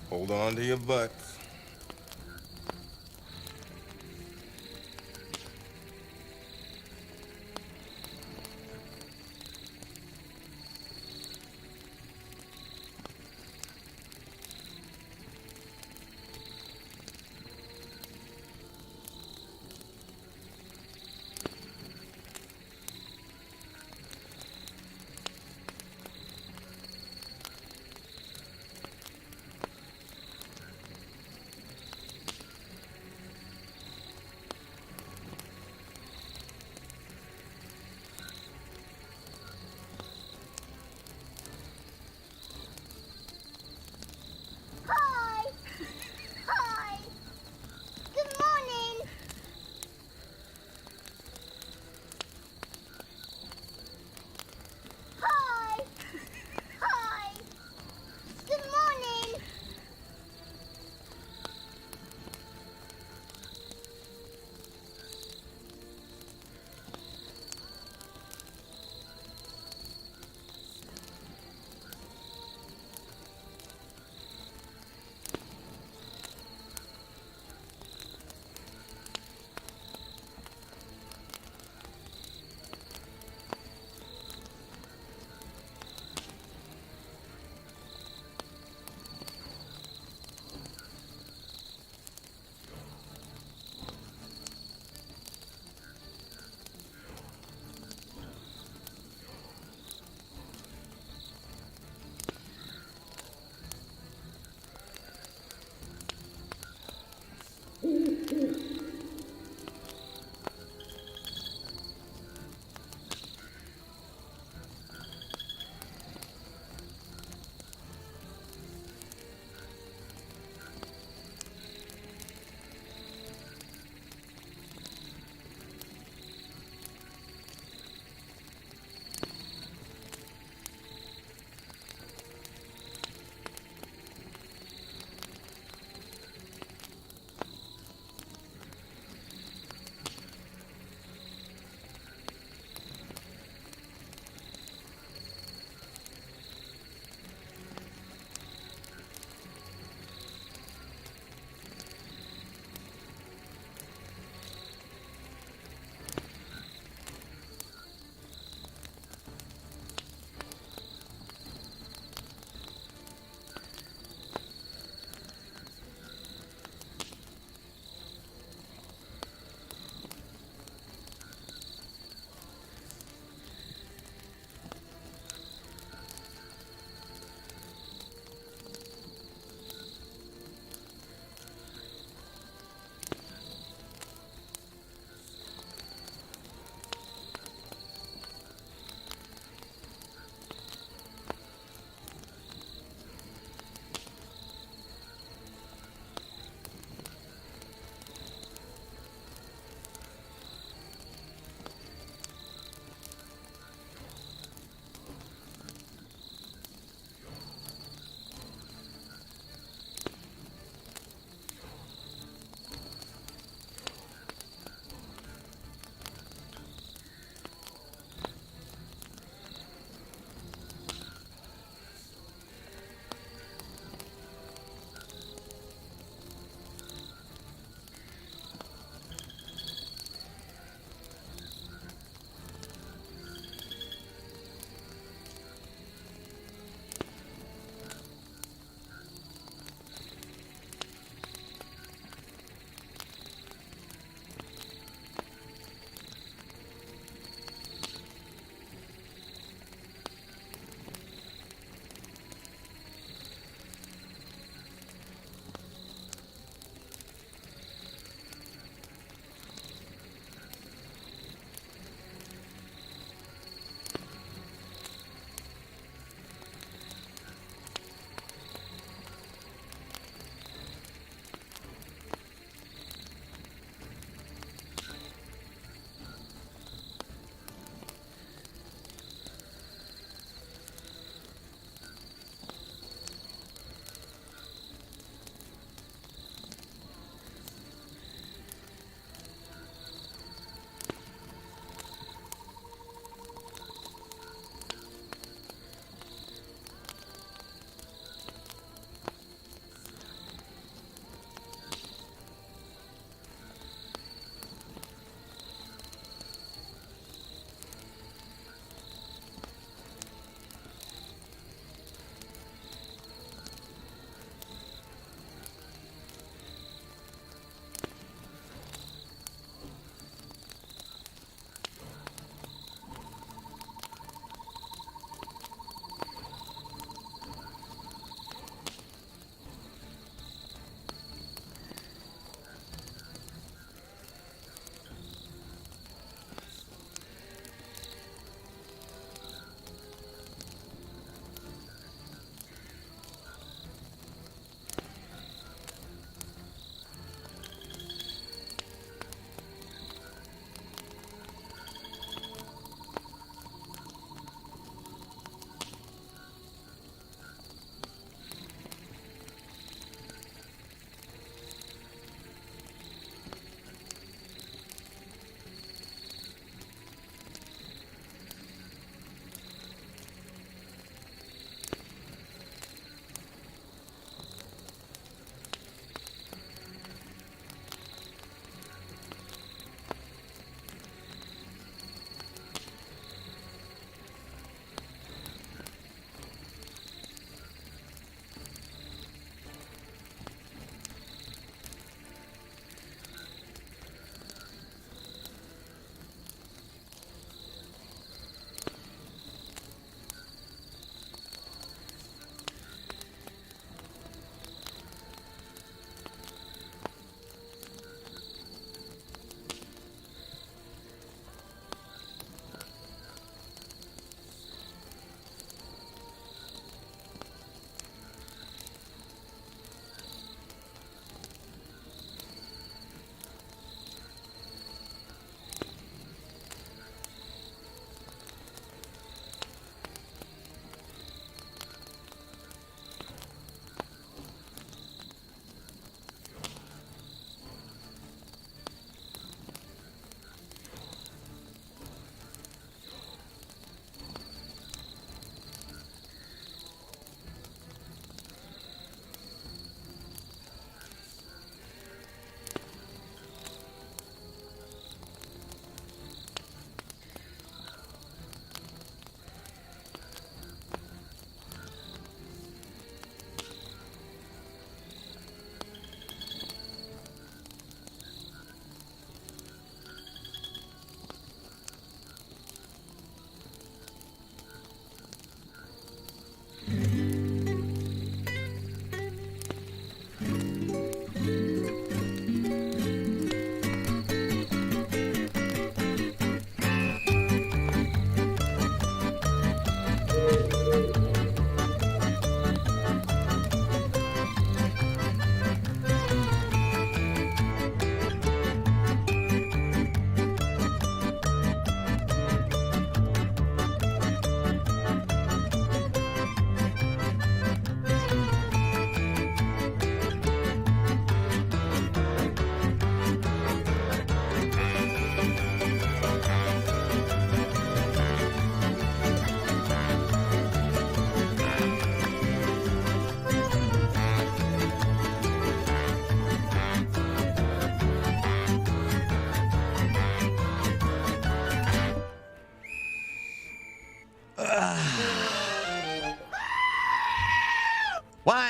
Hold on to your butts.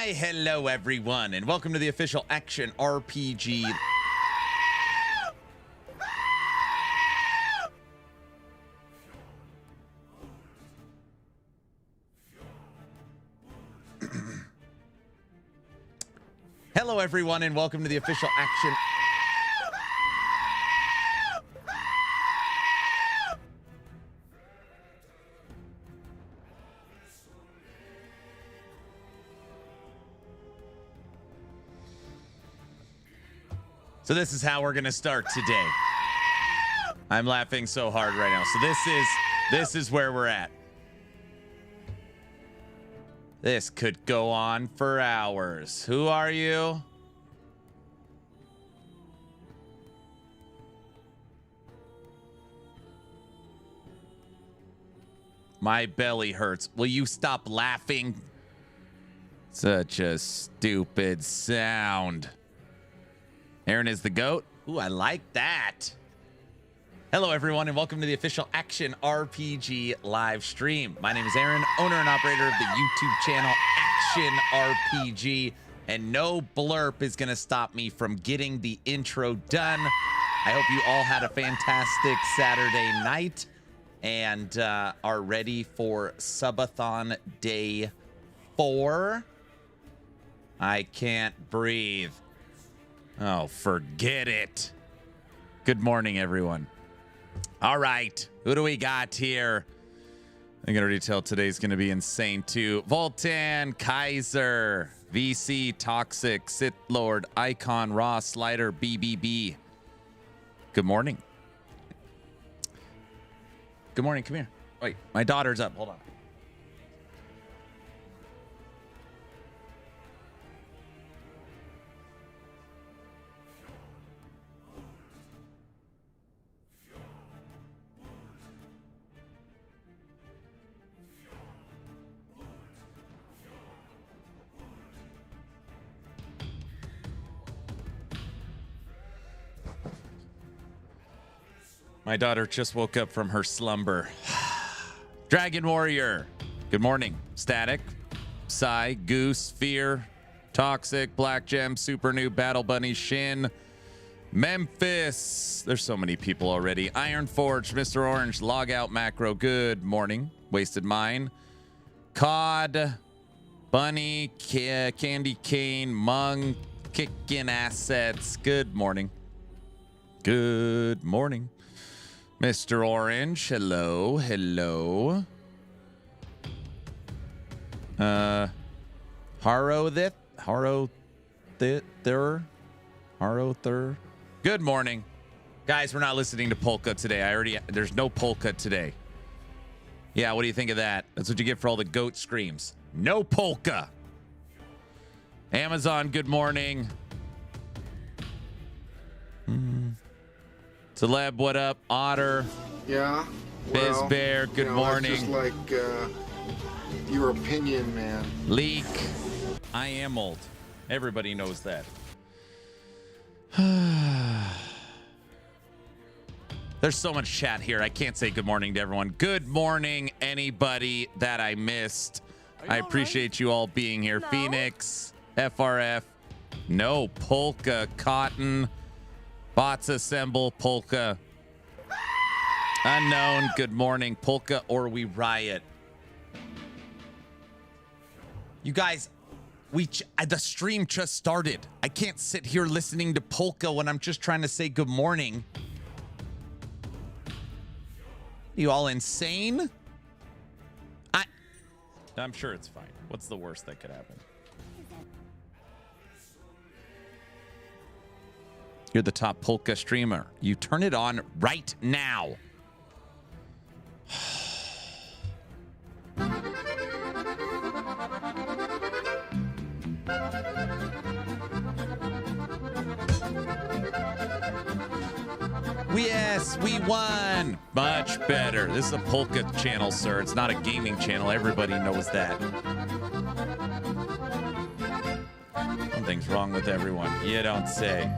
Why, hello everyone, and welcome to the official action RPG. Hello everyone, and welcome to the official action. So this is how we're gonna start today. I'm laughing so hard right now. So this is where we're at. This could go on for hours. Who are you? My belly hurts. Will you stop laughing? Such a stupid sound. Aaron is the GOAT. Ooh, I like that. Hello, everyone, and welcome to the official Action RPG live stream. My name is Aaron, owner and operator of the YouTube channel Action RPG, and no blurb is going to stop me from getting the intro done. I hope you all had a fantastic Saturday night and are ready for Subathon Day 4. I can't breathe. Oh, forget it. Good morning, everyone. All right, who do we got here? I can already tell today's going to be insane, too. Voltan, Kaiser, VC, Toxic, Sith Lord, Icon, Raw, Slider, BBB. Good morning. Good morning, come here. Wait, my daughter's up, hold on. My daughter just woke up from her slumber. Dragon Warrior. Good morning. Static. Psy. Goose. Fear. Toxic. Black Gem. Super Noob. Battle Bunny. Shin. Memphis. There's so many people already. Iron Forge. Mr. Orange. Log Out Macro. Good morning. Wasted Mine. Cod. Bunny. Candy Cane. Mung. Kickin' Assets. Good morning. Good morning. Mr. Orange, hello, hello. Harrow Thur. Good morning. Guys, we're not listening to polka today. There's no polka today. Yeah, what do you think of that? That's what you get for all the goat screams. No polka. Amazon, good morning. Celeb, what up? Otter. Yeah. Biz Bear, good morning. That's just like your opinion, man. Leak. I am old. Everybody knows that. There's so much chat here. I can't say good morning to everyone. Good morning, anybody that I missed. I appreciate you all being here. No. Phoenix, FRF, no polka, Cotton. Bots assemble, polka. Unknown, good morning. Polka or we riot. You guys, the stream just started. I can't sit here listening to polka when I'm just trying to say good morning. You all insane? I'm sure it's fine. What's the worst that could happen? You're the top polka streamer. You turn it on right now. Yes, we won. Much better. This is a polka channel, sir. It's not a gaming channel. Everybody knows that. Something's wrong with everyone. You don't say.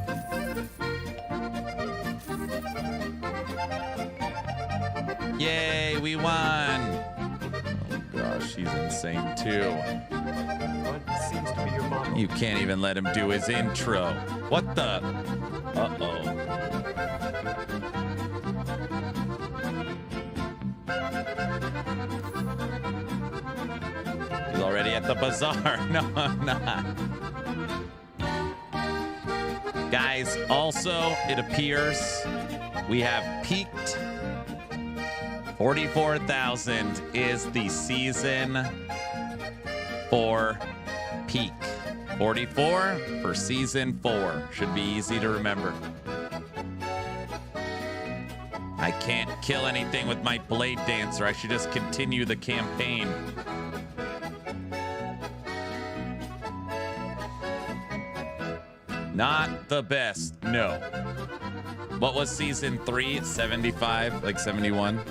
Yay, we won. Oh gosh, she's insane too. What seems to be your You can't even let him do his intro. What the? Uh-oh. He's already at the bazaar. No, I'm not. Guys, also, it appears we have peaked. 44,000 is the season 4 peak. 44 for season 4. Should be easy to remember. I can't kill anything with my blade dancer. I should just continue the campaign. Not the best, no. What was season 3? 75, like 71?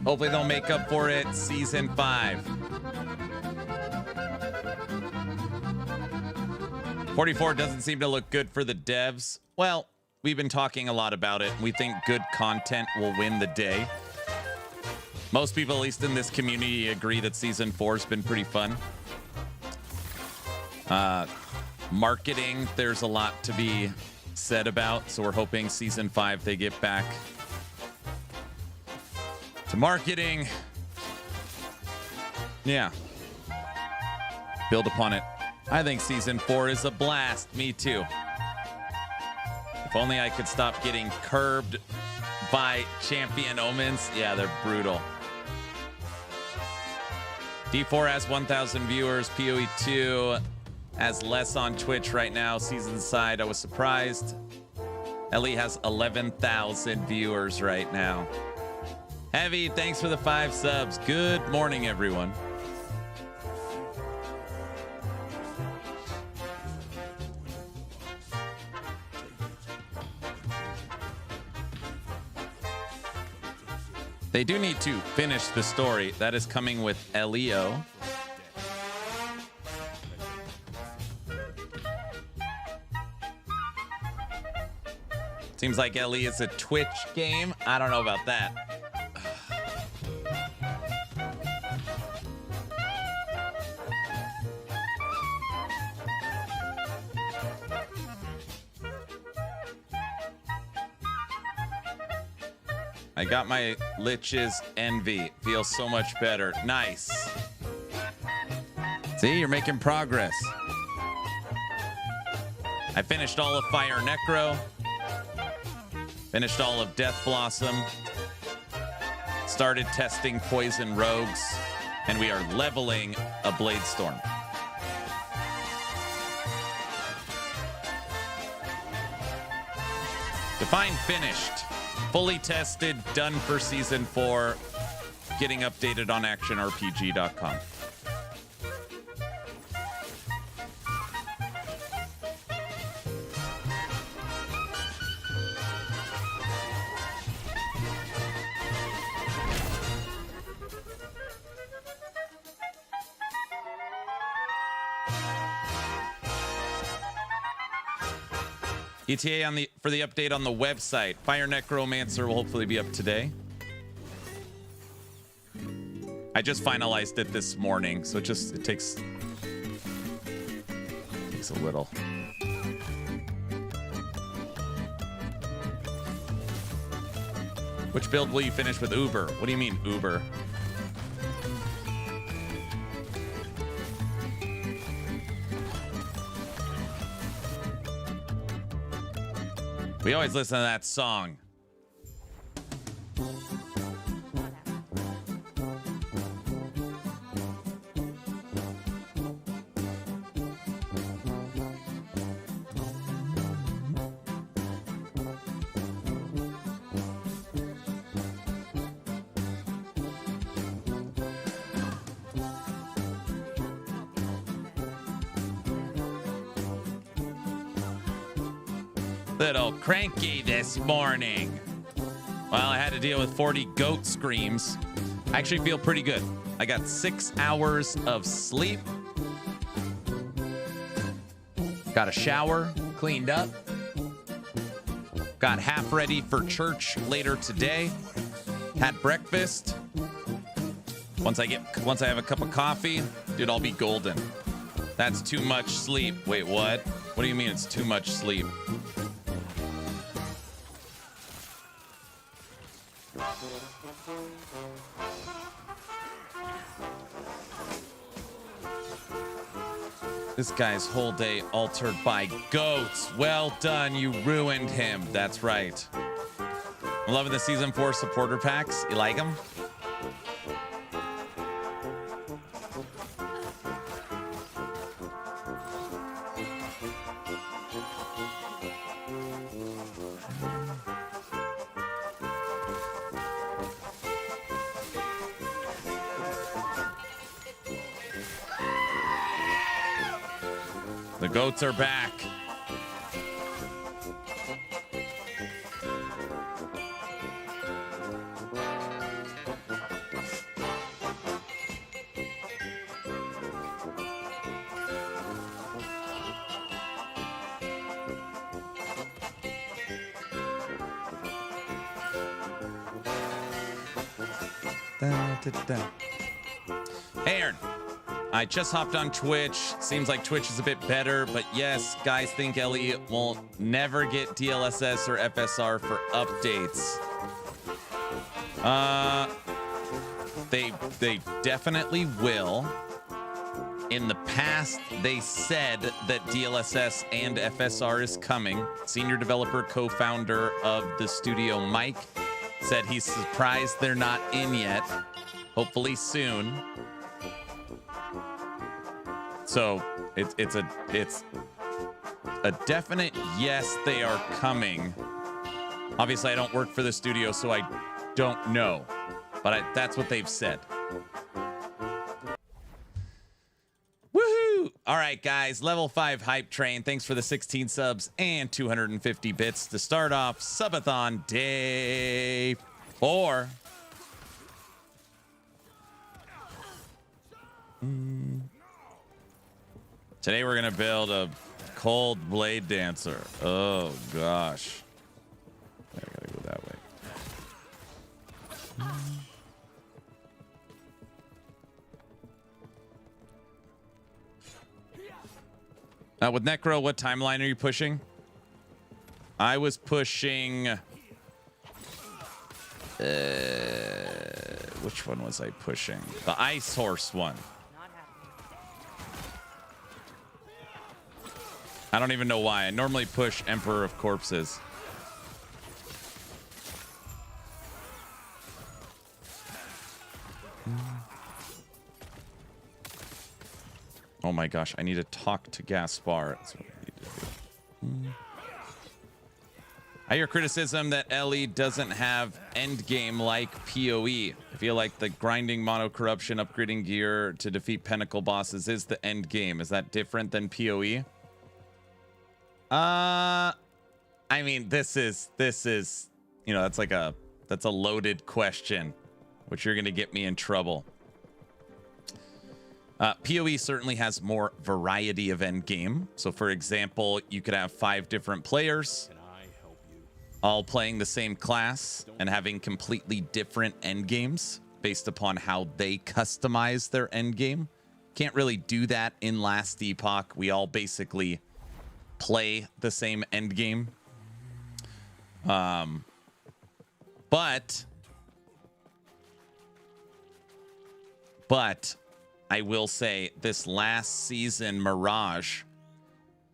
Hopefully they'll make up for it season 5. 44 doesn't seem to look good for the devs. Well, we've been talking a lot about it. We think good content will win the day. Most people, at least in this community, agree that season 4 has been pretty fun. Marketing, there's a lot to be said about, so we're hoping season 5 they get back to marketing. Yeah. Build upon it. I think season 4 is a blast. Me too. If only I could stop getting curbed by champion omens. Yeah, they're brutal. D4 has 1,000 viewers. PoE 2 has less on Twitch right now. Season side, I was surprised. Ellie has 11,000 viewers right now. Heavy, thanks for the 5 subs. Good morning, everyone. They do need to finish the story. That is coming with Leo. Seems like LE is a Twitch game. I don't know about that. I got my Lich's Envy. Feels so much better. Nice. See, you're making progress. I finished all of Fire Necro. Finished all of Death Blossom. Started testing Poison Rogues. And we are leveling a Blade Storm. Define finished. Fully tested, done for season 4. Getting updated on actionrpg.com. ETA for the update on the website. Fire Necromancer will hopefully be up today. I just finalized it this morning, so it takes a little. Which build will you finish with Uber? What do you mean Uber? We always listen to that song. Little cranky this morning. Well, I had to deal with 40 goat screams. I actually feel pretty good. I got 6 hours of sleep. Got a shower, cleaned up. Got half ready for church later today. Had breakfast. Once I have a cup of coffee, dude, I'll be golden. That's too much sleep. Wait, what? What do you mean it's too much sleep? This guy's whole day altered by goats. Well done, you ruined him. That's right. I'm loving the season 4 supporter packs. You like them? The goats are back. Hey, Aaron. I just hopped on Twitch. Seems like Twitch is a bit better, but yes, guys think Elliot will never get DLSS or FSR for updates. They definitely will. In the past, they said that DLSS and FSR is coming. Senior developer, co-founder of the studio, Mike, said he's surprised they're not in yet. Hopefully soon. So it's a definite yes, they are coming. Obviously, I don't work for the studio, so I don't know, but that's what they've said. Woohoo! All right, guys, level 5 hype train. Thanks for the 16 subs and 250 bits to start off Subathon day 4. Today we're gonna build a cold blade dancer. Oh gosh. I gotta go that way. With Necro, what timeline are you pushing? I was pushing... which one was I pushing? The Ice Horse one. I don't even know why. I normally push Emperor of Corpses. Oh my gosh, I need to talk to Gaspar. That's what I need to do. I hear criticism that Ellie doesn't have endgame like PoE. I feel like the grinding mono corruption, upgrading gear to defeat pinnacle bosses is the endgame. Is that different than PoE? I mean, this is, you know, that's a loaded question, which you're going to get me in trouble. PoE certainly has more variety of endgame. So for example, you could have 5 different players all playing the same class and having completely different endgames based upon how they customize their endgame. Can't really do that in Last Epoch. We all basically play the same end game. But I will say this last season, Mirage,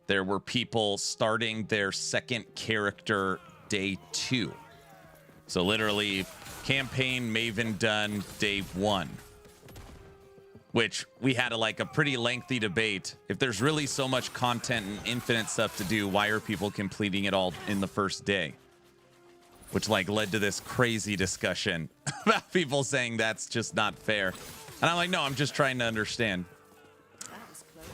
there were people starting their second character day 2. So literally campaign Maven done day 1. Which we had a pretty lengthy debate. If there's really so much content and infinite stuff to do, why are people completing it all in the first day? Which led to this crazy discussion about people saying that's just not fair. And I'm like, no, I'm just trying to understand. That was close.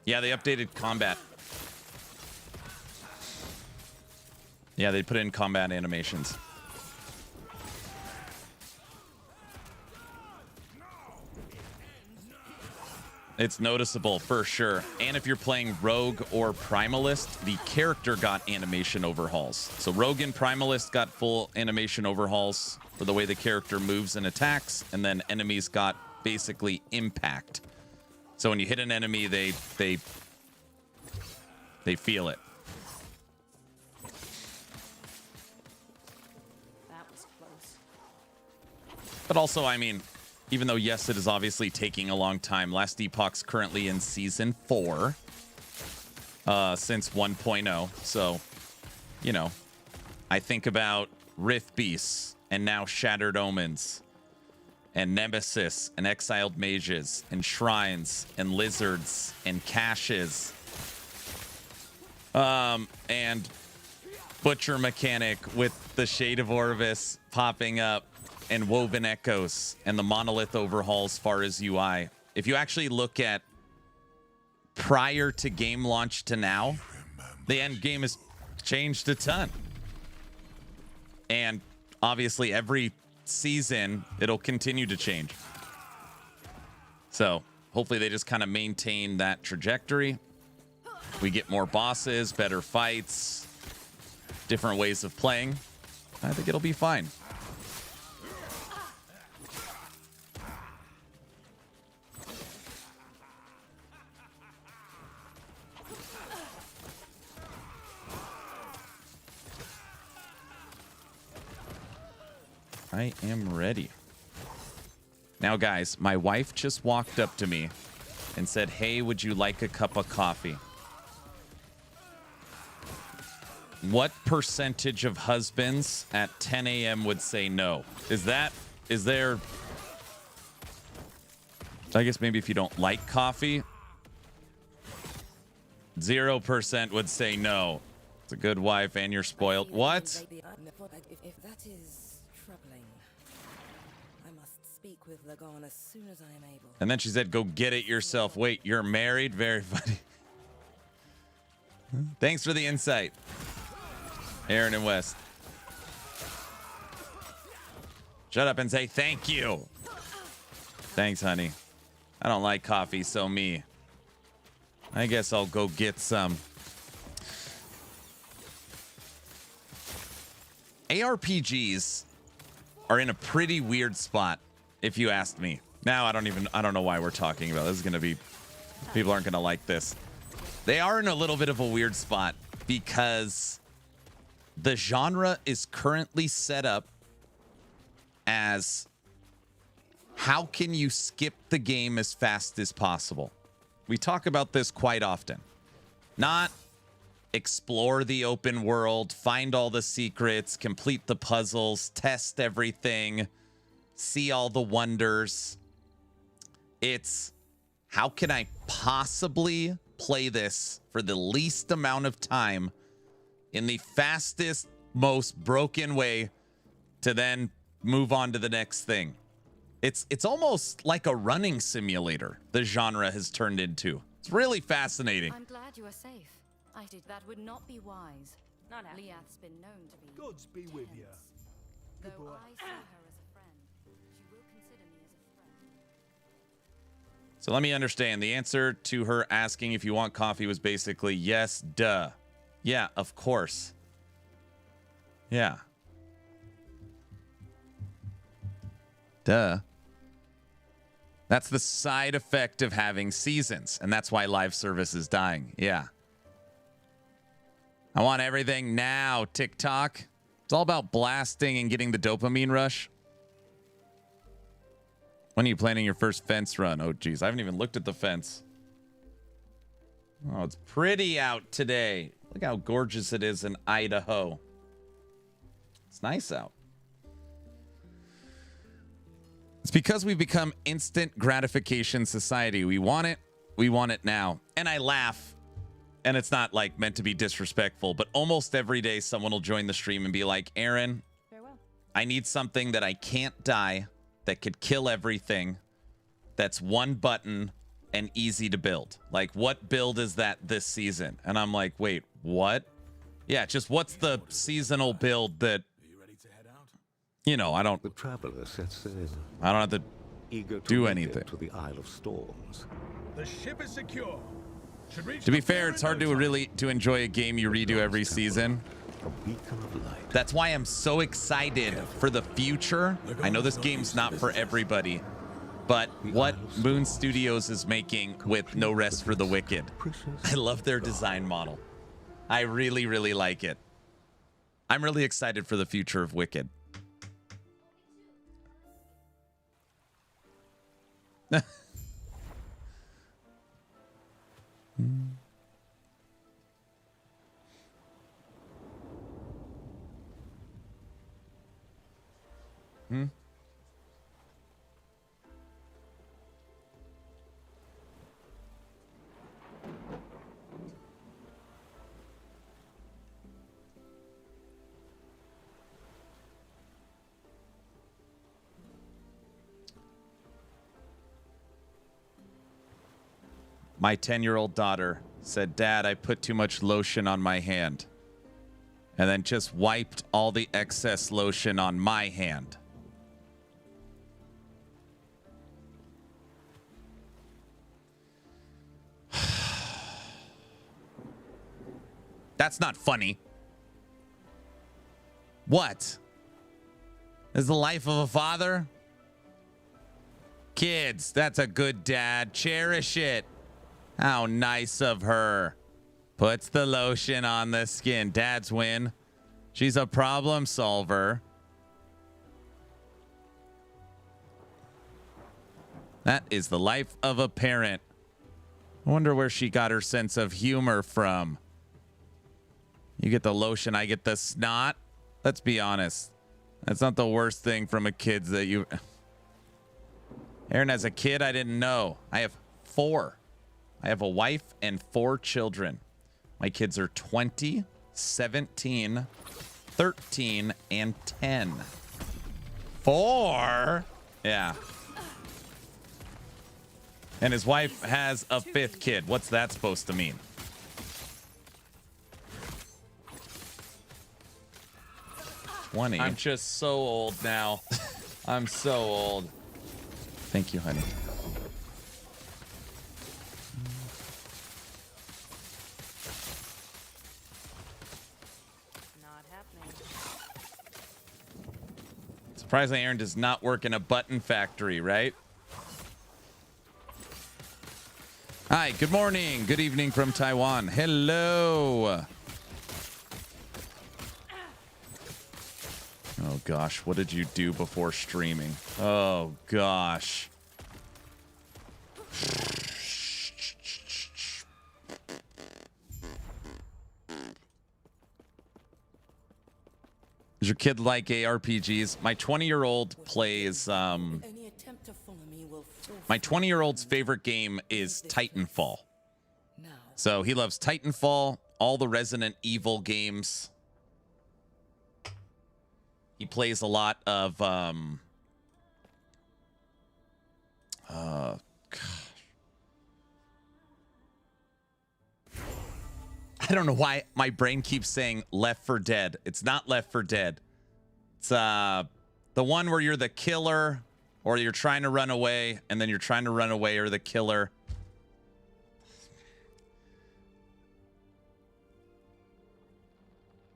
Yeah, they updated combat. Yeah, they put in combat animations. It's noticeable for sure. And if you're playing Rogue or Primalist, the character got animation overhauls. So Rogue and Primalist got full animation overhauls for the way the character moves and attacks, and then enemies got basically impact. So when you hit an enemy, they feel it. That was close. But also, I mean, even though, yes, it is obviously taking a long time, Last Epoch's currently in Season 4 since 1.0. So, you know, I think about Rift Beasts and now Shattered Omens and Nemesis and Exiled Mages and Shrines and Lizards and Caches and Butcher Mechanic with the Shade of Orvis popping up, and Woven Echoes and the Monolith overhaul as far as UI. If you actually look at prior to game launch to now, the end game has changed a ton. And obviously every season, it'll continue to change. So hopefully they just kind of maintain that trajectory. We get more bosses, better fights, different ways of playing. I think it'll be fine. I am ready. Now, guys, my wife just walked up to me and said, "Hey, would you like a cup of coffee?" What percentage of husbands at 10 a.m. would say no? Is there... I guess maybe if you don't like coffee, 0% would say no. It's a good wife and you're spoiled. What? If that is troubling, I must speak with Lagan as soon as I am able. And then she said, "Go get it yourself." Wait, you're married? Very funny. Thanks for the insight, Aaron and West. Shut up and say thank you. Thanks, honey. I don't like coffee, so me. I guess I'll go get some. ARPGs are in a pretty weird spot, if you asked me. Now I don't know why we're talking about this. Is going to be, people aren't going to like this. They are in a little bit of a weird spot because the genre is currently set up as, how can you skip the game as fast as possible? We talk about this quite often. Not explore the open world, find all the secrets, complete the puzzles, test everything, see all the wonders. It's, how can I possibly play this for the least amount of time in the fastest, most broken way to then move on to the next thing? It's almost like a running simulator the genre has turned into. It's really fascinating. I'm glad you are safe. I did that would not be wise. Not Liath's been known to be. Gods be with you. Though I see her as a friend, she will consider me as a friend. So let me understand. The answer to her asking if you want coffee was basically yes, duh. Yeah, of course. Yeah. Duh. That's the side effect of having seasons, and that's why live service is dying. Yeah. I want everything now, TikTok. It's all about blasting and getting the dopamine rush. When are you planning your first fence run? Oh, geez. I haven't even looked at the fence. Oh, it's pretty out today. Look how gorgeous it is in Idaho. It's nice out. It's because we've become instant gratification society. We want it now. And I laugh, and it's not like meant to be disrespectful, but almost every day someone will join the stream and be like, "Aaron, Farewell. I need something that I can't die, that could kill everything, that's one button, and easy to build. Like, what build is that this season? And I'm like, wait, what? Yeah, just what's the seasonal build that, you know, I don't The traveler sets sail, have to eager to do make anything. it to the Isle of Storms. The ship is secure. Should reach To be the fair, pier it's in hard no to time. really to enjoy a game you redo every season. A beacon of light. That's why I'm so excited for the future. I know this game's not for everybody, but what Moon Studios is making with No Rest for the Wicked. I love their design model. I really, really like it. I'm really excited for the future of Wicked. My 10-year-old daughter said, "Dad, I put too much lotion on my hand." And then just wiped all the excess lotion on my hand. That's not funny. What? Is the life of a father? Kids, that's a good dad. Cherish it. How nice of her. Puts the lotion on the skin. Dads win. She's a problem solver. That is the life of a parent. I wonder where she got her sense of humor from. You get the lotion, I get the snot. Let's be honest. That's not the worst thing from a kid's that you... Aaron has a kid I didn't know. I have 4. I have a wife and 4 children. My kids are 20, 17, 13, and 10. 4? Yeah. And his wife has a 5th kid. What's that supposed to mean? I'm just so old now. I'm so old. Thank you, honey. Not happening. Surprisingly, Aaron does not work in a button factory, right? Hi, good morning. Good evening from Taiwan. Hello. Oh, gosh. What did you do before streaming? Oh, gosh. Does your kid like ARPGs? My 20-year-old plays... Any attempt to follow me will My 20-year-old's favorite game is Titanfall. now. So he loves Titanfall, all the Resident Evil games. He plays a lot of gosh. I don't know why my brain keeps saying Left 4 Dead. It's not Left 4 Dead. It's the one where you're the killer or you're trying to run away and then you're trying to run away or the killer.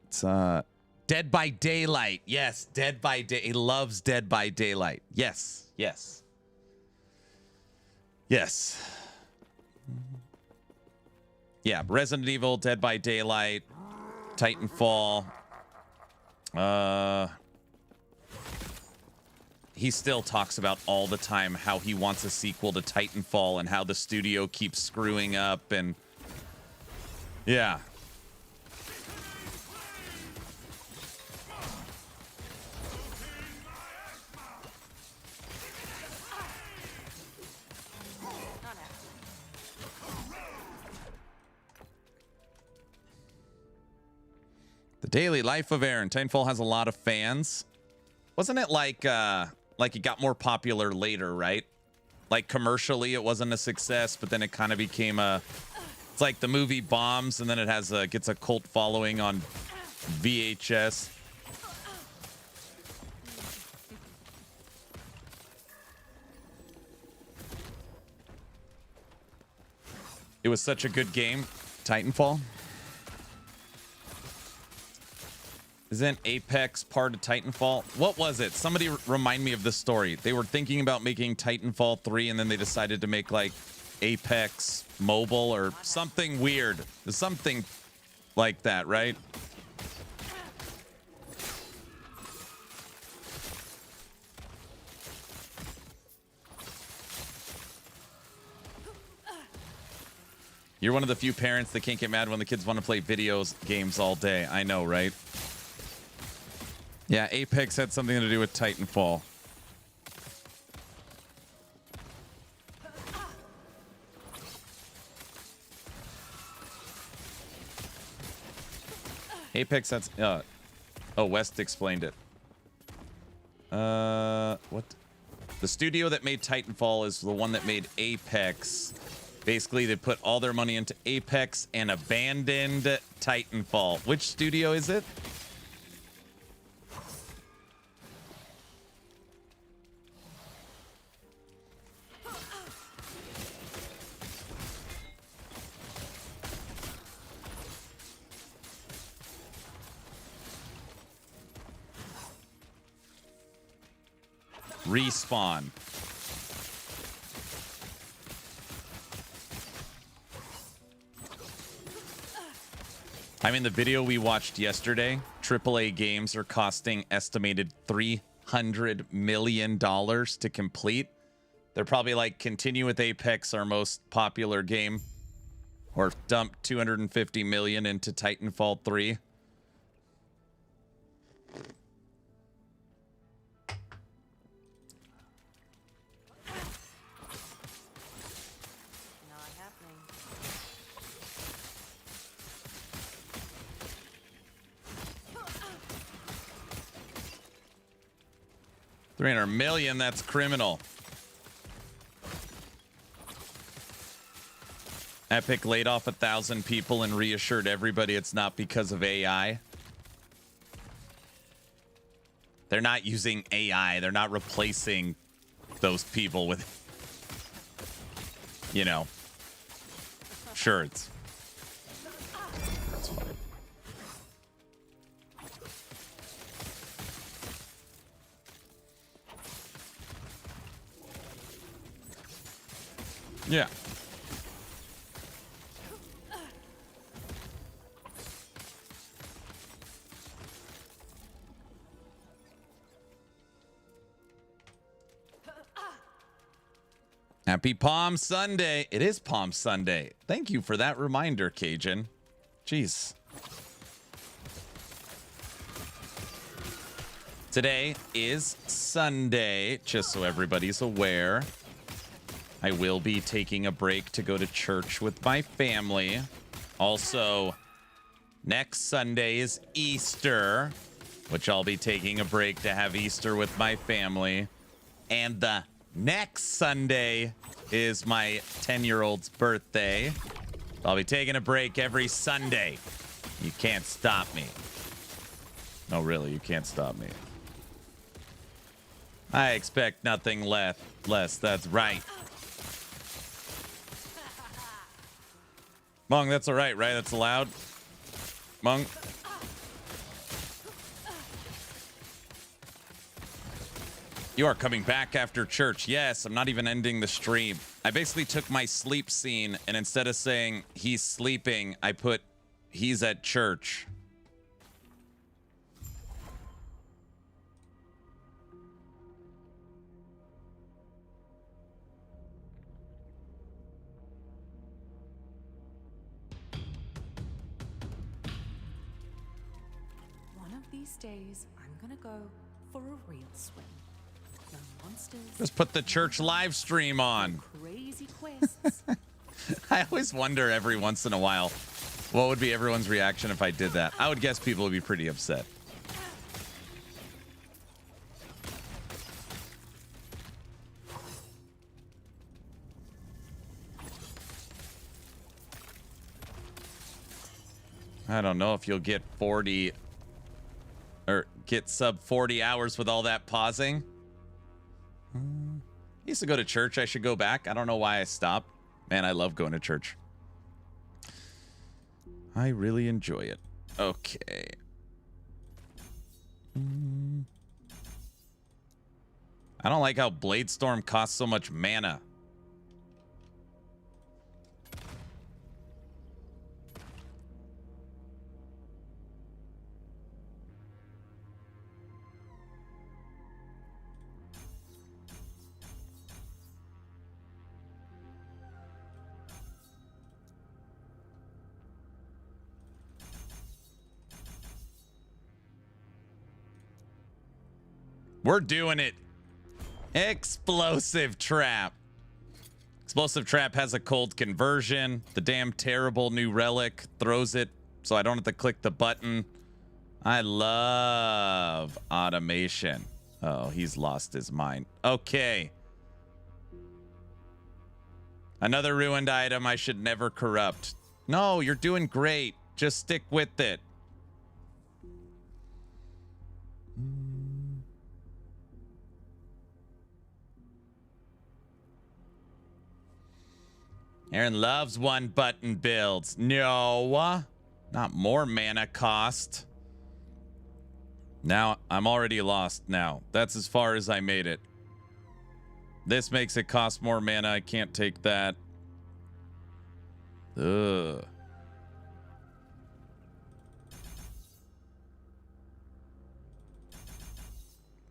It's Dead by Daylight. Yes, Dead by Day. He loves Dead by Daylight. Yes, yes. Yes. Yeah, Resident Evil, Dead by Daylight, Titanfall. He still talks about all the time how he wants a sequel to Titanfall and how the studio keeps screwing up and yeah. The Daily Life of Aaron. Titanfall has a lot of fans. Wasn't it like it got more popular later, right? like commercially it wasn't a success, but then it kind of became a, it's like the movie bombs and then it has a, gets a cult following on VHS. It was such a good game. Titanfall. Isn't Apex part of Titanfall? What was it? Somebody remind me of the story. They were thinking about making Titanfall 3 and then they decided to make like Apex Mobile or something weird. Something like that, right? You're one of the few parents that can't get mad when the kids want to play games all day. I know, right? Yeah, Apex had something to do with Titanfall. Apex, that's... oh, West explained it. What? The studio that made Titanfall is the one that made Apex. Basically, they put all their money into Apex and abandoned Titanfall. Which studio is it? Respawn. I mean, the video we watched yesterday, AAA games are costing estimated $300 million to complete. They're probably like, continue with Apex, our most popular game, or dump $250 million into Titanfall 3. $300 million, that's criminal. Epic laid off 1,000 people and reassured everybody it's not because of AI. They're not using AI. They're not replacing those people with, you know, shirts. That's fine. Yeah. Happy Palm Sunday. It is Palm Sunday. Thank you for that reminder, Cajun. Jeez. Today is Sunday, just so everybody's aware. I will be taking a break to go to church with my family. Also, next Sunday is Easter, which I'll be taking a break to have Easter with my family. And the next Sunday is my 10-year-old's birthday. I'll be taking a break every Sunday. You can't stop me. No, really, you can't stop me. I expect nothing less. That's right. Mong, that's all right? That's allowed? Mong? You are coming back after church. Yes, I'm not even ending the stream. I basically took my sleep scene, and instead of saying he's sleeping, I put he's at church. Days, I'm gonna go for a real swim. No monsters. Just put the church live stream on. Crazy quests. I always wonder every once in a while, what would be everyone's reaction if I did that? I would guess people would be pretty upset. I don't know if you'll get 40 or get sub 40 hours with all that pausing. I used to go to church. I should go back. I don't know why I stopped. Man, I love going to church. I really enjoy it. Okay. I don't like how Bladestorm costs so much mana. We're doing it. Explosive Trap. Explosive Trap has a cold conversion. The damn terrible new relic throws it so I don't have to click the button. I love automation. Oh, he's lost his mind. Okay. Another ruined item I should never corrupt. No, you're doing great. Just stick with it. Aaron loves one button builds. No, not more mana cost. Now I'm already lost now. That's as far as I made it. This makes it cost more mana. I can't take that. Ugh.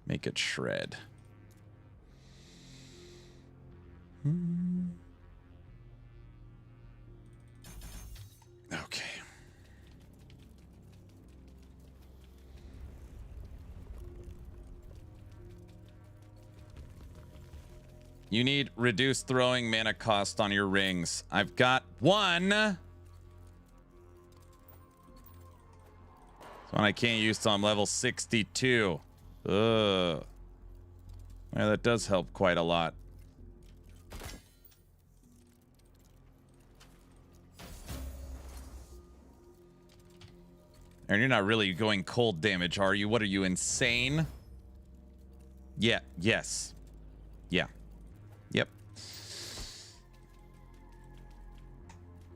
Make it shred. Okay. You need reduced throwing mana cost on your rings. I've got one. This one I can't use till I'm level 62. Ugh. Yeah, that does help quite a lot. And you're not really going cold damage, are you? What are you, insane? Yeah, yes. Yeah. Yep.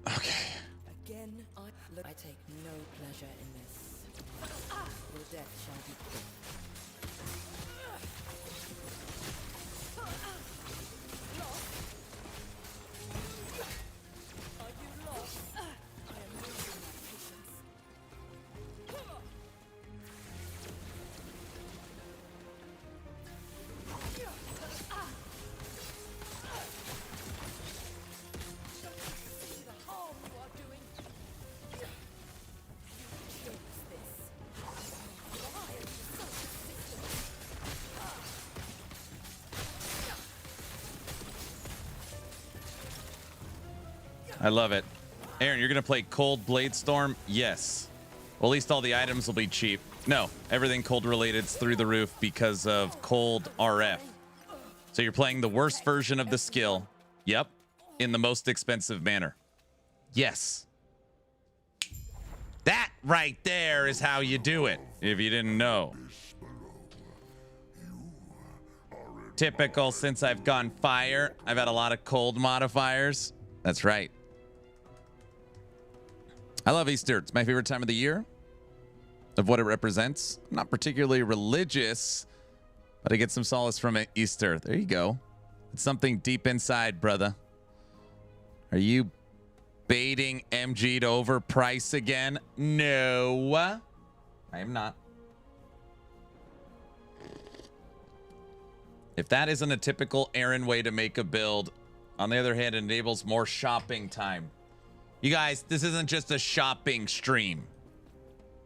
Okay. Again, I take no pleasure in this. Your death shall be quick. I love it. Aaron, you're going to play Cold Bladestorm? Yes. Well, at least all the items will be cheap. No, everything cold related is through the roof because of Cold RF. So you're playing the worst version of the skill. Yep. In the most expensive manner. Yes. That right there is how you do it, if you didn't know. Typical since I've gone fire. I've had a lot of cold modifiers. That's right. I love Easter. It's my favorite time of the year of what it represents. I'm not particularly religious, but I get some solace from it. Easter. There you go. It's something deep inside, brother. Are you baiting MG to overprice again? No, I am not. If that isn't a typical Aaron way to make a build, on the other hand, it enables more shopping time. You guys, this isn't just a shopping stream.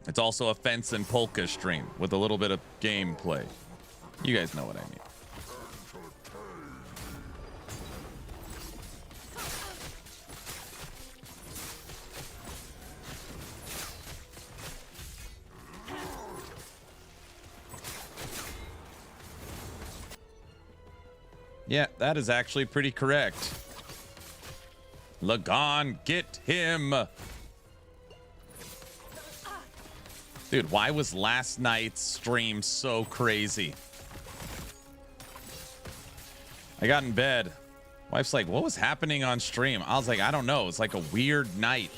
It's also a fence and polka stream with a little bit of gameplay. You guys know what I mean. Yeah, that is actually pretty correct. Lagon, get him. Dude, why was last night's stream so crazy? I got in bed. Wife's like, what was happening on stream? I was like, I don't know. It's like a weird night.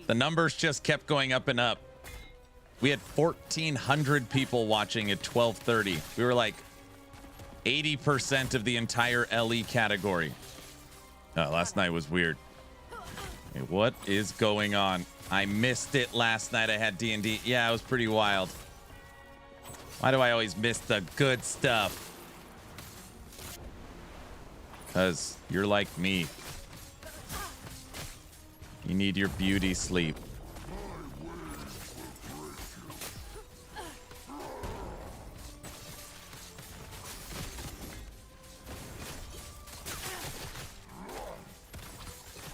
The numbers just kept going up and up. We had 1,400 people watching at 12:30. We were like 80% of the entire LE category. Last night was weird. Hey, what is going on? I missed it last night. I had D&D. Yeah, it was pretty wild. Why do I always miss the good stuff? Because you're like me. You need your beauty sleep.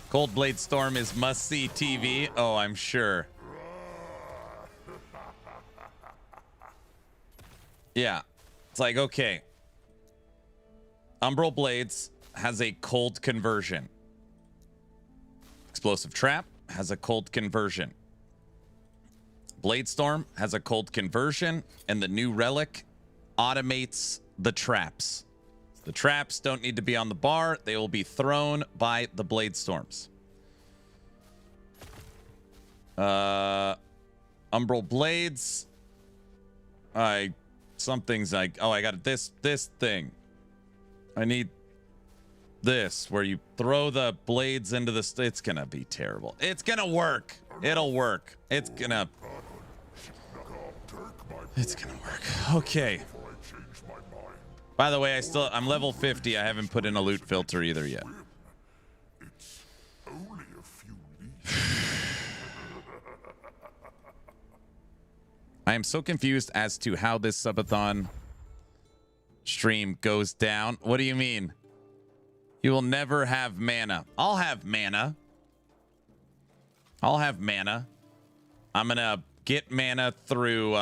Cold Blade Storm is must-see TV. Oh, I'm sure. Yeah. It's like, okay. Umbral Blades has a cold conversion. Explosive Trap has a cold conversion. Blade Storm has a cold conversion, and the new relic automates the traps. The traps don't need to be on the bar. They will be thrown by the Blade Storms. Umbral Blades. Something's like, oh, I got this thing. I need this, where you throw the blades into the... It's gonna be terrible. It's gonna work. It'll work. It's gonna work. Okay. By the way, I'm level 50. I haven't put in a loot filter either yet. I am so confused as to how this Subathon stream goes down. What do you mean? You will never have mana. I'll have mana. I'll have mana. I'm gonna get mana through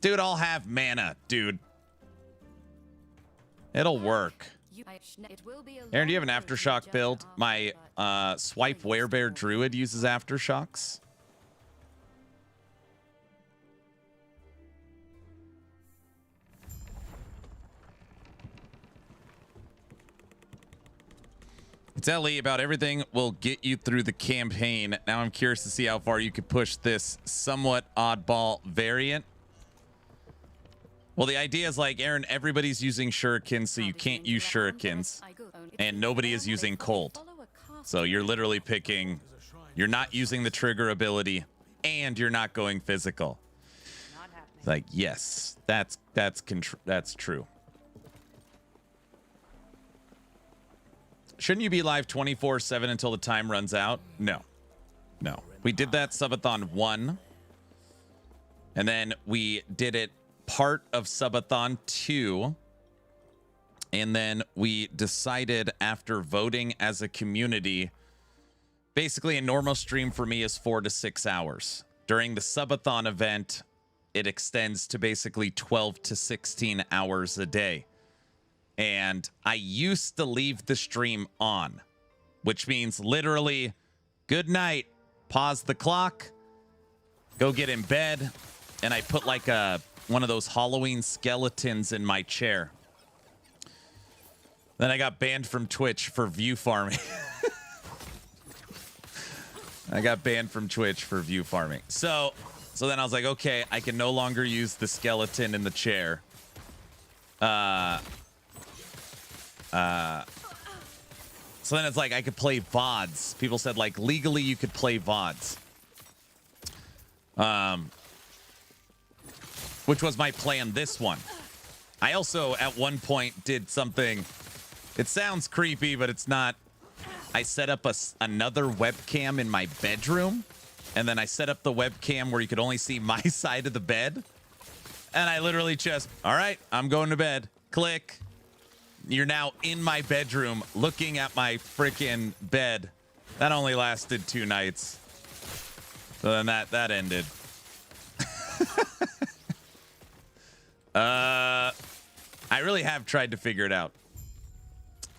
dude, I'll have mana, dude. It'll work. Aaron, do you have an Aftershock build? My Swipe Werebear Druid uses Aftershocks. It's LE about everything will get you through the campaign. Now I'm curious to see how far you could push this somewhat oddball variant. Well, the idea is like, Aaron, everybody's using shurikens, so you can't use shurikens. And nobody is using cold. So you're literally picking, you're not using the trigger ability, and you're not going physical. It's like, yes, that's true. Shouldn't you be live 24/7 until the time runs out? No. No. We did that Subathon 1. And then we did it part of Subathon 2. And then we decided after voting as a community, basically a normal stream for me is 4 to 6 hours. During the Subathon event, it extends to basically 12 to 16 hours a day. And I used to leave the stream on, which means literally, good night, pause the clock, go get in bed, and I put like one of those Halloween skeletons in my chair. Then I got banned from Twitch for view farming. I got banned from Twitch for view farming. So then I was like, okay, I can no longer use the skeleton in the chair. So then it's like I could play VODs. People said like legally you could play VODs. Which was my plan this one. I also at one point did something. It sounds creepy, but it's not. I set up another webcam in my bedroom, and then I set up the webcam where you could only see my side of the bed. And I literally just, all right, I'm going to bed. Click. You're now in my bedroom looking at my freaking bed. That only lasted 2 nights. So then that ended. I really have tried to figure it out.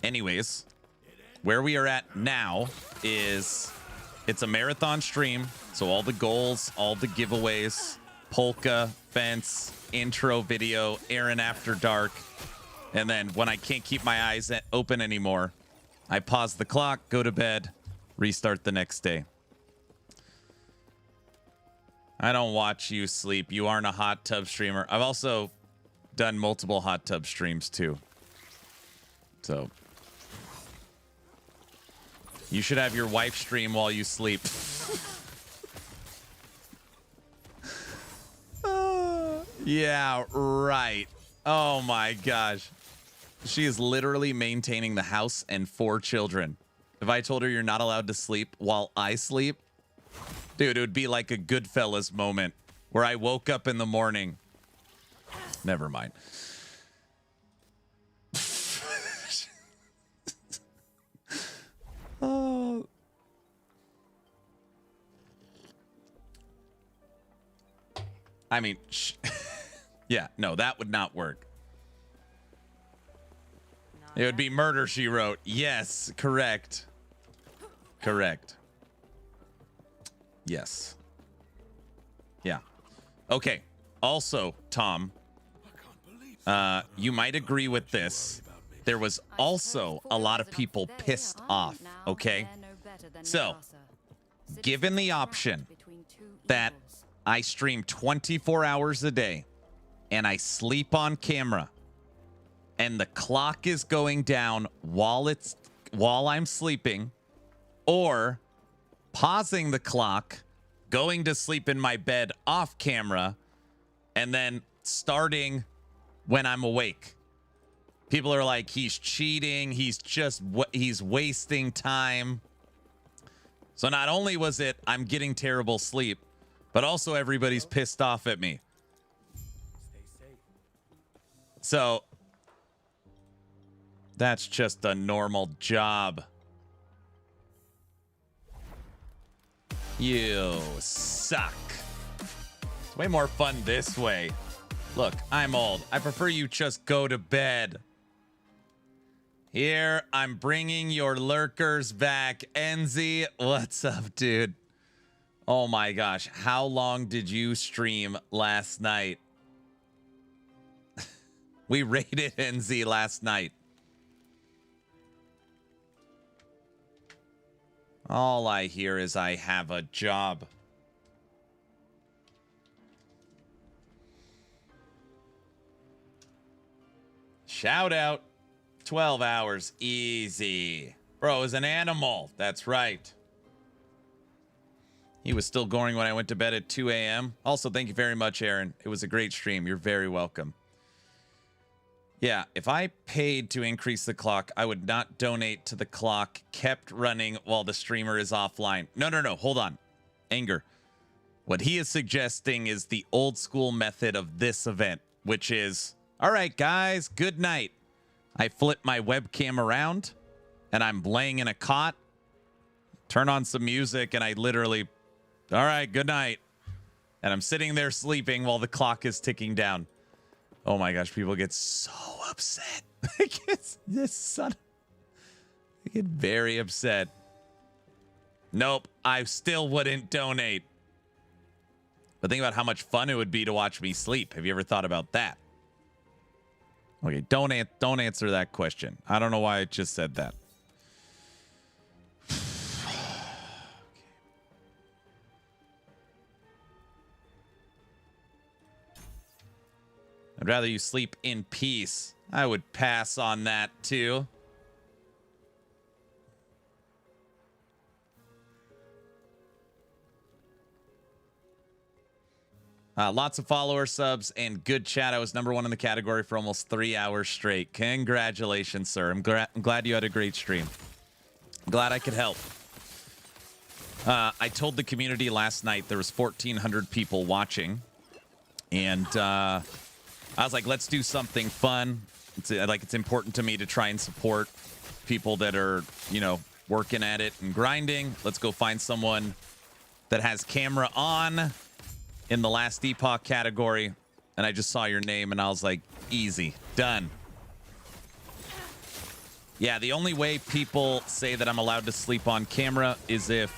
Anyways, where we are at now is It's a marathon stream, so all the goals, all the giveaways, polka, fence, intro video, Aaron After Dark. And then when I can't keep my eyes open anymore, I pause the clock, go to bed, restart the next day. I don't watch you sleep. You aren't a hot tub streamer. I've also done multiple hot tub streams too. So you should have your wife stream while you sleep. Yeah, right. Oh my gosh. She is literally maintaining the house and 4 children. If I told her you're not allowed to sleep while I sleep, dude, it would be like a Goodfellas moment where I woke up in the morning. Never mind. Oh. I mean, yeah, no, that would not work. It would be Murder, She Wrote. Yes, correct. Correct. Yes. Yeah. Okay. Also, Tom, you might agree with this. There was also a lot of people pissed off, okay? So, given the option that I stream 24 hours a day and I sleep on camera and the clock is going down while I'm sleeping, or pausing the clock, going to sleep in my bed off camera, and then starting when I'm awake. People are like, he's cheating. He's wasting time. So not only was it I'm getting terrible sleep, but also everybody's pissed off at me. So that's just a normal job. You suck. It's way more fun this way. Look, I'm old. I prefer you just go to bed. Here, I'm bringing your lurkers back. Enzy, what's up, dude? Oh my gosh, how long did you stream last night? We raided Enzy last night. All I hear is I have a job. Shout out. 12 hours. Easy. Bro is an animal. That's right. He was still going when I went to bed at 2 a.m. Also, thank you very much, Aaron. It was a great stream. You're very welcome. Yeah, if I paid to increase the clock, I would not donate to the clock kept running while the streamer is offline. No. Hold on. Anger. What he is suggesting is the old school method of this event, which is, all right, guys, good night. I flip my webcam around and I'm laying in a cot, turn on some music, and I literally, all right, good night. And I'm sitting there sleeping while the clock is ticking down. Oh my gosh, people get so upset. They get very upset. Nope, I still wouldn't donate. But think about how much fun it would be to watch me sleep. Have you ever thought about that? Okay, don't answer that question. I don't know why I just said that. I'd rather you sleep in peace. I would pass on that too. Lots of follower subs and good chat. I was #1 in the category for almost 3 hours straight. Congratulations, sir. I'm glad you had a great stream. Glad I could help. I told the community last night there was 1,400 people watching. And I was like, let's do something fun. It's important to me to try and support people that are, working at it and grinding. Let's go find someone that has camera on in the Last Epoch category. And I just saw your name and I was like, easy, done. Yeah, the only way people say that I'm allowed to sleep on camera is if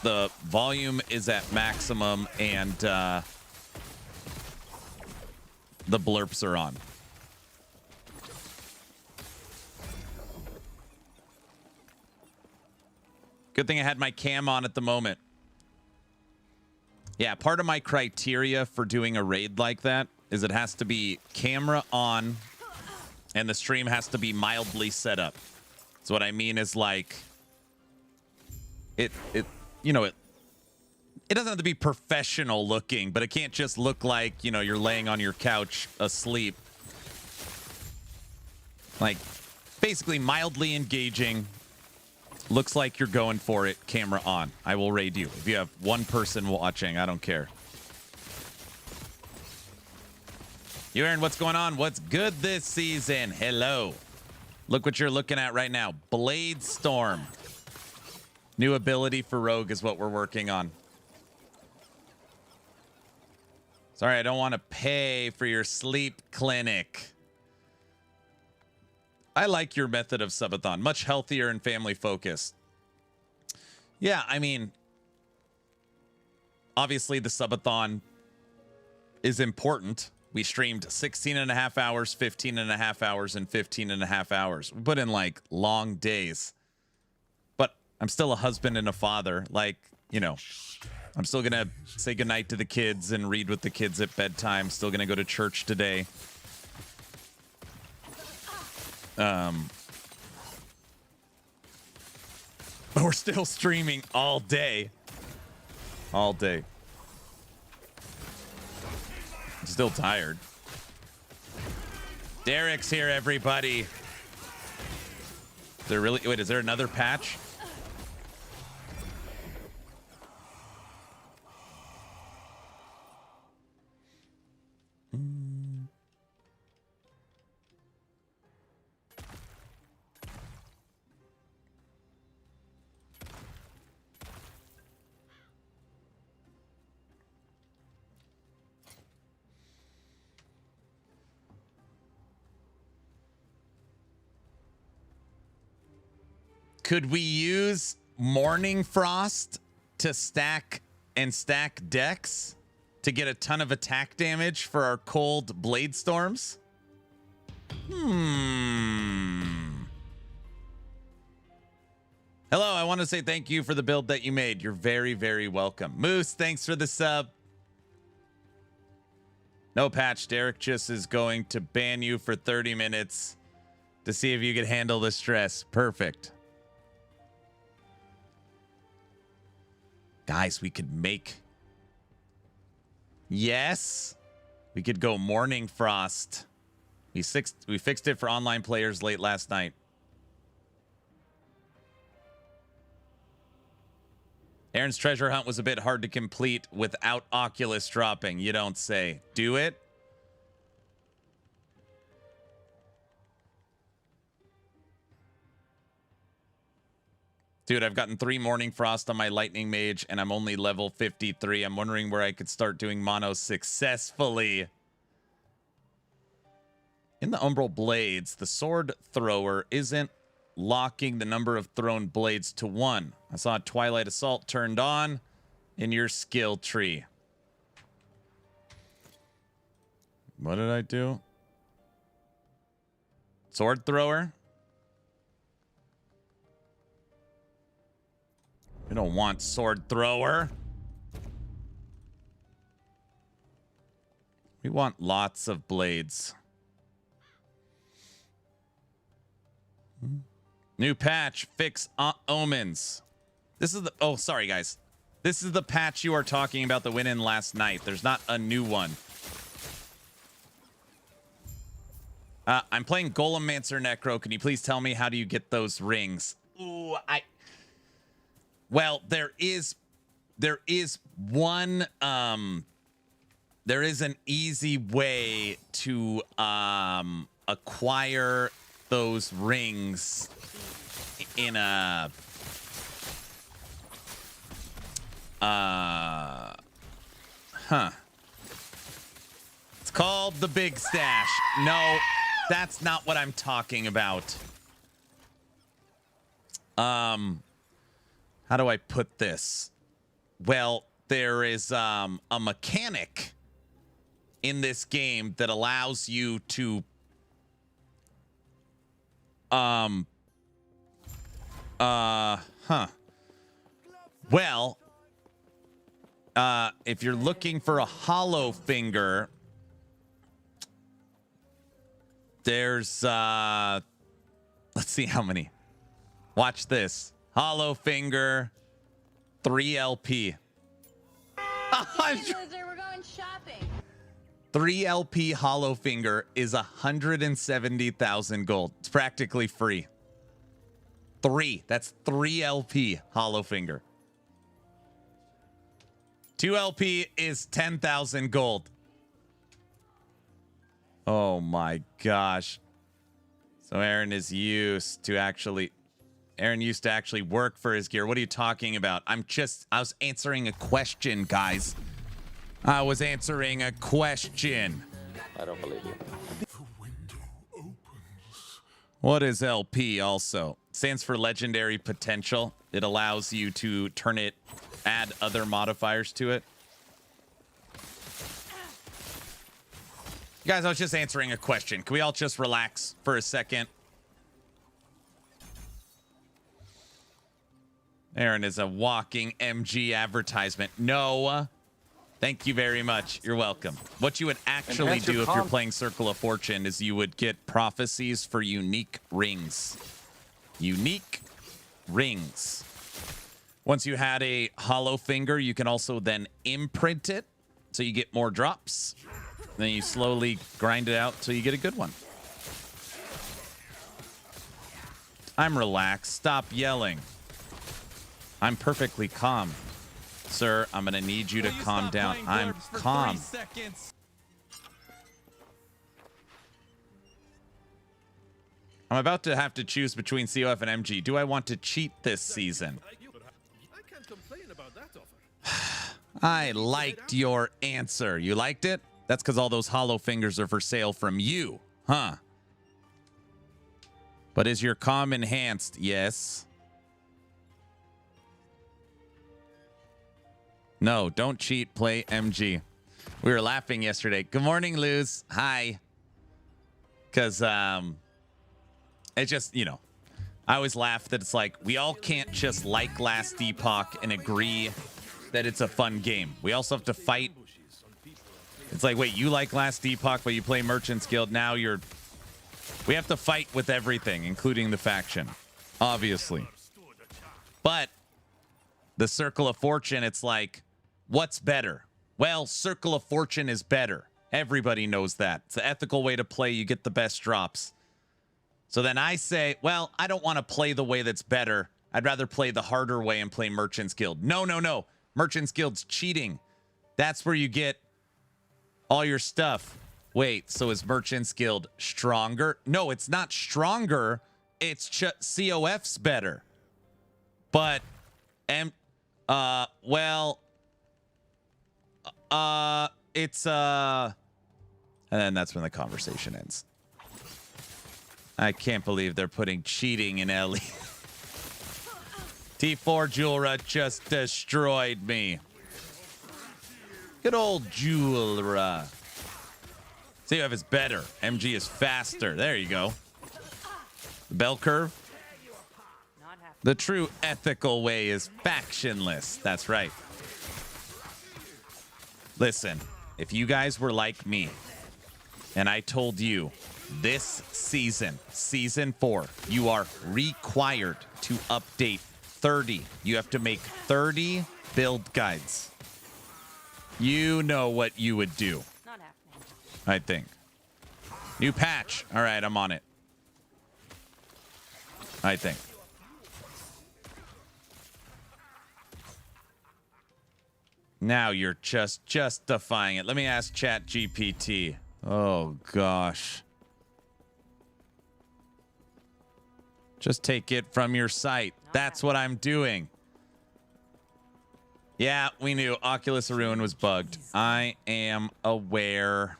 The volume is at maximum and the blurps are on. Good thing I had my cam on at the moment. Yeah, part of my criteria for doing a raid like that is it has to be camera on and the stream has to be mildly set up. So what I mean is like it doesn't have to be professional looking, but it can't just look like, you're laying on your couch asleep. Like basically mildly engaging. Looks like you're going for it, camera on. I will raid you. If you have one person watching, I don't care. You, Aaron, what's going on? What's good this season? Hello. Look what you're looking at right now. Blade Storm. New ability for Rogue is what we're working on. Sorry, I don't want to pay for your sleep clinic. I like your method of Subathon. Much healthier and family focused. Yeah, I mean, obviously the Subathon is important. We streamed 16 and a half hours, 15 and a half hours, and 15 and a half hours. We put in like long days. But I'm still a husband and a father. Like, I'm still going to say goodnight to the kids and read with the kids at bedtime. Still going to go to church today. But we're still streaming all day. All day. I'm still tired. Derek's here, everybody. Is there really? Wait, is there another patch? Could we use Morning Frost to stack decks to get a ton of attack damage for our cold blade storms? Hello, I want to say thank you for the build that you made. You're very, very welcome. Moose, thanks for the sub. No patch. Derek just is going to ban you for 30 minutes to see if you can handle the stress. Perfect. Guys, we could make... Yes. We could go Morning Frost. We fixed it for online players late last night. Aaron's treasure hunt was a bit hard to complete without Oculus dropping. You don't say. Do it? Dude, I've gotten 3 Morning Frost on my Lightning Mage, and I'm only level 53. I'm wondering where I could start doing mono successfully. In the Umbral Blades, the Sword Thrower isn't locking the number of thrown blades to 1. I saw Twilight Assault turned on in your skill tree. What did I do? Sword Thrower? We don't want Sword Thrower. We want lots of blades. New patch, fix omens. This is the... Oh, sorry, guys. This is the patch you are talking about that went in last night. There's not a new one. I'm playing Golemmancer Necro. Can you please tell me how do you get those rings? Ooh, Well, there is one there is an easy way to acquire those rings in a It's called the Big Stash. No, that's not what I'm talking about. How do I put this? Well, there is a mechanic in this game that allows you to well, if you're looking for a hollow finger, there's let's see how many. Watch this. Hollow finger, 3 LP. We're going shopping. 3 LP hollow finger is 170,000 gold. It's practically free. 3. That's 3 LP hollow finger. 2 LP is 10,000 gold. Oh my gosh. So Aaron used to actually work for his gear. What are you talking about? I was answering a question, guys. I was answering a question. I don't believe you. What is LP also? Stands for legendary potential. It allows you to add other modifiers to it. Guys, I was just answering a question. Can we all just relax for a second? Aaron is a walking MG advertisement. No. Thank you very much. You're welcome. What you would actually do if you're playing Circle of Fortune is you would get prophecies for unique rings. Unique rings. Once you had a hollow finger, you can also then imprint it so you get more drops. Then you slowly grind it out till you get a good one. I'm relaxed. Stop yelling. I'm perfectly calm. Sir, I'm going to need you to calm down. I'm calm. I'm about to have to choose between COF and MG. Do I want to cheat this season? I can't complain about that offer. I liked your answer. You liked it? That's because all those hollow fingers are for sale from you, huh? But is your comm enhanced? Yes. No, don't cheat. Play MG. We were laughing yesterday. Good morning, Luz. Hi. Because, it just, you know, I always laugh that it's like, we all can't just like Last Epoch and agree that it's a fun game. We also have to fight. It's like, wait, you like Last Epoch, but you play Merchant's Guild. Now we have to fight with everything, including the faction, obviously. But the Circle of Fortune, it's like, what's better? Well, Circle of Fortune is better. Everybody knows that. It's the ethical way to play. You get the best drops. So then I say, well, I don't want to play the way that's better. I'd rather play the harder way and play Merchant's Guild. No, no, no. Merchant's Guild's cheating. That's where you get all your stuff. Wait, so is Merchant's Guild stronger? No, it's not stronger. It's COF's better. But, it's, and then that's when the conversation ends. I can't believe they're putting cheating in Ellie. T4 Julra just destroyed me. Good old Julra. COF is better. MG is faster. There you go. The bell curve. The true ethical way is factionless. That's right. Listen, if you guys were like me, and I told you this season, season 4, you are required to update 30. You have to make 30 build guides. You know what you would do. Not happening. I think. New patch. All right, I'm on it. I think. Now you're just justifying it. Let me ask ChatGPT. Oh, gosh. Just take it from your site. That's what I'm doing. Yeah, we knew Oculus of Ruin was bugged. I am aware.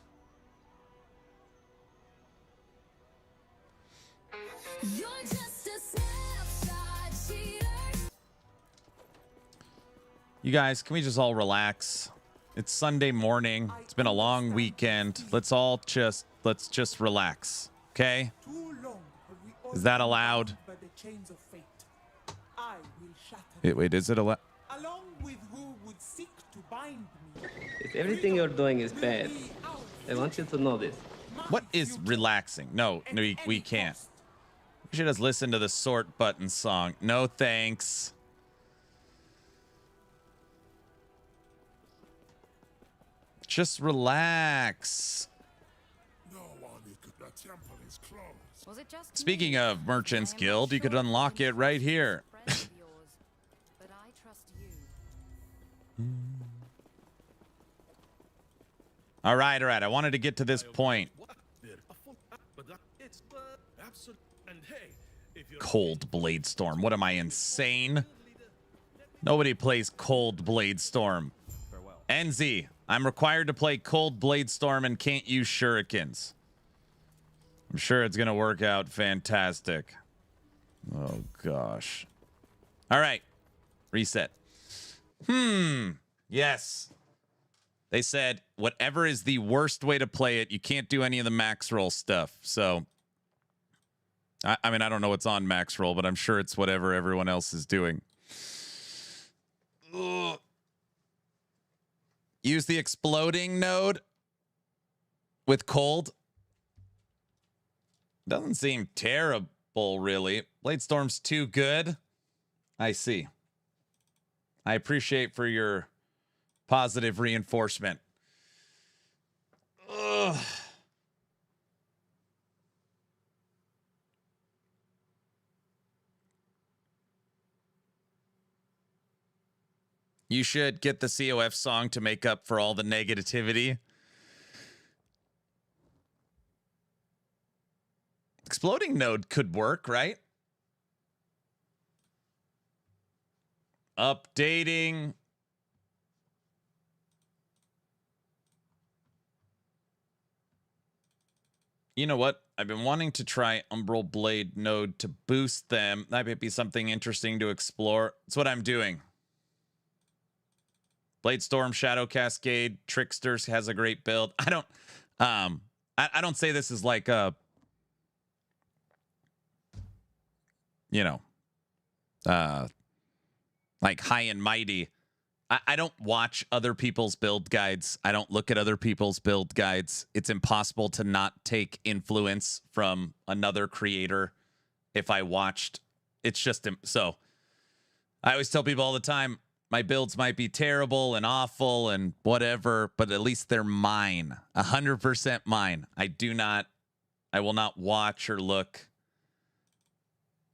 You're just a snapshot cheater. You guys, can we just all relax? It's Sunday morning. It's been a long weekend. Let's just relax, okay? Is that allowed? Wait, is it allowed? If everything you're doing is bad, I want you to know this. What is relaxing? No, we can't. We should just listen to the sort button song. No thanks. Just relax. Was it just Speaking of Merchants Guild, you could unlock it right here. friend of yours? But I trust you. All right. I wanted to get to this point. Cold Blade Storm. What am I, insane? Nobody plays Cold Blade Storm. NZ, I'm required to play Cold Blade Storm and can't use shurikens. I'm sure it's going to work out fantastic. Oh, gosh. All right. Reset. Yes. They said whatever is the worst way to play it, you can't do any of the max roll stuff. So, I mean, I don't know what's on max roll, but I'm sure it's whatever everyone else is doing. Ugh. Use the exploding node with cold. Doesn't seem terrible, really. Blade Storm's too good. I see. I appreciate for your positive reinforcement. Ugh. You should get the COF song to make up for all the negativity. Exploding node could work, right? Updating. You know what? I've been wanting to try Umbral Blade node to boost them. That might be something interesting to explore. That's what I'm doing. Blade Storm, Shadow Cascade, Tricksters has a great build. I don't say this is like a, you know, like high and mighty. I don't watch other people's build guides. I don't look at other people's build guides. It's impossible to not take influence from another creator if I watched. It's just so. I always tell people all the time, my builds might be terrible and awful and whatever, but at least they're mine. 100% mine. I will not watch or look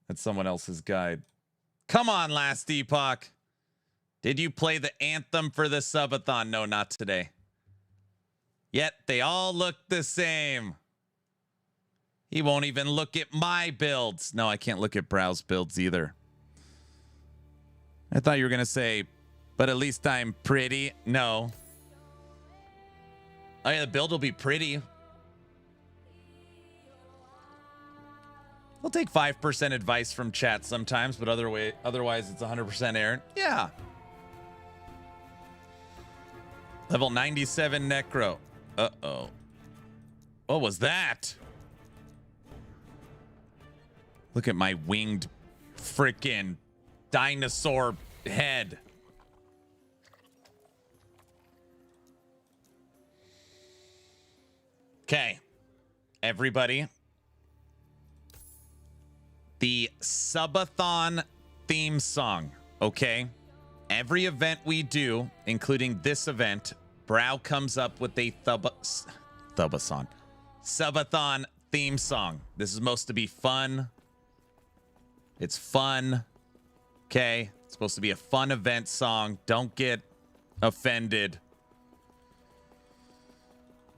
at someone else's guide. Come on, Last Epoch. Did you play the anthem for the Subathon? No, not today. Yet they all look the same. He won't even look at my builds. No, I can't look at Brow's builds either. I thought you were going to say, but at least I'm pretty. No. Oh, yeah, the build will be pretty. We'll take 5% advice from chat sometimes, but otherwise it's 100% Aaron. Yeah. Level 97 Necro. Uh-oh. What was that? Look at my winged freaking dinosaur head. Okay. Everybody. The Subathon theme song, okay? Every event we do, including this event, Brow comes up with a Subathon theme song. This is supposed to be fun. It's fun. Okay? It's supposed to be a fun event song. Don't get offended.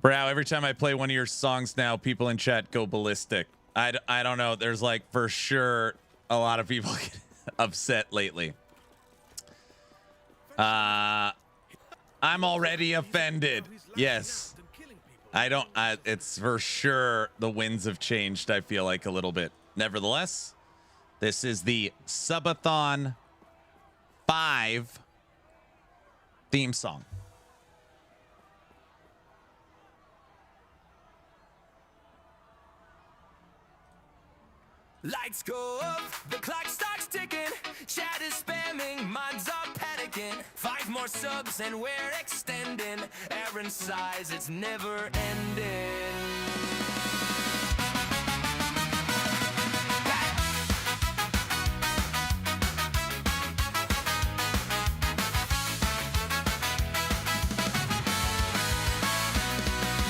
Brow, every time I play one of your songs now, people in chat go ballistic. I don't know. There's like for sure a lot of people get upset lately. I'm already offended. Yes. It's for sure the winds have changed, I feel like, a little bit. Nevertheless, this is the Subathon 5 theme song. Lights go up, the clock starts ticking, chat is spamming, minds are panicking. 5 more subs and we're extending. Aaron sighs, it's never ending.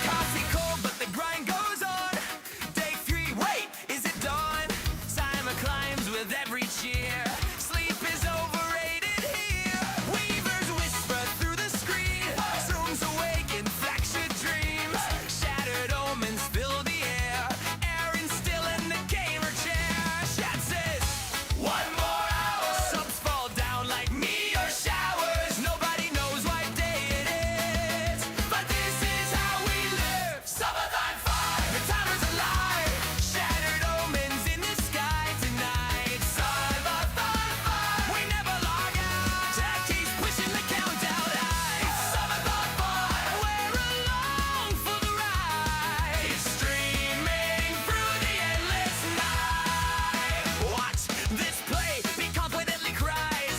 Coffee cold, but the grind goes on. Day 3, wait, is it dawn? Timer climbs with every cheer. Sleep is overrated here. Weavers whisper through the screen. Zooms awaken, fractured dreams. Shattered omens fill the air. Aaron still in the gamer chair. Chat says, 1 more hour. Subs fall down like meteor showers. Nobody knows what day it is, but this is how we live. Subathon 5, the timer's alive. Shattered omens in the sky tonight. Subathon 5, we never log out. Chat keeps pushing the countdown high. Subathon 5, we're along for the ride. Streaming through the endless night. Watch this play, be confidently cries,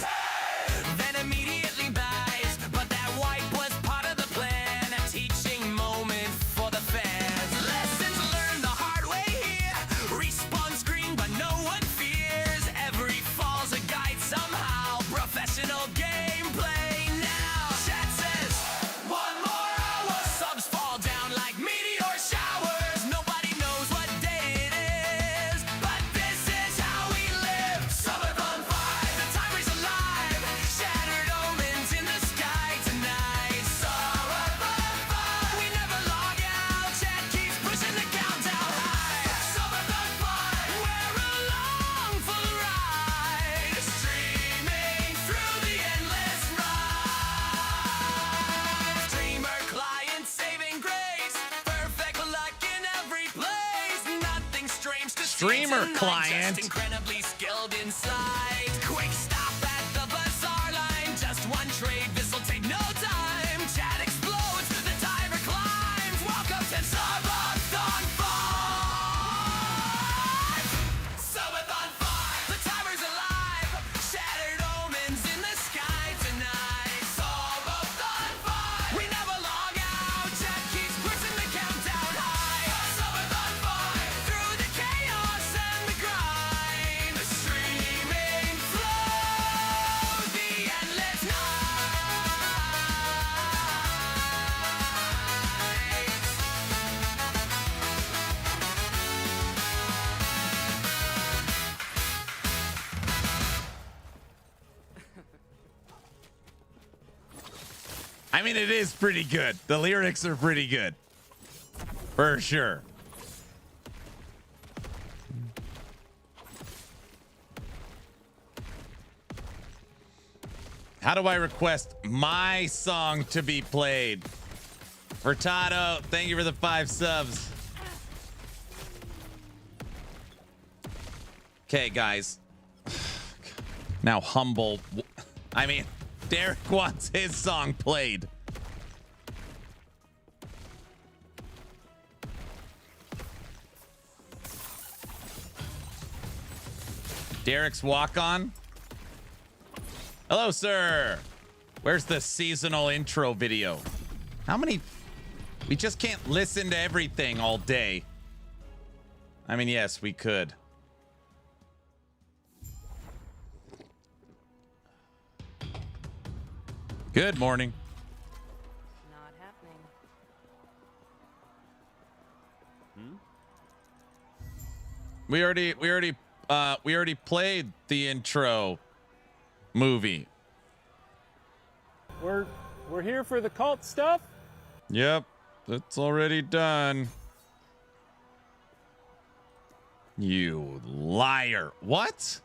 then immediately buys. But that wipe was part of the plan, a teaching moment for the fans. Lessons learned the hard way here. Respawn screen, but no one fears. Every fall's a guide somehow. Professional gameplay now. Chat says, 1 more hour. Subs fall down like meteor showers. Nobody knows what day it is, but this is how we live. Subathon 5, the timer's alive. Shattered omens in the sky tonight. Subathon 5, we never log out. Chat keeps pushing the countdown high. Subathon 5, we're along for the ride. Streaming through the endless ride. Streamer client saving grace. Perfect luck in every place. Nothing strange to see Streamer tonight, client. just incredibly skilled inside. Quick stop at the bazaar line. Just 1 trade, this'll take no time. Chat explodes, the timer climbs. Welcome to Subathon 5. Subathon 5, the timer's alive. Shattered omens in the sky tonight. Subathon 5, we never log out. Chat keeps pushing the countdown high. Subathon 5, through the chaos and the grind. Streaming through the endless night. I mean, it is pretty good. The lyrics are pretty good. For sure. How do I request my song to be played? Furtado, thank you for the 5 subs. Okay, guys. Now humble. I mean, Derek wants his song played. Derek's walk on. Hello, sir. Where's the seasonal intro video? How many? We just can't listen to everything all day. I mean, yes, we could. Good morning. Not happening. We already played the intro movie. We're here for the cult stuff? Yep, that's already done. You liar. What?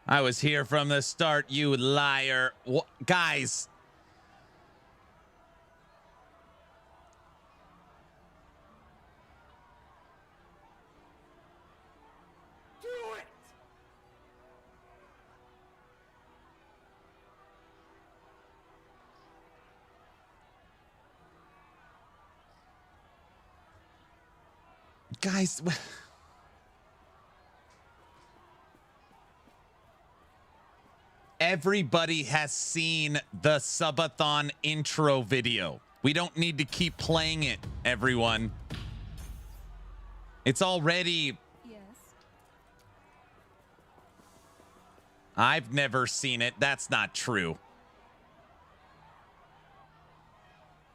I was here from the start, you liar. Guys. Guys. Everybody has seen the Subathon intro video. We don't need to keep playing it, everyone. It's already... Yes. I've never seen it. That's not true.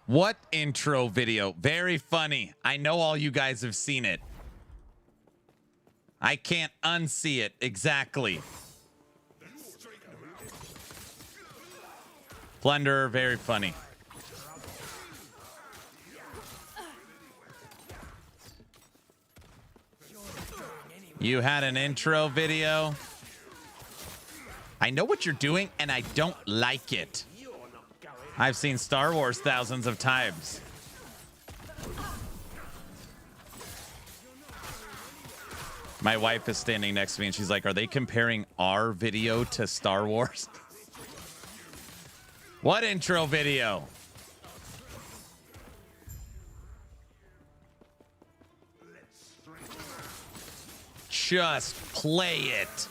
What intro video? Very funny. I know all you guys have seen it. I can't unsee it. Exactly. Plunderer, very funny. You had an intro video. I know what you're doing, and I don't like it. I've seen Star Wars thousands of times. My wife is standing next to me, and she's like, are they comparing our video to Star Wars? What intro video? Just play it.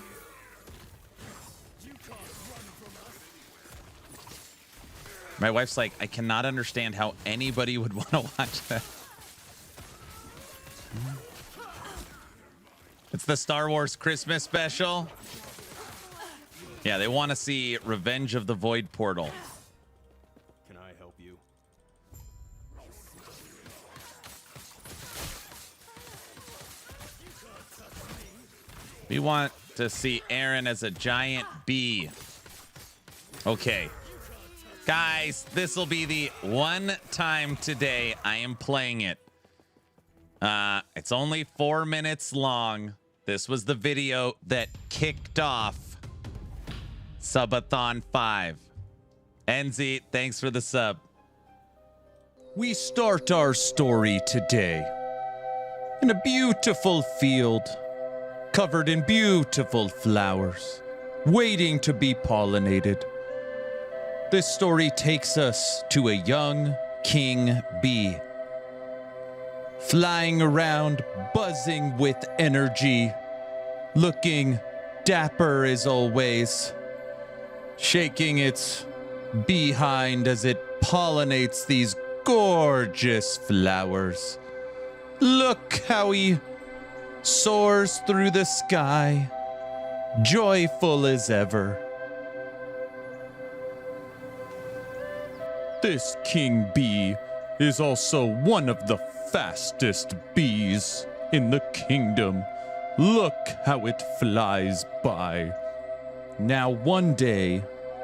My wife's like, I cannot understand how anybody would want to watch that. It's the Star Wars Christmas special. Yeah, they want to see Revenge of the Void Portal. Can I help you? We want to see Aaron as a giant bee. Okay. Guys, this will be the one time today I am playing it. It's only 4 minutes long. This was the video that kicked off Subathon 5. NZ, thanks for the sub. We start our story today in a beautiful field covered in beautiful flowers, waiting to be pollinated. This story takes us to a young king bee, flying around, buzzing with energy, looking dapper as always, shaking its behind as it pollinates these gorgeous flowers. Look how he soars through the sky, joyful as ever. This king bee is also one of the fastest bees in the kingdom. Look how it flies by. Now, one day,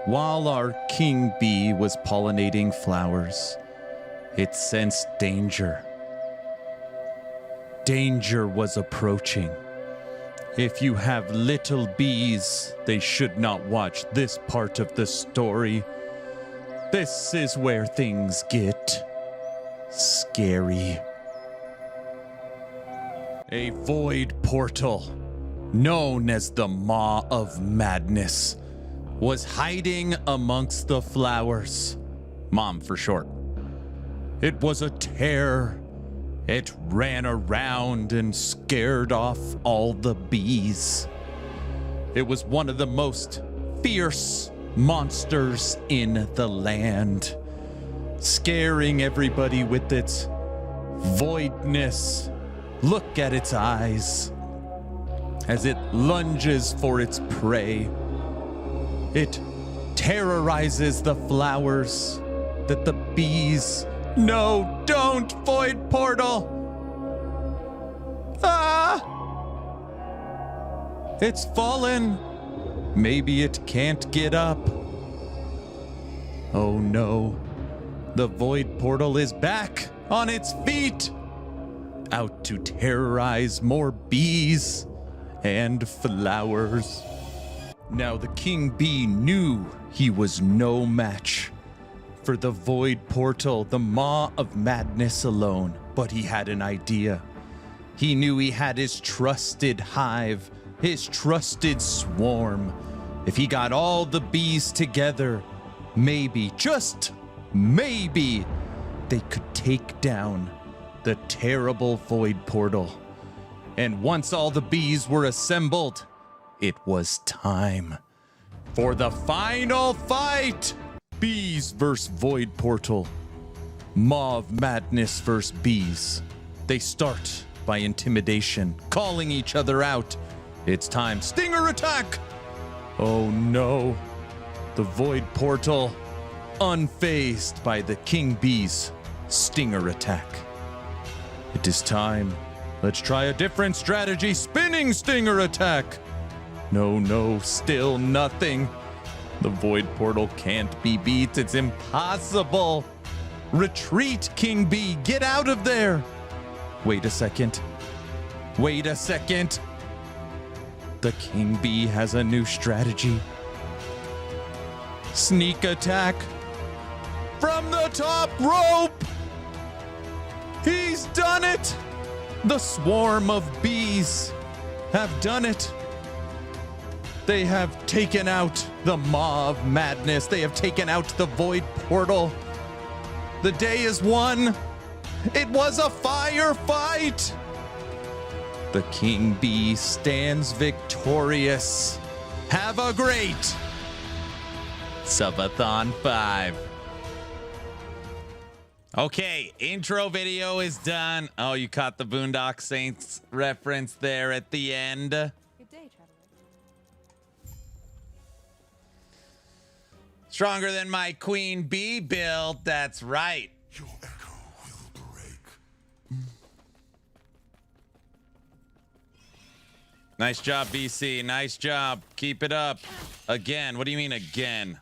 while our king bee was pollinating flowers, it sensed danger. Danger was approaching. If you have little bees, they should not watch this part of the story. This is where things get scary. A void portal, known as the Maw of Madness, was hiding amongst the flowers. Mom for short. It was a terror. It ran around and scared off all the bees. It was one of the most fierce monsters in the land, scaring everybody with its voidness. Look at its eyes as it lunges for its prey. It terrorizes the flowers that the bees... No, don't, Void Portal! Ah! It's fallen. Maybe it can't get up. Oh no. The Void Portal is back on its feet, out to terrorize more bees and flowers. Now the king bee knew he was no match for the Void Portal, the Maw of Madness alone, but he had an idea. He knew he had his trusted hive, his trusted swarm. If he got all the bees together, maybe, just maybe, they could take down the terrible Void Portal. And once all the bees were assembled, it was time for the final fight. Bees versus Void Portal. Mauve Madness versus bees. They start by intimidation, calling each other out. It's time. Stinger attack! Oh no. The Void Portal, unfazed by the King Bee's stinger attack. It is time. Let's try a different strategy. Spinning stinger attack. No, still nothing. The Void Portal can't be beat. It's impossible. Retreat, King Bee. Get out of there. Wait a second. The King Bee has a new strategy. Sneak attack from the top rope. He's done it. The swarm of bees have done it. They have taken out the Mauve Madness. They have taken out the Void Portal. The day is won. It was a firefight. The King Bee stands victorious. Have a great Subathon 5. Okay, intro video is done. Oh, you caught the Boondock Saints reference there at the end. Good day, traveler. Stronger than my Queen Bee build. That's right. Your echo will break. Nice job, BC. Nice job. Keep it up. Again. What do you mean again?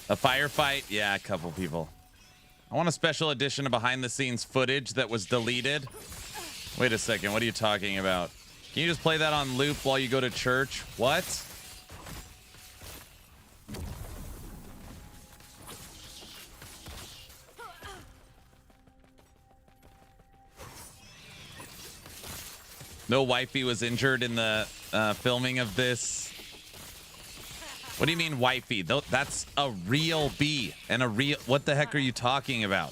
A firefight? Yeah, a couple people. I want a special edition of behind the scenes footage that was deleted. Wait a second. What are you talking about? Can you just play that on loop while you go to church? What? No wifey was injured in the filming of this. What do you mean wifey? That's a real bee and a real... What the heck are you talking about?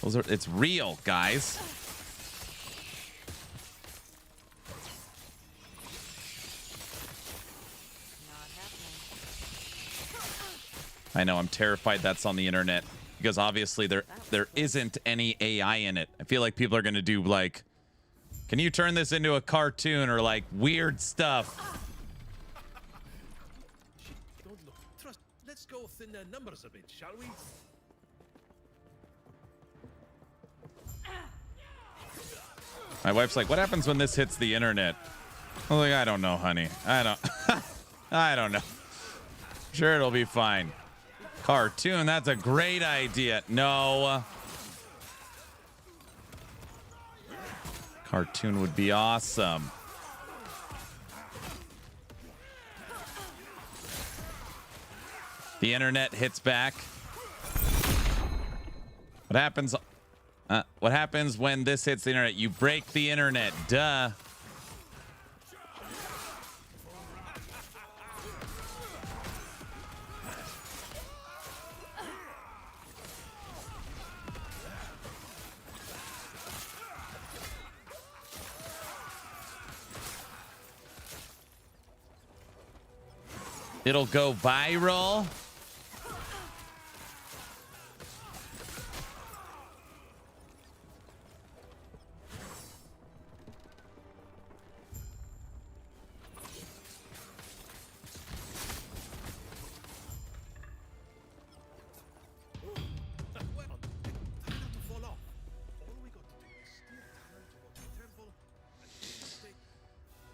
It's real, guys. I know, I'm terrified that's on the internet. Because obviously there isn't any AI in it. I feel like people are going to do like, can you turn this into a cartoon or like weird stuff? Don't look. Trust. Let's go thin their numbers a bit, shall we? My wife's like, what happens when this hits the internet? I'm like, I don't know, honey. I don't know. Sure, it'll be fine. Cartoon, that's a great idea. No. Cartoon would be awesome. The internet hits back. What happens? What happens when this hits the internet? You break the internet. Duh. It'll go viral.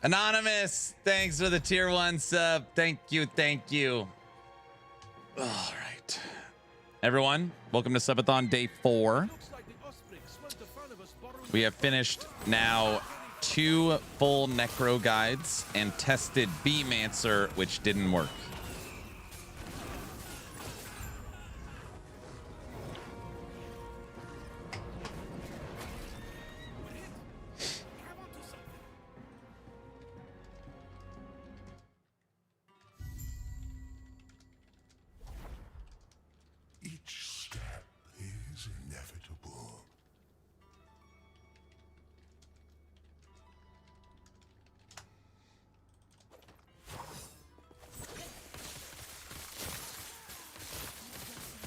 Anonymous, thanks for the tier 1 sub. Thank you. All right. Everyone, welcome to Subathon Day 4. We have finished now 2 full Necro guides and tested Beemancer, which didn't work.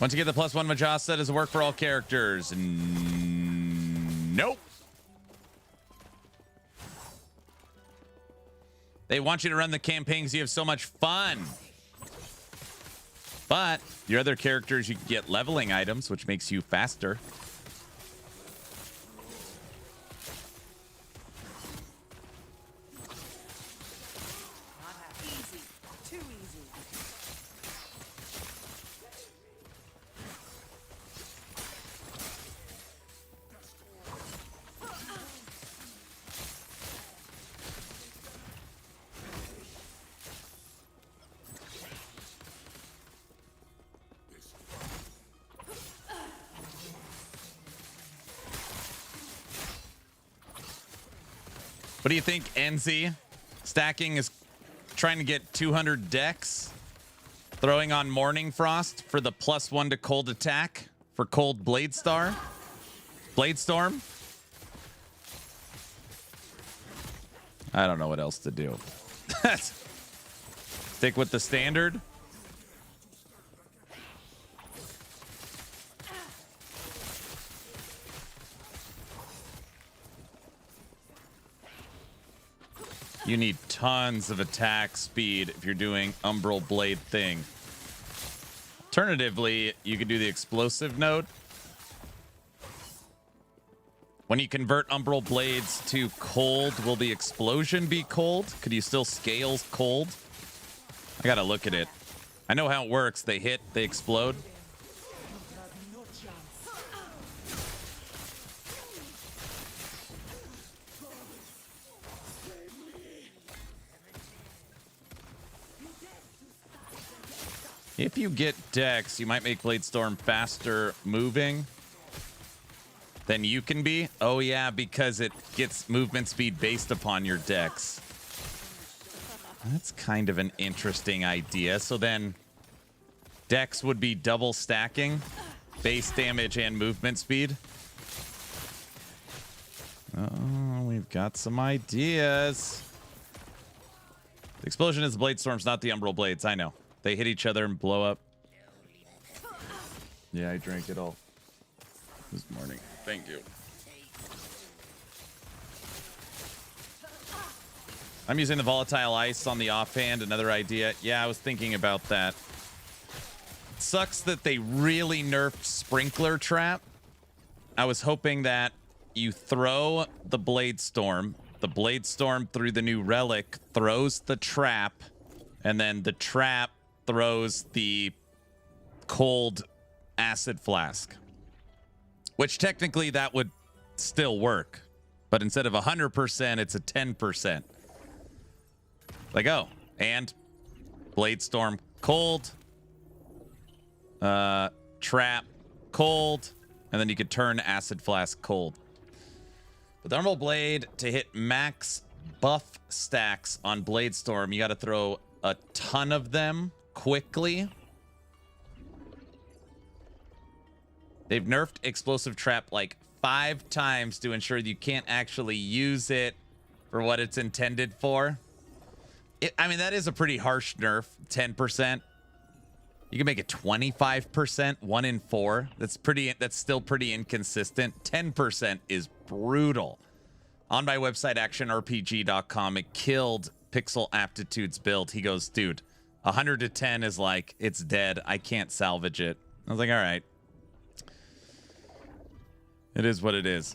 Once you get the +1 Majesta, does it work for all characters? Nope. They want you to run the campaign because you have so much fun. But your other characters, you can get leveling items, which makes you faster. Easy. Too easy. What do you think, NZ? Stacking is trying to get 200 dex. Throwing on Morning Frost for the +1 to cold attack for Cold Bladestorm. I don't know what else to do. Stick with the standard. You need tons of attack speed if you're doing Umbral Blade thing. Alternatively, you could do the explosive node. When you convert Umbral Blades to cold, will the explosion be cold? Could you still scale cold? I gotta look at it. I know how it works. They hit, they explode. If you get Dex, you might make Bladestorm faster moving than you can be. Oh yeah, because it gets movement speed based upon your Dex. That's kind of an interesting idea. So then Dex would be double stacking base damage and movement speed. Oh, we've got some ideas. The explosion is the Bladestorms, not the Umbral Blades. I know. They hit each other and blow up. Yeah, I drank it all this morning. Thank you. I'm using the volatile ice on the offhand. Another idea. Yeah, I was thinking about that. It sucks that they really nerfed Sprinkler Trap. I was hoping that you throw the Bladestorm. The Bladestorm through the new relic throws the trap, and then the trap throws the cold acid flask, which technically that would still work, but instead of 100%, it's a 10%. Like, oh, and Bladestorm cold, trap cold, and then you could turn acid flask cold. But the Umbral Blade, to hit max buff stacks on Bladestorm, you got to throw a ton of them quickly. They've nerfed Explosive Trap like 5 times to ensure that you can't actually use it for what it's intended for. I mean, that is a pretty harsh nerf, 10%. You can make it 25%, 1 in 4. That's still pretty inconsistent. 10% is brutal. On my website, actionrpg.com, it killed Pixel Aptitude's build. He goes, dude, 100 to 10 is like, it's dead. I can't salvage it. I was like, all right. It is what it is.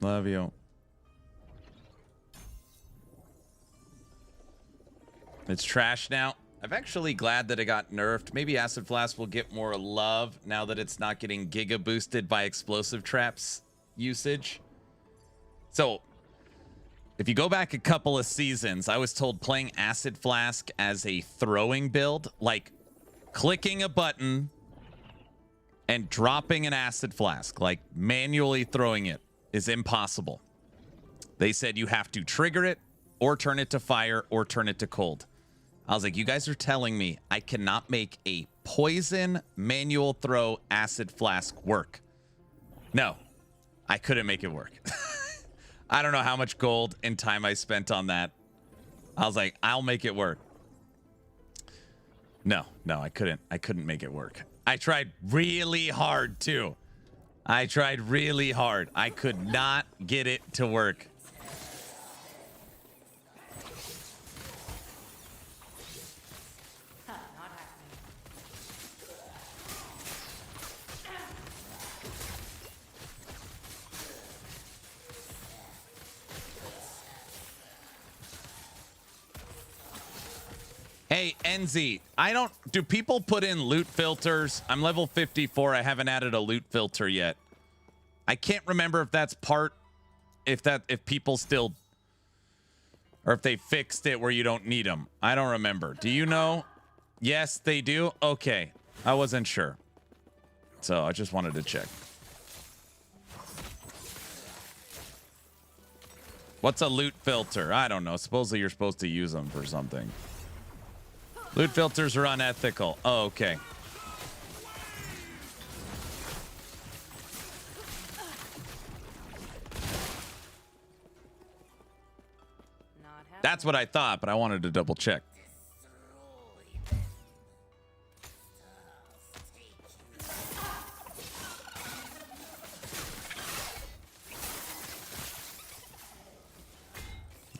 Love you. It's trash now. I'm actually glad that it got nerfed. Maybe Acid Flask will get more love now that it's not getting giga boosted by Explosive Traps usage. So, if you go back a couple of seasons, I was told playing Acid Flask as a throwing build, like clicking a button and dropping an Acid Flask, like manually throwing it, is impossible. They said you have to trigger it or turn it to fire or turn it to cold. I was like, you guys are telling me I cannot make a poison manual throw Acid Flask work. No, I couldn't make it work. I don't know how much gold and time I spent on that. I was like, I'll make it work. No, I couldn't. I couldn't make it work. I tried really hard too. I tried really hard. I could not get it to work. Hey, NZ, do people put in loot filters? I'm level 54. I haven't added a loot filter yet. I can't remember if that's if people still, or if they fixed it where you don't need them. I don't remember. Do you know? Yes, they do. Okay. I wasn't sure. So I just wanted to check. What's a loot filter? I don't know. Supposedly you're supposed to use them for something. Loot filters are unethical. Oh, okay. That's what I thought, but I wanted to double check.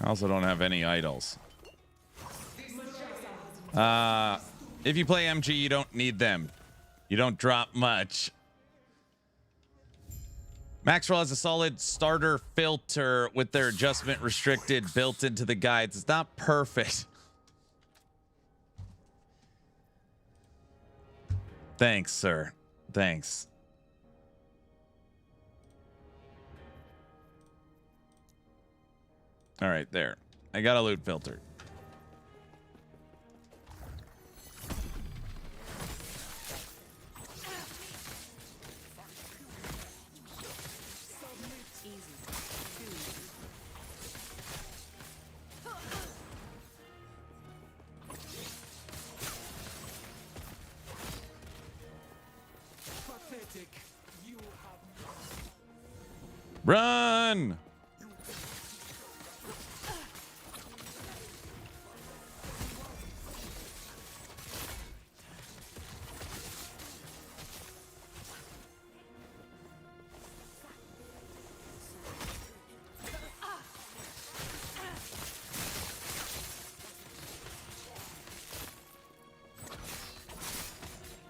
I also don't have any idols. If you play MG, you don't need them. You don't drop much. Maxwell has a solid starter filter with their adjustment restricted built into the guides. It's not perfect. Thanks, sir. Thanks. All right, there. I got a loot filter. Run!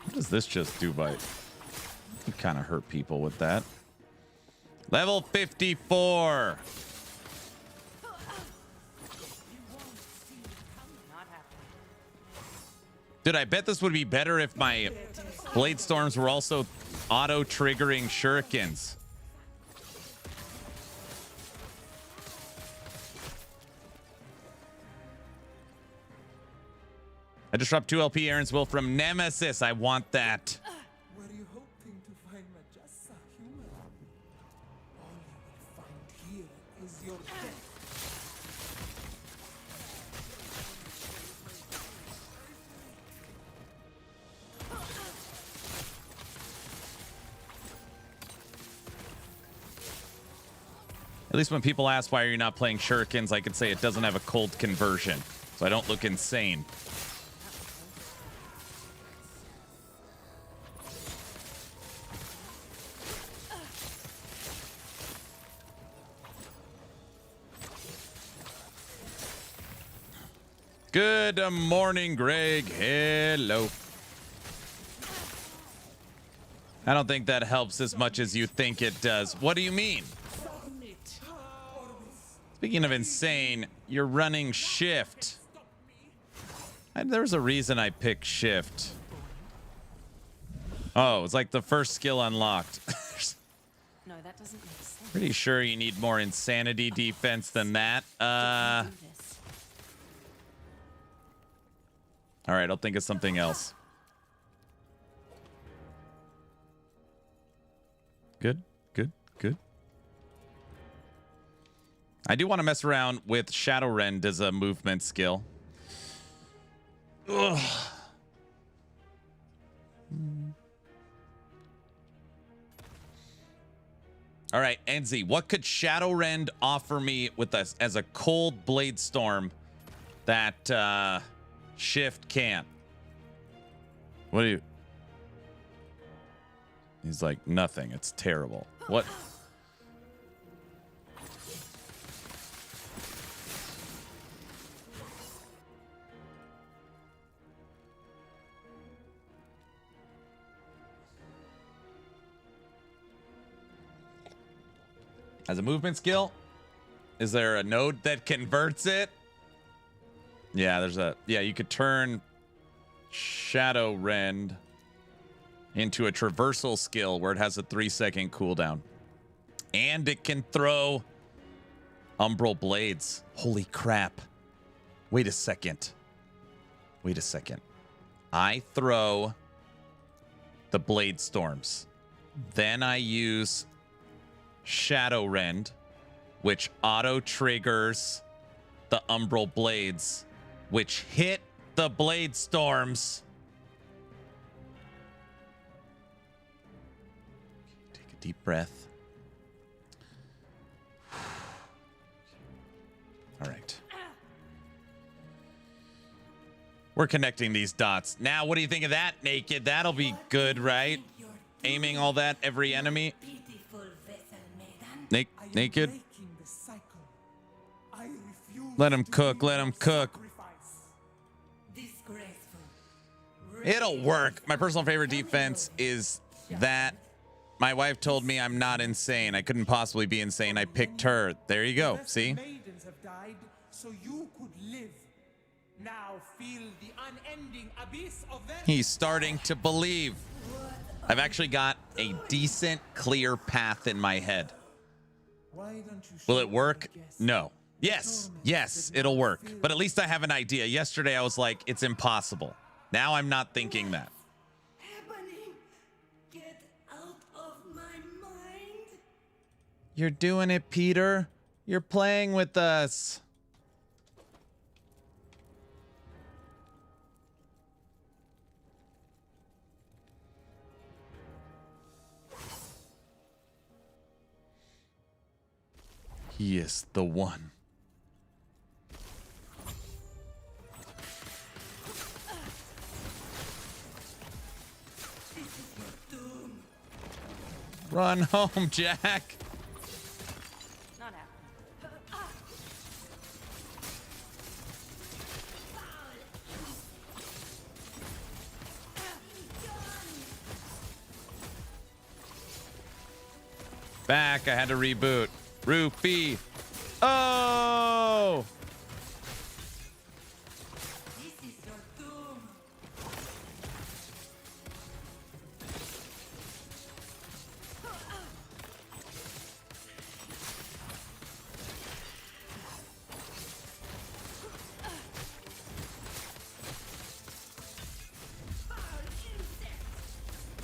What does this just do by... You kind of hurt people with that. Level 54. Dude, I bet this would be better if my Blade Storms were also auto-triggering shurikens. I just dropped 2 LP Aaron's Will from Nemesis. I want that. Were you hoping to find Majasa human? All you will find here is your death. At least when people ask why are you not playing shurikens, I could say it doesn't have a cold conversion, so I don't look insane. Good morning, Greg. Hello. I don't think that helps as much as you think it does. What do you mean? Speaking of insane, you're running shift. There's a reason I picked shift. Oh, it's like the first skill unlocked. No, that doesn't make sense. Pretty sure you need more insanity defense than that. All right, I'll think of something else. Good, good, good. I do want to mess around with Shadow Rend as a movement skill. Ugh. All All right, Enzi, what could Shadowrend offer me with us as a cold blade storm that Shift can't? What do you... He's like, nothing. It's terrible. What? As a movement skill, is there a node that converts it? Yeah, there's a... Yeah, you could turn Shadowrend into a traversal skill where it has a 3-second cooldown. And it can throw umbral blades. Holy crap. Wait a second. Wait a second. I throw the blade storms. Then I use Shadowrend, which auto triggers the umbral blades, which hit the blade storms. Take a deep breath. All right. We're connecting these dots. Now, what do you think of that, Naked? That'll be good, right? Aiming all that every enemy. Naked. Let him cook. Let him cook. It'll work. My personal favorite defense is that my wife told me I'm not insane. I couldn't possibly be insane. I picked her. There you go. See? Maidens have died so you could live. Now feel the unending abyss of their... He's starting to believe. I've actually got a decent, clear path in my head. Will it work? No. Yes. Yes, it'll work. But at least I have an idea. Yesterday, I was like, it's impossible. Now I'm not thinking that. Get out of my mind. You're doing it, Peter. You're playing with us. He is the one. Run home, Jack. Not happening. Back. I had to reboot. Rupee. Oh!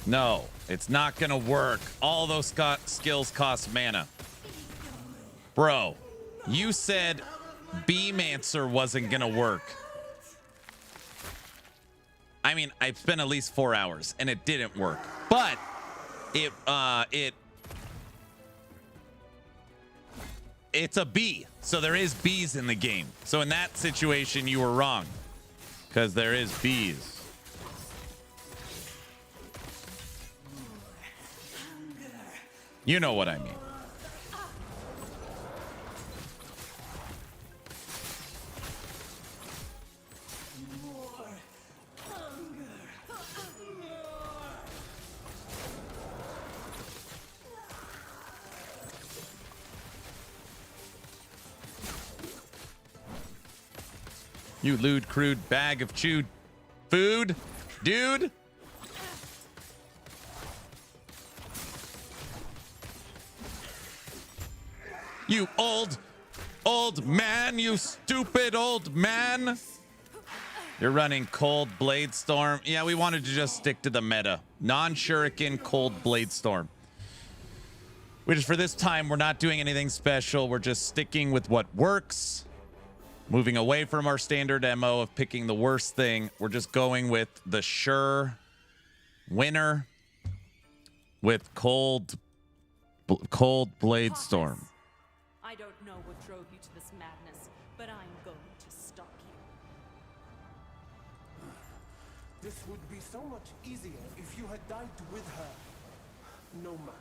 No, it's not gonna work. All those skills cost mana. Bro, you said Beamancer wasn't gonna work. I mean, I've spent at least 4 hours and it didn't work. But it's a bee. So there is bees in the game. So in that situation, you were wrong. Because there is bees. You know what I mean. You lewd, crude bag of chewed food, dude. You old man, you stupid old man. You're running cold blade storm. Yeah, we wanted to just stick to the meta. Non-shuriken cold blade storm. Which for this time, we're not doing anything special. We're just sticking with what works. Moving away from our standard MO of picking the worst thing. We're just going with the sure winner with cold Cold Blade Storm. I don't know what drove you to this madness, but I'm going to stop you. This would be so much easier if you had died with her. No matter.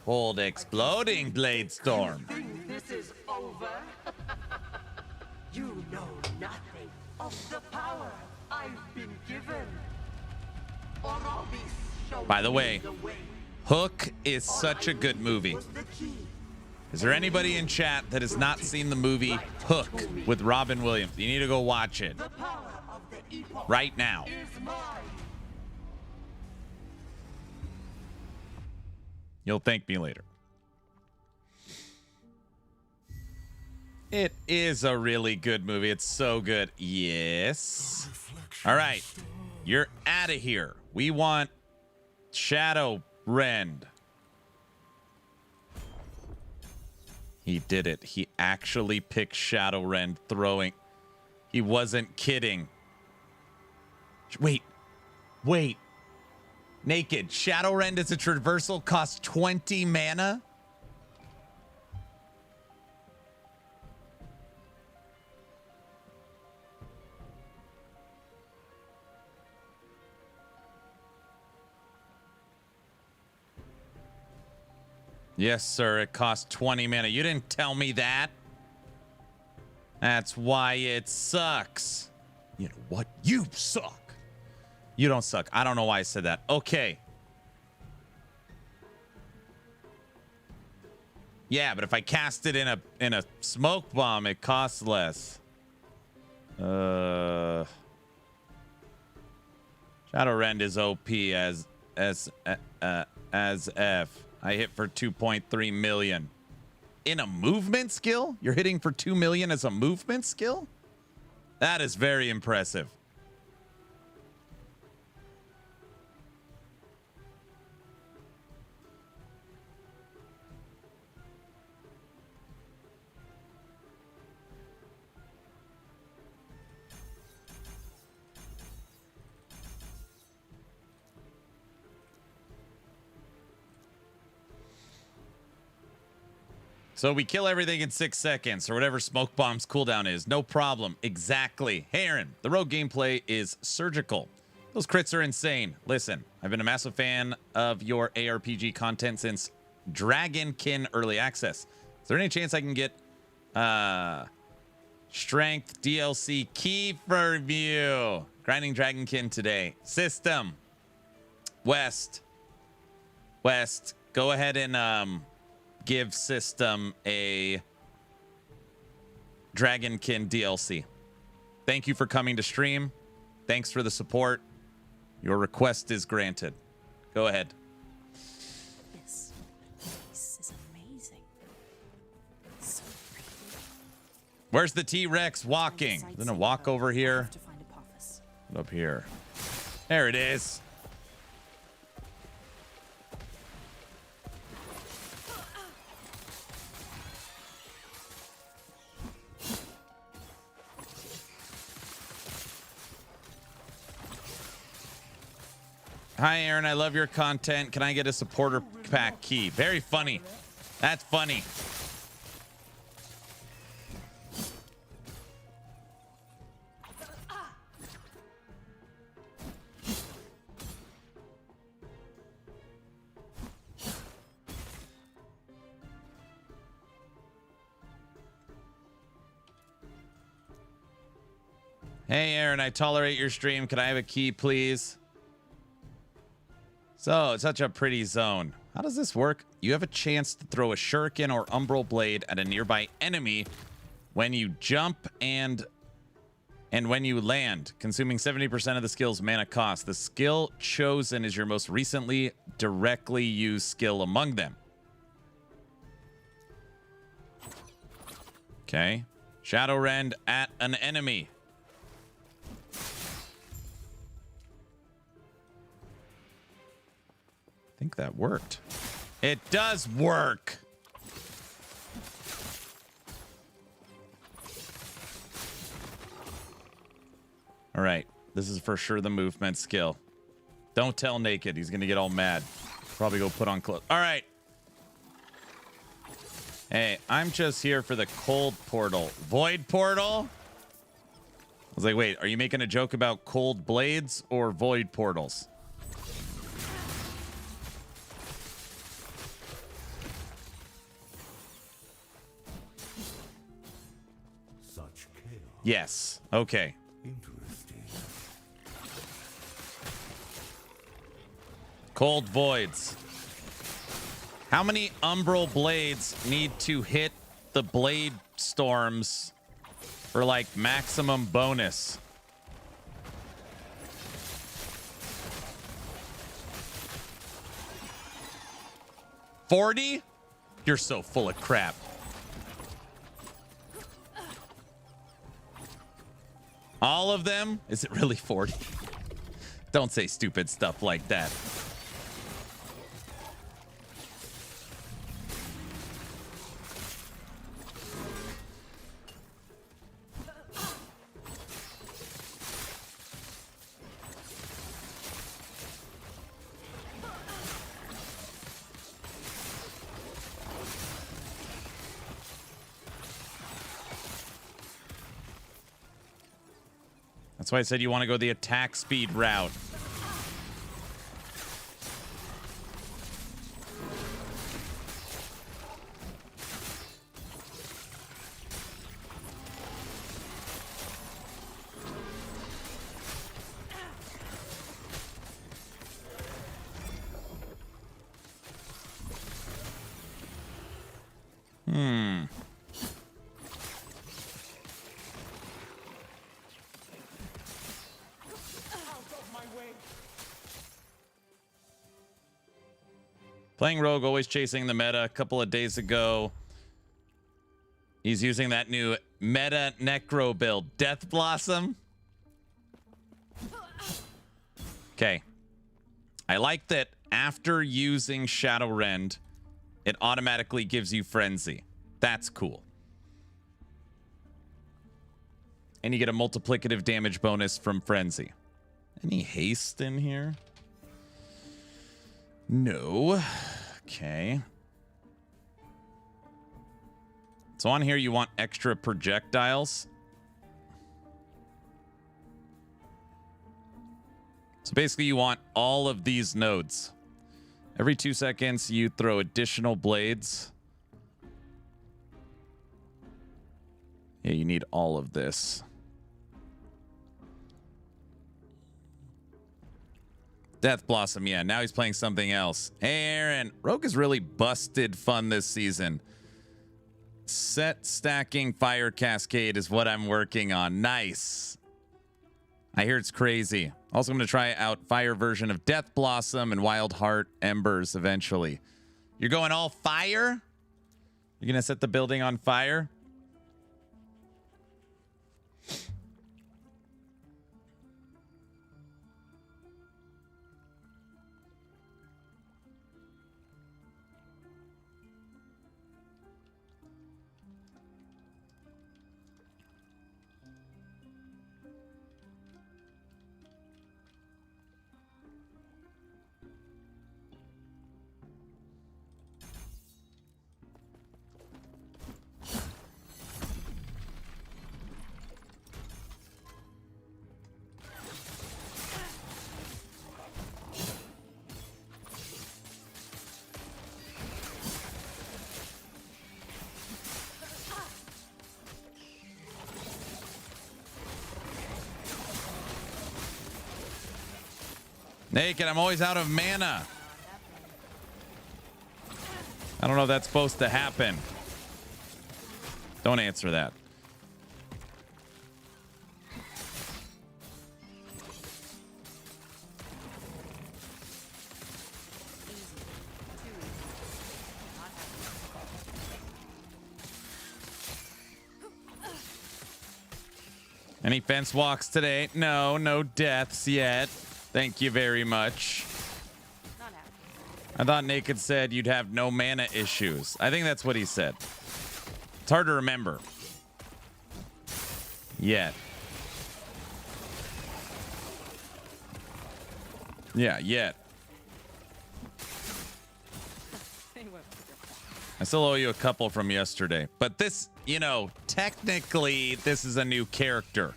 Cold Exploding Blade Storm. Think this is over? You know nothing of the power I've been given. Or I'll be showing By the way, you the way. Hook is such a good movie. Was the key. Is there anybody in chat that has not seen the movie Hook with Robin Williams? You need to go watch it The power of the epoch right now. is mine. You'll thank me later. It is a really good movie. It's so good. Yes. All right. You're out of here. We want Shadow Rend. He did it. He actually picked Shadow Rend throwing. He wasn't kidding. Wait. Naked. Shadow Rend as a traversal costs 20 mana? Yes, sir. It costs 20 mana. You didn't tell me that. That's why it sucks. You know what? You suck. You don't suck. I don't know why I said that. Okay. Yeah, but if I cast it in a smoke bomb, it costs less. Shadow Rend is OP as F. I hit for 2.3 million. In a movement skill? You're hitting for 2 million as a movement skill? That is very impressive. So we kill everything in 6 seconds, or whatever Smoke Bomb's cooldown is. No problem. Exactly. Hey, Aaron, the rogue gameplay is surgical. Those crits are insane. Listen, I've been a massive fan of your ARPG content since Dragonkin Early Access. Is there any chance I can get Strength DLC key for review? Grinding Dragonkin today. System. West. Go ahead and give System a Dragonkin DLC. Thank you for coming to stream. Thanks for the support. Your request is granted. Go ahead. This place is amazing. So pretty. Where's the T-Rex walking? Then a walk over here. To find Apophis. Up here. There it is. Hi, Aaron. I love your content. Can I get a supporter pack key? Very funny. That's funny. Hey, Aaron. I tolerate your stream. Can I have a key, please? So, it's such a pretty zone. How does this work? You have a chance to throw a shuriken or umbral blade at a nearby enemy when you jump and when you land, consuming 70% of the skill's mana cost. The skill chosen is your most recently directly used skill among them. Okay. Shadow Rend at an enemy. I think that worked. It does work. All right. This is for sure the movement skill. Don't tell Naked. He's going to get all mad. Probably go put on clothes. All right. Hey, I'm just here for the cold portal. Void portal? I was like, wait, are you making a joke about cold blades or void portals? Such chaos. Yes. Okay. Interesting. Cold voids. How many umbral blades need to hit the blade storms for like maximum bonus? $40? You're so full of crap. All of them? Is it really 40? Don't say stupid stuff like that. That's why I said you want to go the attack speed route. Playing Rogue, always chasing the meta. A couple of days ago, he's using that new meta Necro build. Death Blossom. Okay. I like that after using Shadow Rend, it automatically gives you Frenzy. That's cool. And you get a multiplicative damage bonus from Frenzy. Any haste in here? No. Okay. So on here, you want extra projectiles. So basically, you want all of these nodes. Every 2 seconds, you throw additional blades. Yeah, you need all of this. Death Blossom, yeah. Now he's playing something else. Hey, Aaron. Rogue is really busted fun this season. Set stacking Fire Cascade is what I'm working on. Nice. I hear it's crazy. Also, I'm going to try out fire version of Death Blossom and Wild Heart Embers eventually. You're going all fire? You're going to set the building on fire? Naked, I'm always out of mana. I don't know if that's supposed to happen. Don't answer that. Any fence walks today? No, no deaths yet. Thank you very much. I thought Naked said you'd have no mana issues. I think that's what he said. It's hard to remember. Yet. Yeah, yet. I still owe you a couple from yesterday. But this, you know, technically, this is a new character.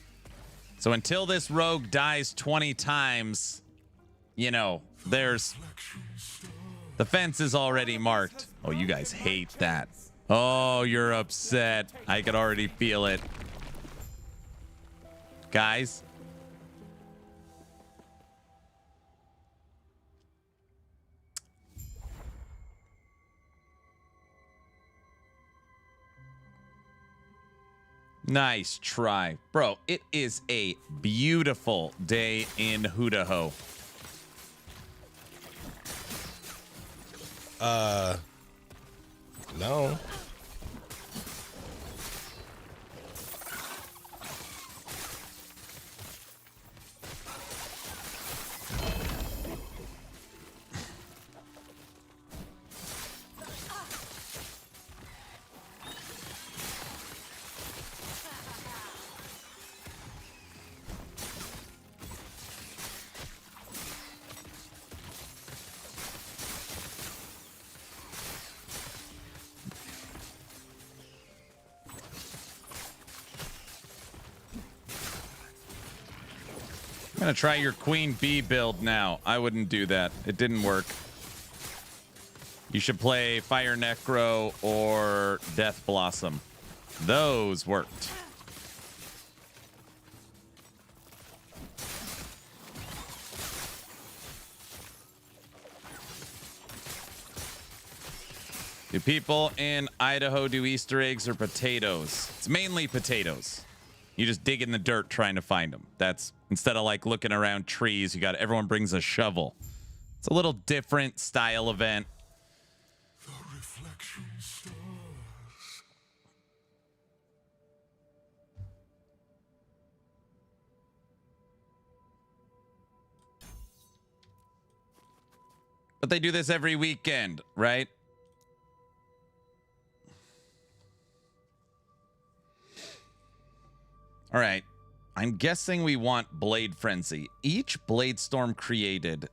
So until this rogue dies 20 times, you know, there's... The fence is already marked. Oh, you guys hate that. Oh, you're upset. I could already feel it. Guys. Nice try. Bro, it is a beautiful day in Idaho. No. I'm gonna try your Queen Bee build now. I wouldn't do that. It didn't work. You should play Fire Necro or Death Blossom. Those worked. Do people in Idaho do Easter eggs or potatoes? It's mainly potatoes. You just dig in the dirt trying to find them. That's instead of like looking around trees, you got everyone brings a shovel. It's a little different style event. The reflection stars. But they do this every weekend, right? All right. I'm guessing we want Blade Frenzy. Each Blade Storm created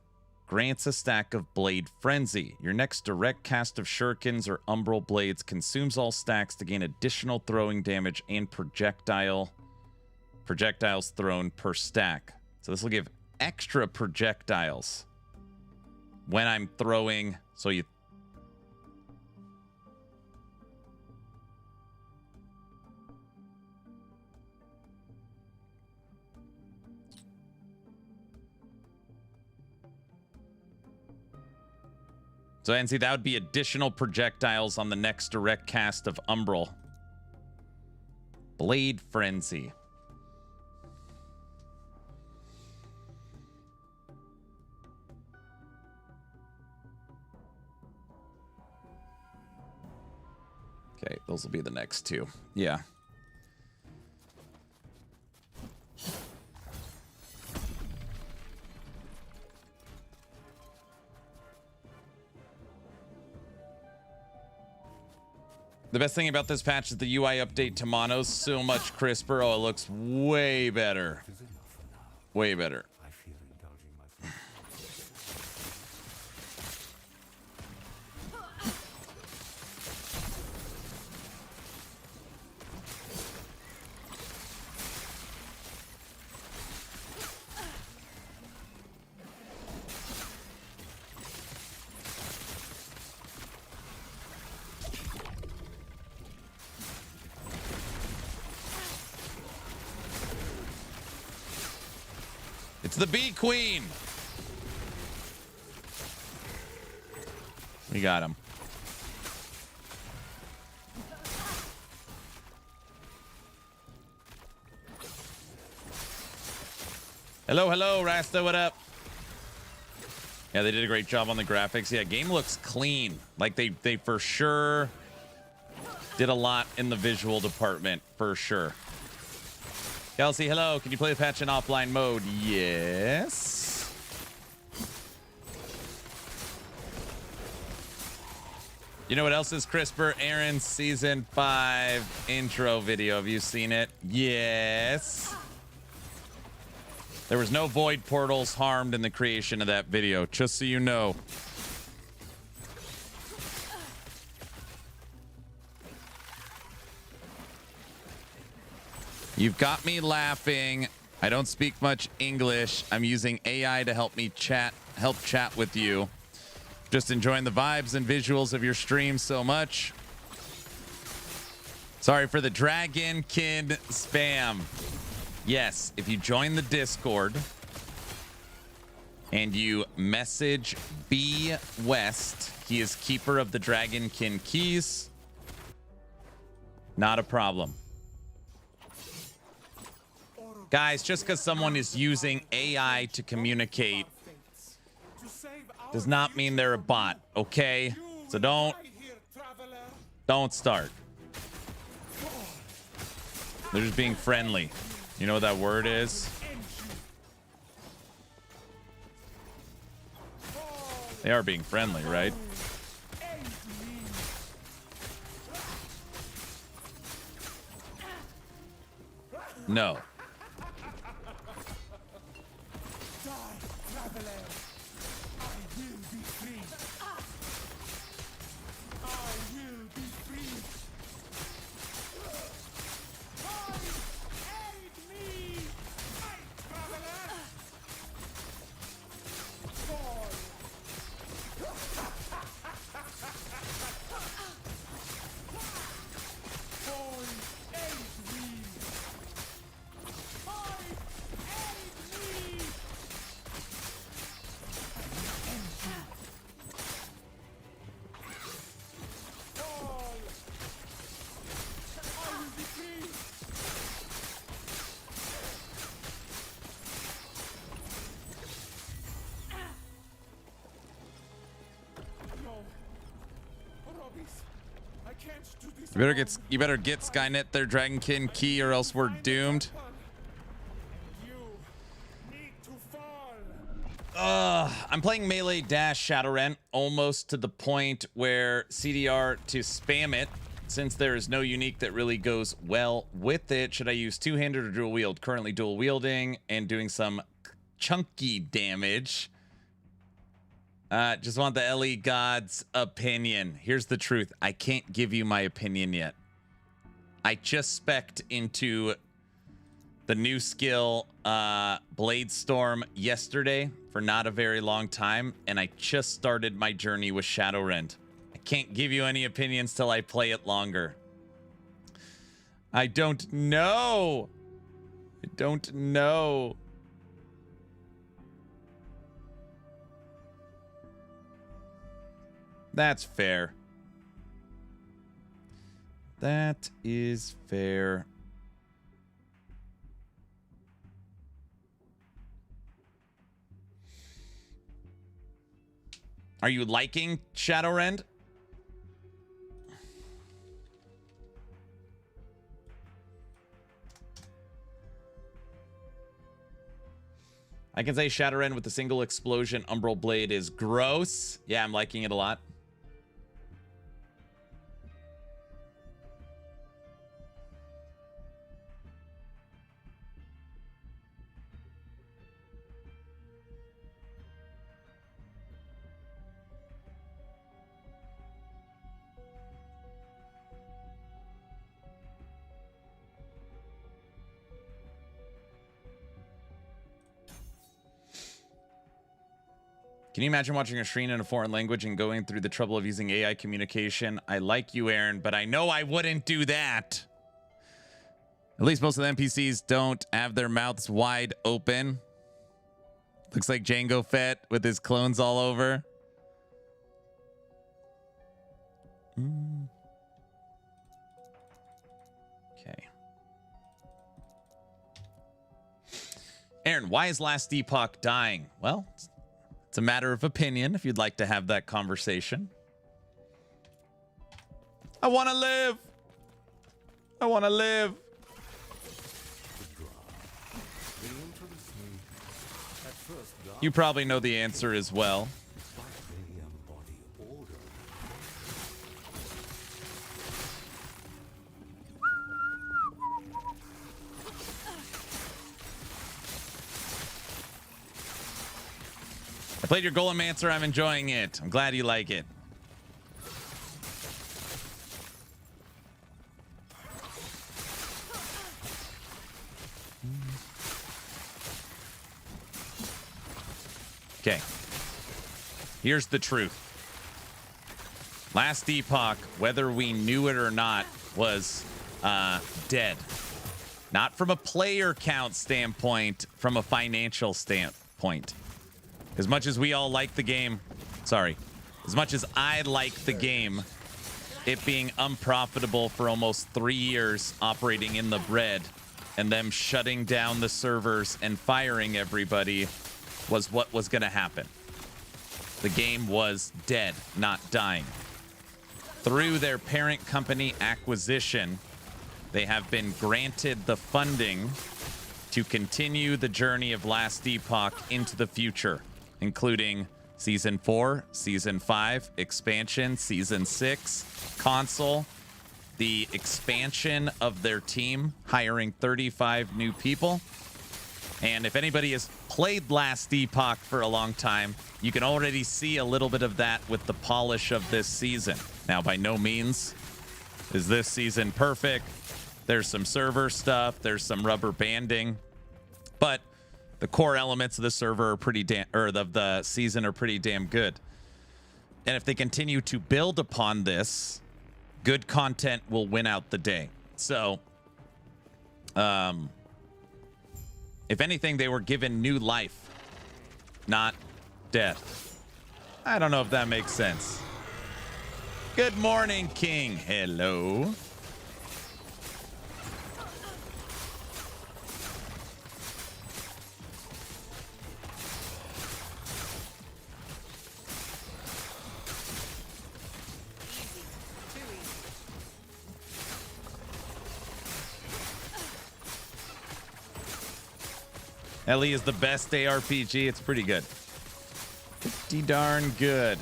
grants a stack of Blade Frenzy. Your next direct cast of Shurikens or Umbral Blades consumes all stacks to gain additional throwing damage and projectiles thrown per stack. So this will give extra projectiles when I'm throwing. So you... So, Nancy, that would be additional projectiles on the next direct cast of Umbral. Blade Frenzy. Okay, those will be the next two. Yeah. The best thing about this patch is the UI update to mono's so much crisper. Oh, it looks way better. Way better. I fear indulging my It's the Bee Queen. We got him. Hello, hello, Rasta, what up? Yeah, they did a great job on the graphics. Yeah, game looks clean. Like they for sure did a lot in the visual department, for sure. Kelsey, hello. Can you play the patch in offline mode? Yes. You know what else is crisper? Aaron's season 5 intro video. Have you seen it? Yes. There was no void portals harmed in the creation of that video, just so you know. You've got me laughing. I don't speak much English. I'm using AI to help me help chat with you. Just enjoying the vibes and visuals of your stream so much. Sorry for the dragonkin spam. Yes, if you join the Discord and you message B West, he is keeper of the dragonkin keys. Not a problem. Guys, just because someone is using AI to communicate does not mean they're a bot, okay? So don't start. They're just being friendly. You know what that word is? They are being friendly, right? No. You better get Skynet their Dragonkin key or else we're doomed. I'm playing Melee Dash Shadowrun almost to the point where CDR to spam it. Since there is no unique that really goes well with it, should I use two-handed or dual wield? Currently dual wielding and doing some chunky damage. Just want the LE God's opinion. Here's the truth. I can't give you my opinion yet. I just spec'd into the new skill Blade Storm yesterday for not a very long time, and I just started my journey with Shadowrend. I can't give you any opinions till I play it longer. I don't know. I don't know. That's fair. That is fair. Are you liking Shadowrend? I can say Shadowrend with a single explosion Umbral Blade is gross. Yeah, I'm liking it a lot. Can you imagine watching a stream in a foreign language and going through the trouble of using AI communication? I like you, Aaron, but I know I wouldn't do that. At least most of the NPCs don't have their mouths wide open. Looks like Jango Fett with his clones all over. Okay. Aaron, why is Last Epoch dying? Well, it's a matter of opinion if you'd like to have that conversation. I want to live. I want to live. You probably know the answer as well. I played your Golemancer. I'm enjoying it. I'm glad you like it. Okay. Here's the truth. Last Epoch, whether we knew it or not, was dead. Not from a player count standpoint, from a financial standpoint. As much as we all like the game, as much as I like the game, it being unprofitable for almost 3 years operating in the red and them shutting down the servers and firing everybody was what was going to happen. The game was dead, not dying. Through their parent company acquisition, they have been granted the funding to continue the journey of Last Epoch into the future, including Season 4, Season 5, expansion, Season 6, console, the expansion of their team, hiring 35 new people. And if anybody has played Last Epoch for a long time, you can already see a little bit of that with the polish of this season. Now, by no means is this season perfect. There's some server stuff, there's some rubber banding, but the core elements of the server are pretty of the season are pretty damn good. And if they continue to build upon this, good content will win out the day. So, if anything, they were given new life, not death. I don't know if that makes sense. Good morning, King. Hello. Ellie is the best ARPG. It's pretty good. Pretty darn good.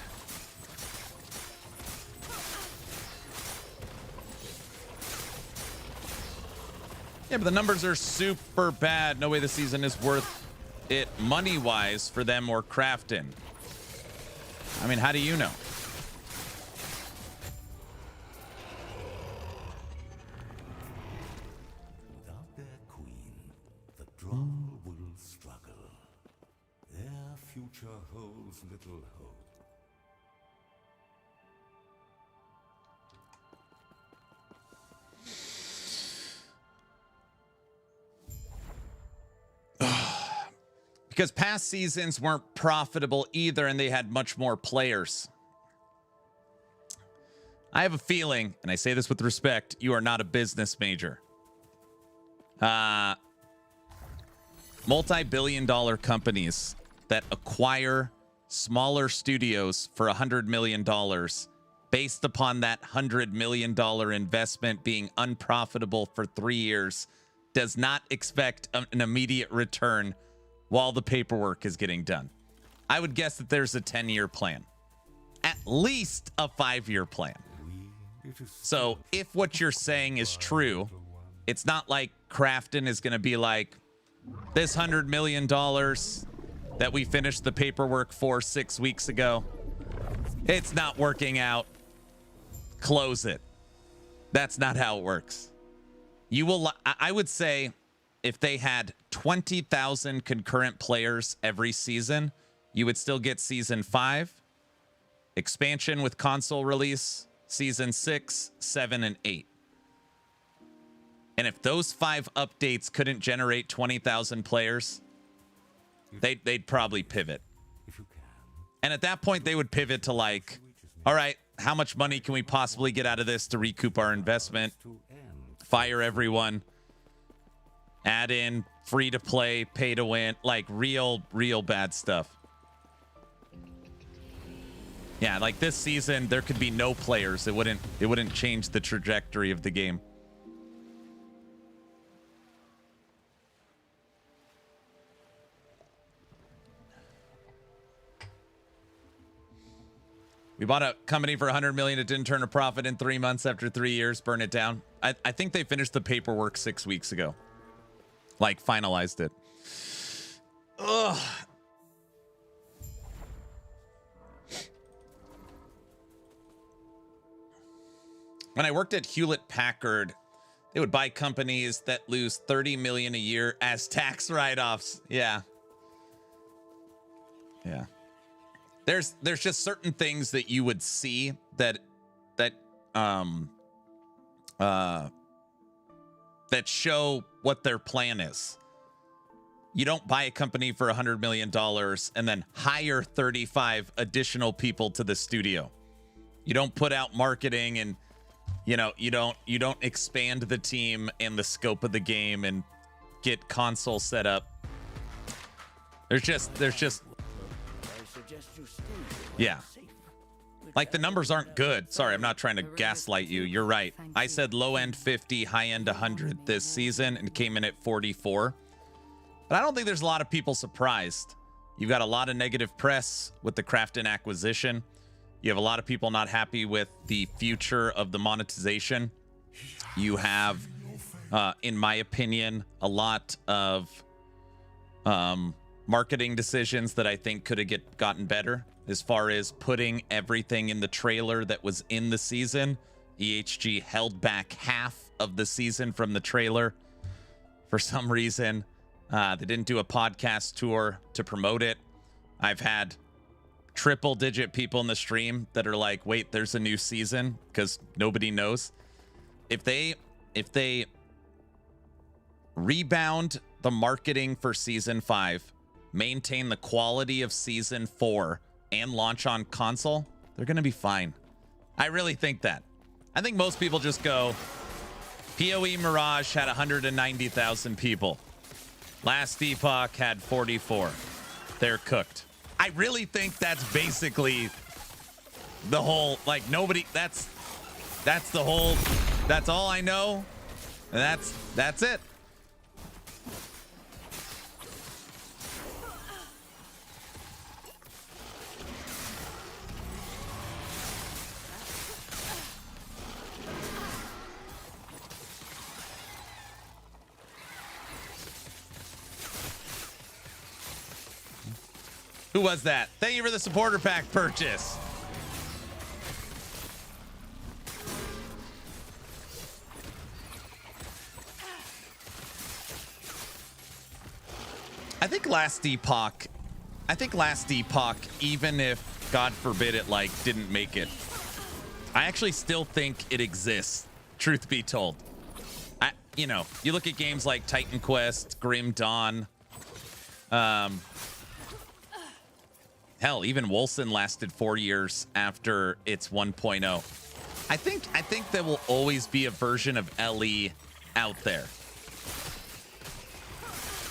Yeah, but the numbers are super bad. No way the season is worth it money-wise for them or Crafton. I mean, how do you know? Without their queen, the drum will struggle. Their future holds little hope. Because past seasons weren't profitable either, and they had much more players. I have a feeling, and I say this with respect, you are not a business major. Multi-billion-dollar companies that acquire smaller studios for $100 million based upon that $100 million investment being unprofitable for 3 years does not expect an immediate return while the paperwork is getting done. I would guess that there's a 10-year plan. At least a 5-year plan. So if what you're saying is true, it's not like Crafton is going to be like, this $100 million that we finished the paperwork for 6 weeks ago, it's not working out. Close it. That's not how it works. You will, I would say, if they had 20,000 concurrent players every season, you would still get Season 5, expansion with console release, Season 6, 7, and 8. And if those 5 updates couldn't generate 20,000 players, they'd probably pivot. And at that point, they would pivot to like, all right, how much money can we possibly get out of this to recoup our investment? Fire everyone. Add in free to play, pay to win, like real bad stuff. Yeah, like this season, there could be no players. It wouldn't change the trajectory of the game. We bought a company for $100 million. It didn't turn a profit in 3 months after 3 years. Burn it down. I think they finished the paperwork 6 weeks ago. Like, finalized it. Ugh. When I worked at Hewlett Packard, they would buy companies that lose $30 million a year as tax write-offs. Yeah. Yeah. There's just certain things that you would see that show what their plan is. You don't buy a company for $100 million and then hire 35 additional people to the studio. You don't put out marketing and you don't expand the team and the scope of the game and get console set up. There's just yeah. Like the numbers aren't good. Sorry, I'm not trying to gaslight you. You're right. I said low end 50, high end 100 this season and came in at 44. But I don't think there's a lot of people surprised. You've got a lot of negative press with the Crafton acquisition. You have a lot of people not happy with the future of the monetization. You have, in my opinion, a lot of marketing decisions that I think could have gotten better. As far as putting everything in the trailer that was in the season, EHG held back half of the season from the trailer. For some reason, they didn't do a podcast tour to promote it. I've had triple-digit people in the stream that are like, wait, there's a new season, because nobody knows. If they rebound the marketing for Season 5, maintain the quality of Season 4, and launch on console, they're going to be fine. I really think that. I think most people just go, PoE Mirage had 190,000 people. Last Epoch had 44. They're cooked. I really think that's basically the whole, like, nobody, that's the whole, that's all I know. And that's it. Who was that? Thank you for the supporter pack purchase. I think Last Epoch, even if, God forbid, it like didn't make it, I actually still think it exists, truth be told. You look at games like Titan Quest, Grim Dawn, hell, even Wolcen lasted 4 years after its 1.0. I think there will always be a version of LE out there.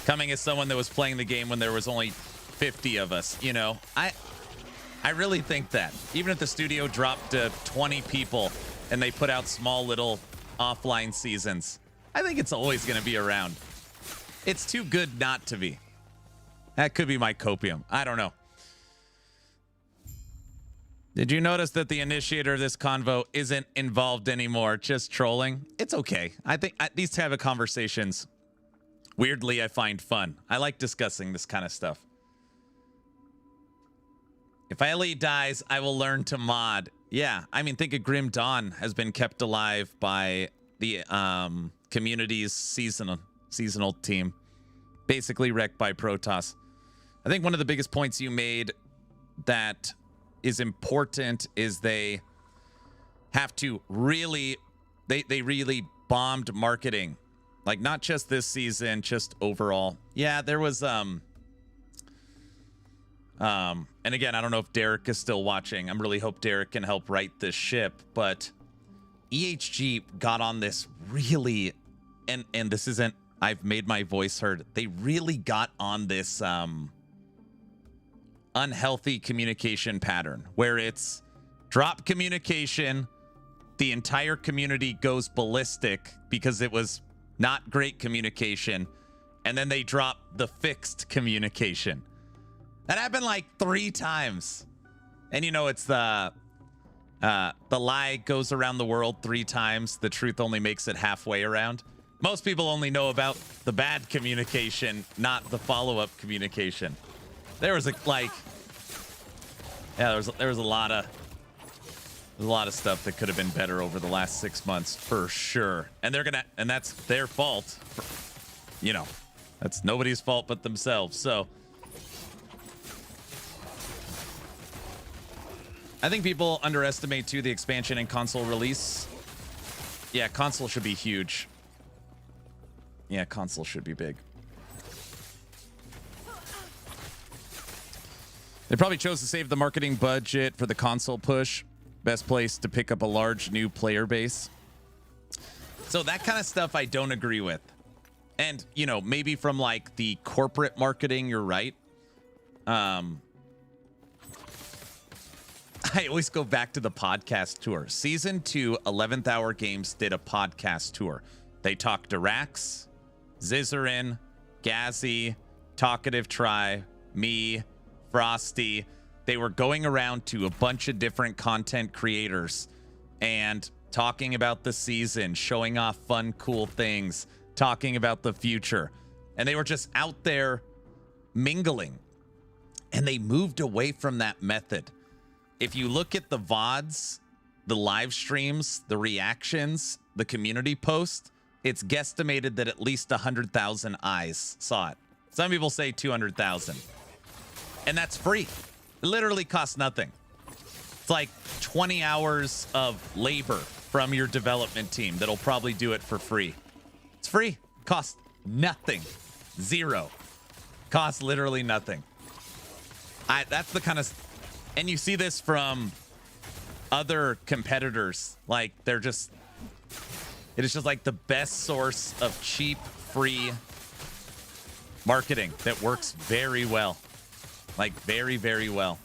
Coming as someone that was playing the game when there was only 50 of us, I really think that. Even if the studio dropped to 20 people and they put out small little offline seasons, I think it's always going to be around. It's too good not to be. That could be my copium. I don't know. Did you notice that the initiator of this convo isn't involved anymore, just trolling? It's okay. I think these type of conversations, weirdly, I find fun. I like discussing this kind of stuff. If LE dies, I will learn to mod. Yeah, I mean, think of Grim Dawn has been kept alive by the community's seasonal team. Basically wrecked by Protoss. I think one of the biggest points you made that is important is they have to really, they really bombed marketing. Like, not just this season, just overall. Yeah, there was, and again, I don't know if Derek is still watching. I really hope Derek can help right this ship, but EHG got on this really, and this isn't, I've made my voice heard. They really got on this, unhealthy communication pattern where it's drop communication, the entire community goes ballistic because it was not great communication, and then they drop the fixed communication. That happened like 3 times. And it's the lie goes around the world 3 times, the truth only makes it halfway around. Most people only know about the bad communication, not the follow-up communication. There was there was a lot of stuff that could have been better over the last 6 months for sure. And that's their fault. That's nobody's fault but themselves. So I think people underestimate too the expansion and console release. Yeah, console should be huge. Yeah, console should be big. They probably chose to save the marketing budget for the console push. Best place to pick up a large new player base. So that kind of stuff I don't agree with. And, you know, maybe from like the corporate marketing, you're right. I always go back to the podcast tour. Season 2, 11th Hour Games did a podcast tour. They talked to Rax, Zizarin, Gazzy, Talkative Try, me, Frosty. They were going around to a bunch of different content creators and talking about the season, showing off fun, cool things, talking about the future. And they were just out there mingling. And they moved away from that method. If you look at the VODs, the live streams, the reactions, the community post, it's guesstimated that at least 100,000 eyes saw it. Some people say 200,000. And that's free. It literally costs nothing. It's like 20 hours of labor from your development team that'll probably do it for free. It's free. Costs nothing. Zero. Costs literally nothing. That's the kind of... And you see this from other competitors. Like, they're just... It is just like the best source of cheap, free marketing that works very well. Like, very, very well.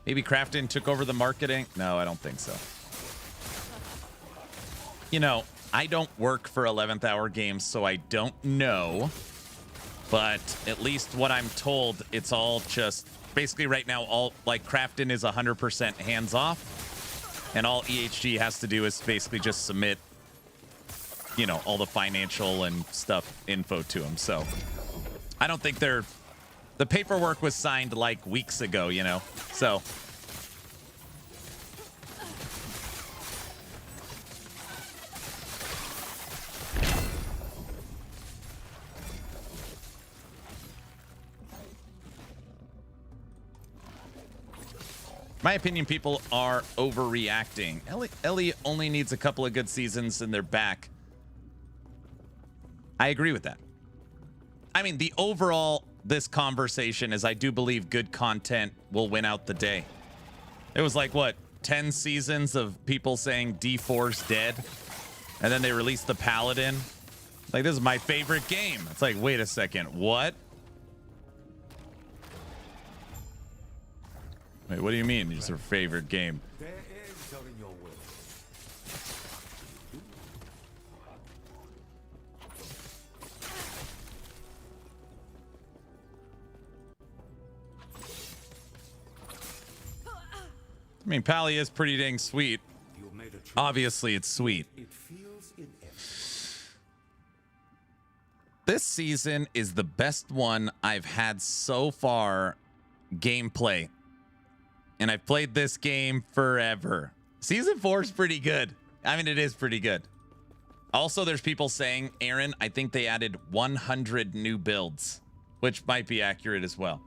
Maybe Crafton took over the marketing. No, I don't think so. You know, I don't work for 11th Hour Games, so I don't know. But at least what I'm told, it's all just basically right now, all like Crafton is 100% hands off. And all EHG has to do is basically just submit, you know, all the financial and stuff info to them. So I don't think they're... The paperwork was signed like weeks ago, you know, so. My opinion, people are overreacting. Ellie only needs a couple of good seasons and they're back. I agree with that. I mean, the overall... This conversation is I do believe good content will win out the day. It was like, what, 10 seasons of people saying D4's dead? And then they released the Paladin. Like, this is my favorite game. It's like, wait a second, what? Wait, what do you mean it's your favorite game? I mean, Pally is pretty dang sweet. Obviously, it's sweet. This season is the best one I've had so far gameplay. And I've played this game forever. Season 4 is pretty good. I mean, it is pretty good. Also, there's people saying, Aaron, I think they added 100 new builds, which might be accurate as well.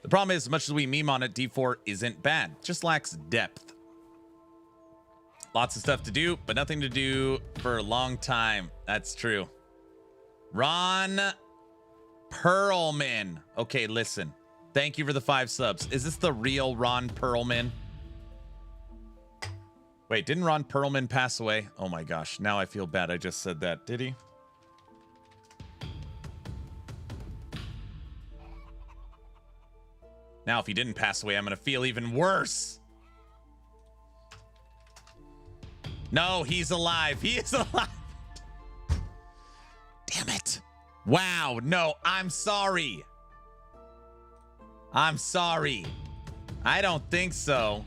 The problem is, as much as we meme on it, D4 isn't bad. It just lacks depth. Lots of stuff to do, but nothing to do for a long time. That's true. Ron Perlman. Okay, listen. Thank you for the 5 subs. Is this the real Ron Perlman? Wait, didn't Ron Perlman pass away? Oh my gosh, now I feel bad I just said that. Did he? Now, if he didn't pass away, I'm going to feel even worse. No, he's alive. He is alive. Damn it. Wow. No, I'm sorry. I'm sorry. I don't think so.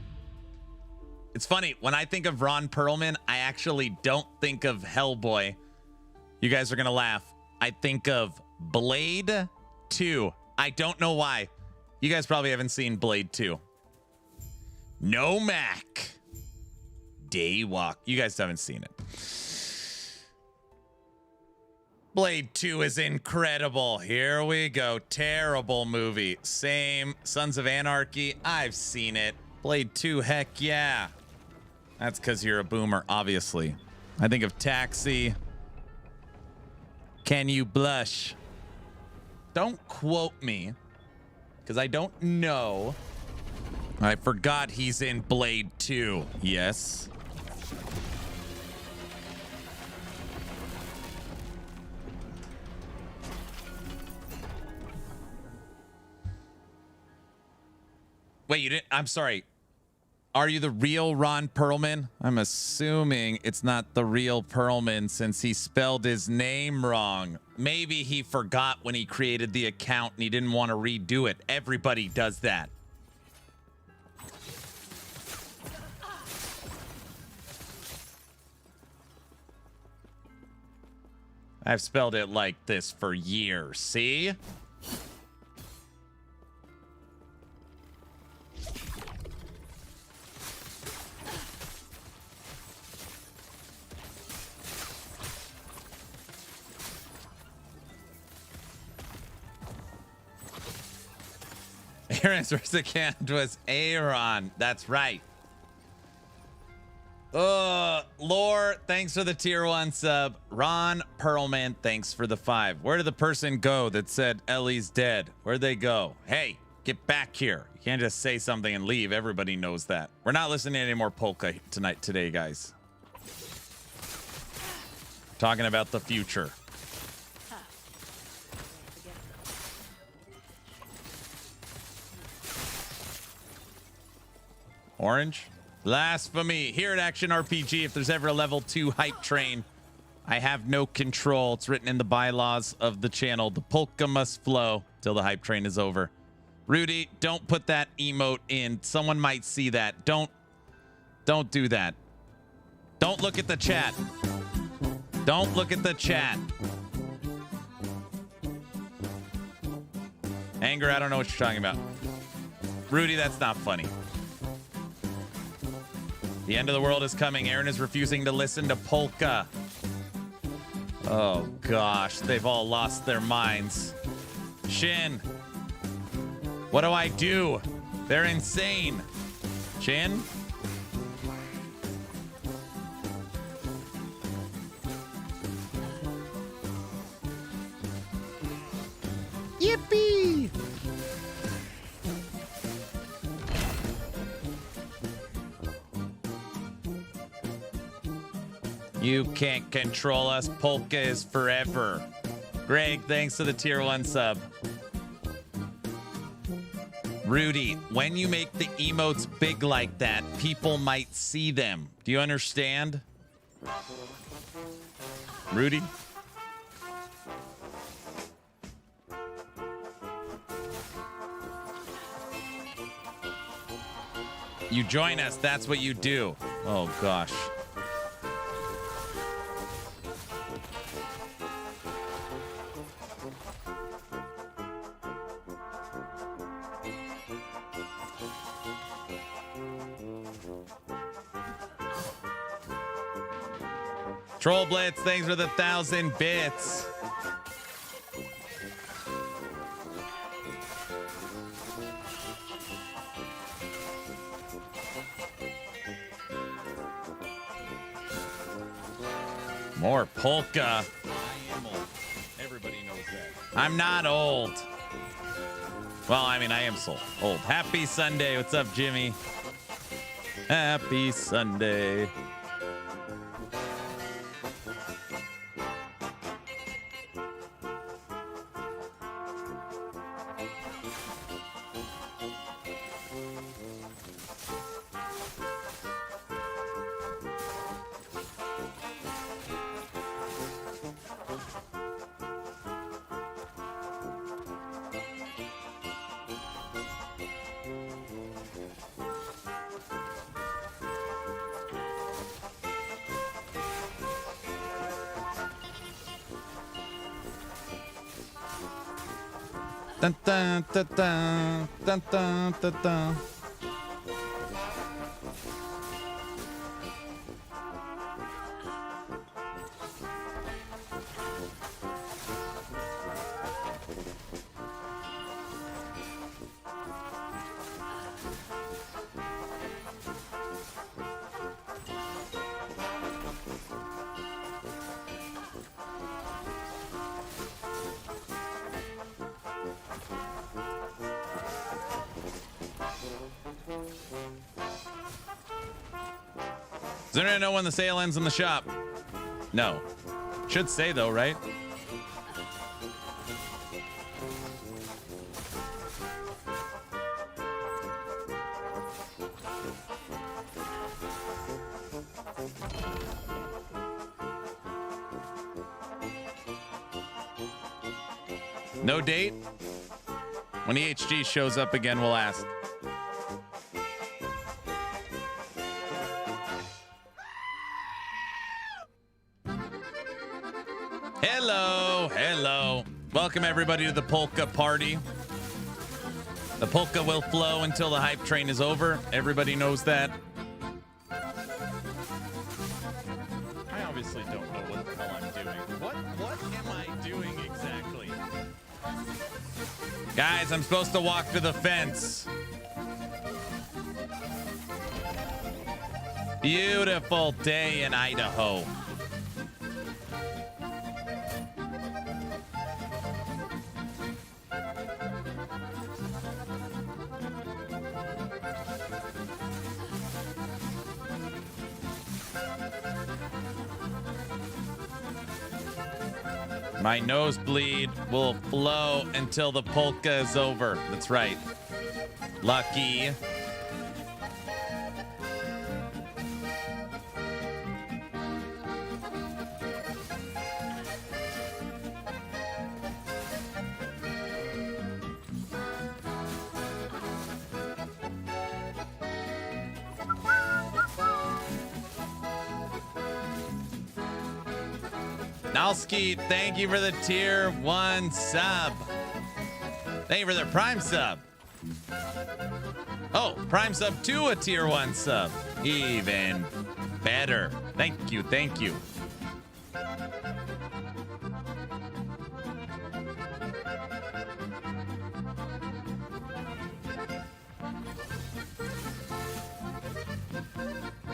It's funny. When I think of Ron Perlman, I actually don't think of Hellboy. You guys are going to laugh. I think of Blade 2. I don't know why. You guys probably haven't seen Blade 2. No Mac. Daywalk. You guys haven't seen it. Blade 2 is incredible. Here we go. Terrible movie. Same. Sons of Anarchy. I've seen it. Blade 2, heck yeah. That's because you're a boomer, obviously. I think of Taxi. Can you blush? Don't quote me, because I don't know. I forgot he's in Blade 2. Yes. Wait, you didn't? I'm sorry. Are you the real Ron Perlman? I'm assuming it's not the real Perlman since he spelled his name wrong. Maybe he forgot when he created the account and he didn't want to redo it. Everybody does that. I've spelled it like this for years. See? Aaron's recipient was Aaron. That's right. Lore, thanks for the tier 1 sub. Ron Perlman, thanks for the 5. Where did the person go that said Ellie's dead? Where'd they go? Hey, get back here. You can't just say something and leave. Everybody knows that. We're not listening to any more polka today, guys. Talking about the future. Orange? Blasphemy. Here at Action RPG, if there's ever a level 2 hype train, I have no control. It's written in the bylaws of the channel. The polka must flow till the hype train is over. Rudy, don't put that emote in. Someone might see that. Don't do that. Don't look at the chat. Don't look at the chat. Anger, I don't know what you're talking about. Rudy, that's not funny. The end of the world is coming. Aaron is refusing to listen to polka. Oh, gosh. They've all lost their minds. Shin. What do I do? They're insane. Shin? Yippee! You can't control us. Polka is forever. Greg, thanks for the tier 1 sub. Rudy, when you make the emotes big like that, people might see them. Do you understand? Rudy? You join us, that's what you do. Oh, gosh. Troll Blitz, thanks for the 1,000 bits. More polka. I am old. Everybody knows that. I'm not old. Well, I mean, I am so old. Happy Sunday. What's up, Jimmy? Happy Sunday. Dun, dun, dun, dun, dun, dun, dun, dun. Does anyone know when the sale ends in the shop? No. Should say though, right? No date? When EHG shows up again, we'll ask. Hello, hello. Welcome everybody to the polka party. The polka will flow until the hype train is over. Everybody knows that. I obviously don't know what the hell I'm doing. What am I doing exactly? Guys, I'm supposed to walk to the fence. Beautiful day in Idaho. My nosebleed will flow until the polka is over. That's right. Lucky. Nalski, thank you for the tier 1 sub. Thank you for the prime sub. Oh, prime sub to a tier 1 sub. Even better. Thank you, thank you.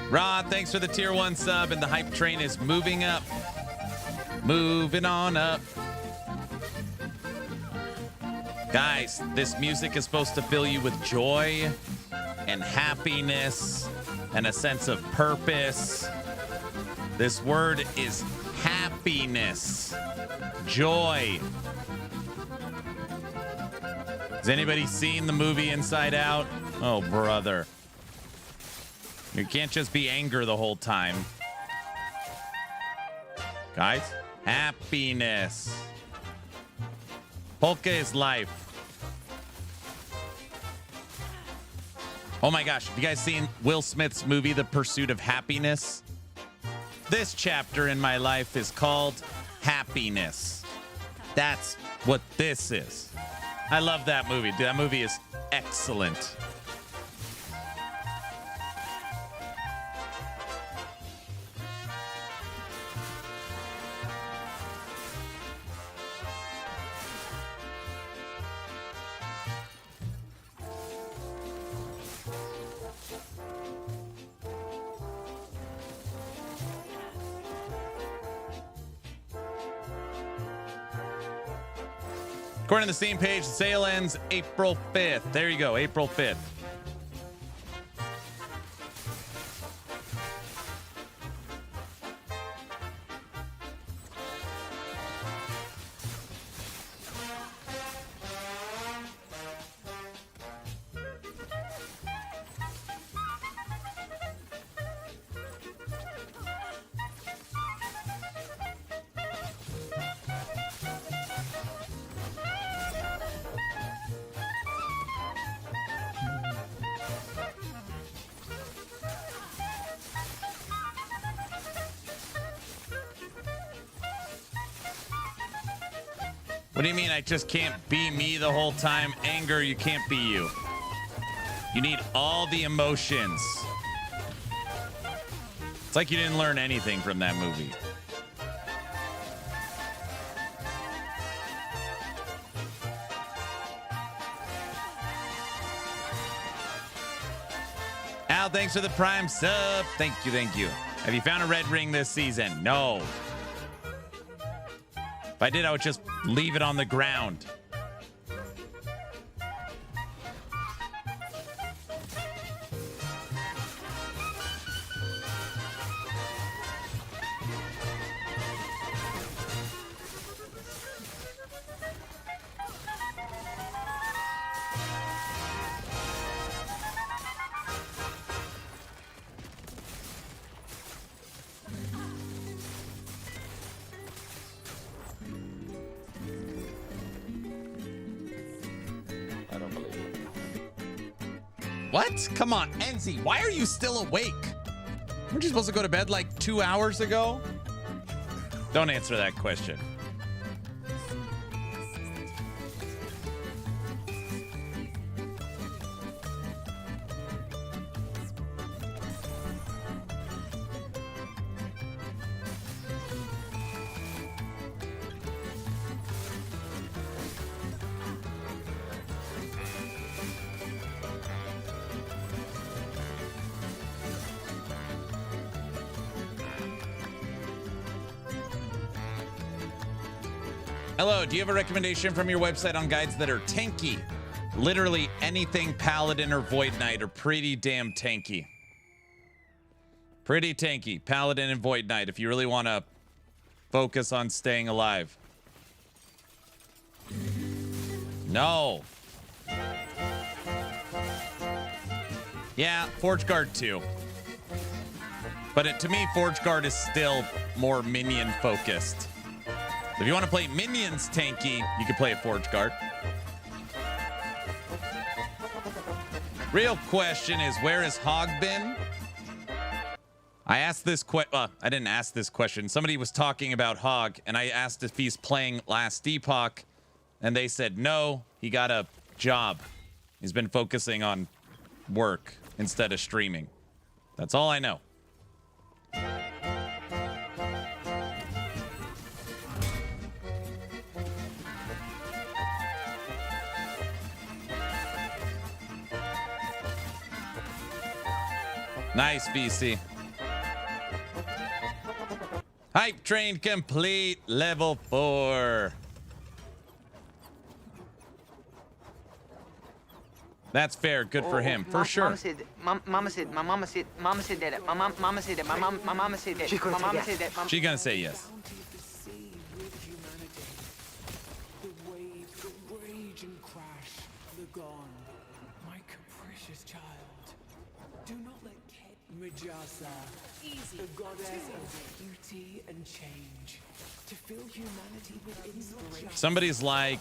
Rod, thanks for the tier 1 sub, and the hype train is moving up. Moving on up. Guys, this music is supposed to fill you with joy and happiness and a sense of purpose. This word is happiness, joy. Has anybody seen the movie Inside Out? Oh, brother. You can't just be anger the whole time. Guys? Happiness. Polka is life. Oh my gosh, have you guys seen Will Smith's movie, The Pursuit of Happiness? This chapter in my life is called Happiness. That's what this is. I love that movie. That movie is excellent. According to the Steam page, the sale ends April 5th. There you go, April 5th. What do you mean I just can't be me the whole time? Anger, you can't be you. You need all the emotions. It's like you didn't learn anything from that movie. Al, thanks for the Prime sub. Thank you, thank you. Have you found a red ring this season? No. If I did, I would just leave it on the ground. What? Come on, Enzi, why are you still awake? Weren't you supposed to go to bed like 2 hours ago? Don't answer that question. Hello, do you have a recommendation from your website on guides that are tanky? Literally anything Paladin or Void Knight are pretty damn tanky. Pretty tanky. Paladin and Void Knight, if you really want to focus on staying alive. No. Yeah, Forge Guard too. But to me, Forge Guard is still more minion focused. If you want to play minions tanky, you can play a Forge Guard. Real question is, where has Hog been? I asked this I didn't ask this question. Somebody was talking about Hog, and I asked if he's playing Last Epoch, and they said no, he got a job. He's been focusing on work instead of streaming. That's all I know. Nice, BC. Hype train complete, level 4. That's fair. Good for him, for sure. Mama said that. My mama said that. My mama said that. My mama said that. My mama said that. My mama said that. She's gonna say yes. The wave, the rage and crash, the gone. My capricious child. Do not let Majasa, the goddess of beauty and change, to fill humanity with inspiration. Somebody's like,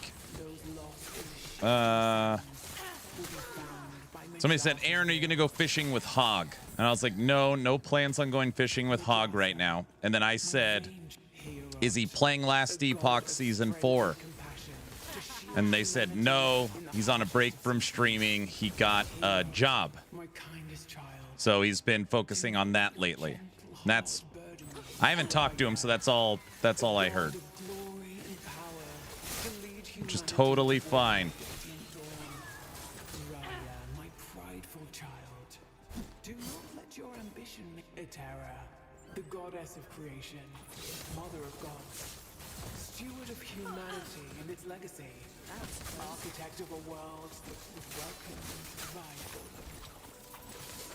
somebody said, Aaron, are you gonna go fishing with Hog? And I was like, no plans on going fishing with Hog right now. And then I said, is he playing Last Epoch Season 4? And they said, no, he's on a break from streaming. He got a job. So he's been focusing on that lately. That's, I haven't talked to him, so that's all I heard. Which is totally fine. My prideful child. Do not let your ambition Etera, the goddess of creation, mother of gods, steward of humanity and its legacy, architect of a world that would welcome and provide for them.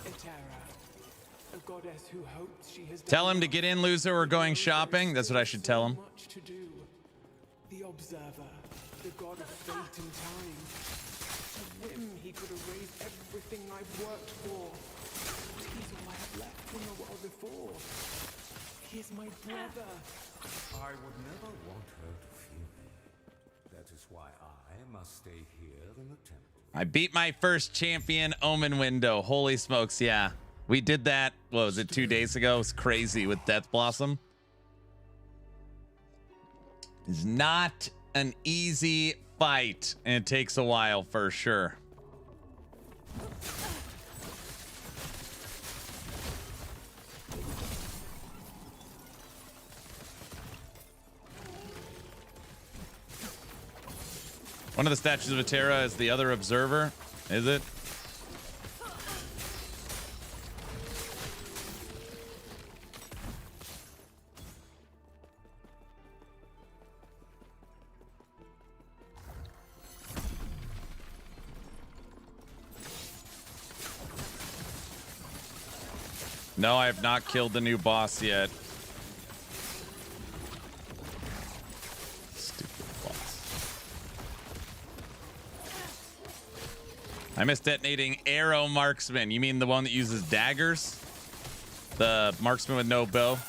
Etera, a goddess who hopes she has Tell him to get in, loser. We're going shopping. That's what I should tell him. much to do. The observer, the god of fate and time. To whim, he could erase everything I've worked for. He's all I have left from the world before. He is my brother. I would never want her to feel me. That is why I must stay here in the temple. I beat my first champion Omen window. Holy smokes, yeah. We did that, what was it, 2 days ago? It was crazy with Death Blossom. It's not an easy fight, and it takes a while for sure. One of the statues of Atera is the other observer, is it? No, I have not killed the new boss yet. Stupid boss. I missed detonating arrow marksman. You mean the one that uses daggers? The marksman with no bow?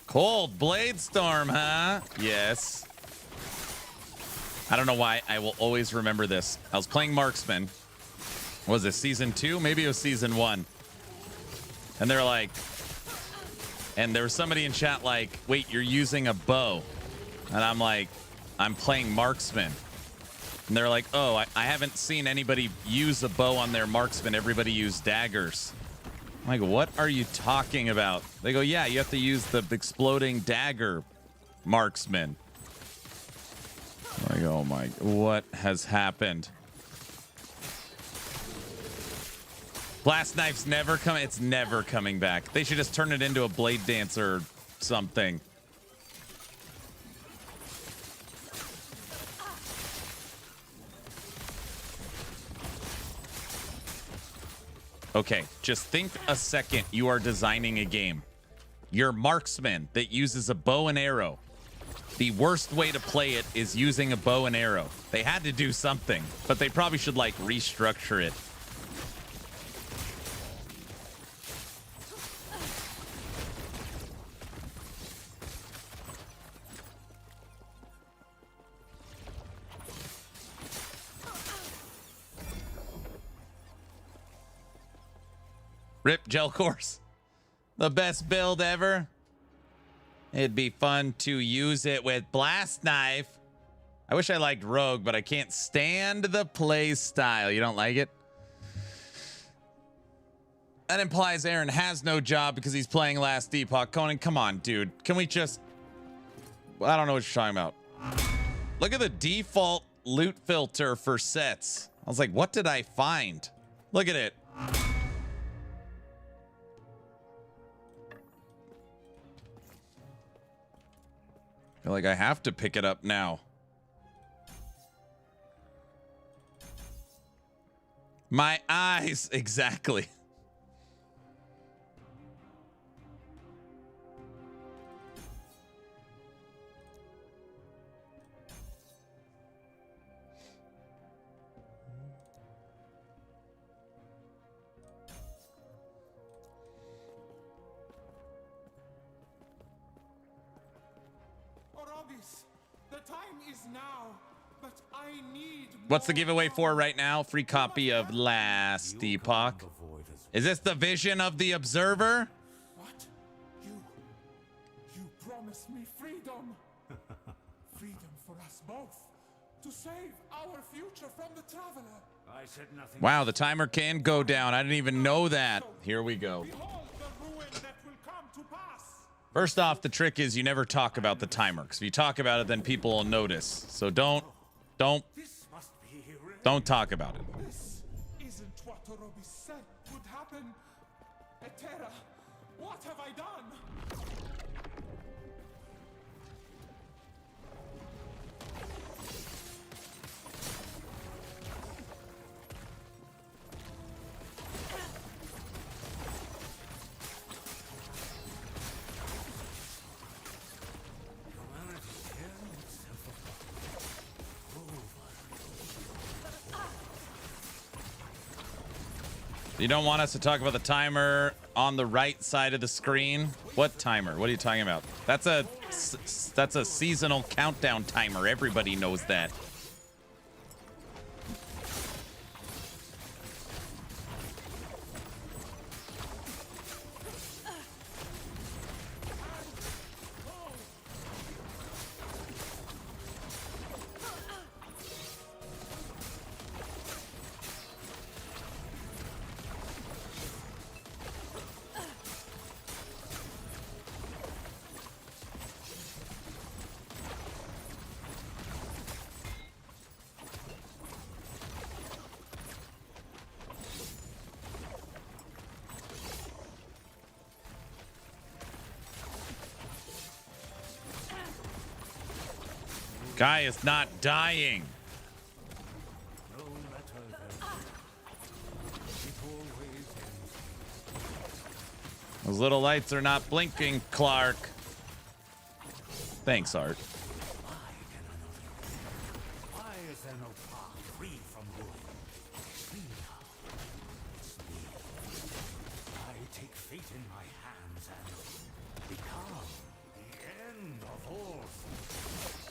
Cold blade storm, huh? Yes. I don't know why. I will always remember this. I was playing marksman. Was it season 2? Maybe it was season 1. And they're like, and there was somebody in chat like, wait, you're using a bow. And I'm like, I'm playing marksman. And they're like, oh, I haven't seen anybody use a bow on their marksman. Everybody used daggers. I'm like, what are you talking about? They go, yeah, you have to use the exploding dagger marksman. I'm like, oh my, what has happened? Blast knife's never coming. It's never coming back. They should just turn it into a blade dancer or something. Okay, just think a second. You are designing a game. Your marksman that uses a bow and arrow. The worst way to play it is using a bow and arrow. They had to do something, but they probably should like restructure it. Rip gel course. The best build ever. It'd be fun to use it with blast knife. I wish I liked rogue, but I can't stand the play style. You don't like it? That implies Aaron has no job because he's playing Last Epoch. Conan, come on, dude. Can we just... I don't know what you're talking about. Look at the default loot filter for sets. I was like, what did I find? Look at it. I feel like I have to pick it up now. My eyes, exactly. The time is now, but I need. What's the giveaway for right now? Free copy of Last Epoch. Is this the vision of the observer? What? You promised me freedom. Freedom for us both. To save our future from the Traveler. I said nothing. Wow, the timer can go down. I didn't even know that. Here we go. Behold the ruin that will come to pass. First off, the trick is you never talk about the timer, because if you talk about it, then people will notice. So don't talk about it. This isn't what Torobi said would happen. Etera, what have I done? You don't want us to talk about the timer on the right side of the screen? What timer? What are you talking about? That's a seasonal countdown timer. Everybody knows that. Guy is not dying. No matter the it always ends. Those little lights are not blinking, Clark. Thanks, Art. Why is there no path free from ruin? See now, it's me. I take fate in my hands and become the end of all things.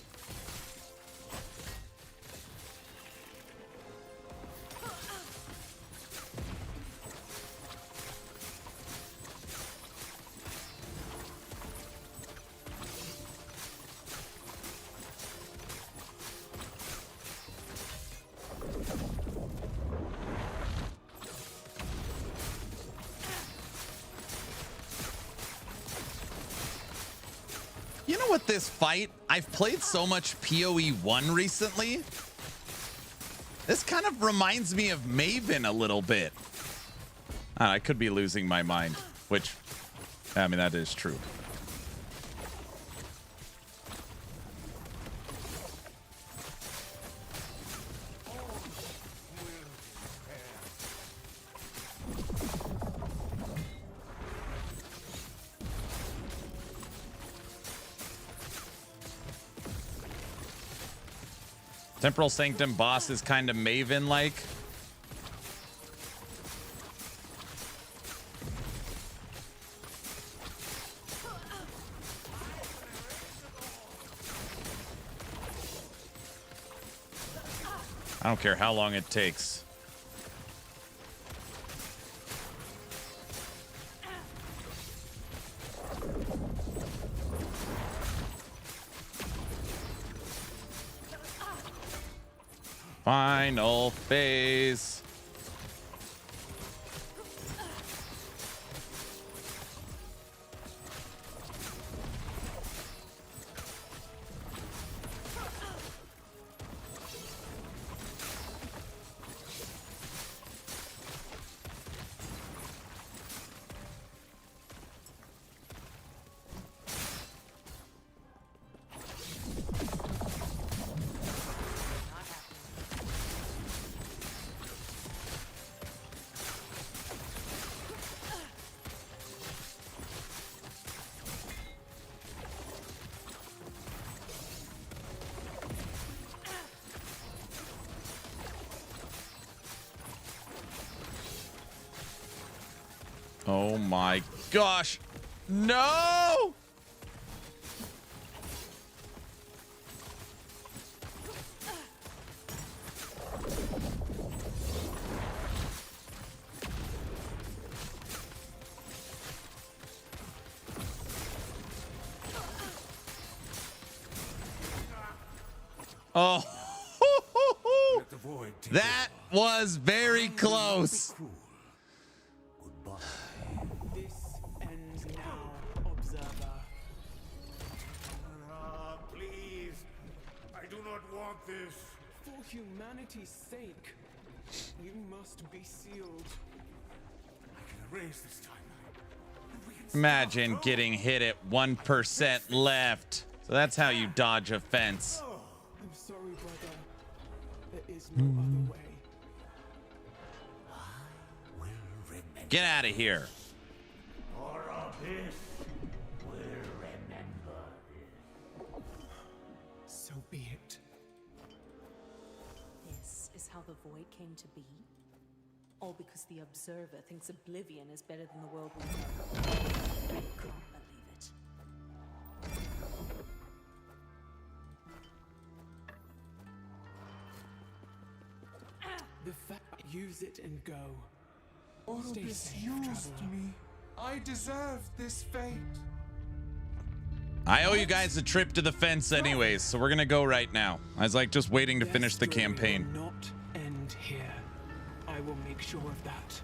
You know what, this fight, I've played so much PoE 1 recently. This kind of reminds me of Maven a little bit. I could be losing my mind, which, I mean, that is true. Temporal Sanctum boss is kind of Maven-like. I don't care how long it takes. Final phase. Oh my gosh. No! Oh. That was very close. This ends now, observer. Please, I do not want this. For humanity's sake, you must be sealed. I can erase this timeline. Imagine getting hit at 1% left. So that's how you dodge a fence. I'm sorry, brother. There is no other way. Get out of here. Or Abyss will remember this. So be it. This is how the void came to be? All because the observer thinks oblivion is better than the world we know. I can't believe it. The fact, use it and go. Stay Orbis safe, used traveler. me. I deserve this fate. I owe you guys a trip to the fence anyways, so we're gonna go right now. I was like just waiting to Their finish the story campaign. will not end here. I will make sure of that.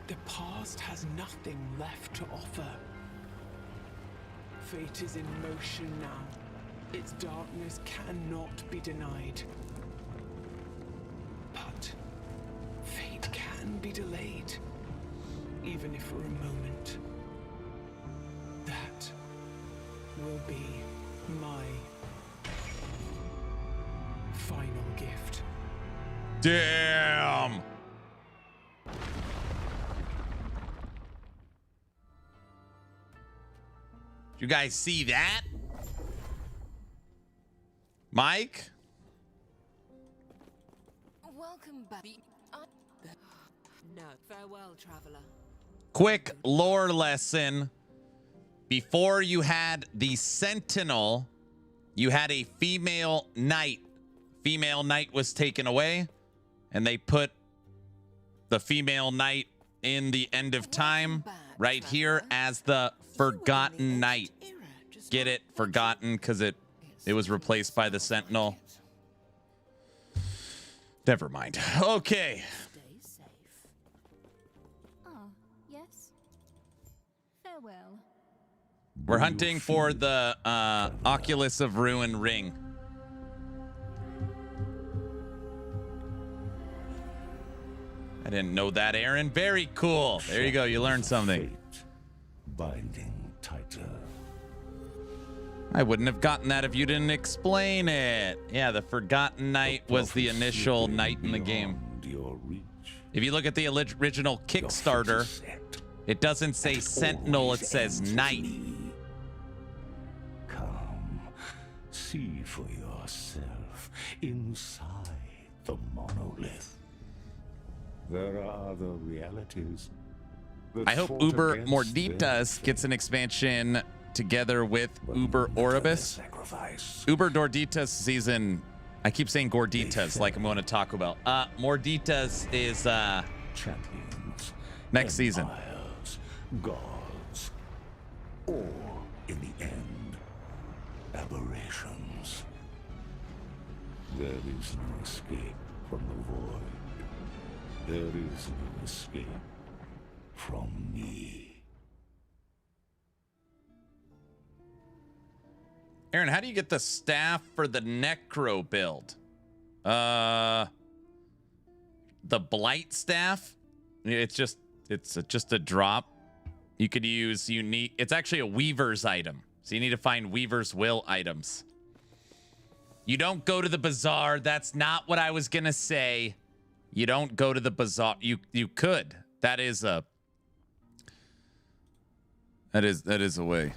The past has nothing left to offer. Fate is in motion now. Its darkness cannot be denied. But fate can be delayed, even if for a moment. That will be my final gift. Damn. You guys see that? Mike? Welcome back. No, farewell, traveler. Quick lore lesson. Before you had the Sentinel, you had a female knight. Female knight was taken away, and they put the female knight in the end of time right here as the Forgotten Knight. Get it? Forgotten, because it was replaced by the Sentinel. Never mind. Okay. Oh, yes. Farewell. We're hunting for the Oculus of Ruin ring. I didn't know that, Aaron. Very cool. There you go. You learned something. Binding tighter. I wouldn't have gotten that if you didn't explain it. Yeah, the Forgotten Knight was the initial knight in the game. If you look at the original Kickstarter, it doesn't say Sentinel, it says Knight. Come, see for yourself inside the monolith. There are other realities. I hope Uber Morditas gets an expansion together with Uber Orbis. Uber Dorditas season. I keep saying Gorditas like I'm going to Taco Bell. Morditas is champions next season. Gods, or in the end, aberrations. There is no escape from the void. There is no escape from me. Aaron, how do you get the staff for the Necro build? The Blight staff? It's just a drop. You could use unique. It's actually a Weaver's item. So you need to find Weaver's Will items. You don't go to the bazaar. That's not what I was going to say. You don't go to the bazaar. You could. That is a way.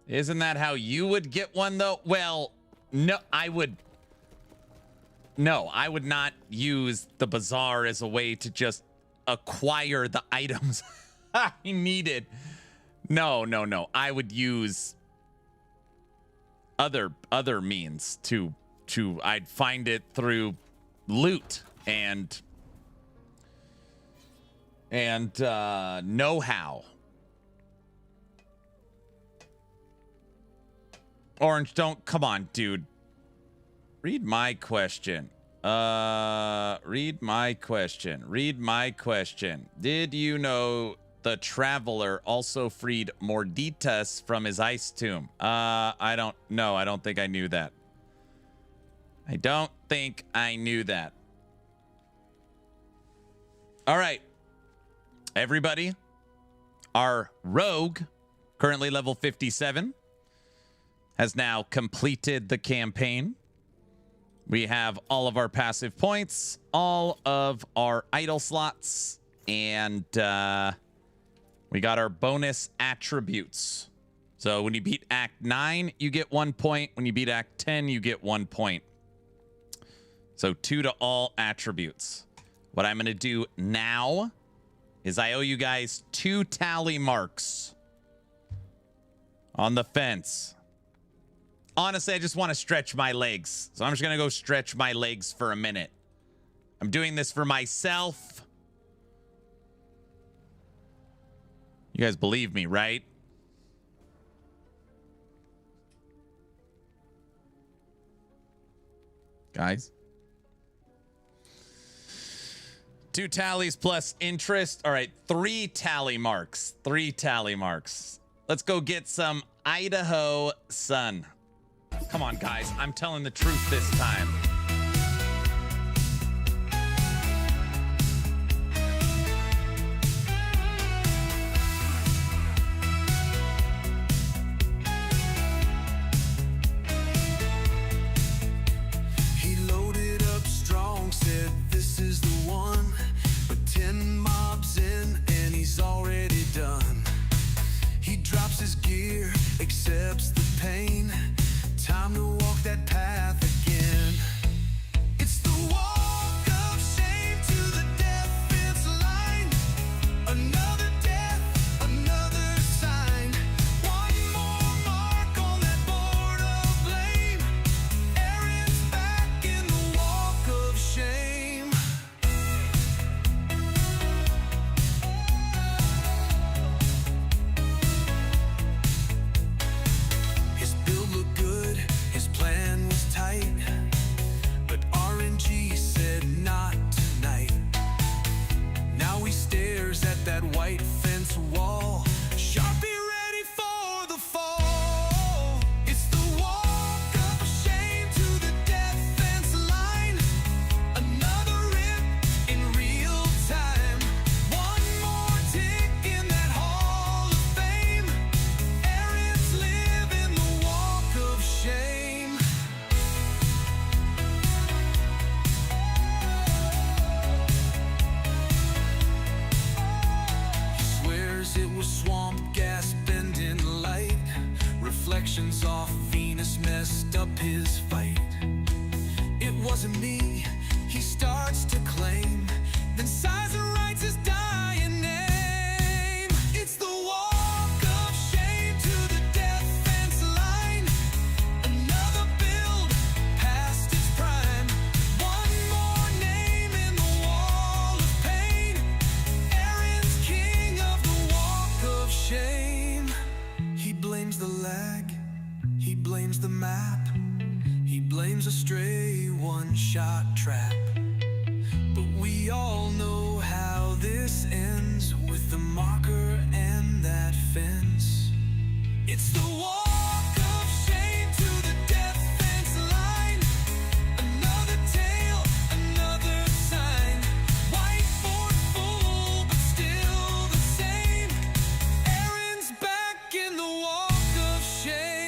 Isn't that how you would get one, though? Well, no, I would not use the bazaar as a way to just acquire the items I needed. No. I would use other means to I'd find it through loot and know-how. Orange, come on, dude. Read my question. Read my question. Did you know the Traveler also freed Morditas from his ice tomb? I don't know. I don't think I knew that. All right. Everybody, our rogue, currently level 57, has now completed the campaign. We have all of our passive points, all of our idle slots, and we got our bonus attributes. So when you beat Act 9, you get 1 point. When you beat Act 10, you get 1 point. So 2 to all attributes. What I'm going to do now is I owe you guys 2 tally marks on the fence. Honestly, I just want to stretch my legs. So I'm just going to go stretch my legs for a minute. I'm doing this for myself. You guys believe me, right? Guys? 2 tallies plus interest. All right, 3 tally marks. 3 tally marks. Let's go get some Idaho sun. Come on, guys. I'm telling the truth this time. He loaded up strong, said this is the one. But 10 mobs in and he's already done. He drops his gear, accepts the pain. Time to walk that path again. It's the walk of shame to the defense line. Another death, another sign. One more mark on that board of blame. Aaron's back in the walk of shame. His build looked good, his plan was tight, but RNG said not tonight. Now he stares at that white fence wall, Sharpie ready for the fall. It's the walk of shame to the defense line. Another rip in real time. One more tick in that hall of fame. Aaron's living the walk of shame. He swears it was swamp gas bending light. Reflections off Venus messed up his fight. It wasn't me, he starts to claim. Then sighs and writes his dying name. It's the walk of shame to the defense line. Another build past its prime. One more name in the wall of pain. Aaron's king of the walk of shame. He blames the lag, he blames the map, he blames a stray one-shot trap. But we all know how this ends with the marker and that fence. It's the walk of shame to the defense line. Another tale, another sign. Whiteboard full, but still the same. Aaron's back in the walk of shame.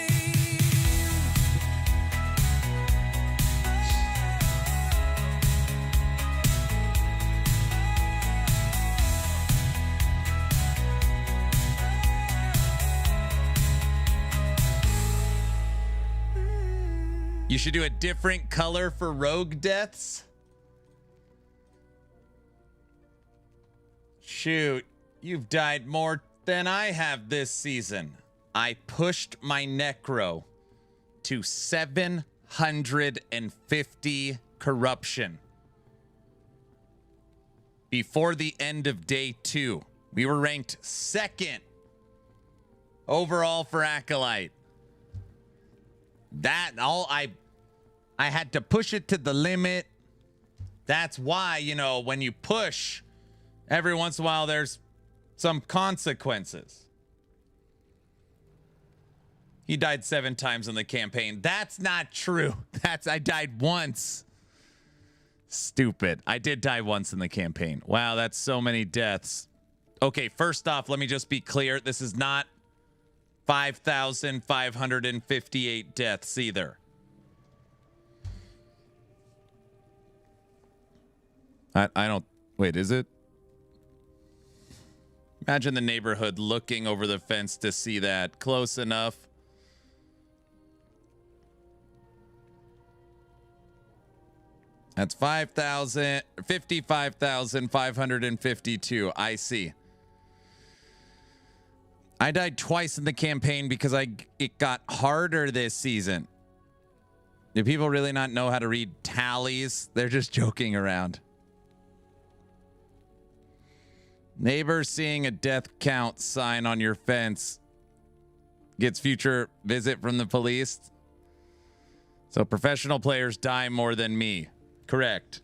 You should do a different color for rogue deaths. Shoot, you've died more than I have this season. I pushed my necro to 750 corruption. Before the end of day 2, we were ranked 2nd overall for Acolyte. That all I had to push it to the limit. That's why, you know, when you push, every once in a while there's some consequences. He died 7 times in the campaign. That's not true. I died once. Stupid. I did die once in the campaign. Wow, that's so many deaths. Okay, first off, let me just be clear. This is not 5,558 deaths either. I don't... Wait, is it? Imagine the neighborhood looking over the fence to see that. Close enough. That's 55,552. I see. I died twice in the campaign because it got harder this season. Do people really not know how to read tallies? They're just joking around. Neighbor seeing a death count sign on your fence gets future visit from the police. So professional players die more than me. Correct.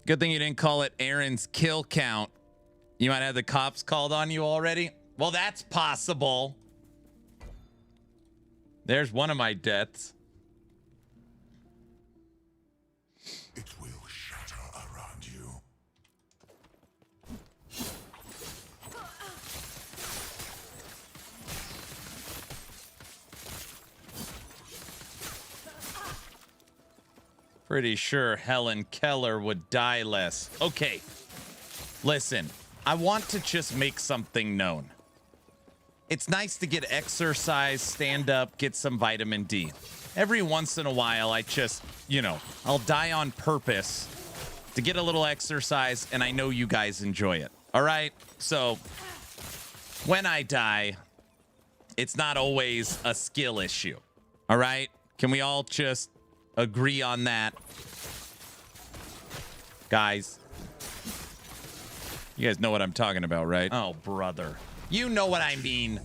Good thing you didn't call it Aaron's kill count. You might have the cops called on you already. Well, that's possible. There's one of my deaths. It will shatter around you. Pretty sure Helen Keller would die less. Okay, listen, I want to just make something known. It's nice to get exercise, stand up, get some vitamin D. Every once in a while, I just, you know, I'll die on purpose to get a little exercise, and I know you guys enjoy it. All right? So when I die, it's not always a skill issue. All right? Can we all just agree on that? Guys, you guys know what I'm talking about, right? Oh, brother. You know what I mean.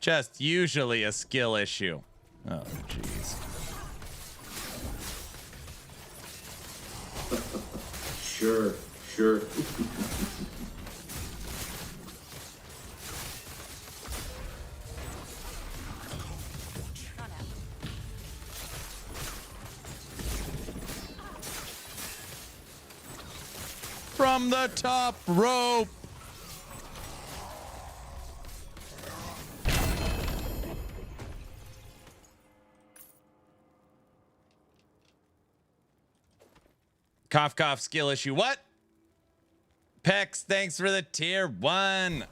Just usually a skill issue. Oh, jeez. Sure, sure. From the top rope. Cough, cough, skill issue. What? Pex, thanks for the tier 1.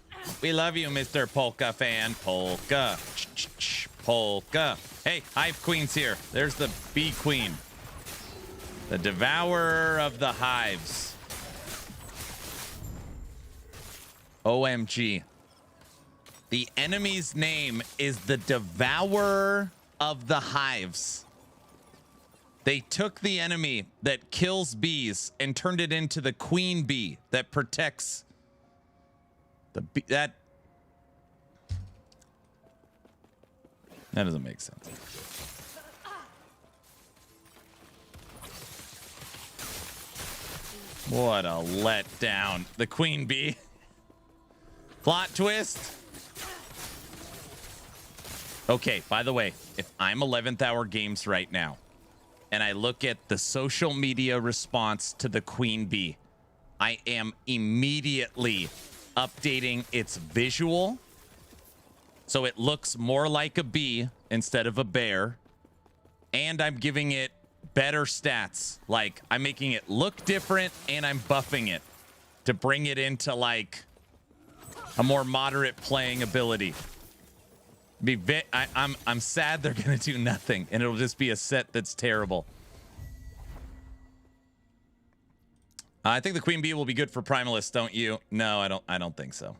We love you, Mr. Polka fan. Polka. Polka. Hey, Hive Queen's here. There's the Bee Queen. The Devourer of the Hives. OMG. The enemy's name is the Devourer of the Hives. They took the enemy that kills bees and turned it into the queen bee that protects the bee. That doesn't make sense. What a letdown. The queen bee. Plot twist. Okay, by the way, if I'm 11th hour games right now, and I look at the social media response to the queen bee, I am immediately updating its visual so it looks more like a bee instead of a bear, and I'm giving it better stats. Like, I'm making it look different, and I'm buffing it to bring it into like a more moderate playing ability. I'm sad they're gonna do nothing, and it'll just be a set that's terrible. I think the queen bee will be good for Primalist, don't you? No, I don't think so.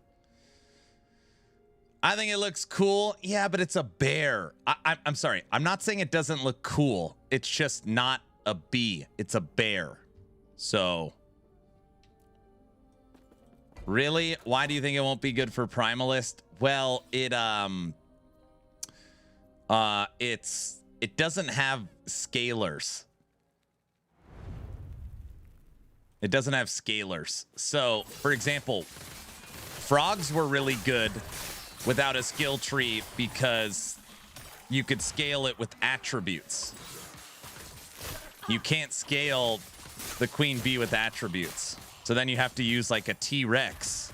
I think it looks cool. Yeah, but it's a bear. I'm sorry. I'm not saying it doesn't look cool. It's just not a bee. It's a bear. So really, why do you think it won't be good for Primalist? Well, it doesn't have scalers. It doesn't have scalers. So, for example, frogs were really good without a skill tree because you could scale it with attributes. You can't scale the queen bee with attributes. So then you have to use like a T-Rex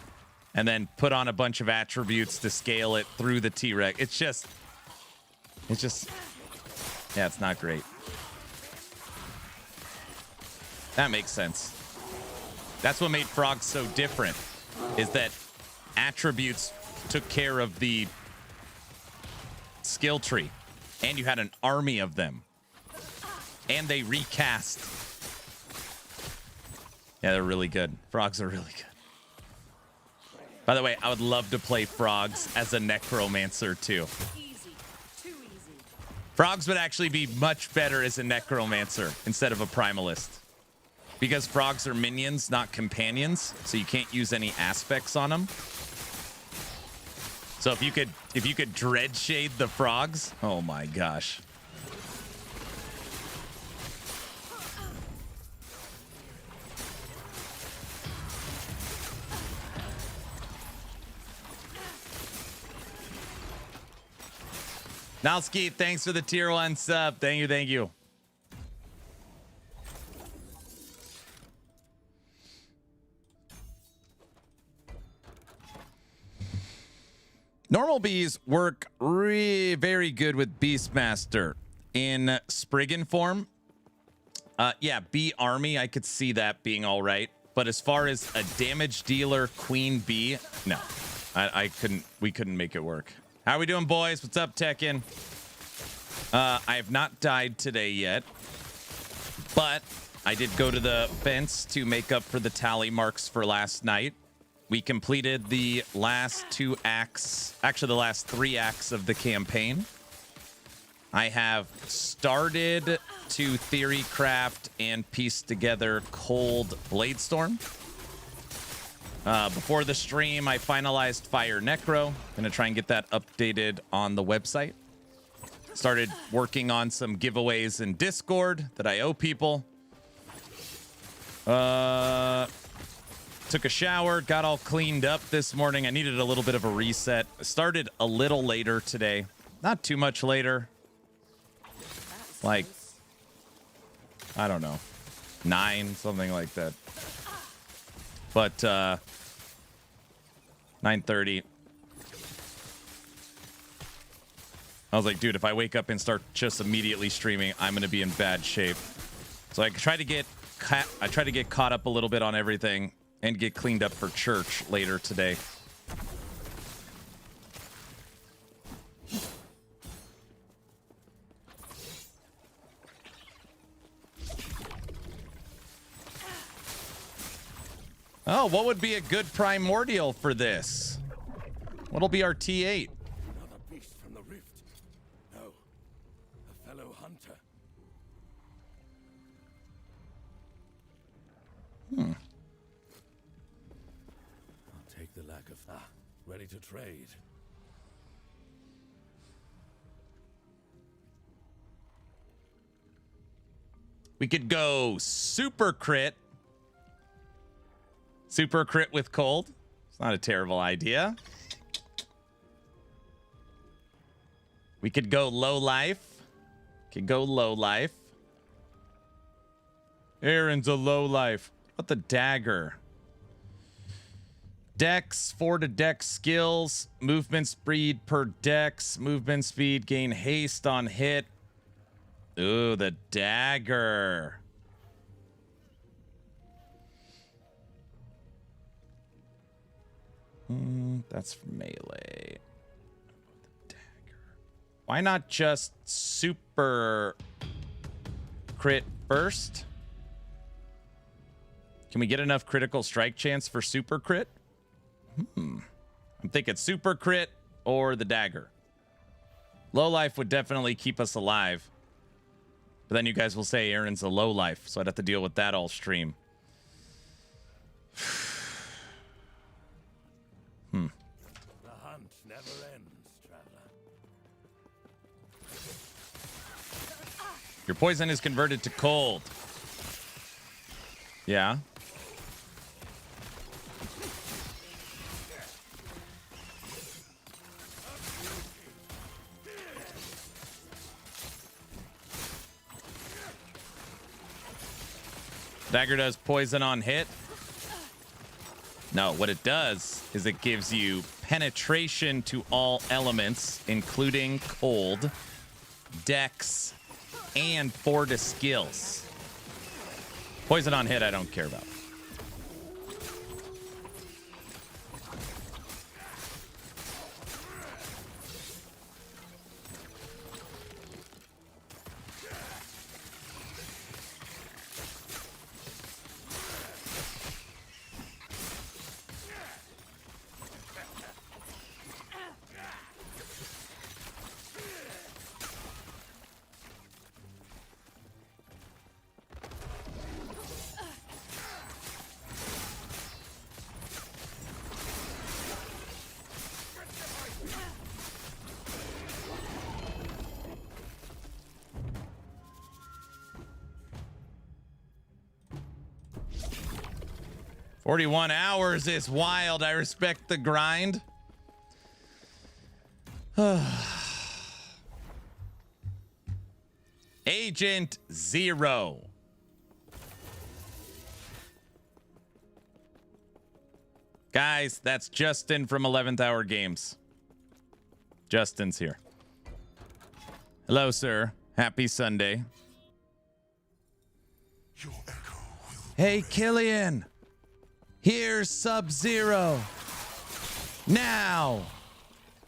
and then put on a bunch of attributes to scale it through the T-Rex. It's just, yeah, it's not great. That makes sense. That's what made frogs so different, is that attributes took care of the skill tree, and you had an army of them, and they recast. Yeah, they're really good. Frogs are really good. By the way, I would love to play frogs as a necromancer too. Frogs would actually be much better as a necromancer instead of a primalist, because frogs are minions, not companions, so you can't use any aspects on them. So if you could dread shade the frogs, oh my gosh. Nalski, thanks for the tier 1 sub. Thank you, thank you. Normal bees work very good with Beastmaster. In Spriggan form, yeah, bee army, I could see that being all right. But as far as a damage dealer queen bee, no. We couldn't make it work. How we doing, boys? What's up, Tekken? I have not died today yet, but I did go to the fence to make up for the tally marks for last night. We completed the last 2 acts, actually the last 3 acts of the campaign. I have started to theory craft and piece together Cold Bladestorm. Before the stream, I finalized Fire Necro. Gonna try and get that updated on the website. Started working on some giveaways in Discord that I owe people. Took a shower, got all cleaned up this morning. I needed a little bit of a reset. Started a little later today. Not too much later. Like, I don't know, 9, something like that. But 9:30. I was like, dude, if I wake up and start just immediately streaming, I'm gonna be in bad shape. So I try to get caught up a little bit on everything and get cleaned up for church later today. Oh, what would be a good primordial for this? What'll be our T8? Another beast from the rift. No, a fellow hunter. I'll take the lack of ready to trade. We could go super crit. Super crit with cold. It's not a terrible idea. We could go low life. Aaron's a low life. What the dagger? Dex, 4 to dex skills. Movement speed per dex. Movement speed, gain haste on hit. Ooh, the dagger. That's melee. The dagger. Why not just super crit first? Can we get enough critical strike chance for super crit? I'm thinking super crit or the dagger. Low life would definitely keep us alive. But then you guys will say Aaron's a low life, so I'd have to deal with that all stream. The hunt never ends, traveler. Your poison is converted to cold. Yeah. Dagger does poison on hit. No, what it does is it gives you penetration to all elements, including cold, dex, and 4 to skills. Poison on hit, I don't care about. "41 hours is wild. I respect the grind." Agent Zero. Guys, that's Justin from 11th Hour Games. Justin's here. Hello, sir. Happy Sunday. Hey, Killian. Here's Sub-Zero. Now.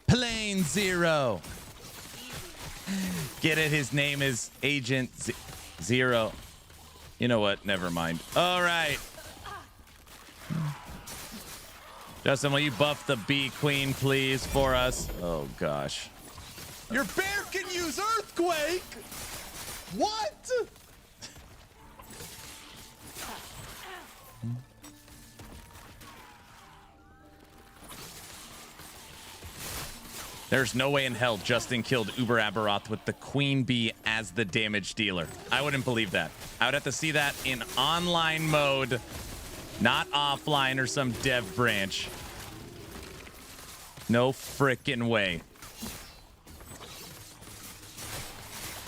Plane Zero. Get it? His name is Agent Zero. You know what? Never mind. All right. Justin, will you buff the Bee Queen, please, for us? Oh, gosh. Your bear can use Earthquake! What? There's no way in hell Justin killed Uber Aberoth with the Queen Bee as the damage dealer. I wouldn't believe that. I would have to see that in online mode, not offline or some dev branch. No frickin' way.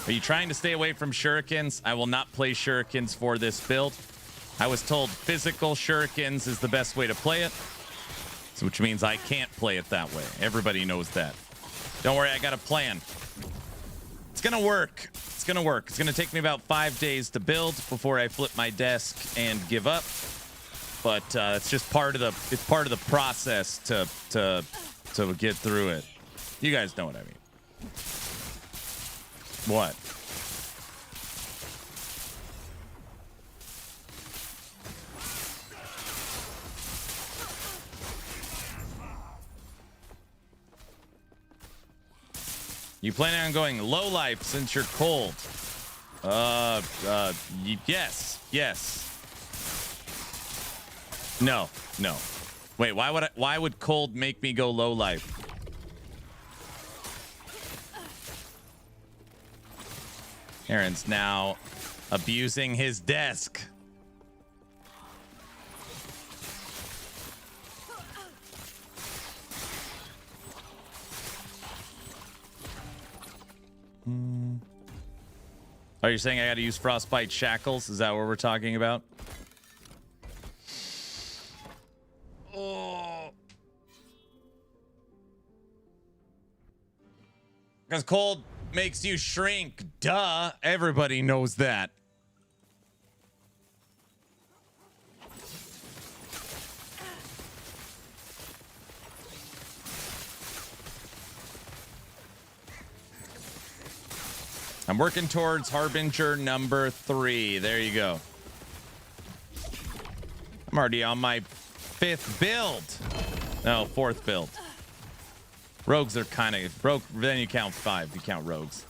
Are you trying to stay away from shurikens? I will not play shurikens for this build. I was told physical shurikens is the best way to play it, so which means I can't play it that way. Everybody knows that. Don't worry, I got a plan. It's gonna work. It's gonna work. It's gonna take me about 5 days to build before I flip my desk and give up. But it's just part of the process to get through it. You guys know what I mean. What? You planning on going low life since you're cold? Yes. No. Wait, why would cold make me go low life? Aaron's now abusing his desk. Are you saying I got to use Frostbite Shackles? Is that what we're talking about? Oh. Because cold makes you shrink. Duh. Everybody knows that. I'm working towards Harbinger number 3. There you go. I'm already on my 5th build. No, 4th build. Rogues are kind of broke. Then you count 5. You count rogues.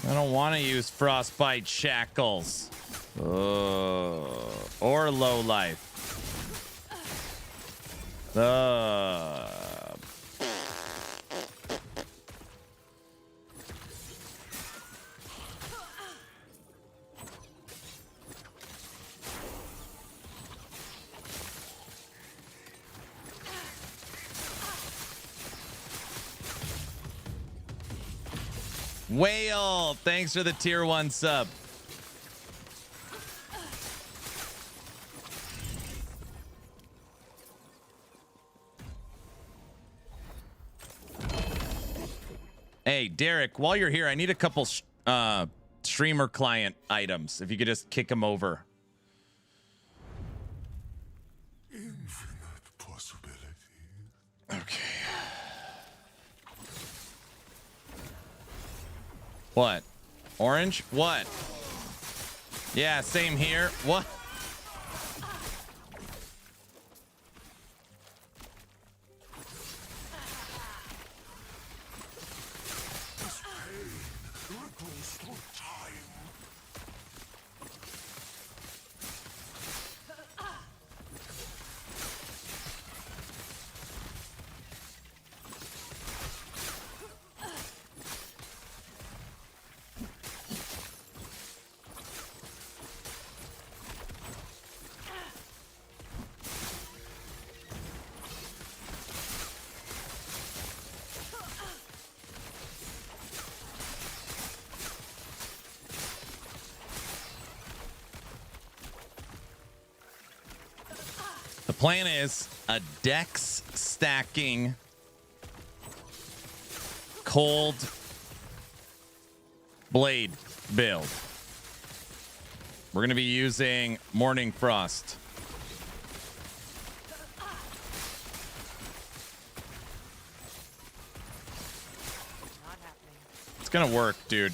I don't want to use Frostbite Shackles. Or low life. Whale, thanks for the tier 1 sub. Hey, Derek, while you're here, I need a couple streamer client items. If you could just kick them over. Infinite possibilities. Okay. What? Orange? What? Yeah, same here. What? This pain ripples through time. Plan is a dex stacking cold blade build. We're going to be using Morning Frost. It's going to work, dude.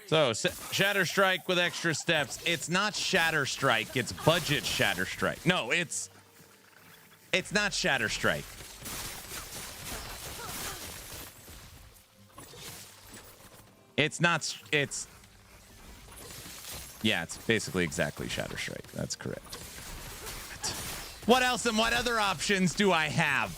So, Shatter Strike with extra steps. It's not Shatter Strike. It's budget Shatter Strike. No, it's not Shatter Strike. Yeah, it's basically exactly Shatter Strike. That's correct. What else and what other options do I have?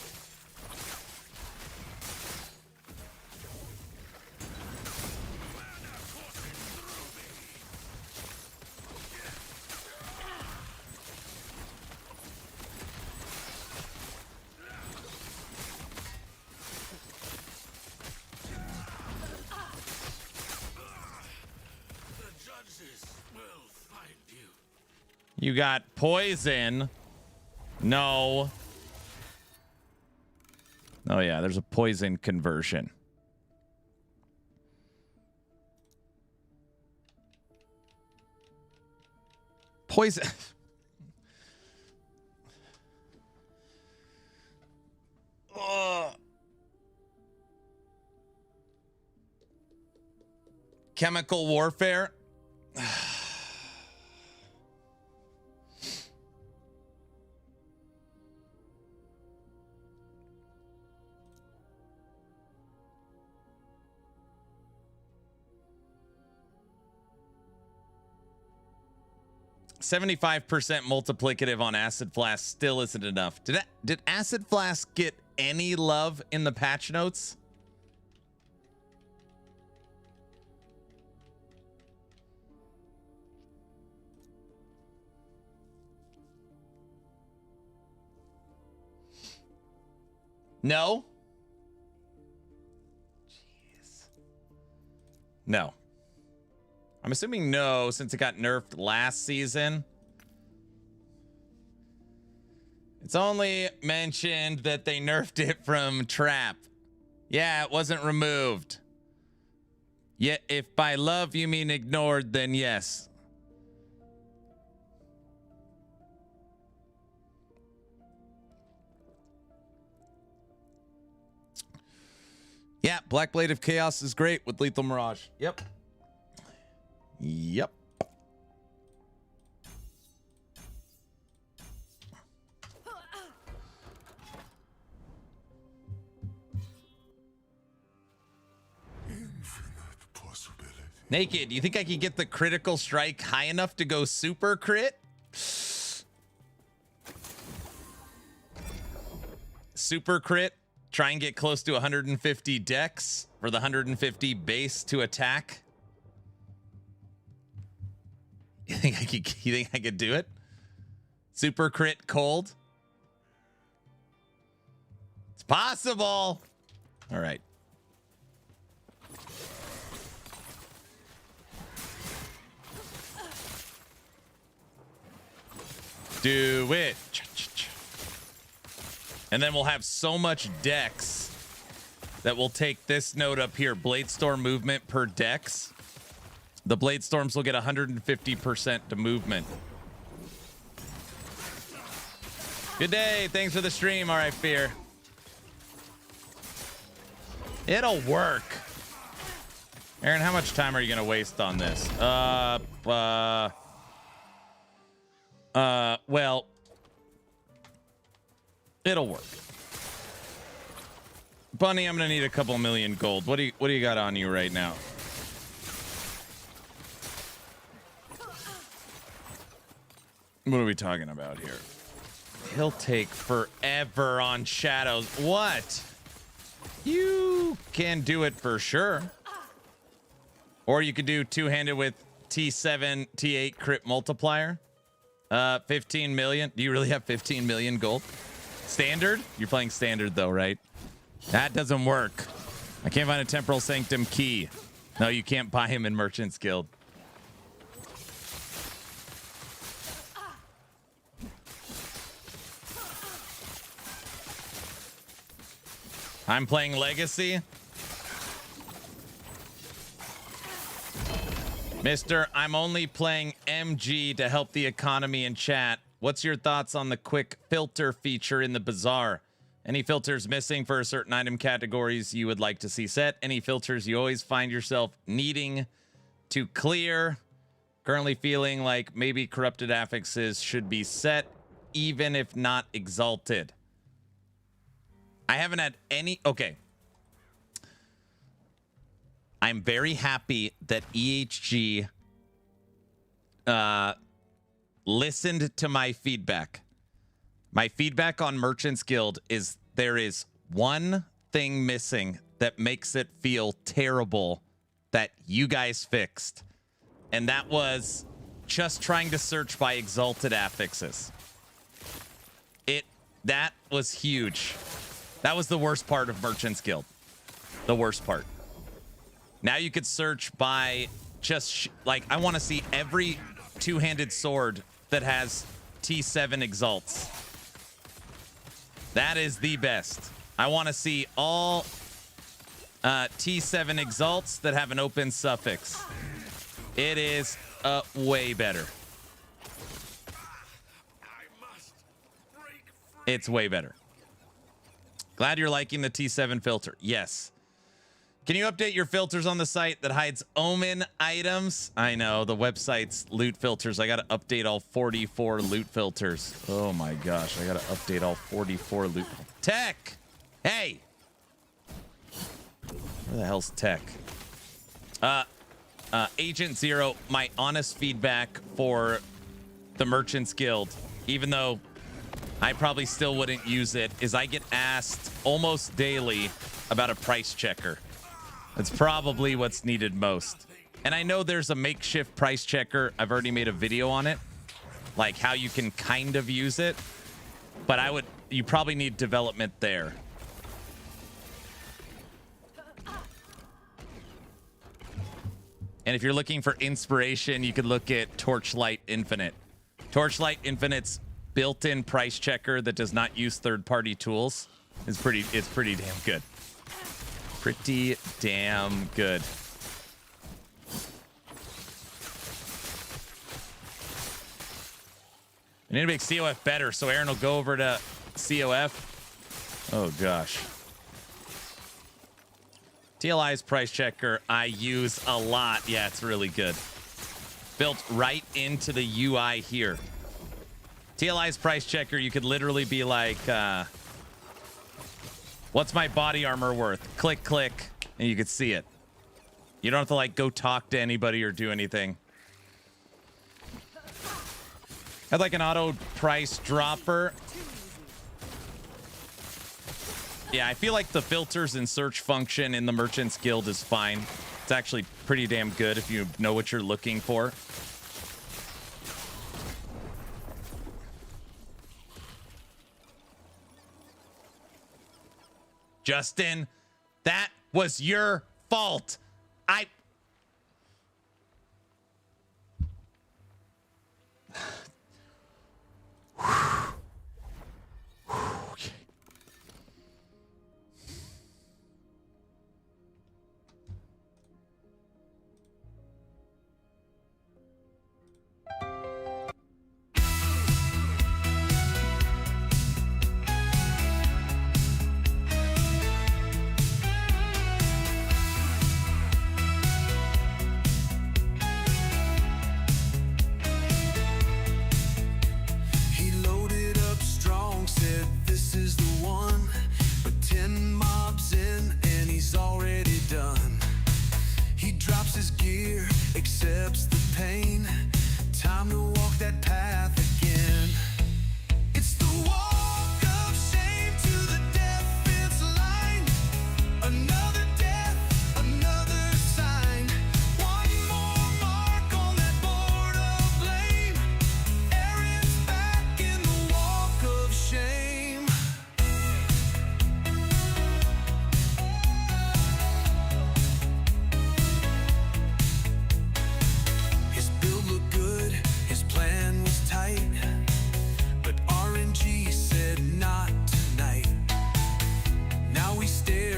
You got poison. No. Oh, yeah, there's a poison conversion. Poison. Chemical warfare. 75% multiplicative on Acid Flask still isn't enough. Did Acid Flask get any love in the patch notes? No? Jeez. No. I'm assuming no, since it got nerfed last season. It's only mentioned that they nerfed it from Trap. Yeah, it wasn't removed. Yeah, if by love you mean ignored, then yes. Yeah, Black Blade of Chaos is great with Lethal Mirage. Yep. Yep. Naked, you think I could get the critical strike high enough to go super crit? Super crit, try and get close to 150 dex for the 150 base to attack. You think I could do it? Super crit cold? It's possible. All right. Do it. And then we'll have so much dex that we'll take this note up here. Bladestorm movement per dex. The Bladestorms will get 150% to movement. Good day. Thanks for the stream. All right, Fear. It'll work. Aaron, how much time are you going to waste on this? Well, it'll work. Bunny, I'm going to need a couple million gold. What do you got on you right now? What are we talking about here? He'll take forever on shadows. What? You can do it for sure. Or you could do two-handed with T7, T8 crit multiplier. 15 million. Do you really have 15 million gold? Standard? You're playing standard though, right? That doesn't work. I can't find a Temporal Sanctum key. No, you can't buy him in Merchant's Guild. I'm playing Legacy. Mister, I'm only playing MG to help the economy in chat. What's your thoughts on the quick filter feature in the bazaar? Any filters missing for certain item categories you would like to see set? Any filters you always find yourself needing to clear? Currently feeling like maybe corrupted affixes should be set, even if not exalted. I haven't had any... Okay. I'm very happy that EHG listened to my feedback. My feedback on Merchant's Guild is there is one thing missing that makes it feel terrible that you guys fixed. And that was just trying to search by exalted affixes. That was huge. That was the worst part of Merchant's Guild. The worst part. Now you could search by just like, I want to see every two-handed sword that has T7 exalts. That is the best. I want to see all T7 exalts that have an open suffix. It is way better. It's way better. Glad you're liking the T7 filter. Yes. Can you update your filters on the site that hides Omen items? I know, the website's loot filters. I got to update all 44 loot filters. Oh my gosh, I got to update all 44 loot. Tech! Hey! Where the hell's Tech? Agent Zero, my honest feedback for the Merchant's Guild, even though I probably still wouldn't use it, is I get asked almost daily about a price checker. That's probably what's needed most. And I know there's a makeshift price checker. I've already made a video on it, like how you can kind of use it. But you probably need development there. And if you're looking for inspiration, you could look at Torchlight Infinite. Torchlight Infinite's built-in price checker that does not use third-party tools is pretty damn good. Pretty damn good. We need to make COF better, so Aaron will go over to COF. Oh gosh. TLI's price checker I use a lot. Yeah, it's really good. Built right into the UI here. TLI's price checker, you could literally be like, what's my body armor worth? Click, click, and you could see it. You don't have to like go talk to anybody or do anything. Had like an auto price dropper. Yeah, I feel like the filters and search function in the Merchant's Guild is fine. It's actually pretty damn good if you know what you're looking for. Justin, that was your fault.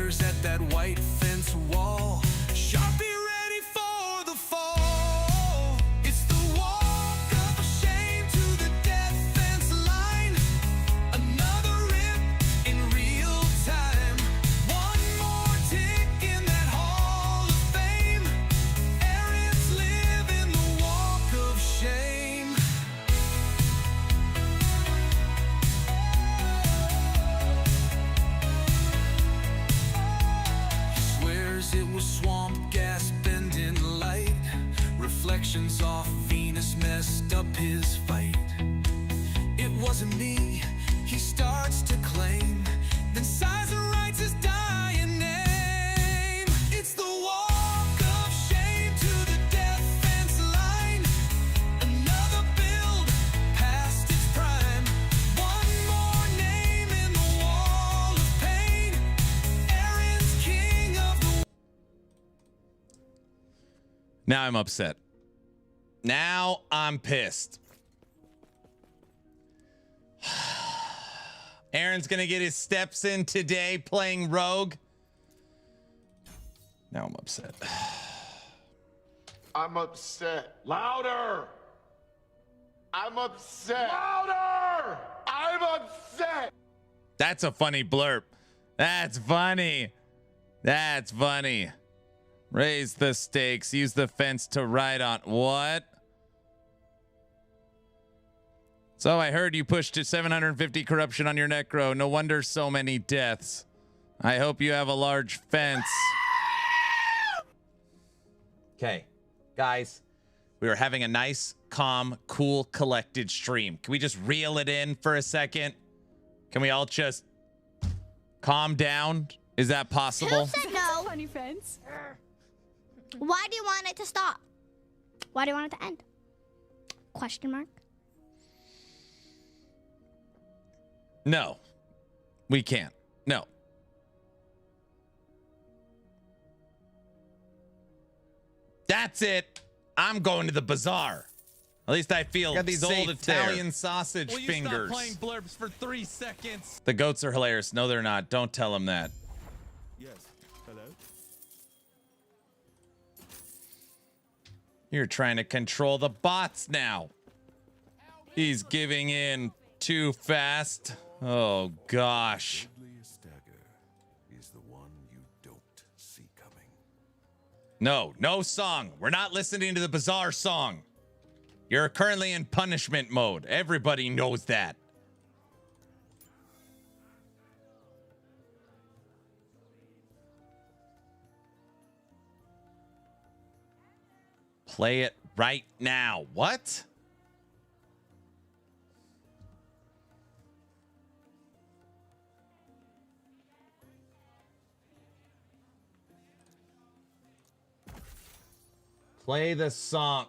stares at that white fence wall. Sharpie ready for the fall. It's the walk of shame to the death fence line. Another rip in real time. One more tick in that hall of fame. Errands live in the walk of shame. Swears it was swamp gas bending light. Reflections off Venus messed up his fight. It wasn't me, he starts to claim. Then sighs and writes his dying name. It's the walk of shame to the death fence line. Another build past its prime. One more name in the wall of pain. Aaron's king of the... Now I'm upset. Now I'm pissed. Aaron's gonna get his steps in today playing Rogue. Now I'm upset. I'm upset. Louder! I'm upset. Louder! I'm upset! That's a funny blurb. That's funny. That's funny. Raise the stakes. Use the fence to ride on. What? So I heard you pushed to 750 corruption on your necro. No wonder so many deaths. I hope you have a large fence. Okay, guys, we were having a nice, calm, cool, collected stream. Can we just reel it in for a second? Can we all just calm down? Is that possible? Who said no? Funny fence. Why do you want it to stop? Why do you want it to end? Question mark. No, we can't. No. That's it. I'm going to the bazaar. At least I feel Got these safe old Italian there. Sausage Will you fingers. stop playing blurbs for 3 seconds? The goats are hilarious. No, they're not. Don't tell them that. Yes. Hello? You're trying to control the bots now. He's giving in too fast. Oh, gosh. Is the one you don't see coming. No song. We're not listening to the Bazaar song. You're currently in punishment mode. Everybody knows that. Play it right now. What? Play the song.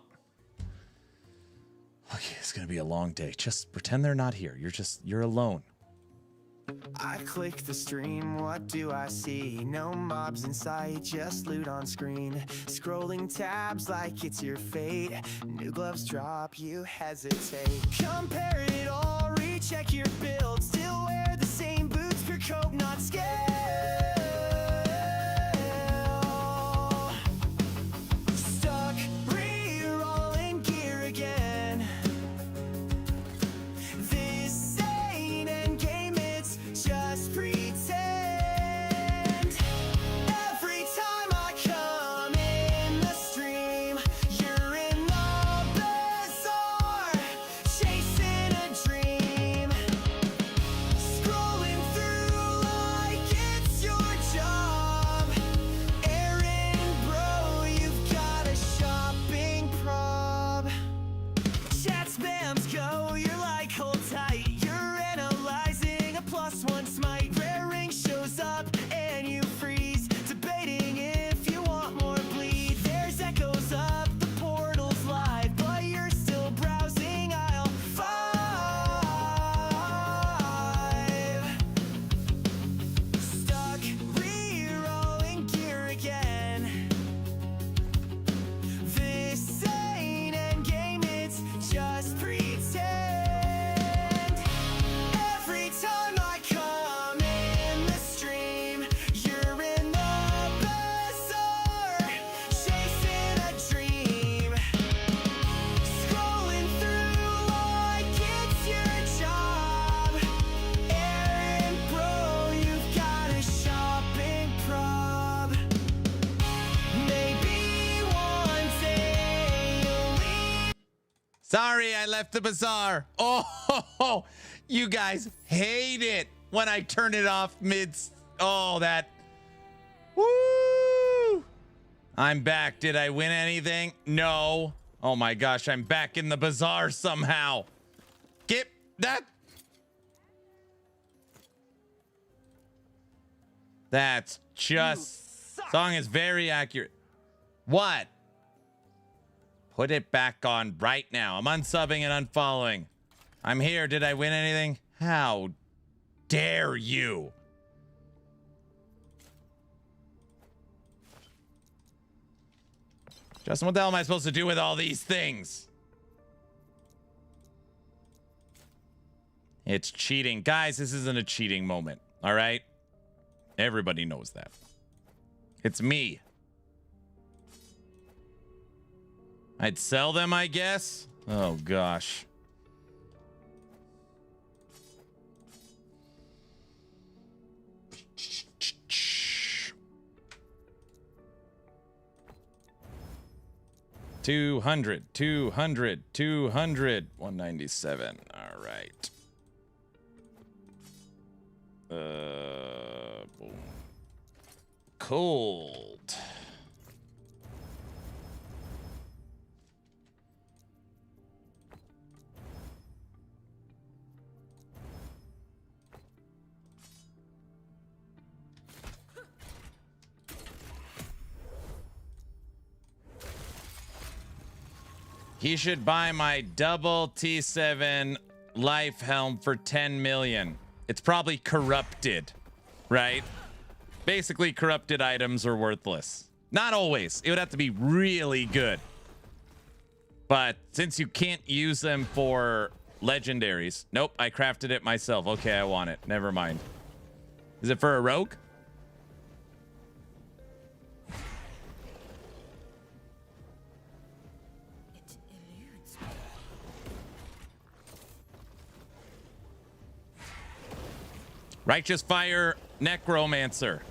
Okay, it's gonna be a long day. Just pretend they're not here. You're alone. I click the stream, what do I see? No mobs in sight, just loot on screen. Scrolling tabs like it's your fate. New gloves drop, you hesitate. Compare it all, recheck your build. Still wear the same boots, pure coat, not scale. Stuck, re-rolling gear again. This ain't endgame, it's just pretend. Every time I come in the stream, you're in the bazaar, chasing a dream. Sorry, I left the bazaar. Oh, you guys hate it when I turn it off mid. Oh, that. Woo! I'm back. Did I win anything? No. Oh my gosh, I'm back in the bazaar somehow. Get that. That's just. Song is very accurate. What? Put it back on right now. I'm unsubbing and unfollowing. I'm here. Did I win anything? How dare you? Justin, what the hell am I supposed to do with all these things? It's cheating. Guys, this isn't a cheating moment. All right? Everybody knows that. It's me. I'd sell them, I guess. Oh, gosh. $200, $200, $200, $197. All right. Boom. Cold. He should buy my double T7 life helm for 10 million. It's probably corrupted, right? Basically, corrupted items are worthless. Not always. It would have to be really good. But since you can't use them for legendaries. Nope, I crafted it myself. Okay, I want it. Never mind. Is it for a rogue? Righteous Fire Necromancer.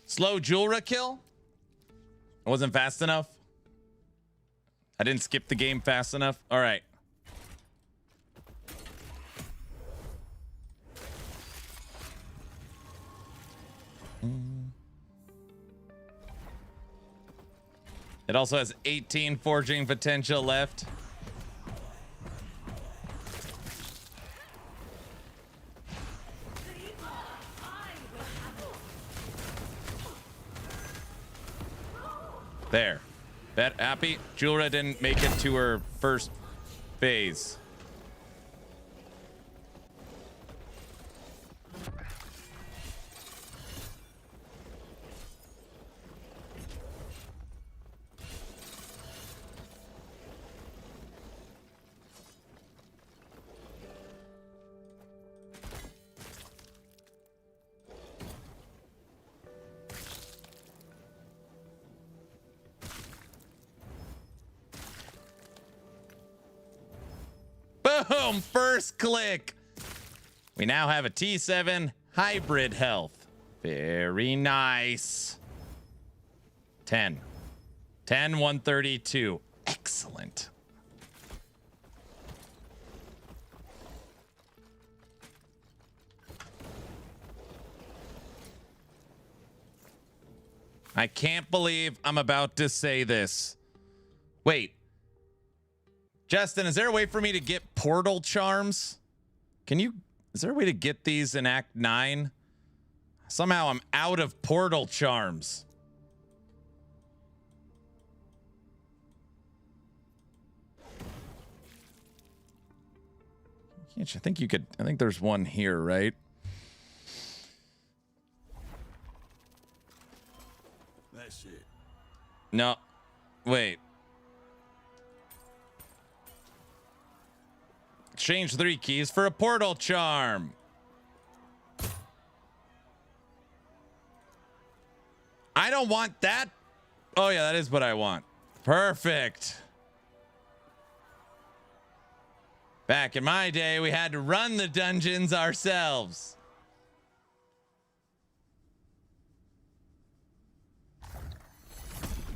Slow Julra kill? I wasn't fast enough. I didn't skip the game fast enough. All right. It also has 18 forging potential left. There. That happy? Julra didn't make it to her first phase. Boom! First click. We now have a T7 hybrid health. Very nice. 10. 10, 132. Excellent. I can't believe I'm about to say this. Wait. Justin, is there a way for me to get portal charms? Is there a way to get these in Act 9? Somehow I'm out of portal charms. I think you could. I think there's one here, right? That's it. No. Wait. Exchange 3 keys for a portal charm. I don't want that. Oh, yeah, that is what I want. Perfect. Back in my day, we had to run the dungeons ourselves.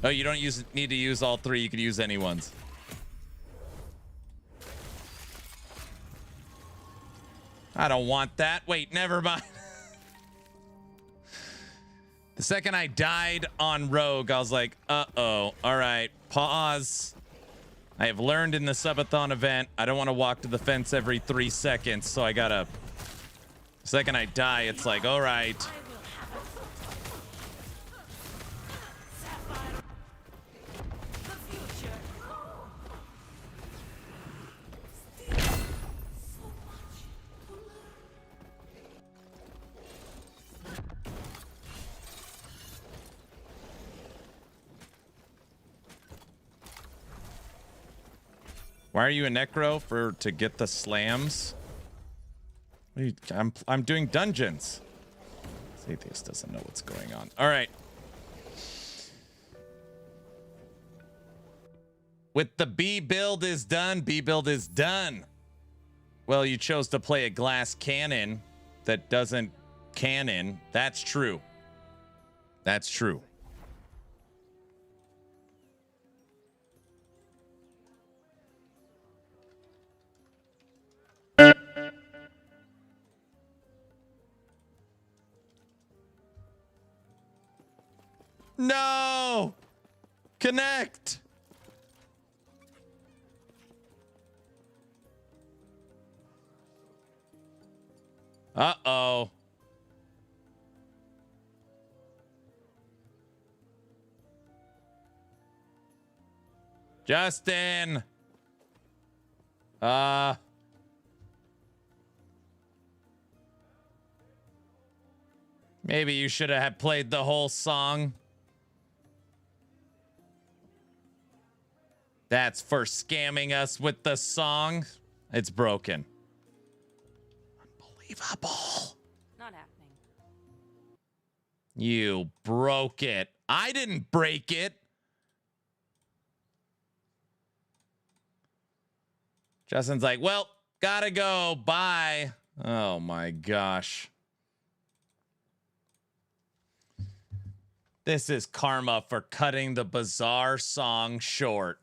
Oh, you don't need to use all 3. You can use any ones. I don't want that. Wait, never mind. The second I died on Rogue, I was like, uh-oh. All right, pause. I have learned in the Subathon event, I don't want to walk to the fence every 3 seconds, so I gotta... The second I die, it's like, all right. Why are you a necro to get the slams? What are you, I'm doing dungeons. Atheist doesn't know what's going on. All right. With the B build is done. B build is done. Well, you chose to play a glass cannon that doesn't cannon. That's true. That's true. No! Connect! Uh-oh. Justin! Maybe you should have played the whole song. That's for scamming us with the song. It's broken. Unbelievable. Not happening. You broke it. I didn't break it. Justin's like, well, gotta go. Bye. Oh my gosh. This is karma for cutting the bizarre song short.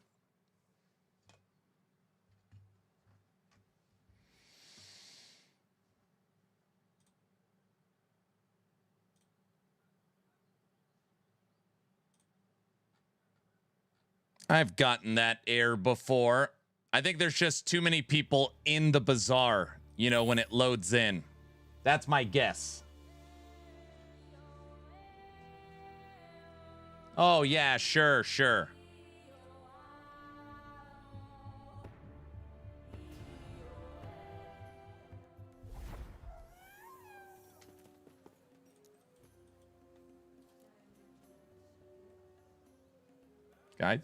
I've gotten that error before. I think there's just too many people in the bazaar, you know, when it loads in. That's my guess. Oh, yeah, sure, sure. Guys?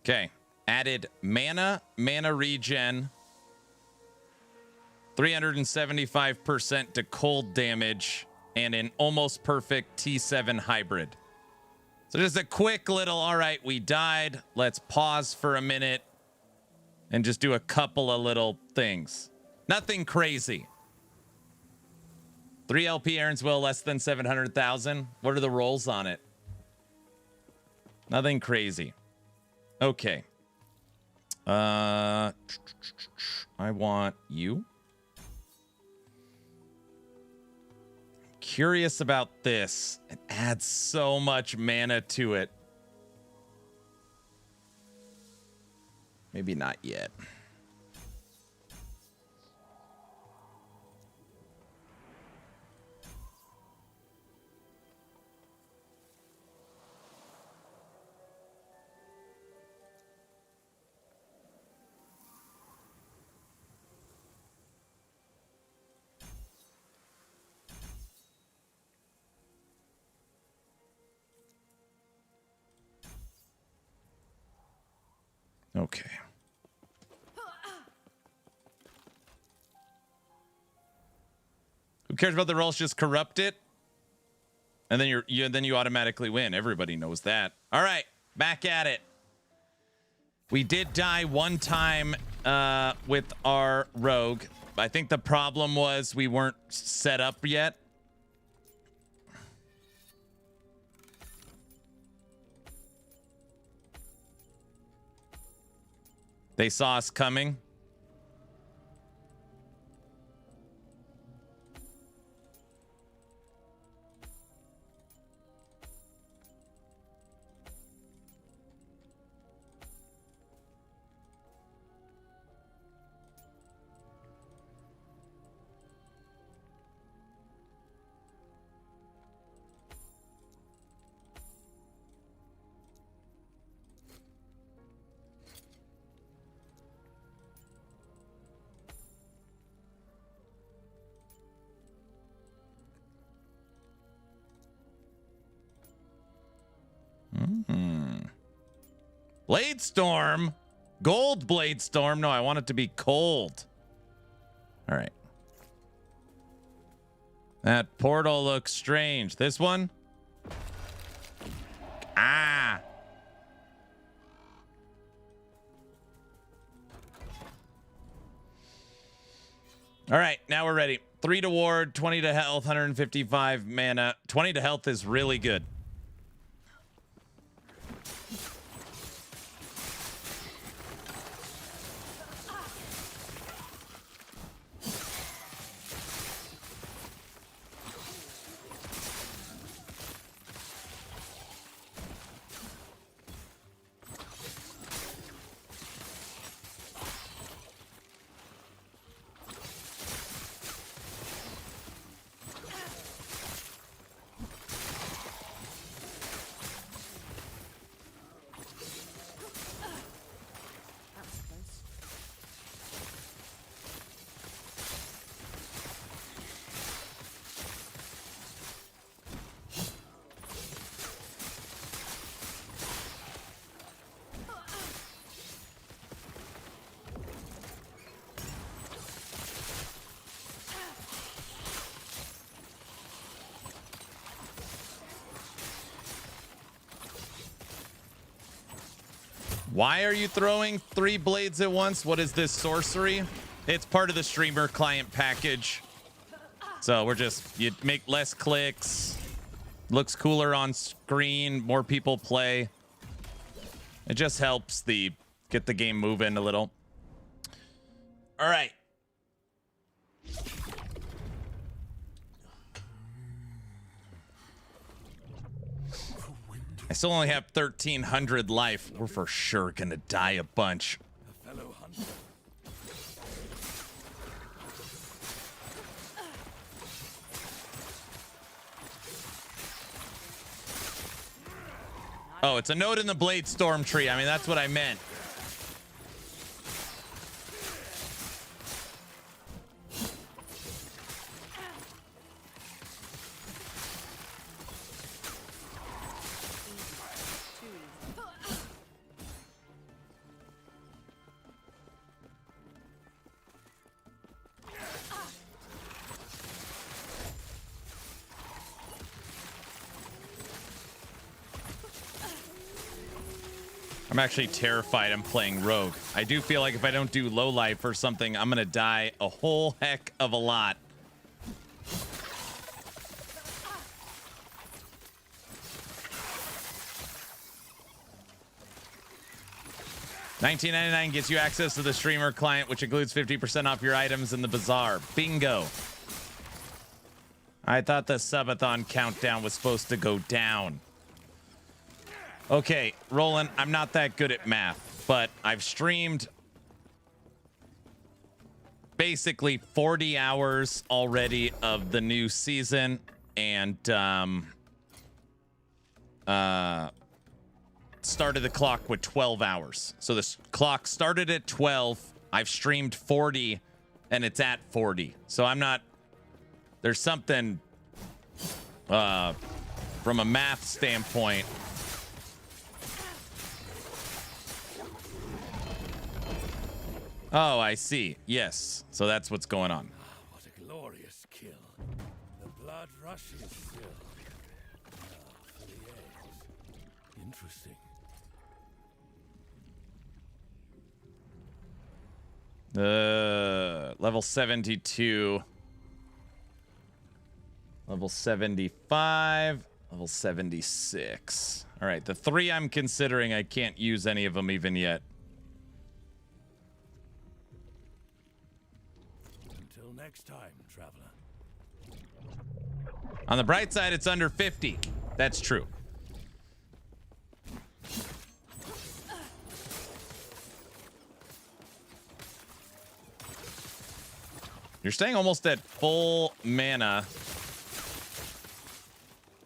Okay. Added mana regen, 375% to cold damage, and an almost perfect T7 hybrid. So just a quick little, all right, we died. Let's pause for a minute and just do a couple of little things. Nothing crazy. 3 LP errands will less than 700,000. What are the rolls on it? Nothing crazy. Okay. I want you. curious about this. It adds so much mana to it. Maybe not yet. Okay. Who cares about the rolls? Just corrupt it, and then you automatically win. Everybody knows that. All right, back at it. We did die one time with our rogue. I think the problem was we weren't set up yet. They saw us coming. Blade Storm. Gold Blade Storm. No, I want it to be cold. All right. That portal looks strange. This one? Ah. All right, now we're ready. 3 to ward, 20 to health, 155 mana. 20 to health is really good. Why are you throwing 3 blades at once? What is this sorcery? It's part of the streamer client package. So you make less clicks, looks cooler on screen, more people play. It just helps get the game moving a little. All right. I still only have 1,300 life. We're for sure gonna die a bunch. A fellow hunter. Oh, it's a note in the Blade Storm tree. I mean, that's what I meant. I'm actually terrified I'm playing Rogue. I do feel like if I don't do low life or something, I'm gonna die a whole heck of a lot. $19.99 gets you access to the streamer client, which includes 50% off your items in the bazaar. Bingo. I thought the Subathon countdown was supposed to go down. Okay, Roland, I'm not that good at math, but I've streamed basically 40 hours already of the new season, and started the clock with 12 hours. So this clock started at 12. I've streamed 40, and it's at 40. So I'm not... There's something from a math standpoint. Oh, I see. Yes. So that's what's going on. What a glorious kill. The blood rushes still. For the eggs. Interesting. Level 72. Level 75. Level 76. All right. The 3 I'm considering, I can't use any of them even yet. Until next time, traveler. On the bright side, it's under 50. That's true. You're staying almost at full mana.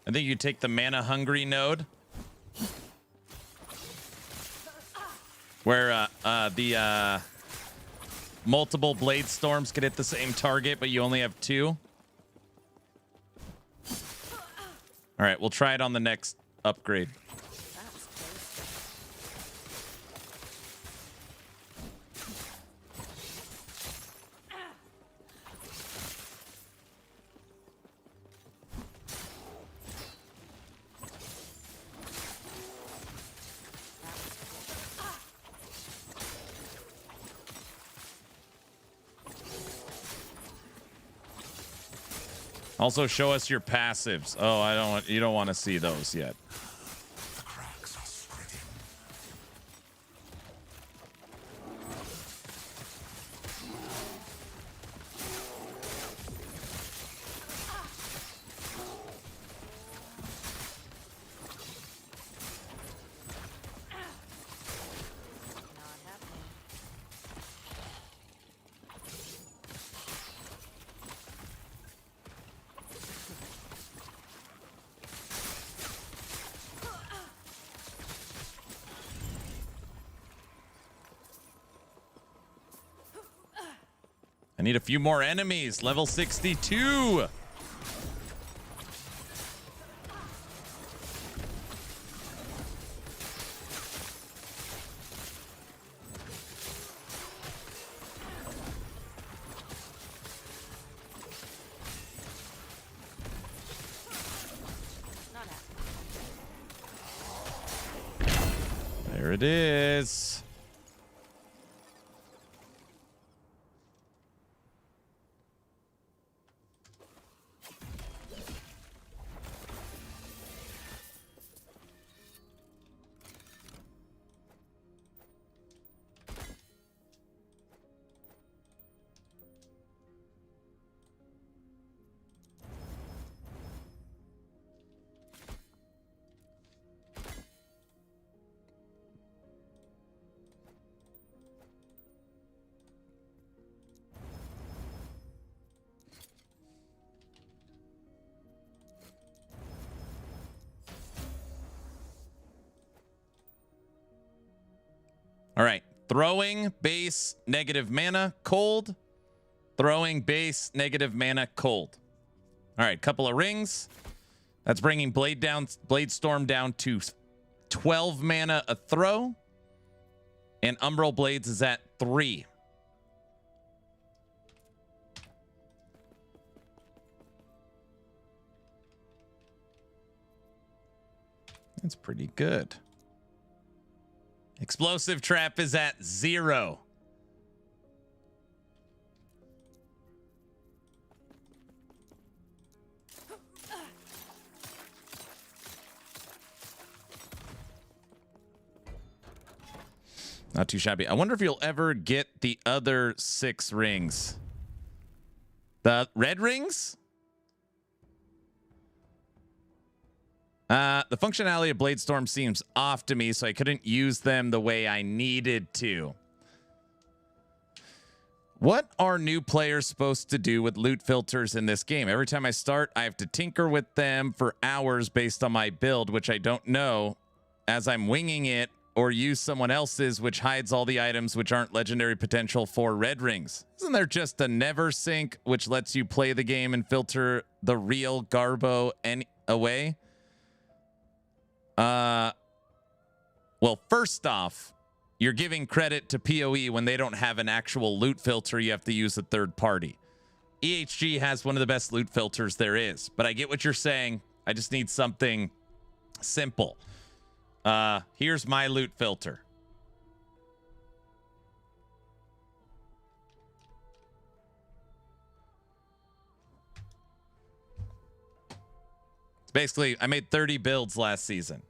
I think you take the mana hungry node, where the multiple blade storms could hit the same target, but you only have 2. All right, we'll try it on the next upgrade. Also, show us your passives. Oh, I don't want, you don't want to see those yet. The cracks are spreading. I need a few more enemies. Level 62. There it is. All right. Throwing, base, negative mana, cold. Throwing, base, negative mana, cold. All right. Couple of rings. That's bringing Blade Storm down to 12 mana a throw. And Umbral Blades is at 3. That's pretty good. Explosive Trap is at 0. Not too shabby. I wonder if you'll ever get the other 6 rings. The red rings? The functionality of Bladestorm seems off to me, so I couldn't use them the way I needed to. What are new players supposed to do with loot filters in this game? Every time I start, I have to tinker with them for hours based on my build, which I don't know as I'm winging it, or use someone else's, which hides all the items which aren't legendary potential for red rings. Isn't there just a never sync, which lets you play the game and filter the real Garbo away? Well, first off, you're giving credit to PoE when they don't have an actual loot filter. You have to use a third party. EHG has one of the best loot filters there is, but I get what you're saying. I just need something simple. Here's my loot filter. It's basically, I made 30 builds last season.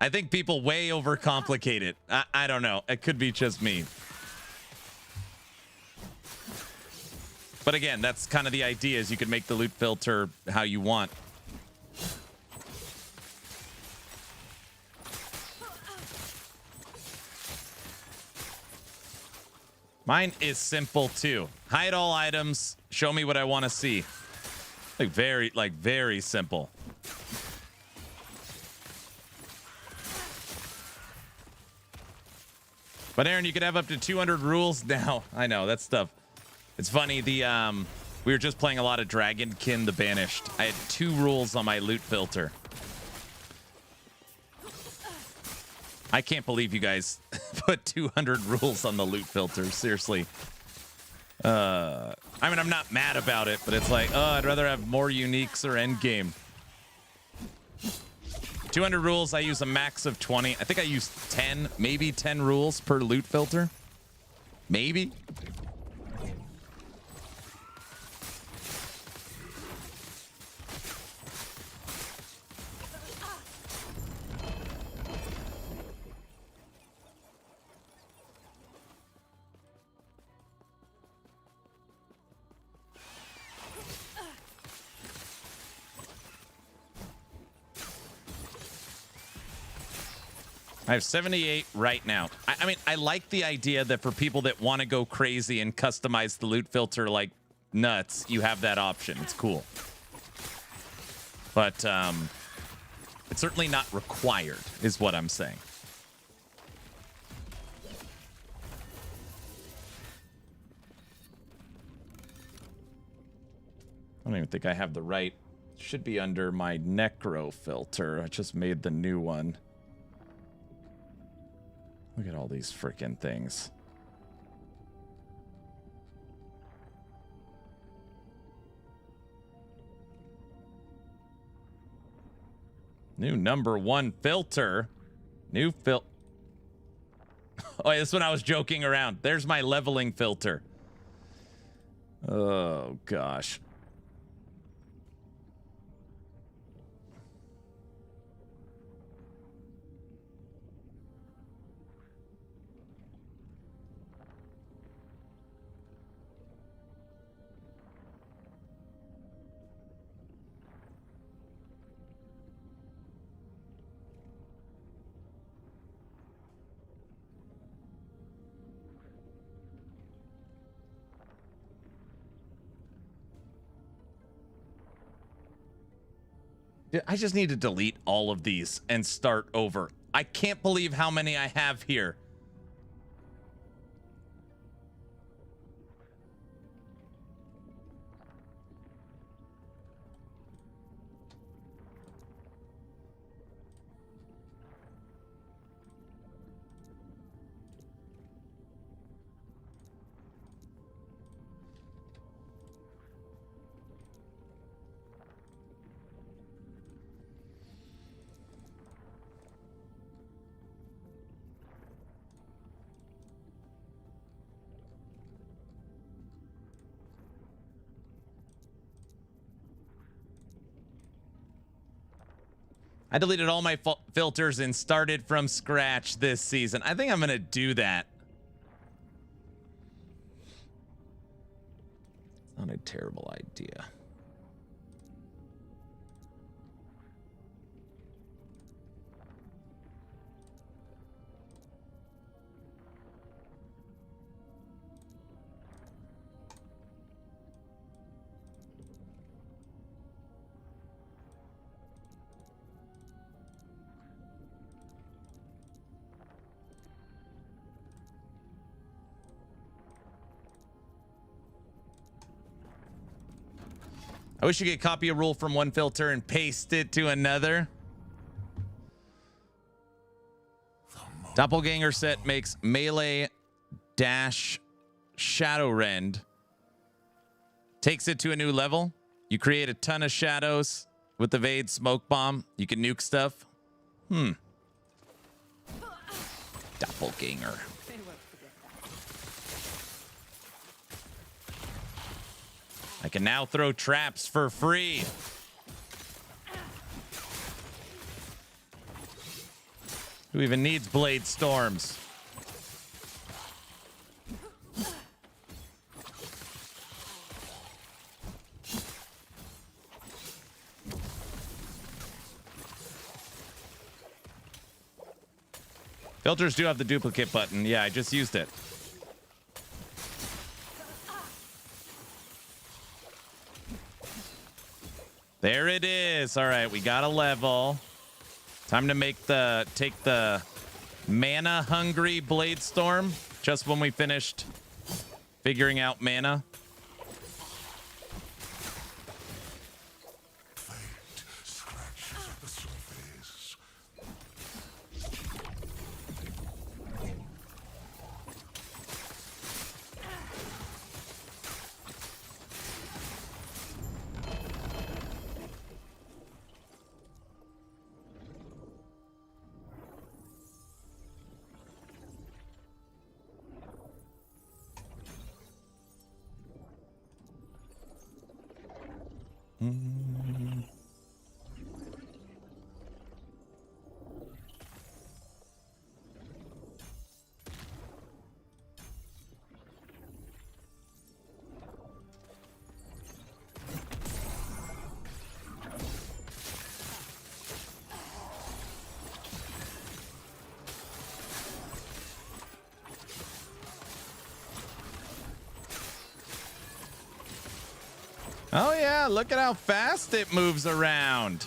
I think people way overcomplicate it. I don't know. It could be just me. But again, that's kind of the idea, is you can make the loot filter how you want. Mine is simple too. Hide all items. Show me what I want to see. Very simple. But Aaron, you could have up to 200 rules now. I know, that stuff. It's funny, we were just playing a lot of Dragonkin the Banished. I had 2 rules on my loot filter. I can't believe you guys put 200 rules on the loot filter. Seriously. I mean, I'm not mad about it, but it's like, oh, I'd rather have more uniques or endgame. 200 rules, I use a max of 20. I think I use 10, maybe 10 rules per loot filter. Maybe. I have 78 right now. I mean, I like the idea that for people that want to go crazy and customize the loot filter like nuts, you have that option. It's cool. But it's certainly not required, is what I'm saying. I don't even think I have the right. It should be under my necro filter. I just made the new one. Look at all these freaking things. New number 1 filter. New Oh, this one I was joking around. There's my leveling filter. Oh, gosh. I just need to delete all of these and start over. I can't believe how many I have here. I deleted all my filters and started from scratch this season. I think I'm going to do that. Not a terrible idea. I wish you could copy a rule from one filter and paste it to another. Doppelganger set makes melee dash shadow rend. Takes it to a new level. You create a ton of shadows with the Vade smoke bomb. You can nuke stuff. Doppelganger. I can now throw traps for free. Who even needs blade storms? Filters do have the duplicate button. Yeah, I just used it. There it is. All right, we got a level. Time to take the mana hungry blade storm. Just when we finished figuring out mana. Oh yeah, look at how fast it moves around.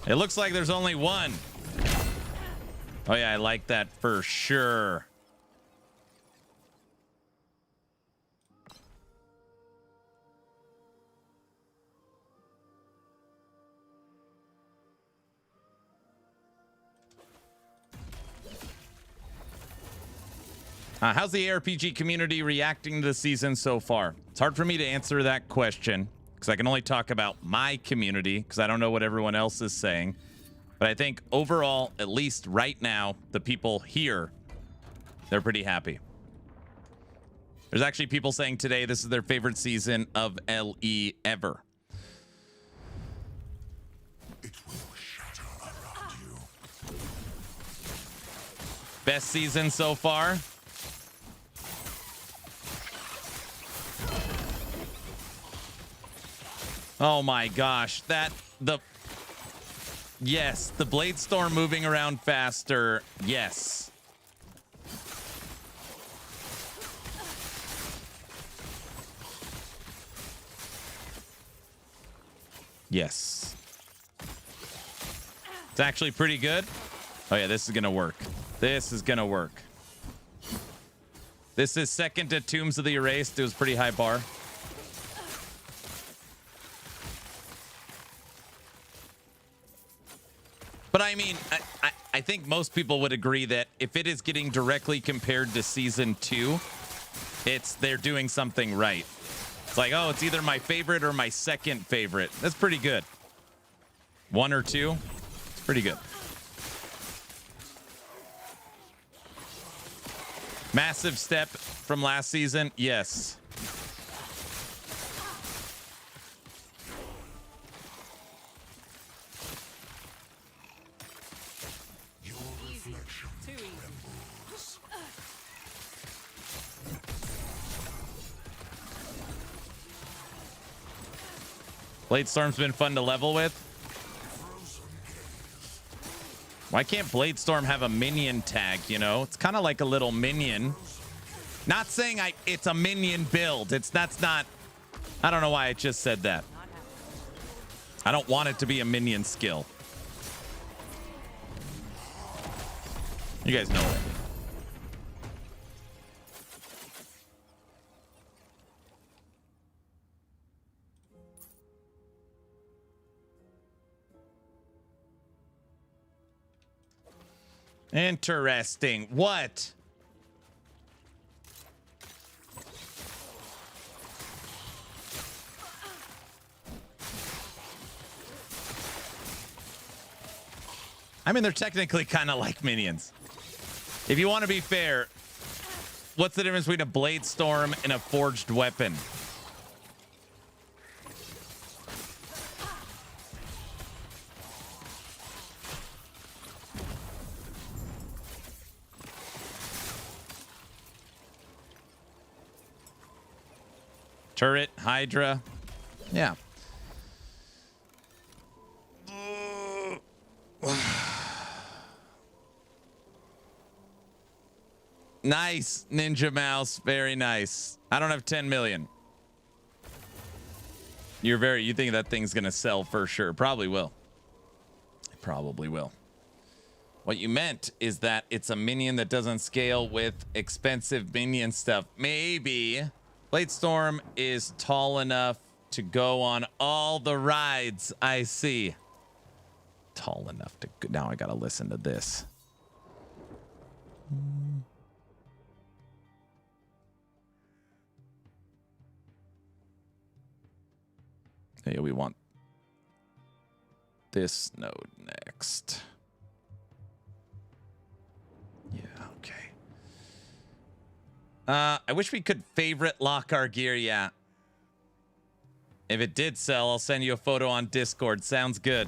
It looks like there's only one. Oh yeah, I like that for sure. How's the ARPG community reacting to the season so far? It's hard for me to answer that question because I can only talk about my community because I don't know what everyone else is saying. But I think overall, at least right now, the people here, they're pretty happy. There's actually people saying today this is their favorite season of LE ever. It will shatter around you. Best season so far. Oh my gosh, yes, the Blade Storm moving around faster, yes. Yes. It's actually pretty good. Oh yeah, this is gonna work. This is gonna work. This is second to Tombs of the Erased. It was pretty high bar. But I mean, I think most people would agree that if it is getting directly compared to season 2, they're doing something right. It's like, oh, it's either my favorite or my second favorite. That's pretty good. 1 or 2, it's pretty good. Massive step from last season, yes. Blade Storm's been fun to level with. Why can't Blade Storm have a minion tag, you know? It's kind of like a little minion. Not saying it's a minion build. That's not... I don't know why I just said that. I don't want it to be a minion skill. You guys know it. Interesting. What? I mean, they're technically kind of like minions. If you want to be fair, what's the difference between a blade storm and a forged weapon? Turret, Hydra. Yeah. Nice, Ninja Mouse. Very nice. I don't have 10 million. You think that thing's gonna sell for sure. Probably will. It probably will. What you meant is that it's a minion that doesn't scale with expensive minion stuff. Maybe Blade Storm is tall enough to go on all the rides. I see. Tall enough to go. Now I gotta listen to this. Hey, we want this node next. Yeah, okay. I wish we could favorite lock our gear, yeah. If it did sell, I'll send you a photo on Discord. Sounds good.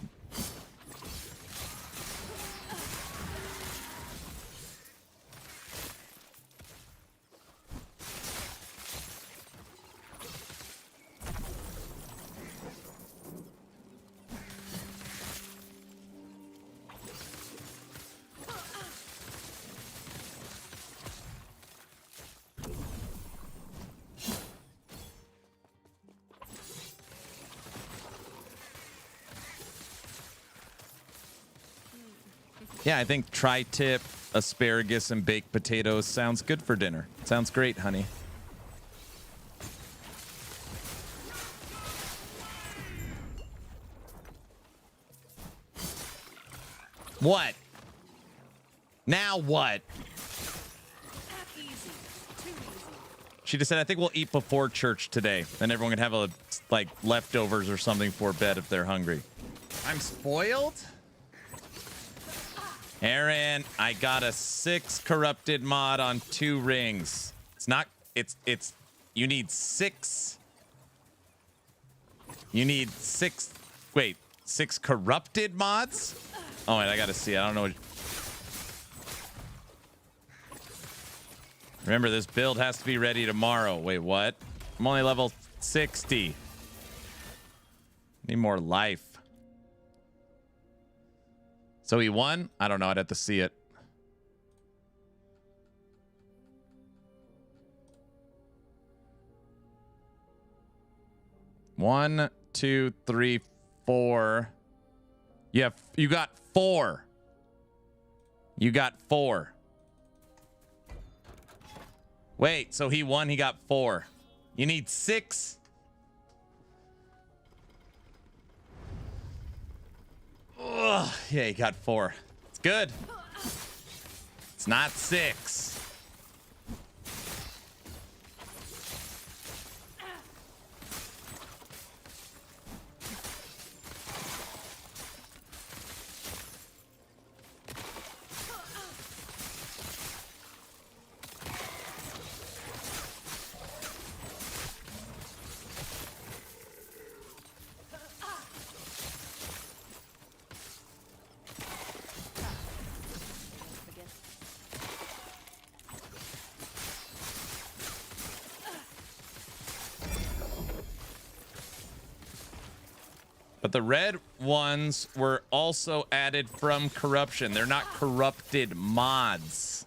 Yeah, I think tri-tip, asparagus, and baked potatoes sounds good for dinner. Sounds great, honey. What? Now what? She just said, I think we'll eat before church today. Then everyone can have a, like, leftovers or something for bed if they're hungry. I'm spoiled? Aaron, I got a 6 corrupted mod on 2 rings. It's not, it's, you need 6. You need 6, wait, 6 corrupted mods? Oh, wait, I gotta see. I don't know what. Remember, this build has to be ready tomorrow. Wait, what? I'm only level 60. Need more life. So he won? I don't know. I'd have to see it. One, 2, 3, 4. Yeah, you got 4. You got 4. Wait, so he won, he got 4. You need 6? Ugh, yeah, he got 4. It's good. It's not 6. But the red ones were also added from corruption. They're not corrupted mods.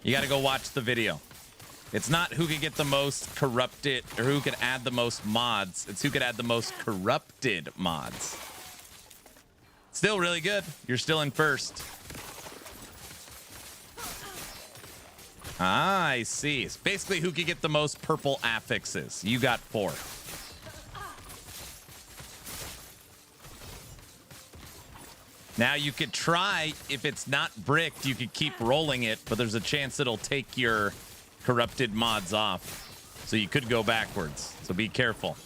You got to go watch the video. It's not who could get the most corrupted or who could add the most mods. It's who could add the most corrupted mods. Still really good. You're still in first. Ah, I see. It's basically who could get the most purple affixes. You got 4. Now you could try, if it's not bricked, you could keep rolling it, but there's a chance it'll take your corrupted mods off. So you could go backwards. So be careful.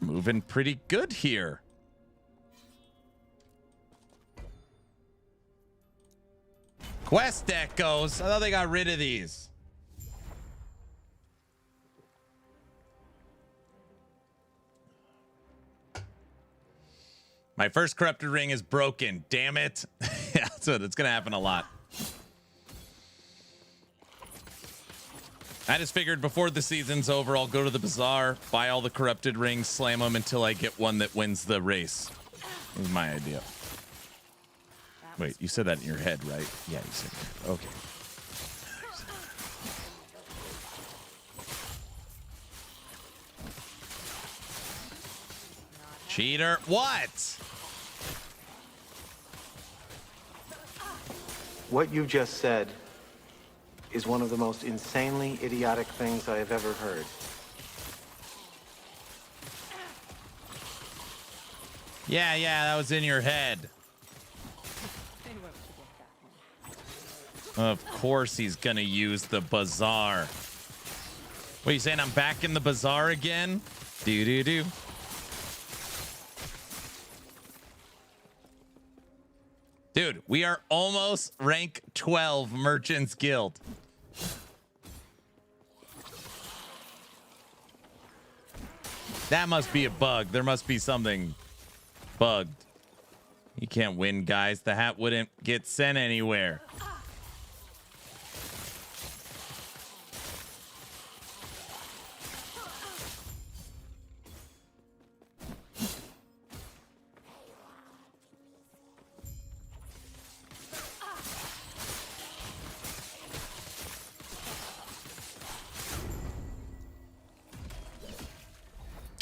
Moving pretty good here. Quest echoes. I thought they got rid of these. My first corrupted ring is broken. Damn it. Yeah, so that's gonna happen a lot. I just figured before the season's over, I'll go to the bazaar, buy all the corrupted rings, slam them until I get one that wins the race. That was my idea. Wait, you said that in your head, right? Yeah, you said that. Okay. Cheater. What? What you just said is one of the most insanely idiotic things I have ever heard. Yeah, that was in your head. Of course he's gonna use the bazaar. What are you saying? I'm back in the bazaar again? Do. Dude, we are almost rank 12 Merchants Guild. That must be a bug. There must be something bugged. You can't win, guys. The hat wouldn't get sent anywhere.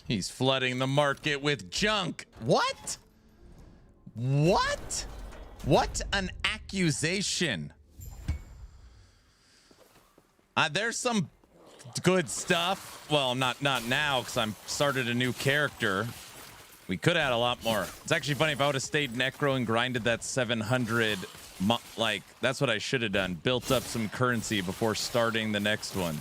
He's flooding the market with junk. What? What? What an accusation. There's some good stuff. Well, not now because I'm started a new character. We could add a lot more. It's actually funny if I would have stayed Necro and grinded that 700. Like, that's what I should have done. Built up some currency before starting the next one.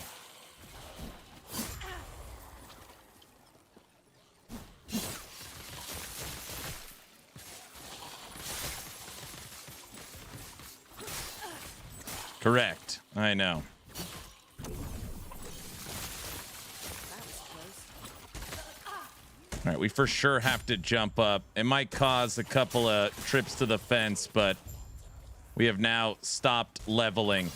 Correct. I know. All right, we for sure have to jump up. It might cause a couple of trips to the fence, but we have now stopped leveling.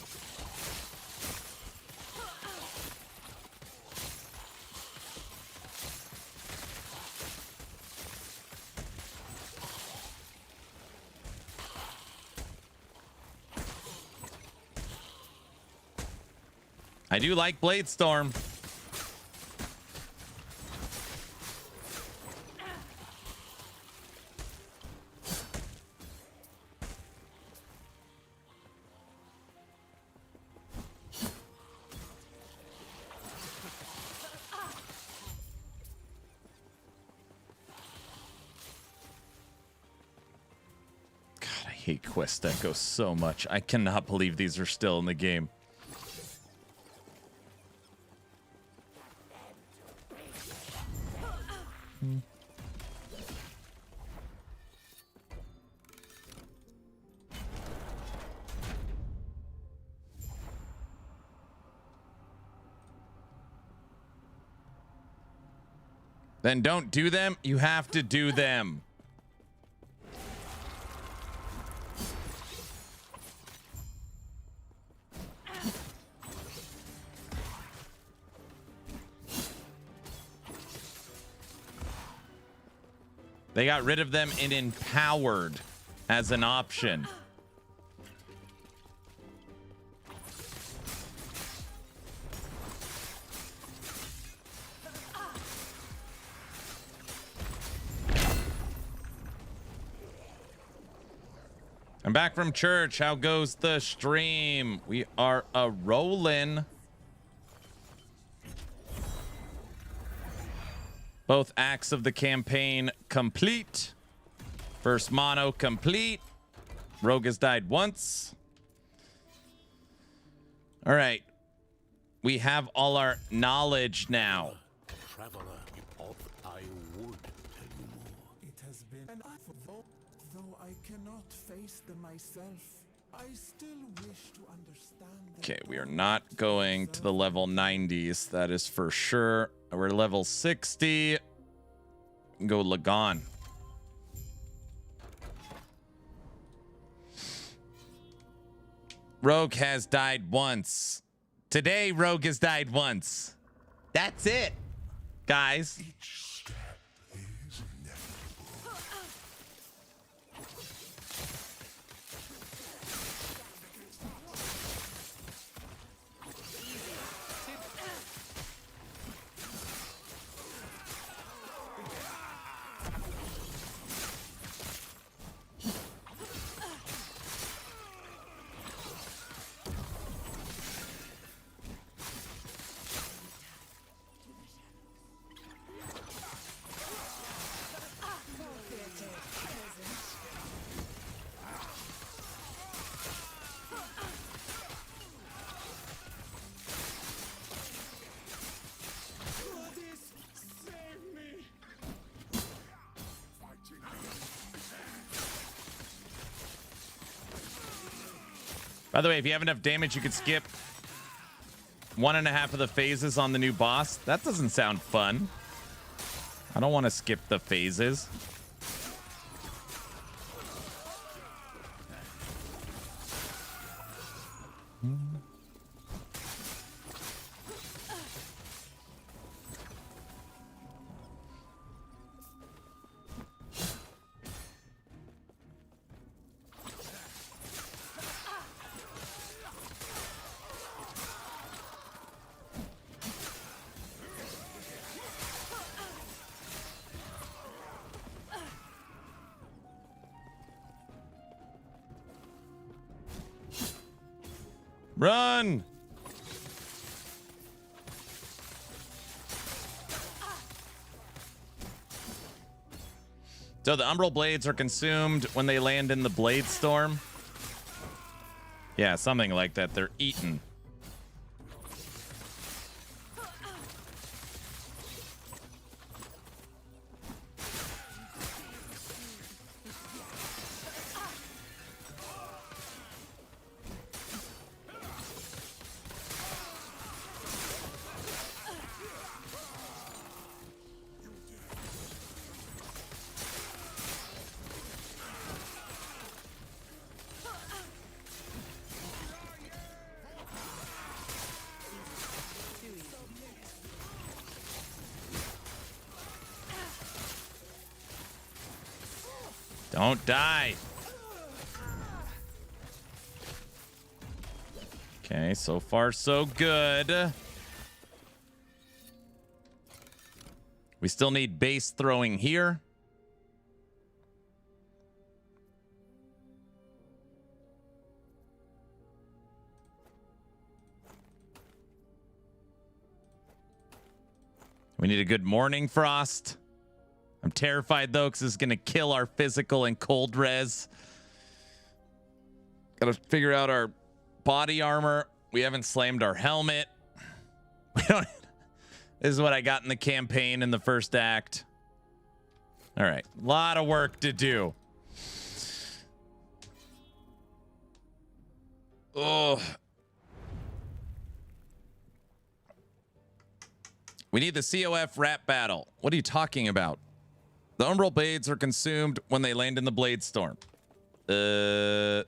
I do like Bladestorm. God, I hate Quest Echo so much. I cannot believe these are still in the game. Then don't do them. You have to do them. They got rid of them in empowered as an option. I'm back from church. How goes the stream? We are rolling. Both acts of the campaign complete. First mono complete. Rogue has died once. All right. We have all our knowledge now. Traveler, I would tell you more. It has been an though I cannot face them myself. I still wish to understand them. Okay, we are not going to the level 90s. That is for sure. We're level 60. Go Lagon. Rogue has died once. Today, Rogue has died once. That's it, guys. By the way, if you have enough damage, you could skip 1.5 of the phases on the new boss. That doesn't sound fun. I don't want to skip the phases. Run! So the Umbral Blades are consumed when they land in the Blade Storm? Yeah, something like that. They're eaten. Don't die. Okay, so far so good. We still need base throwing here. We need a good Morning Frost. I'm terrified, though, because it's going to kill our physical and cold res. Got to figure out our body armor. We haven't slammed our helmet. We don't. This is what I got in the campaign in the first act. All right. A lot of work to do. Oh. We need the COF rap battle. What are you talking about? The Umbral Blades are consumed when they land in the Blade Storm. So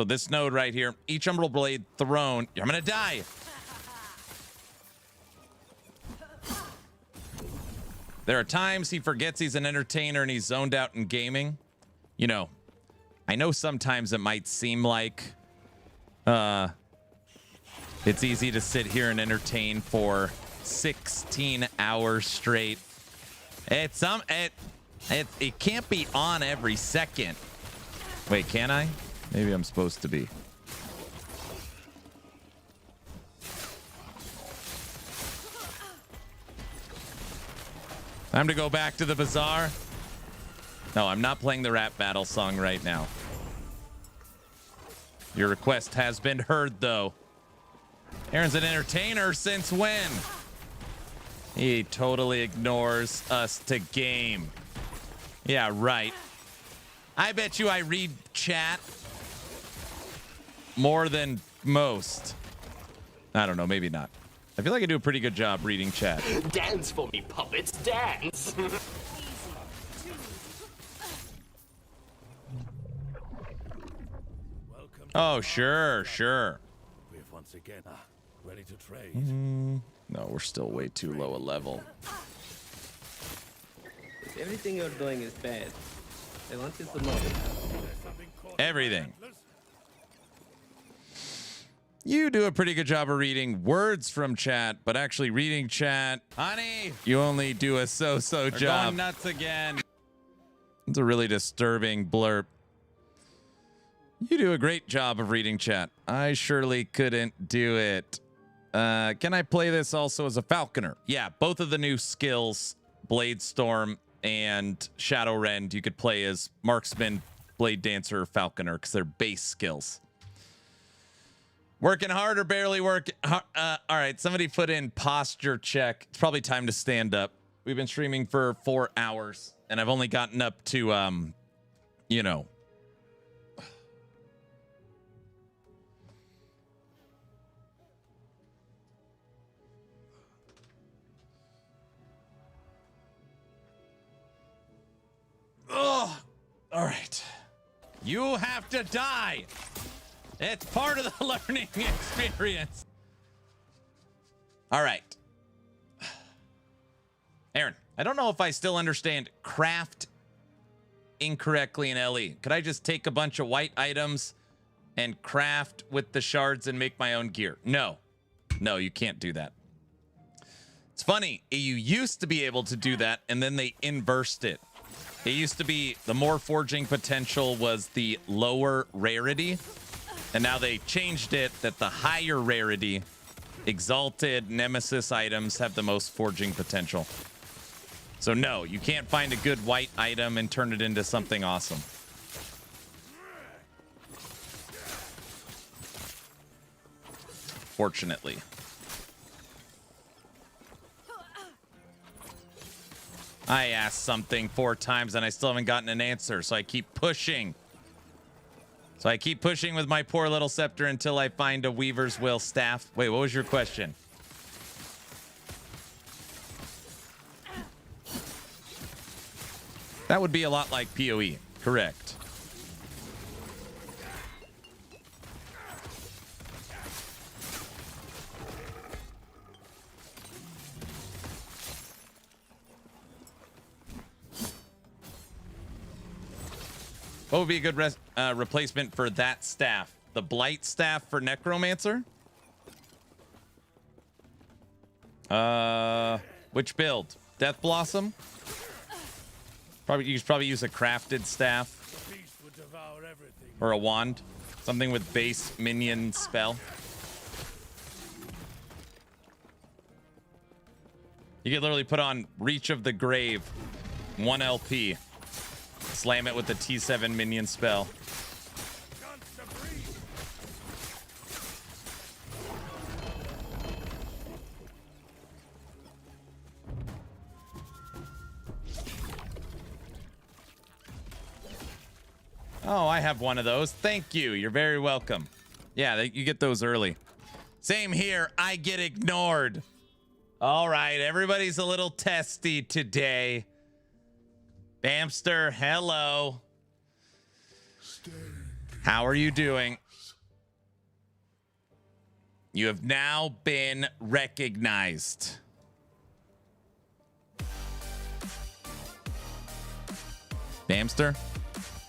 this node right here, each Umbral Blade thrown. I'm gonna die. There are times he forgets he's an entertainer and he's zoned out in gaming. You know, I know sometimes it might seem like it's easy to sit here and entertain for 16 hours straight. It can't be on every second. Wait, can I? Maybe I'm supposed to be. Time to go back to the bazaar. No, I'm not playing the rap battle song right now. Your request has been heard, though. Aaron's an entertainer since when? He totally ignores us to game. Yeah, right. I bet you I read chat more than most. I don't know, maybe not. I feel like I do a pretty good job reading chat. Dance for me, puppets, dance! Oh, sure. We're once again ready to trade. No, we're still way too low a level. If everything you're doing is bad, I want you to know. Everything. You do a pretty good job of reading words from chat, but actually reading chat, honey, you only do a so-so job. Going nuts again. It's a really disturbing blurb. You do a great job of reading chat. I surely couldn't do it. Can I play this also as a falconer? Yeah, both of the new skills, Blade Storm and Shadow Rend, you could play as marksman, blade dancer, or falconer because they're base skills. Working hard or barely working? All right, somebody put in posture check. It's probably time to stand up. We've been streaming for 4 hours, and I've only gotten up to, you know. Oh, all right. You have to die. It's part of the learning experience. All right. Aaron, I don't know if I still understand craft incorrectly in LE. Could I just take a bunch of white items and craft with the shards and make my own gear? No. No, you can't do that. It's funny. You used to be able to do that, and then they inversed it. It used to be the more forging potential was the lower rarity. And now they changed it that the higher rarity, exalted nemesis items have the most forging potential. So no, you can't find a good white item and turn it into something awesome. Fortunately. I asked something 4 times and I still haven't gotten an answer, so I keep pushing. So I keep pushing with my poor little scepter until I find a Weaver's Will staff. Wait, what was your question? That would be a lot like PoE, correct. What would be a good replacement for that staff? The Blight staff for Necromancer? Which build? Death Blossom? You could probably use a crafted staff. Or a wand. Something with base minion spell. You could literally put on Reach of the Grave. 1 LP. Slam it with the T7 minion spell. Oh, I have one of those. Thank you. You're very welcome. Yeah, you get those early. Same here. I get ignored. All right. Everybody's a little testy today. Bamster, hello. How are you doing? You have now been recognized. Bamster?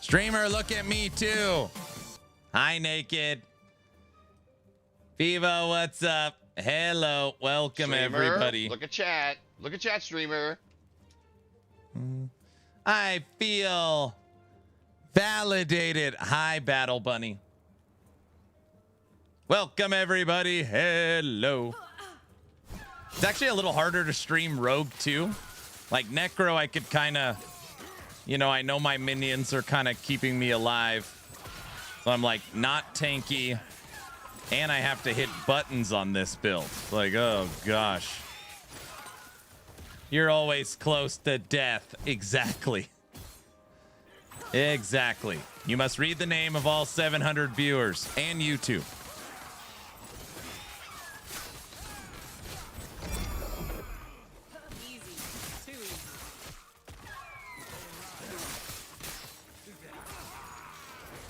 Streamer, look at me too. Hi, Naked. Vivo, what's up? Hello. Welcome, Streamer, everybody. Look at chat. Look at chat, streamer. I feel Validated. Hi, Battle Bunny. Welcome, everybody. Hello. It's actually a little harder to stream Rogue, too. Like, Necro, I could kind of... You know, I know my minions are kind of keeping me alive. So I'm, like, not tanky. And I have to hit buttons on this build. Like, oh, gosh. You're always close to death. Exactly. Exactly. You must read the name of all 700 viewers and YouTube.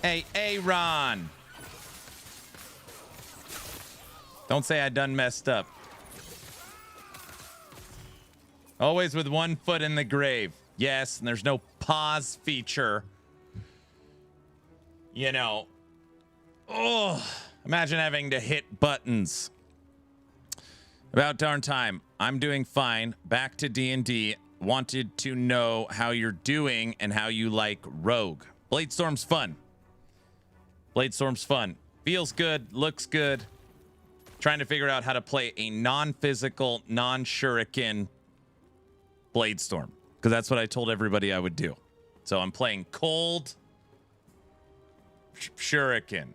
Hey, Aaron. Don't say I done messed up. Always with one foot in the grave. Yes, and there's no pause feature. You know. Oh, imagine having to hit buttons. About darn time. I'm doing fine. Back to D&D. Wanted to know how you're doing and how you like Rogue. Bladestorm's fun. Bladestorm's fun. Feels good. Looks good. Trying to figure out how to play a non-physical, non-shuriken Bladestorm, because that's what I told everybody I would do. So I'm playing cold shuriken.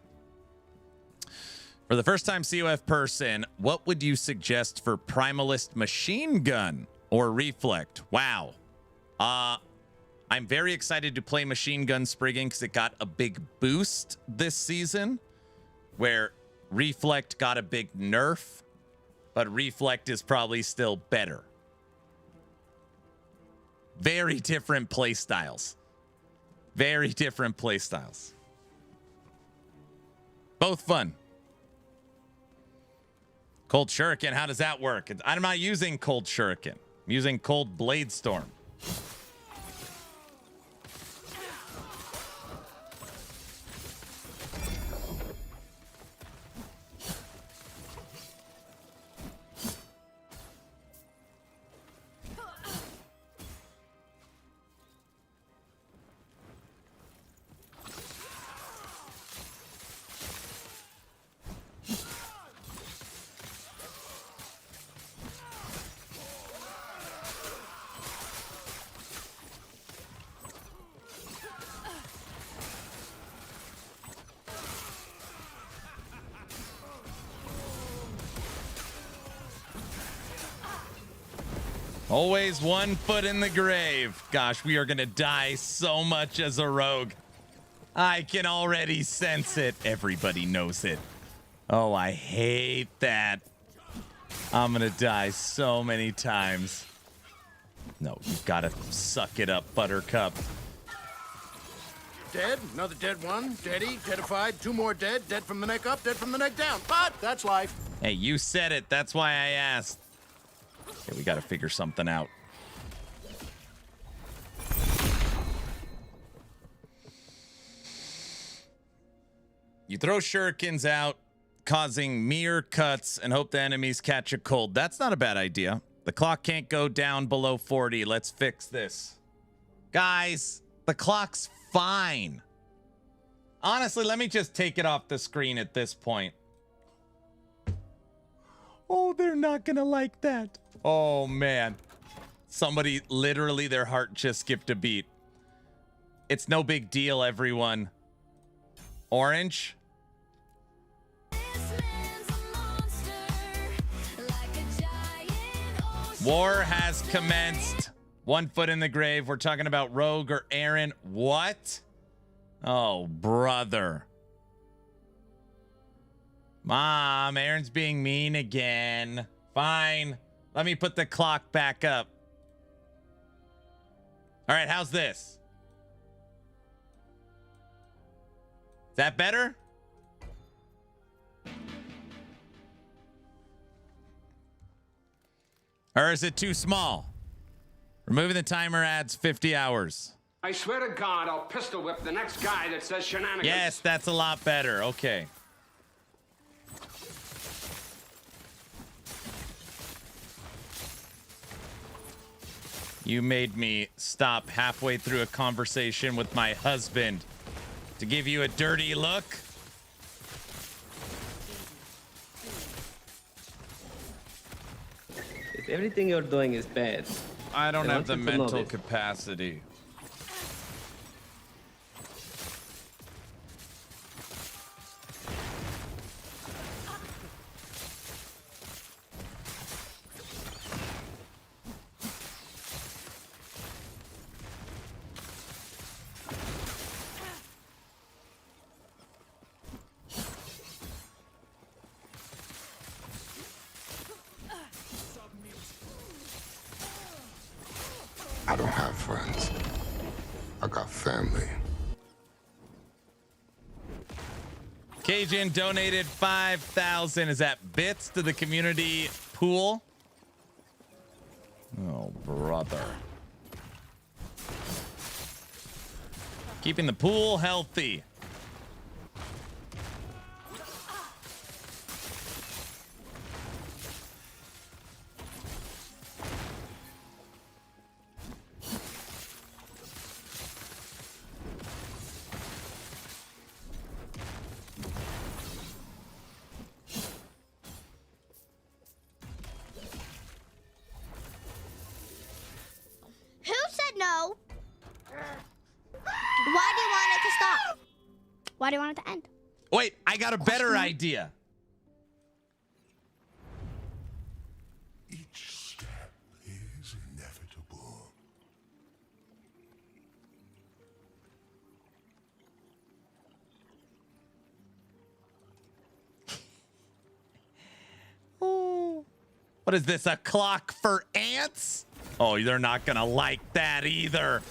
For the first time COF person, what would you suggest for Primalist machine gun or reflect? Wow. I'm very excited to play machine gun Spriggan because it got a big boost this season, where reflect got a big nerf, but reflect is probably still better. Very different play styles. Very different play styles. Both fun. Cold Shuriken, how does that work? I'm not using Cold Shuriken. I'm using Cold Bladestorm. Always one foot in the grave. Gosh, we are going to die so much as a rogue. I can already sense it. Everybody knows it. Oh, I hate that. I'm going to die so many times. No, you've got to suck it up, Buttercup. Dead, another dead one, deady, deadified, two more dead, dead from the neck up, dead from the neck down. But that's life. Hey, you said it. That's why I asked. Okay, we got to figure something out. You throw shurikens out, causing mere cuts, and hope the enemies catch a cold. That's not a bad idea. The clock can't go down below 40. Let's fix this. Guys, the clock's fine. Honestly, let me just take it off the screen at this point. Oh, they're not gonna like that. Oh, man. Somebody, literally, their heart just skipped a beat. It's no big deal, everyone. Orange. War has commenced. 1 foot in the grave. We're talking about Rogue or Aaron. What? Oh, brother. Mom, Aaron's being mean again. Fine. Let me put the clock back up. All right, how's this? Is that better? Or is it too small? Removing the timer adds 50 hours. I swear to God, I'll pistol whip the next guy that says shenanigans. Yes, that's a lot better. Okay. You made me stop halfway through a conversation with my husband to give you a dirty look. If everything you're doing is bad, I don't have the want you to know mental this. capacity. I don't have friends. I got family. Cajun donated 5,000. Is that bits to the community pool? Oh, brother. Keeping the pool healthy. Who said no? Why do you want it to stop? Why do you want it to end? Wait, I got a better idea. Each step is inevitable. What is this, a clock for ants? Oh, they're not gonna like that either.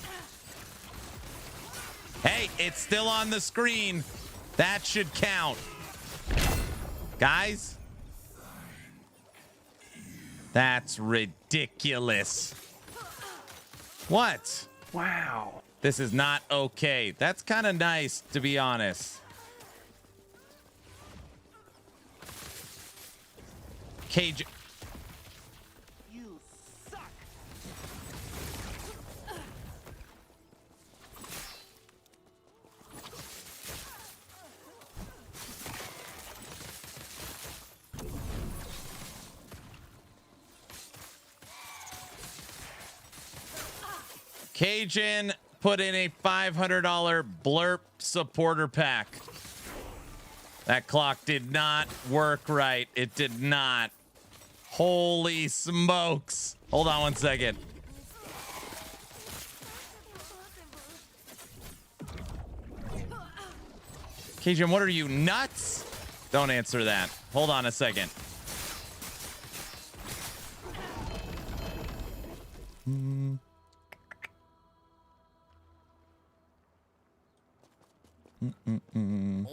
Hey, it's still on the screen. That should count. Guys? That's ridiculous. What? Wow. This is not okay. That's kind of nice, to be honest. Cage. You suck. Cajun put in a $500 blurp supporter pack. That clock did not work right. It did not. Holy smokes. Hold on one second. Cajun, what are you, nuts? Don't answer that. Hold on a second.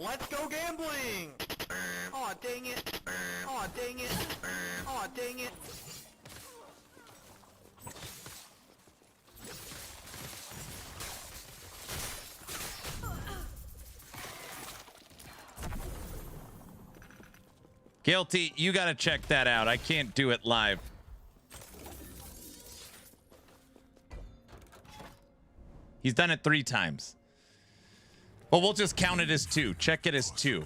Let's go gambling! Aw, dang it! Aw, dang it! Aw, dang it! Guilty, you gotta check that out. I can't do it live. He's done it 3 times. Well, we'll just count it as 2. Check it as 2.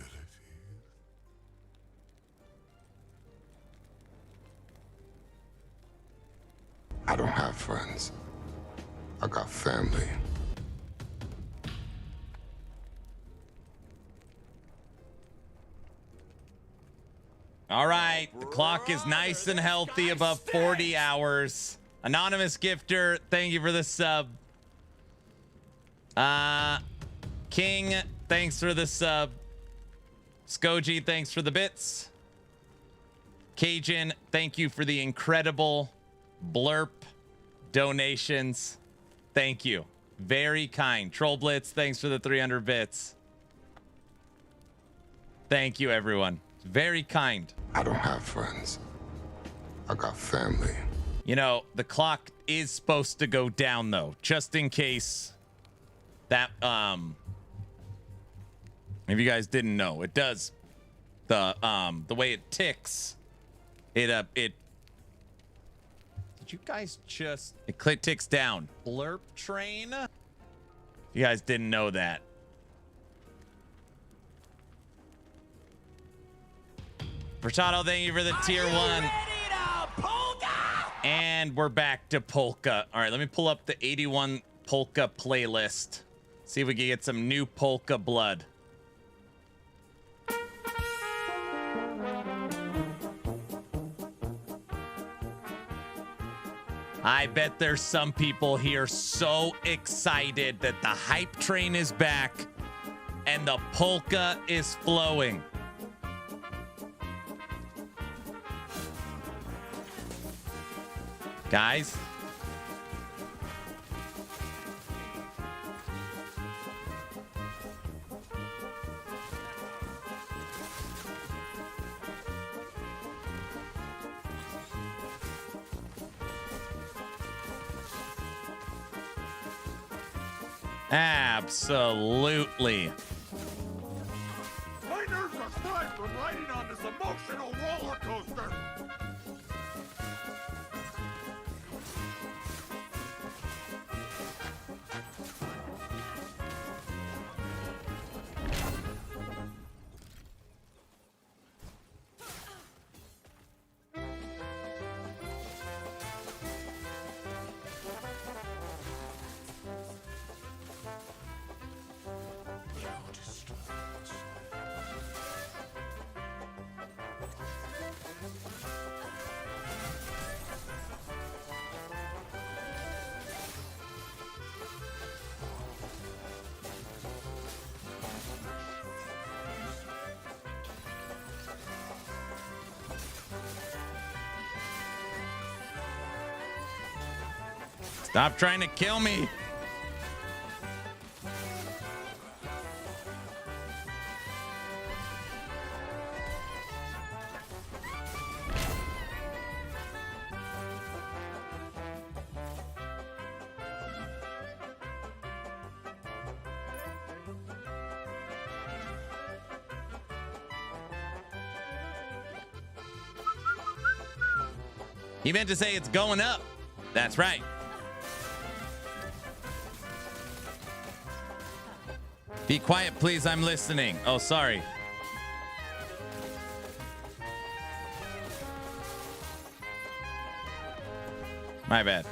I don't have friends. I got family. All right, the clock is nice and healthy above 40 hours. Anonymous gifter, thank you for the sub. King, thanks for the sub. Skoji, thanks for the bits. Cajun, thank you for the incredible blurp donations. Thank you. Very kind. Troll Blitz, thanks for the 300 bits. Thank you, everyone. Very kind. I don't have friends. I got family. You know, the clock is supposed to go down, though, just in case that, if you guys didn't know, it does. The way it ticks, it did you guys just, it ticks down. Blurp train? You guys didn't know that. Brachado, thank you for the tier 1. And we're back to polka. All right, let me pull up the 81 polka playlist. See if we can get some new polka blood. I bet there's some people here so excited that the hype train is back and the polka is flowing. Guys, absolutely. My nerves are fried from riding on this emotional roller coaster. Stop trying to kill me. He meant to say it's going up. That's right. Be quiet, please. I'm listening. Oh, sorry. My bad.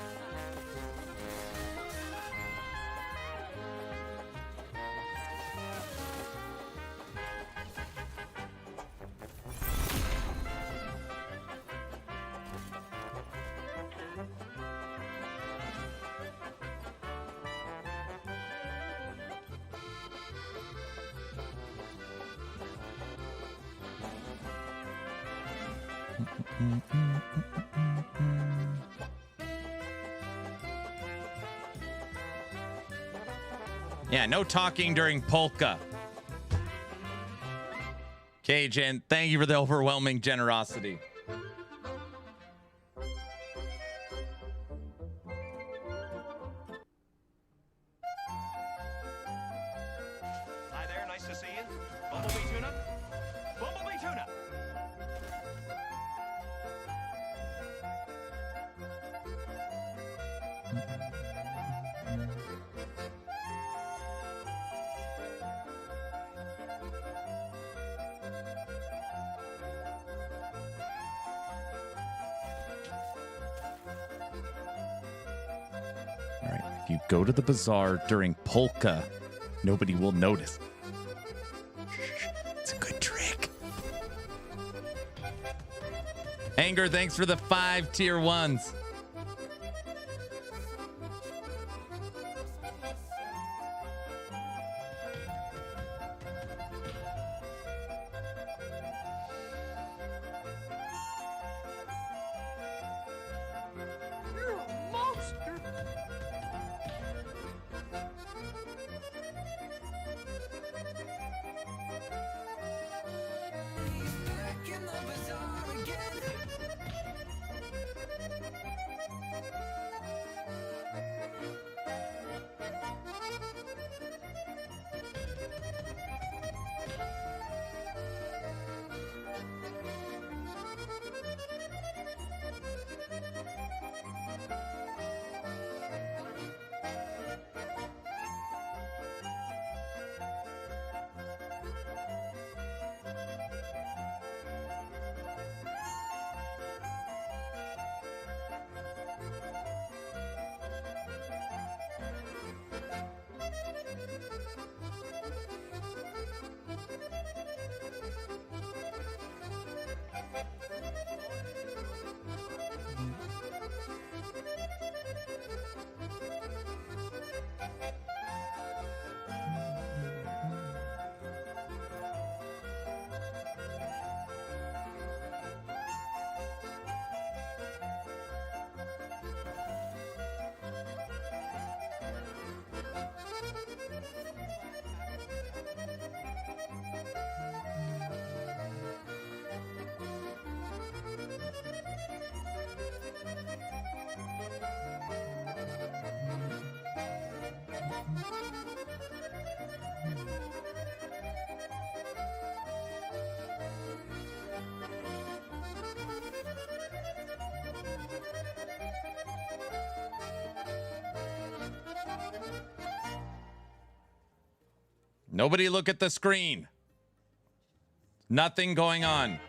Yeah, no talking during polka. Okay, Jen, thank you for the overwhelming generosity. Hi there, nice to see you. Bumblebee tuna? Bumblebee tuna! All right, if you go to the bazaar during polka, nobody will notice. It's a good trick. Anger, thanks for the 5 tier 1s. You're a monster! Nobody look at the screen. Nothing going on.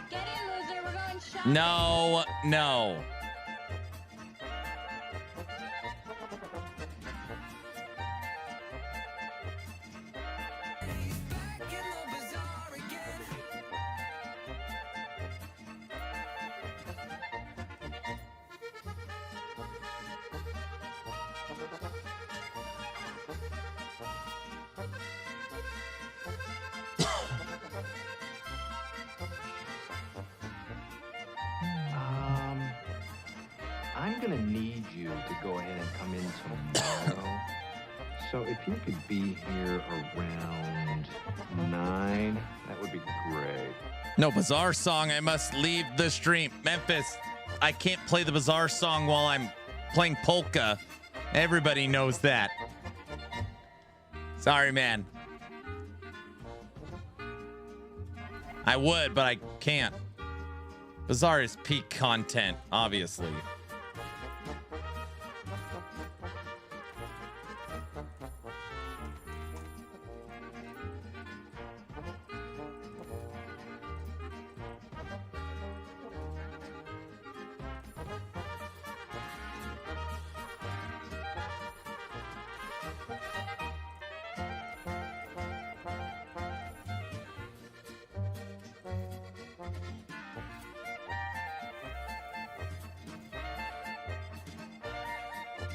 Get in, loser. We're going shopping. No, no. I'm gonna need you to go ahead and come in tomorrow. So if you could be here around 9, that would be great. No Bazaar song. I must leave the stream. Memphis, I can't play the Bazaar song while I'm playing polka. Everybody knows that. Sorry, man. I would, but I can't. Bazaar is peak content, obviously.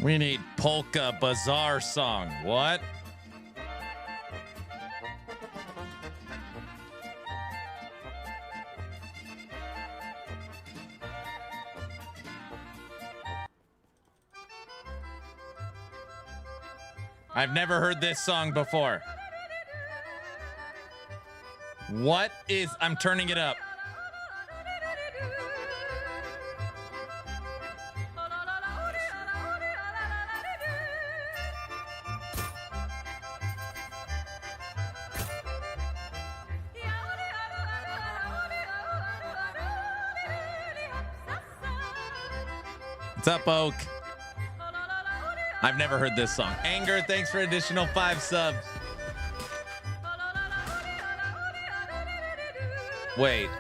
We need polka Bazaar song. What? I've never heard this song before. What is... I'm turning it up. What's up, Oak? I've never heard this song. Anger, thanks for additional 5 subs. Wait.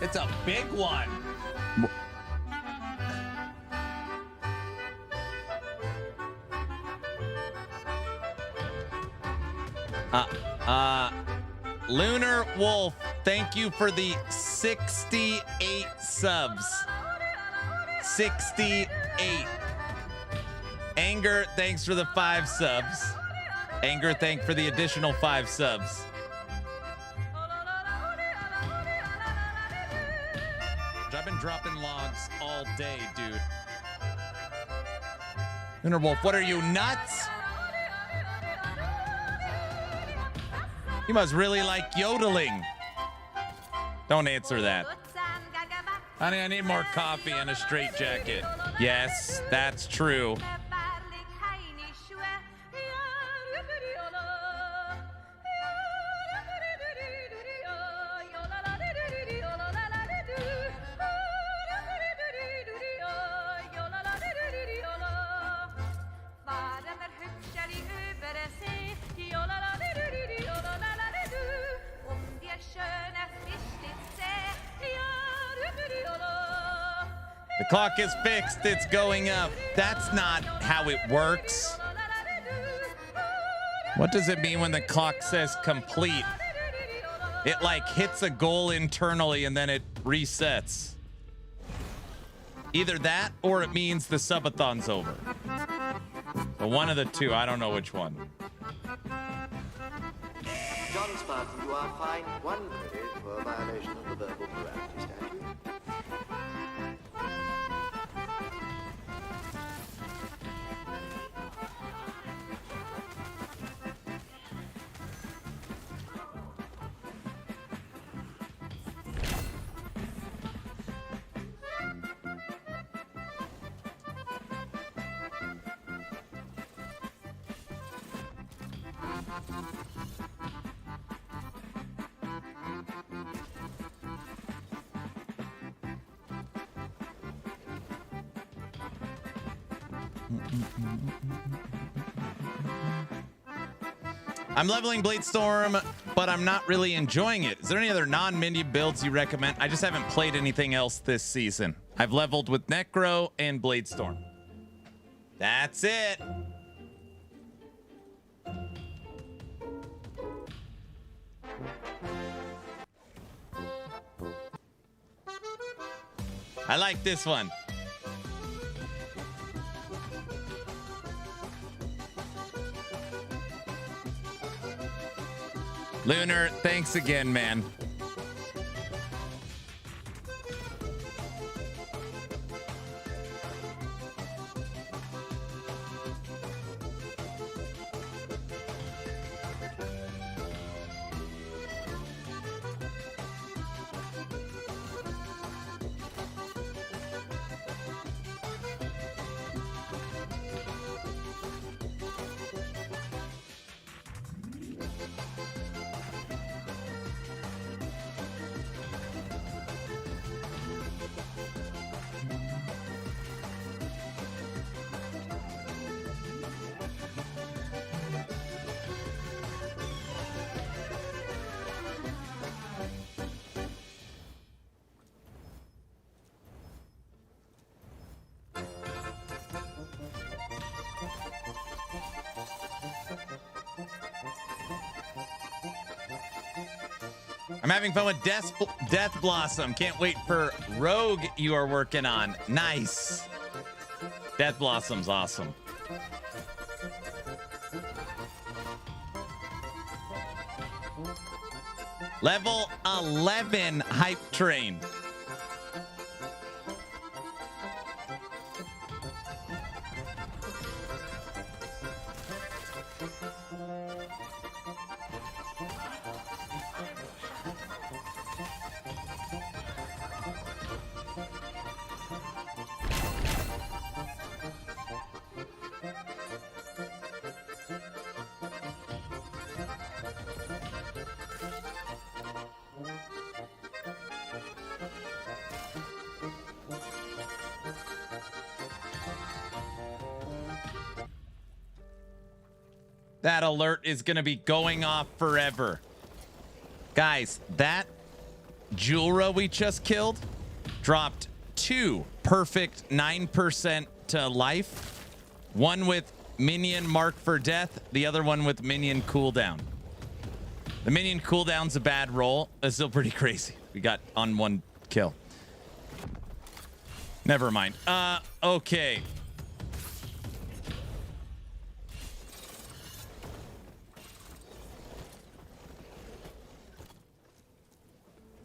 It's a big one. Lunar Wolf, thank you for the 68 subs. 68. Anger, thanks for the 5 subs. Anger, thank for the additional 5 subs. I've been dropping logs all day, dude. Lunar Wolf, what are you, nuts? You must really like yodeling. Don't answer that. Honey, I need more coffee and a straitjacket. Yes, that's true. The clock is fixed. It's going up. That's not how it works. What does it mean when the clock says complete? It like hits a goal internally and then it resets. Either that or it means the subathon's over. But one of the two. I don't know which one. John Spartan, you are fined 1 credit for a violation of the verbal morality statute. I'm leveling Bladestorm, but I'm not really enjoying it. Is there any other non-minion builds you recommend? I just haven't played anything else this season. I've leveled with Necro and Bladestorm. That's it. I like this one. Lunar, thanks again, man. I'm having fun with Death Blossom. Can't wait for Rogue you are working on. Nice. Death Blossom's awesome. Level 11 Hype Train. That alert is going to be going off forever. Guys, that Julra we just killed dropped 2 perfect 9% to life. One with minion mark for death, the other one with minion cooldown. The minion cooldown's a bad roll. It's still pretty crazy. We got on 1 kill. Never mind. Okay.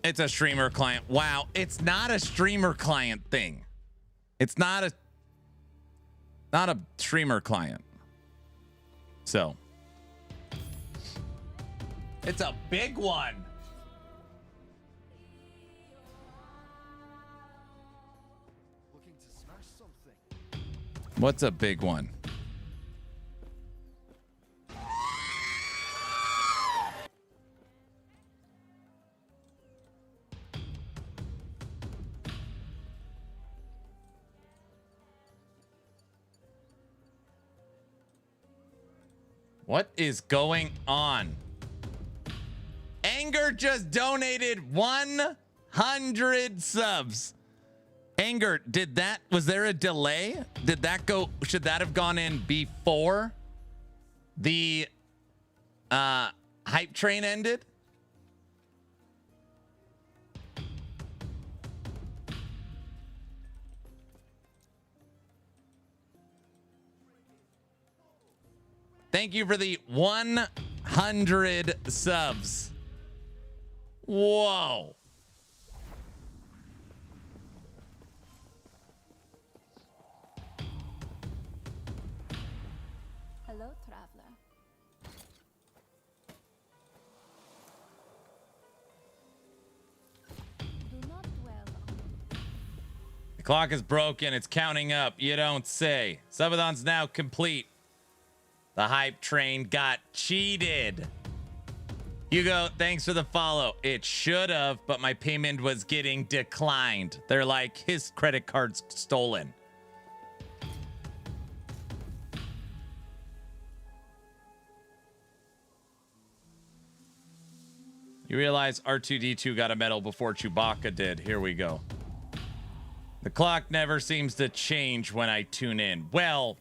It's a streamer client. Wow. It's not a streamer client thing. It's not a streamer client. So it's a big one. Looking to smash something. What's a big one? What is going on? Anger just donated 100 subs. Anger, was there a delay? Should that have gone in before the hype train ended? Thank you for the 100 subs. Whoa. Hello, traveler. Do not dwell on The clock is broken. It's counting up. You don't say. Subathon's now complete. The hype train got cheated. Hugo, thanks for the follow. It should have, but my payment was getting declined. They're like, his credit card's stolen. You realize R2-D2 got a medal before Chewbacca did. Here we go. The clock never seems to change when I tune in. Well...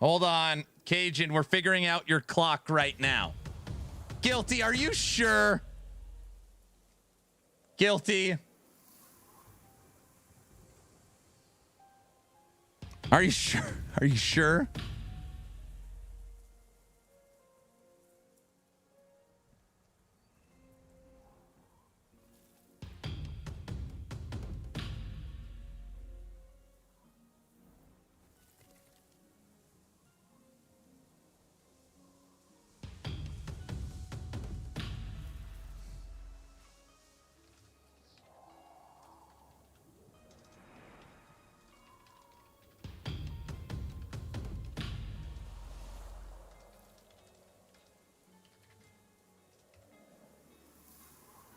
Hold on, Cajun. We're figuring out your clock right now. Guilty, are you sure? Guilty. Are you sure? Are you sure?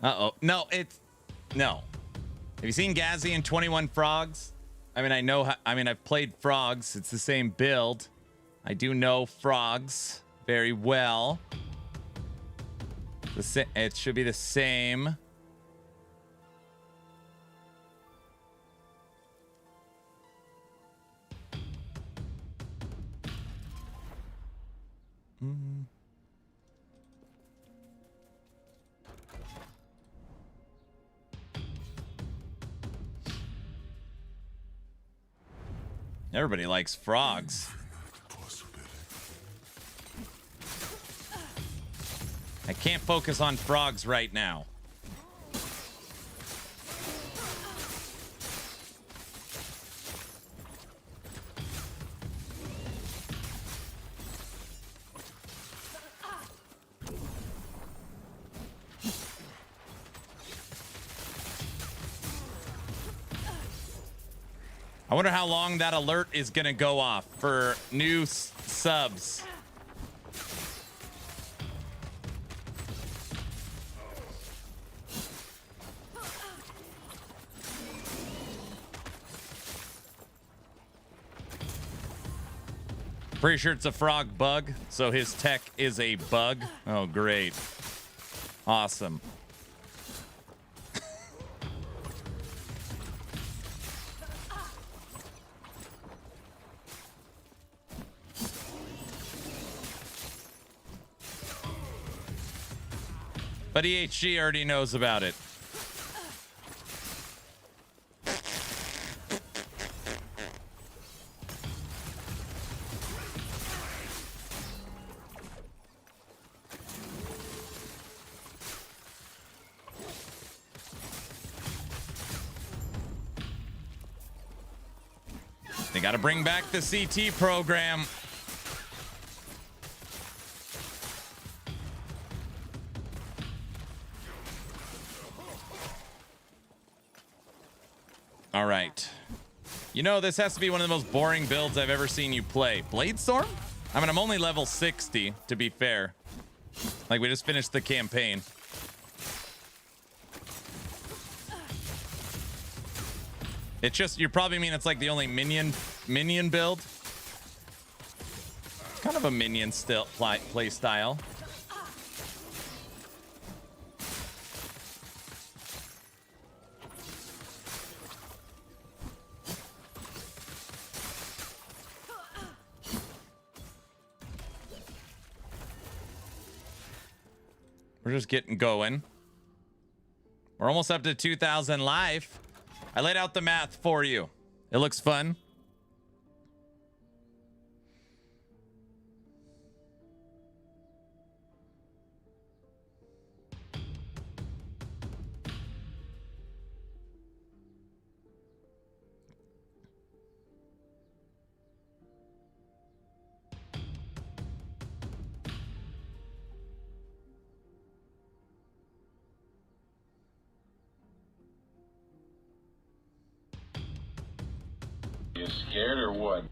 Uh-oh. No, it's... No. Have you seen Gazzy and 21 Frogs? I mean, I've played Frogs. It's the same build. I do know Frogs very well. It should be the same. Everybody likes frogs. I can't focus on frogs right now. I wonder how long that alert is going to go off for new subs. Pretty sure it's a frog bug, so his tech is a bug. Oh, great. Awesome. But EHG already knows about it. They got to bring back the CT program. All right. You know, this has to be one of the most boring builds I've ever seen you play. Bladestorm? I mean, I'm only level 60, to be fair. Like, we just finished the campaign. It's just, you probably mean it's like the only minion build. It's kind of a minion play style. We're just getting going. We're almost up to 2,000 life. I laid out the math for you. It looks fun. You scared or what?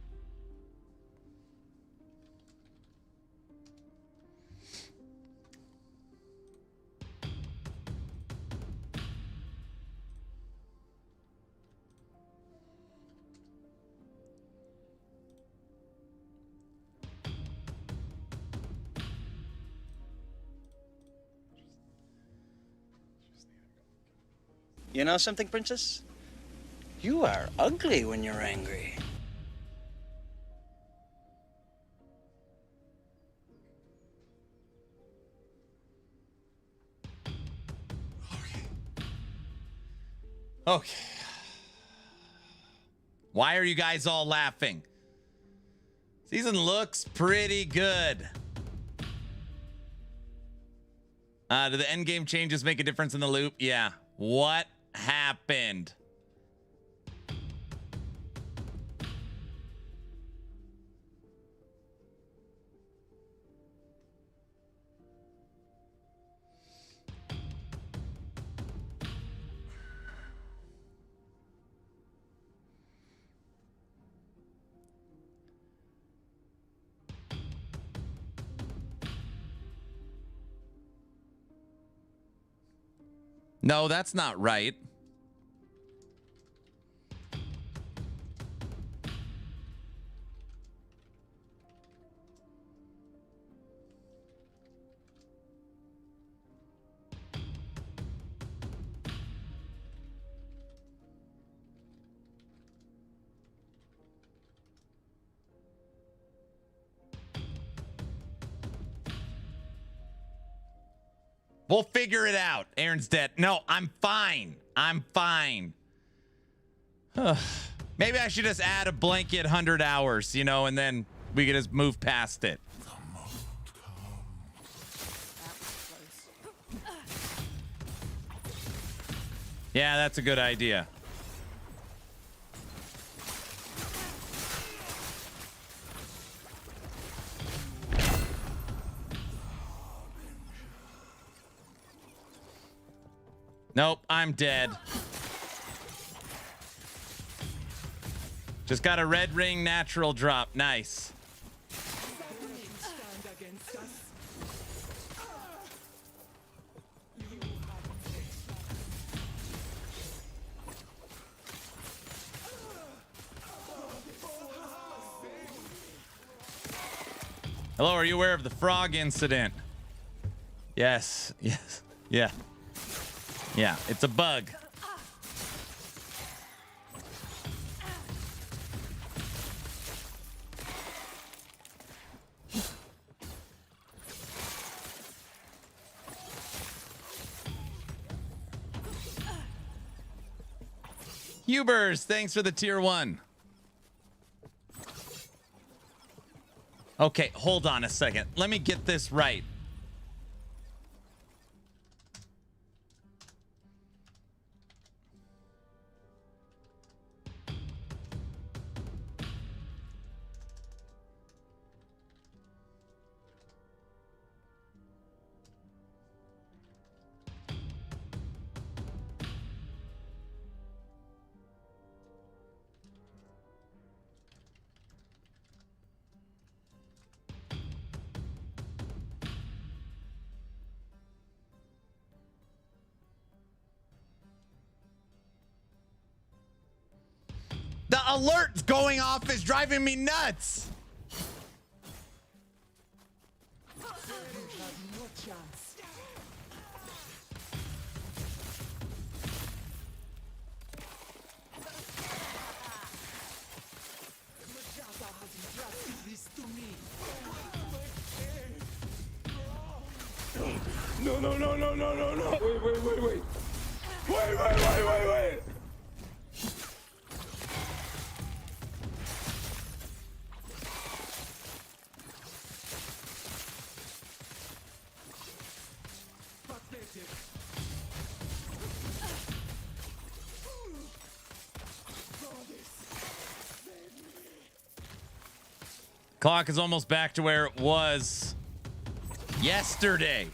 You know something, Princess? You are ugly when you're angry. Okay. Why are you guys all laughing? Season looks pretty good. Do the endgame changes make a difference in the loop? Yeah. What happened? No, that's not right. We'll figure it out. Aaron's dead. No, I'm fine. I'm fine. Maybe I should just add a blanket 100 hours, you know, and then we can just move past it. Yeah, that's a good idea. Nope, I'm dead. Just got a red ring natural drop. Nice. Hello, are you aware of the frog incident? Yes, yes, yeah. Yeah, it's a bug. Hubers, thanks for the tier 1. Okay, hold on a second. Let me get this right. The alert going off is driving me nuts. No, no, no, no, no, no, no. Wait, wait, wait, wait. Wait, wait, wait, wait, wait. Clock is almost back to where it was yesterday.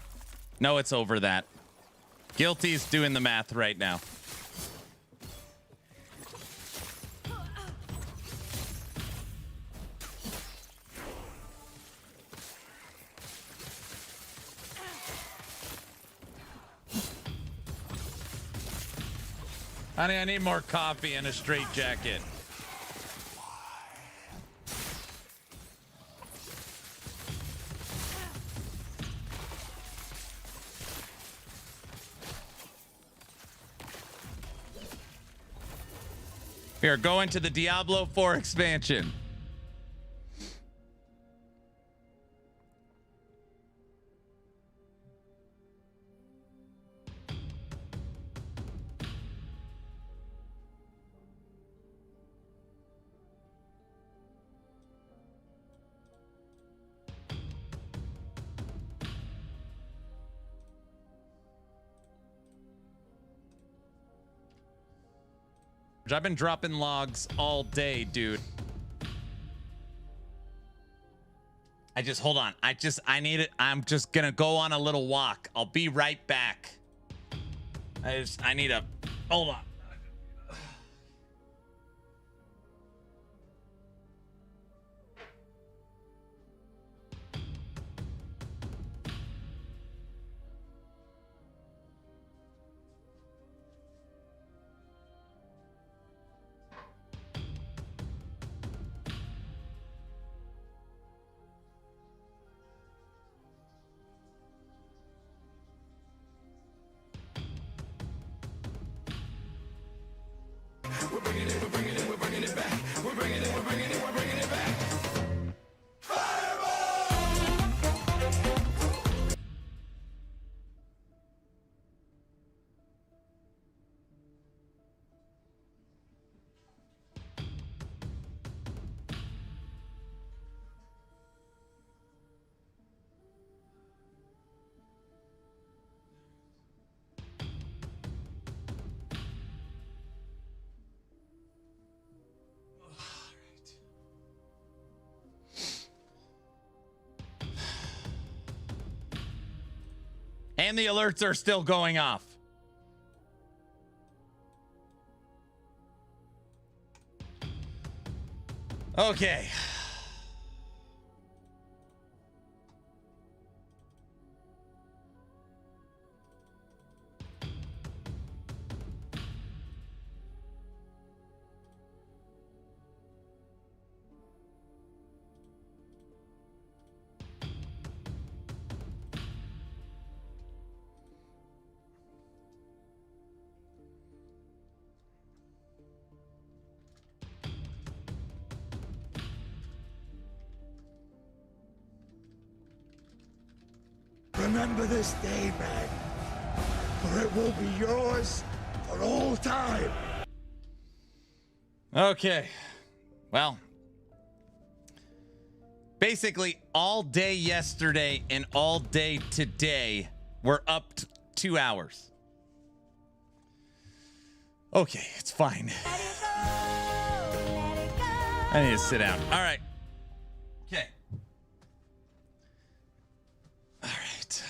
No, it's over that. Guilty's doing the math right now. Honey, I need more coffee and a straight jacket. We are going to the Diablo 4 expansion. I've been dropping logs all day, dude. Hold on. I need it. I'm just gonna go on a little walk. I'll be right back. I need a, hold on. And the alerts are still going off. Okay. Remember this day, man, for it will be yours for all time. Okay. Well, basically all day yesterday and all day today were up 2 hours. Okay, it's fine. I need to sit down. All right. Okay. All right.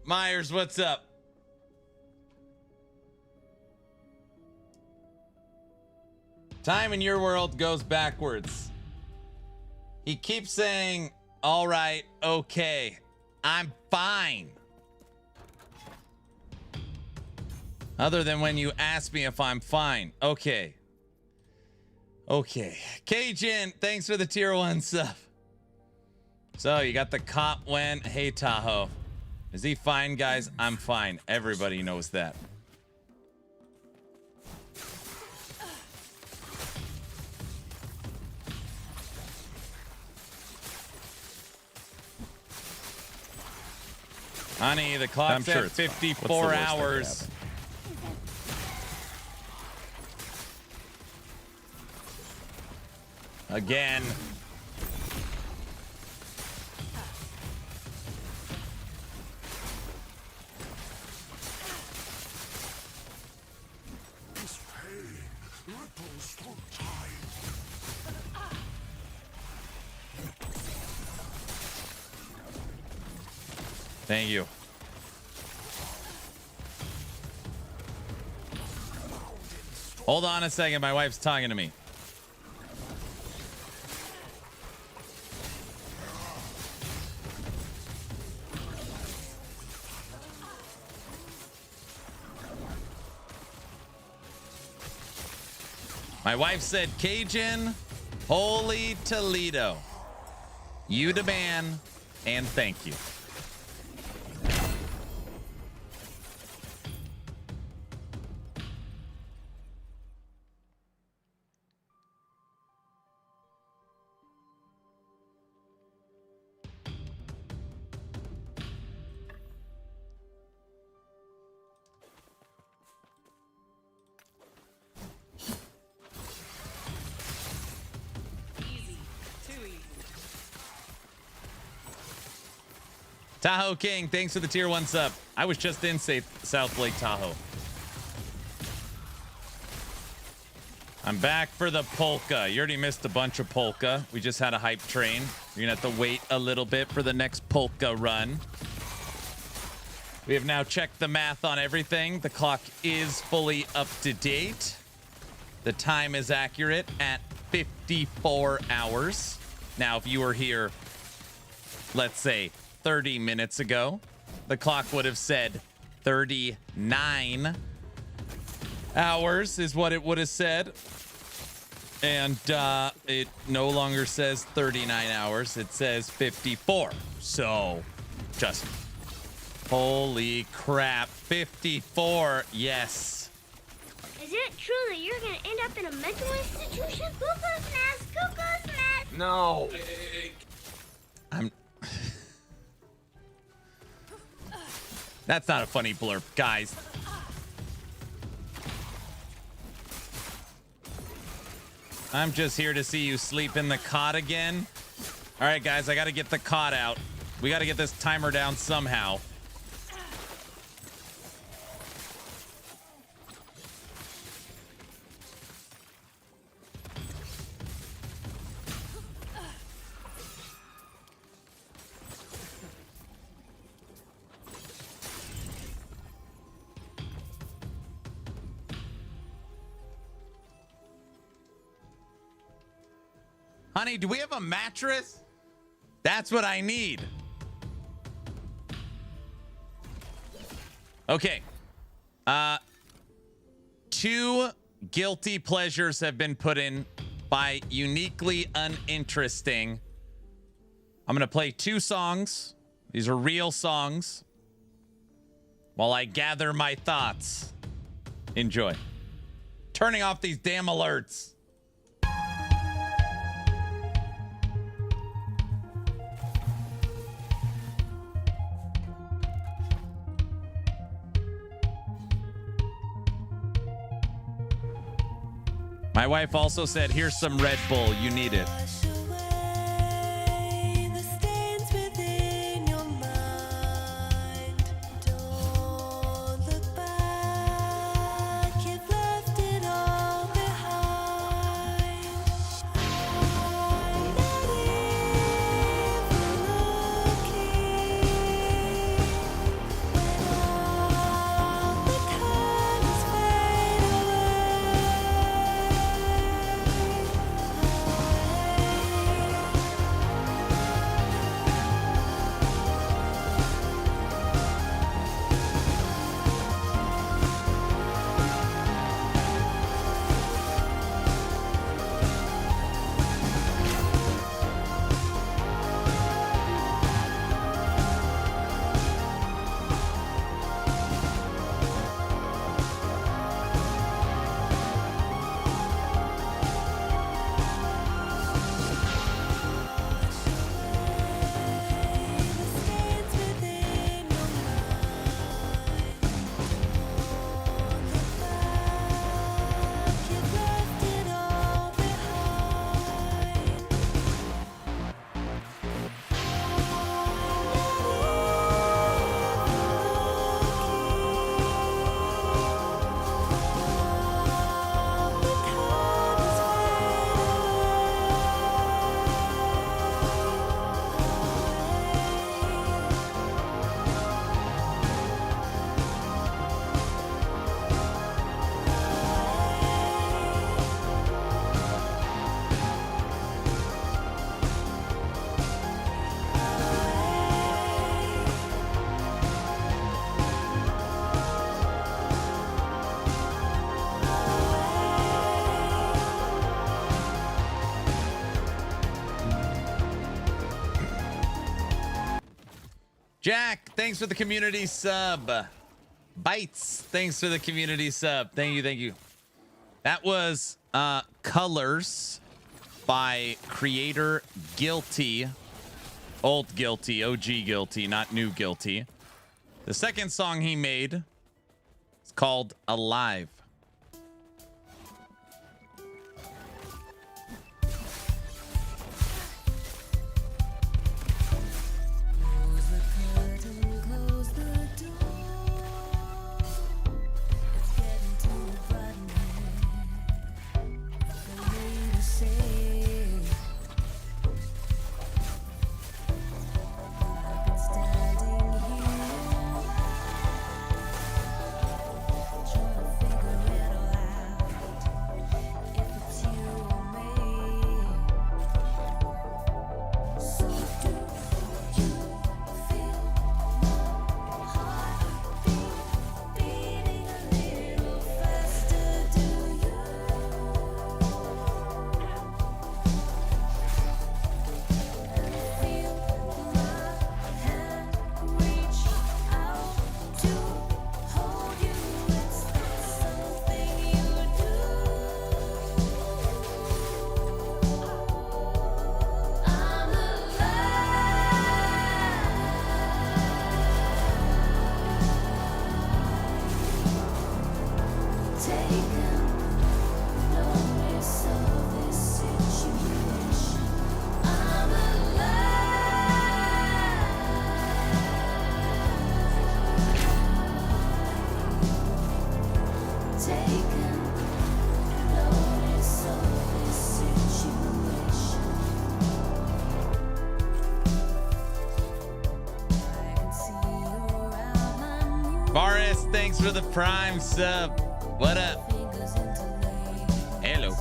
Myers, what's up? Time in your world goes backwards. He keeps saying, all right, okay, I'm fine. Other than when you ask me if I'm fine. Okay. Okay. Cajun, thanks for the tier 1 sub. So you got the cop when, hey Tahoe. Is he fine, guys? I'm fine. Everybody knows that. Honey, the clock's at 54 hours. Again. This pain ripples through time. Thank you. Hold on a second. My wife's talking to me. My wife said, Cajun, holy Toledo. You the man, and thank you. Tahoe King, thanks for the tier 1 sub. I was just in South Lake Tahoe. I'm back for the polka. You already missed a bunch of polka. We just had a hype train. You're gonna have to wait a little bit for the next polka run. We have now checked the math on everything. The clock is fully up to date. The time is accurate at 54 hours. Now, if you were here, let's say 30 minutes ago, the clock would have said 39 hours is what it would have said. And it no longer says 39 hours. It says 54. So just holy crap. 54. Yes. Is it true that you're gonna end up in a mental institution? Cuckoo's nest, cuckoo's nest. No. I'm... That's not a funny blurb, guys. I'm just here to see you sleep in the cot again. All right, guys, I got to get the cot out. We got to get this timer down somehow. Honey, do we have a mattress? That's what I need. Okay. 2 guilty pleasures have been put in by uniquely uninteresting. I'm going to play 2 songs. These are real songs. While I gather my thoughts. Enjoy. Turning off these damn alerts. My wife also said, here's some Red Bull. You need it. Jack, thanks for the community sub. Bites, thanks for the community sub. Thank you, thank you. That was Colors by creator Guilty. Old Guilty, OG Guilty, not new Guilty. The second song he made is called Alive. Thanks for the Prime sub. What up? Hello.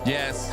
Yes.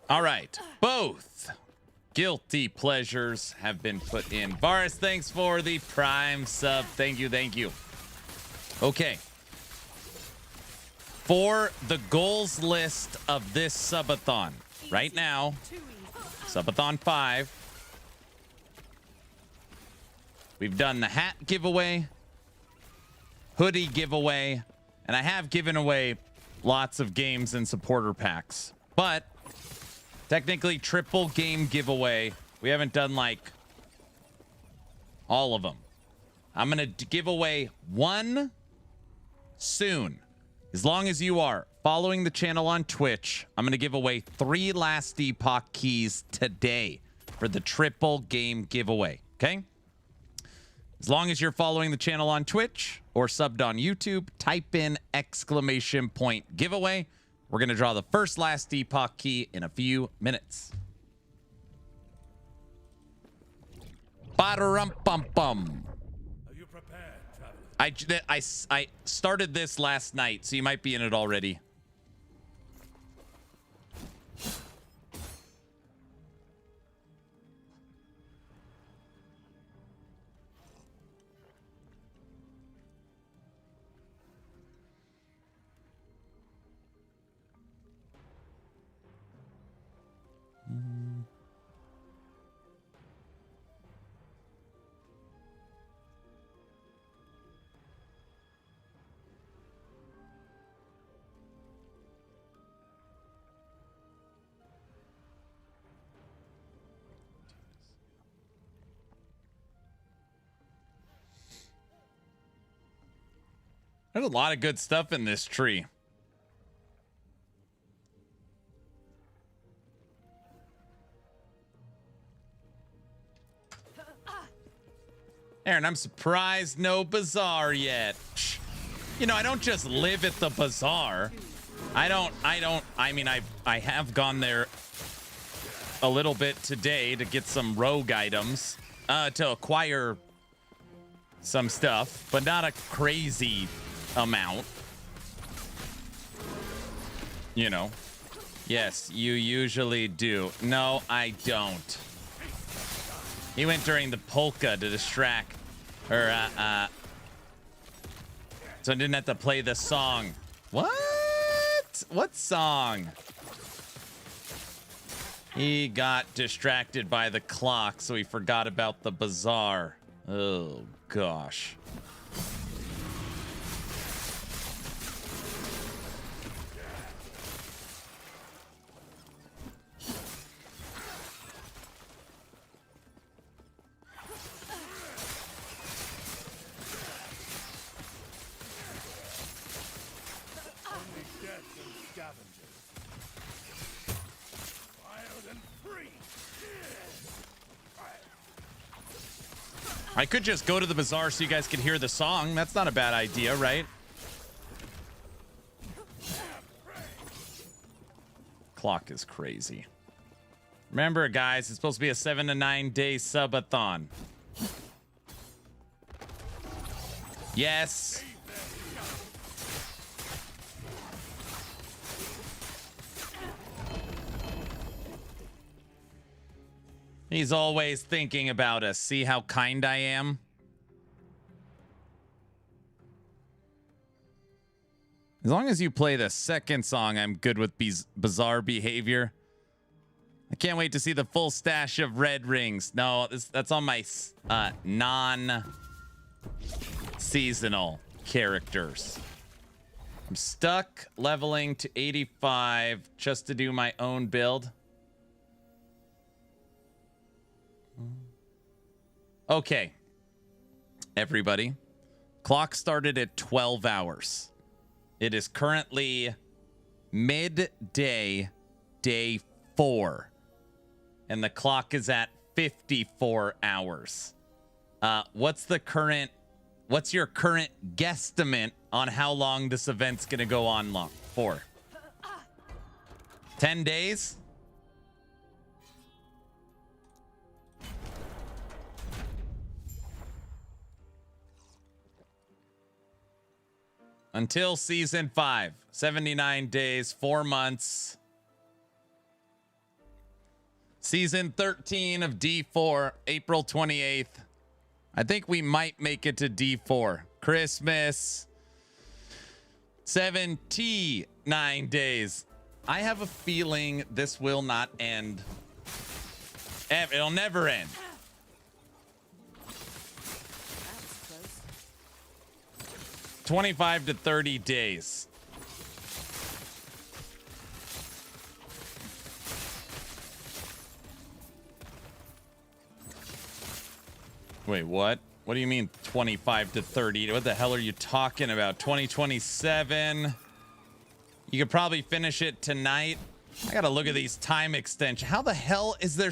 All right, both guilty pleasures have been put in. Varus, thanks for the Prime sub. Thank you, thank you. Okay. For the goals list of this Subathon, right now, Subathon 5, we've done the hat giveaway, hoodie giveaway, and I have given away lots of games and supporter packs, but technically triple game giveaway. We haven't done like all of them. I'm going to give away one soon. As long as you are following the channel on Twitch, I'm going to give away 3 Last Epoch keys today for the triple game giveaway. Okay? As long as you're following the channel on Twitch or subbed on YouTube, type in !giveaway. We're going to draw the first Last Epoch key in a few minutes. Ba-da-rum-bum-bum. Are you prepared, traveler? I started this last night, so you might be in it already. There's a lot of good stuff in this tree. Aaron, I'm surprised no bazaar yet. You know, I don't just live at the bazaar. I mean, I have gone there a little bit today to get some rogue items, to acquire some stuff, but not a crazy amount. You know. Yes, you usually do. No, I don't. He went during the polka to distract, or so I didn't have to play the song. What? What song? He got distracted by the clock, so he forgot about the bazaar. Oh, gosh. I could just go to the bazaar so you guys can hear the song. That's not a bad idea, right? Clock is crazy. Remember, guys, it's supposed to be a 7 to 9 day subathon. Yes. He's always thinking about us. See how kind I am? As long as you play the second song, I'm good with bizarre behavior. I can't wait to see the full stash of red rings. No, that's on my non-seasonal characters. I'm stuck leveling to 85 just to do my own build. Okay, everybody. Clock started at 12 hours. It is currently midday, day 4. And the clock is at 54 hours. What's your current guesstimate on how long this event's going to go on for? 10 days? Until season 5, 79 days, 4 months. Season 13 of D4, April 28th. I think we might make it to D4. Christmas, 79 days. I have a feeling this will not end. It'll never end. That was close. 25 to 30 days. Wait, what? What do you mean 25 to 30? What the hell are you talking about? 2027? You could probably finish it tonight. I gotta look at these time extensions. How the hell is there...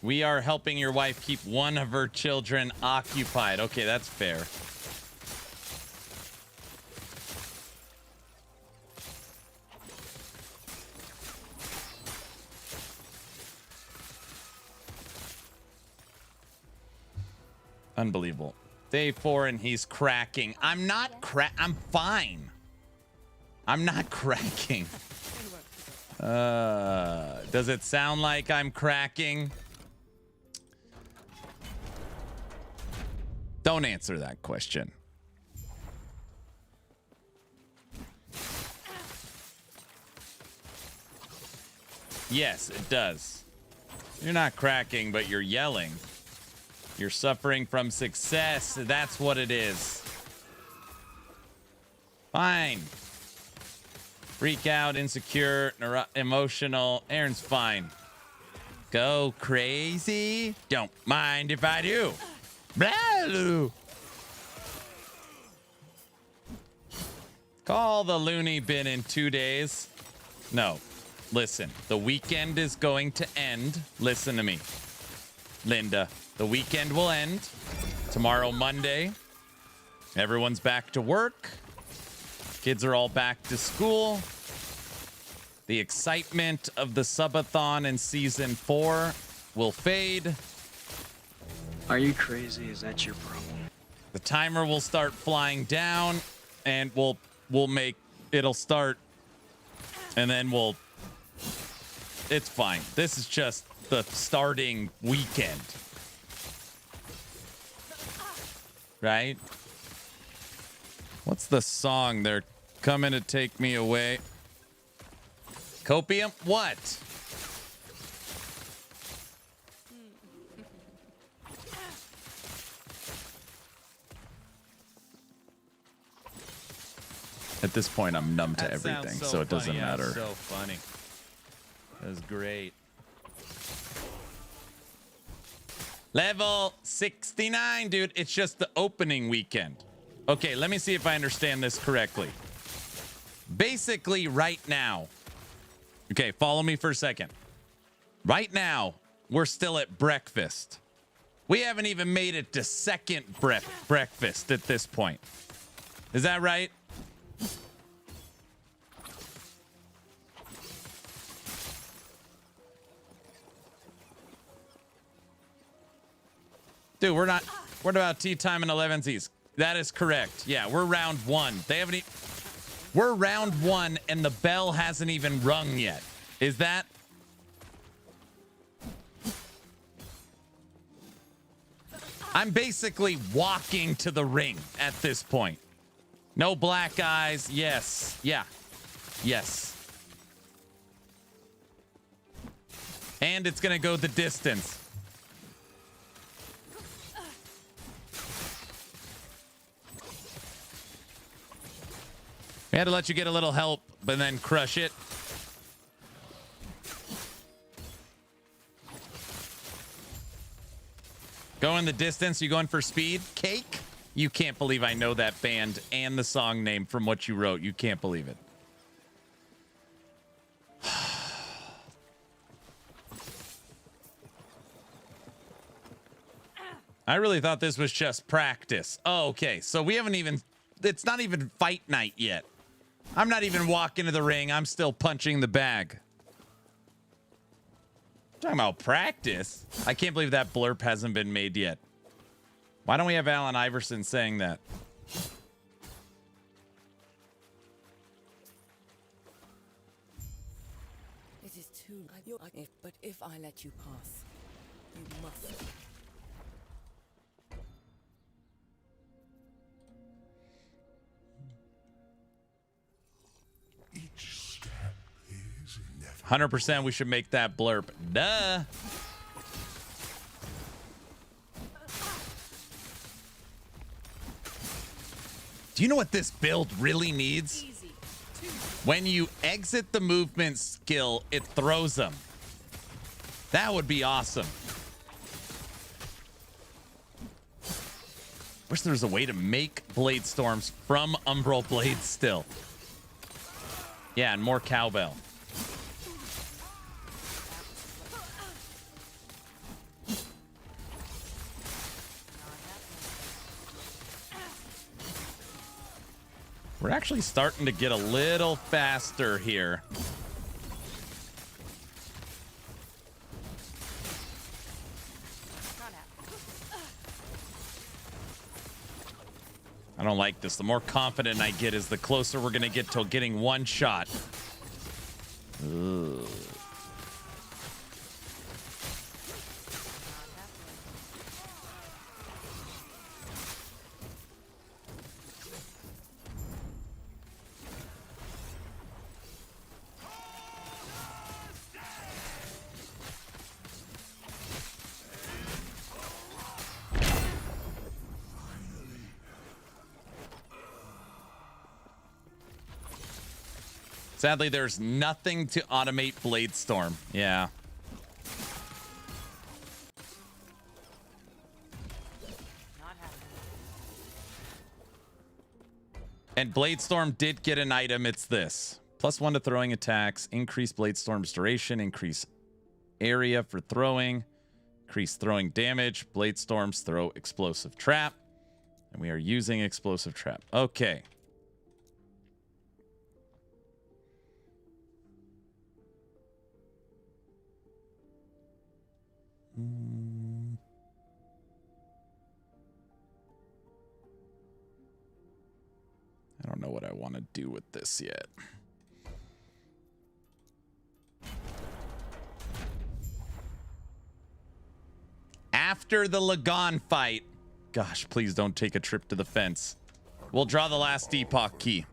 We are helping your wife keep one of her children occupied. Okay, that's fair. Unbelievable. Day 4 and he's cracking. I'm not I'm fine. I'm not cracking. Does it sound like I'm cracking? Don't answer that question. Yes, it does. You're not cracking, but you're yelling. You're suffering from success. That's what it is. Fine. Freak out, insecure, emotional. Aaron's fine. Go crazy? Don't mind if I do. Blah. Call the loony bin in 2 days. No. Listen, the weekend is going to end. Listen to me, Linda. The weekend will end tomorrow, Monday. Everyone's back to work. Kids are all back to school. The excitement of the Subathon in season 4 will fade. Are you crazy? Is that your problem? The timer will start flying down, and we'll make it'll start, and then it's fine. This is just the starting weekend. Right? What's the song? They're coming to take me away. Copium? What? At this point, I'm numb to everything, so it doesn't matter. So funny. That was great. Level 69, dude. It's just the opening weekend. Okay, let me see if I understand this correctly. Basically, right now. Okay, follow me for a second. Right now, we're still at breakfast. We haven't even made it to second breakfast at this point. Is that right? Dude, we're not. What about tea time and 11sies? That is correct. Yeah, we're round 1. They haven't. We're round 1, and the bell hasn't even rung yet. Is that? I'm basically walking to the ring at this point. No black eyes. Yes. Yeah. Yes. And it's gonna go the distance. We had to let you get a little help, but then crush it. Going the distance, you going for speed? Cake? You can't believe I know that band and the song name from what you wrote. You can't believe it. I really thought this was just practice. Oh, okay. So we haven't even... It's not even fight night yet. I'm not even walking to the ring. I'm still punching the bag. Talking about practice. I can't believe that blurb hasn't been made yet. Why don't we have Allen Iverson saying that? It is too... But if I let you pass, you must. Each step is inevitable. 100% we should make that blurb. Duh. Do you know what this build really needs? When you exit the movement skill, it throws them. That would be awesome. Wish there was a way to make blade storms from Umbral blades still. Yeah, and more cowbell. We're actually starting to get a little faster here. I don't like this. The more confident I get is the closer we're going to get to getting one shot. Ugh. Sadly, there's nothing to automate Bladestorm. Yeah. And Bladestorm did get an item. It's this. +1 to throwing attacks. Increase Bladestorm's duration. Increase area for throwing. Increase throwing damage. Bladestorms throw explosive trap. And we are using explosive trap. Okay. I don't know what I want to do with this yet. After the Lagan fight, gosh, please don't take a trip to the fence. We'll draw the Last Epoch key.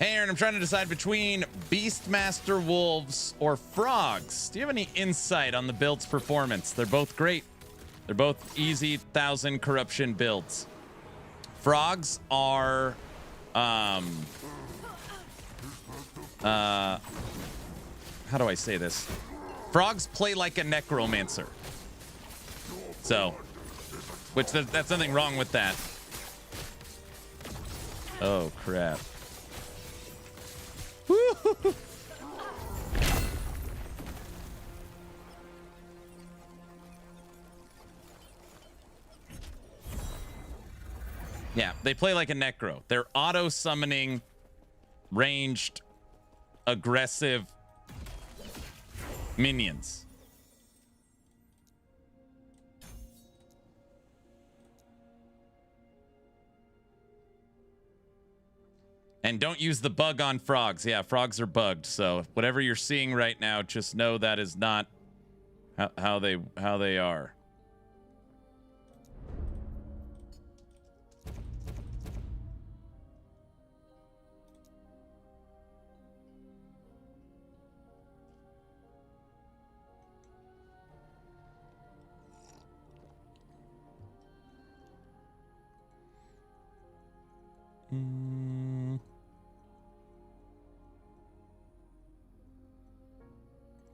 Hey, Aaron, I'm trying to decide between Beastmaster Wolves or Frogs. Do you have any insight on the build's performance? They're both great. They're both easy 1,000 corruption builds. Frogs are how do I say this? Frogs play like a necromancer. So, which that's nothing wrong with that. Oh, crap. Yeah, they play like a necro. They're auto summoning ranged aggressive minions. And don't use the bug on frogs. Yeah, frogs are bugged. So whatever you're seeing right now, just know that is not how they are.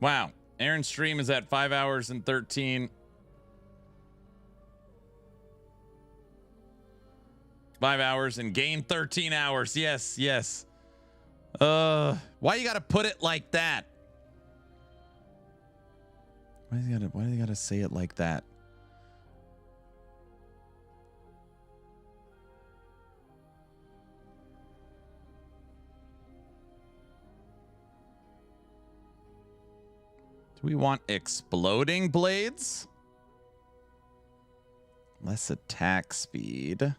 Wow. Aaron's stream is at 5 hours and 13. 5 hours and gain 13 hours. Yes, yes. Why you gotta put it like that? Why do you gotta say it like that? Do we want exploding blades? Less attack speed.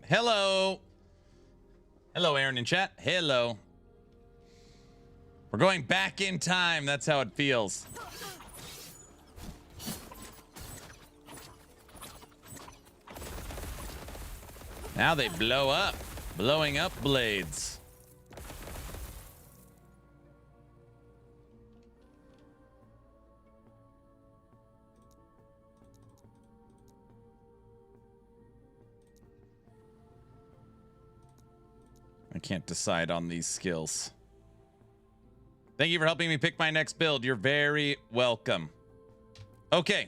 Hello. Hello, Aaron in chat. Hello. We're going back in time. That's how it feels. Now they blow up. Blowing up blades. I can't decide on these skills. Thank you for helping me pick my next build. You're very welcome. Okay,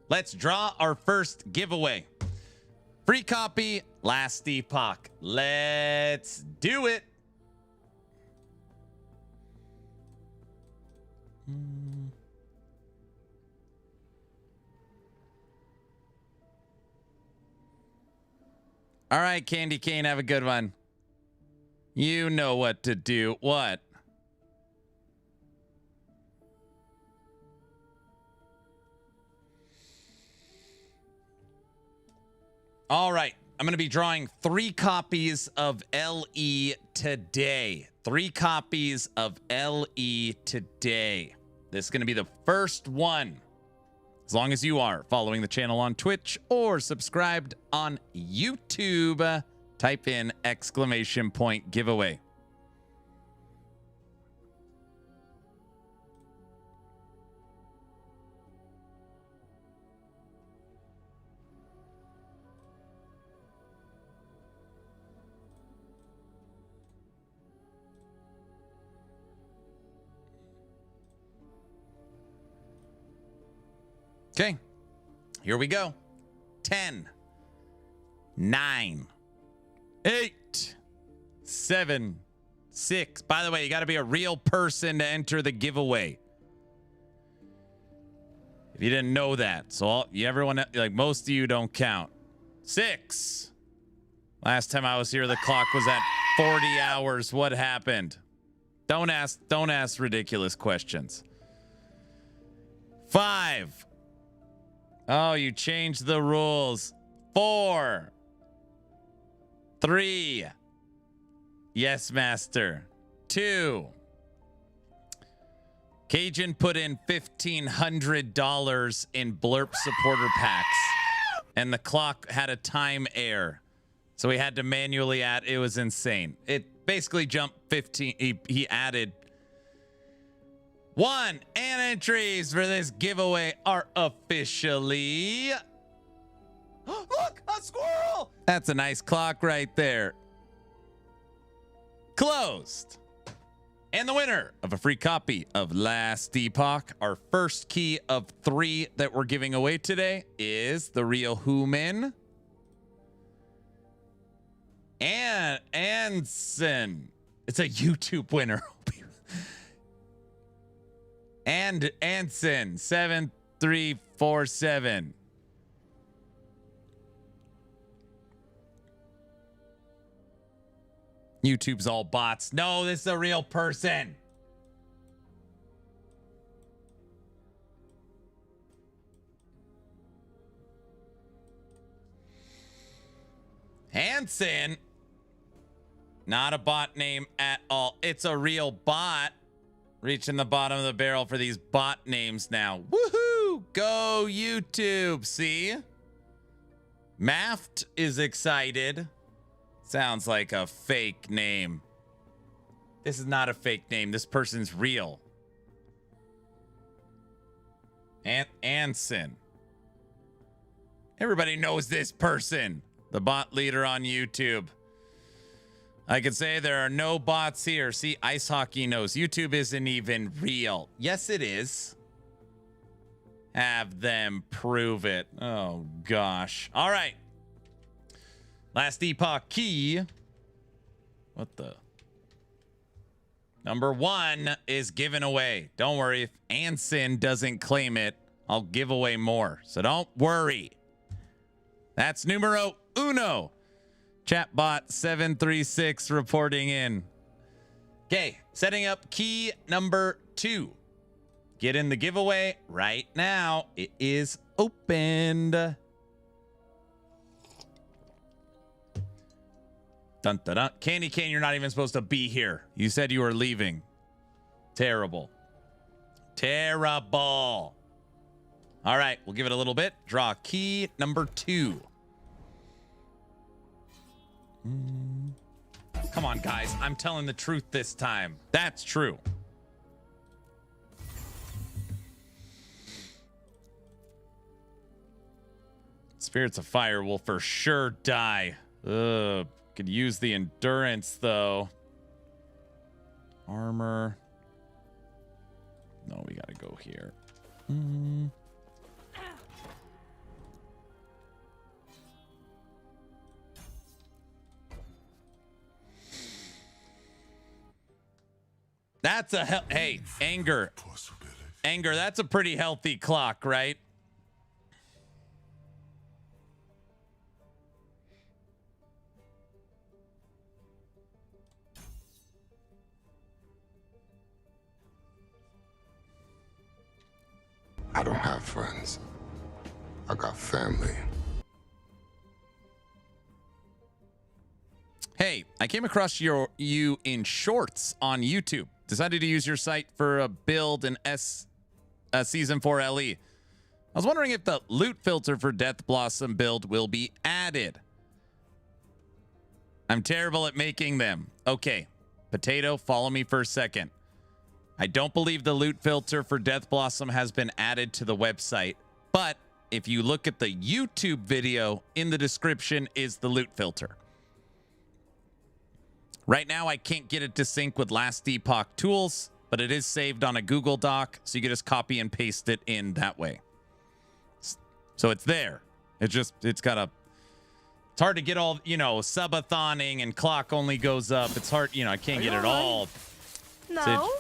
let's draw our first giveaway. Free copy, Last Epoch. Let's do it. All right, Candy Cane, have a good one. You know what to do. What? All right. I'm going to be drawing 3 copies of LE today. 3 copies of LE today. This is going to be the first one. As long as you are following the channel on Twitch or subscribed on YouTube, type in !giveaway. Okay, here we go. 10, 9, 8, 7, 6. By the way, you got to be a real person to enter the giveaway. If you didn't know that. So everyone, like most of you don't count. 6. Last time I was here, the clock was at 40 hours. What happened? Don't ask ridiculous questions. 5. Oh, you changed the rules. 4. 3. Yes, master. 2. Cajun put in $1,500 in Blurp supporter packs, and the clock had a time error, so we had to manually add. It was insane. It basically jumped 15. He added 1, and entries for this giveaway are officially... Look, a squirrel! That's a nice clock right there. Closed. And the winner of a free copy of Last Epoch, our first key of 3 that we're giving away today, is the real human. And Anson. It's a YouTube winner. And Anson 7347. YouTube's all bots. No, this is a real person. Hanson. Not a bot name at all. It's a real bot. Reaching the bottom of the barrel for these bot names now. Woohoo! Go YouTube. See? Maft is excited. Sounds like a fake name. This is not a fake name. This person's real. Anson. Everybody knows this person. The bot leader on YouTube. I could say there are no bots here. See, Ice Hockey knows. YouTube isn't even real. Yes, it is. Have them prove it. Oh, gosh. All right. Last Epoch key. What the? Number 1 is given away. Don't worry. If Anson doesn't claim it, I'll give away more. So don't worry. That's numero 1. Chatbot 736 reporting in. Okay, setting up key number 2. Get in the giveaway right now. It is opened. Dun, dun, dun. Candy Cane, you're not even supposed to be here. You said you were leaving. Terrible. Terrible. All right, we'll give it a little bit. Draw key number 2. Come on, guys. I'm telling the truth this time. That's true. Spirits of Fire will for sure die. Ugh. Could use the endurance, though. Armor. No, we gotta go here. That's a hey, anger. Anger, that's a pretty healthy clock, right? I don't have friends. I got family. Hey, I came across you in shorts on YouTube. Decided to use your site for a build in Season 4 LE. I was wondering if the loot filter for Death Blossom build will be added. I'm terrible at making them. Okay, Potato, follow me for a second. I don't believe the loot filter for Death Blossom has been added to the website, but if you look at the YouTube video, in the description is the loot filter. Right now, I can't get it to sync with Last Epoch tools, but it is saved on a Google Doc, so you can just copy and paste it in that way. So it's there. It's hard to get all, Subathoning and clock only goes up. It's hard, I can't get it all. No.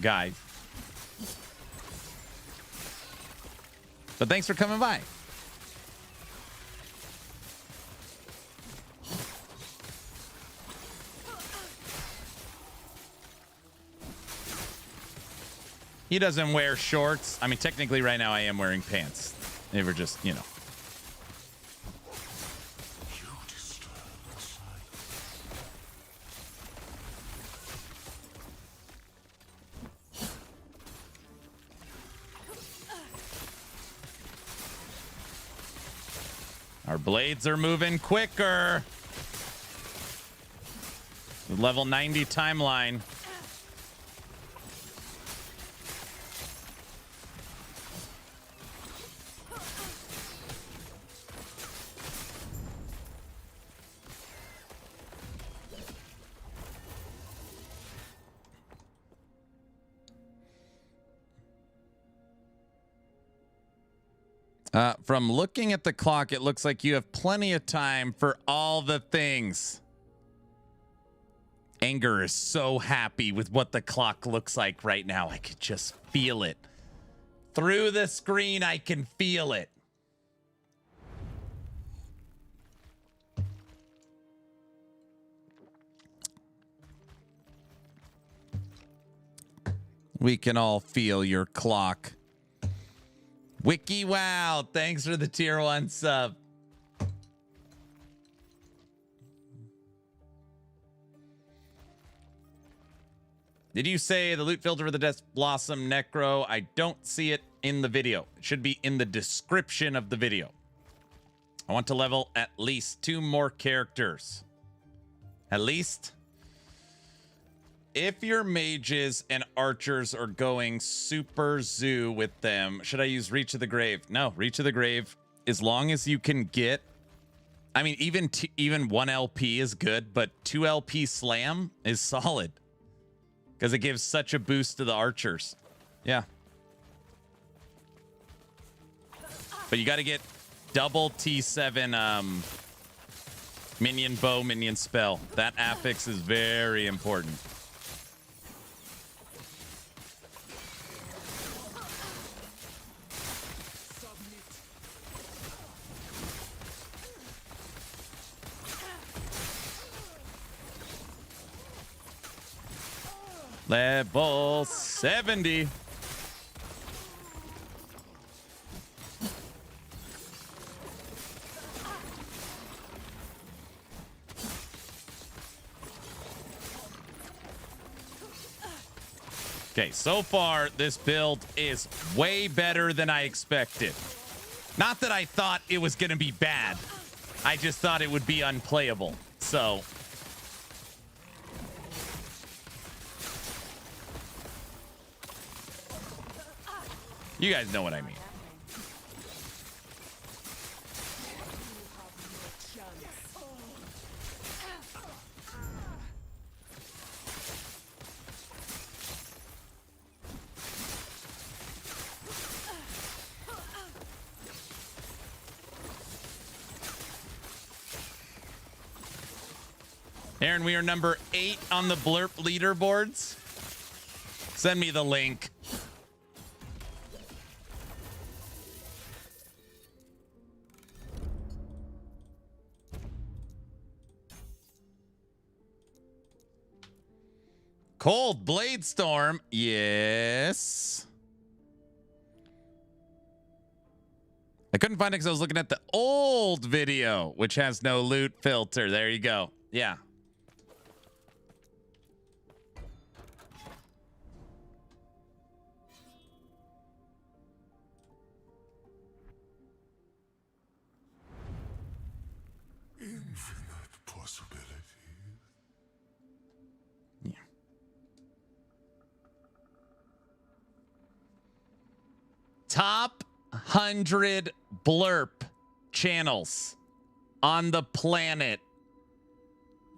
Guys. But thanks for coming by. He doesn't wear shorts. I mean, technically right now I am wearing pants. They were just, Our blades are moving quicker. The level 90 timeline. From looking at the clock, it looks like you have plenty of time for all the things. Anger is so happy with what the clock looks like right now. I could just feel it. Through the screen, I can feel it. We can all feel your clock. Wiki Wow, thanks for the tier 1 sub. Did you say the loot filter for the Death Blossom Necro? I don't see it in the video. It should be in the description of the video. I want to level at least 2 more characters. At least. If your mages and archers are going super zoo with them, should I use Reach of the Grave? No, Reach of the Grave, as long as you can get, I mean, even 1 LP is good, but 2 LP slam is solid because it gives such a boost to the archers. Yeah. But you got to get double T7 minion bow, minion spell. That affix is very important. Level 70. Okay, so far, this build is way better than I expected. Not that I thought it was going to be bad. I just thought it would be unplayable. So... you guys know what I mean. Aaron, we are number 8 on the Blurp leaderboards. Send me the link. Cold Blade Storm. Yes. I couldn't find it because I was looking at the old video, which has no loot filter. There you go. Yeah. Infinite possibilities. Top 100 Blurp channels on the planet.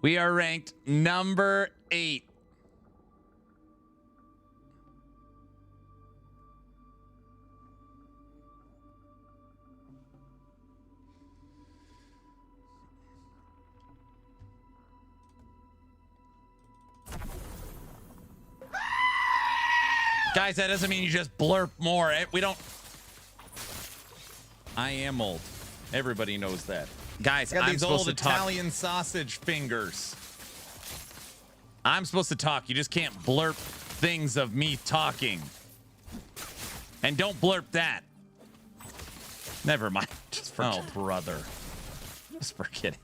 We are ranked number 8. Guys, that doesn't mean you just blurp more. We don't... I am old. Everybody knows that. Guys, I'm supposed to talk. Italian sausage fingers. I'm supposed to talk. You just can't blurp things of me talking. And don't blurp that. Never mind. Just forget. Oh, brother. Just forget it.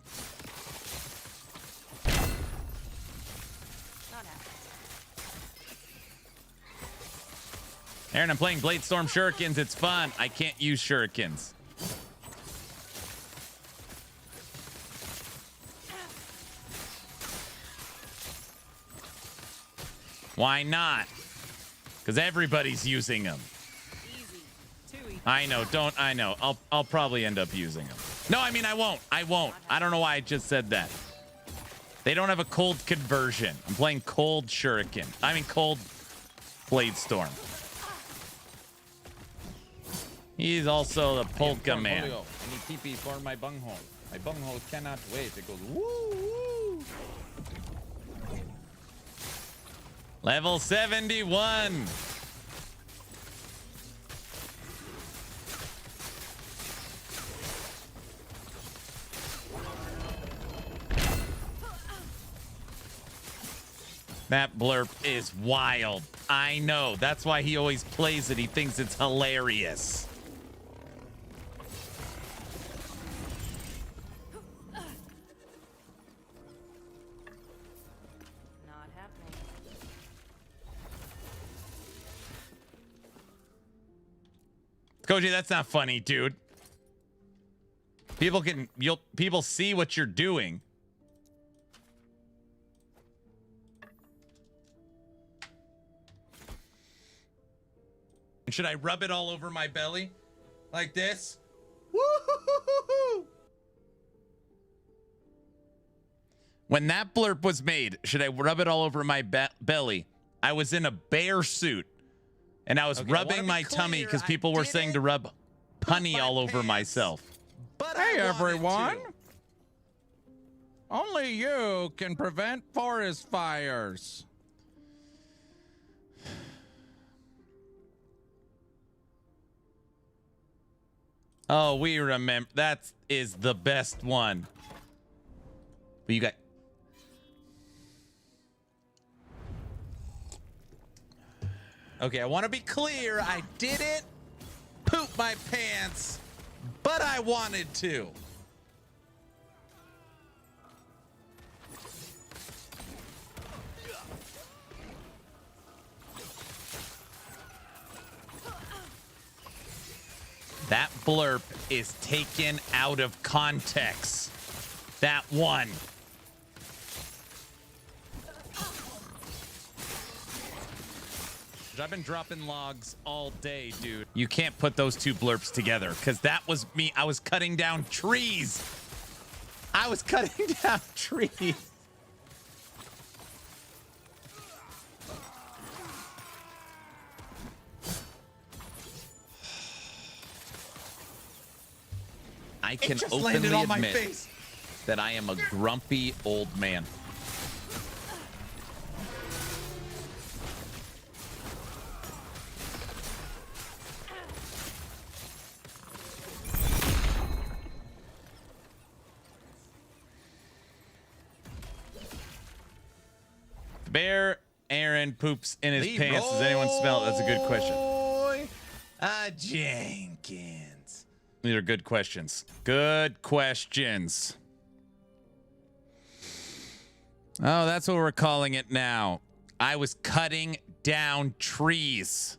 Aaron, I'm playing Blade Storm Shurikens. It's fun. I can't use Shurikens. Why not? Because everybody's using them. I know. Don't. I know. I'll probably end up using them. No, I mean, I won't. I won't. I don't know why I just said that. They don't have a cold conversion. I'm playing cold Shuriken. I mean, cold Blade Storm. He's also the polka man. I need TP for my bunghole. My bunghole cannot wait. It goes woo woo. Level 71. That blurp is wild. I know. That's why he always plays it. He thinks it's hilarious. Koji, that's not funny, dude. People see what you're doing. Should I rub it all over my belly like this? Woo-hoo-hoo-hoo-hoo. When that blurp was made, should I rub it all over my belly? I was in a bear suit. And I was rubbing my tummy because people were saying to rub honey all over myself. But hey, everyone. Only you can prevent forest fires. Oh, we remember. That is the best one. But you got... Okay, I want to be clear. I didn't poop my pants, but I wanted to. That blurb is taken out of context. That one. I've been dropping logs all day, dude. You can't put those two blurps together because that was me. I was cutting down trees. I was cutting down trees. I can openly admit that I am a grumpy old man. Bear Aaron poops in his pants. Does anyone smell it? That's a good question. Jenkins. These are good questions. Good questions. Oh, that's what we're calling it now. I was cutting down trees.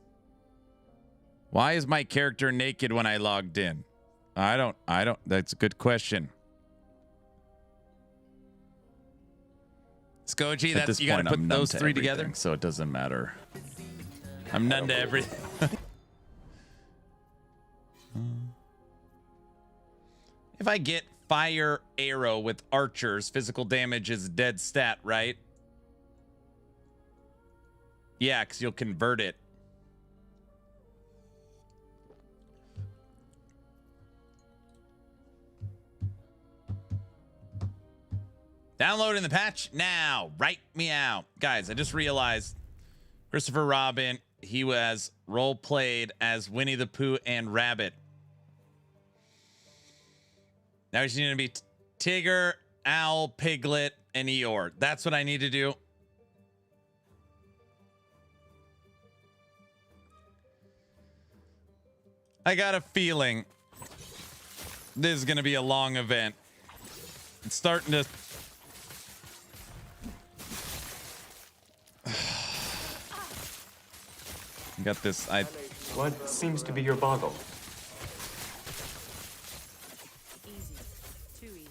Why is my character naked when I logged in? I don't. That's a good question. Skoji, that's you gotta put those three together, so it doesn't matter. I'm none to everything. If I get fire arrow with archers, physical damage is a dead stat, right? Yeah, because you'll convert it. Downloading the patch now. Right meow. Guys, I just realized Christopher Robin, he was role played as Winnie the Pooh and Rabbit. Now he's going to be Tigger, Owl, Piglet, and Eeyore. That's what I need to do. I got a feeling this is going to be a long event. It's starting to... Got this. What seems to be your boggle? Easy. Too easy.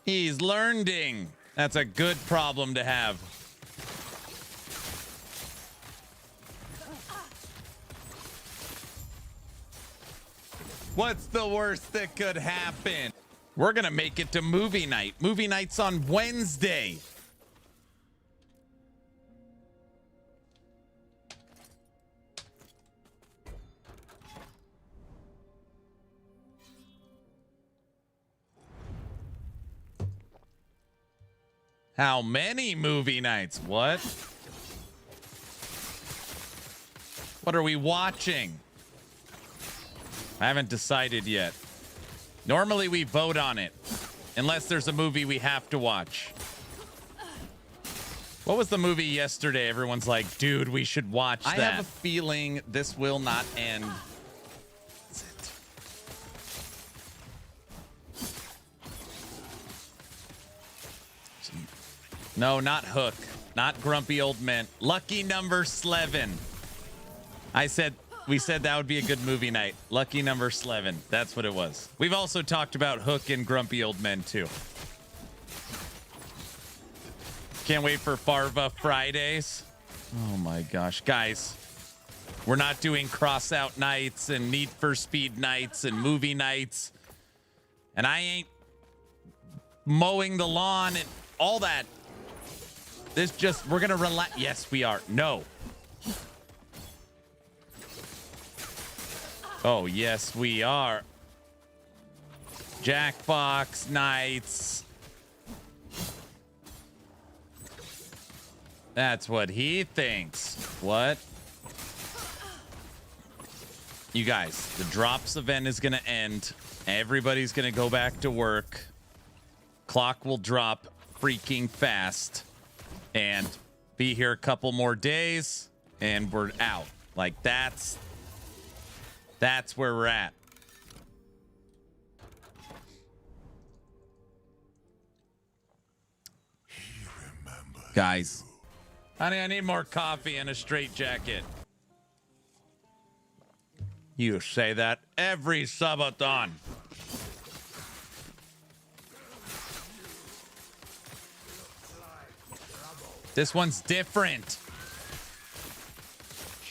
He's learning. That's a good problem to have. What's the worst that could happen? We're gonna make it to movie night. Movie night's on Wednesday. How many movie nights? What? What are we watching? I haven't decided yet. Normally we vote on it, unless there's a movie we have to watch. What was the movie yesterday? Everyone's like, dude, we should watch that. I have a feeling this will not end. Is it? No, not Hook. Not Grumpy Old Men. Lucky Number 11. We said that would be a good movie night. Lucky Number 11. That's what it was. We've also talked about Hook and Grumpy Old Men too. Can't wait for Farva Fridays. Oh my gosh. Guys, we're not doing cross out nights and Need for Speed nights and movie nights. And I ain't mowing the lawn and all that. This just, we're going to relax. Yes, we are. No. Oh, yes, we are. Jackbox nights. That's what he thinks. What? You guys, the drops event is going to end. Everybody's going to go back to work. Clock will drop freaking fast. And be here a couple more days. And we're out. Like, that's where we're at. guys. Honey, I need more coffee and a straight jacket. You say that every Subathon. This one's different.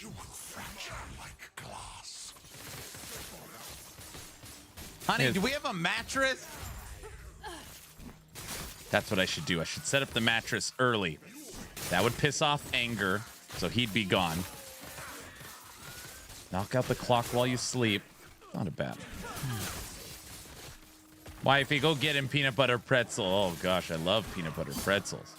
You will fracture like glass. Honey, do we have a mattress? That's what I should do. I should set up the mattress early. That would piss off Anger, so he'd be gone. Knock out the clock while you sleep. Not a bad. Wifey, go get him peanut butter pretzel. Oh gosh, I love peanut butter pretzels.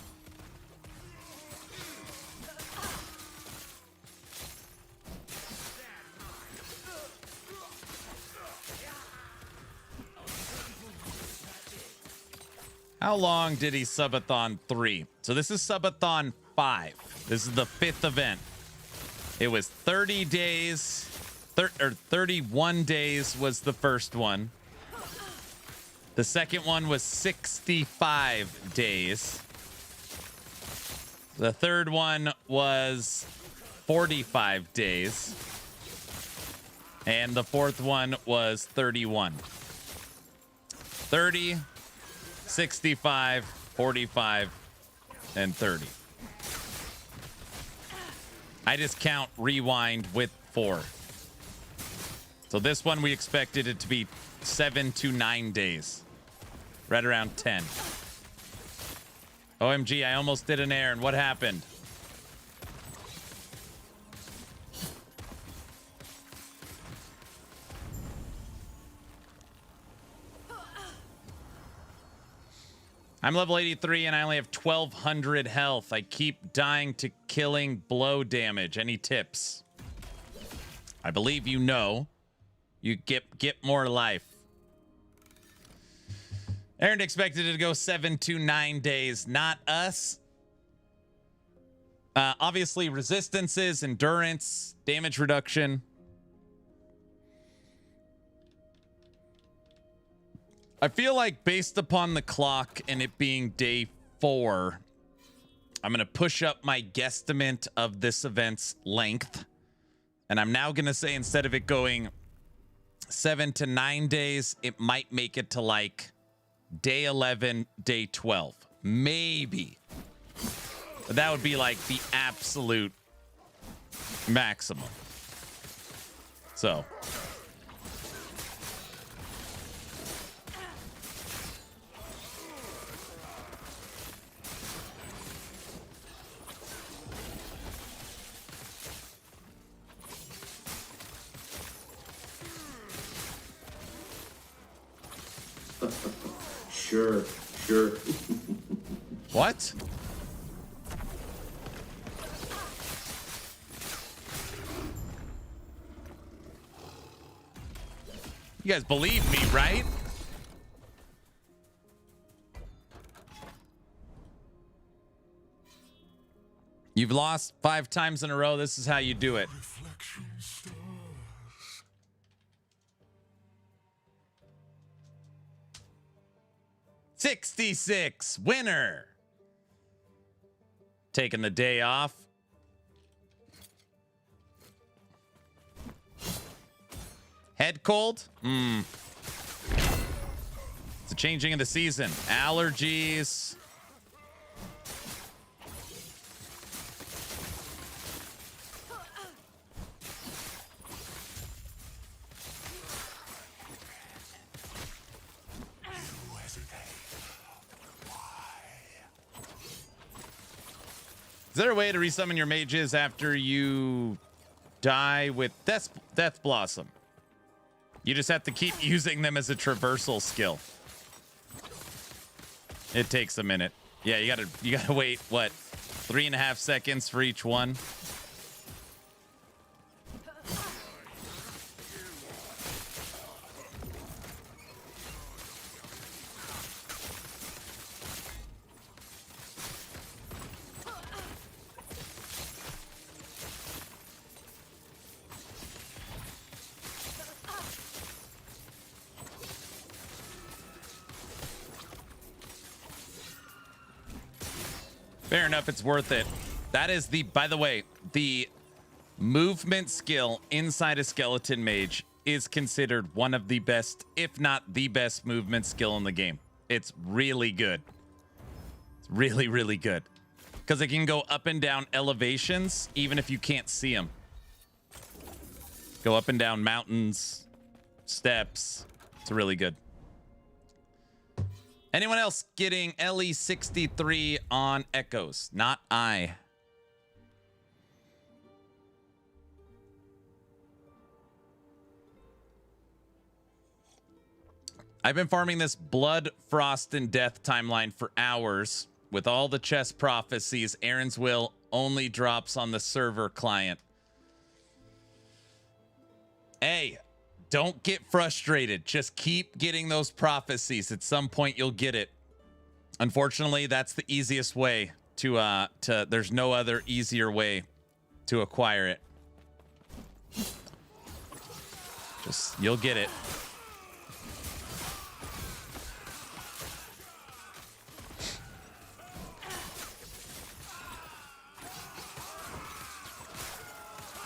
How long did he Subathon 3? So this is Subathon 5. This is the 5th event. It was 30 days, 31 days was the first one. The second one was 65 days. The third one was 45 days. And the fourth one was 31. 30, 65, 45, and 30. I just count rewind with 4. So this one we expected it to be 7 to 9 days. Right around 10. OMG, I almost did an errand. What happened? I'm level 83 and I only have 1,200 health. I keep dying to killing blow damage. Any tips? I believe you know. You get more life. Aaron expected it to go 7 to 9 days, not us. Obviously, resistances, endurance, damage reduction. I feel like based upon the clock and it being day 4, I'm going to push up my guesstimate of this event's length. And I'm now going to say instead of it going 7 to 9 days, it might make it to like day 11, day 12. Maybe. But that would be like the absolute maximum. So... Sure, sure. What? You guys believe me, right? You've lost 5 times in a row. This is how you do it. 66 winner. Taking the day off. Head cold? It's the changing of the season. Allergies. Is there a way to resummon your mages after you die with Death Blossom? You just have to keep using them as a traversal skill. It takes a minute. Yeah, you gotta wait, what, 3.5 seconds for each one? Fair enough, it's worth it. That is the, by the way, the movement skill inside a skeleton mage is considered one of the best, if not the best movement skill in the game. It's really good. It's really, really good. Because it can go up and down elevations, even if you can't see them. Go up and down mountains, steps. It's really good. Anyone else getting LE63 on echoes? Not I. I've been farming this Blood, Frost, and Death timeline for hours. With all the chest prophecies, Aaron's Will only drops on the server client. Hey, don't get frustrated. Just keep getting those prophecies. At some point, you'll get it. Unfortunately, that's the easiest way to there's no other easier way to acquire it. Just, you'll get it.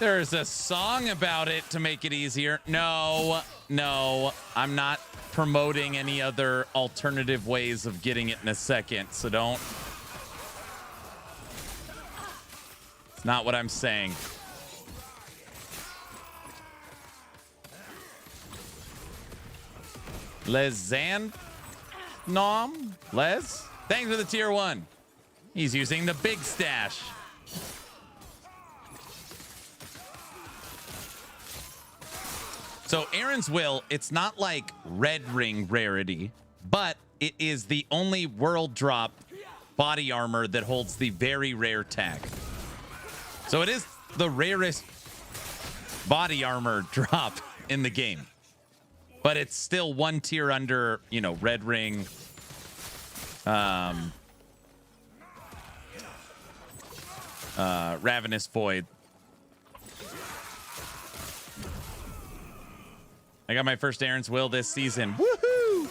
There's a song about it to make it easier. No, I'm not promoting any other alternative ways of getting it in a second, so don't. It's not what I'm saying. Les? Thanks for the tier 1. He's using the big stash. So Aaron's Will, it's not like Red Ring rarity, but it is the only world drop body armor that holds the very rare tag. So it is the rarest body armor drop in the game. But it's still one tier under, you know, Red Ring. Ravenous Void. I got my first Aaron's Will this season. Woohoo!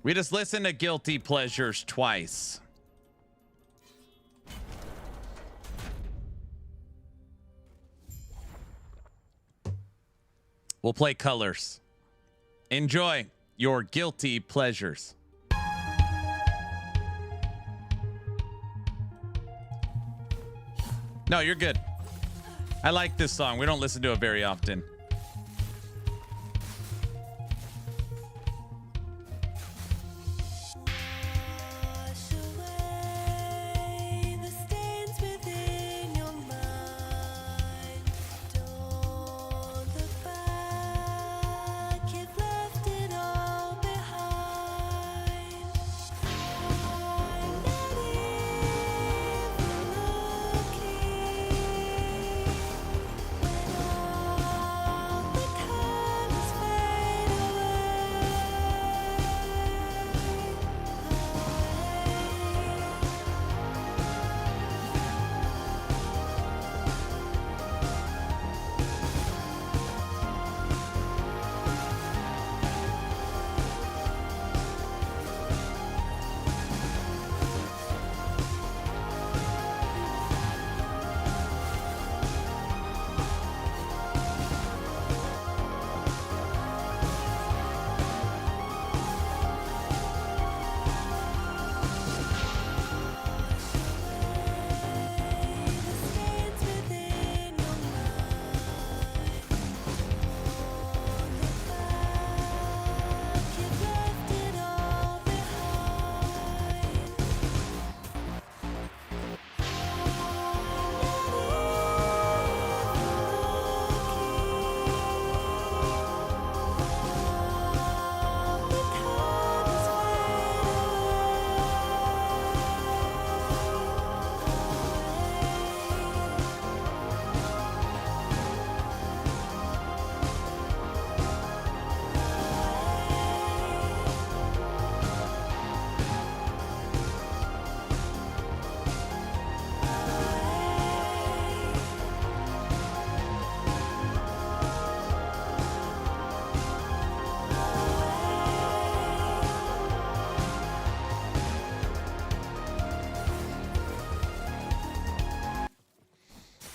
We just listened to Guilty Pleasures twice. We'll play Colors. Enjoy your Guilty Pleasures. No, you're good. I like this song. We don't listen to it very often.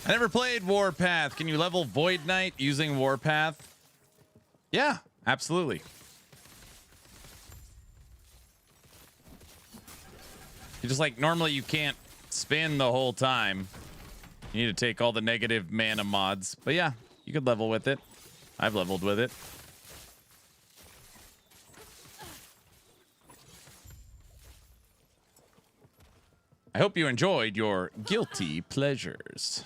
I never played Warpath. Can you level Void Knight using Warpath? Yeah, absolutely. You just like, normally you can't spin the whole time. You need to take all the negative mana mods. But yeah, you could level with it. I've leveled with it. I hope you enjoyed your guilty pleasures.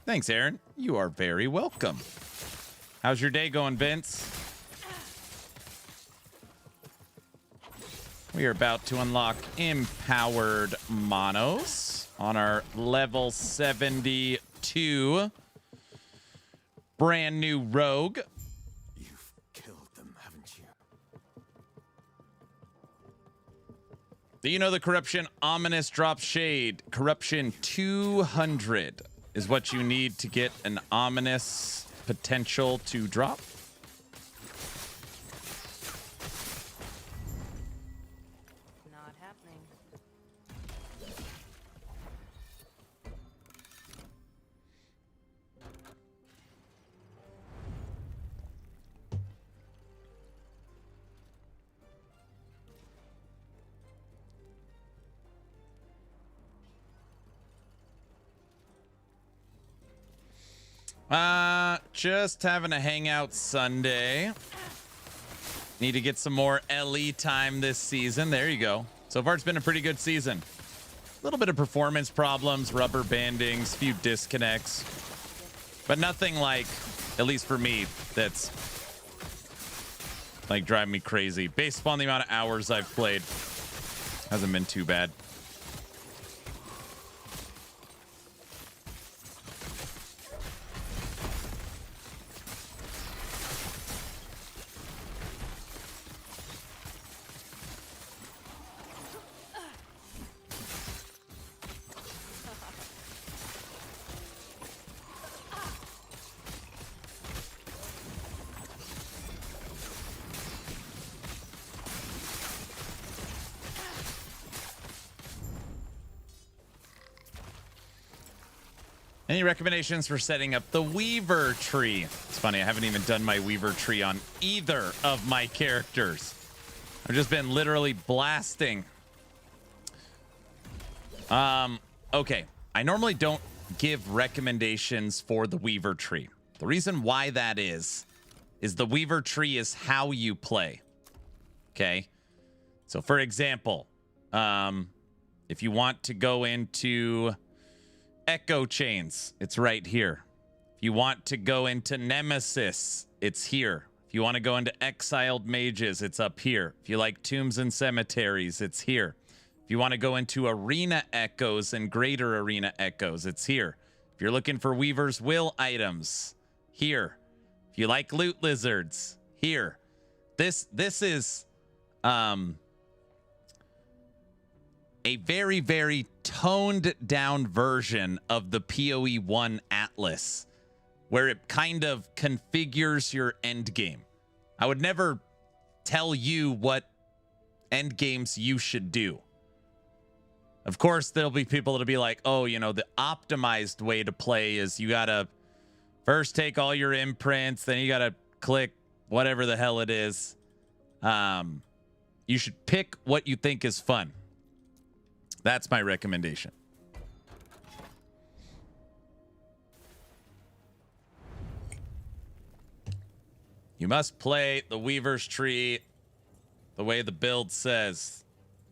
Thanks, Aaron. You are very welcome. How's your day going, Vince? We are about to unlock Empowered Monos on our level 72 brand new rogue. You've killed them, haven't you? Do you know the corruption ominous drop shade? Corruption 200 is what you need to get an ominous potential to drop. Not happening. Just having a hangout Sunday. Need to get some more LE time this season. There you go. So far, it's been a pretty good season. A little bit of performance problems, rubber bandings, few disconnects, but nothing like, at least for me, that's like driving me crazy. Based upon the amount of hours I've played, hasn't been too bad. Any recommendations for setting up the Weaver tree? It's funny, I haven't even done my Weaver tree on either of my characters. I've just been literally blasting. Okay. I normally don't give recommendations for the Weaver tree. The reason why that is the Weaver tree is how you play. Okay? So for example, if you want to go into Echo Chains, it's right here. If you want to go into Nemesis, it's here. If you want to go into Exiled Mages, it's up here. If you like Tombs and Cemeteries, it's here. If you want to go into Arena Echoes and Greater Arena Echoes, it's here. If you're looking for Weaver's Will items, here. If you like Loot Lizards, here. This is a very, very toned down version of the PoE 1 Atlas, where it kind of configures your end game. I would never tell you what end games you should do. Of course, there'll be people that'll be like, oh, you know, the optimized way to play is you gotta first take all your imprints, then you gotta click whatever the hell it is. You should pick what you think is fun. That's my recommendation. You must play the Weaver's tree the way the build says.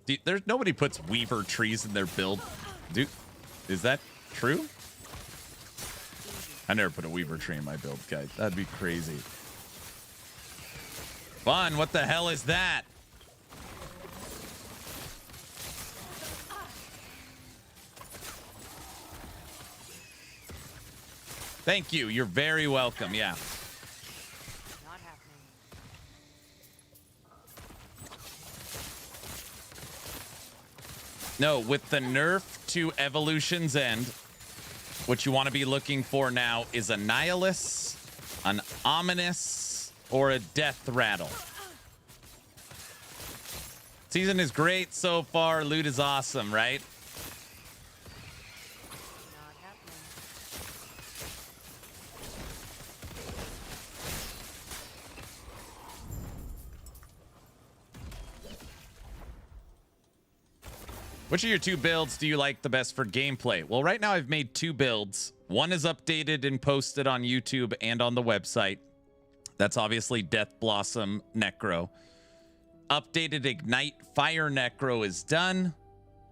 Dude, there's nobody puts Weaver trees in their build. Dude, is that true? I never put a Weaver tree in my build, guys. That'd be crazy. Fun, what the hell is that? Thank you. You're very welcome. Yeah. Not happening. No, with the nerf to Evolution's End, what you want to be looking for now is a Nihilus ominous or a death rattle. Season is great so far. Loot is awesome, right? Which of your two builds do you like the best for gameplay? Well, right now I've made two builds. One is updated and posted on YouTube and on the website. That's obviously Death Blossom Necro. Updated Ignite Fire Necro is done,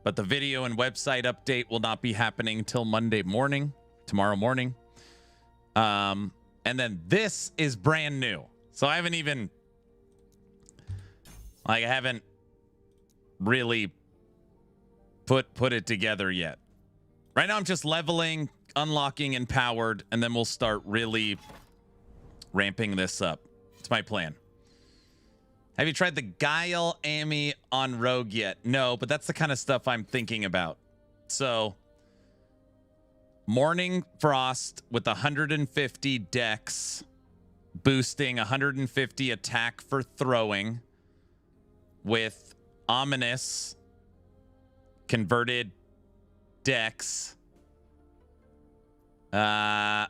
but the video and website update will not be happening until tomorrow morning. And then this is brand new. So I haven't really put it together yet. Right now I'm just leveling, unlocking Empowered, and then we'll start really ramping this up. It's my plan. Have you tried the Guile Ami on Rogue yet? No, but that's the kind of stuff I'm thinking about. So Morning Frost with 150 dex, boosting 150 attack for throwing, with Ominous converted dex, all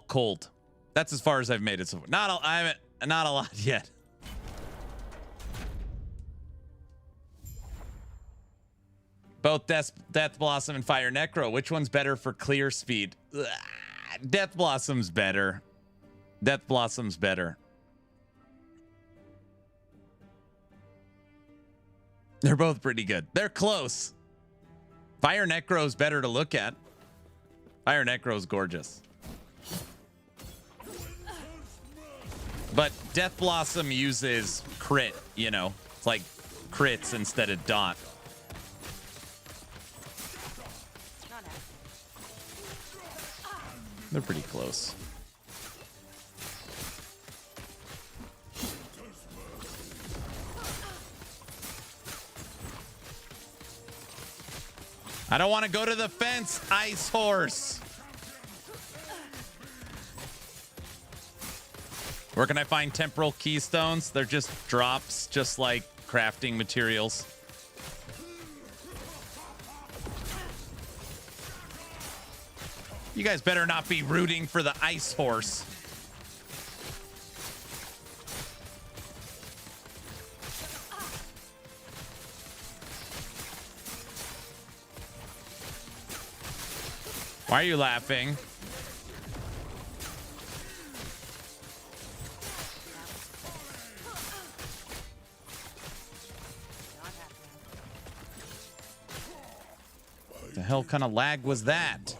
cold. That's as far as I've made it so far. Not a lot yet. Both Death Blossom and Fire Necro. Which one's better for clear speed? Ugh, Death Blossom's better. Death Blossom's better. They're both pretty good. They're close. Fire Necro's better to look at. Fire Necro's gorgeous. But Death Blossom uses crit, you know. It's like crits instead of dot. They're pretty close. I don't want to go to the fence, Ice Horse. Where can I find temporal keystones? They're just drops, just like crafting materials. You guys better not be rooting for the Ice Horse. Why are you laughing? The hell kind of lag was that?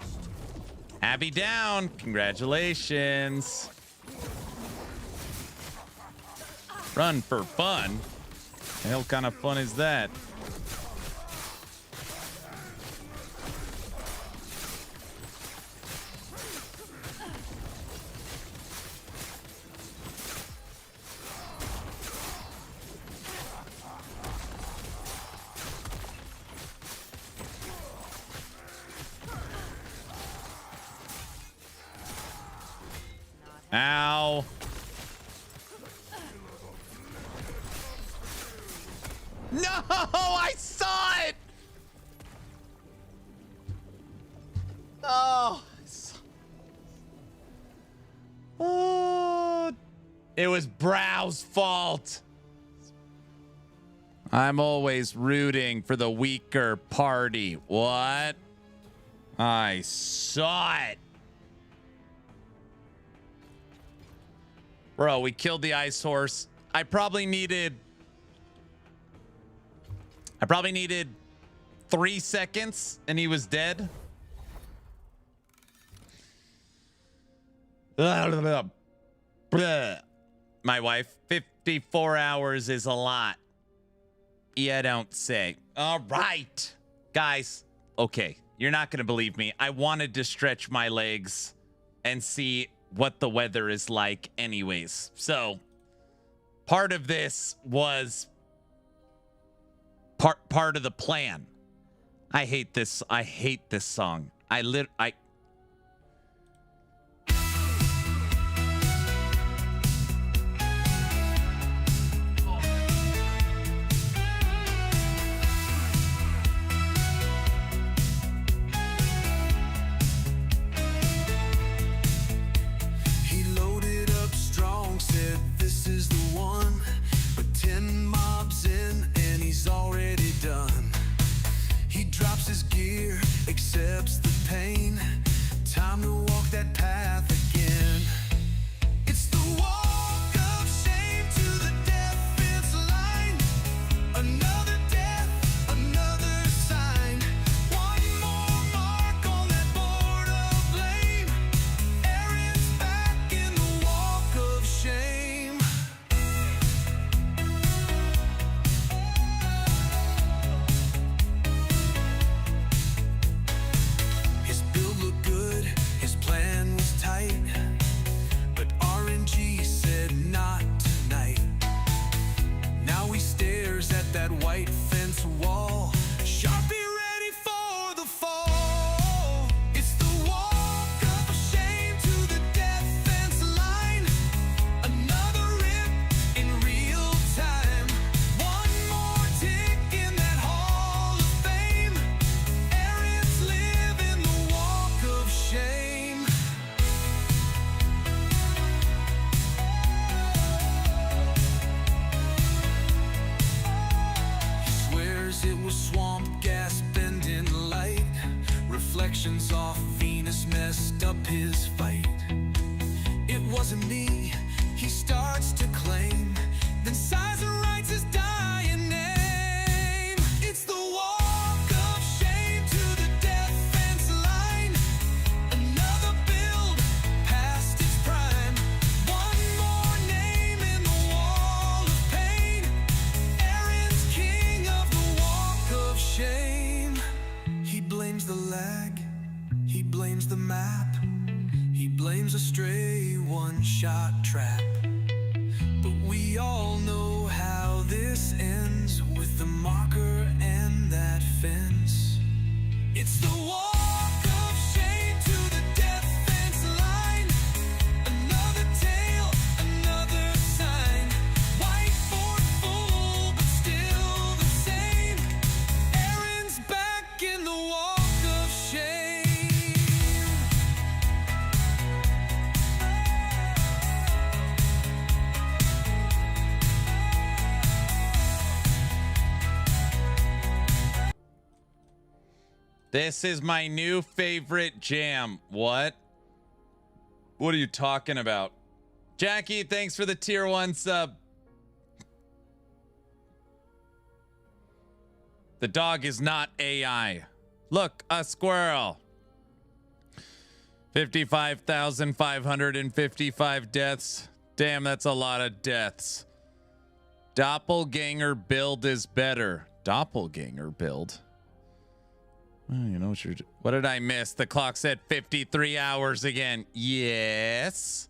Abby down. Congratulations. Run for fun. The hell kind of fun is that? Ow. No, I saw it. Oh, it was Brow's fault. I'm always rooting for the weaker party. What? I saw it. Bro, we killed the Ice Horse. I probably needed 3 seconds and he was dead. My wife, 54 hours is a lot. Yeah, don't say. All right, guys. Okay, you're not going to believe me. I wanted to stretch my legs and see what the weather is like anyways. So part of this was part of the plan. I hate this song. white fence wall. Sharp, be ready for the fall. It's the walk of shame to the defense line. Another rip in real time. One more tick in that hall of fame. Errands live in the walk of shame. He swears it was swamp gas bending light. Reflections off Venus messed up his fight. It wasn't me, he starts to claim. Then sighs and writes his dying name. It's the walk of shame to the defense line. Another build past its prime. One more name in the wall of pain. Aaron's king of the walk of shame. He blames the lag, he blames the map, he blames a stray one-shot trap. But we all know how this ends, with the marker and that fence. It's the walk of shame to the defense line. Another tale, another sign. Whiteboard full, but still the same. Aaron's back in the walk of shame. This is my new favorite jam. What? What are you talking about? Jackie, thanks for the tier 1 sub. The dog is not AI. Look, a squirrel. 55,555 deaths. Damn, that's a lot of deaths. Doppelganger build is better. Doppelganger build? Well, you know what did I miss? The clock said 53 hours again. Yes.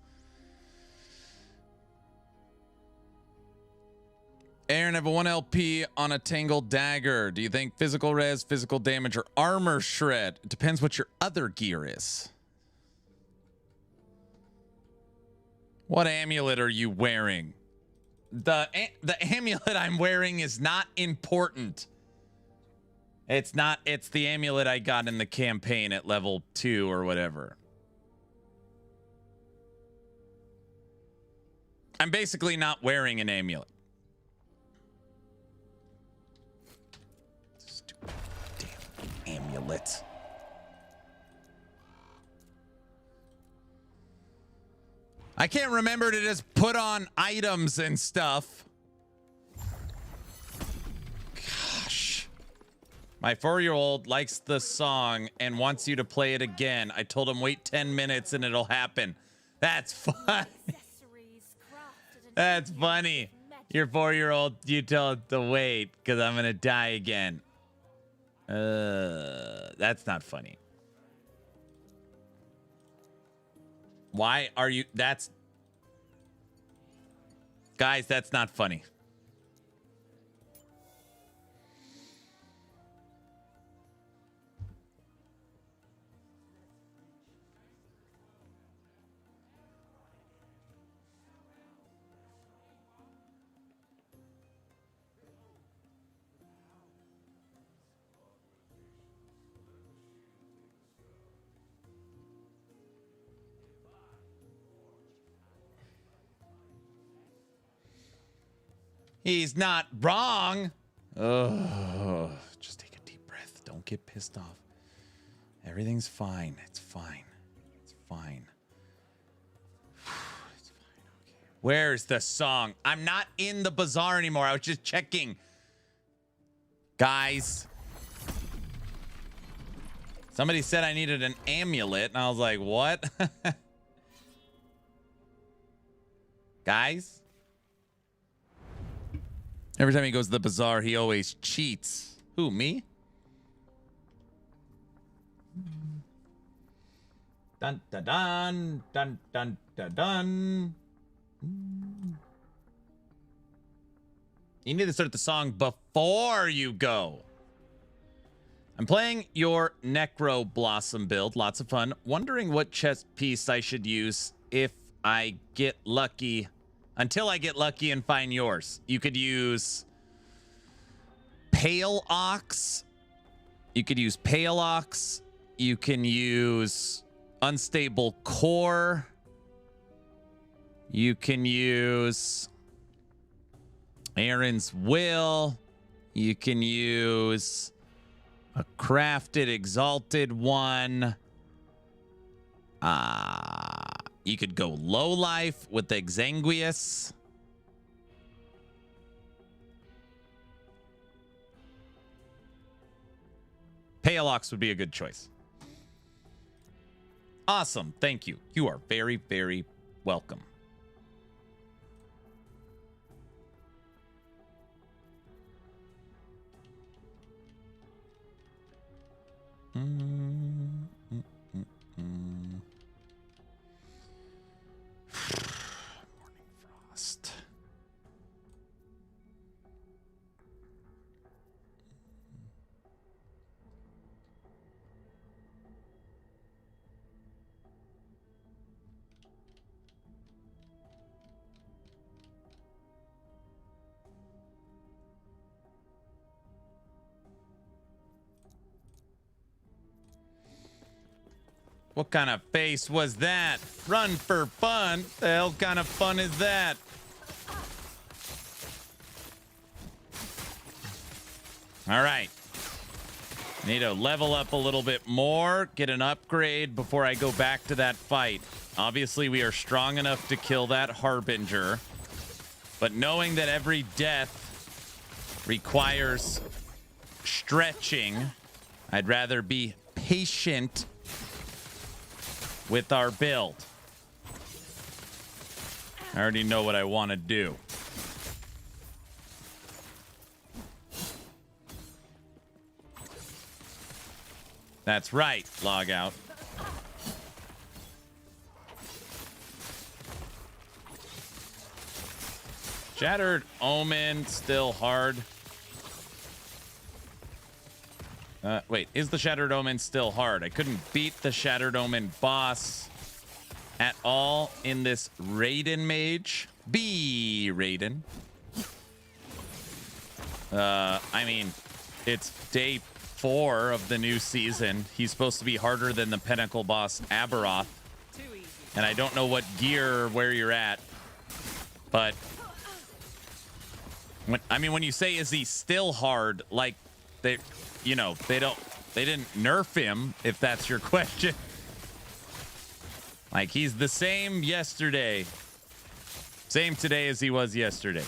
Aaron, I have a 1 LP on a Tangled Dagger. Do you think physical res, physical damage, or armor shred? It depends what your other gear is. What amulet are you wearing? The amulet I'm wearing is not important. It's not, it's the amulet I got in the campaign at level 2 or whatever. I'm basically not wearing an amulet. Stupid damn amulet. I can't remember to just put on items and stuff. My 4-year-old likes the song and wants you to play it again. I told him wait 10 minutes and it'll happen. That's fun. That's funny. Your 4-year-old, you tell it to wait because I'm going to die again. That's not funny. Why are you... That's... Guys, that's not funny. He's not wrong. Oh, just take a deep breath. Don't get pissed off. Everything's fine. It's fine. It's fine. It's fine. Okay. Where's the song? I'm not in the bazaar anymore. I was just checking. Guys. Somebody said I needed an amulet, and I was like, what? Guys? Every time he goes to the bazaar, he always cheats. Who, me? Dun dun dun dun dun dun dun. You need to start the song before you go. I'm playing your Necro Blossom build. Lots of fun. Wondering what chest piece I should use if I get lucky. Until I get lucky and find yours. You could use Pale Ox. You could use Pale Ox. You can use Unstable Core. You can use Aaron's Will. You can use a Crafted Exalted one. You could go Low Life with Exanguious. Pale Ox would be a good choice. Awesome. Thank you. You are very, very welcome. Morning Frost. What kind of face was that? Run for fun? The hell kind of fun is that? All right. Need to level up a little bit more, get an upgrade before I go back to that fight. Obviously, we are strong enough to kill that Harbinger. But knowing that every death requires stretching, I'd rather be patient with our build. I already know what I want to do. That's right, log out. Shattered Omen, still hard. Wait, is the Shattered Omen still hard? I couldn't beat the Shattered Omen boss at all in this Raiden Mage. B Raiden. I mean, it's day 4 of the new season. He's supposed to be harder than the Pinnacle boss Aberoth. And I don't know what gear or where you're at. But when you say is he still hard, like they didn't nerf him, if that's your question. Like, he's the same yesterday. Same today as he was yesterday.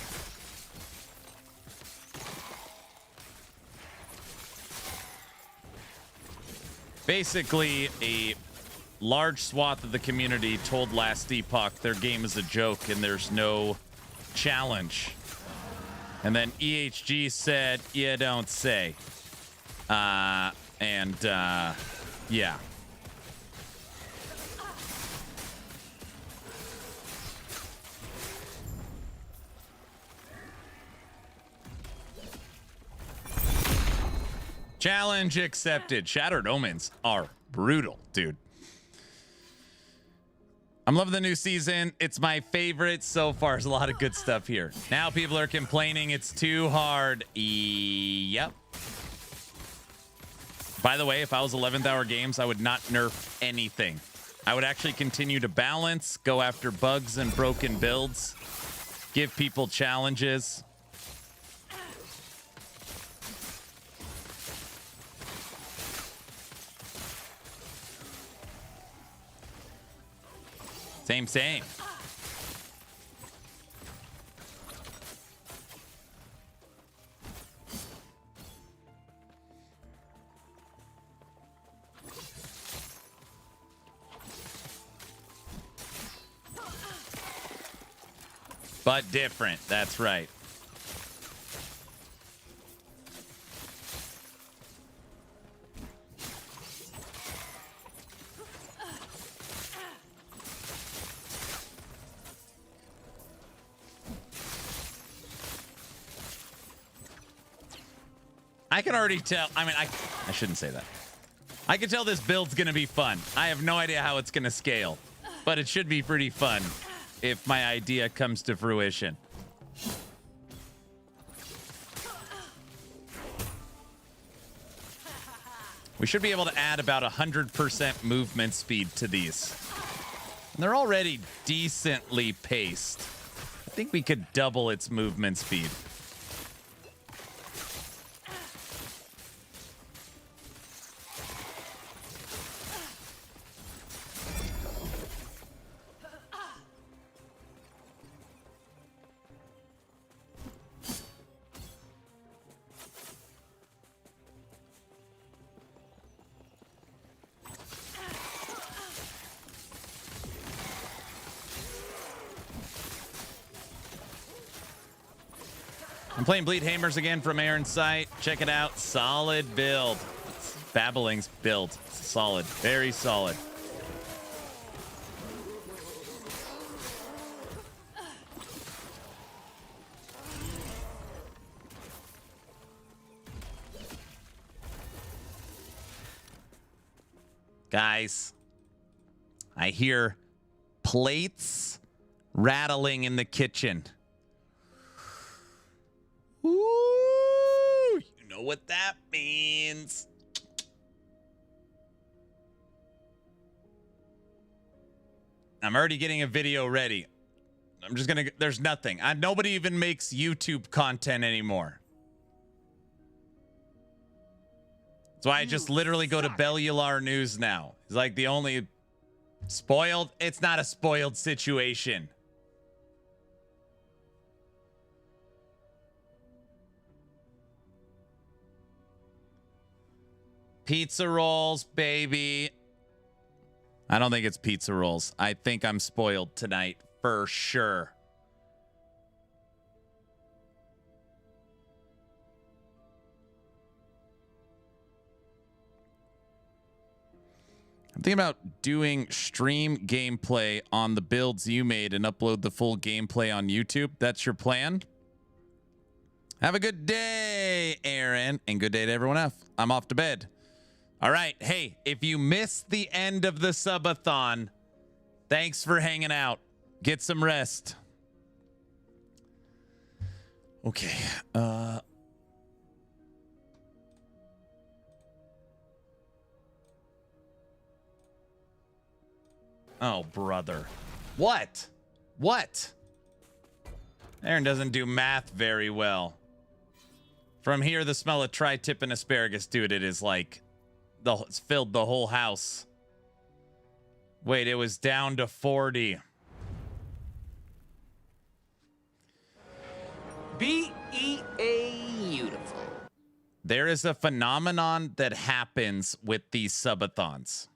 Basically, a large swath of the community told Last Epoch their game is a joke and there's no challenge. And then EHG said, "You don't say." Yeah. Challenge accepted. Shattered Omens are brutal, dude. I'm loving the new season. It's my favorite so far. There's a lot of good stuff here. Now people are complaining it's too hard. Yep. By the way, if I was 11th hour games, I would not nerf anything. I would actually continue to balance, go after bugs and broken builds, give people challenges. Same. But different. That's right. I can already tell. I mean, I shouldn't say that. I can tell this build's going to be fun. I have no idea how it's going to scale, but it should be pretty fun if my idea comes to fruition. We should be able to add about 100% movement speed to these. And they're already decently paced. I think we could double its movement speed. I'm playing Bleed Hammers again from Aaron's site. Check it out. Solid build. It's Babbling's build. It's solid. Very solid. Guys, I hear plates rattling in the kitchen. Ooh, you know what that means. I'm already getting a video ready. I'm just gonna, there's nothing. Nobody even makes YouTube content anymore. That's why I just literally go to Bellular News now. It's like the only spoiled. It's not a spoiled situation. Pizza rolls, baby. I don't think it's pizza rolls. I think I'm spoiled tonight for sure. I'm thinking about doing stream gameplay on the builds you made and upload the full gameplay on YouTube. That's your plan? Have a good day, Aaron, and good day to everyone else. I'm off to bed. All right. Hey, if you missed the end of the Subathon, thanks for hanging out. Get some rest. Okay. Oh, brother. What? What? Aaron doesn't do math very well. From here, the smell of tri-tip and asparagus, dude, it is like... It's filled the whole house. Wait, it was down to 40. Beautiful. There is a phenomenon that happens with these subathons.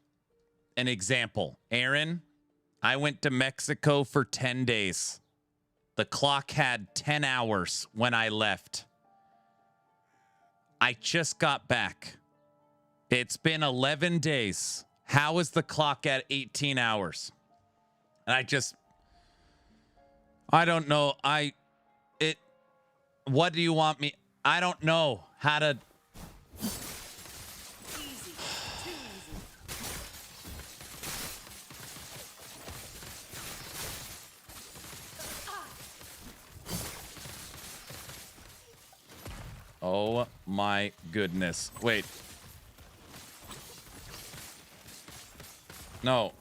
An example, Aaron, I went to Mexico for 10 days. The clock had 10 hours when I left. I just got back. It's been 11 days. How is the clock at 18 hours? And I don't know. What do you want me? I don't know how to. Oh my goodness. Wait. No.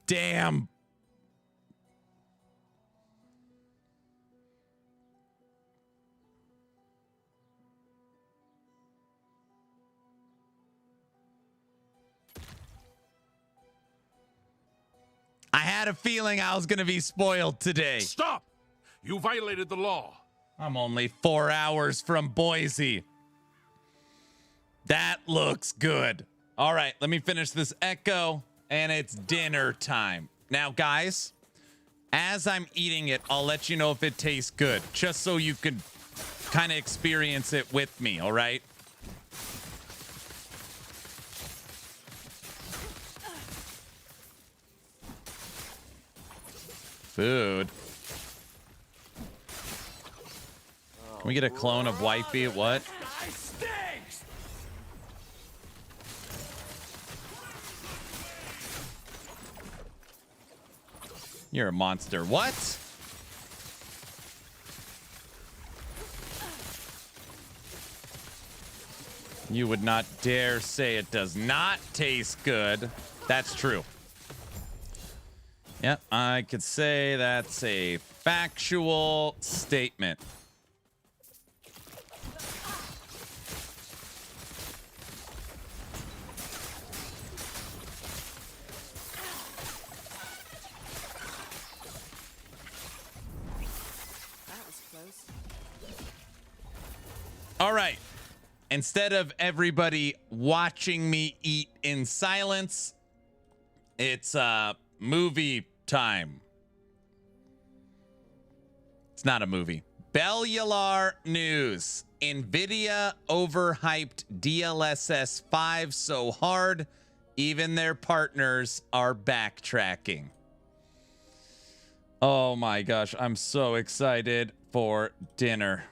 Damn. I had a feeling I was going to be spoiled today. Stop! You violated the law. I'm only 4 hours from Boise. That looks good. All right, let me finish this echo, and it's dinner time. Now, guys, as I'm eating it, I'll let you know if it tastes good, just so you can kind of experience it with me, all right? Food. Can we get a clone of Wifey? What? You're a monster. What? You would not dare say it does not taste good. That's true. Yeah, I could say that's a factual statement. All right. Instead of everybody watching me eat in silence, it's movie time. It's not a movie. Bellular news. NVIDIA overhyped DLSS 5 so hard, even their partners are backtracking. Oh my gosh, I'm so excited for dinner.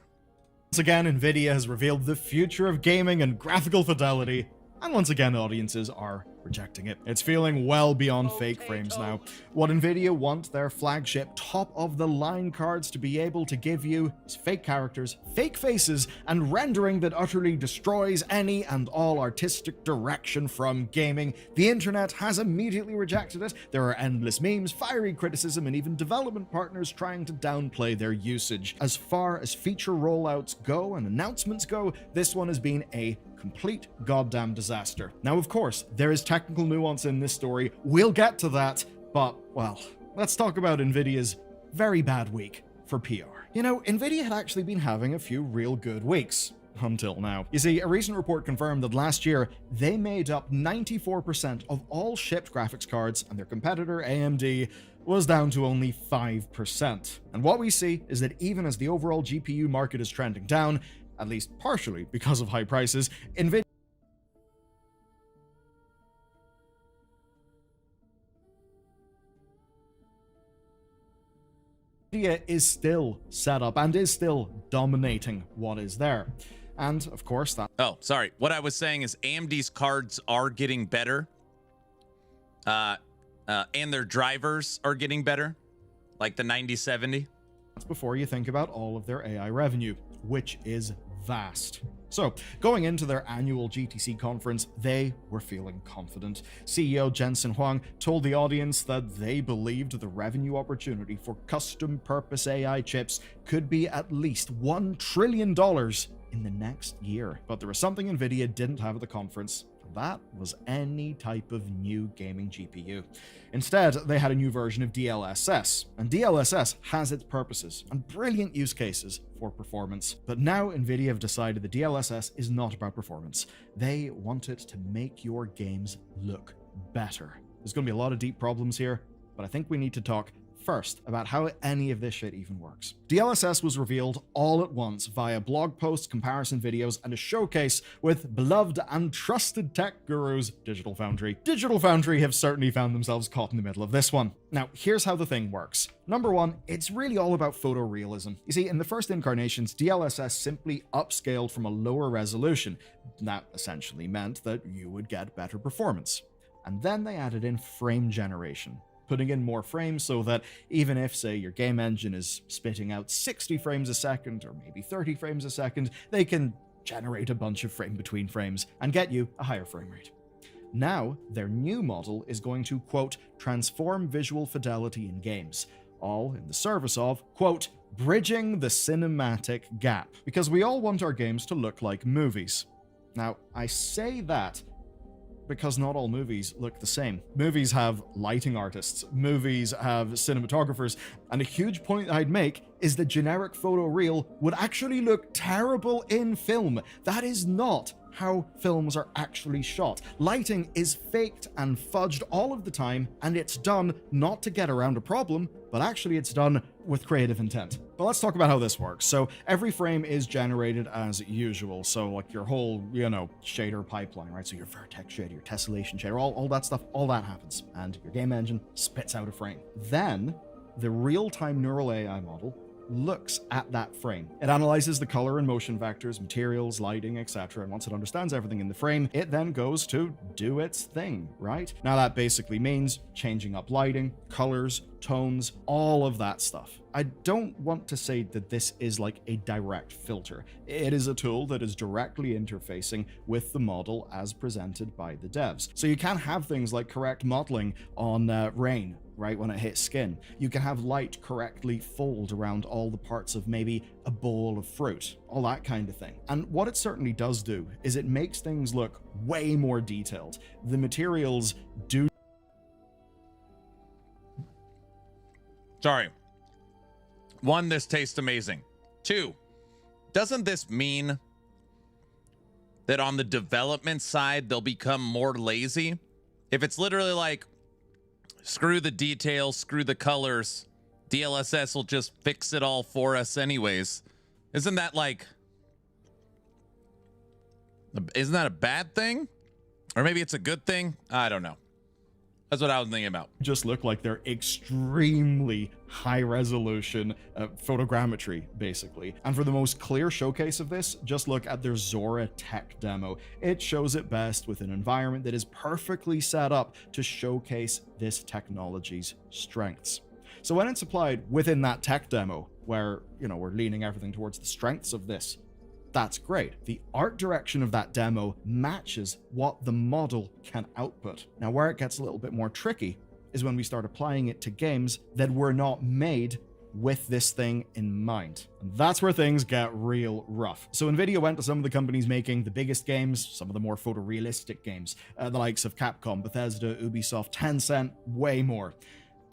Once again, NVIDIA has revealed the future of gaming and graphical fidelity, and once again, audiences are rejecting it. It's feeling well beyond fake frames now. What NVIDIA want their flagship top-of-the-line cards to be able to give you is fake characters, fake faces, and rendering that utterly destroys any and all artistic direction from gaming. The internet has immediately rejected it. There are endless memes, fiery criticism, and even development partners trying to downplay their usage. As far as feature rollouts go and announcements go, this one has been a complete goddamn disaster. Now, of course, there is technical nuance in this story. We'll get to that, but, well, let's talk about NVIDIA's very bad week for PR. You know, NVIDIA had actually been having a few real good weeks. Until now. You see, a recent report confirmed that last year, they made up 94% of all shipped graphics cards, and their competitor, AMD, was down to only 5%. And what we see is that even as the overall GPU market is trending down, at least partially because of high prices, NVIDIA is still set up and is still dominating what is there. And of course that... Oh, sorry. What I was saying is AMD's cards are getting better. And their drivers are getting better. Like the 9070. That's before you think about all of their AI revenue, which is vast. So, going into their annual GTC conference, they were feeling confident. CEO Jensen Huang told the audience that they believed the revenue opportunity for custom-purpose AI chips could be at least $1 trillion in the next year. But there was something NVIDIA didn't have at the conference. That was any type of new gaming GPU. Instead, they had a new version of DLSS, and DLSS has its purposes and brilliant use cases for performance. But now NVIDIA have decided that DLSS is not about performance. They want it to make your games look better. There's going to be a lot of deep problems here, but I think we need to talk first about how any of this shit even works. DLSS was revealed all at once via blog posts, comparison videos, and a showcase with beloved and trusted tech gurus Digital Foundry. Digital Foundry have certainly found themselves caught in the middle of this one. Now, here's how the thing works. Number one, it's really all about photorealism. You see, in the first incarnations, DLSS simply upscaled from a lower resolution. That essentially meant that you would get better performance. And then they added in frame generation, putting in more frames so that even if, say, your game engine is spitting out 60 frames a second or maybe 30 frames a second, they can generate a bunch of frame between frames and get you a higher frame rate. Now, their new model is going to, quote, transform visual fidelity in games, all in the service of, quote, bridging the cinematic gap, because we all want our games to look like movies. Now, I say that because not all movies look the same. Movies have lighting artists, movies have cinematographers, and a huge point I'd make is that generic photoreal would actually look terrible in film. That is not how films are actually shot. Lighting is faked and fudged all of the time, and it's done not to get around a problem, but actually it's done with creative intent. But let's talk about how this works. So every frame is generated as usual. So like your whole, shader pipeline, right? So your vertex shader, your tessellation shader, all that stuff, all that happens. And your game engine spits out a frame. Then the real-time neural AI model looks at that frame. It analyzes the color and motion vectors, materials, lighting, etc. And once it understands everything in the frame, it then goes to do its thing, right? Now that basically means changing up lighting, colors, tones, all of that stuff. I don't want to say that this is like a direct filter. It is a tool that is directly interfacing with the model as presented by the devs. So you can have things like correct modeling on rain, right, when it hits skin. You can have light correctly fold around all the parts of maybe a bowl of fruit, all that kind of thing. And what it certainly does do is it makes things look way more detailed. The materials do... Sorry. 1, this tastes amazing. 2, doesn't this mean that on the development side, they'll become more lazy? If it's literally like, screw the details, screw the colors, DLSS will just fix it all for us anyways. Isn't that a bad thing? Or maybe it's a good thing? I don't know. That's what I was thinking about. Just look like they're extremely high resolution photogrammetry, basically. And for the most clear showcase of this, just look at their Zora tech demo. It shows it best with an environment that is perfectly set up to showcase this technology's strengths. So when it's applied within that tech demo, where, we're leaning everything towards the strengths of this, that's great. The art direction of that demo matches what the model can output. Now, where it gets a little bit more tricky is when we start applying it to games that were not made with this thing in mind. And that's where things get real rough. So Nvidia went to some of the companies making the biggest games, some of the more photorealistic games, the likes of Capcom, Bethesda, Ubisoft, Tencent, way more.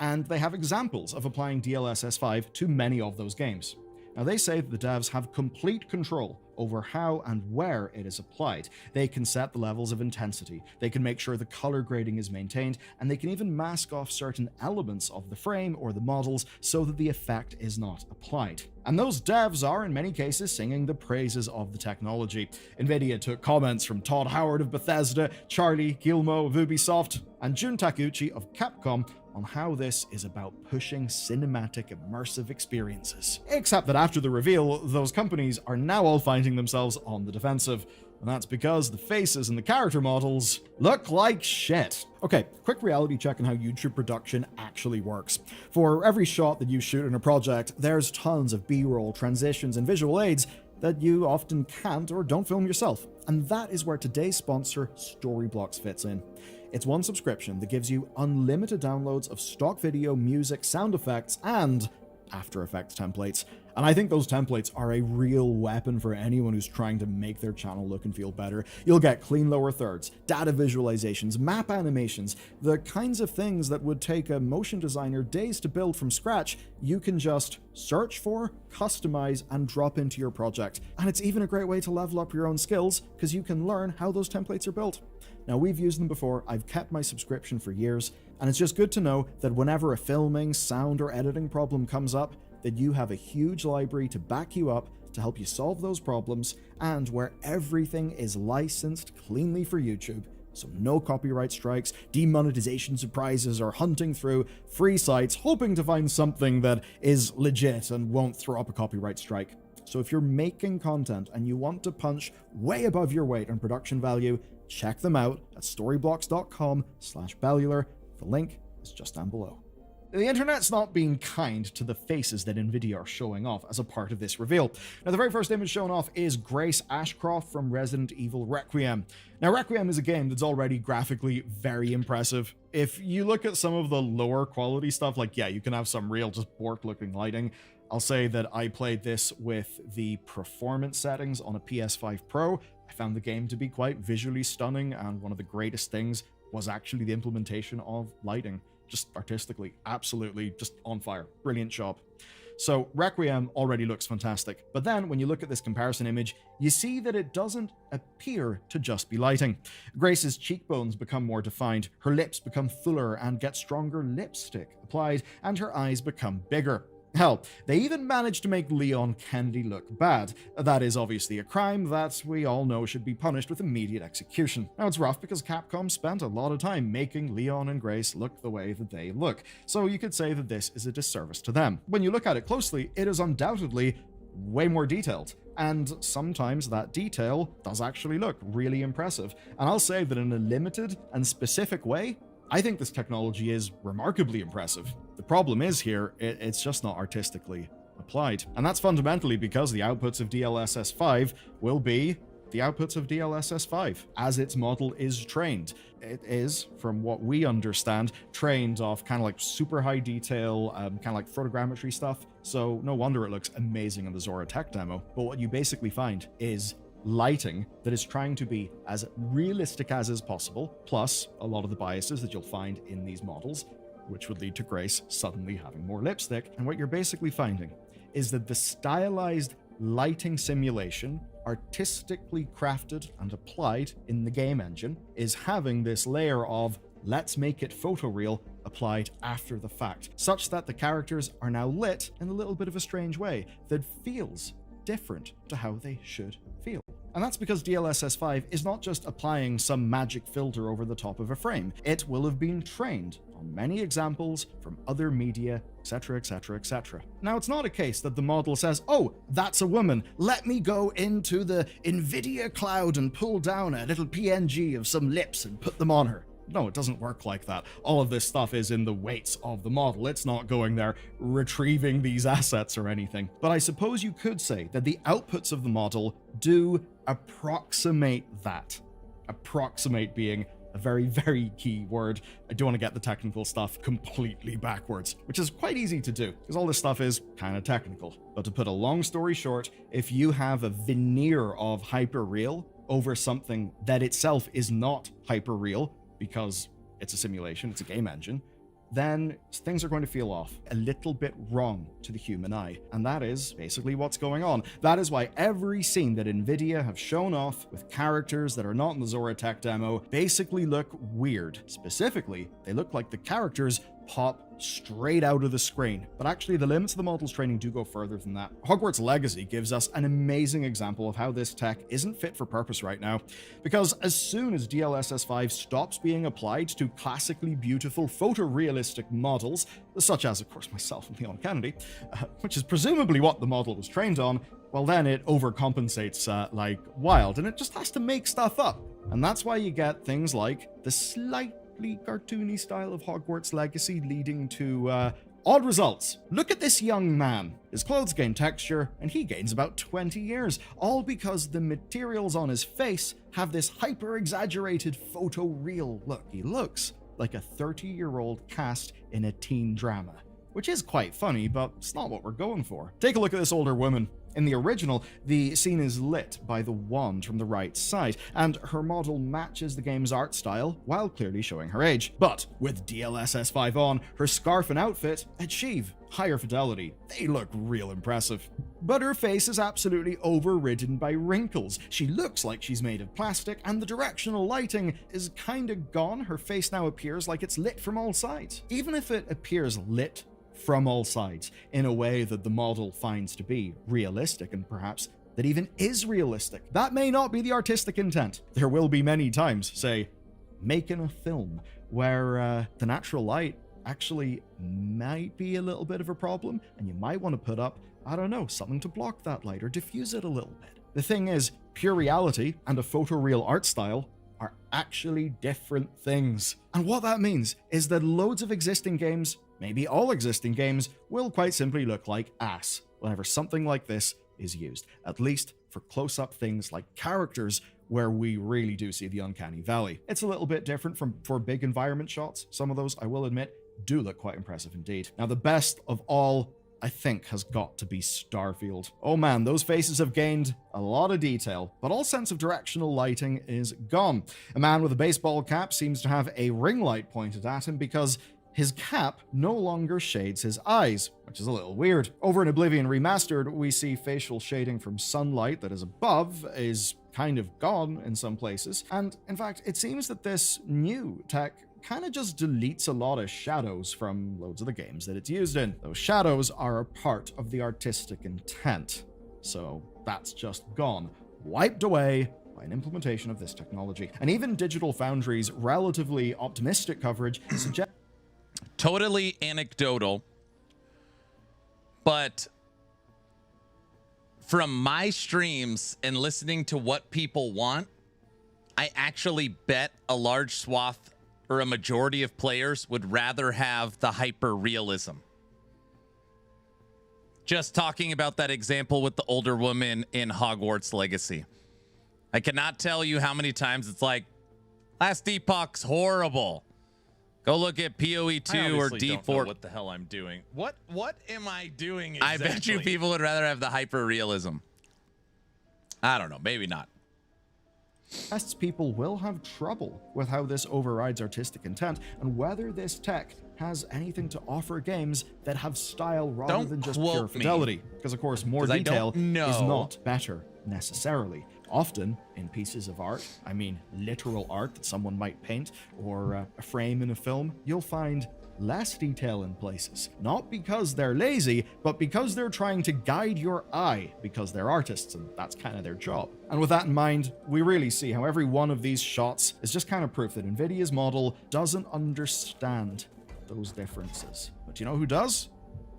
And they have examples of applying DLSS 5 to many of those games. Now, they say that the devs have complete control over how and where it is applied. They can set the levels of intensity, they can make sure the color grading is maintained, and they can even mask off certain elements of the frame or the models so that the effect is not applied. And those devs are, in many cases, singing the praises of the technology. Nvidia took comments from Todd Howard of Bethesda, Charlie Guillemot of Ubisoft, and Jun Takeuchi of Capcom on how this is about pushing cinematic immersive experiences. Except that after the reveal, those companies are now all finding themselves on the defensive, and that's because the faces and the character models look like shit. Okay, quick reality check on how YouTube production actually works. For every shot that you shoot in a project, there's tons of B-roll, transitions, and visual aids that you often can't or don't film yourself. And that is where today's sponsor, Storyblocks, fits in. It's one subscription that gives you unlimited downloads of stock video, music, sound effects, and After Effects templates. And I think those templates are a real weapon for anyone who's trying to make their channel look and feel better. You'll get clean lower thirds, data visualizations, map animations, the kinds of things that would take a motion designer days to build from scratch. You can just search for, customize, and drop into your project. And it's even a great way to level up your own skills, because you can learn how those templates are built. Now, we've used them before, I've kept my subscription for years, and it's just good to know that whenever a filming, sound, or editing problem comes up, that you have a huge library to back you up to help you solve those problems, and where everything is licensed cleanly for YouTube. So no copyright strikes, demonetization surprises, or hunting through free sites hoping to find something that is legit and won't throw up a copyright strike. So if you're making content and you want to punch way above your weight on production value, check them out at storyblocks.com/bellular. The link is just down below. The internet's not being kind to the faces that Nvidia are showing off as a part of this reveal. Now, the very first image shown off is Grace Ashcroft from Resident Evil Requiem. Now, Requiem is a game that's already graphically very impressive. If you look at some of the lower quality stuff, like, yeah, you can have some real just bork-looking lighting. I'll say that I played this with the performance settings on a PS5 Pro. I found the game to be quite visually stunning, and one of the greatest things was actually the implementation of lighting. Just artistically, absolutely just on fire. Brilliant job. So Requiem already looks fantastic. But then when you look at this comparison image, you see that it doesn't appear to just be lighting. Grace's cheekbones become more defined, her lips become fuller and get stronger lipstick applied, and her eyes become bigger. Hell, they even managed to make Leon Kennedy look bad. That is obviously a crime that we all know should be punished with immediate execution. Now, it's rough because Capcom spent a lot of time making Leon and Grace look the way that they look, so you could say that this is a disservice to them. When you look at it closely, it is undoubtedly way more detailed, and sometimes that detail does actually look really impressive. And I'll say that in a limited and specific way, I think this technology is remarkably impressive. The problem is here, it's just not artistically applied. And that's fundamentally because the outputs of DLSS 5 will be the outputs of DLSS 5 as its model is trained. It is, from what we understand, trained off kind of like super high detail, kind of like photogrammetry stuff. So no wonder it looks amazing in the Zora tech demo. But what you basically find is lighting that is trying to be as realistic as is possible, plus a lot of the biases that you'll find in these models, which would lead to Grace suddenly having more lipstick. And what you're basically finding is that the stylized lighting simulation, artistically crafted and applied in the game engine, is having this layer of let's make it photoreal applied after the fact, such that the characters are now lit in a little bit of a strange way that feels different to how they should feel. And that's because DLSS 5 is not just applying some magic filter over the top of a frame. It will have been trained on many examples from other media, etc, etc, etc. Now, it's not a case that the model says, oh, that's a woman, let me go into the NVIDIA cloud and pull down a little PNG of some lips and put them on her. No, it doesn't work like that. All of this stuff is in the weights of the model. It's not going there retrieving these assets or anything. But I suppose you could say that the outputs of the model do approximate that. Approximate being a very, very key word. I don't want to get the technical stuff completely backwards, which is quite easy to do, because all this stuff is kind of technical. But to put a long story short, if you have a veneer of hyper-real over something that itself is not hyper-real, because it's a simulation, it's a game engine, then things are going to feel off, a little bit wrong to the human eye. And that is basically what's going on. That is why every scene that NVIDIA have shown off with characters that are not in the Zora tech demo basically look weird. Specifically, they look like the characters pop straight out of the screen. But actually, the limits of the model's training do go further than that. Hogwarts Legacy gives us an amazing example of how this tech isn't fit for purpose right now, because as soon as DLSS 5 stops being applied to classically beautiful photorealistic models, such as, of course, myself and Leon Kennedy, which is presumably what the model was trained on, well, then it overcompensates like wild, and it just has to make stuff up. And that's why you get things like the slightly cartoony style of Hogwarts Legacy leading to odd results. Look at this young man. His clothes gain texture, and he gains about 20 years, all because the materials on his face have this hyper-exaggerated photoreal look. He looks like a 30-year-old cast in a teen drama, which is quite funny, but it's not what we're going for. Take a look at this older woman. In the original, the scene is lit by the wand from the right side, and her model matches the game's art style while clearly showing her age. But with DLSS 5 on, her scarf and outfit achieve higher fidelity. They look real impressive. But her face is absolutely overridden by wrinkles. She looks like she's made of plastic, and the directional lighting is kinda gone. Her face now appears like it's lit from all sides. Even if it appears lit from all sides in a way that the model finds to be realistic, and perhaps that even is realistic, that may not be the artistic intent. There will be many times, say, making a film where the natural light actually might be a little bit of a problem, and you might want to put up, I don't know, something to block that light or diffuse it a little bit. The thing is, pure reality and a photoreal art style are actually different things. And what that means is that loads of existing games, maybe all existing games, will quite simply look like ass whenever something like this is used, at least for close-up things like characters, where we really do see the uncanny valley. It's a little bit different for big environment shots. Some of those, I will admit, do look quite impressive indeed. Now, the best of all, I think, has got to be Starfield. Oh man, those faces have gained a lot of detail, but all sense of directional lighting is gone. A man with a baseball cap seems to have a ring light pointed at him because his cap no longer shades his eyes, which is a little weird. Over in Oblivion Remastered, we see facial shading from sunlight that is above is kind of gone in some places, and in fact, it seems that this new tech kind of just deletes a lot of shadows from loads of the games that it's used in. Those shadows are a part of the artistic intent, so that's just gone, wiped away by an implementation of this technology. And even Digital Foundry's relatively optimistic coverage suggests... Totally anecdotal, but from my streams and listening to what people want, I actually bet a large swath or a majority of players would rather have the hyper realism. Just talking about that example with the older woman in Hogwarts Legacy. I cannot tell you how many times it's like, Last Epoch's horrible. Go look at PoE2 or D4. Don't know what the hell I'm doing? What am I doing exactly? I bet you people would rather have the hyper realism. I don't know, maybe not. People will have trouble with how this overrides artistic intent and whether this tech has anything to offer games that have style rather than just pure fidelity. Because of course, more detail is not better necessarily. Often in pieces of art, I mean literal art that someone might paint or a frame in a film, you'll find less detail in places. Not because they're lazy, but because they're trying to guide your eye, because they're artists and that's kind of their job. And with that in mind, we really see how every one of these shots is just kind of proof that NVIDIA's model doesn't understand those differences. But you know who does?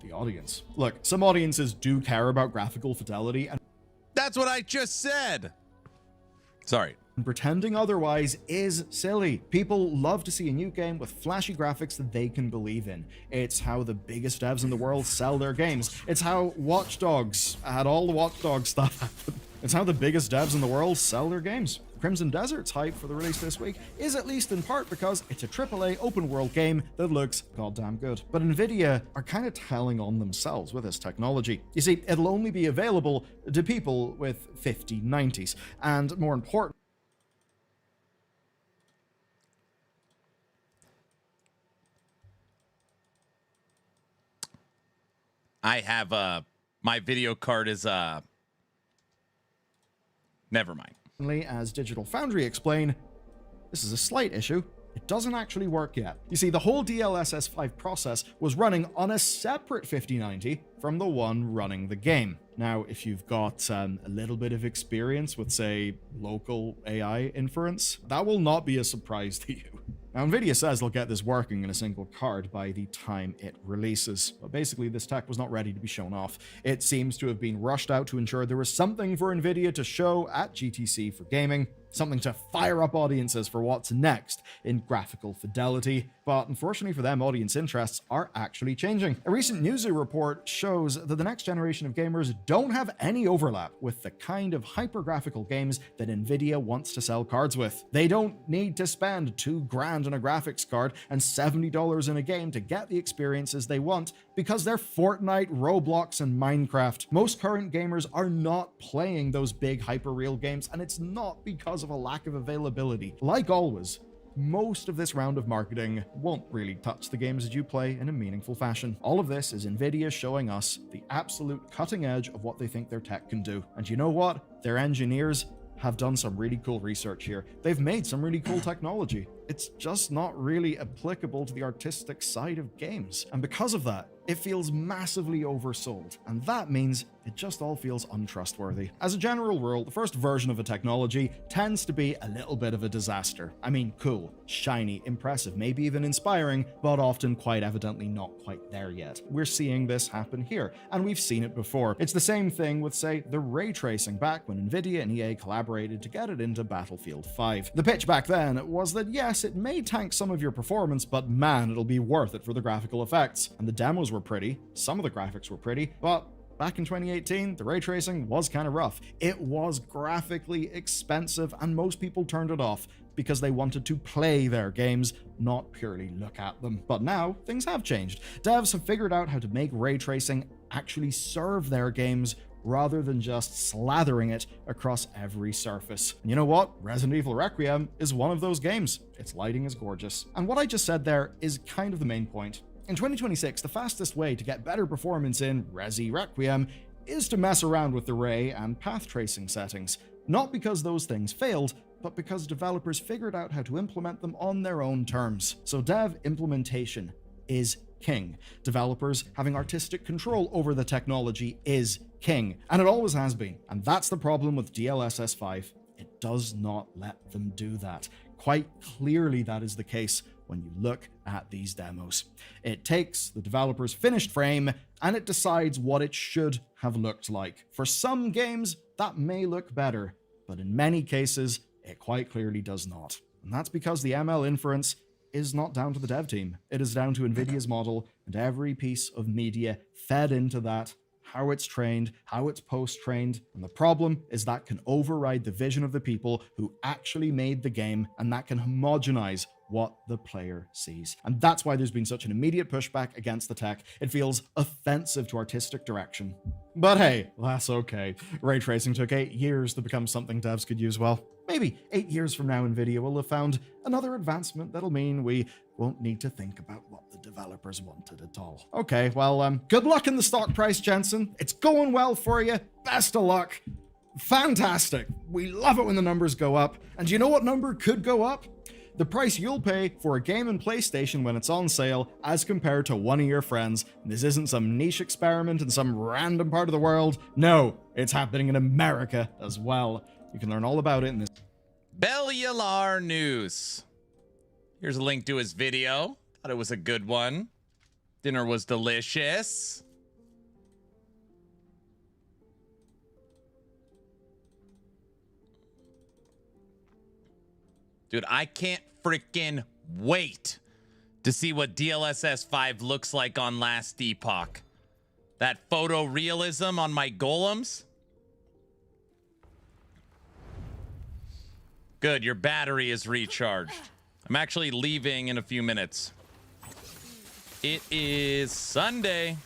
The audience. Look, some audiences do care about graphical fidelity, and that's what I just said. Sorry. Pretending otherwise is silly. People love to see a new game with flashy graphics that they can believe in. It's how the biggest devs in the world sell their games. It's how Watch Dogs had all the Watch Dogs stuff happen. It's how the biggest devs in the world sell their games. Crimson Desert's hype for the release this week is at least in part because it's a AAA open world game that looks goddamn good. But Nvidia are kind of telling on themselves with this technology. You see, it'll only be available to people with 5090s, and more important, I have my video card is never mind. As Digital Foundry explain, this is a slight issue. It doesn't actually work yet. You see, the whole DLSS 5 process was running on a separate 5090 from the one running the game. Now, if you've got a little bit of experience with, say, local AI inference, that will not be a surprise to you. Now, NVIDIA says they'll get this working in a single card by the time it releases, but basically this tech was not ready to be shown off. It seems to have been rushed out to ensure there was something for NVIDIA to show at GTC for gaming, something to fire up audiences for what's next in graphical fidelity, but unfortunately for them, audience interests are actually changing. A recent Newzoo report shows that the next generation of gamers don't have any overlap with the kind of hyper-graphical games that NVIDIA wants to sell cards with. They don't need to spend $2,000 on a graphics card and $70 in a game to get the experiences they want because they're Fortnite, Roblox, and Minecraft. Most current gamers are not playing those big hyper-real games, and it's not because of a lack of availability. Like always, most of this round of marketing won't really touch the games that you play in a meaningful fashion. All of this is NVIDIA showing us the absolute cutting edge of what they think their tech can do. And you know what? Their engineers have done some really cool research here. They've made some really cool technology. It's just not really applicable to the artistic side of games. And because of that, it feels massively oversold. And that means it just all feels untrustworthy. As a general rule, the first version of a technology tends to be a little bit of a disaster. I mean, cool, shiny, impressive, maybe even inspiring, but often quite evidently not quite there yet. We're seeing this happen here, and we've seen it before. It's the same thing with, say, the ray tracing back when NVIDIA and EA collaborated to get it into Battlefield 5. The pitch back then was that yes, it may tank some of your performance, but man, it'll be worth it for the graphical effects. And the demos were pretty, some of the graphics were pretty, but back in 2018, the ray tracing was kind of rough. It was graphically expensive, and most people turned it off because they wanted to play their games, not purely look at them. But now, things have changed. Devs have figured out how to make ray tracing actually serve their games rather than just slathering it across every surface. And you know what? Resident Evil Requiem is one of those games. Its lighting is gorgeous. And what I just said there is kind of the main point. In 2026, the fastest way to get better performance in Resi Requiem is to mess around with the ray and path tracing settings. Not because those things failed, but because developers figured out how to implement them on their own terms. So dev implementation is king. Developers having artistic control over the technology is king, and it always has been. And that's the problem with DLSS 5. It does not let them do that. Quite clearly that is the case when you look at these demos. It takes the developer's finished frame and it decides what it should have looked like. For some games, that may look better, but in many cases, it quite clearly does not. And that's because the ML inference is not down to the dev team. It is down to NVIDIA's model and every piece of media fed into that, how it's trained, how it's post-trained. And the problem is that can override the vision of the people who actually made the game, and that can homogenize what the player sees. And that's why there's been such an immediate pushback against the tech. It feels offensive to artistic direction. But hey, that's okay. Ray tracing took 8 years to become something devs could use well. Maybe 8 years from now, NVIDIA will have found another advancement that'll mean we won't need to think about what the developers wanted at all. Okay, well, good luck in the stock price, Jensen. It's going well for you. Best of luck. Fantastic. We love it when the numbers go up. And do you know what number could go up? The price you'll pay for a game in PlayStation when it's on sale as compared to one of your friends. This isn't some niche experiment in some random part of the world. No, it's happening in America as well. You can learn all about it in this Bellular News. Here's a link to his video. Thought it was a good one. Dinner was delicious. Dude, I can't freaking wait to see what DLSS 5 looks like on Last Epoch. That photorealism on my golems. Good, your battery is recharged. I'm actually leaving in a few minutes. It is Sunday.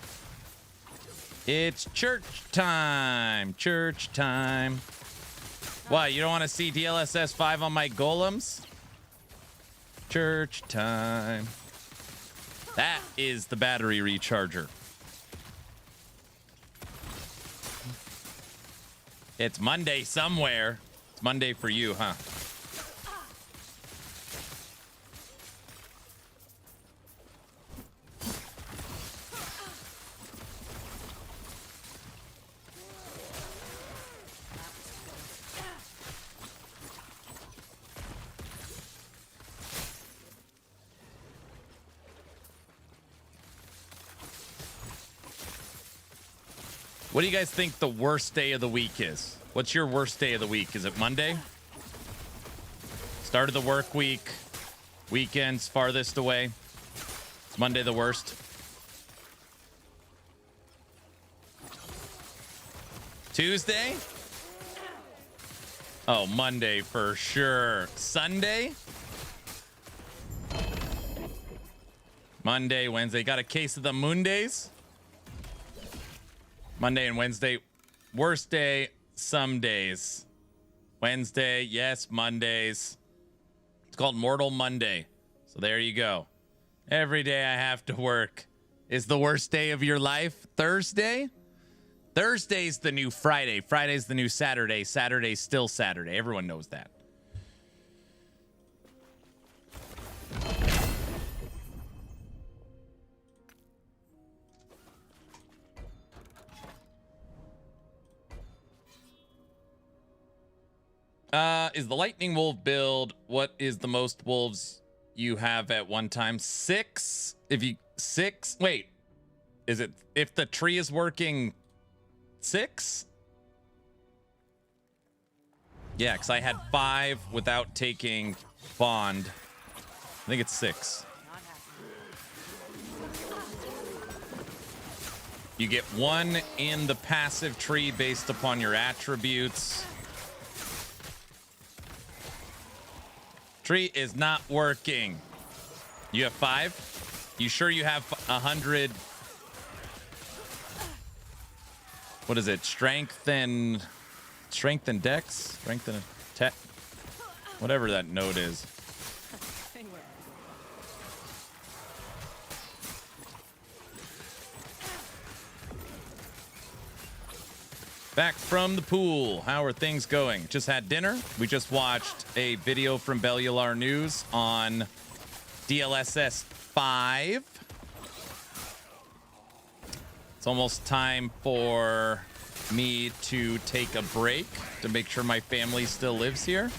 It's church time. Church time. What, you don't want to see DLSS 5 on my golems? Church time. That is the battery recharger. It's Monday somewhere. It's Monday for you, huh? What do you guys think the worst day of the week is? What's your worst day of the week? Is it Monday? Start of the work week. Weekends farthest away. Is Monday the worst? Tuesday? Oh, Monday for sure. Sunday? Monday, Wednesday. Got a case of the Mondays? Monday and Wednesday, worst day, some days. Wednesday, yes, Mondays. It's called Mortal Monday. So there you go. Every day I have to work is the worst day of your life. Thursday? Thursday's the new Friday. Friday's the new Saturday. Saturday's still Saturday. Everyone knows that. Is the Lightning Wolf build, what is the most wolves you have at one time? 6? Wait, is it, if the tree is working, 6? Yeah, because I had 5 without taking bond. I think it's 6. You get 1 in the passive tree based upon your attributes. Tree is not working. You have 5? You sure you have 100? What is it? Strength and dex? Strength and tech? Whatever that node is. Back from the pool. How are things going? Just had dinner. We just watched a video from Bellular News on DLSS 5. It's almost time for me to take a break to make sure my family still lives here.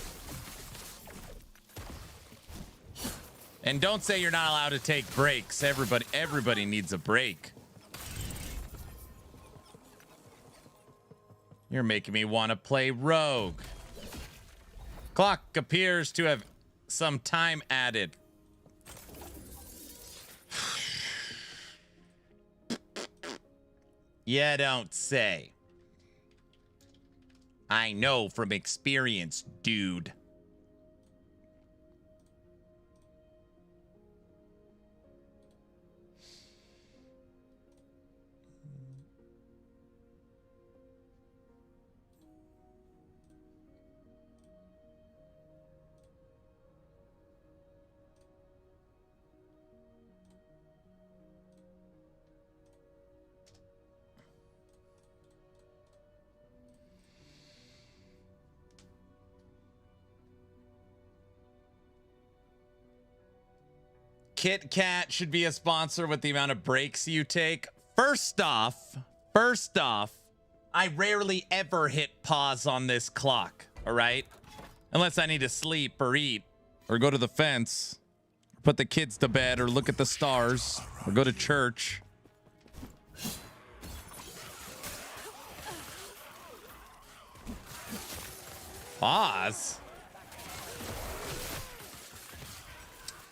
And don't say you're not allowed to take breaks. Everybody needs a break. You're making me want to play Rogue. Clock appears to have some time added. Yeah, don't say. I know from experience, dude. Kit Kat should be a sponsor with the amount of breaks you take. First off, I rarely ever hit pause on this clock, all right? Unless I need to sleep or eat or go to the fence, or put the kids to bed or look at the stars or go to church. Pause?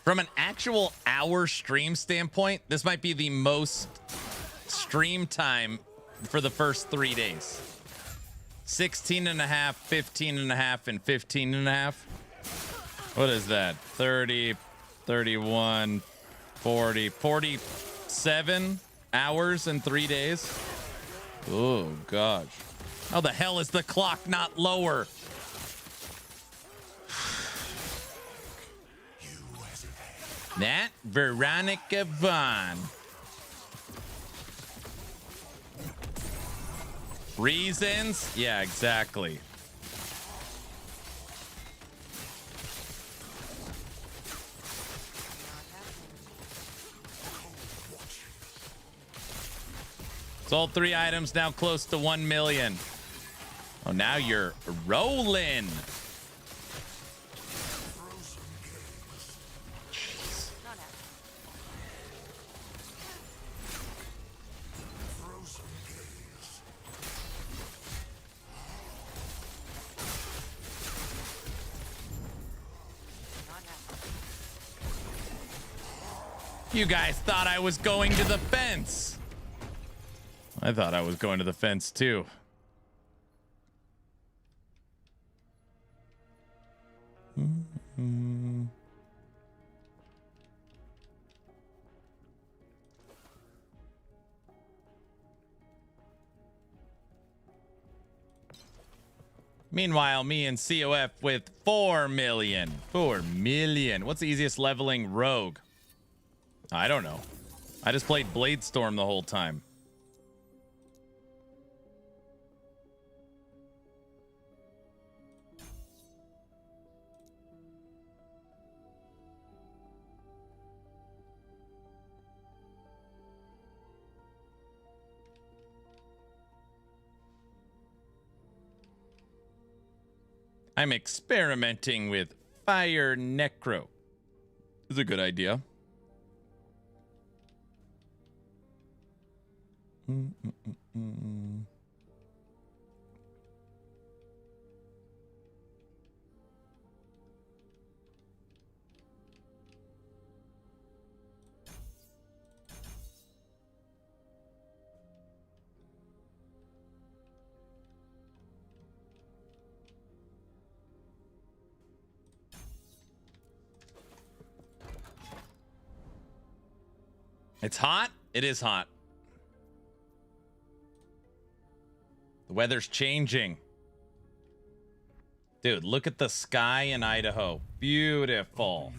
From an actual hour stream standpoint, this might be the most stream time for the first 3 days. 16 and a half, 15 and a half, and 15 and a half. What is that? 30, 31, 40, 47 hours in 3 days. Oh, gosh. How the hell is the clock not lower? That Veronica Vaughn. Reasons? Yeah, exactly. Sold 3 items, now close to 1 million. Oh, now you're rolling. You guys thought I was going to the fence. I thought I was going to the fence too. Meanwhile, me and COF with 4 million. 4 million. What's the easiest leveling rogue? I don't know. I just played Bladestorm the whole time. I'm experimenting with Fire Necro. It's a good idea. It's hot. It is hot. The weather's changing. Dude, look at the sky in Idaho. Beautiful.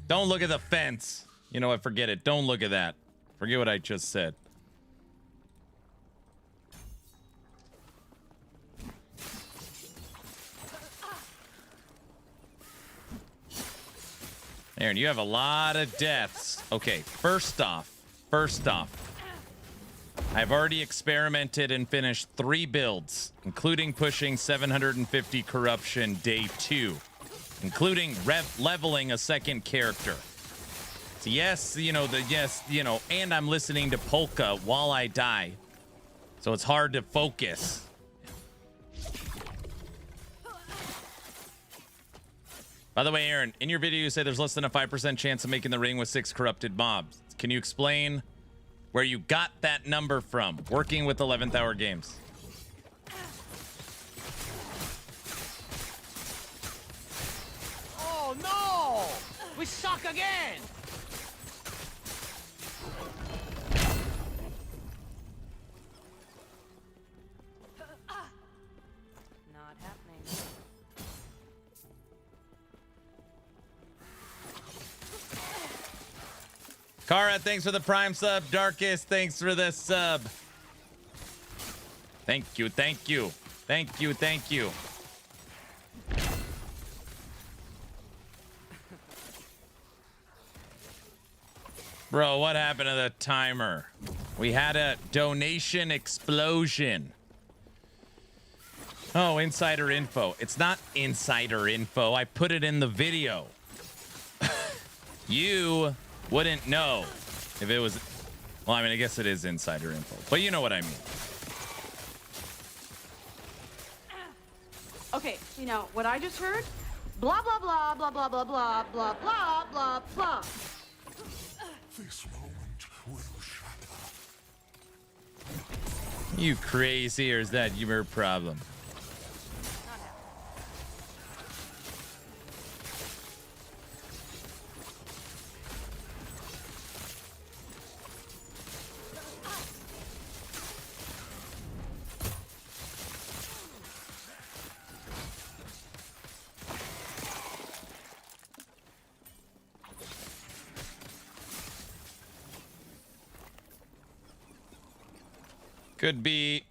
Don't look at the fence. You know what? Forget it. Don't look at that. Forget what I just said. Aaron, you have a lot of deaths. Okay, first off, I've already experimented and finished 3 builds, including pushing 750 corruption day 2, including leveling a second character. So yes, and I'm listening to polka while I die. So it's hard to focus. By the way, Aaron, in your video, you say there's less than a 5% chance of making the ring with 6 corrupted mobs. Can you explain where you got that number from, working with 11th Hour Games? Oh no! We suck again! Not happening. Kara, thanks for the Prime sub. Darkest, thanks for the sub. Thank you, thank you. Thank you, thank you. Bro, what happened to the timer? We had a donation explosion. Oh, insider info. It's not insider info. I put it in the video. You wouldn't know if it was... Well, I mean, I guess it is insider info, but you know what I mean. Okay, you know what I just heard? Blah, blah, blah, blah, blah, blah, blah, blah, blah, blah, blah. This moment will shatter. You crazy, or is that your problem?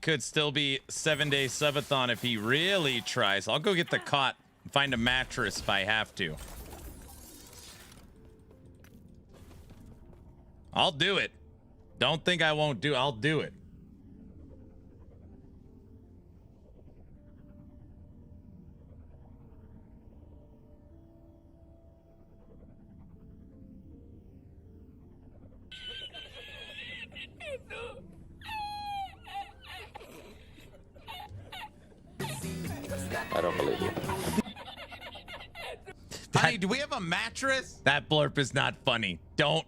Could still be 7-day subathon if he really tries. I'll go get the cot and find a mattress if I have to. I'll do it. Don't think I won't do. I'll do it. I don't believe you. Honey, do we have a mattress? That blurb is not funny. Don't.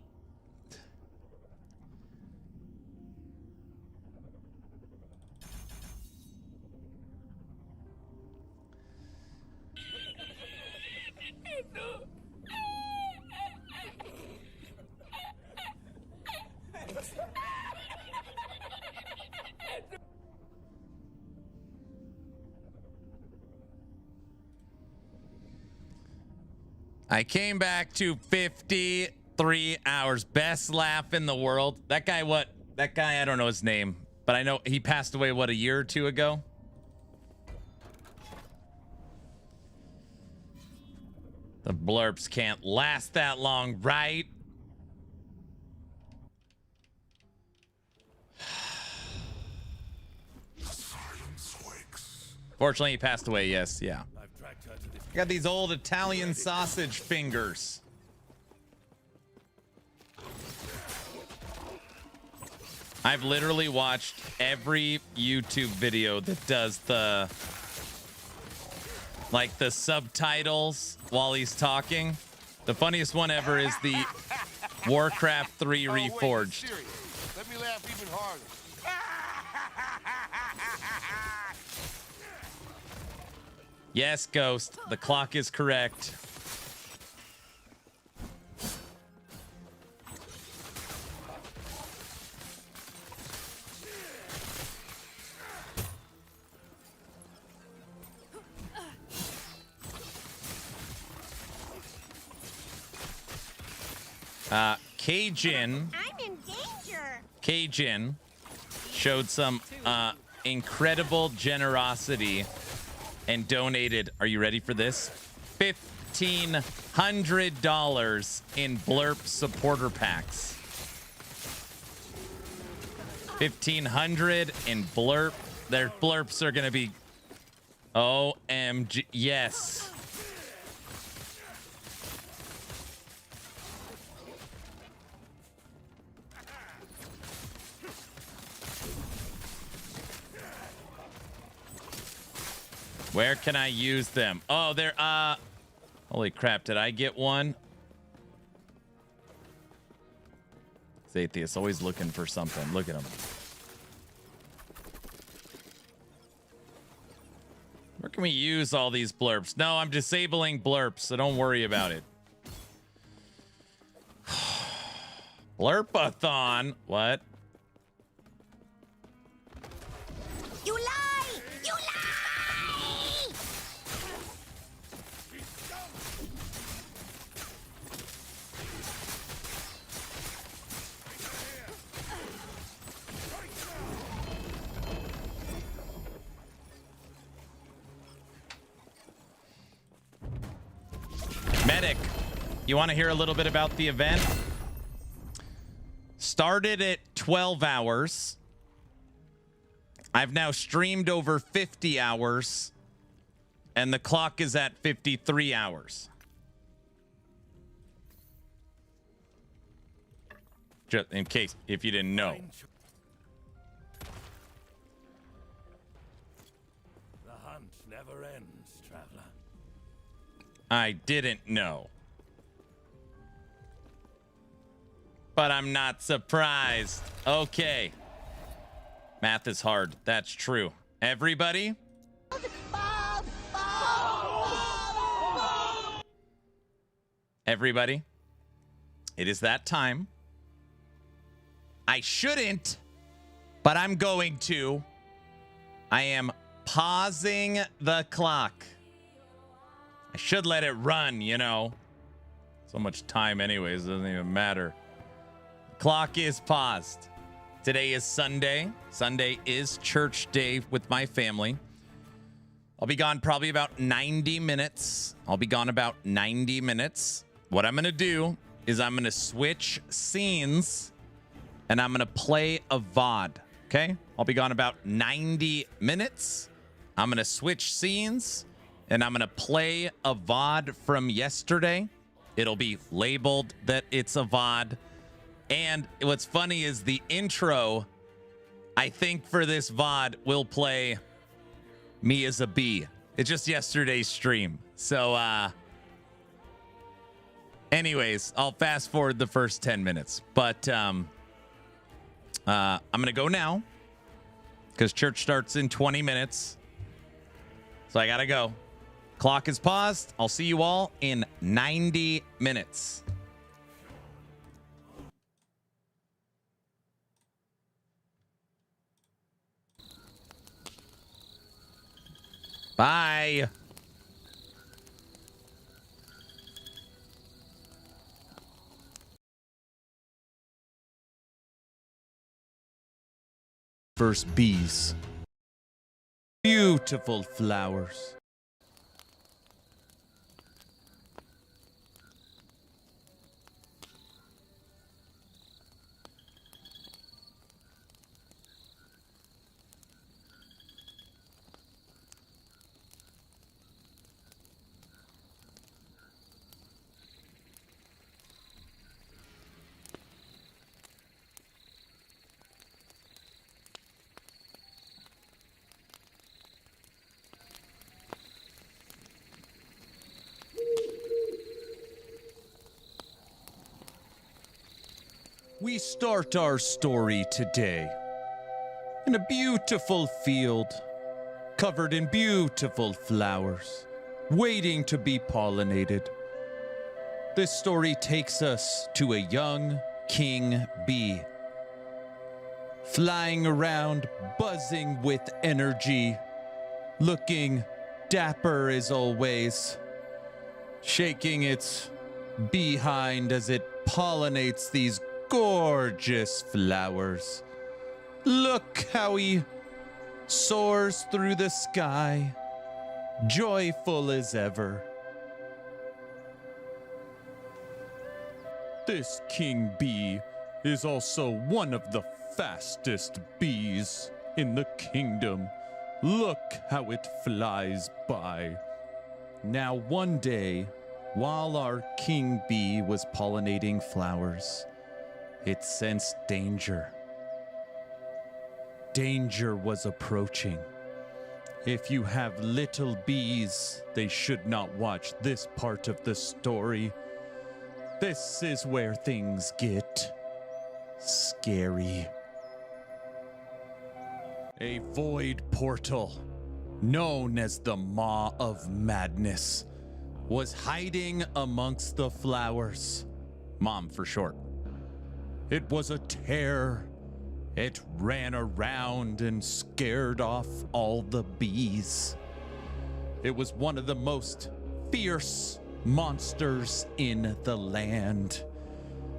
I came back to 53 hours. Best laugh in the world. That guy, what? That guy, I don't know his name, but I know he passed away, what, a year or two ago? The blurps can't last that long, right? Fortunately, he passed away, yes, yeah. I got these old Italian sausage fingers. I've literally watched every YouTube video that does the subtitles while he's talking. The funniest one ever is the Warcraft 3 Reforged. Let me laugh even harder. Yes, Ghost, the clock is correct. Cajun. I'm in danger. Cajun showed some incredible generosity and donated, are you ready for this? $1,500 in Blurp supporter packs. 1,500 in Blurp. Their Blurps are going to be OMG. Yes. Where can I use them? Oh, they're holy crap, did I get one? Atheist always looking for something. Look at him. Where can we use all these blurps? No, I'm disabling blurps, so don't worry about it. Blurpathon. What? You lie! You lie! Medic, you want to hear a little bit about the event? Started at 12 hours. I've now streamed over 50 hours, and the clock is at 53 hours. Just in case, if you didn't know. The hunt never ends, traveler. I didn't know. But I'm not surprised. Okay. Math is hard. That's true. Everybody? Everybody? It is that time. I shouldn't, but I'm going to. I am pausing the clock. I should let it run, you know. So much time anyways, doesn't even matter. Clock is paused. Today is Sunday. Sunday is church day with my family. I'll be gone probably about 90 minutes. What I'm going to do is I'm going to switch scenes and I'm going to play a VOD. Okay? I'll be gone about 90 minutes. I'm going to switch scenes and I'm going to play a VOD from yesterday. It'll be labeled that it's a VOD. And what's funny is the intro, I think for this VOD, will play me as a bee. It's just yesterday's stream. So, anyways, I'll fast forward the first 10 minutes. But I'm going to go now because church starts in 20 minutes. So I got to go. Clock is paused. I'll see you all in 90 minutes. Bye. First bees. Beautiful flowers. We start our story today in a beautiful field, covered in beautiful flowers, waiting to be pollinated. This story takes us to a young king bee, flying around, buzzing with energy, looking dapper as always, shaking its behind as it pollinates these gorgeous flowers. Look how he soars through the sky, joyful as ever. This king bee is also one of the fastest bees in the kingdom. Look how it flies by. Now, one day, while our king bee was pollinating flowers, it sensed danger. Danger was approaching. If you have little bees, they should not watch this part of the story. This is where things get scary. A void portal, known as the Maw of Madness, was hiding amongst the flowers. Mom for short. It was a terror. It ran around and scared off all the bees. It was one of the most fierce monsters in the land,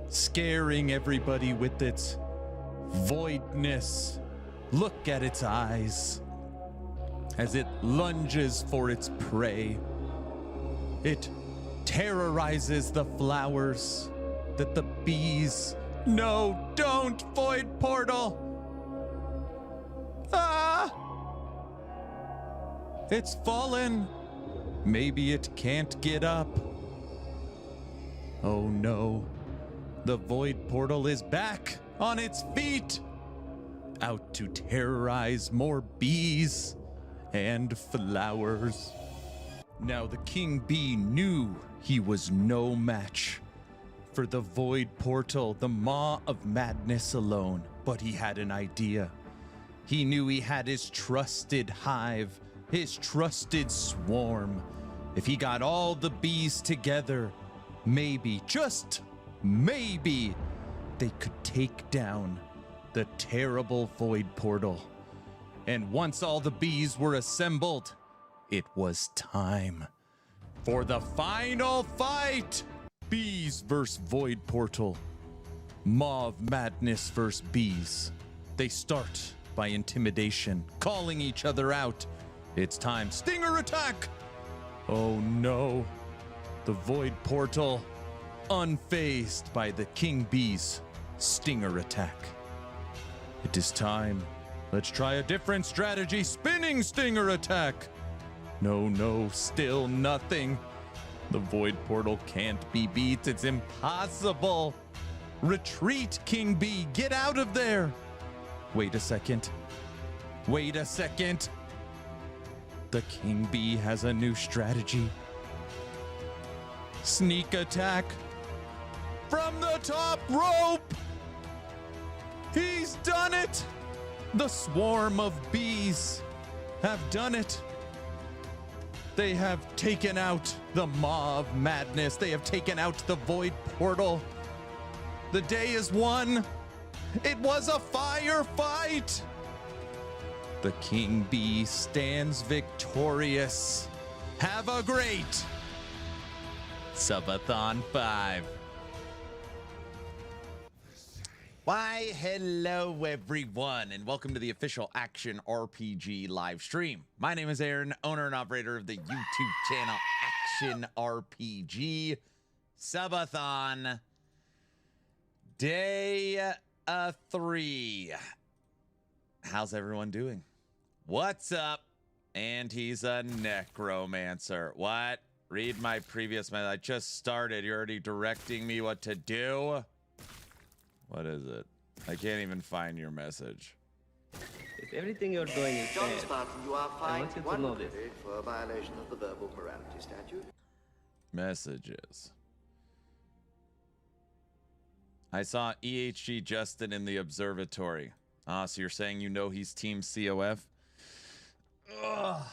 scaring everybody with its voidness. Look at its eyes as it lunges for its prey. It terrorizes the flowers that the bees... No, don't, void portal! Ah! It's fallen. Maybe it can't get up. Oh no, the void portal is back on its feet, out to terrorize more bees and flowers. Now the king bee knew he was no match for the void portal, the Maw of Madness alone, but he had an idea. He knew he had his trusted hive, his trusted swarm. If he got all the bees together, maybe, just maybe, they could take down the terrible void portal. And once all the bees were assembled, it was time for the final fight. Bees versus void portal. Maw of Madness versus bees. They start by intimidation, calling each other out. It's time. Stinger attack! Oh no. The void portal, unfazed by the king bee's stinger attack. It is time. Let's try a different strategy. Spinning stinger attack. No, still nothing. The void portal can't be beat. It's impossible. Retreat, King Bee. Get out of there. Wait a second. The King Bee has a new strategy. Sneak attack from the top rope. He's done it. The swarm of bees have done it. They have taken out the Maw of Madness. They have taken out the void portal. The day is won. It was a firefight. The king bee stands victorious. Have a great Subathon 5. Why, hello everyone, and welcome to the official Action RPG live stream. My name is Aaron, owner and operator of the YouTube channel Action RPG Subathon. Day 3. How's everyone doing? What's up? And he's a necromancer. What? Read my previous message. I just started. You're already directing me what to do? What is it? I can't even find your message. If everything you're doing is John bad, Spartan, you are I fined want you to know this. $100 for a violation of the verbal morality statute. Messages. I saw EHG Justin in the observatory. Ah, so you're saying you know he's Team COF? Ugh.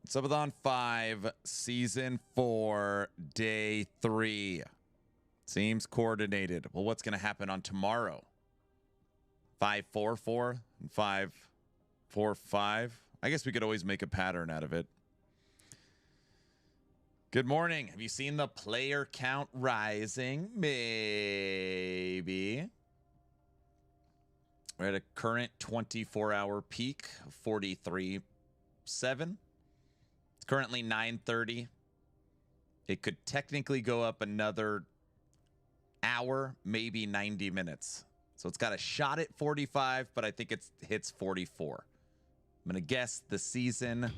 Subathon 5, Season 4, Day 3. Seems coordinated. Well, what's going to happen on tomorrow? 5-4-4 and 5-4-5? I guess we could always make a pattern out of it. Good morning. Have you seen the player count rising? Maybe. We're at a current 24-hour peak of 43.7. It's currently 9:30. It could technically go up another hour, maybe 90 minutes. So it's got a shot at 45, but I think it hits 44. I'm going to guess the season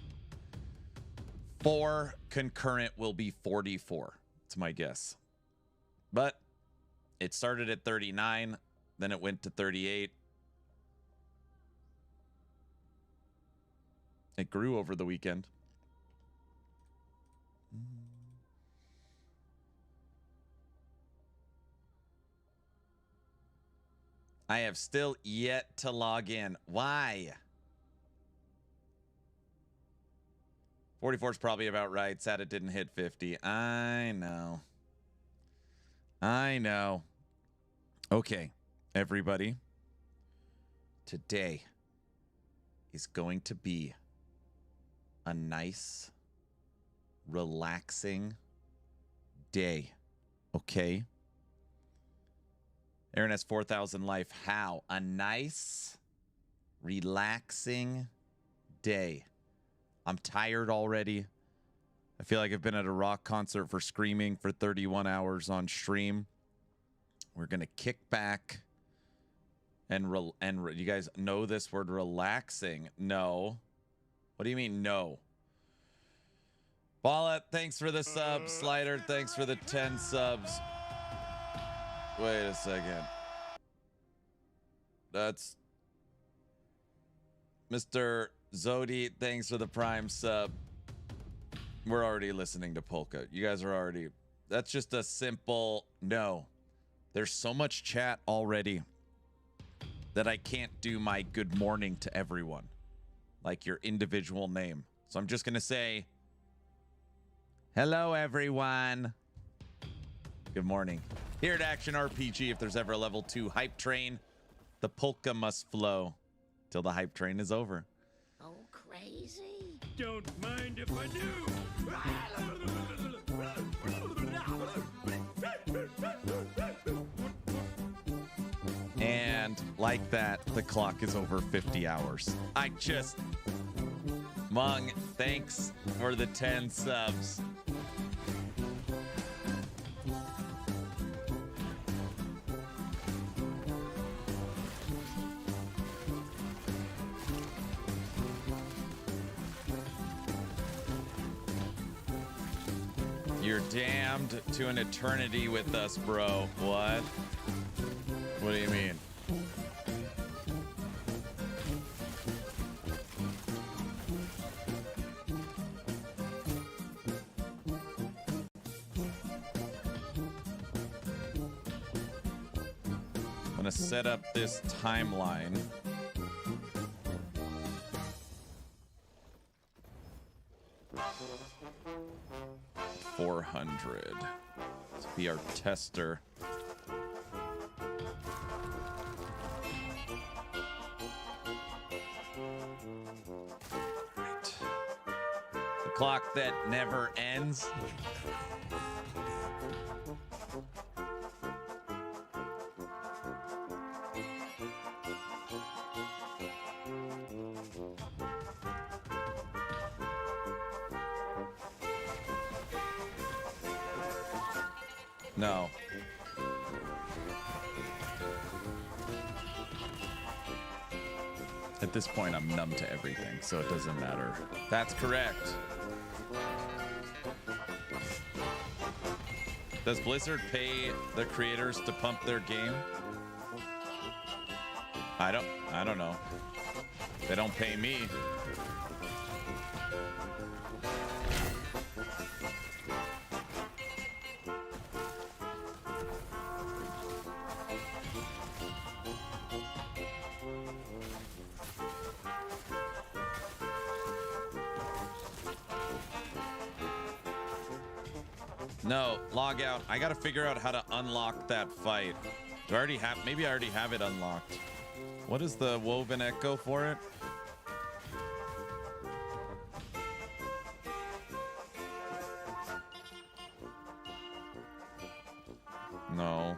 4 concurrent will be 44. It's my guess. But it started at 39, then it went to 38. It grew over the weekend. I have still yet to log in. Why? 44 is probably about right. Sad it didn't hit 50. I know. I know. Okay, everybody. Today is going to be a nice, relaxing day. Okay? Aaron has 4,000 life. How? A nice, relaxing day. I'm tired already. I feel like I've been at a rock concert for screaming for 31 hours on stream. We're going to kick back and you guys know this word relaxing. No. What do you mean no? Paula, thanks for the sub. Slider, thanks for the 10 subs. Wait a second. That's Mr. Zodi, thanks for the prime sub. We're already listening to polka. You guys are already... That's just a simple no. There's so much chat already that I can't do my good morning to everyone. Like your individual name. So I'm just going to say, hello, everyone. Good morning. Here at Action RPG, if there's ever a level 2 hype train, the polka must flow till the hype train is over. Oh, crazy. Don't mind if I do. And like that, the clock is over 50 hours. Mung, thanks for the 10 subs. You're damned to an eternity with us, bro. What? What do you mean? I'm gonna set up this timeline. $400. Let's be our tester. Right. The clock that never ends. No. At this point, I'm numb to everything, so it doesn't matter. That's correct. Does Blizzard pay the creators to pump their game? I don't know. They don't pay me. No, log out. I gotta figure out how to unlock that fight. Do I already have? Maybe I already have it unlocked. What is the woven echo for it? No.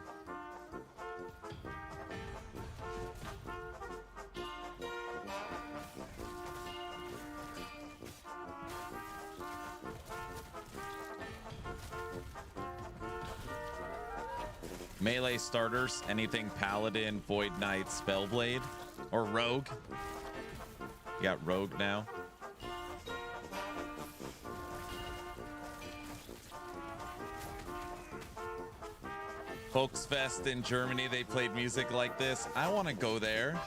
Melee starters, anything Paladin, Void Knight, Spellblade, or Rogue. You got Rogue now. Volksfest in Germany, they played music like this. I want to go there.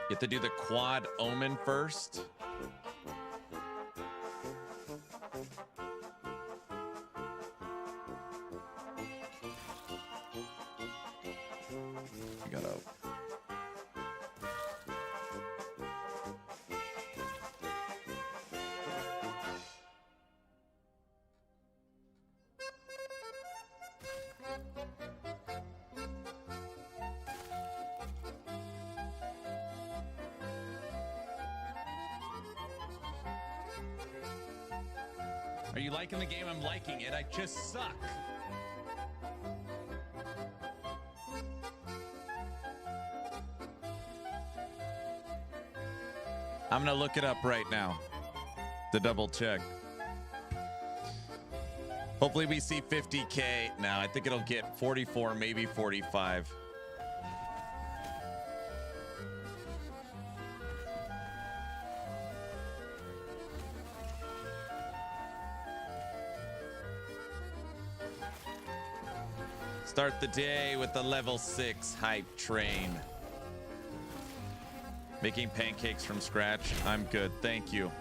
You have to do the quad omen first. You gotta. Are you liking the game? I'm liking it. I just suck. I'm gonna look it up right now to double check. Hopefully we see 50K. No, I think it'll get 44, maybe 45. Start the day with the level 6 hype train. Making pancakes from scratch. I'm good, thank you.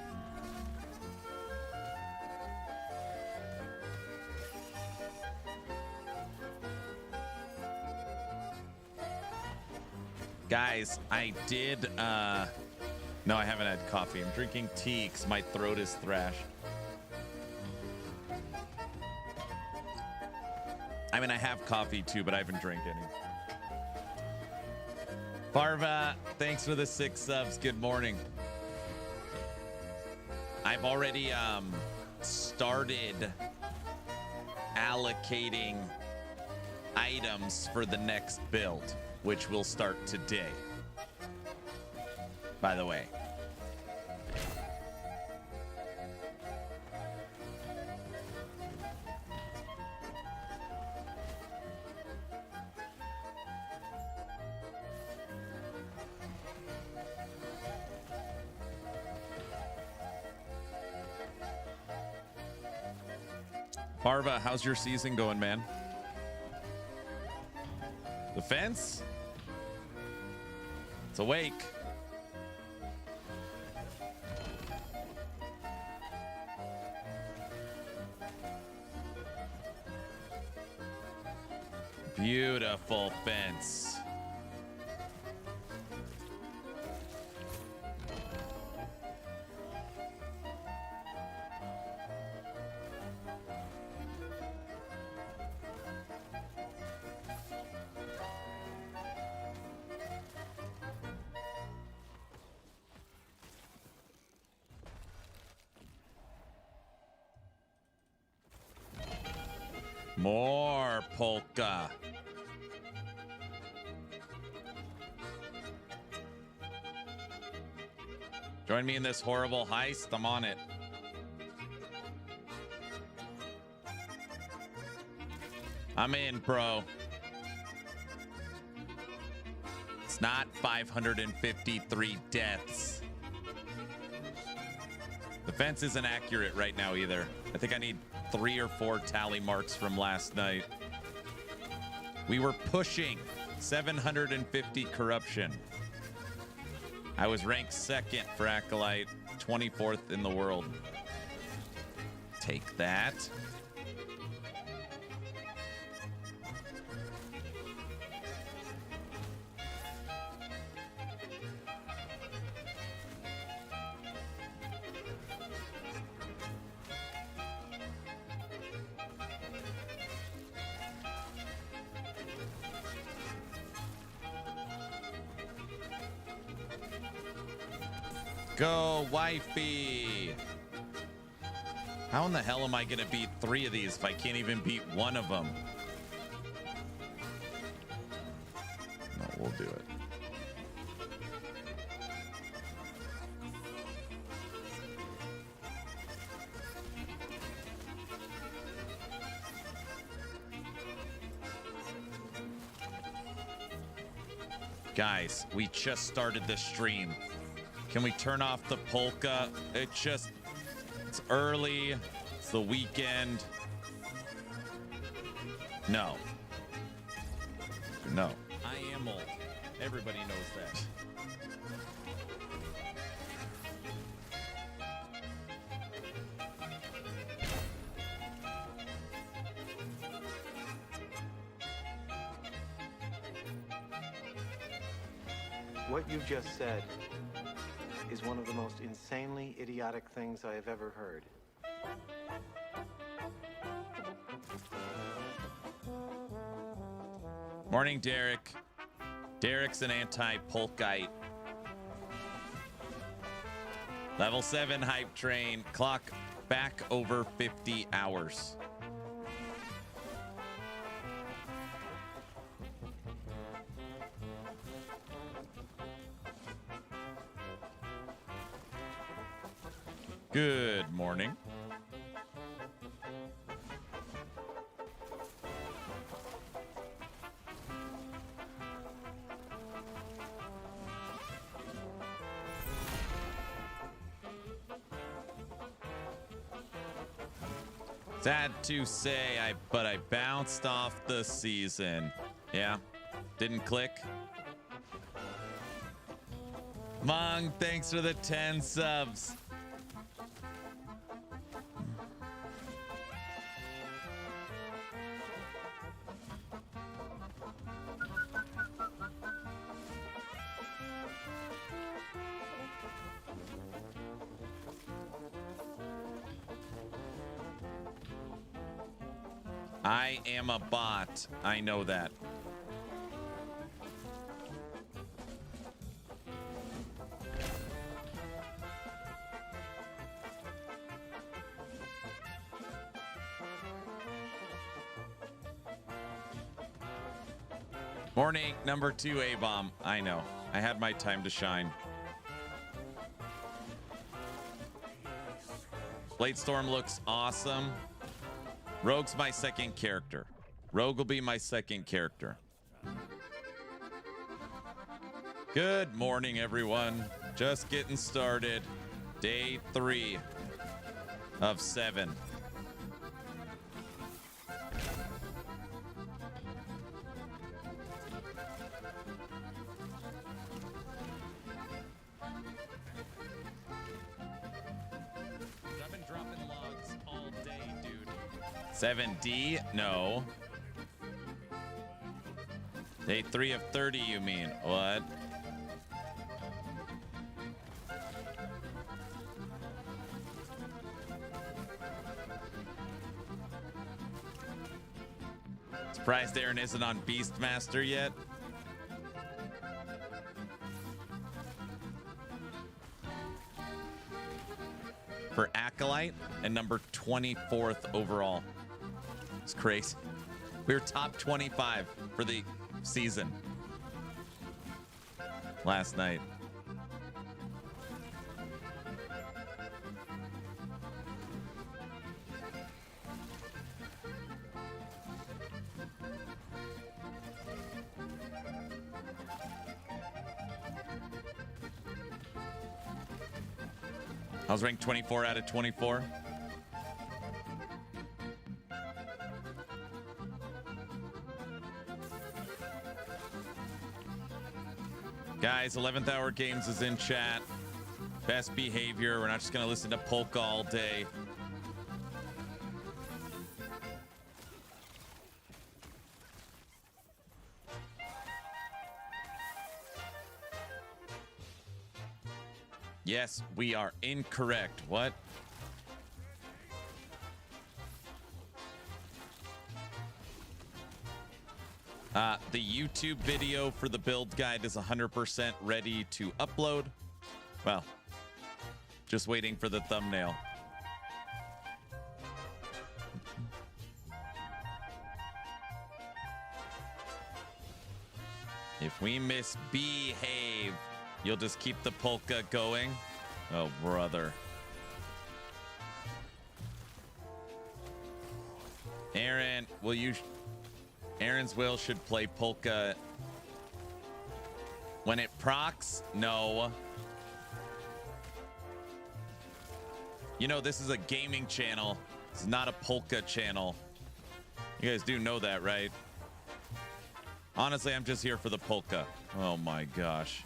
Guys, I did, no, I haven't had coffee. I'm drinking tea because my throat is thrashed. I mean, I have coffee too, but I haven't drank any. Farva, thanks for the 6 subs. Good morning. I've already started allocating items for the next build, which will start today. By the way. Farva, how's your season going, man? The fence? It's awake. Beautiful fence. More polka. Join me in this horrible heist. I'm on it. I'm in, bro. It's not 553 deaths. The fence isn't accurate right now either. I think I need 3 or 4 tally marks from last night. We were pushing 750 corruption. I was ranked 2nd for Acolyte, 24th in the world. Take that. Go, wifey. How in the hell am I going to beat 3 of these if I can't even beat one of them? No, we'll do it. Guys, we just started the stream. Can we turn off the polka? It's early. It's the weekend. No. No. I am old. Everybody knows that. What you just said is one of the most insanely idiotic things I have ever heard. Morning, Derek. Derek's an anti-polkite. Level 7 hype train. Clock back over 50 hours. Good morning. Sad to say, but I bounced off the season. Yeah, didn't click. Mong, thanks for the 10 subs. I am a bot. I know that. Morning, number 2 A-bomb. I know. I had my time to shine. Bladestorm looks awesome. Rogue's my second character. Rogue will be my second character. Good morning, everyone. Just getting started. Day 3 of 7. I've been dropping logs all day, dude. 7D? No. Day 3 of 30, you mean? What? Surprised Aaron isn't on Beastmaster yet. For Acolyte and number 24th overall. It's crazy. We were top 25 for the season last night. I was ranked 24 out of 24. Guys, 11th Hour Games is in chat. Best behavior. We're not just going to listen to polka all day. Yes, we are incorrect. What? The YouTube video for the build guide is 100% ready to upload. Well, Just waiting for the thumbnail. If we misbehave, you'll just keep the polka going? Oh, brother. Aaron, will you... Aaron's will should play polka when it procs? No. You know, this is a gaming channel. It's not a polka channel. You guys do know that, right? Honestly, I'm just here for the polka. Oh my gosh.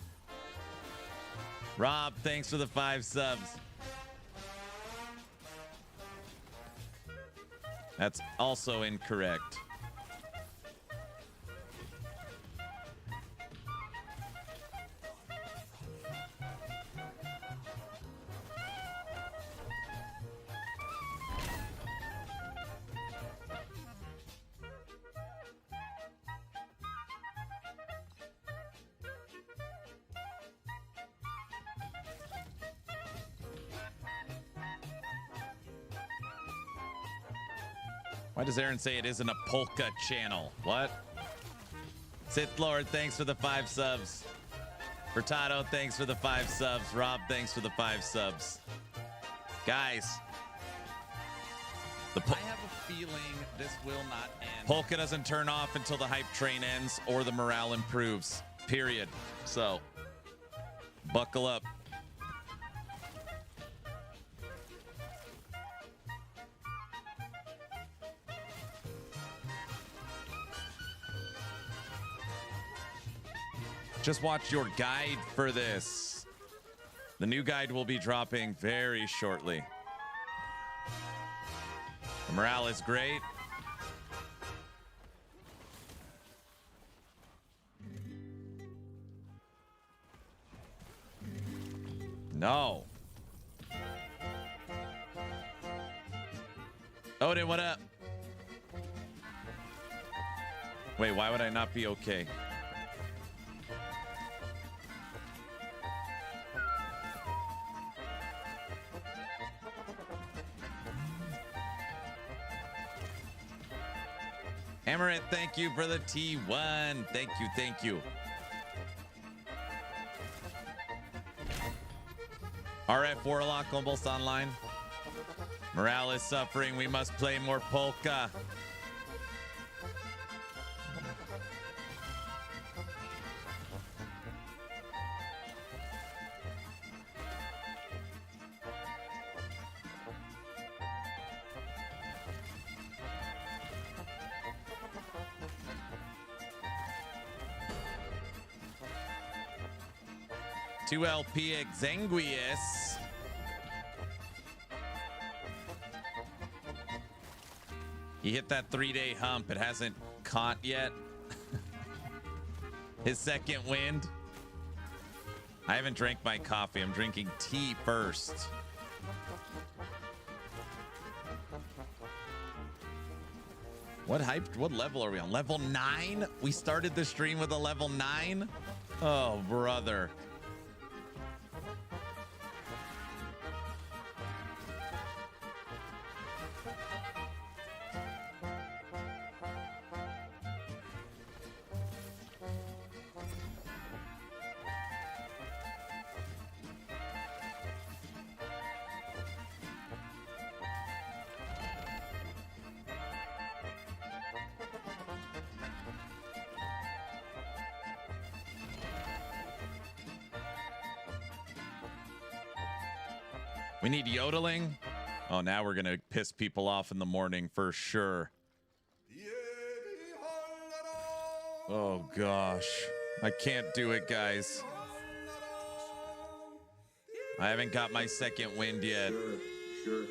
Rob, thanks for the 5 subs. That's also incorrect. Why does Aaron say it isn't a polka channel? What? Sith Lord, thanks for the 5 subs. Furtado, thanks for the 5 subs. Rob, thanks for the 5 subs. Guys. I have a feeling this will not end. Polka doesn't turn off until the hype train ends or the morale improves. Period. So, buckle up. Just watch your guide for this. The new guide will be dropping very shortly. The morale is great. No. Odin, what up? Wait, why would I not be okay? Amaranth, thank you for the T1. Thank you, thank you. RF Warlock almost online. Morale is suffering. We must play more polka. Two LP Exanguius. He hit that 3-day hump. It hasn't caught yet. His second wind. I haven't drank my coffee. I'm drinking tea first. What hype? What level are we on? Level 9? We started the stream with a level 9? Oh, brother. We need yodeling. Oh, now we're gonna piss people off in the morning for sure. Oh gosh, I can't do it, guys. I haven't got my second wind yet. Sure.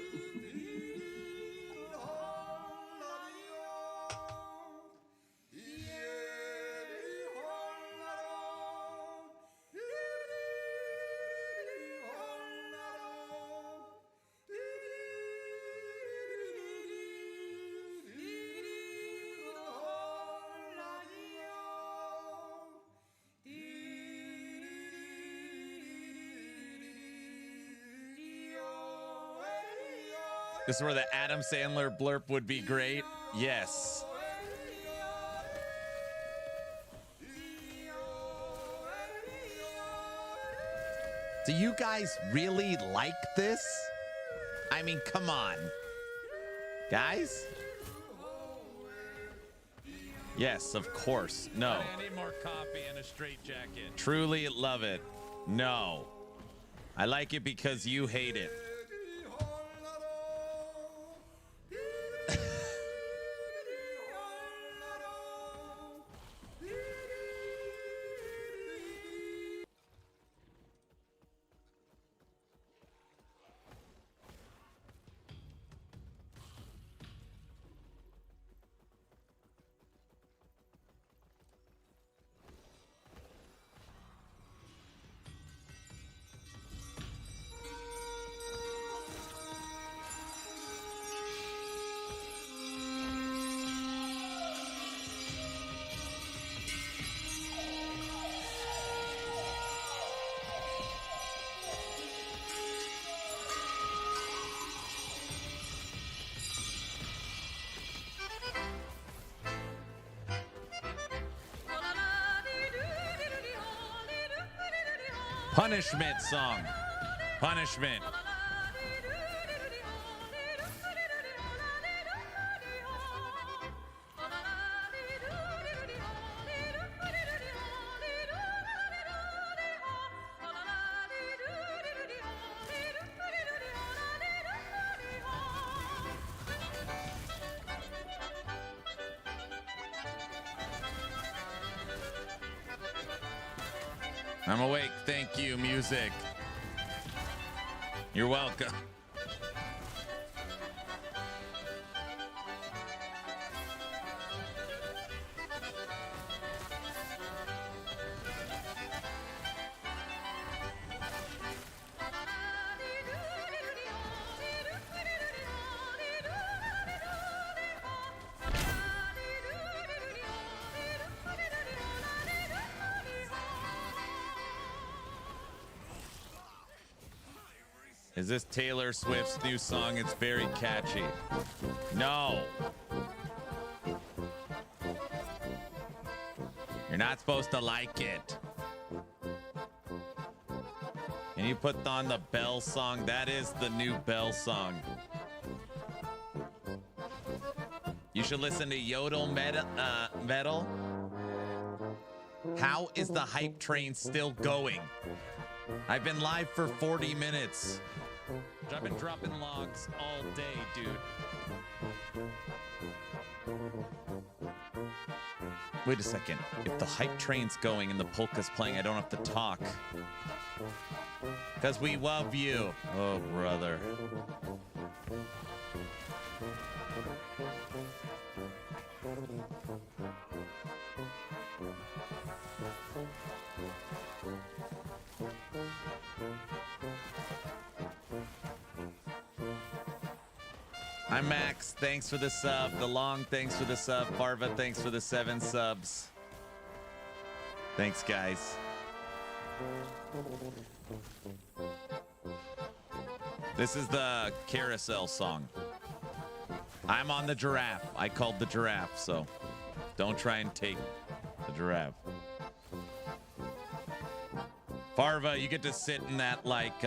This is where the Adam Sandler blurb would be great. Yes. Do you guys really like this? I mean, come on. Guys? Yes, of course. No. I need more coffee and a straight jacket. Truly love it. No. I like it because you hate it. Punishment song. Punishment. I'm awake. Thank you, music. You're welcome. Is this Taylor Swift's new song? It's very catchy. No. You're not supposed to like it. Can you put on the Bell song? That is the new Bell song. You should listen to Yodel Metal. How is the hype train still going? I've been live for 40 minutes. I've been dropping logs all day, dude. Wait a second. If the hype train's going and the polka's playing, I don't have to talk. Because we love you. Oh, brother. I'm Max. Thanks for the sub. The Long, thanks for the sub. Farva, thanks for the 7 subs. Thanks, guys. This is the carousel song. I'm on the giraffe. I called the giraffe, so don't try and take the giraffe. Farva, you get to sit in that, like,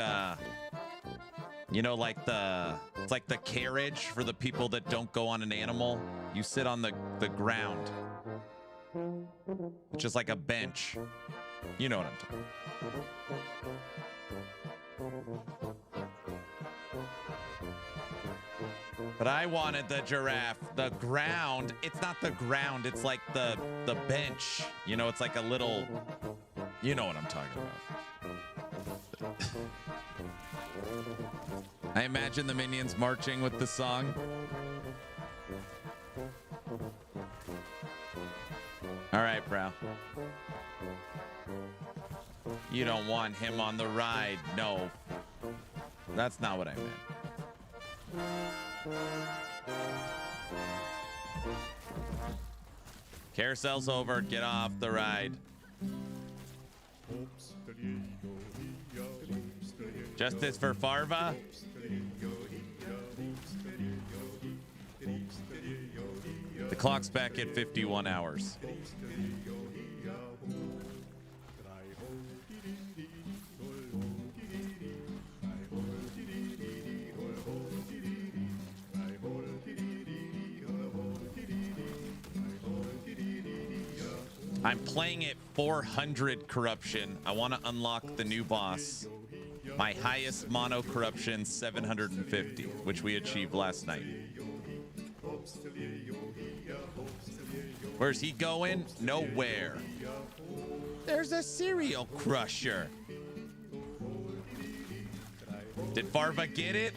you know, like it's like the carriage for the people that don't go on an animal. You sit on the ground, which is like a bench. You know what I'm talking about. But I wanted the giraffe. The ground, it's not the ground, it's like the bench. You know, it's like a little, you know what I'm talking about. I imagine the minions marching with the song. All right, bro. You don't want him on the ride. No. That's not what I meant. Carousel's over. Get off the ride. Justice for Farva. The clock's back at 51 hours. I'm playing at 400 corruption. I want to unlock the new boss. My highest mono corruption, 750, which we achieved last night. Where's he going? Nowhere. There's a cereal crusher. Did Farva get it?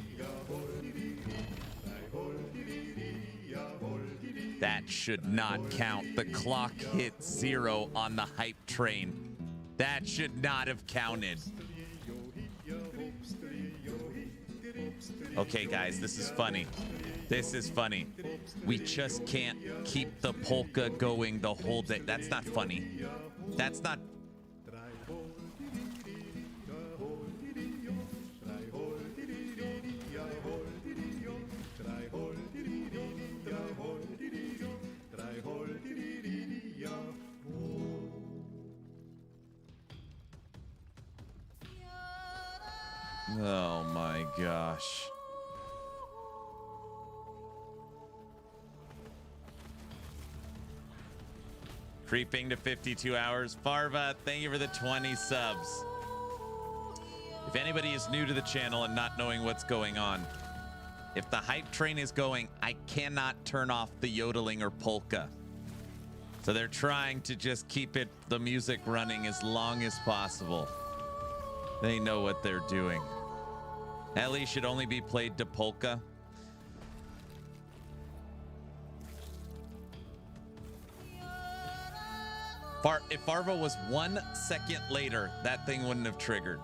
That should not count. The clock hit 0 on the hype train. That should not have counted. Okay, guys, this is funny. This is funny. We just can't keep the polka going the whole day. That's not funny. That's not... Oh my gosh. Creeping to 52 hours. Farva, thank you for the 20 subs. If anybody is new to the channel and not knowing what's going on, if the hype train is going, I cannot turn off the yodeling or polka. So they're trying to just keep the music running as long as possible. They know what they're doing. Ellie should only be played to polka. If Farva was 1 second later, that thing wouldn't have triggered.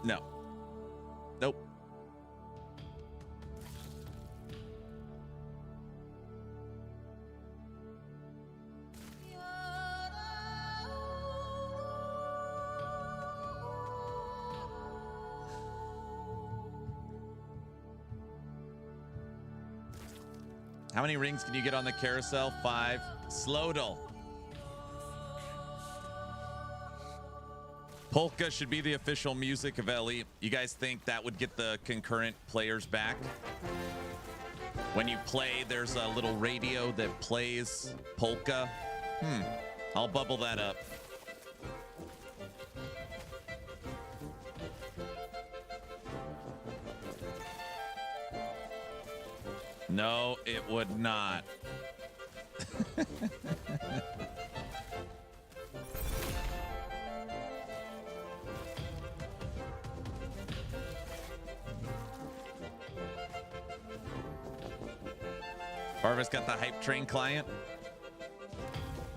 No. Nope. How many rings can you get on the carousel? 5. Slowdle. Polka should be the official music of LE. You guys think that would get the concurrent players back? When you play, there's a little radio that plays polka. I'll bubble that up. No, it would not. Farva's got the hype train client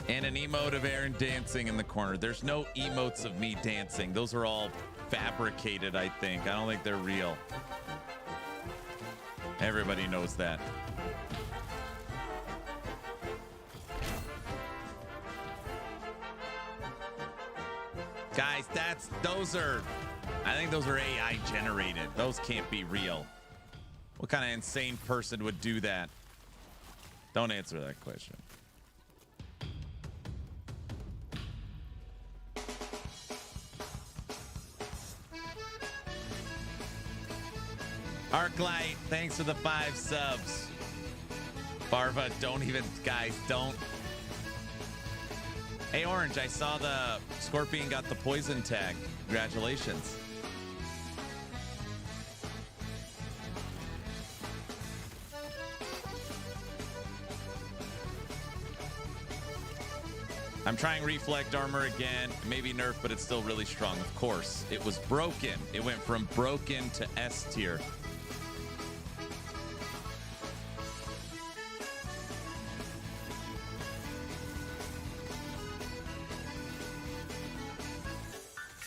and an emote of Aaron dancing in the corner. There's no emotes of me dancing. Those are all fabricated, I think. I don't think they're real. Everybody knows that. Guys, I think those are AI generated. Those can't be real. What kind of insane person would do that? Don't answer that question. Arclight, thanks for the 5 subs. Farva, guys, don't. Hey, Orange, I saw the Scorpion got the poison tag. Congratulations. I'm trying reflect armor again. Maybe nerf, but it's still really strong. Of course, it was broken. It went from broken to S tier.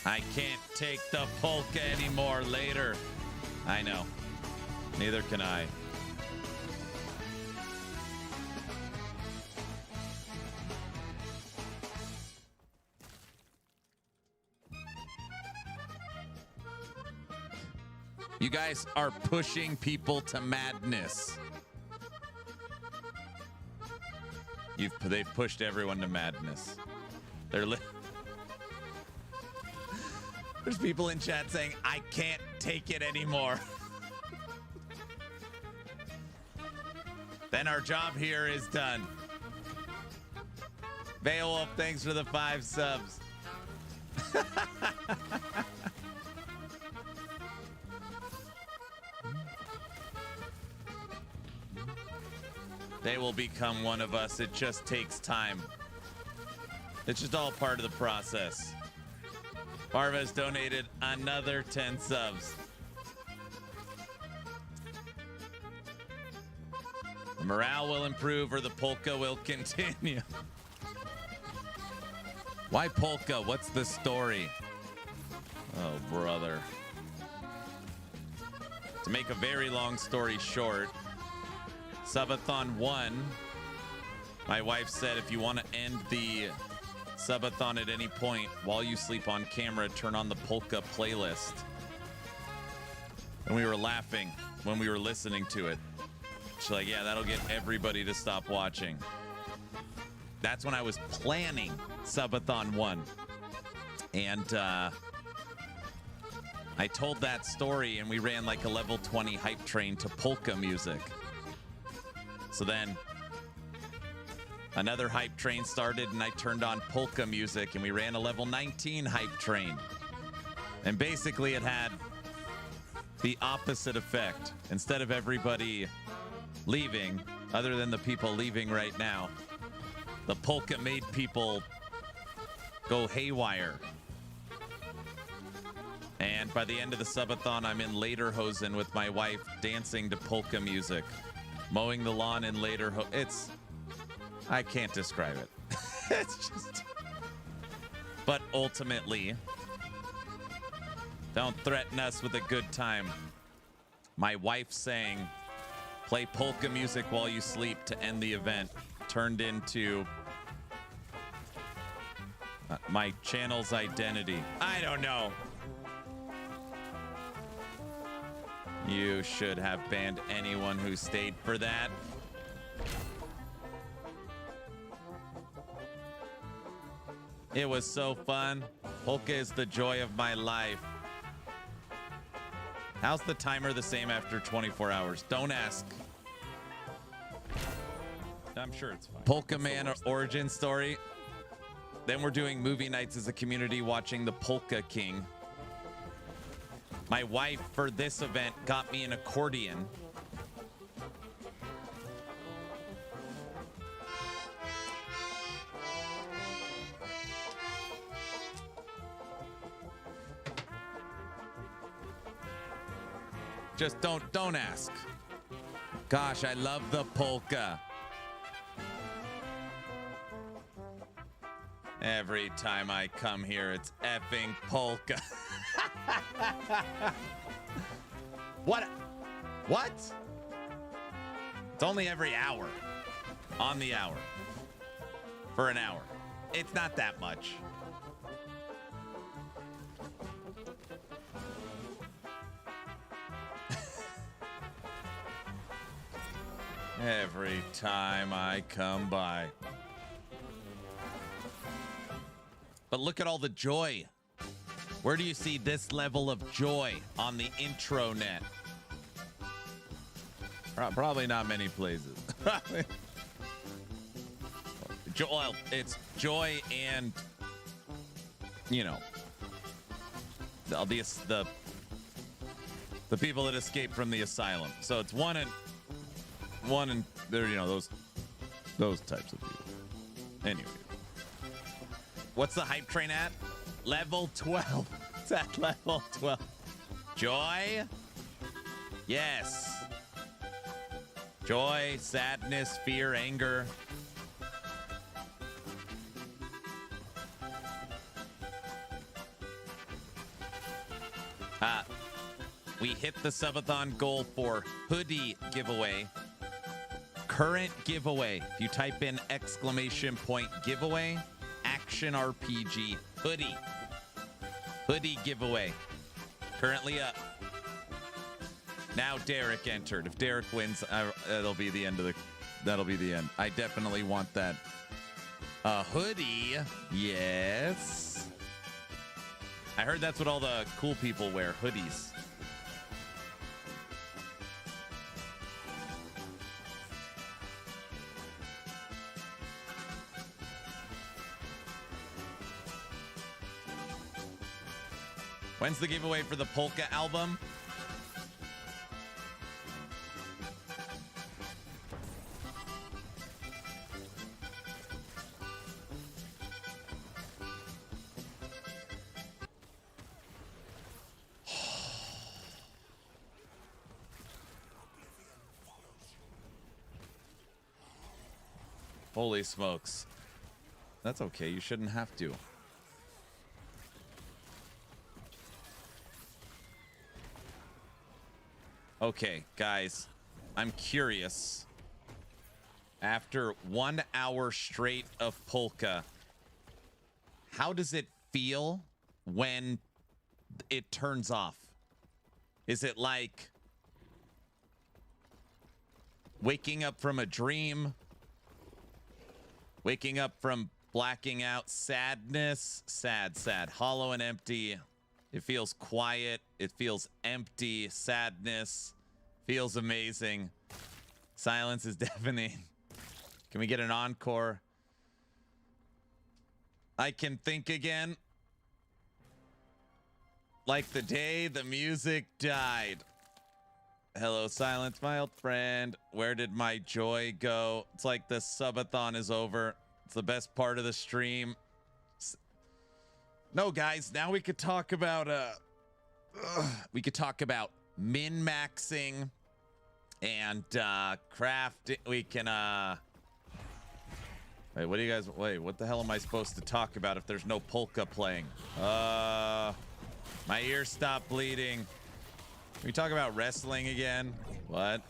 I can't take the polka anymore later. I know. Neither can I. You guys are pushing people to madness. They've pushed everyone to madness. There's people in chat saying, I can't take it anymore. Then our job here is done. Beowulf, thanks for the 5 subs. They will become one of us. It just takes time. It's just all part of the process. Marva's donated another 10 subs. The morale will improve or the polka will continue. Why polka? What's the story? Oh, brother. To make a very long story short, Subathon 1, my wife said if you want to end the Subathon at any point while you sleep on camera, turn on the polka playlist. And we were laughing when we were listening to it. She's like, yeah, that'll get everybody to stop watching. That's when I was planning Subathon 1. And I told that story and we ran like a level 20 hype train to polka music. So then another hype train started and I turned on polka music and we ran a level 19 hype train. And basically it had the opposite effect. Instead of everybody leaving, other than the people leaving right now, the polka made people go haywire. And by the end of the Subathon, I'm in Lederhosen with my wife dancing to polka music. Mowing the lawn in Lederhosen. I can't describe it. It's just... But ultimately, don't threaten us with a good time. My wife saying, play polka music while you sleep to end the event, turned into my channel's identity. I don't know. You should have banned anyone who stayed for that. It was so fun. Polka is the joy of my life. How's the timer the same after 24 hours? Don't ask. I'm sure it's fine. Polka Man origin story. Then we're doing movie nights as a community watching The Polka King. My wife, for this event, got me an accordion. Just don't ask. Gosh, I love the polka. Every time I come here, it's effing polka. What? It's only every hour. On the hour. For an hour. It's not that much. Every time I come by. But look at all the joy. Where do you see this level of joy on the intranet? Probably not many places. Well, it's joy and, you know, the people that escaped from the asylum. So it's one and there, you know, those types of people. Anyway. What's the hype train at? Level 12. It's at level 12. Joy? Yes. Joy, sadness, fear, anger. We hit the Subathon goal for hoodie giveaway. Current giveaway. If you type in ! giveaway, Action RPG hoodie. Hoodie giveaway. Currently up. Now Derek entered. If Derek wins, it'll be the end of That'll be the end. I definitely want that. Hoodie. Yes. I heard that's what all the cool people wear, hoodies. When's the giveaway for the Polka album? Holy smokes. That's okay. You shouldn't have to. Okay, guys. I'm curious. After 1 hour straight of polka, how does it feel when it turns off? Is it like waking up from a dream? Waking up from blacking out, sadness, sad, hollow and empty. It feels quiet. It feels empty. Sadness feels amazing. Silence is deafening. Can we get an encore? I can think again. Like the day the music died. Hello, silence, my old friend. Where did my joy go? It's like the Subathon is over. It's the best part of the stream. No, guys, now we could talk about min-maxing and craft. We can wait, what do you guys what the hell am I supposed to talk about if there's no polka playing? My ears stopped bleeding. Can we talk about wrestling again? What?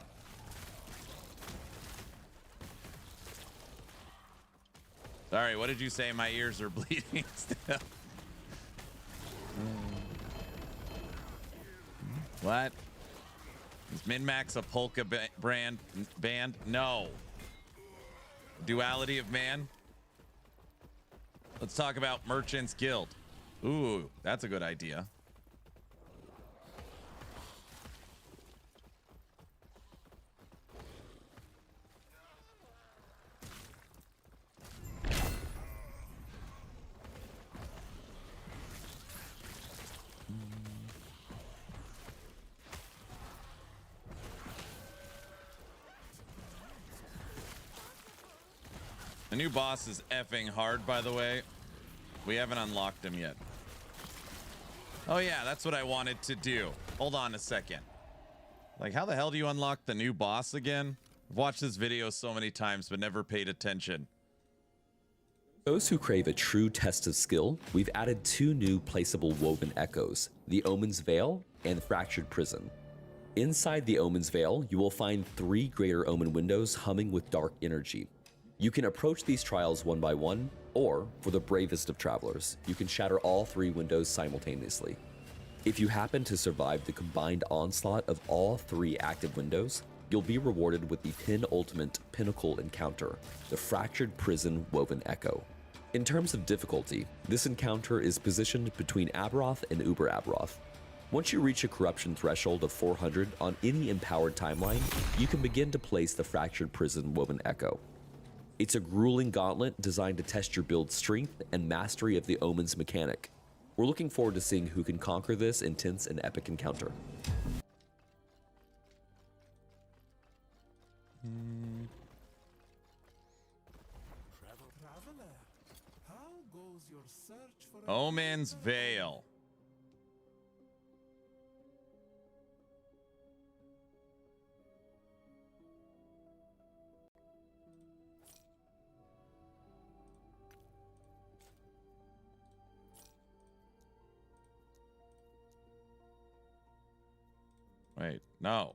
Sorry, what did you say? My ears are bleeding still. What? Is Min-Max a polka band? No. Duality of man? Let's talk about Merchants Guild. Ooh, that's a good idea. The new boss is effing hard, by the way. We haven't unlocked him yet. Oh yeah, that's what I wanted to do. Hold on a second. Like, how the hell do you unlock the new boss again? I've watched this video so many times, but never paid attention. Those who crave a true test of skill, we've added 2 new placeable woven echoes, the Omen's Veil and Fractured Prison. Inside the Omen's Veil, you will find 3 Greater Omen windows humming with dark energy. You can approach these trials one by one, or, for the bravest of travelers, you can shatter all 3 windows simultaneously. If you happen to survive the combined onslaught of all 3 active windows, you'll be rewarded with the penultimate pinnacle encounter, the Fractured Prison Woven Echo. In terms of difficulty, this encounter is positioned between Aberoth and Uber Aberoth. Once you reach a corruption threshold of 400 on any empowered timeline, you can begin to place the Fractured Prison Woven Echo. It's a grueling gauntlet designed to test your build's strength and mastery of the Omen's mechanic. We're looking forward to seeing who can conquer this intense and epic encounter. Omen's Veil. Wait, no.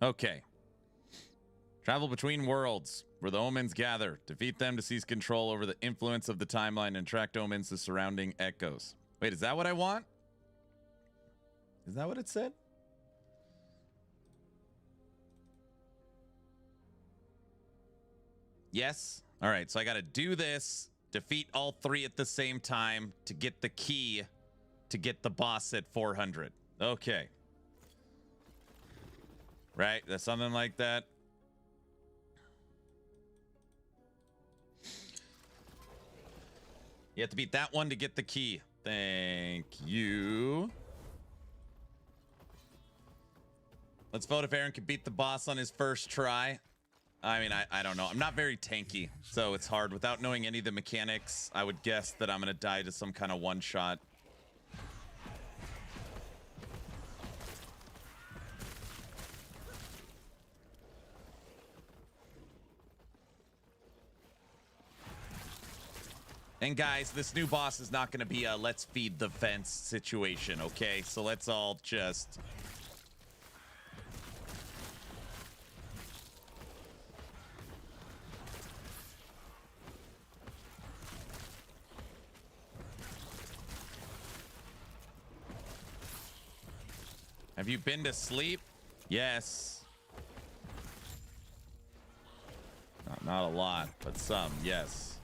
Okay. Travel between worlds, where the omens gather. Defeat them to seize control over the influence of the timeline and attract omens to surrounding echoes. Wait, is that what I want? Is that what it said? Yes. All right, so I got to do this, defeat all 3 at the same time to get the key to get the boss at 400. Okay. Right, that's something like that. You have to beat that one to get the key. Thank you. Let's vote if Aaron can beat the boss on his first try. I mean, I don't know. I'm not very tanky, so it's hard. Without knowing any of the mechanics, I would guess that I'm going to die to some kind of one-shot. And guys, this new boss is not going to be a let's feed the fence situation, okay? So let's all just... Have you been to sleep? Yes. Not a lot, but some, yes.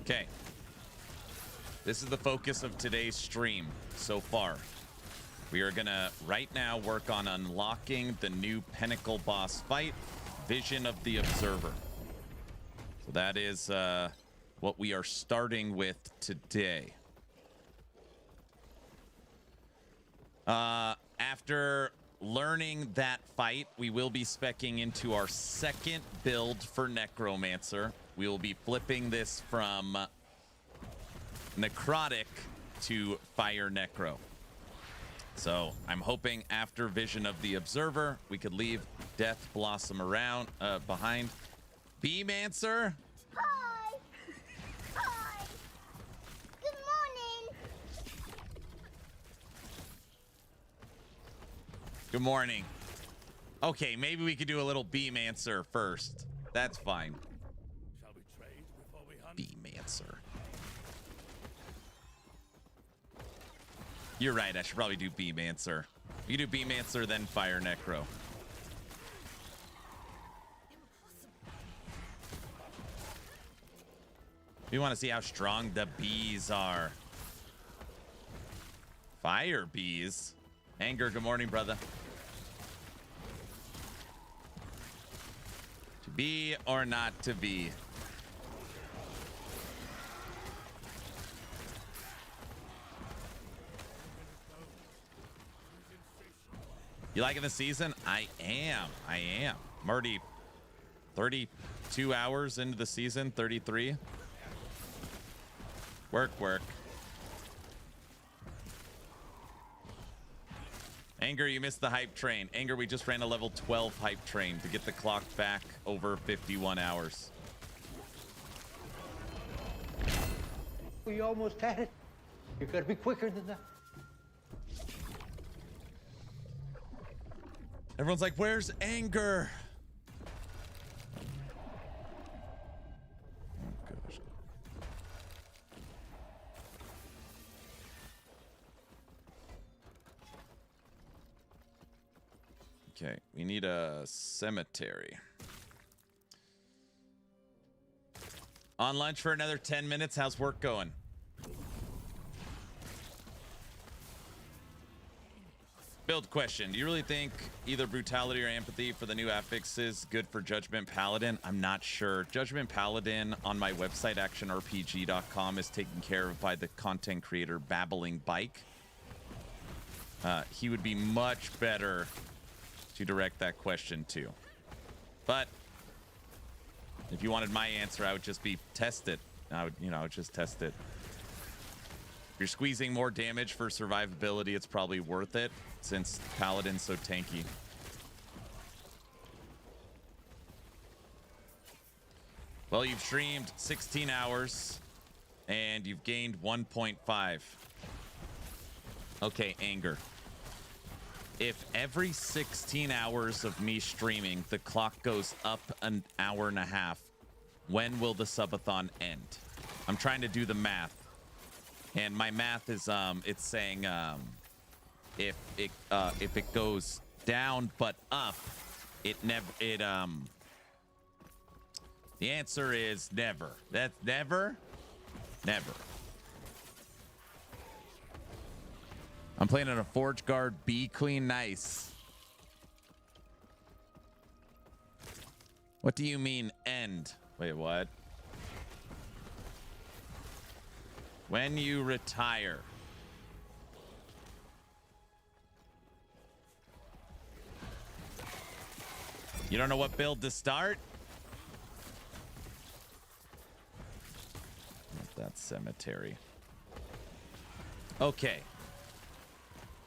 Okay. This is the focus of today's stream so far. We are gonna right now work on unlocking the new pinnacle boss fight, Vision of the Observer. So that is what we are starting with today. After learning that fight, we will be speccing into our second build for Necromancer. We will be flipping this from Necrotic to Fire Necro. So I'm hoping after Vision of the Observer, we could leave Death Blossom around behind. Beamancer? Hi! Hi! Good morning! Good morning. Okay, maybe we could do a little Beamancer first. That's fine. Shall we trade before we hunt? Beamancer. You're right, I should probably do Beamancer. You do Beamancer, then Fire Necro. We want to see how strong the bees are. Fire bees? Anger, good morning, brother. To be or not to be? You liking the season? I am. I'm already 32 hours into the season, 33. Work. Anger, you missed the hype train. Anger, we just ran a level 12 hype train to get the clock back over 51 hours. We almost had it. You gotta be quicker than that. Everyone's like, where's Anger? Oh, gosh. Okay, we need a cemetery. On lunch for another 10 minutes. How's work going? Build question. Do you really think either brutality or empathy for the new affix is good for Judgment Paladin? I'm not sure. Judgment Paladin on my website, actionrpg.com, is taken care of by the content creator Babbling Bike. He would be much better to direct that question to. But if you wanted my answer, I would just be test it. I would just test it. If you're squeezing more damage for survivability, it's probably worth it since Paladin's so tanky. Well, you've streamed 16 hours and you've gained 1.5. Okay, anger. If every 16 hours of me streaming, the clock goes up an hour and a half, when will the subathon end? I'm trying to do the math. And my math is it's saying if it goes down but up, the answer is never. That's never. I'm playing on a Forge Guard B Queen. Nice. What do you mean end? Wait, what? When you retire. You don't know what build to start? Not that cemetery. Okay.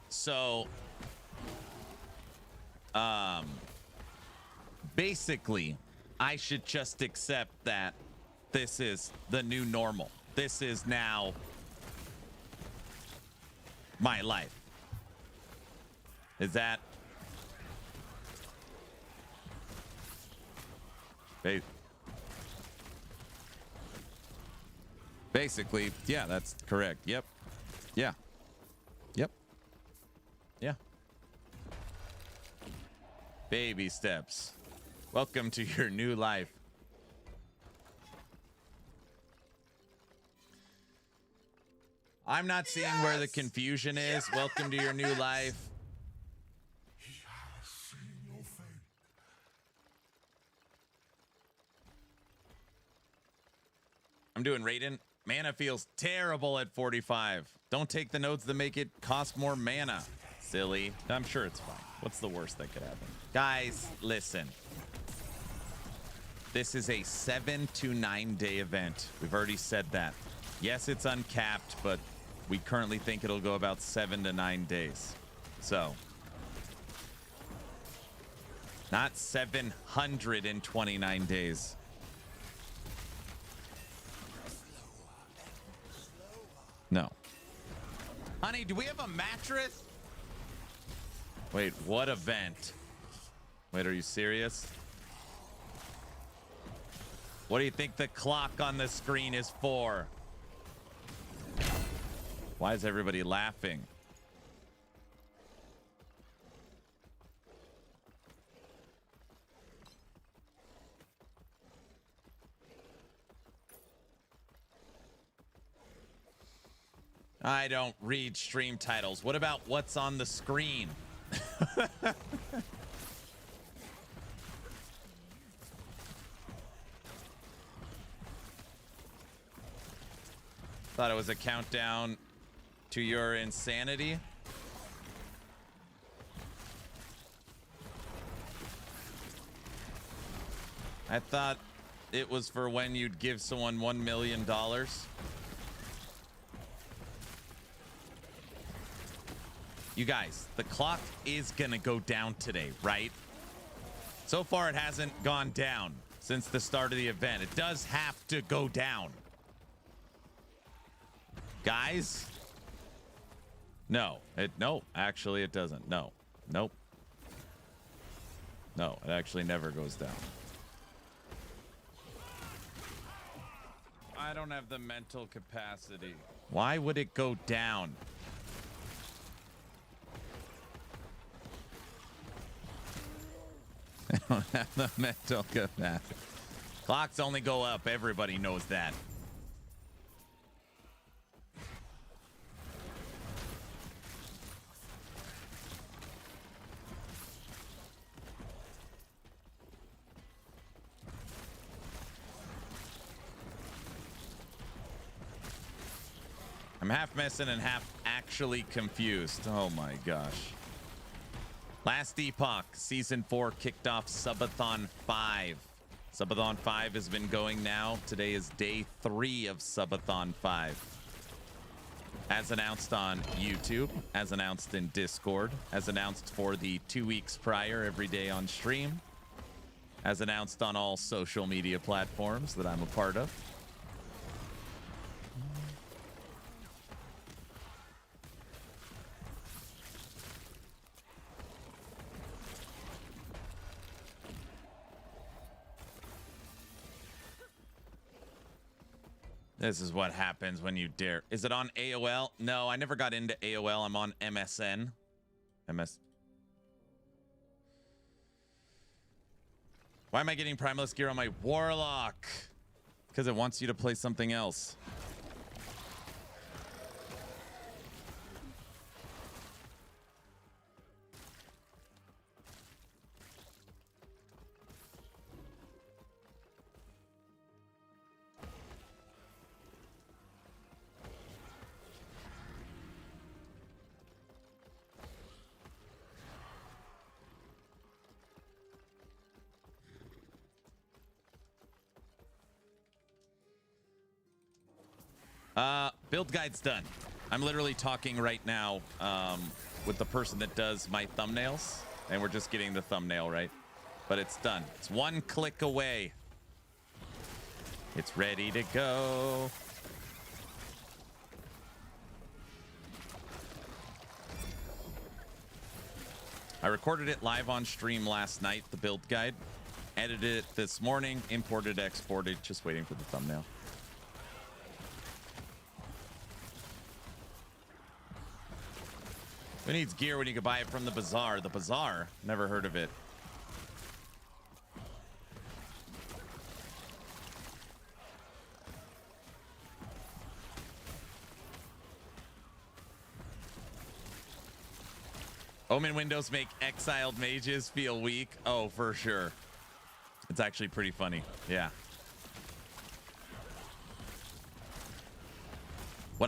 So, basically, I should just accept that this is the new normal. This is now my life. Is that? Basically, yeah, that's correct. Yep. Yeah. Yep. Yeah. Baby steps. Welcome to your new life. I'm not seeing where the confusion is. Welcome to your new life. I'm doing Raiden. Mana feels terrible at 45. Don't take the nodes that make it cost more mana. Silly. I'm sure it's fine. What's the worst that could happen? Guys, listen. This is a 7 to 9 day event. We've already said that. Yes, it's uncapped, but we currently think it'll go about 7 to 9 days. So, not 729 days. No. Honey, do we have a mattress? Wait, what event? Wait, are you serious? What do you think the clock on the screen is for? Why is everybody laughing? I don't read stream titles. What about what's on the screen? Thought it was a countdown to your insanity. I thought it was for when you'd give someone $1 million. You guys, the clock is gonna go down today, right? So far, it hasn't gone down since the start of the event. It does have to go down. Guys? No, actually it doesn't. No, nope. No, it actually never goes down. I don't have the mental capacity. Why would it go down? I don't have the mental capacity. Clocks only go up. Everybody knows that. I'm half messing and half actually confused. Oh my gosh. Last Epoch, Season 4 kicked off Subathon 5. Subathon 5 has been going now. Today is day 3 of Subathon 5. As announced on YouTube, as announced in Discord, as announced for the 2 weeks prior every day on stream, as announced on all social media platforms that I'm a part of. This is what happens when you dare. Is it on AOL? No, I never got into AOL. I'm on MSN. Why am I getting Primalist gear on my Warlock? Because it wants you to play something else. Build guide's done. I'm literally talking right now with the person that does my thumbnails, and we're just getting the thumbnail right. But it's done. It's one click away. It's ready to go. I recorded it live on stream last night, the build guide. Edited it this morning, imported, exported, just waiting for the thumbnail. Who needs gear when you can buy it from the bazaar? The bazaar? Never heard of it. Omen windows make exiled mages feel weak. Oh, for sure. It's actually pretty funny. Yeah.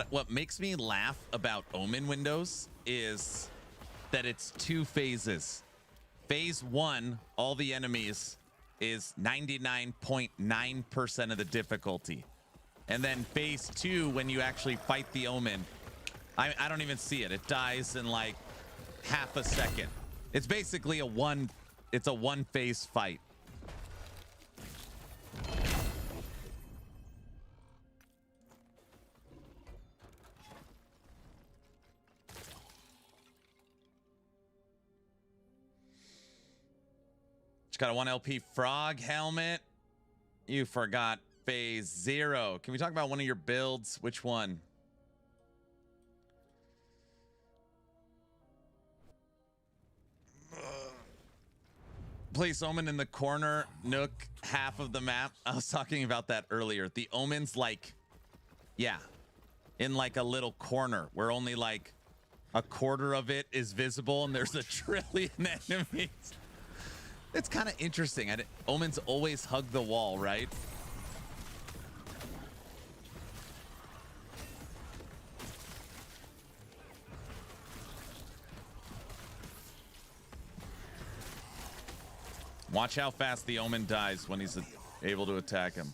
What makes me laugh about Omen windows is that it's two phases. Phase 1, all the enemies is 99.9% of the difficulty. And then phase 2, when you actually fight the Omen, I don't even see it. It dies in like half a second. It's basically a one phase fight. Got a 1 LP frog helmet. You forgot phase 0. Can we talk about one of your builds? Which one? Place Omen in the corner nook, half of the map. I was talking about that earlier. The Omen's like, yeah, in like a little corner where only like a quarter of it is visible and there's a trillion enemies. It's kind of interesting. Omens always hug the wall, right? Watch how fast the Omen dies when he's able to attack him.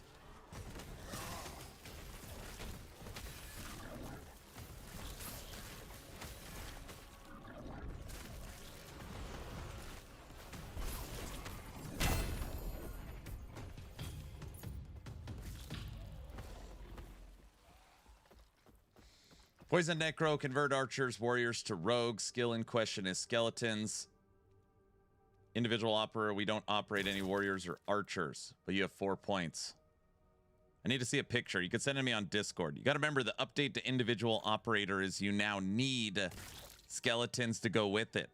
Poison Necro, convert archers, warriors to rogues. Skill in question is skeletons. Individual opera, we don't operate any warriors or archers, but you have 4 points. I need to see a picture. You can send it to me on Discord. You got to remember the update to individual operator is you now need skeletons to go with it.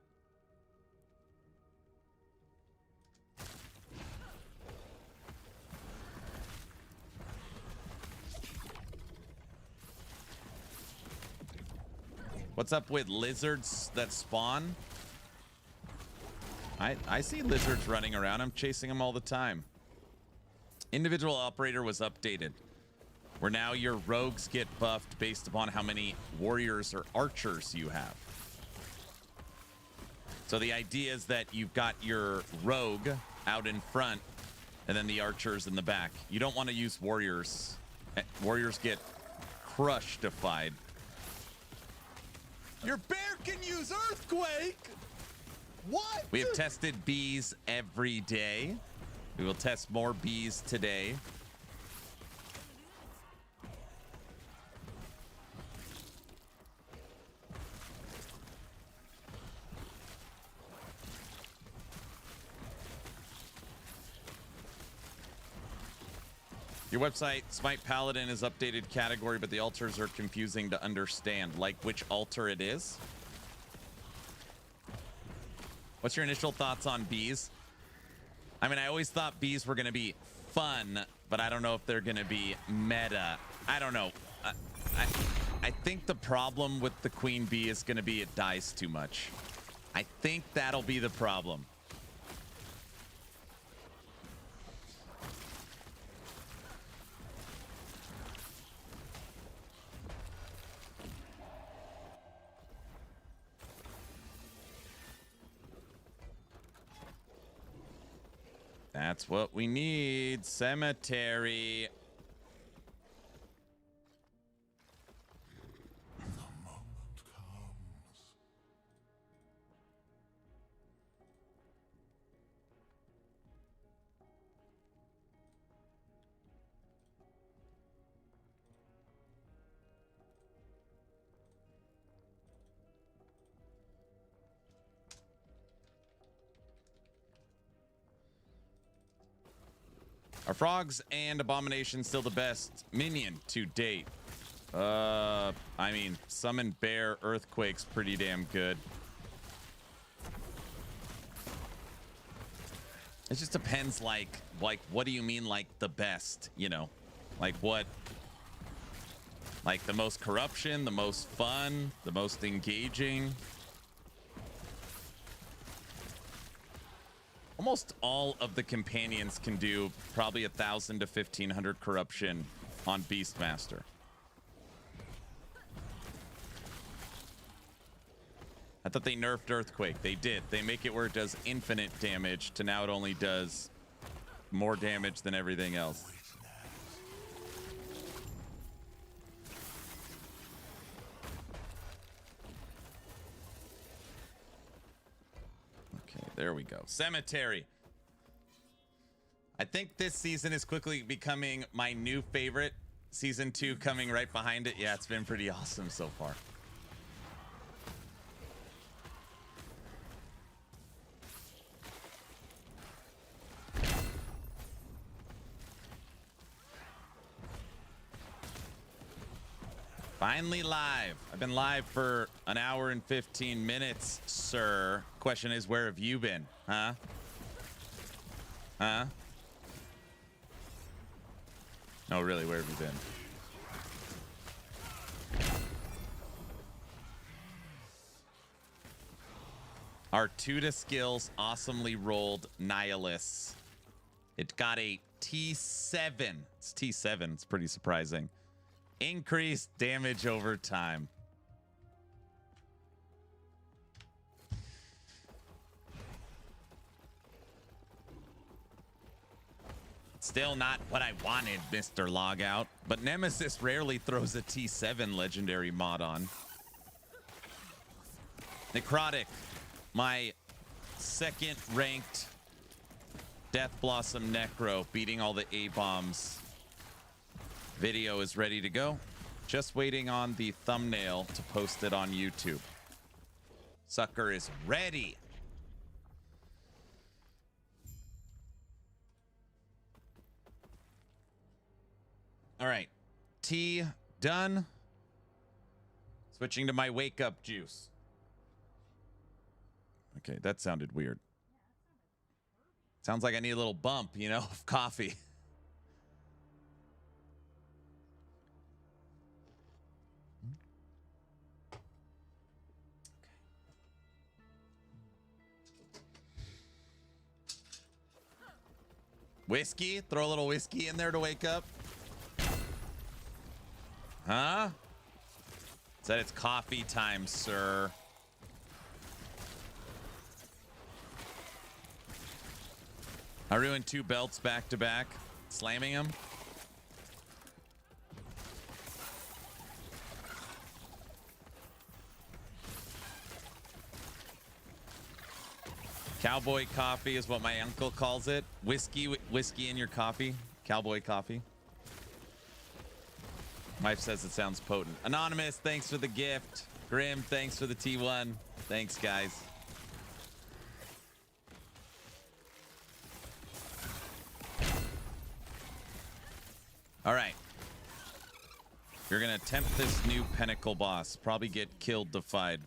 What's up with lizards that spawn? I see lizards running around. I'm chasing them all the time. Individual operator was updated, where now your rogues get buffed based upon how many warriors or archers you have. So the idea is that you've got your rogue out in front and then the archers in the back. You don't want to use warriors. Warriors get crush-defied. Your bear can use earthquake. What? We have tested bees every day. We will test more bees today. Your website, Smite Paladin, is updated category, but the altars are confusing to understand. Like which altar it is? What's your initial thoughts on bees? I mean, I always thought bees were going to be fun, but I don't know if they're going to be meta. I don't know. I think the problem with the queen bee is going to be it dies too much. I think that'll be the problem. That's what we need. Cemetery. Are frogs and abomination still the best minion to date? I mean, summon bear earthquake's pretty damn good. It just depends, like what do you mean, like the best? You know, like what? Like the most corruption, the most fun, the most engaging. Almost all of the companions can do probably 1,000 to 1,500 corruption on Beastmaster. I thought they nerfed Earthquake. They did. They make it where it does infinite damage to now it only does more damage than everything else. There we go. Cemetery. I think this season is quickly becoming my new favorite. Season 2 coming right behind it. Yeah, it's been pretty awesome so far. Finally live. I've been live for an hour and 15 minutes, sir. Question is, where have you been? Huh? Huh? No, really, where have you been? Artuda skills awesomely rolled Nihilus. It got a T7. It's T7. It's pretty surprising. Increased damage over time. Still not what I wanted, Mr. Logout, but Nemesis rarely throws a T7 legendary mod on. Necrotic, my second ranked Death Blossom Necro, beating all the A-bombs. Video is ready to go. Just waiting on the thumbnail to post it on YouTube. Sucker is ready. All right. Tea done. Switching to my wake up juice. Okay, that sounded weird. Sounds like I need a little bump, you know, of coffee. Whiskey? Throw a little whiskey in there to wake up? Huh? Said it's coffee time, sir. I ruined 2 belts back to back, slamming them. Cowboy coffee is what my uncle calls it. Whiskey in your coffee. Cowboy coffee. Wife says it sounds potent. Anonymous, thanks for the gift. Grim, thanks for the T1. Thanks, guys. All right. You're going to attempt this new Pinnacle boss. Probably get killed, defied.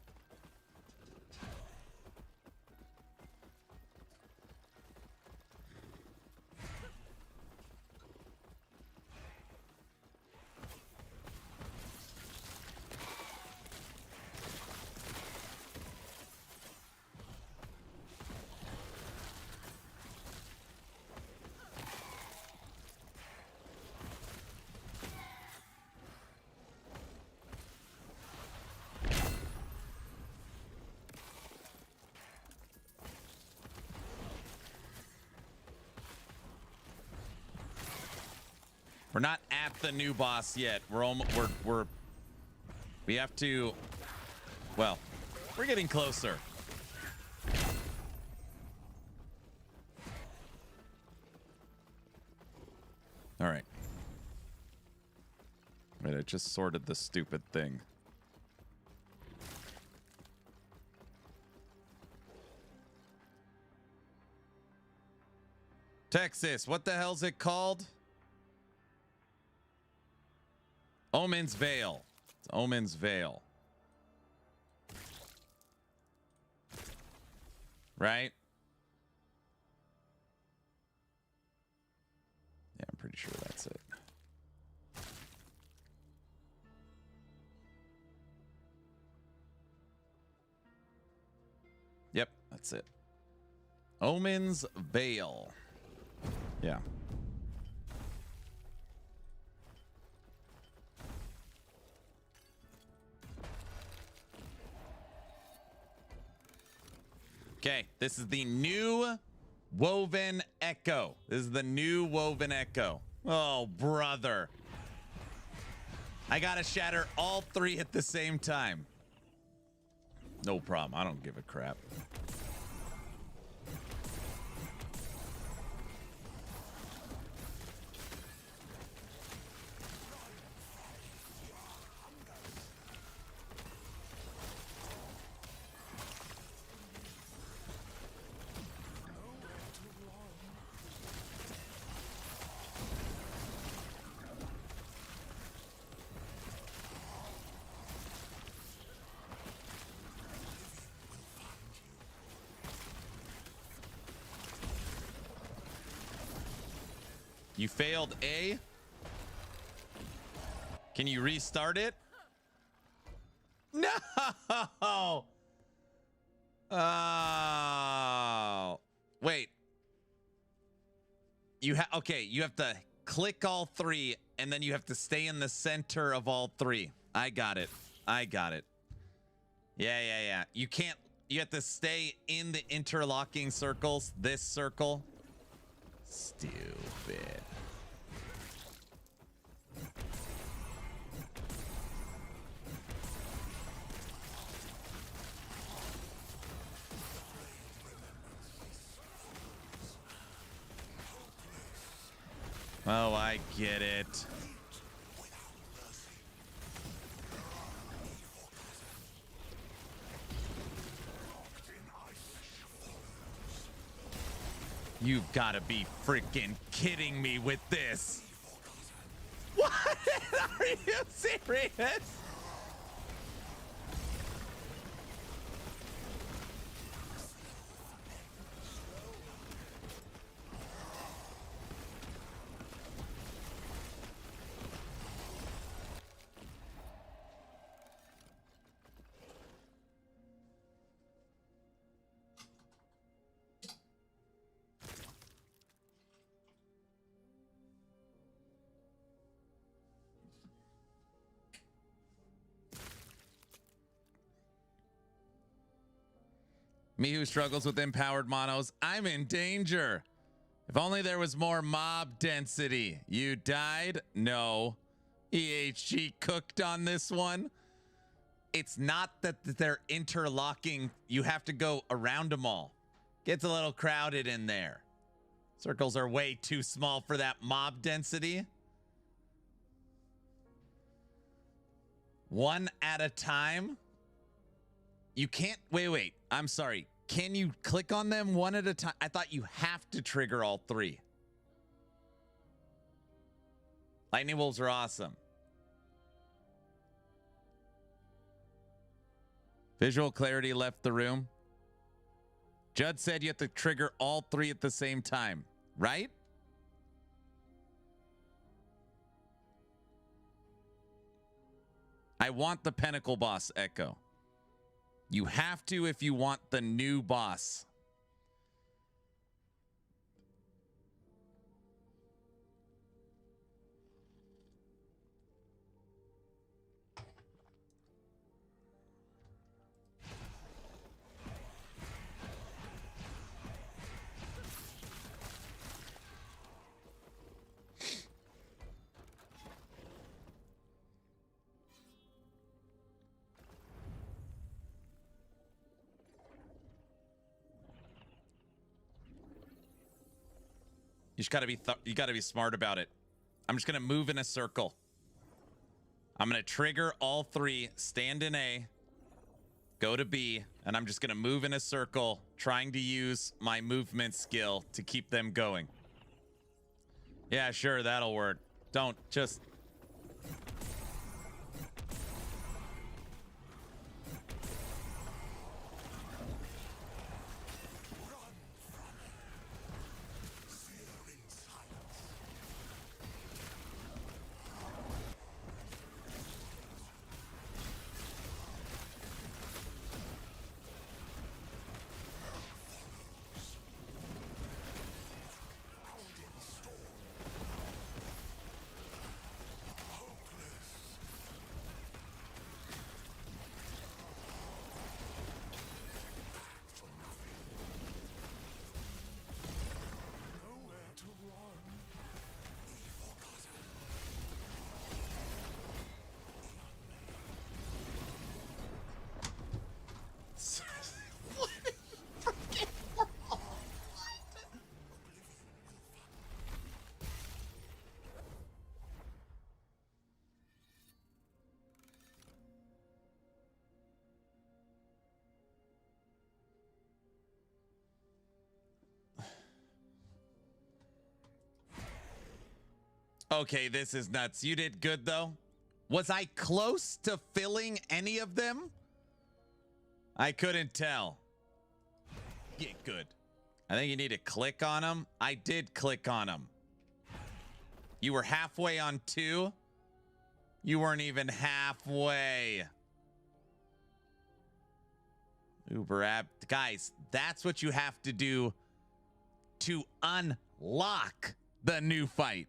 We're not at the new boss yet. We have to, well, we're getting closer. All right. Wait, I just sorted the stupid thing. Texas, what the hell's it called? Omen's Veil. It's Omen's Veil. Right? Yeah, I'm pretty sure that's it. Yep, that's it. Omen's Veil. Yeah. Okay, this is the new Woven Echo. This is the new Woven Echo. Oh, brother. I gotta shatter all three at the same time. No problem. I don't give a crap. You failed A. Can you restart it? No. Oh. Wait. You have to click all three and then you have to stay in the center of all three. I got it. Yeah. You have to stay in the interlocking circles. This circle. Stupid. Oh, I get it. You've got to be freaking kidding me with this. What? Are you serious? Me who struggles with empowered monos, I'm in danger. If only there was more mob density. You died? No. EHG cooked on this one. It's not that they're interlocking. You have to go around them all. Gets a little crowded in there. Circles are way too small for that mob density. One at a time. You can't, wait, I'm sorry. Can you click on them one at a time? I thought you have to trigger all three. Lightning wolves are awesome. Visual clarity left the room. Judd said you have to trigger all three at the same time, right? I want the Pinnacle boss, Echo. You have to if you want the new boss. You just gotta be smart about it. I'm just gonna move in a circle. I'm gonna trigger all three, stand in A, go to B, and I'm just gonna move in a circle, trying to use my movement skill to keep them going. Yeah, sure, that'll work. Don't just... Okay, this is nuts. You did good, though. Was I close to filling any of them? I couldn't tell. Yeah, good. I think you need to click on them. I did click on them. You were halfway on 2. You weren't even halfway. Uber app. Guys, that's what you have to do to unlock the new fight.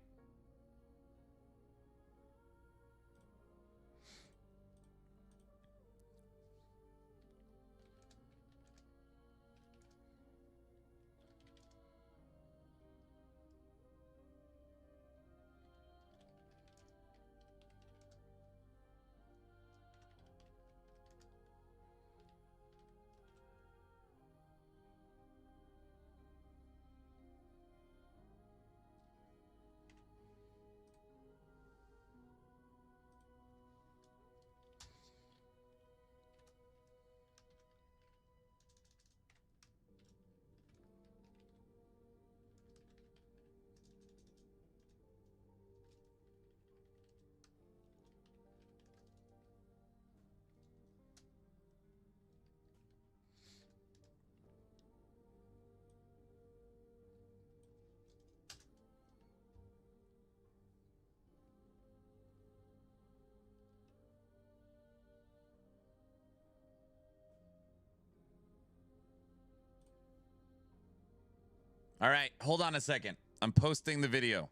All right, hold on a second. I'm posting the video.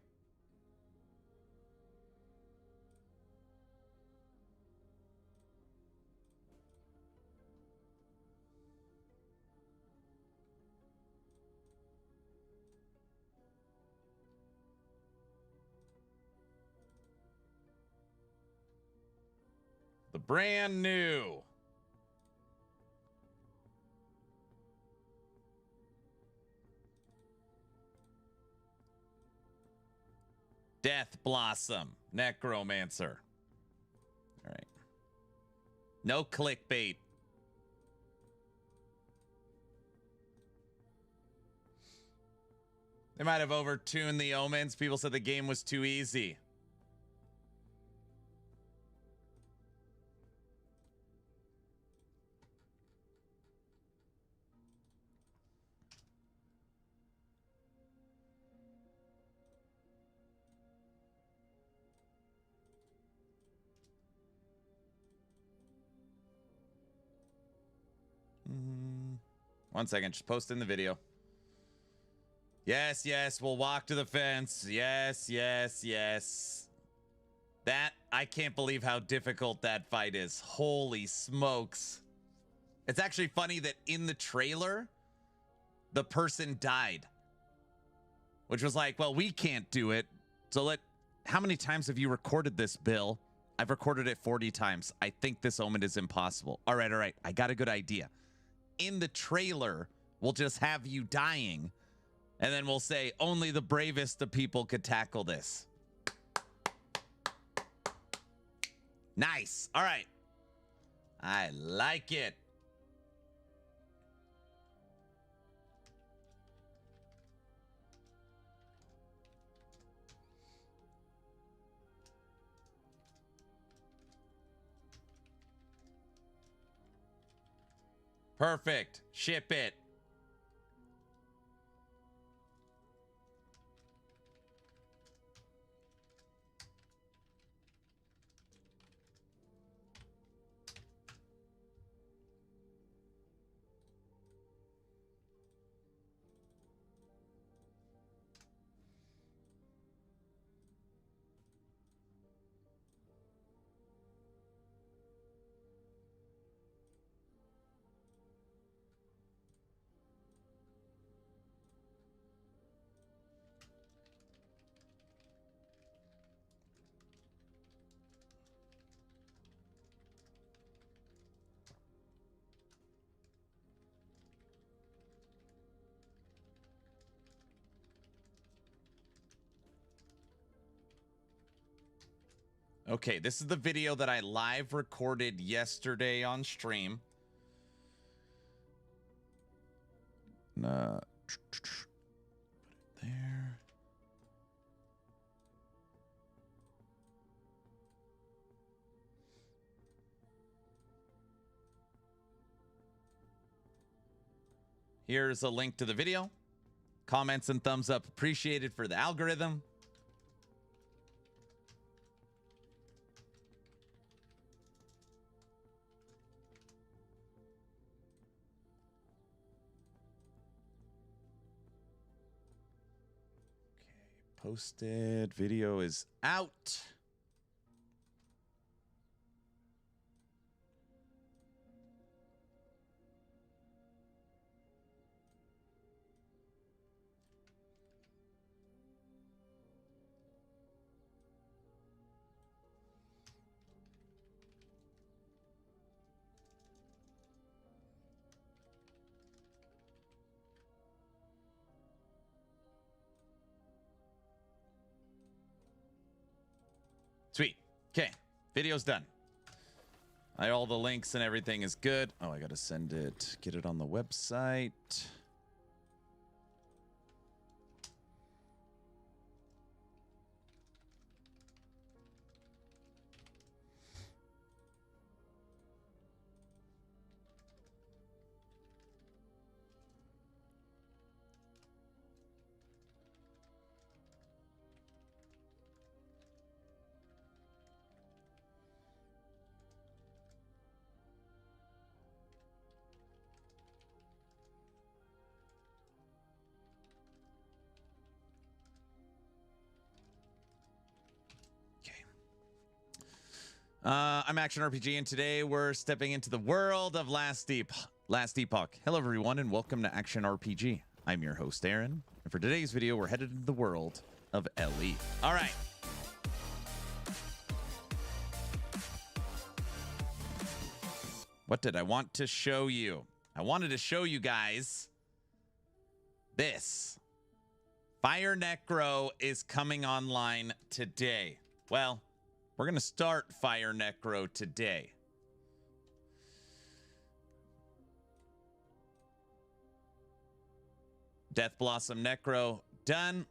The brand new Death Blossom. Necromancer. All right. No clickbait. They might have overtuned the omens. People said the game was too easy. One second, just posting the video. Yes, yes, we'll walk to the fence. Yes, yes, yes. That, I can't believe how difficult that fight is. Holy smokes. It's actually funny that in the trailer, the person died. Which was like, well, we can't do it. So how many times have you recorded this, Bill? I've recorded it 40 times. I think this omen is impossible. All right. I got a good idea. In the trailer, we'll just have you dying, and then we'll say only the bravest of people could tackle this. Nice. All right. I like it. Perfect. Ship it. Okay, this is the video that I live recorded yesterday on stream. Put it there. Here's a link to the video. Comments and thumbs up appreciated for the algorithm. Posted. Video is out. Sweet. Okay. Video's done. All the links and everything is good. Oh, I got to send it, get it on the website. I'm Action RPG, and today we're stepping into the world of Last Epoch. Hello, everyone, and welcome to Action RPG. I'm your host, Aaron, and for today's video, we're headed into the world of LE. All right. What did I want to show you? I wanted to show you guys this. Fire Necro is coming online today. Well, we're going to start Fire Necro today. Death Blossom Necro done.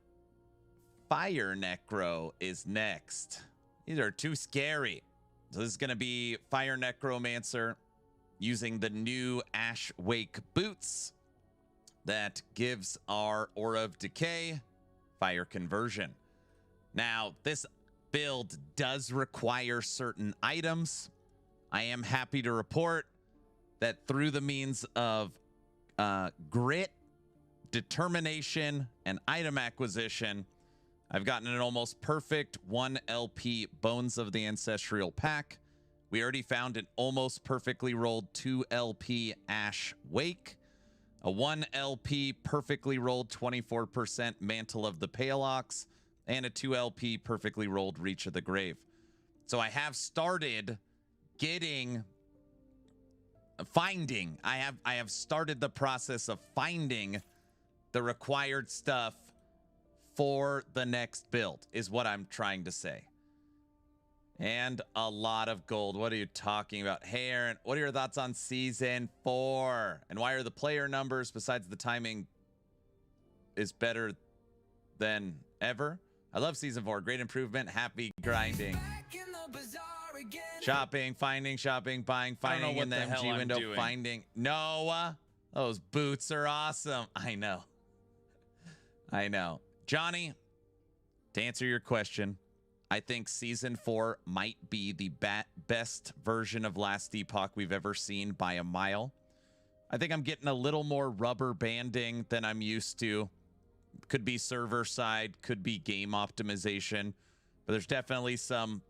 Fire Necro is next. These are too scary. So this is going to be Fire Necromancer using the new Ash Wake boots that gives our Aura of Decay fire conversion. Now, this build does require certain items. I am happy to report that through the means of grit, determination, and item acquisition, I've gotten an almost perfect 1 LP Bones of the Ancestral Pack. We already found an almost perfectly rolled 2 LP Ash Wake, a 1 LP perfectly rolled 24% Mantle of the Pale Ox, and a 2 LP perfectly rolled Reach of the Grave. So I have started I have started the process of finding the required stuff for the next build, is what I'm trying to say. And a lot of gold. What are you talking about? Hey, Aaron, what are your thoughts on Season 4? And why are the player numbers, besides the timing, is better than ever? I love Season 4. Great improvement. Happy grinding. Shopping, finding, shopping, buying, finding in the MG window, finding. Noah, those boots are awesome. I know. Johnny, to answer your question, I think Season 4 might be the best version of Last Epoch we've ever seen by a mile. I think I'm getting a little more rubber banding than I'm used to. Could be server side, could be game optimization, but there's definitely some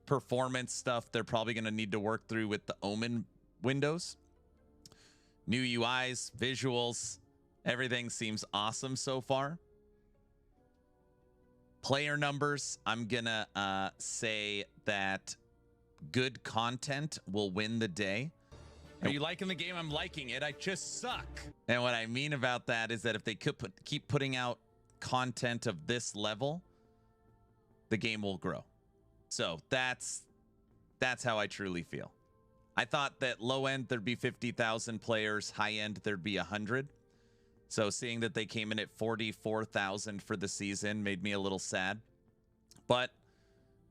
performance stuff they're probably going to need to work through with the Omen windows. New UIs, visuals, everything seems awesome so far. Player numbers, I'm gonna say that good content will win the day. Are you liking the game? I'm liking it. I just suck. And what I mean about that is that if they could keep putting out content of this level, the game will grow. So that's how I truly feel. I thought that low end there'd be 50,000 players, high end there'd be 100. So seeing that they came in at 44,000 for the season made me a little sad. But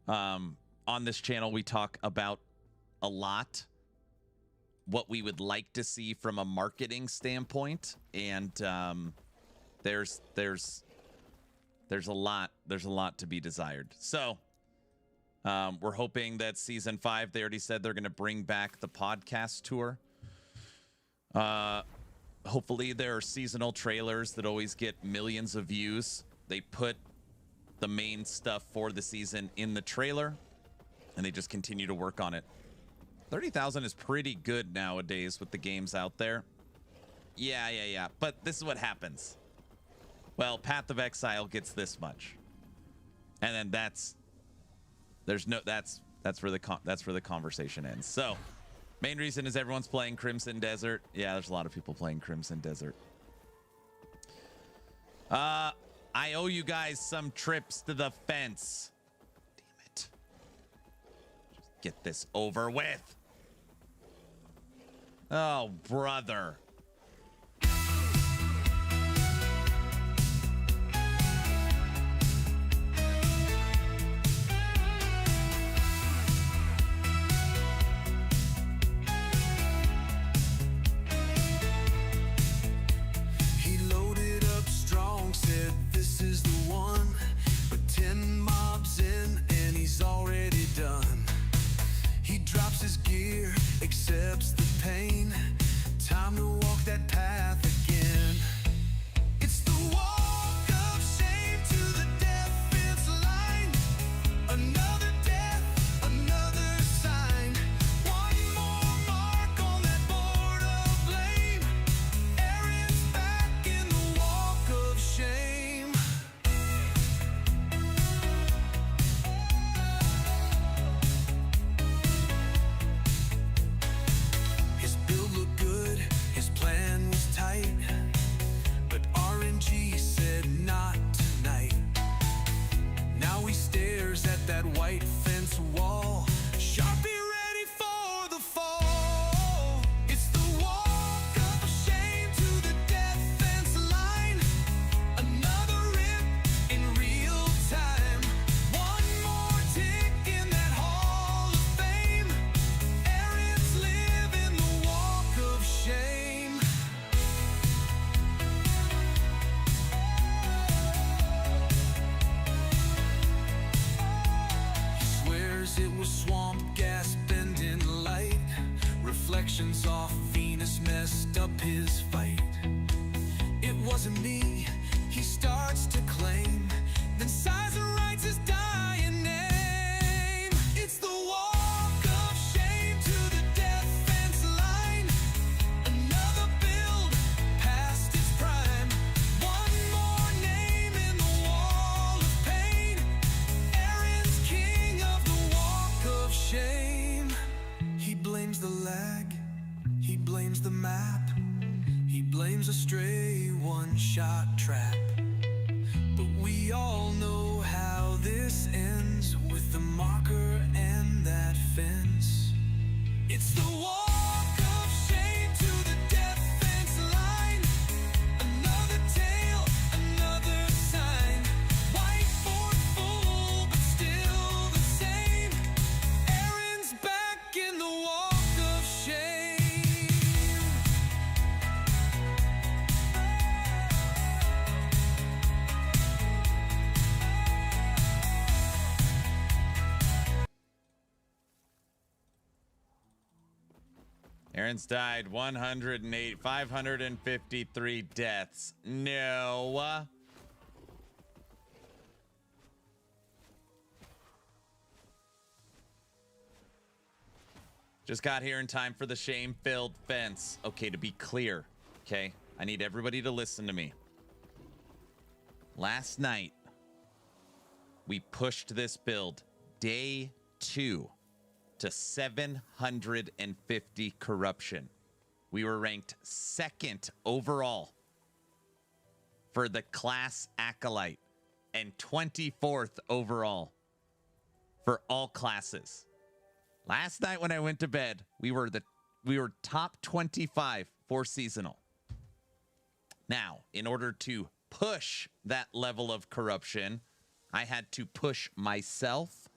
on this channel, we talk about a lot what we would like to see from a marketing standpoint, and there's a lot to be desired. So we're hoping that Season 5, they already said they're going to bring back the podcast tour. Hopefully there are seasonal trailers that always get millions of views. They put the main stuff for the season in the trailer, and they just continue to work on it. 30,000 is pretty good nowadays with the games out there. Yeah. But this is what happens. Well, Path of Exile gets this much, and then that's where the conversation ends. So. Main reason is everyone's playing Crimson Desert. Yeah, there's a lot of people playing Crimson Desert. I owe you guys some trips to the fence. Damn it. Just get this over with. Oh, brother. Accepts the pain. Time to walk that path again. It's the walk of shame to the defense line. Another death, another sign. One more mark on that board of blame. Aaron's back in the walk of shame. His build looked good, his Reflections off Venus messed up his fight. It wasn't me, he starts to claim, then sighs and writes his dying name. It's the walk of shame to the defense line. Another build past its prime. One more name in the wall of pain. Aaron's king of the walk of shame. He blames the lag, he blames the map, he blames a stray one-shot trap. But we all know how this ends, with the marker and that fence. It's the walk of shame to the defense line. Another tale, another sign. Whiteboard full, but still the same. Aaron's back in the walk of shame. Aaron's died 108, 553 deaths. No. Just got here in time for the shame-filled fence. Okay, to be clear, okay? I need everybody to listen to me. Last night, we pushed this build, day 2, to 750 corruption. We were ranked 2nd overall for the class Acolyte and 24th overall for all classes. Last night when I went to bed, we were top 25 for seasonal. Now, in order to push that level of corruption, I had to push myself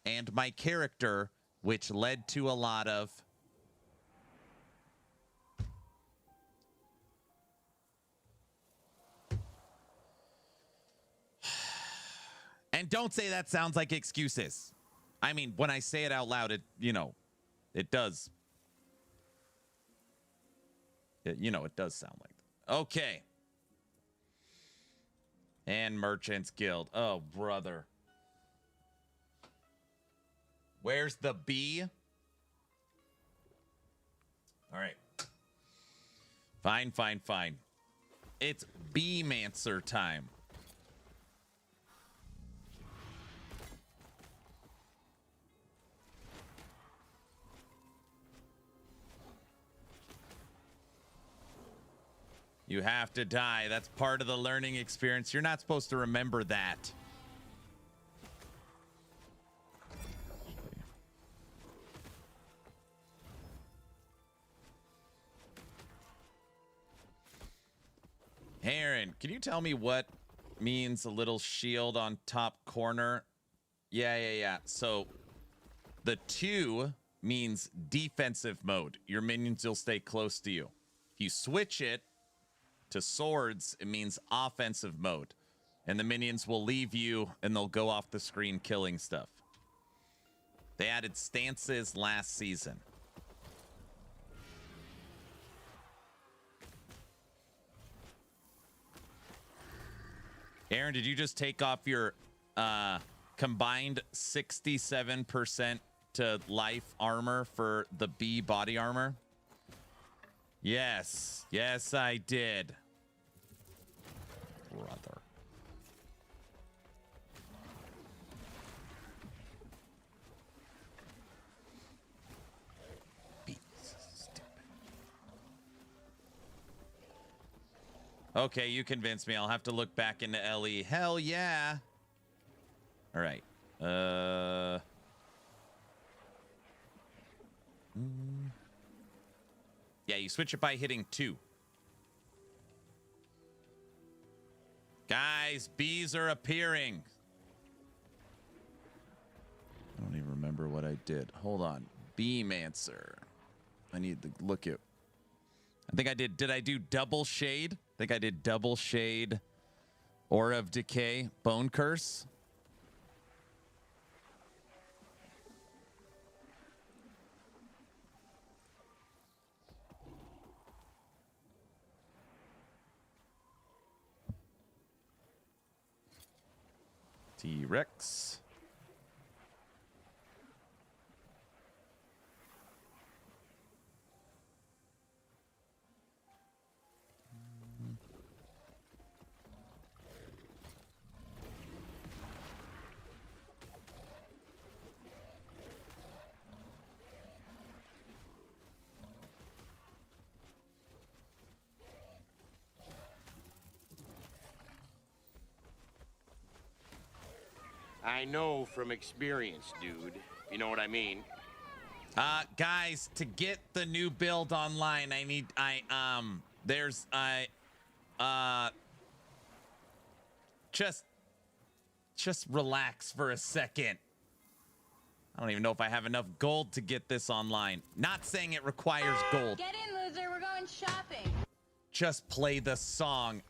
and my character, which led to a lot of and don't say that sounds like excuses. I mean, when I say it out loud, it does. It does sound like that. Okay. And Merchants Guild. Oh, brother. Where's the B? All right. Fine. It's B-mancer time. You have to die. That's part of the learning experience. You're not supposed to remember that. Aaron, can you tell me what means a little shield on top corner? Yeah. So the 2 means defensive mode. Your minions will stay close to you. If you switch it to swords, it means offensive mode. And the minions will leave you and they'll go off the screen killing stuff. They added stances last season. Aaron, did you just take off your combined 67% to life armor for the B body armor? Yes, I did. Brother. Okay, you convinced me. I'll have to look back into LE. Hell yeah. All right. Yeah, you switch it by hitting 2. Guys, bees are appearing. I don't even remember what I did. Hold on. Beemancer. I need to look at. I think I did. Did I do double shade? I think I did double shade. Aura of Decay. Bone Curse. T-Rex. I know from experience, dude. You know what I mean? Guys, to get the new build online, just relax for a second. I don't even know if I have enough gold to get this online. Not saying it requires gold. Get in, loser. We're going shopping. Just play the song.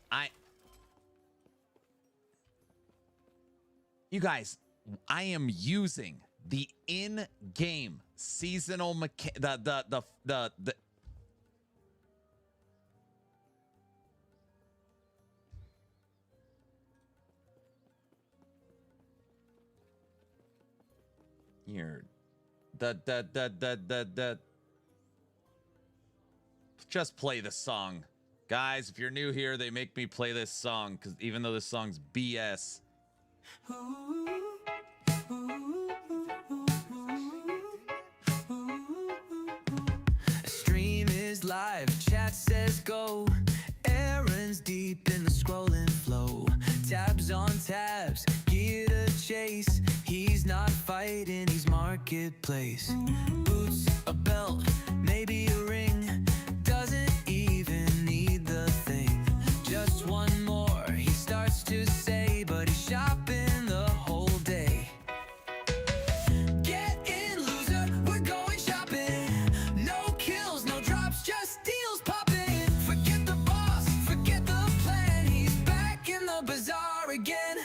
You guys, I am using the in-game seasonal here. Just play the song. Guys, if you're new here, they make me play this song because even though this song's BS. Stream is live, chat says go. Errands deep in the scrolling flow. Tabs on tabs, gear to chase. He's not fighting, he's marketplace. Boots, a belt, maybe a ring. Doesn't even need the thing. Just one more, he starts to say, but he's shopping the whole day. Get in, loser, we're going shopping. No kills, no drops, just deals popping. Forget the boss, forget the plan. He's back in the bazaar again.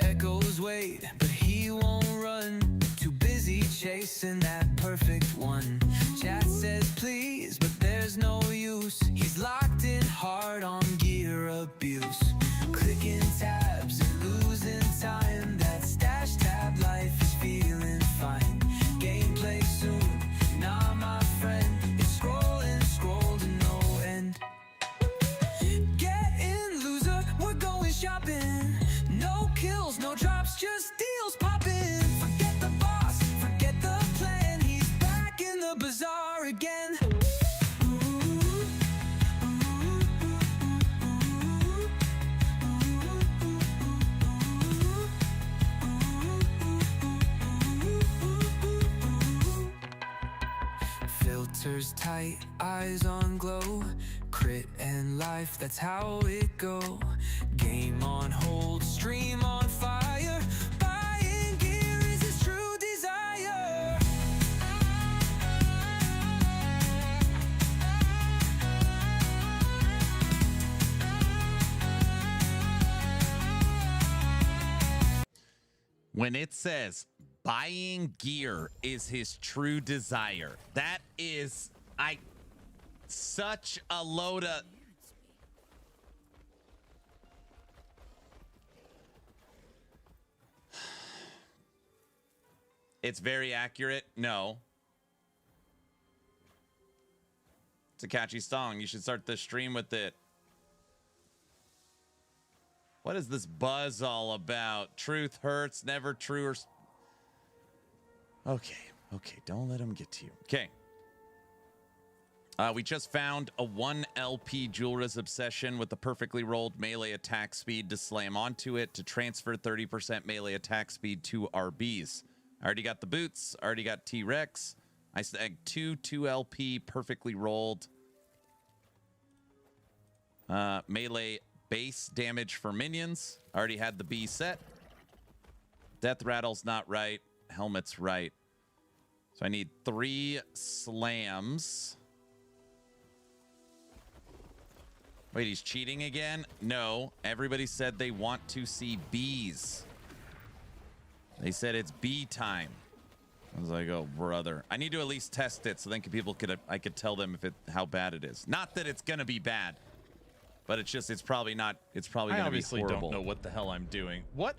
Echoes wait, but he won't run. Too busy chasing that perfect one. Chat says please, but there's no use. He's locked in hard on gear abuse. Clicking tabs and losing time. That stash tab life is feeling fine. Gameplay soon, nah my friend. It's scrolling, scroll to no end. Get in, loser, we're going shopping. No kills, no drops, just deals popping. Forget the boss, forget the plan. He's back in the bazaar again. Filters tight, eyes on glow. Crit and life, that's how it go. Game on hold, stream on fire. Buying gear is his true desire. When it says buying gear is his true desire, that is such a load of... It's very accurate. No. It's a catchy song. You should start the stream with it. What is this buzz all about? Truth hurts, never true or... Okay. Don't let him get to you. Okay. We just found a 1 LP Julra's Obsession with the perfectly rolled melee attack speed to slam onto it to transfer 30% melee attack speed to RBs. I already got the boots. Already got T-Rex. I snagged 2 LP perfectly rolled melee base damage for minions. Already had the B set. Death Rattle's not right. Helmet's right. So I need 3 slams. Wait, he's cheating again? No. Everybody said they want to see bees. They said it's B time. I was like, oh brother, I need to at least test it so then I could tell them how bad it is. Not that it's gonna be bad, but it's probably not. It's probably gonna be horrible. I obviously don't know what the hell I'm doing. What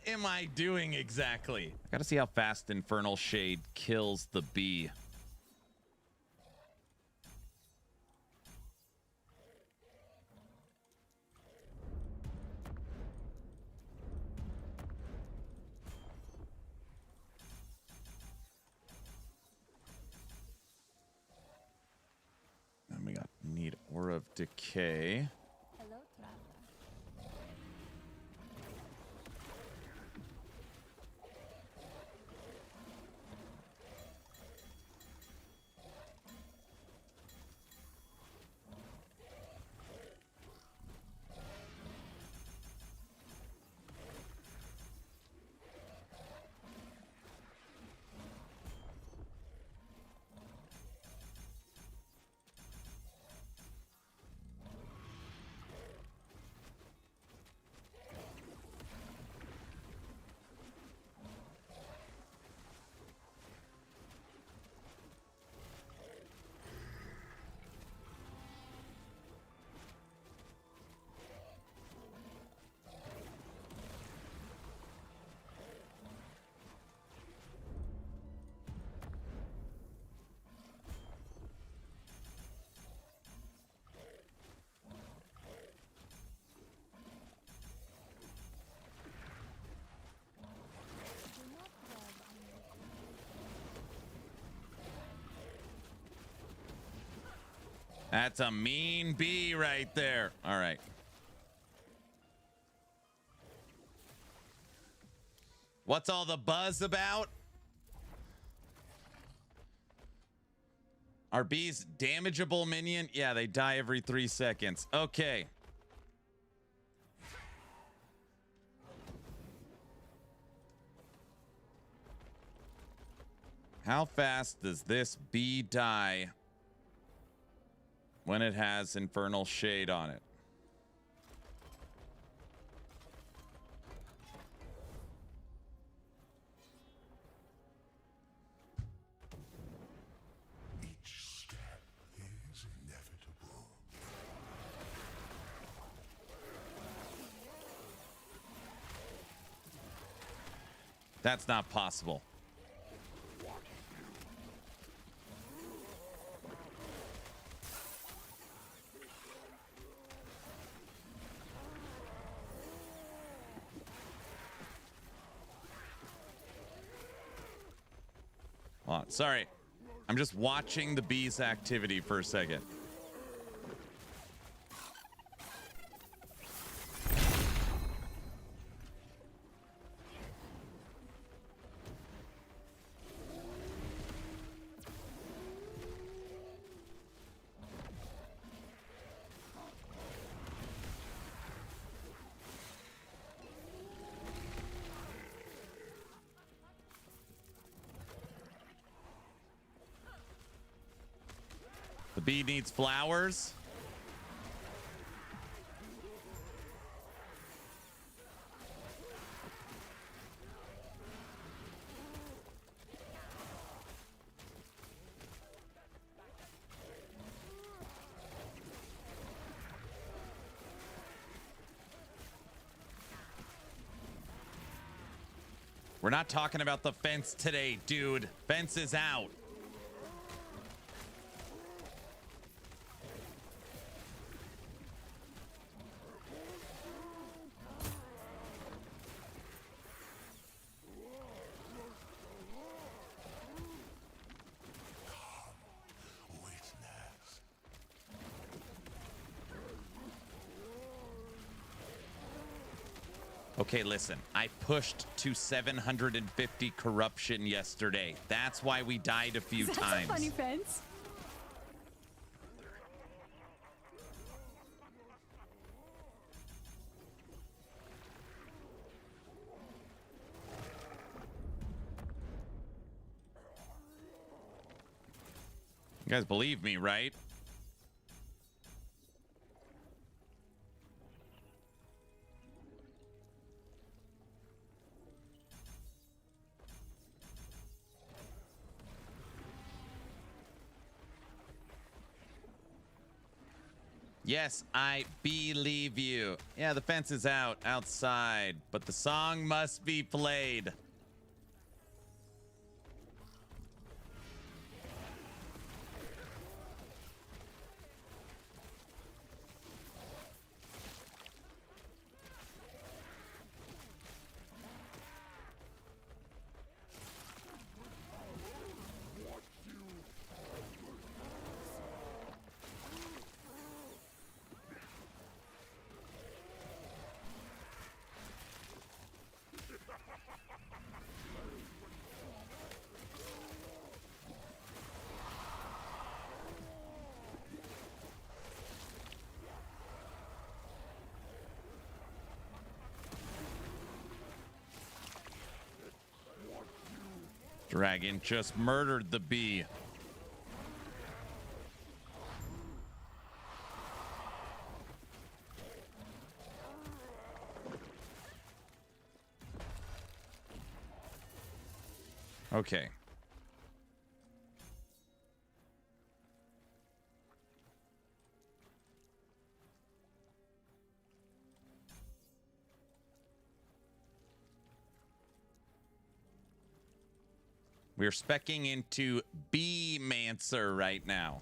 am I doing exactly? I gotta see how fast Infernal Shade kills the bee. And we need Aura of Decay. Hello, traveler. That's a mean bee right there. All right. What's all the buzz about? Are bees damageable minion? Yeah, they die every 3 seconds. Okay. How fast does this bee die when it has Infernal Shade on it? Each step is inevitable. That's not possible. Hold on. Sorry. I'm just watching the bee's activity for a second. The bee needs flowers. We're not talking about the fence today, dude. Fence is out. Okay, listen, I pushed to 750 corruption yesterday. That's why we died a few times. That's a funny fence. You guys believe me, right? Yes, I believe you. Yeah, the fence is outside, but the song must be played. Dragon just murdered the bee. Okay. We're specking into Bee-Mancer right now.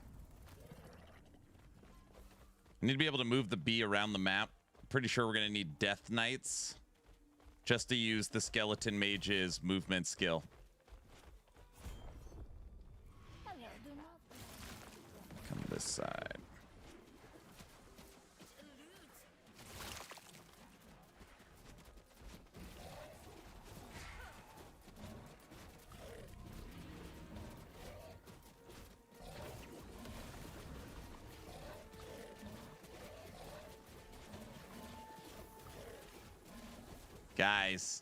We need to be able to move the bee around the map. Pretty sure we're going to need Death Knights just to use the Skeleton Mage's movement skill. Come this side. Guys,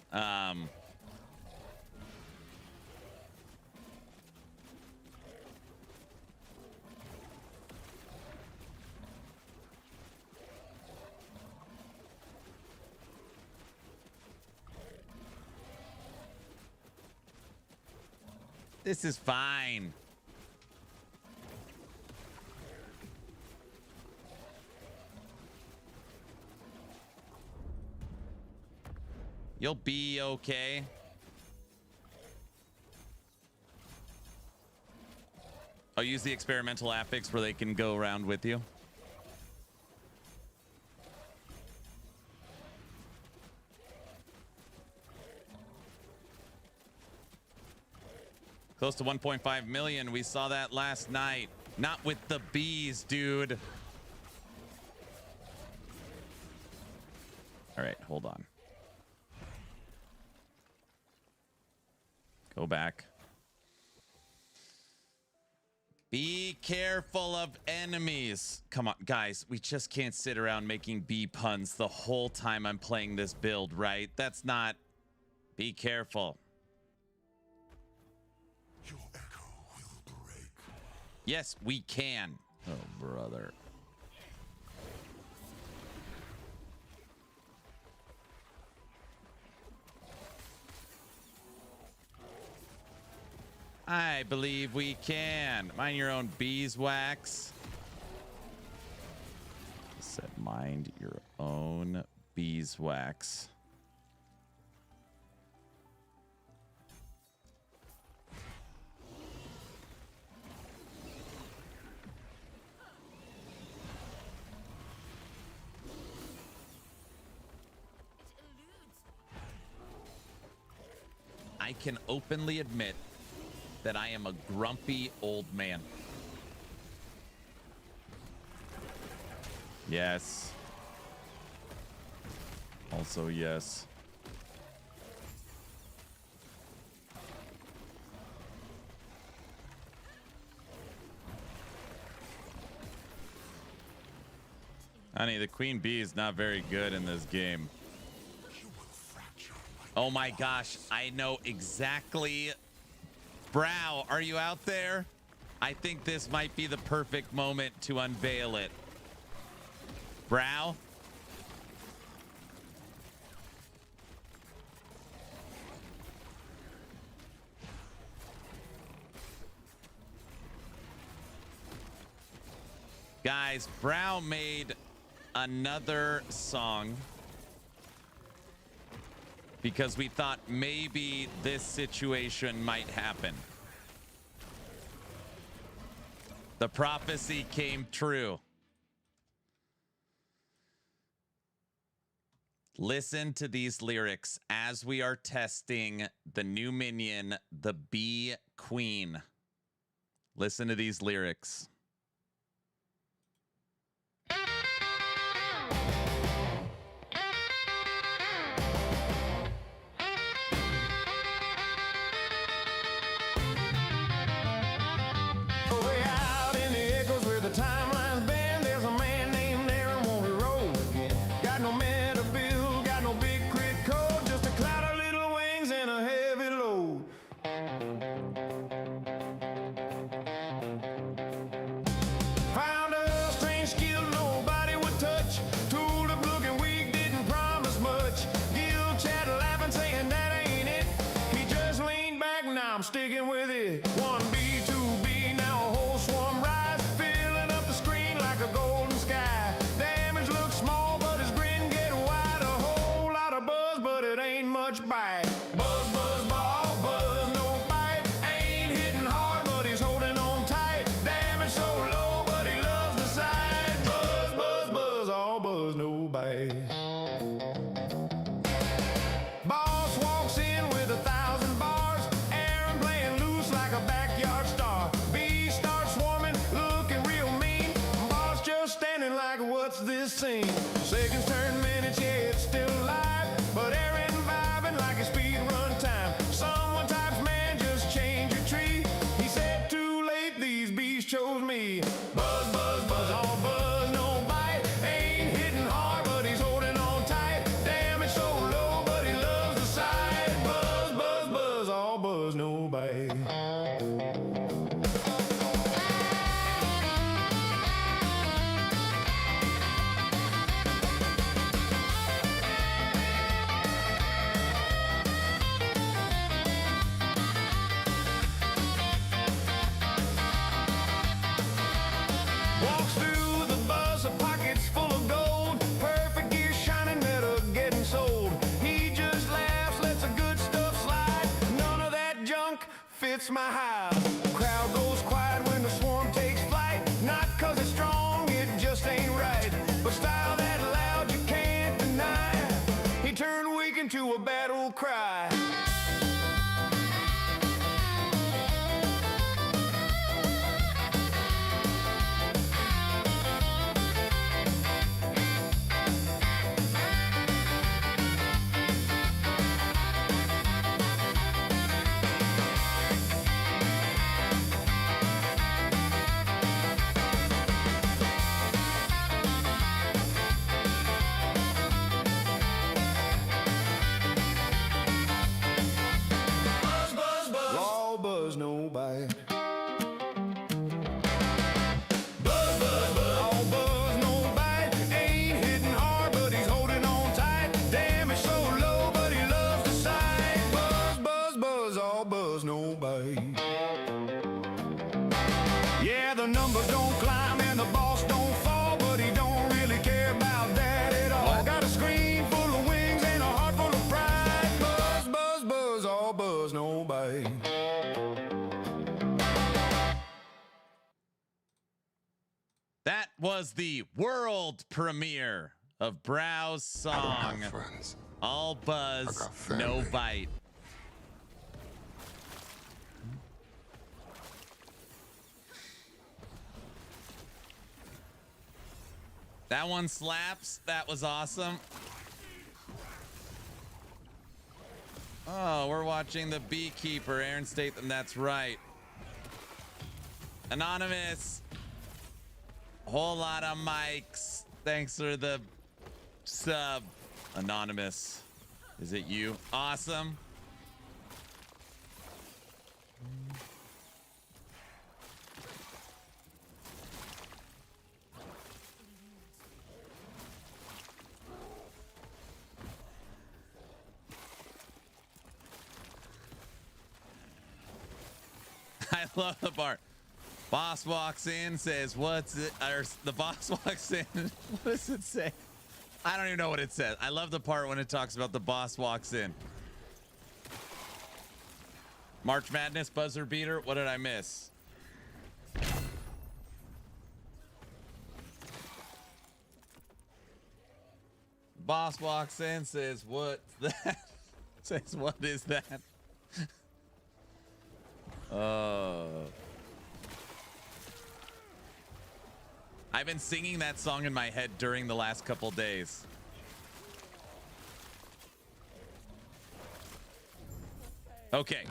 this is fine. You'll be okay. I'll use the experimental affix where they can go around with you. Close to 1.5 million. We saw that last night. Not with the bees, dude. All right, hold on. Go back. Be careful of enemies. Come on, guys. We just can't sit around making bee puns the whole time I'm playing this build, right? That's not... Be careful. Your echo will break. Yes, we can. Oh, brother. I believe we can. Mind your own beeswax. Said mind your own beeswax. I can openly admit that I am a grumpy old man. Yes. Also, yes. Honey, the queen bee is not very good in this game. Oh my gosh, I know exactly. Brow, are you out there? I think this might be the perfect moment to unveil it. Brow? Guys, Brow made another song because we thought maybe this situation might happen. The prophecy came true. Listen to these lyrics as we are testing the new minion, the Bee Queen. Listen to these lyrics. Way out in the echoes where the timeline's been, there's a man named Aaron won't roll again. Got no meta bill, got no big crit code, just a cloud of little wings and a heavy load. Found a strange skill nobody would touch. Tool up looking weak, didn't promise much. Gil chat laughing, saying that ain't it. He just leaned back, now I'm sticking with it. 1B, 2B, now a whole swarm rise, filling up the screen like a golden sky. Damage looks small, but his grin get wide. A whole lot of buzz, but it ain't much bite. Buzz, buzz, ball, buzz, no bite. Ain't hitting hard, but he's holding on tight. Damage so low, but he loves the sight. Buzz, buzz, buzz, all buzz, no bite. Boss walks in with 1,000 bars. Aaron playing loose like a backyard star. Bees start swarming, looking real mean. Boss just standing like, what's this scene? Seconds turn minutes, yeah, it's still alive. But Aaron vibing like a speed run time. Someone types, man, just change your tree. He said, too late, these bees chose me. Buzz, buzz, buzz, all buzz, no bite. Ain't hitting hard, but he's holding on tight. Damage so low, but he loves the sight. Buzz, buzz, buzz, all buzz, no bite. Walks through the bus, pockets full of gold. Perfect gear shining, metal getting sold. He just laughs, lets the good stuff slide. None of that junk fits my hive. Crowd goes quiet when the swarm takes flight. Not cause it's strong, it just ain't right. But style that loud you can't deny. He turned weak into a battle cry. Buzz, buzz, buzz, all buzz, no bite. Buzz, buzz, buzz, all buzz, no bite. Ain't hitting hard, but he's holding on tight. Damage so low, but he loves the sight. Buzz, buzz, buzz, all buzz, no bite. Yeah, the numbers don't climb and the boss don't fall, but he don't really care about that at all. Got a screen full of wings and a heart full of pride. Buzz, buzz, buzz, all buzz, no bite. That was the world premiere of Brow's song, All Buzz, No Bite. That one slaps. That was awesome. Oh, we're watching the Beekeeper. Aaron Statham, that's right. Anonymous. Whole lot of mics. Thanks for the sub. Anonymous. Is it you? Awesome. I love the part. Boss walks in, says, what's it? Or the boss walks in. What does it say? I don't even know what it says. I love the part when it talks about the boss walks in. March Madness, buzzer beater. What did I miss? Boss walks in, says, what's that? Says, what is that? I've been singing that song in my head during the last couple days. Okay.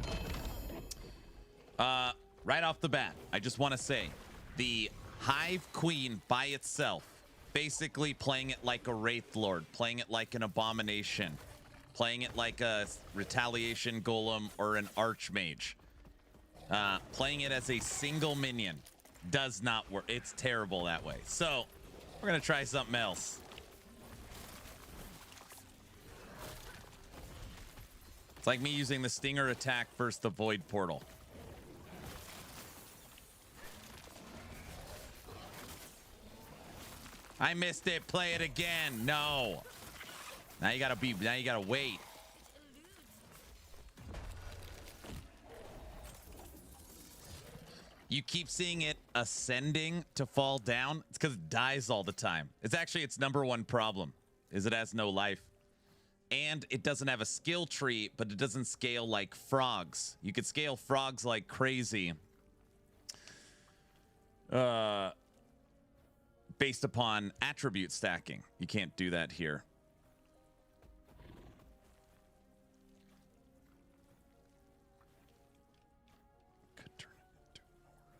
Right off the bat, I just want to say the Hive Queen by itself, basically playing it like a Wraith Lord, playing it like an Abomination, playing it like a Retaliation Golem or an Archmage, playing it as a single minion does not work. It's terrible that way. So we're going to try something else. It's like me using the Stinger attack versus the Void Portal. I missed it. Play it again. No. Now you gotta wait. You keep seeing it ascending to fall down. It's because it dies all the time. It's actually its #1 problem, is it has no life. And it doesn't have a skill tree, but it doesn't scale like frogs. You could scale frogs like crazy. Based upon attribute stacking. You can't do that here. Could turn it into an aura.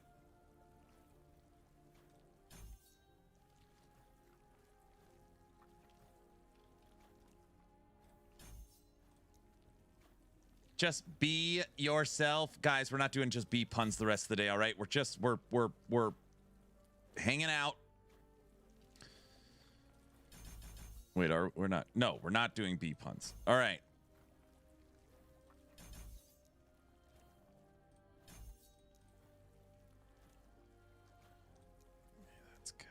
Just be yourself. Guys, we're not doing just bee puns the rest of the day, all right? We're hanging out. Wait, we're not? No, we're not doing bee puns. All right. That's good.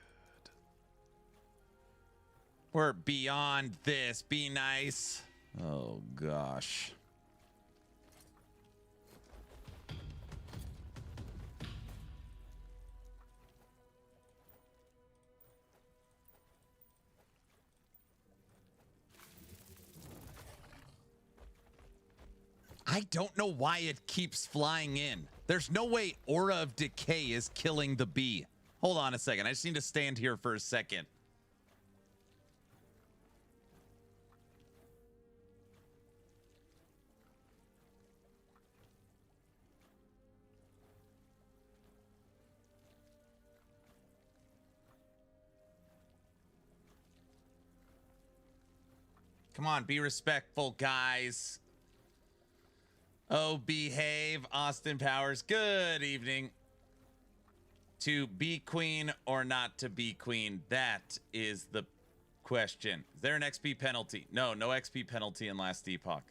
We're beyond this. Be nice. Oh, gosh. I don't know why it keeps flying in. There's no way Aura of Decay is killing the bee. Hold on a second. I just need to stand here for a second. Come on, be respectful, guys. Oh, behave, Austin Powers. Good evening. To be queen or not to be queen? That is the question. Is there an XP penalty? No, no XP penalty in Last Epoch.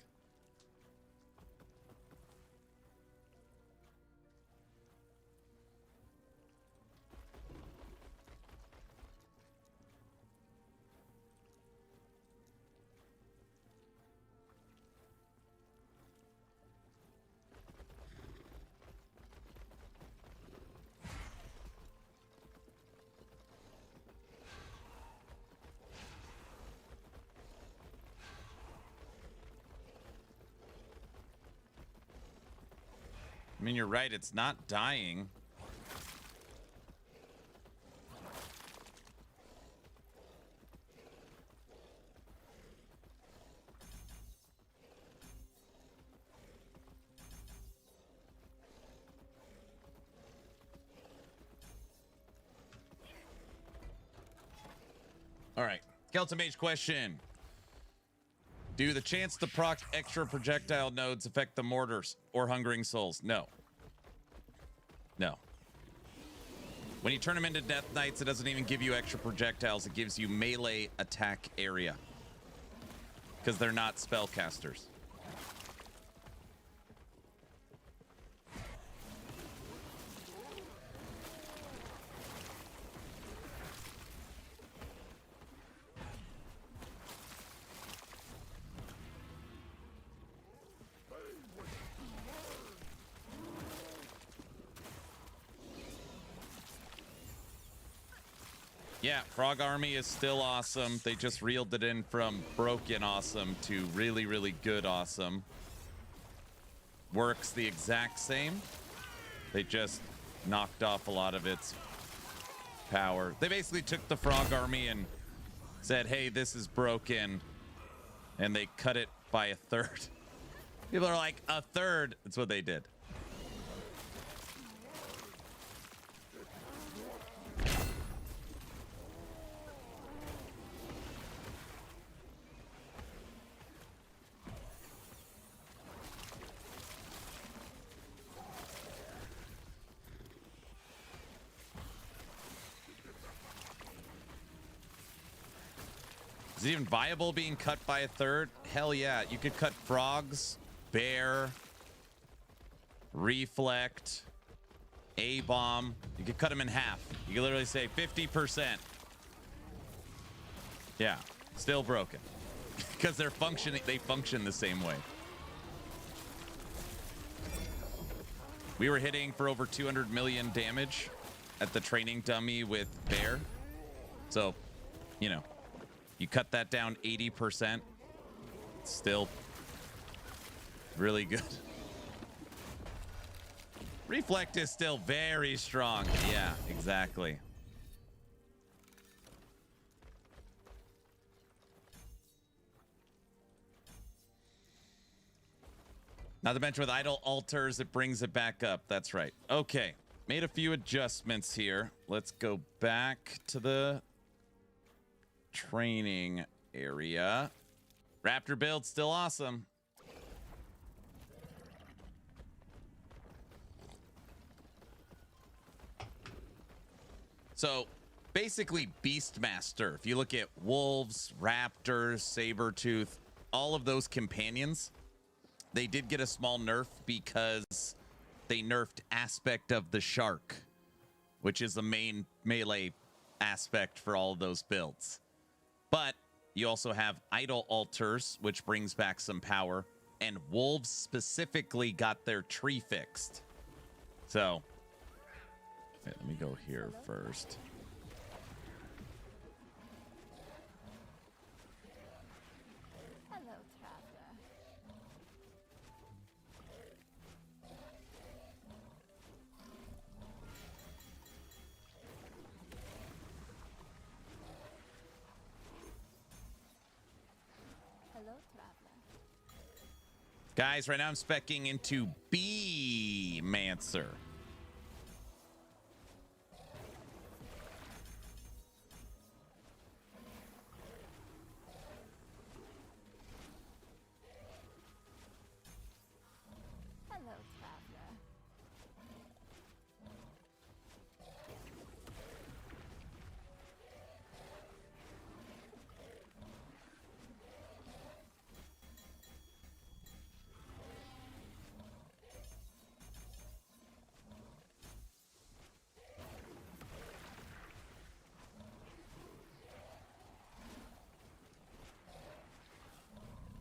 I mean, you're right. It's not dying. All right. Skeleton Mage question. Do the chance to proc extra projectile nodes affect the mortars or hungering souls? No. No. When you turn them into Death Knights, it doesn't even give you extra projectiles. It gives you melee attack area. Because they're not spellcasters. Yeah, Frog Army is still awesome. They just reeled it in from broken awesome to really, really good awesome. Works the exact same. They just knocked off a lot of its power. They basically took the Frog Army and said, hey, this is broken. And they cut it by a third. People are like, a third? That's what they did. Is it even viable being cut by a third? Hell yeah. You could cut frogs, bear, reflect, A-bomb. You could cut them in half. You could literally say 50%. Yeah, still broken. Because they function the same way. We were hitting for over 200 million damage at the training dummy with bear. So, you know. You cut that down 80%, still really good. Reflect is still very strong. Yeah, exactly. Not to mention with idle altars, it brings it back up. That's right. Okay, made a few adjustments here. Let's go back to the training area. Raptor build still awesome. So basically Beastmaster. If you look at wolves, raptors, saber-tooth, all of those companions, they did get a small nerf because they nerfed aspect of the shark, which is the main melee aspect for all of those builds. But you also have idle altars, which brings back some power, and wolves specifically got their tree fixed. So, wait, let me go here first. Hello, traveler. Hello, traveler. Guys, right now I'm speccing into Bee-Mancer. Hello, traveler.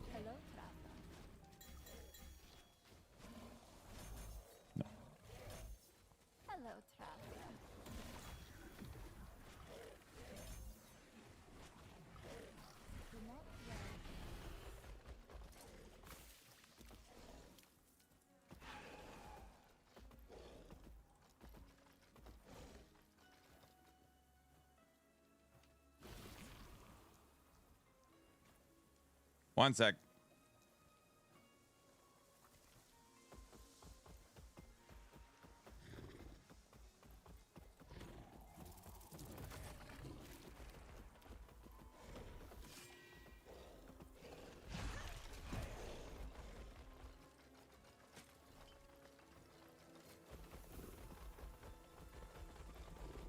Hello, traveler. Hello, traveler. Do not worry. One sec.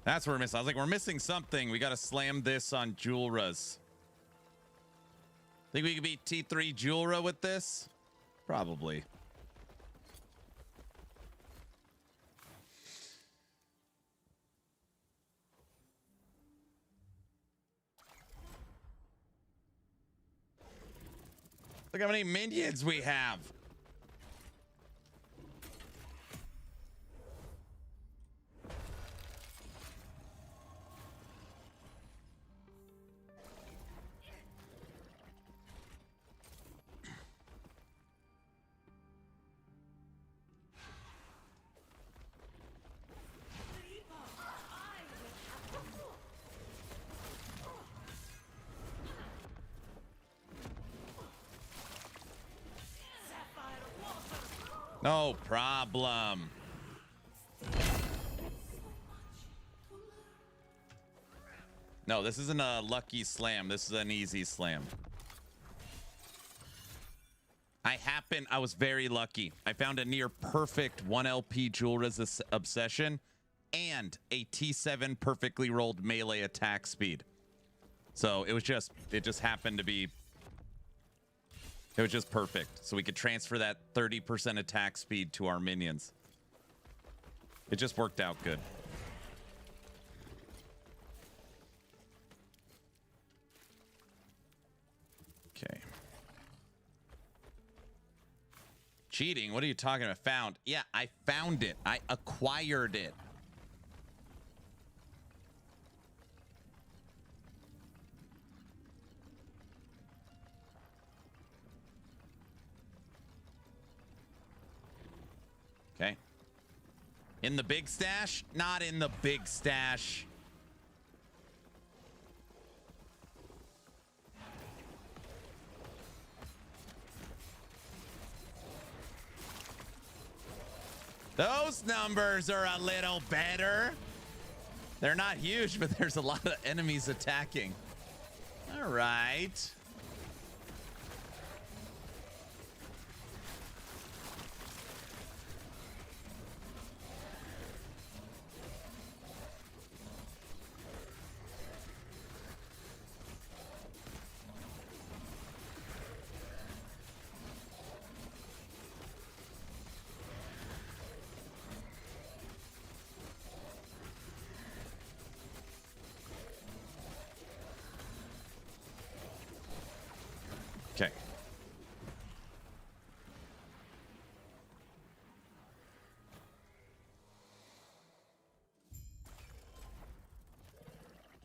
That's what we're missing. I was like, we're missing something. We got to slam this on Julra's. Think we could beat T3 Julra with this? Probably. Look how many minions we have. No problem. No, this isn't a lucky slam. This is an easy slam. I was very lucky. I found a near perfect 1 LP Jewel Resist Obsession and a T7 perfectly rolled melee attack speed. So it just happened to be, it was just perfect. So we could transfer that 30% attack speed to our minions. It just worked out good. Okay. Cheating? What are you talking about? Found? Yeah, I found it. I acquired it. Okay. In the big stash? Not in the big stash. Those numbers are a little better. They're not huge, but there's a lot of enemies attacking. All right. Okay.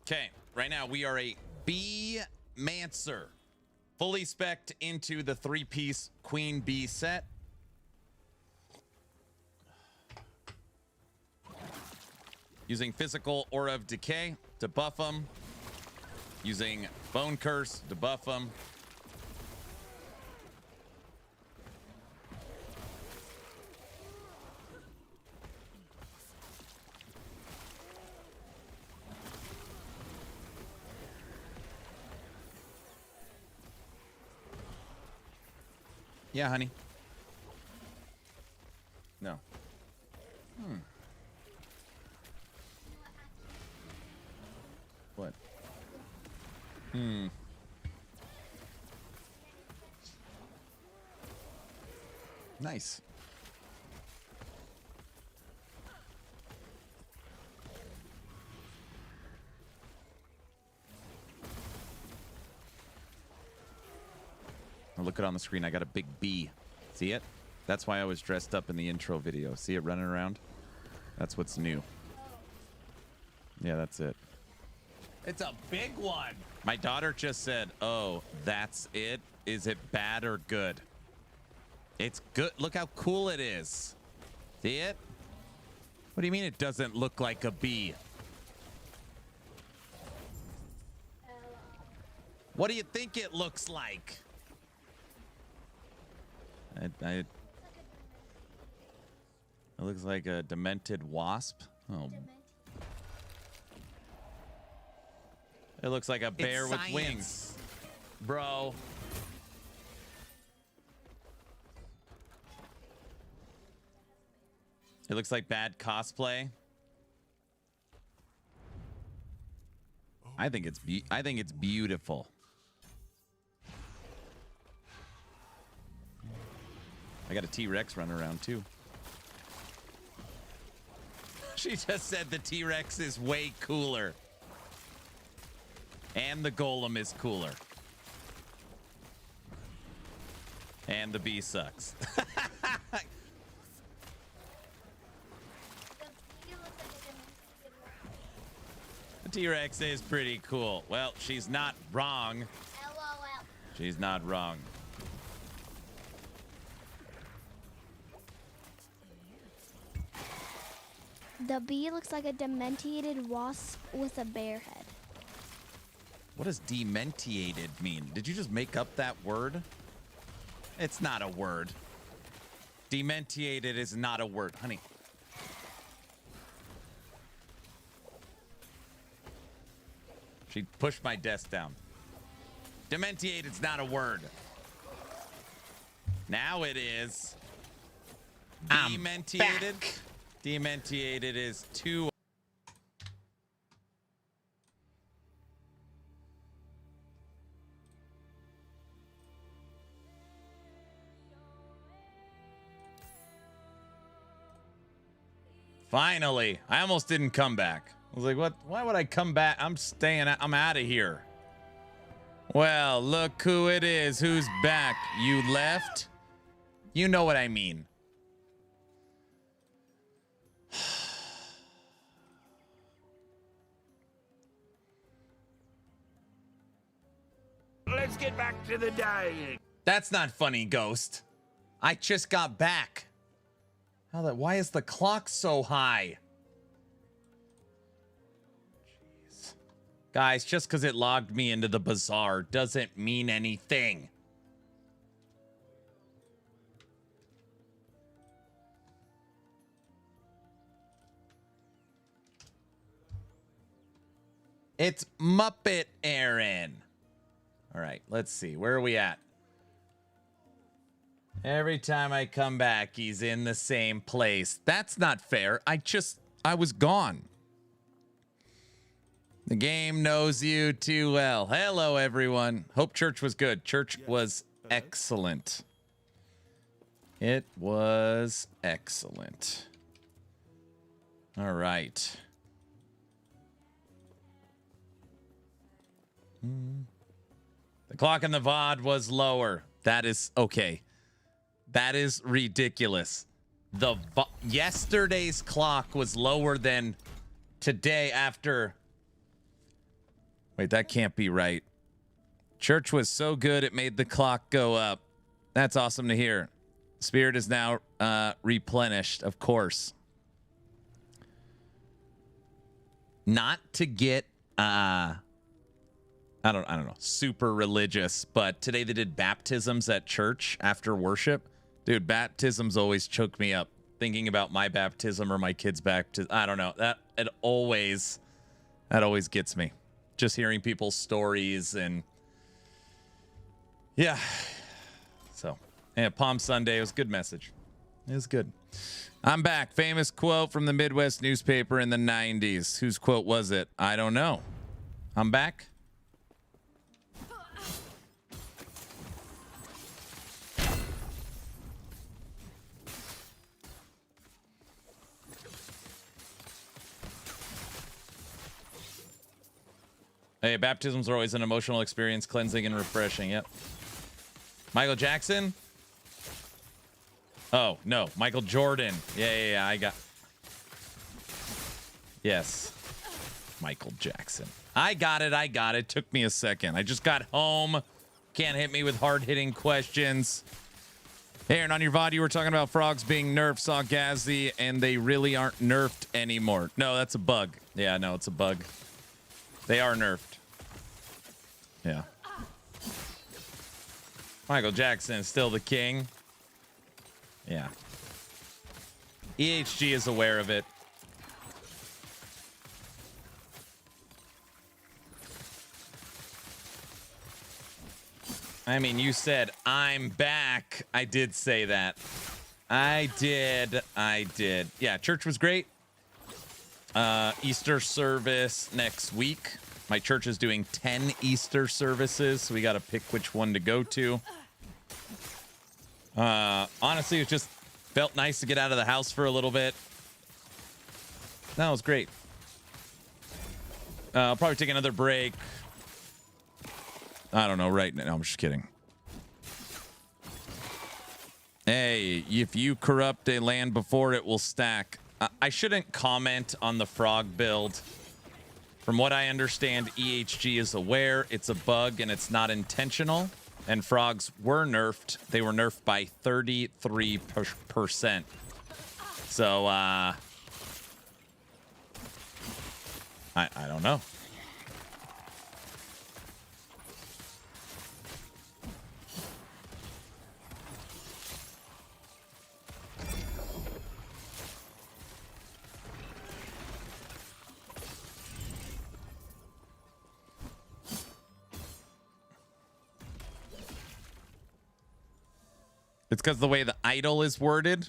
Okay, right now we are a bee mancer, fully spec'd into the 3-piece queen bee set. Using physical aura of decay to buff them. Using bone curse to buff them. Yeah, honey. No. What? Nice. Look it on the screen. I got a big bee. See it? That's why I was dressed up in the intro video. See it running around? That's what's new. Yeah, that's it. It's a big one. My daughter just said, "Oh, that's it? Is it bad or good?" It's good. Look how cool it is. See it? What do you mean it doesn't look like a bee? What do you think it looks like? It looks like a demented wasp. Oh. It looks like a bear with wings. Bro. It looks like bad cosplay. I think it's beautiful. I got a T-Rex running around too. She just said the T-Rex is way cooler. And the golem is cooler. And the bee sucks. The T-Rex is pretty cool. Well, she's not wrong. LOL. She's not wrong. The bee looks like a dementiated wasp with a bear head. What does dementiated mean? Did you just make up that word? It's not a word. Dementiated is not a word, honey. She pushed my desk down. Dementiated's not a word. Now it is. Dementiated. Dementiated is too. Finally, I almost didn't come back. I was like, what? Why would I come back? I'm staying. I'm out of here. Well, look who it is. Who's back? You left? You know what I mean. Let's get back to the dying. That's not funny, Ghost. I just got back. Why is the clock so high? Jeez. Guys, just because it logged me into the bazaar doesn't mean anything. It's Muppet Aaron. All right, let's see. Where are we at? Every time I come back, he's in the same place. That's not fair. I was gone. The game knows you too well. Hello, everyone. Hope church was good. Church was excellent. It was excellent. All right. The clock in the VOD was lower. That is okay. That is ridiculous. Yesterday's clock was lower than today after. Wait, that can't be right. Church was so good it made the clock go up. That's awesome to hear. Spirit is now replenished, of course. Not to get I don't know, super religious, but today they did baptisms at church after worship. Dude, baptisms always choke me up. Thinking about my baptism or my kid's baptism. I don't know. That always gets me. Just hearing people's stories and yeah. So, yeah, Palm Sunday was a good message. It was good. I'm back. Famous quote from the Midwest newspaper in the 90s. Whose quote was it? I don't know. I'm back. Hey, baptisms are always an emotional experience, cleansing and refreshing. Yep. Michael Jackson? Oh, no. Michael Jordan. Yeah. I got... Yes. Michael Jackson. I got it. Took me a second. I just got home. Can't hit me with hard-hitting questions. Aaron, on your VOD, you were talking about frogs being nerfed, saw Gazzy, and they really aren't nerfed anymore. No, that's a bug. Yeah, no, it's a bug. They are nerfed. Yeah. Michael Jackson is still the king. Yeah. EHG is aware of it. I mean, you said, I'm back. I did say that. I did. Yeah, church was great. Easter service next week. My church is doing 10 Easter services, so we got to pick which one to go to. Honestly, it just felt nice to get out of the house for a little bit. That was great. I'll probably take another break. I don't know right now. No, I'm just kidding. Hey, if you corrupt a land before it will stack. I shouldn't comment on the frog build. From what I understand, EHG is aware it's a bug and it's not intentional. And frogs were nerfed. They were nerfed by 33%. So, I don't know. It's because the way the idol is worded.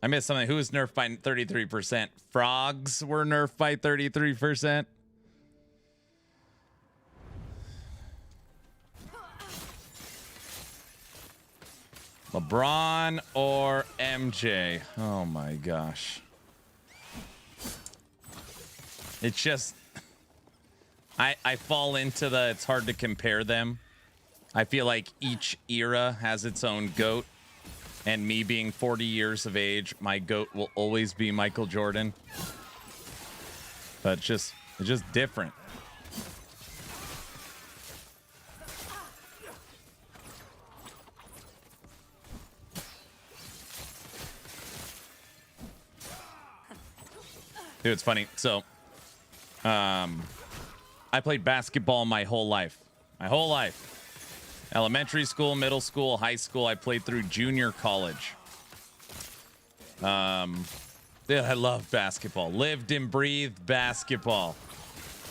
I missed something. Who was nerfed by 33%? Frogs were nerfed by 33%. LeBron or MJ? Oh my gosh. It's just... I fall into the it's hard to compare them. I feel like each era has its own GOAT. And me being 40 years of age, my GOAT will always be Michael Jordan. But it's just different. Dude, it's funny. So, I played basketball my whole life. My whole life. Elementary school, middle school, high school. I played through junior college. Dude, I love basketball. Lived and breathed basketball.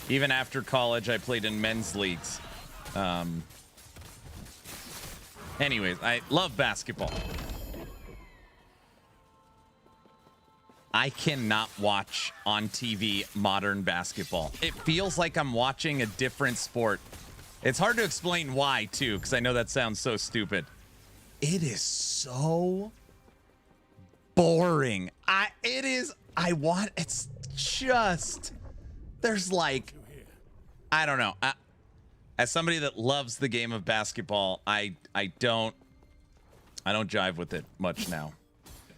Even after college, I played in men's leagues. Anyways, I love basketball. I cannot watch on TV modern basketball. It feels like I'm watching a different sport. It's hard to explain why, too, because I know that sounds so stupid. It is so boring. It's just, there's like, I don't know. As somebody that loves the game of basketball, I don't jive with it much now.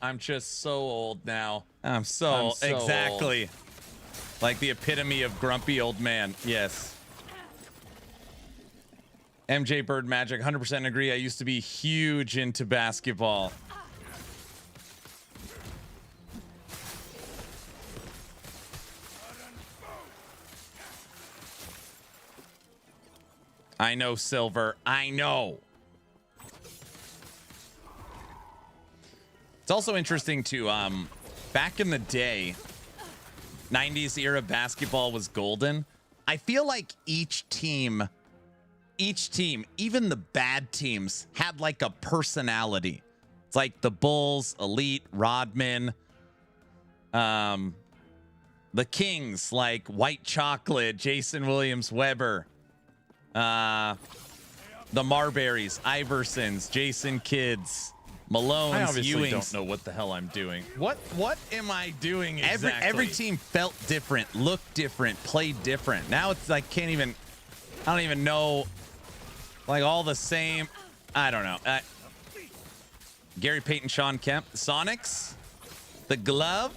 I'm just so old now. I'm so exactly old. Like the epitome of grumpy old man. Yes. MJ Bird Magic, 100% agree. I used to be huge into basketball. I know, Silver. I know. It's also interesting to, back in the day, 90s era basketball was golden. I feel like each team, even the bad teams, had like a personality. It's like the Bulls, Elite, Rodman, the Kings, like White Chocolate, Jason Williams Weber, the Marburys, Iversons, Jason Kidds, Malone's, I obviously Ewings. don't know what the hell I'm doing. What am I doing exactly? Every team felt different, looked different, played different. Now it's like I don't even know, like all the same. I don't know. Gary Payton, Sean Kemp, Sonics, the glove.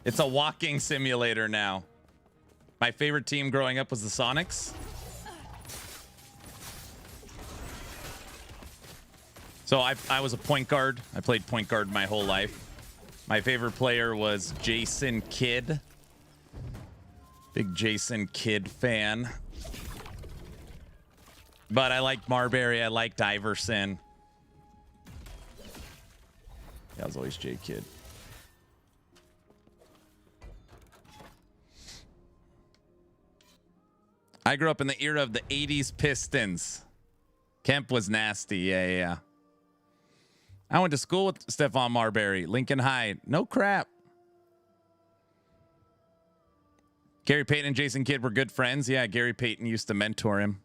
It's a walking simulator now. My favorite team growing up was the Sonics. So I was a point guard. I played point guard my whole life. My favorite player was Jason Kidd. Big Jason Kidd fan. But I liked Marbury. I liked Iverson. Yeah, I was always J Kidd. I grew up in the era of the 80s Pistons. Kemp was nasty. Yeah. I went to school with Stephon Marbury, Lincoln High. No crap. Gary Payton and Jason Kidd were good friends. Yeah, Gary Payton used to mentor him.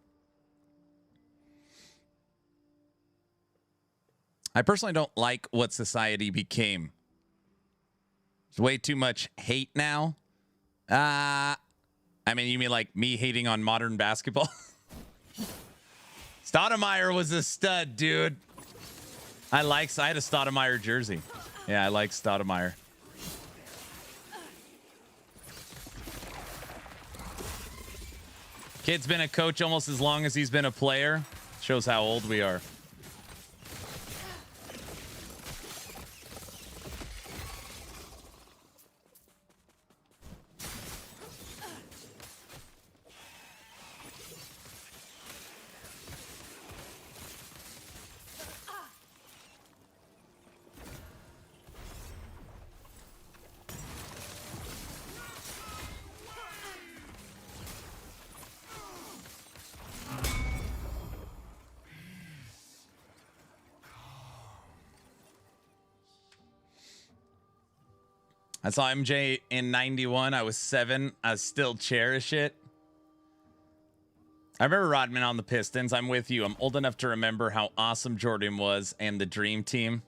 I personally don't like what society became. There's way too much hate now. I mean, you mean like me hating on modern basketball? Stoudemire was a stud, dude. I had a Stoudemire jersey. Yeah, I like Stoudemire. Kid's been a coach almost as long as he's been a player. Shows how old we are. I saw MJ in 91. I was 7. I still cherish it. I remember Rodman on the Pistons. I'm with you. I'm old enough to remember how awesome Jordan was and the Dream Team.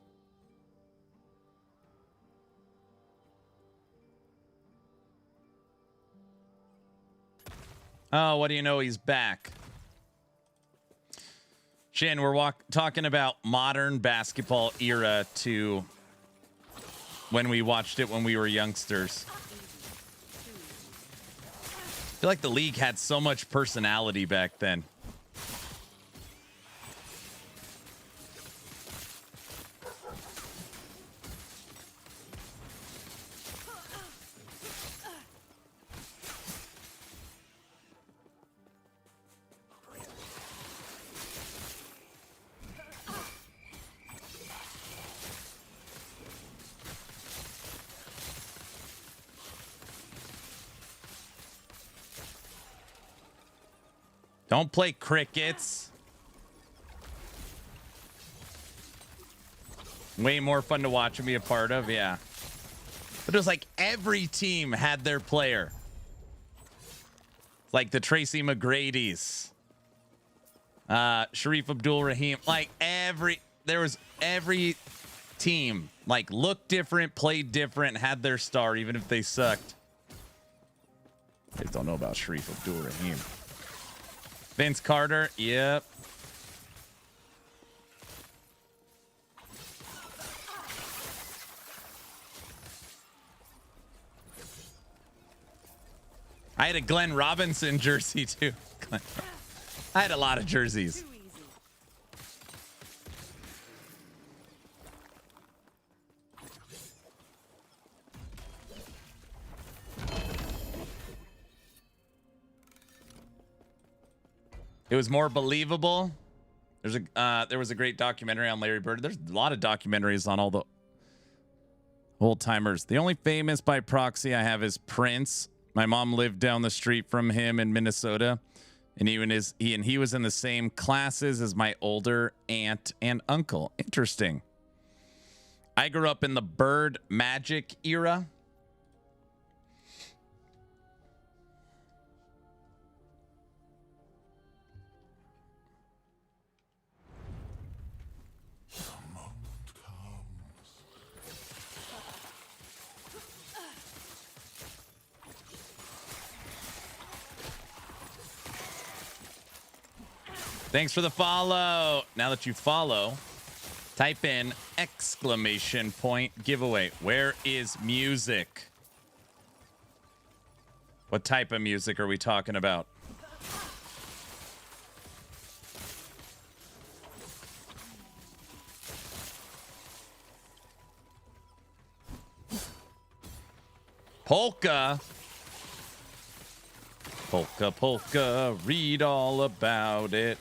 Oh, what do you know? He's back. Shin, we're talking about modern basketball era to when we watched it when we were youngsters. I feel like the league had so much personality back then. Don't play crickets. Way more fun to watch and be a part of, yeah. But it was like every team had their player. Like the Tracy McGrady's. Sharif Abdul-Rahim. Like every team like looked different, played different, had their star, even if they sucked. I just don't know about Sharif Abdul-Rahim. Vince Carter, yep. I had a Glenn Robinson jersey too. I had a lot of jerseys. It was more believable. There was a great documentary on Larry Bird. There's a lot of documentaries on all the old timers. The only famous by proxy I have is Prince. My mom lived down the street from him in Minnesota, and he was in the same classes as my older aunt and uncle. Interesting. I grew up in the Bird Magic era. Thanks for the follow. Now that you follow, type in !! giveaway. Where is music? What type of music are we talking about? Polka. Polka, polka, read all about it.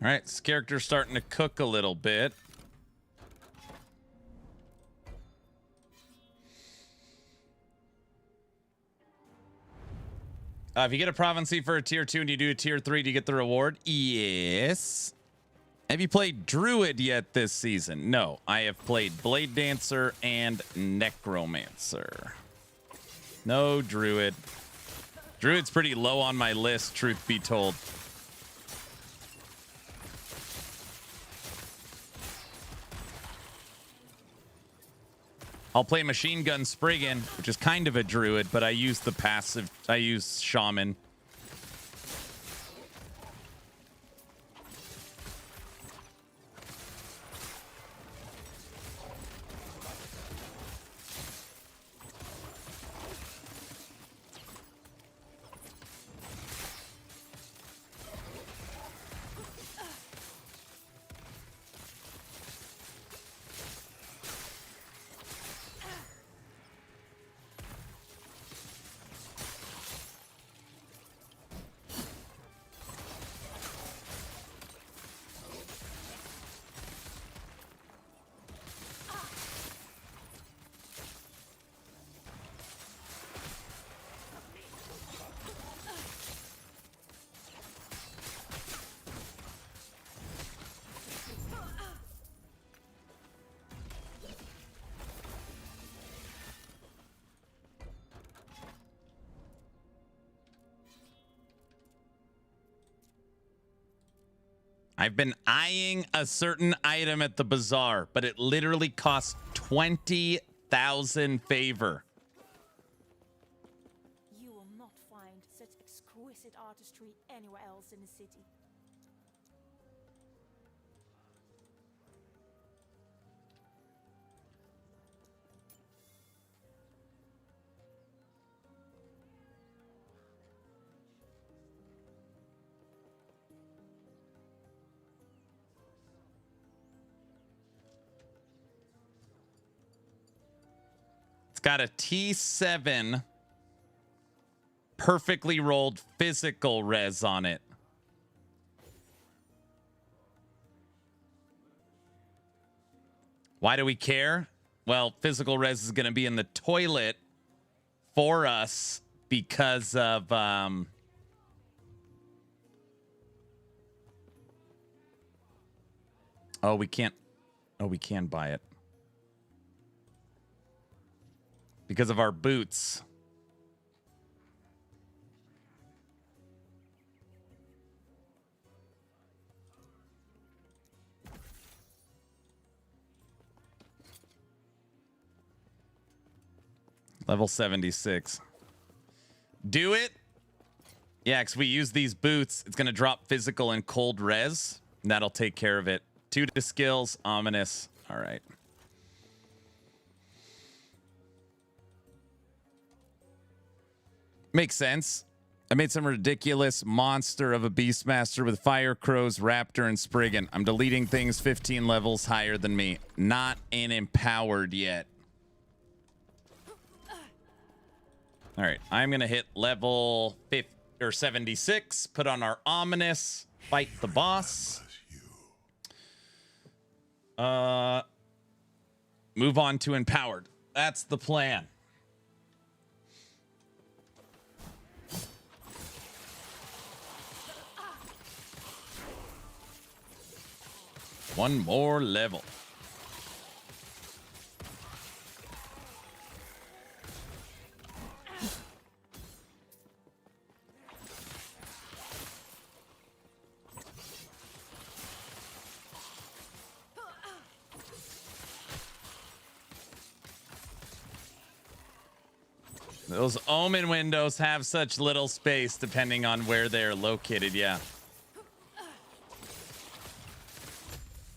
All right, this character's starting to cook a little bit. If you get a Prophecy for a tier 2 and you do a tier 3, do you get the reward? Yes. Have you played Druid yet this season? No, I have played Blade Dancer and Necromancer. No Druid. Druid's pretty low on my list, truth be told. I'll play Machine Gun Spriggan, which is kind of a druid, but I use the passive. I use Shaman. I've been eyeing a certain item at the bazaar, but it literally costs 20,000 favor. You will not find such exquisite artistry anywhere else in the city. It's got a T7 perfectly rolled physical res on it. Why do we care? Well, physical res is going to be in the toilet for us because of oh, we can't. Oh, we can buy it. Because of our boots. Level 76. Do it? Yeah, because we use these boots. It's going to drop physical and cold res. And that'll take care of it. 2 to skills. Ominous. All right. Makes sense. I made some ridiculous monster of a Beastmaster with Fire Crows, Raptor, and Spriggan. I'm deleting things 15 levels higher than me. Not in Empowered yet. All right, I'm going to hit level 50 or 76, put on our Ominous, fight the boss. Move on to Empowered. That's the plan. One more level. Those omen windows have such little space depending on where they're located, yeah.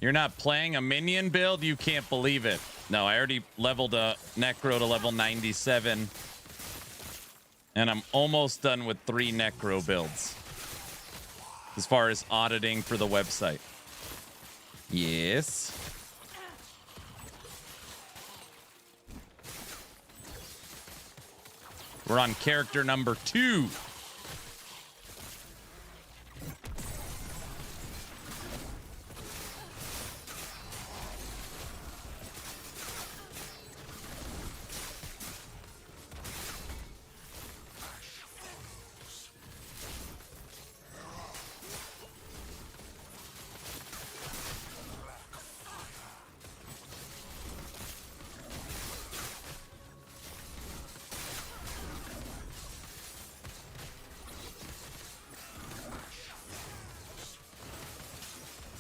You're not playing a minion build? You can't believe it. No, I already leveled a Necro to level 97. And I'm almost done with 3 Necro builds. As far as auditing for the website. Yes. We're on character number 2.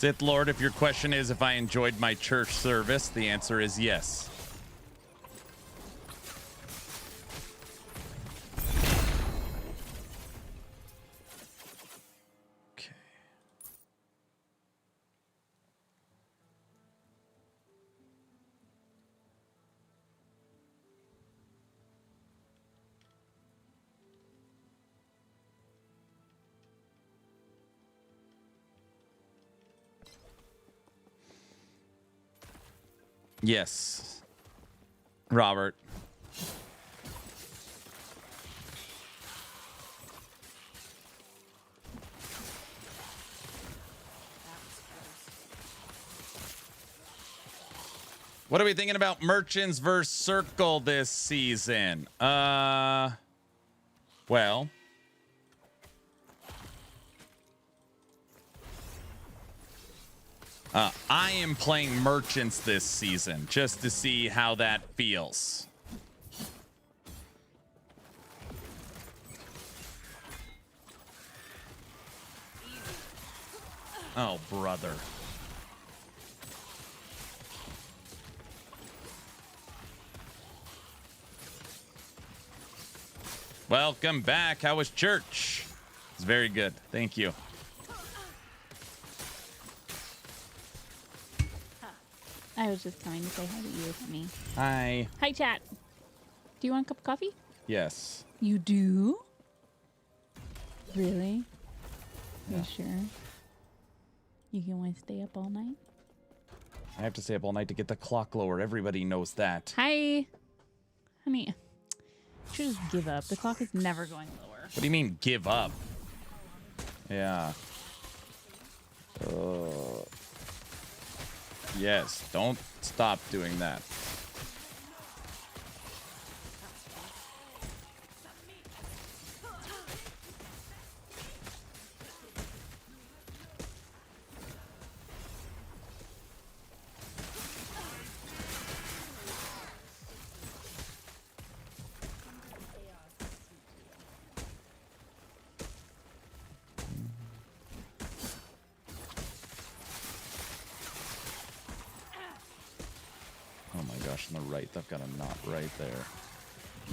Sith Lord, if your question is if I enjoyed my church service, the answer is yes. Yes, Robert. What are we thinking about merchants versus circle this season? Well, I am playing merchants this season just to see how that feels. Oh, brother. Welcome back. How was church? It's very good. Thank you. I was just coming to say hi to you, honey. Hi. Hi, chat. Do you want a cup of coffee? Yes. You do? Really? Yeah. You sure? You can want to stay up all night? I have to stay up all night to get the clock lower. Everybody knows that. Hi. Honey, you should just give up. The clock is never going lower. What do you mean, give up? Yeah. Yes, don't stop doing that. Oh my gosh, on the right. I've got a knot right there.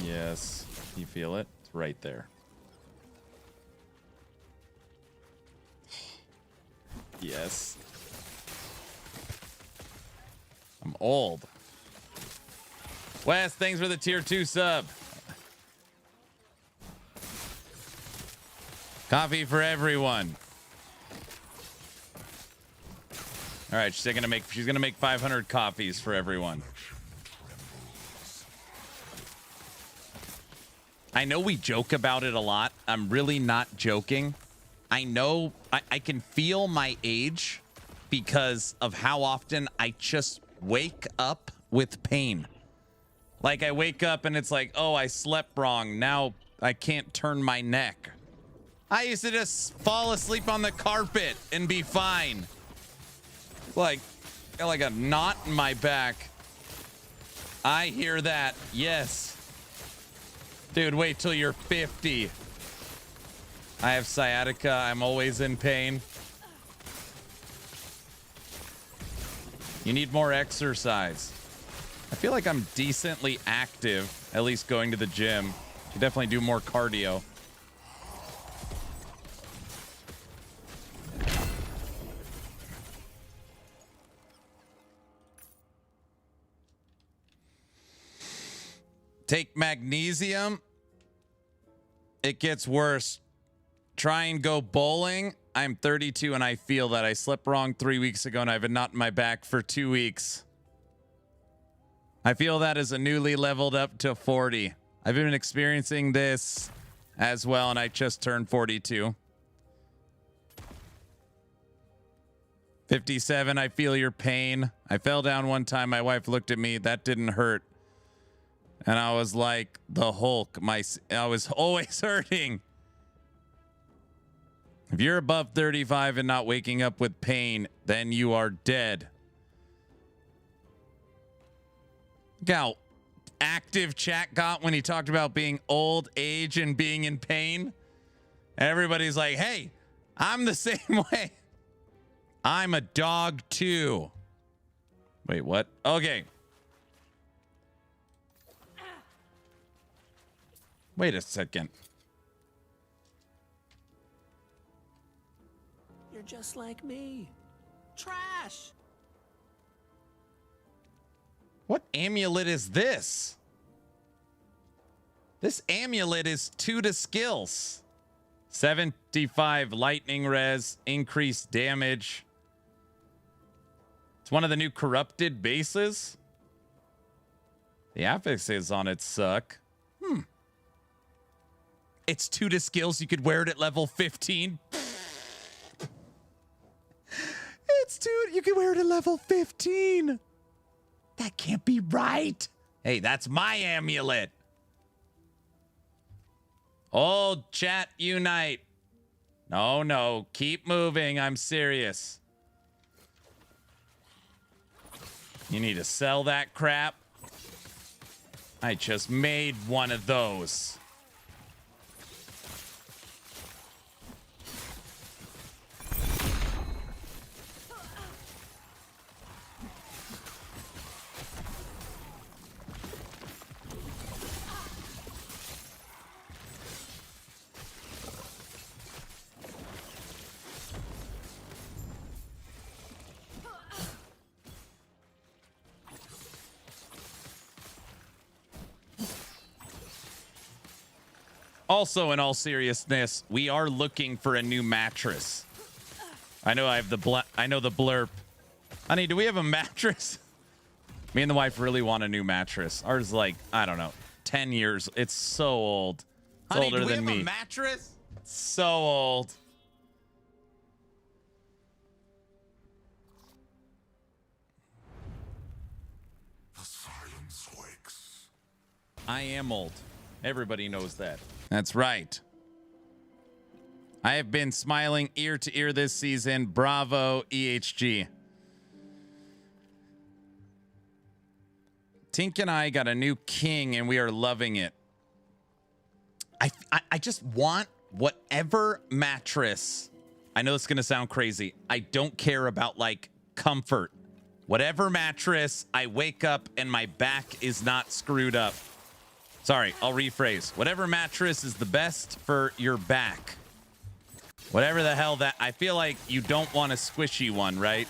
Yes. You feel it? It's right there. Yes. I'm old. Wes, thanks for the tier 2 sub. Coffee for everyone. All right, she's gonna make 500 coffees for everyone. I know we joke about it a lot. I'm really not joking. I know I can feel my age because of how often I just wake up with pain. Like I wake up and it's like, oh, I slept wrong. Now I can't turn my neck. I used to just fall asleep on the carpet and be fine. Like, got like a knot in my back. I hear that. Yes. Dude, wait till you're 50. I have sciatica. I'm always in pain. You need more exercise. I feel like I'm decently active, at least going to the gym. Should definitely do more cardio. Take magnesium. It gets worse. Try and go bowling. I'm 32 and I feel that I slept wrong 3 weeks ago and I have a knot in my back for 2 weeks. I feel that as a newly leveled up to 40. I've been experiencing this as well and I just turned 42. 57, I feel your pain. I fell down one time. My wife looked at me. That didn't hurt. And I was like the Hulk. I was always hurting. If you're above 35 and not waking up with pain, then you are dead. Look how active chat got when he talked about being old age and being in pain. Everybody's like, hey, I'm the same way. I'm a dog too. Wait, what? Okay. Wait a second. You're just like me. Trash. What amulet is this? This amulet is 2 to skills. 75 lightning res, increased damage. It's one of the new corrupted bases. The affixes on it suck. It's 2 to skills. You could wear it at level 15. It's 2. You can wear it at level 15. That can't be right. Hey, that's my amulet. Oh, chat, unite. No. Keep moving. I'm serious. You need to sell that crap. I just made one of those. Also, in all seriousness, we are looking for a new mattress. I know I have the blurb. Honey, do we have a mattress? Me and the wife really want a new mattress. Ours is like, I don't know, 10 years. It's so old. It's Honey, older do we than have me. a mattress? So old. The silence wakes. I am old. Everybody knows that. That's right. I have been smiling ear to ear this season. Bravo, EHG. Tink and I got a new king, and we are loving it. I just want whatever mattress. I know it's going to sound crazy. I don't care about, like, comfort. Whatever mattress, I wake up and my back is not screwed up. Sorry, I'll rephrase. Whatever mattress is the best for your back. Whatever the hell that... I feel like you don't want a squishy one, right?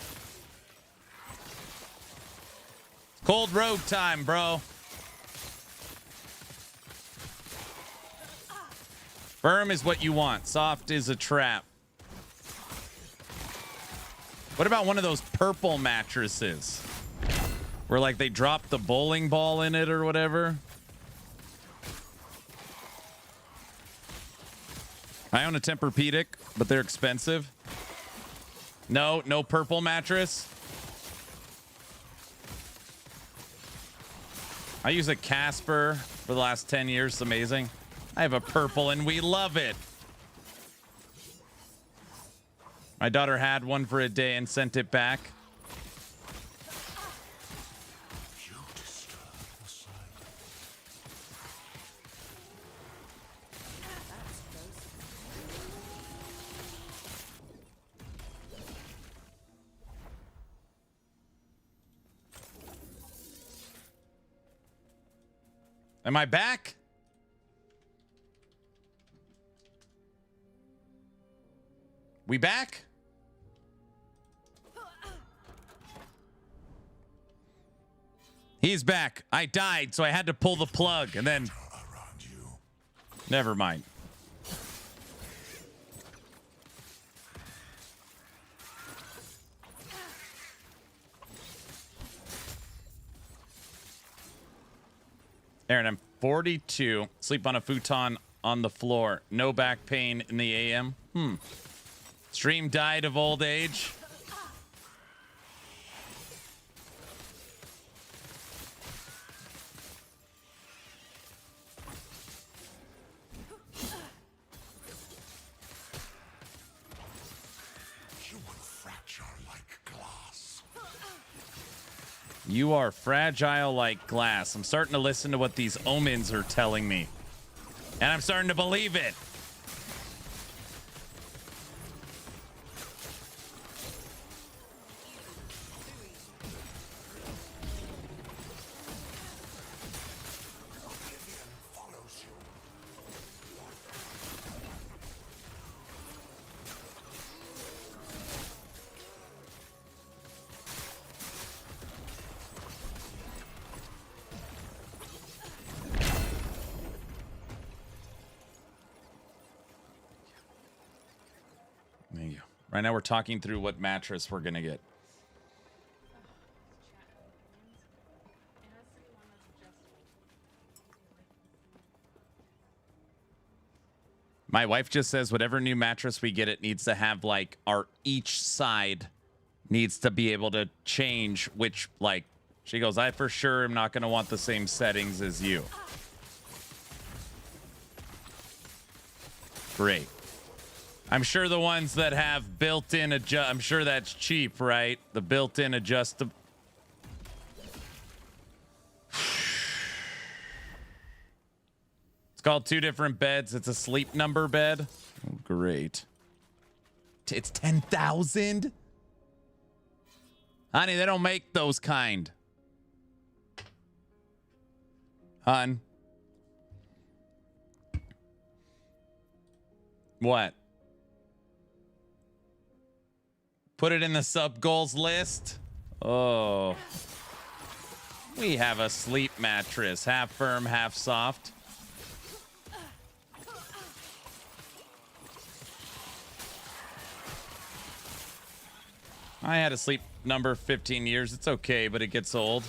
Cold road time, bro. Firm is what you want. Soft is a trap. What about one of those purple mattresses? Where, like, they drop the bowling ball in it or whatever? I own a Tempur-Pedic, but they're expensive. No purple mattress. I use a Casper for the last 10 years. It's amazing. I have a purple and we love it. My daughter had one for a day and sent it back. Am I back? We back? He's back. I died, so I had to pull the plug, and then... Never mind. Aaron, I'm 42. Sleep on a futon on the floor. No back pain in the AM. Stream died of old age. You are fragile like glass. I'm starting to listen to what these omens are telling me. And I'm starting to believe it. Right now we're talking through what mattress we're gonna get. My wife just says whatever new mattress we get, it needs to have like each side needs to be able to change which, like, she goes, I for sure am not going to want the same settings as you. Great. I'm sure the ones that have built-in I'm sure that's cheap, right? The built-in adjustable. It's called 2 different beds. It's a sleep number bed. Oh, great. It's 10,000? Honey, they don't make those kind. Hun. What? Put it in the sub goals list? Oh. We have a sleep mattress. Half firm, half soft. I had a sleep number 15 years. It's okay, but it gets old.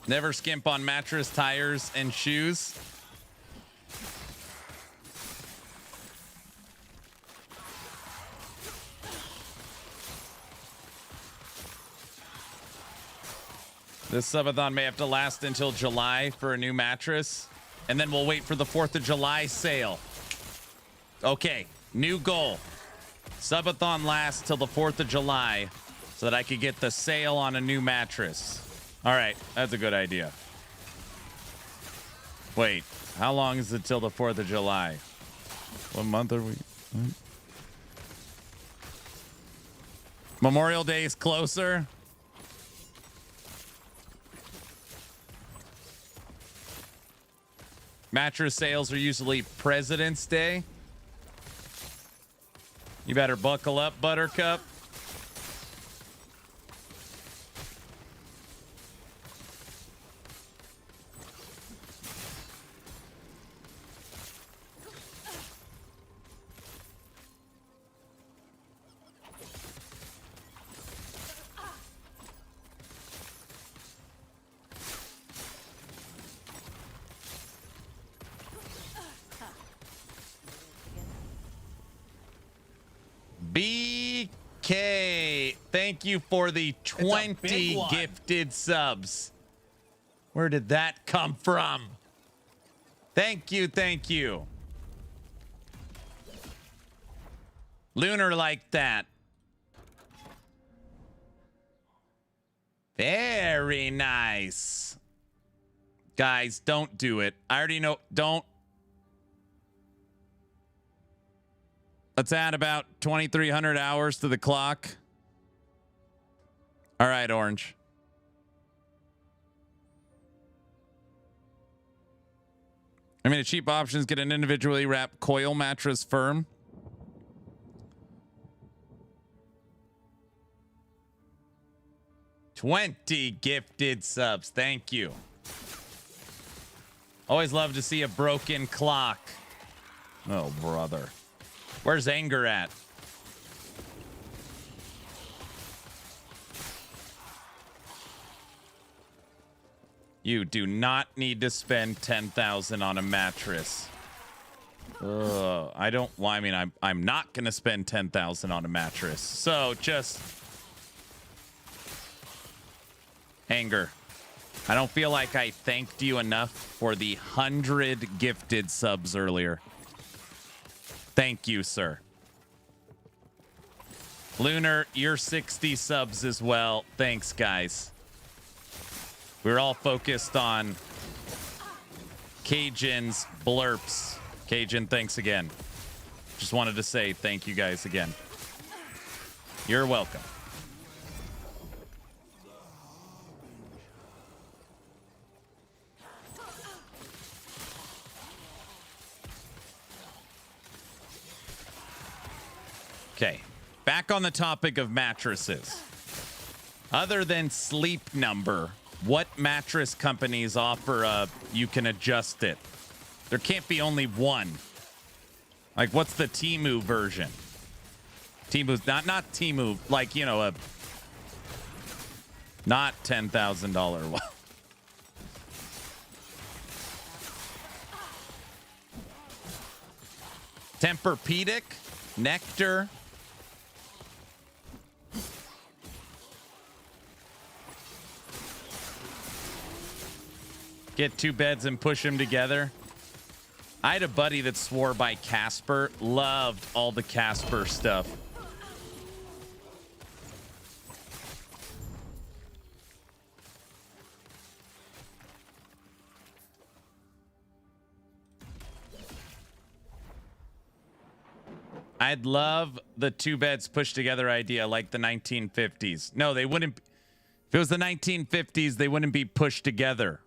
Never skimp on mattress, tires, and shoes. This subathon may have to last until July for a new mattress, and then we'll wait for the 4th of July sale. Okay, new goal. Subathon lasts till the 4th of July so that I could get the sale on a new mattress. All right, that's a good idea. Wait, how long is it till the 4th of July? What month are we? Memorial Day is closer. Mattress sales are usually President's Day. You better buckle up, Buttercup. BK, thank you for the 20 gifted subs. Where did that come from? Thank you, thank you. Lunar like that. Very nice. Guys, don't do it. I already know. Don't. Let's add about 2,300 hours to the clock. All right, Orange. I mean, cheap options get an individually wrapped coil mattress firm. $20 gifted subs. Thank you. Always love to see a broken clock. Oh, brother. Where's Anger at? You do not need to spend 10,000 on a mattress. I don't. Well, I mean, I'm not gonna spend 10,000 on a mattress. So just Anger. I don't feel like I thanked you enough for the 100 gifted subs earlier. Thank you, sir. Lunar, you're 60 subs as well. Thanks, guys. We're all focused on Cajun's blurps. Cajun, thanks again. Just wanted to say thank you guys again. You're welcome. Okay, back on the topic of mattresses. Other than Sleep Number, what mattress companies offer you can adjust it? There can't be only one. Like, what's the Temu version? Temu's not Temu, like, you know, a not $10,000 one. Tempur-Pedic, Nectar. Get two beds and push them together. I had a buddy that swore by Casper. Loved all the Casper stuff. I'd love the two beds pushed together idea like the 1950s. No, they wouldn't. If it was the 1950s, they wouldn't be pushed together.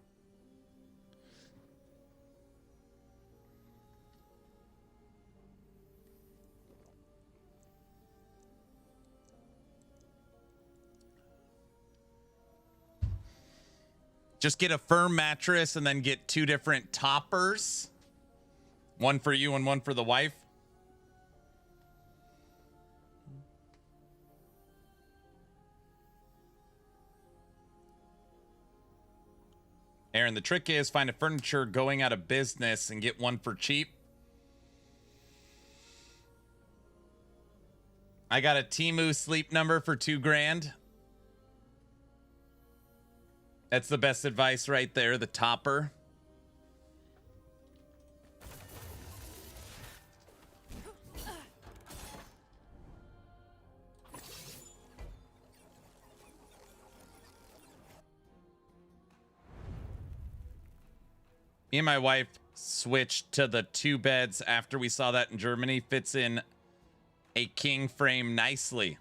Just get a firm mattress and then get two different toppers. One for you and one for the wife. Aaron, the trick is find a furniture going out of business and get one for cheap. I got a Temu Sleep Number for $2,000. That's the best advice right there, the topper. Me and my wife switched to the two beds after we saw that in Germany. Fits in a king frame nicely.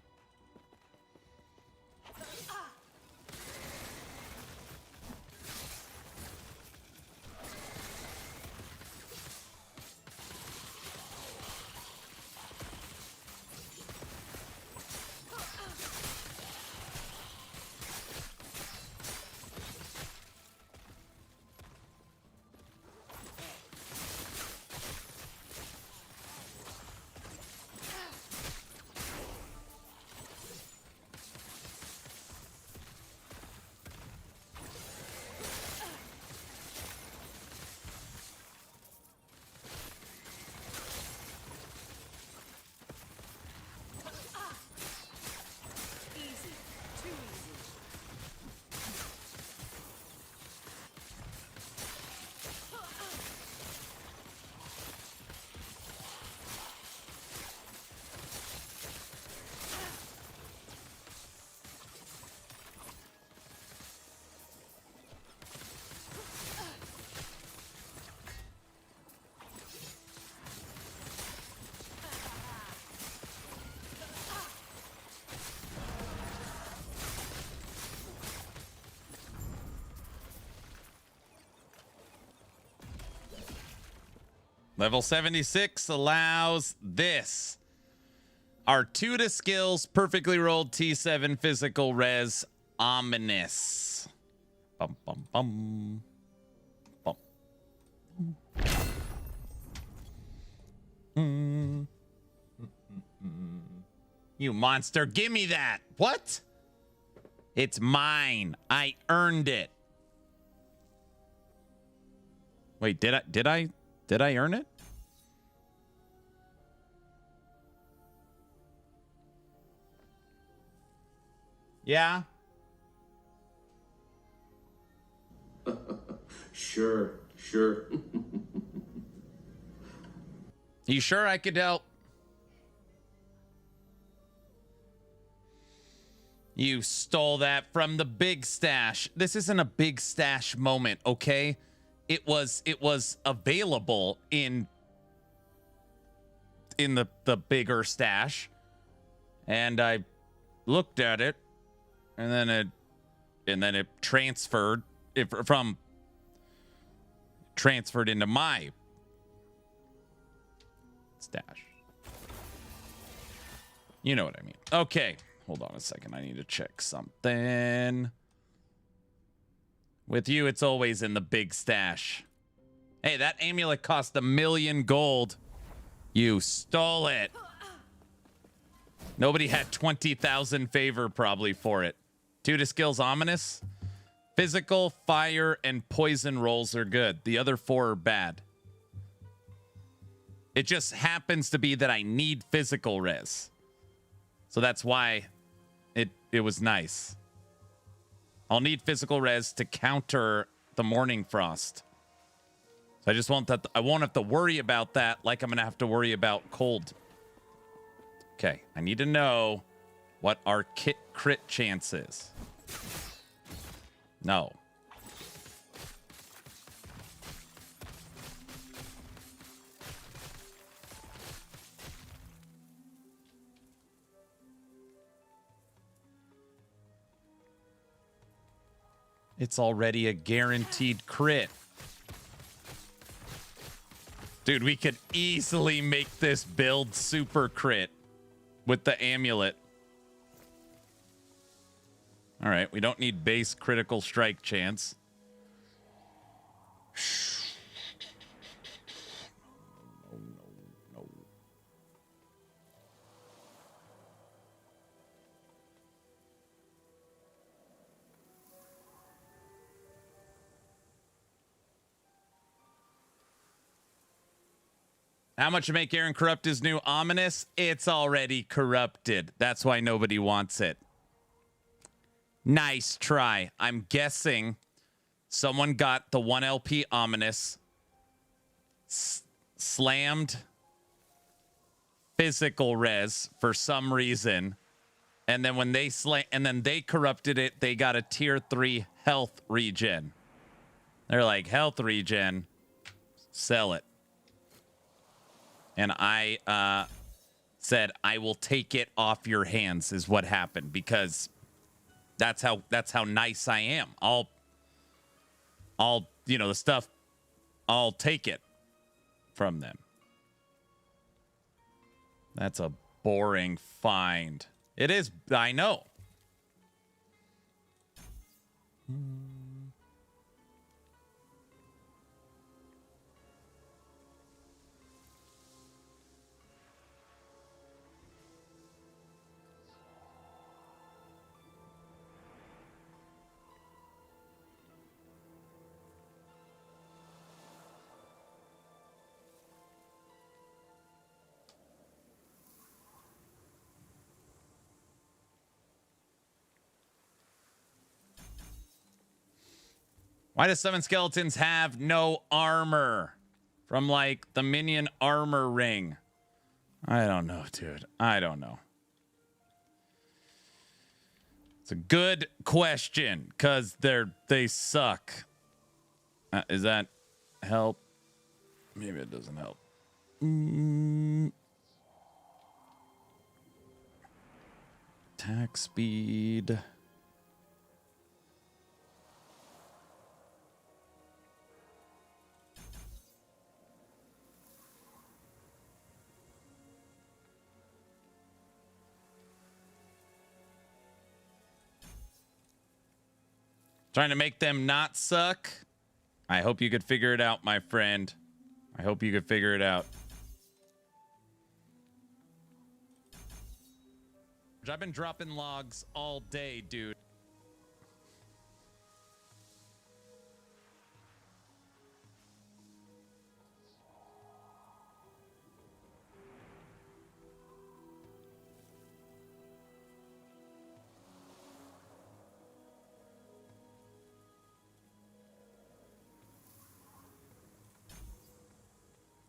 Level 76 allows this. Artuda skills, perfectly rolled T7 physical res, ominous. Bum, bum, bum. Bum. You monster, give me that. What? It's mine. I earned it. Wait, did I earn it? Yeah. Sure. You sure I could help? You stole that from the big stash. This isn't a big stash moment, okay? It was available in the bigger stash, and I looked at it, and then it transferred into my stash. You know what I mean. Okay. Hold on a second. I need to check something. With you, it's always in the big stash. Hey, that amulet cost 1,000,000 gold. You stole it. Nobody had 20,000 favor probably for it. 2 to skills ominous. Physical, fire, and poison rolls are good. The other 4 are bad. It just happens to be that I need physical res. So that's why it was nice. I'll need physical res to counter the Morning Frost. So I just won't I won't have to worry about that like I'm gonna have to worry about cold. Okay, I need to know what our crit chance is. No. It's already a guaranteed crit. Dude, we could easily make this build super crit with the amulet. All right, we don't need base critical strike chance. No. How much to make Aaron corrupt his new ominous? It's already corrupted. That's why nobody wants it. Nice try. I'm guessing someone got the 1 LP ominous, slammed physical res for some reason, and then when they they corrupted it, they got a tier 3 health regen. They're like, health regen, sell it. And I said, I will take it off your hands, is what happened, because that's how nice I am. I'll the stuff, I'll take it from them. That's a boring find. It is, I know. Why do summon skeletons have no armor? From like the minion armor ring. I don't know, dude. I don't know. It's a good question because they suck. Is that help? Maybe it doesn't help. Attack speed. Trying to make them not suck. I hope you could figure it out, my friend. I hope you could figure it out. I've been dropping logs all day, dude.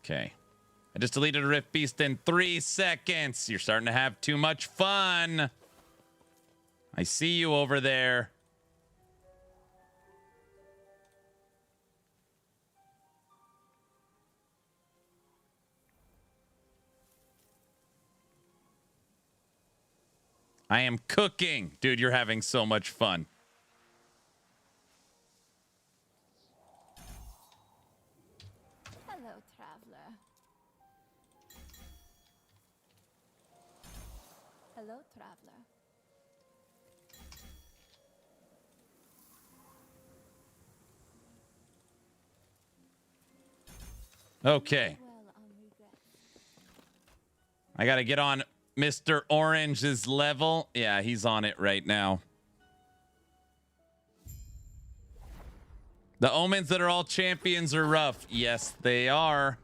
Okay. I just deleted a Rift Beast in 3 seconds. You're starting to have too much fun. I see you over there. I am cooking. Dude, you're having so much fun. Hello, traveler. Hello, traveler. Okay. I got to get on Mr. Orange's level. Yeah, he's on it right now. The omens that are all champions are rough. Yes, they are.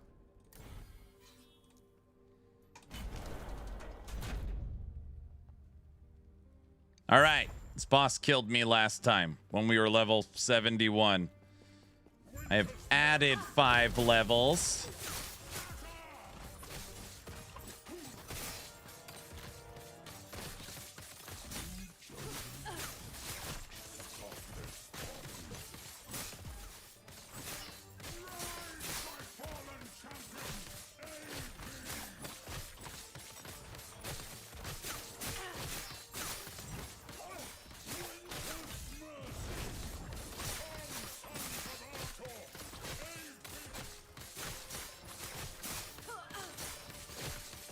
All right. This boss killed me last time when we were level 71. I have added 5 levels.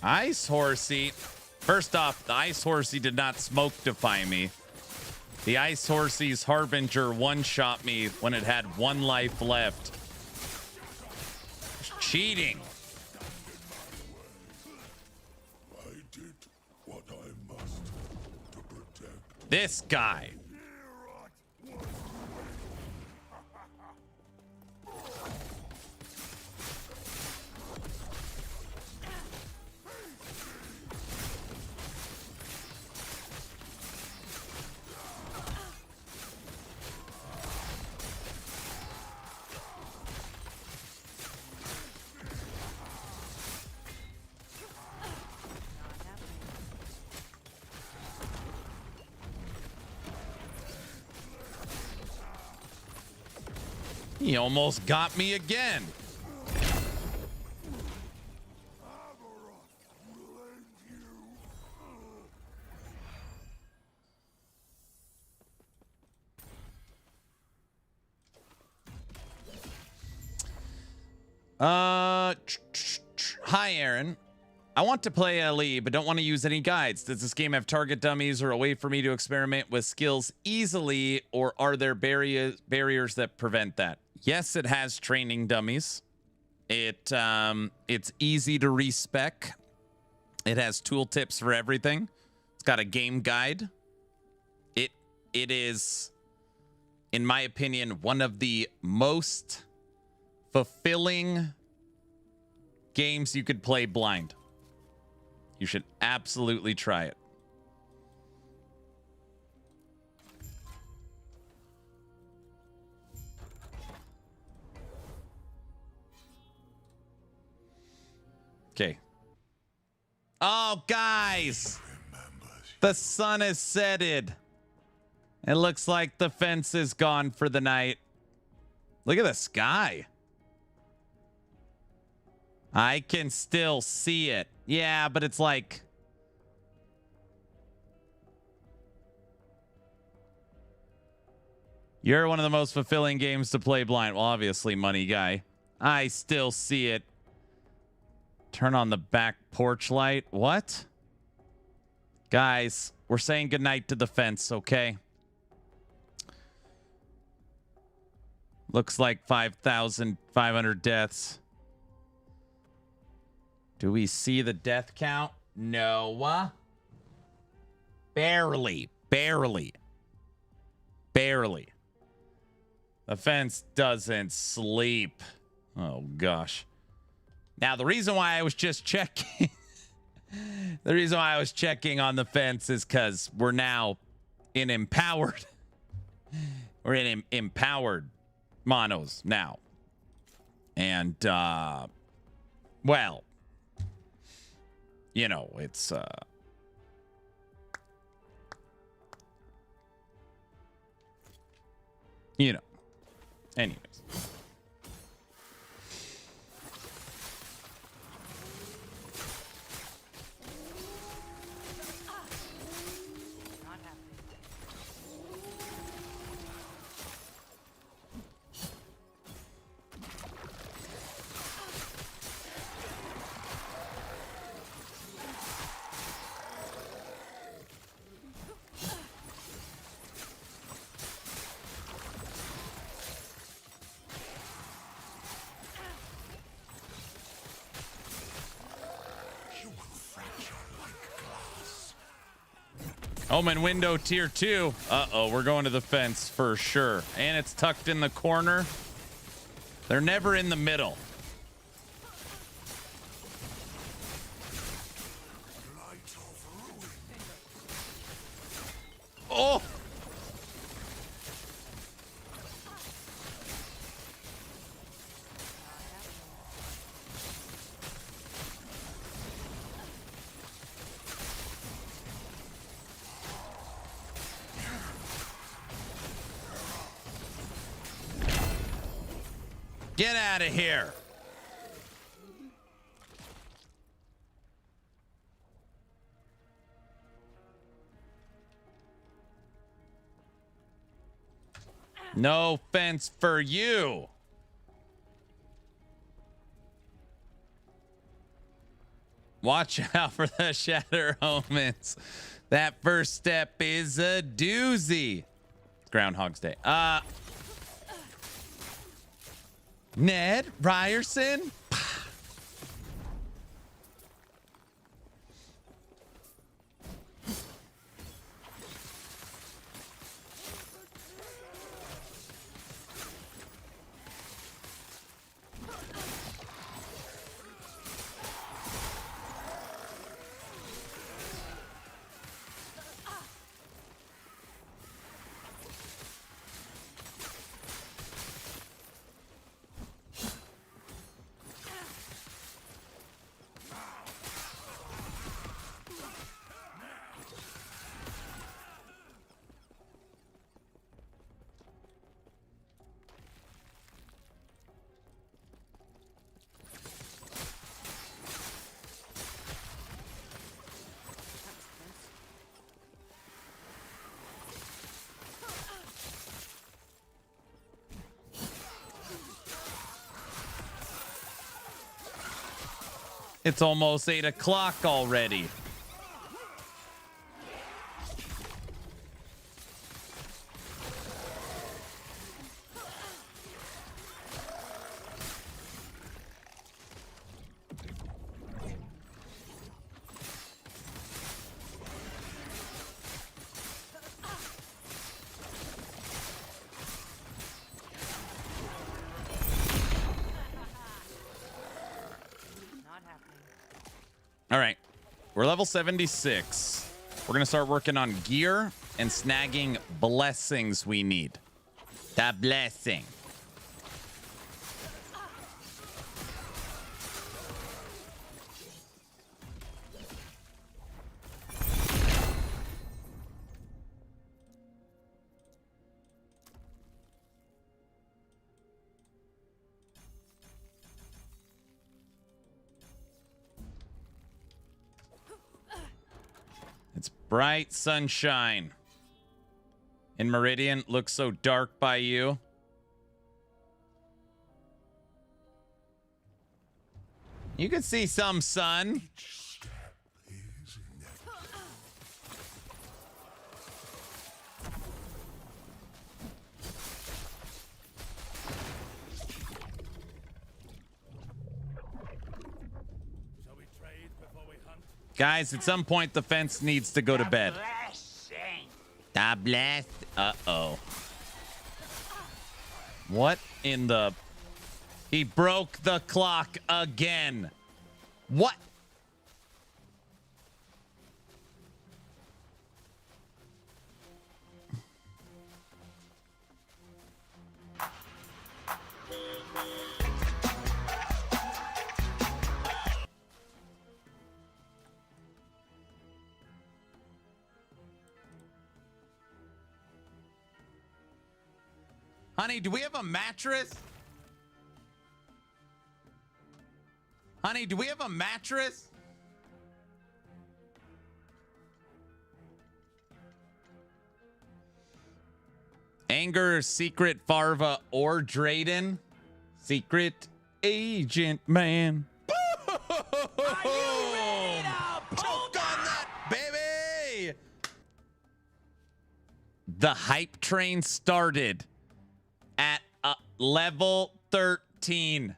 Ice Horsey. First off, the Ice Horsey did not smoke defy me. The Ice Horsey's Harbinger one-shot me when it had 1 life left. It's cheating. I did what I must to protect. This guy. He almost got me again. Hi, Aaron. I want to play LE, but don't want to use any guides. Does this game have target dummies or a way for me to experiment with skills easily, or are there barriers that prevent that? Yes, it has training dummies. It's easy to respec. It has tooltips for everything. It's got a game guide. It is, in my opinion, one of the most fulfilling games you could play blind. You should absolutely try it. Okay. Oh, guys! The sun has setted. It looks like the fence is gone for the night. Look at the sky. I can still see it. Yeah, but it's like... You're one of the most fulfilling games to play blind. Well, obviously, money guy. I still see it. Turn on the back porch light. What? Guys, we're saying goodnight to the fence, okay? Looks like 5,500 deaths. Do we see the death count? No. Barely. Barely. Barely. The fence doesn't sleep. Oh, gosh. Now, the reason why I was just checking... the reason why I was checking on the fence is because we're now in empowered... we're in empowered monos now. And, well... You know, it's... You know. Anyways. Omen window tier 2. Uh-oh, we're going to the fence for sure. And it's tucked in the corner. They're never in the middle. Oh! Get out of here. No fence for you. Watch out for the Shatter Omens. That first step is a doozy. It's Groundhog's Day. Ned Ryerson. It's almost 8 o'clock already. All right, we're level 76. We're going to start working on gear and snagging blessings we need. The blessing. It's bright sunshine. In Meridian, looks so dark by you. You can see some sun. Guys, at some point, the fence needs to go to bed. God bless. Uh-oh. What in the... He broke the clock again. What? Honey, do we have a mattress? Honey, do we have a mattress? Anger, Secret, Farva, or Drayden? Secret Agent Man. Are you ready to choke on that, baby? The hype train started at level 13.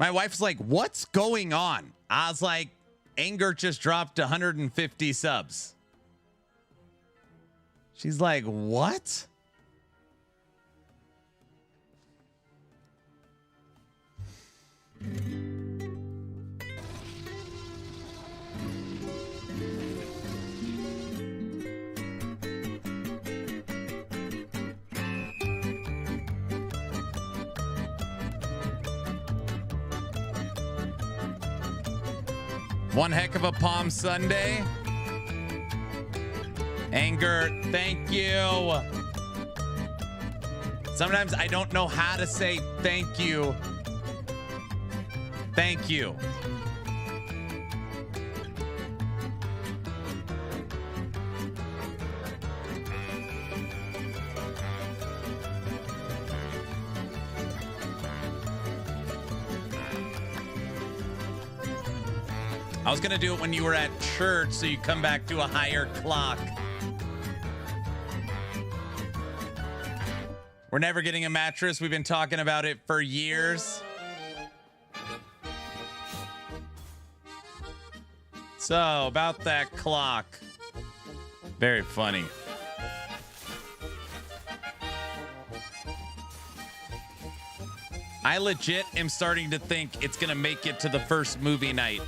My wife's like, what's going on? I was like, Anger just dropped 150 subs. She's like, what? One heck of a Palm Sunday. Anger, thank you. Sometimes I don't know how to say thank you. Thank you. I was gonna do it when you were at church, so you come back to a higher clock. We're never getting a mattress. We've been talking about it for years. So, about that clock. Very funny. I legit am starting to think it's gonna make it to the first movie night.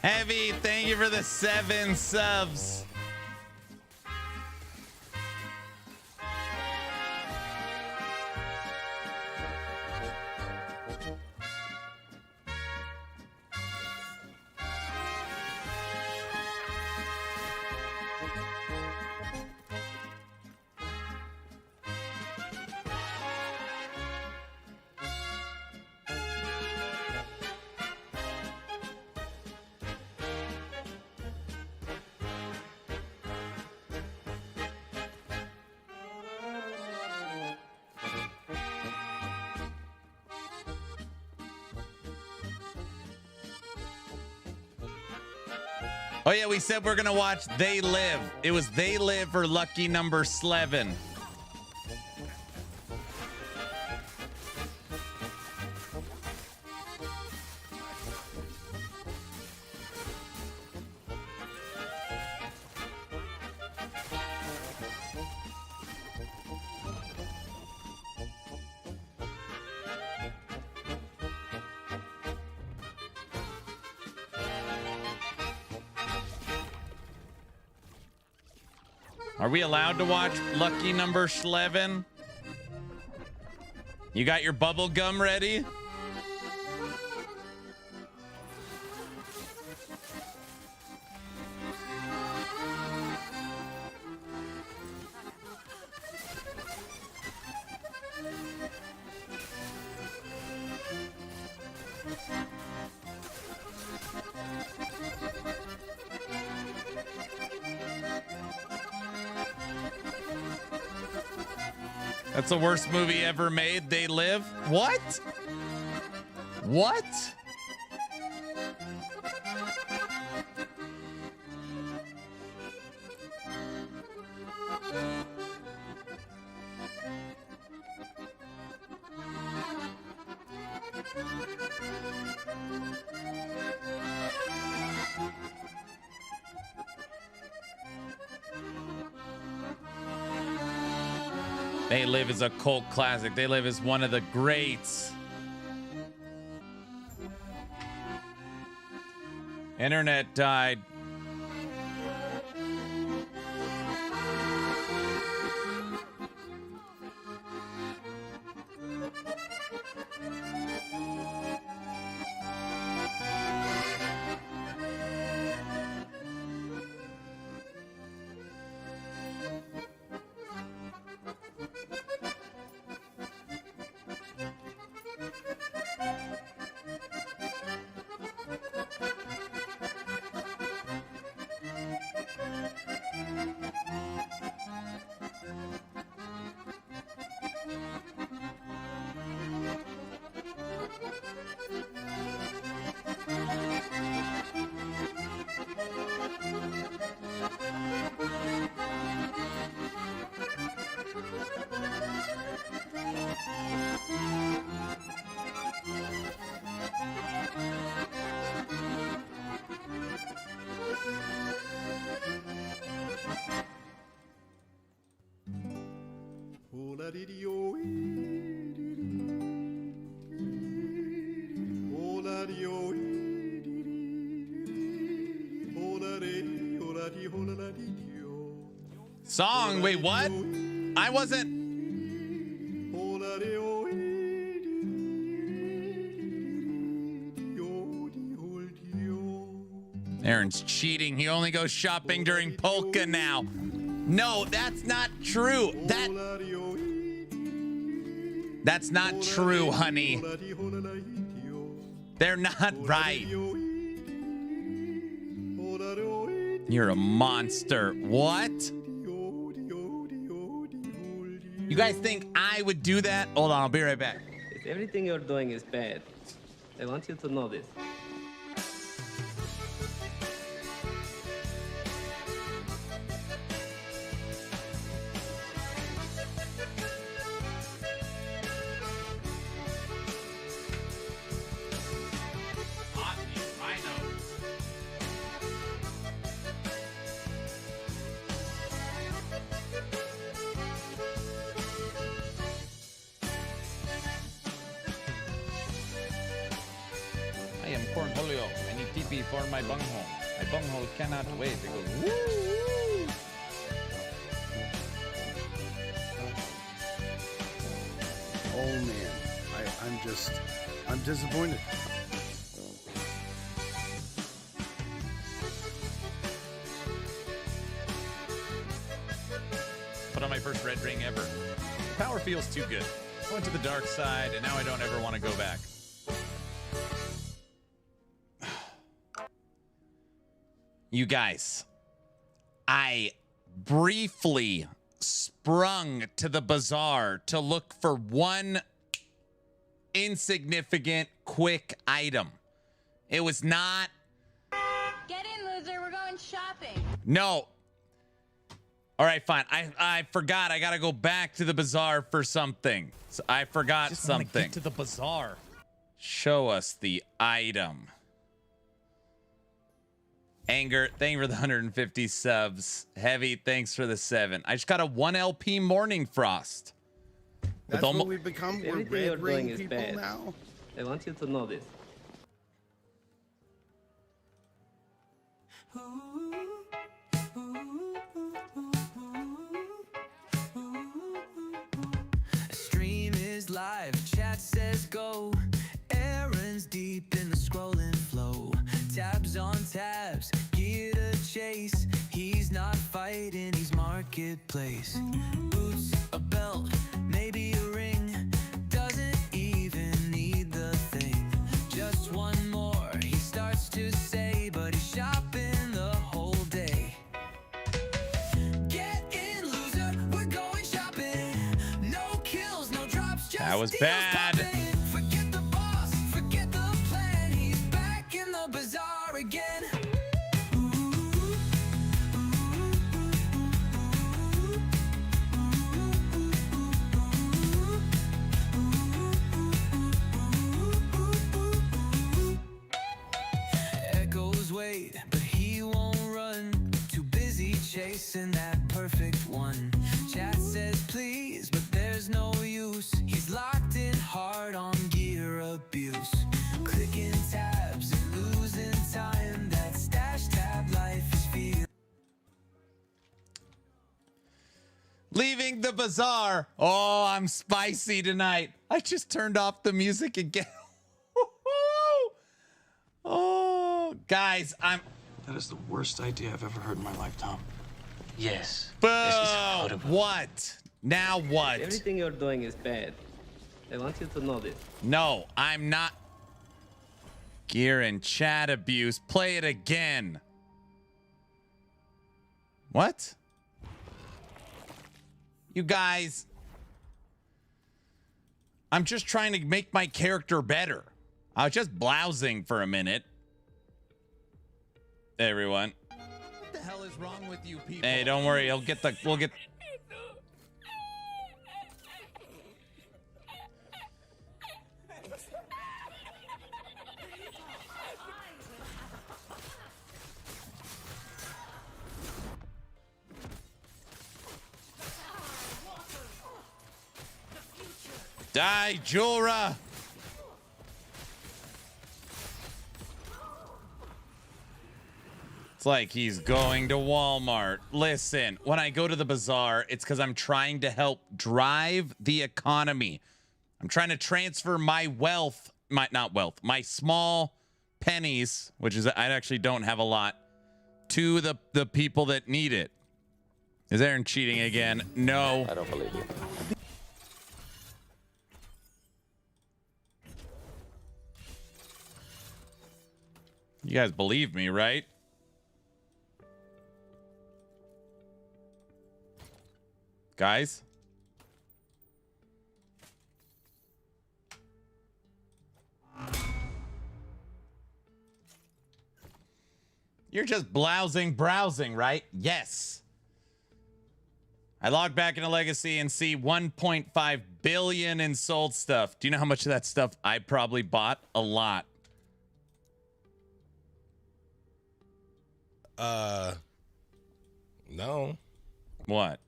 Heavy, thank you for the 7 subs. Oh yeah, we said we're gonna watch They Live. It was They Live for lucky number 11. Are we allowed to watch lucky number 11? You got your bubble gum ready? That's the worst movie ever made. They Live. What? What? They Live is a cult classic. They Live is one of the greats. Internet died. Song? Wait, what? I wasn't. Aaron's cheating. He only goes shopping during polka now. No, that's not true. That's not true, honey. They're not right. You're a monster. What? You guys think I would do that? Hold on, I'll be right back. If everything you're doing is bad, I want you to know this. I am Cornholio. I need TP for my bunghole. My bunghole cannot wait. It goes woo woo. Oh man, I'm disappointed. Put on my first red ring ever. Power feels too good. I went to the dark side, and now I don't ever want to go back. You guys, I briefly sprung to the bazaar to look for one insignificant, quick item. It was not. Get in, loser. We're going shopping. No. All right, fine. I forgot. I got to go back to the bazaar for something. So I forgot Just wanna something. get to the bazaar. Show us the item. Anger, thank you for the 150 subs. Heavy, thanks for the 7. I just got a 1 LP Morning Frost. That's what we've become. We're Everything you're red doing ring is people bad. now. I want you to know this. Stream is live, chat says go. Aaron's deep in the scrolling flow. Tabs on tabs, gear to chase. He's not fighting, he's marketplace. Boots, a belt, maybe a ring. Doesn't even need the thing. Just one more, he starts to say, but he's shopping the whole day. Get in, loser, we're going shopping. No kills, no drops, just That was deals bad. popping. Forget the boss, forget the plan. He's back in the bazaar again. Echoes wait, but he won't run. Too busy chasing that perfect one. Chat says please, but there's no use. He's locked in hard on gear abuse. Clicking tabs and losing time. That stash tab life is feeling. Leaving the bazaar. Oh, I'm spicy tonight. I just turned off the music again. Oh, guys, I'm. That is the worst idea I've ever heard in my life, Tom. Yes. Boo! What? Now what? Everything you're doing is bad. I want you to know this. No, I'm not. Gear and chat abuse. Play it again. What? You guys. I'm just trying to make my character better. I was just blousing for a minute. Hey, everyone. What the hell is wrong with you people? Hey, don't worry. We'll get. Die, Jorah. It's like he's going to Walmart. Listen, when I go to the bazaar, it's because I'm trying to help drive the economy. I'm trying to transfer my wealth, my small pennies, which is I actually don't have a lot, to the people that need it. Is Aaron cheating again? No. I don't believe you. You guys believe me, right? Guys? You're just browsing, right? Yes. I log back into Legacy and see 1.5 billion in sold stuff. Do you know how much of that stuff I probably bought? A lot. No. What?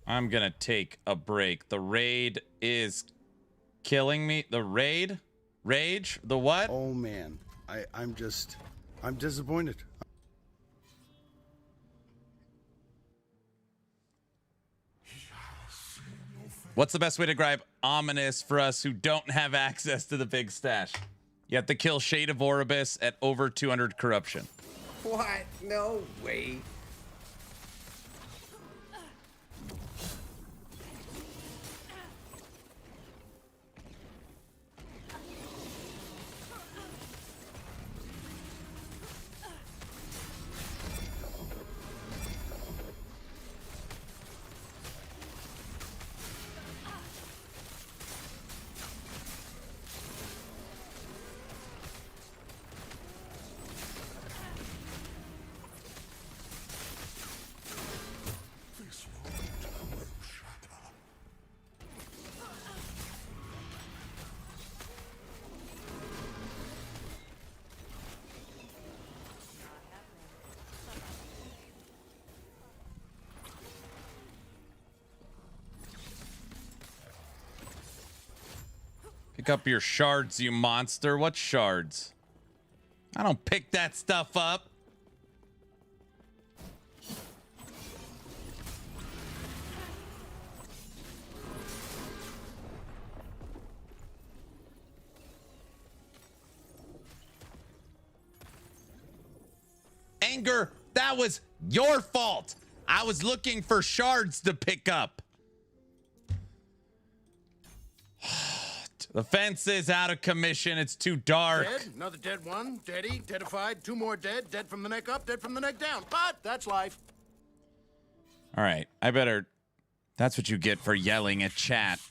I'm gonna take a break. The raid is killing me. The raid? Rage? The what? Oh man, I'm disappointed. What's the best way to describe ominous for us who don't have access to the big stash? You have to kill Shade of Oribus at over 200 corruption. What? No way. Pick up your shards, you monster. What shards? I don't pick that stuff up. Anger, that was your fault. I was looking for shards to pick up. The fence is out of commission. It's too dark. Dead, another dead one. Deady, deadified, two more dead. Dead from the neck up, dead from the neck down. But that's life. All right, I better... That's what you get for yelling at chat.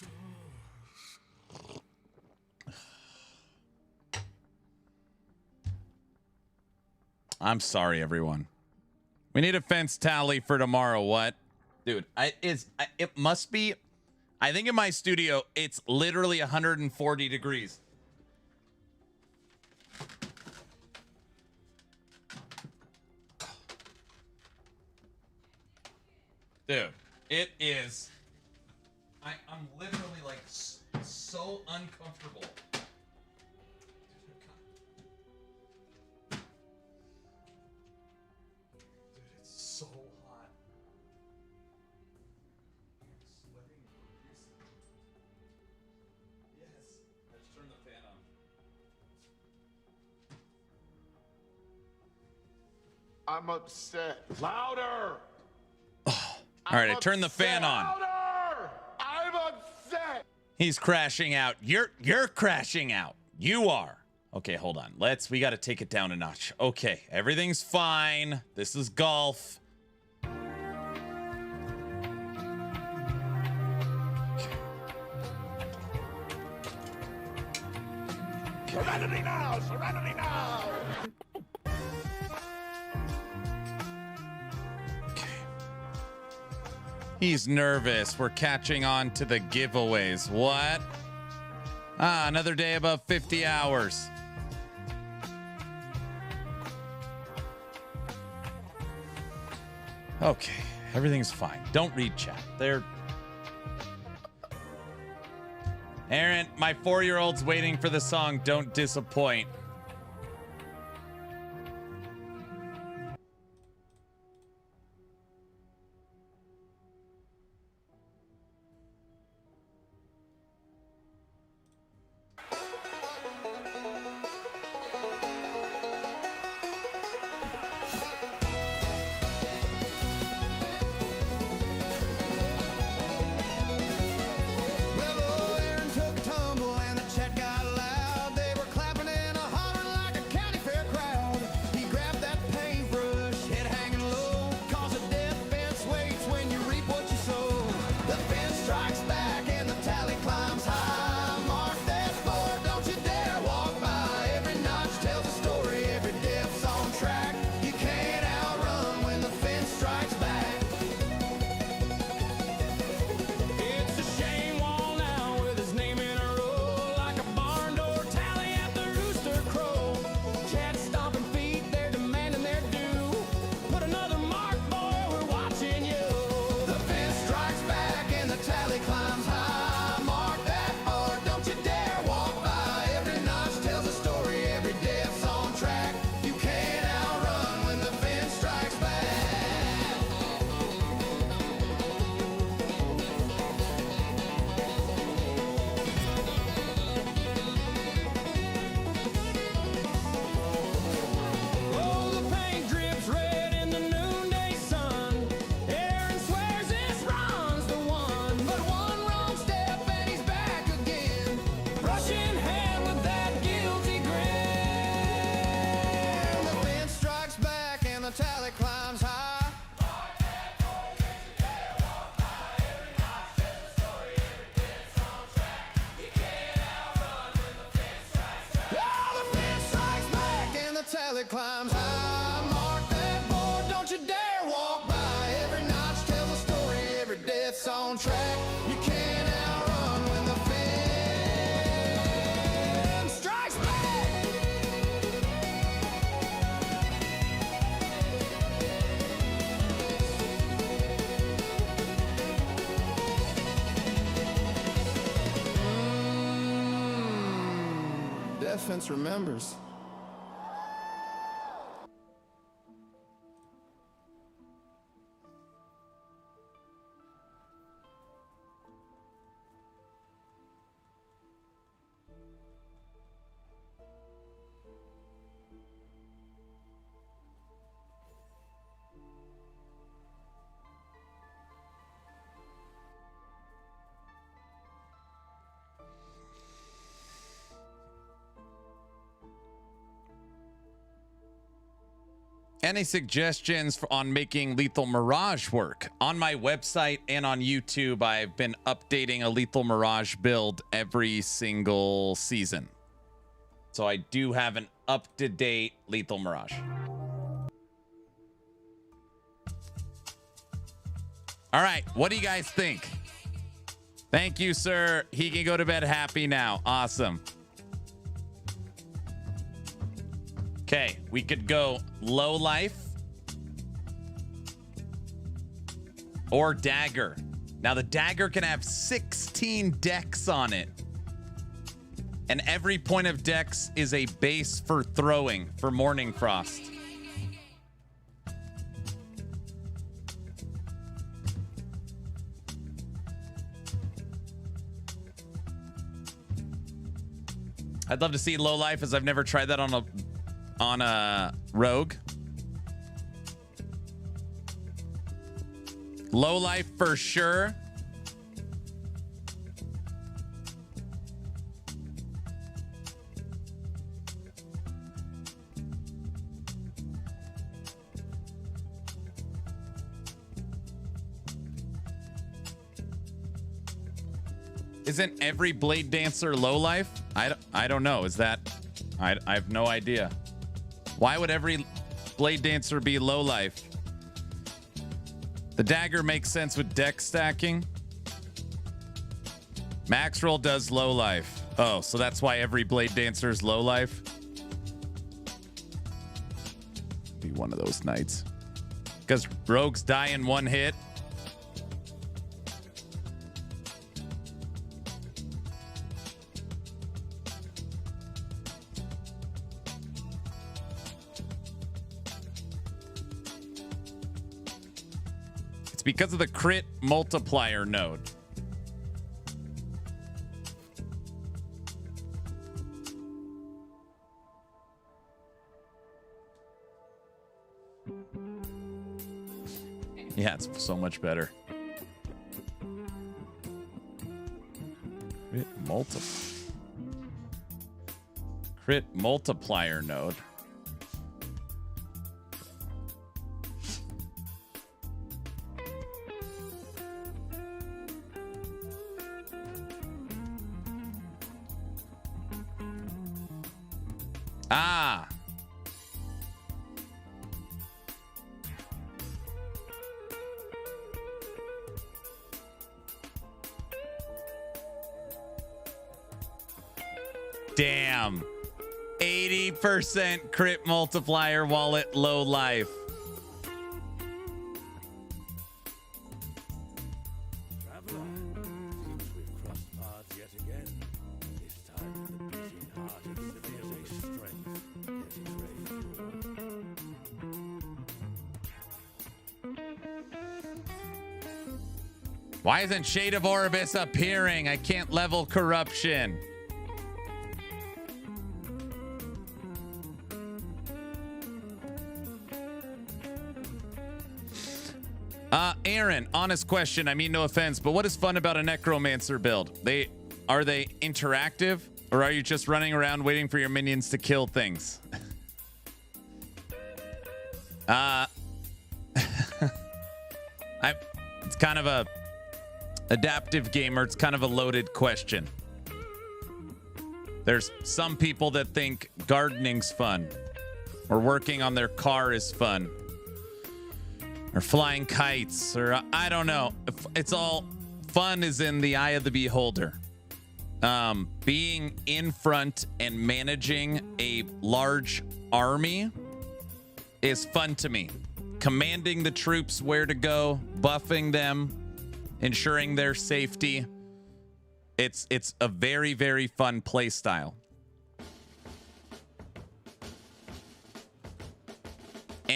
I'm sorry, everyone. We need a fence tally for tomorrow. What? Dude, it must be... I think in my studio, it's literally 140 degrees. Dude, it is... I'm literally like so uncomfortable. Dude, it's so hot. I'm upset. Louder! All right, I turned the fan on. Louder! I'm upset. He's crashing out. You're crashing out. You are. Okay, hold on. We got to take it down a notch. Okay, everything's fine. This is golf. Serenity now! Serenity now! He's nervous. We're catching on to the giveaways. What? Ah, another day above 50 hours. Okay, everything's fine. Don't read chat. Aaron, my 4-year-old's waiting for the song Don't Disappoint. Death Fence remembers. Any suggestions on making Lethal Mirage work? On my website and on YouTube, I've been updating a Lethal Mirage build every single season. So I do have an up-to-date Lethal Mirage. All right, what do you guys think? Thank you, sir. He can go to bed happy now. Awesome. Okay, we could go low life or dagger. Now the dagger can have 16 decks on it. And every point of dex is a base for throwing for Morning Frost. I'd love to see low life, as I've never tried that on a rogue. Low life for sure. Isn't every Blade Dancer low life? I don't know. Is that... I have no idea. Why would every Blade Dancer be low life? The dagger makes sense with deck stacking. Max roll does low life. Oh, so that's why every Blade Dancer is low life? Be one of those nights. Because rogues die in one hit. Because of the crit multiplier node. Yeah, it's so much better. Crit multiplier node. Ah. Damn. 80% crit multiplier while at low life. Why isn't Shade of Orbis appearing? I can't level corruption. Aaron, honest question. I mean, no offense, but what is fun about a necromancer build? Are they interactive, or are you just running around waiting for your minions to kill things? It's kind of a adaptive gamer. It's kind of a loaded question. There's some people that think gardening's fun, or working on their car is fun, or flying kites, or I don't know. It's all fun is in the eye of the beholder. Being in front and managing a large army is fun to me. Commanding the troops where to go, buffing them, ensuring their safety. It's a very, very fun play style.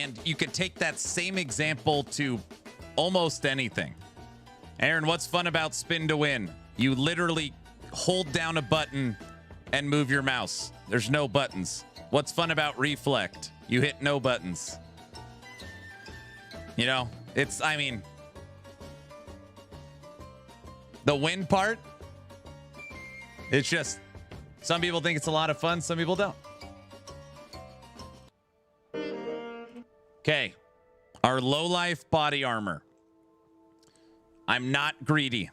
And you could take that same example to almost anything. Aaron, what's fun about spin to win? You literally hold down a button and move your mouse. There's no buttons. What's fun about reflect? You hit no buttons. You know, it's, I mean, the win part, it's just, some people think it's a lot of fun, some people don't. Okay, our low life body armor. I'm not greedy.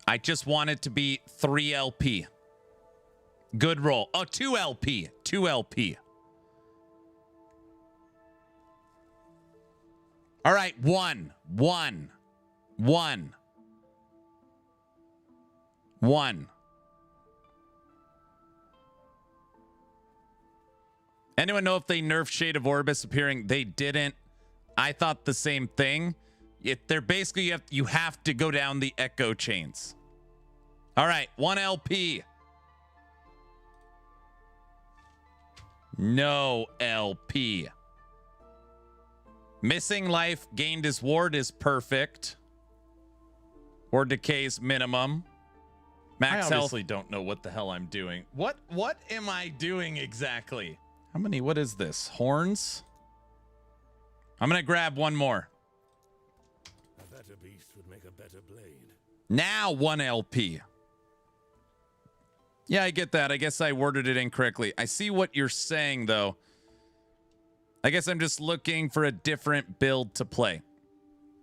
I just want it to be 3 LP. Good roll. Oh, 2 LP. 2 LP. All right, 1. Anyone know if they nerfed Shade of Orbis appearing? They didn't. I thought the same thing. They're basically, you have to go down the echo chains. All right, 1 LP. No LP. Missing life gained as ward is perfect. Or decays minimum. Max I obviously don't know what the hell I'm doing. What am I doing exactly? How many? What is this? Horns? I'm going to grab one more. A better beast would make a better blade. Now 1 LP. Yeah, I get that. I guess I worded it incorrectly. I see what you're saying, though. I guess I'm just looking for a different build to play.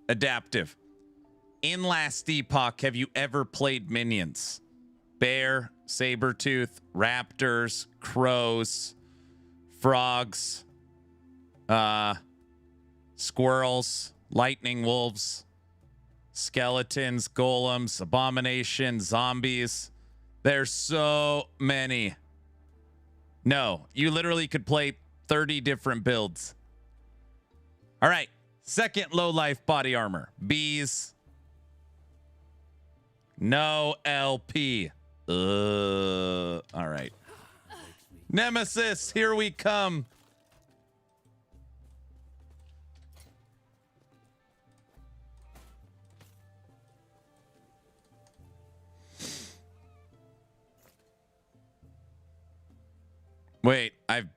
Adaptive. In Last Epoch, have you ever played minions? Bear, saber-tooth, raptors, crows, frogs, squirrels, lightning wolves, skeletons, golems, abomination, zombies. There's so many. No, you literally could play 30 different builds. All right, second low life body armor. Bees. No LP. All right. Nemesis, here we come. Wait, I've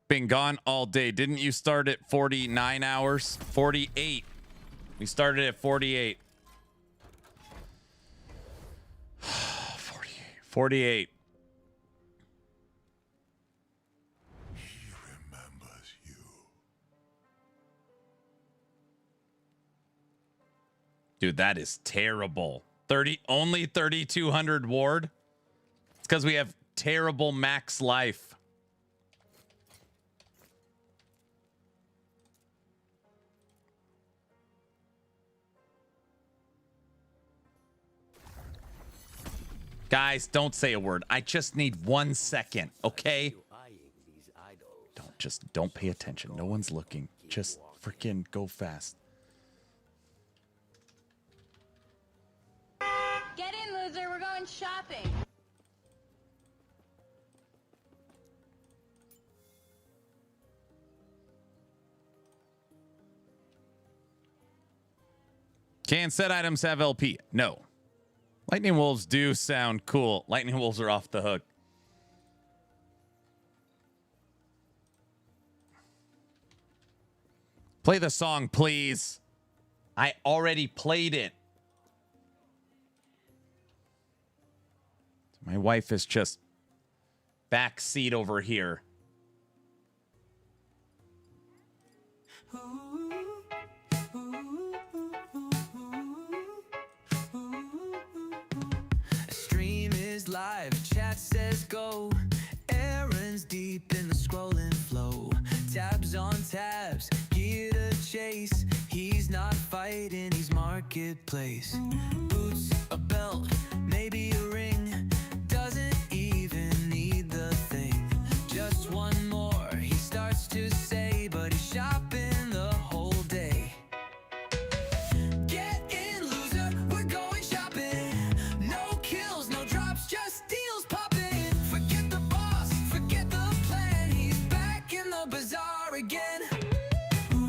been gone all day. Didn't you start at 49 hours? 48. We started at 48. 48. He remembers you. Dude, that is terrible. Only 3,200 ward. It's because we have terrible max life. Guys, don't say a word. I just need 1 second, okay? Don't pay attention. No one's looking. Just freaking go fast. Get in, loser. We're going shopping. Can set items have LP? No. Lightning wolves do sound cool. Lightning wolves are off the hook. Play the song, please. I already played it. My wife is just backseat over here. Live chat says go. Aaron's deep in the scrolling flow. Tabs on tabs, gear to chase. He's not fighting, he's marketplace. Boots, a belt, maybe a ring. Doesn't even need the thing. Just one more, he starts to say, but he's shopping the whole day. Get in, loser, we're going shopping. No kills, no drops, just deals popping. Forget the boss, forget the plan. He's back in the bazaar again. Ooh,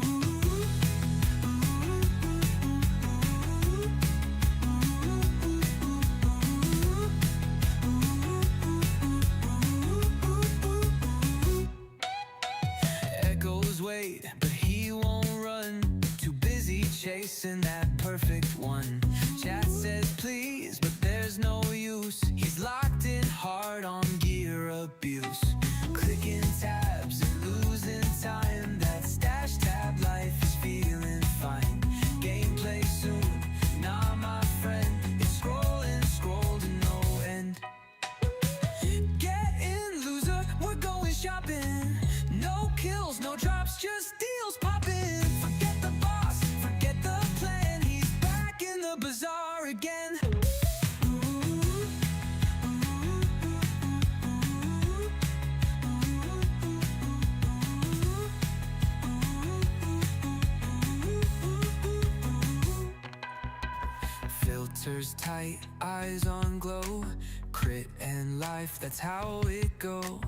Sensors tight, eyes on glow. Crit and life, that's how it go.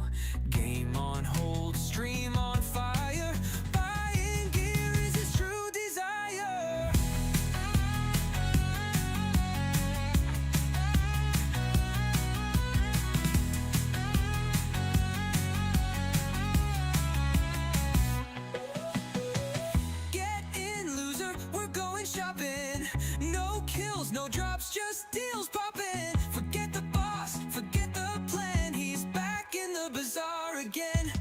Game on hold, stream on fire. Buying gear is his true desire. Get in, loser, we're going shopping. No kills, no drops, just deals popping. Forget the boss, forget the plan. He's back in the bazaar again.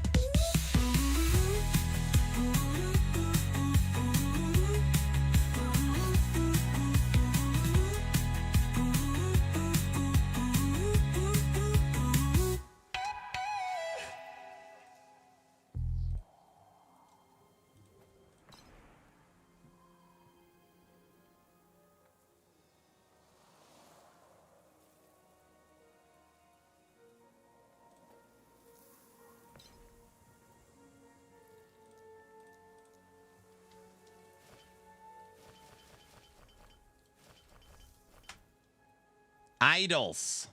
Idols.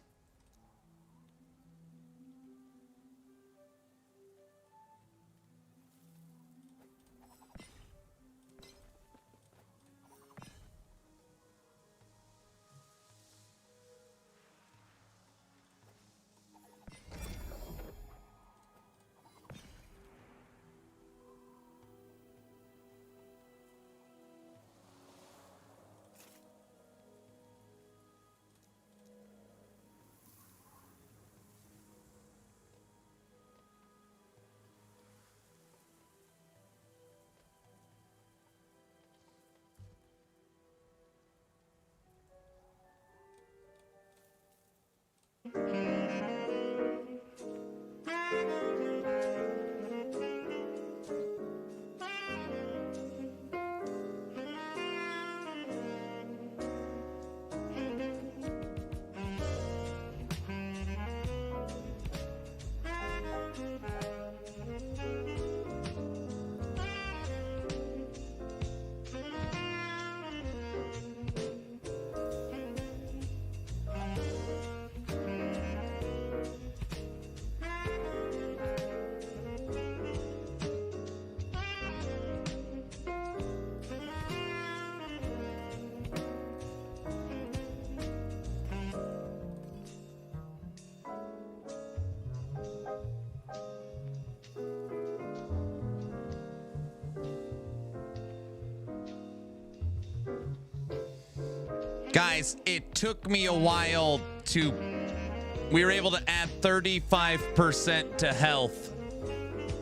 Guys, it took me a while to... We were able to add 35% to health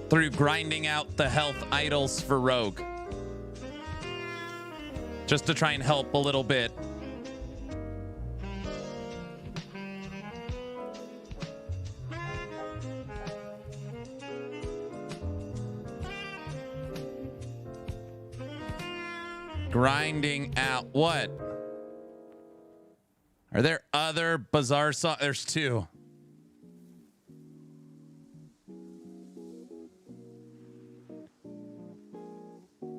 through grinding out the health idols for Rogue. Just to try and help a little bit. Grinding out what? Are there other bizarre songs? There's two.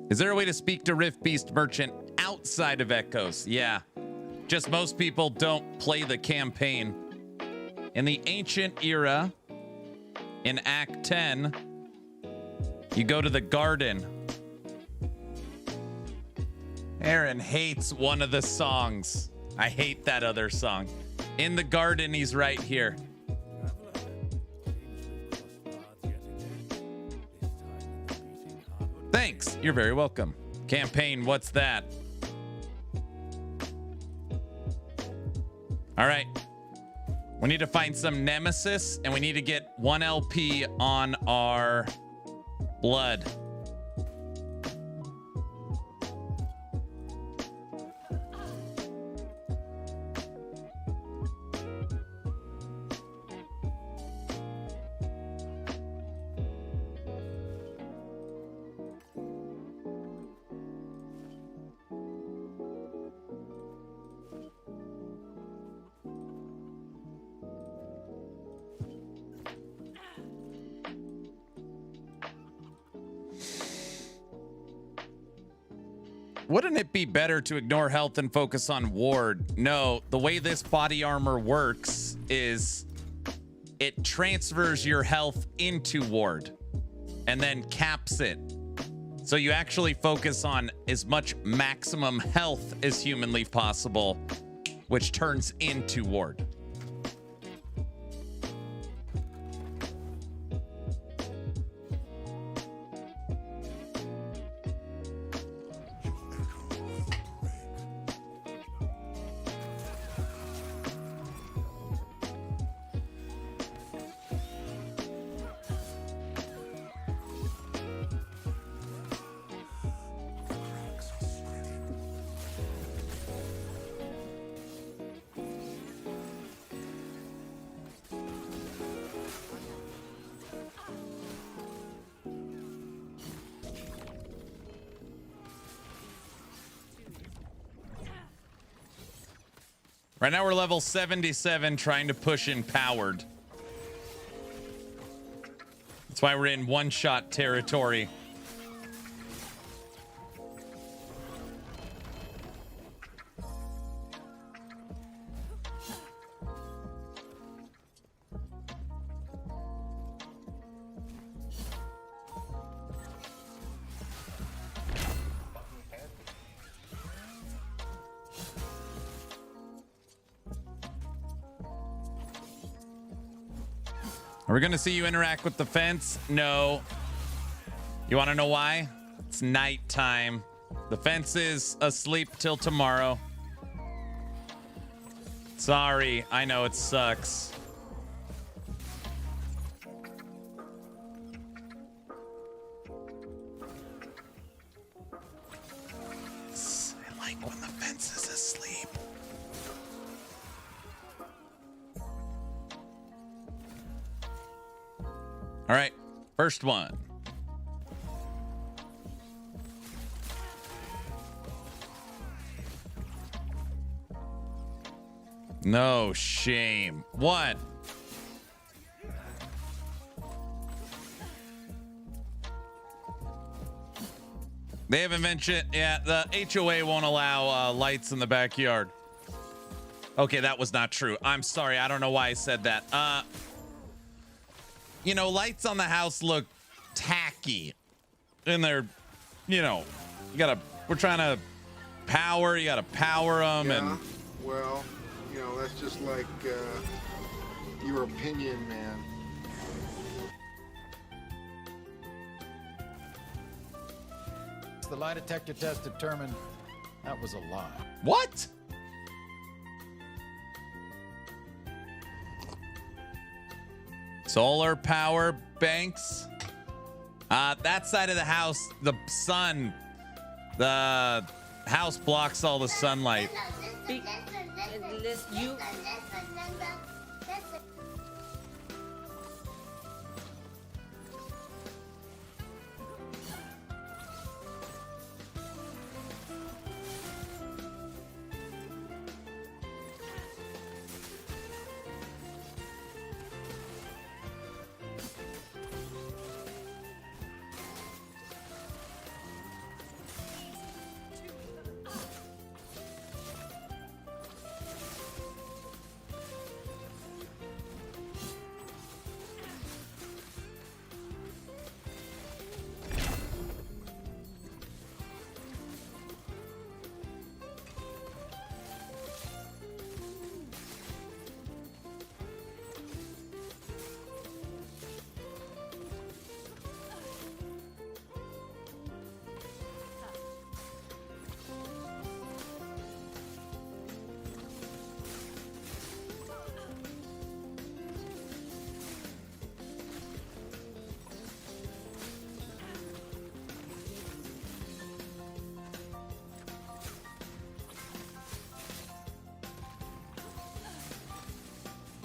Is there a way to speak to Rift Beast Merchant outside of Echoes? Yeah. Just most people don't play the campaign. In the ancient era, in Act 10, you go to the garden. Aaron hates one of the songs. I hate that other song. In the garden, he's right here. Thanks. You're very welcome. Campaign, what's that? All right. We need to find some Nemesis, and we need to get 1 LP on our blood. Wouldn't it be better to ignore health and focus on ward? No, the way this body armor works is it transfers your health into ward and then caps it. So you actually focus on as much maximum health as humanly possible, which turns into ward. Right now we're level 77 trying to push empowered. That's why we're in one-shot territory. Are we going to see you interact with the fence? No. You want to know why? It's nighttime. The fence is asleep till tomorrow. Sorry, I know it sucks. I like when the fence is asleep. All right, first one. No shame. What? They haven't mentioned, yeah, the HOA won't allow lights in the backyard. Okay, that was not true. I'm sorry. I don't know why I said that. You know, lights on the house look tacky. And they're, you know, we're trying to power, you gotta power them. Yeah, and well, you know, that's just like your opinion, man. The lie detector test determined that was a lie. What? Solar power banks. That side of the house, the sun, the house blocks all the sunlight.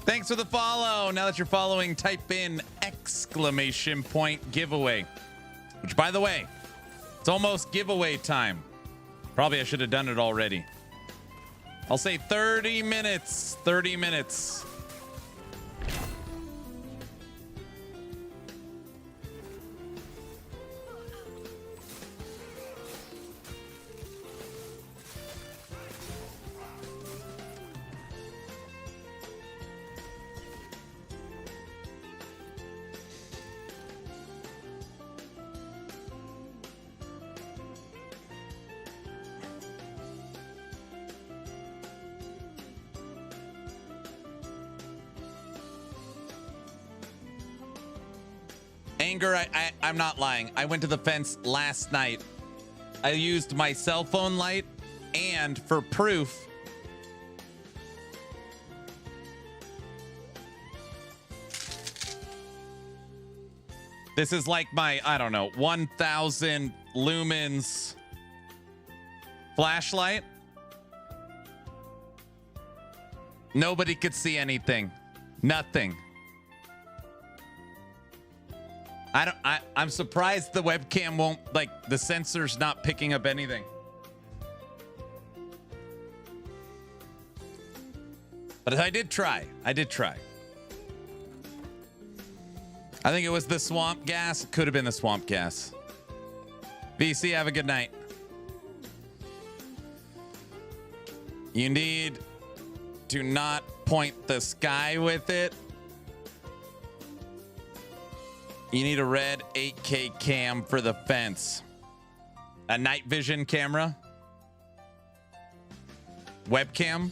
Thanks for the follow. Now that you're following, type in !giveaway. Which, by the way, it's almost giveaway time. Probably I should have done it already. I'll say 30 minutes. 30 minutes. anger, I'm not lying. I went to the fence last night. I used my cell phone light, and for proof, this is like my, I don't know, 1,000 lumens flashlight. Nobody could see anything. Nothing. I'm surprised the webcam won't, like, the sensor's not picking up anything. But I did try. I think it was the swamp gas. It could have been the swamp gas. VC, have a good night. You need to not point the sky with it. You need a red 8K cam for the fence. A night vision camera. Webcam.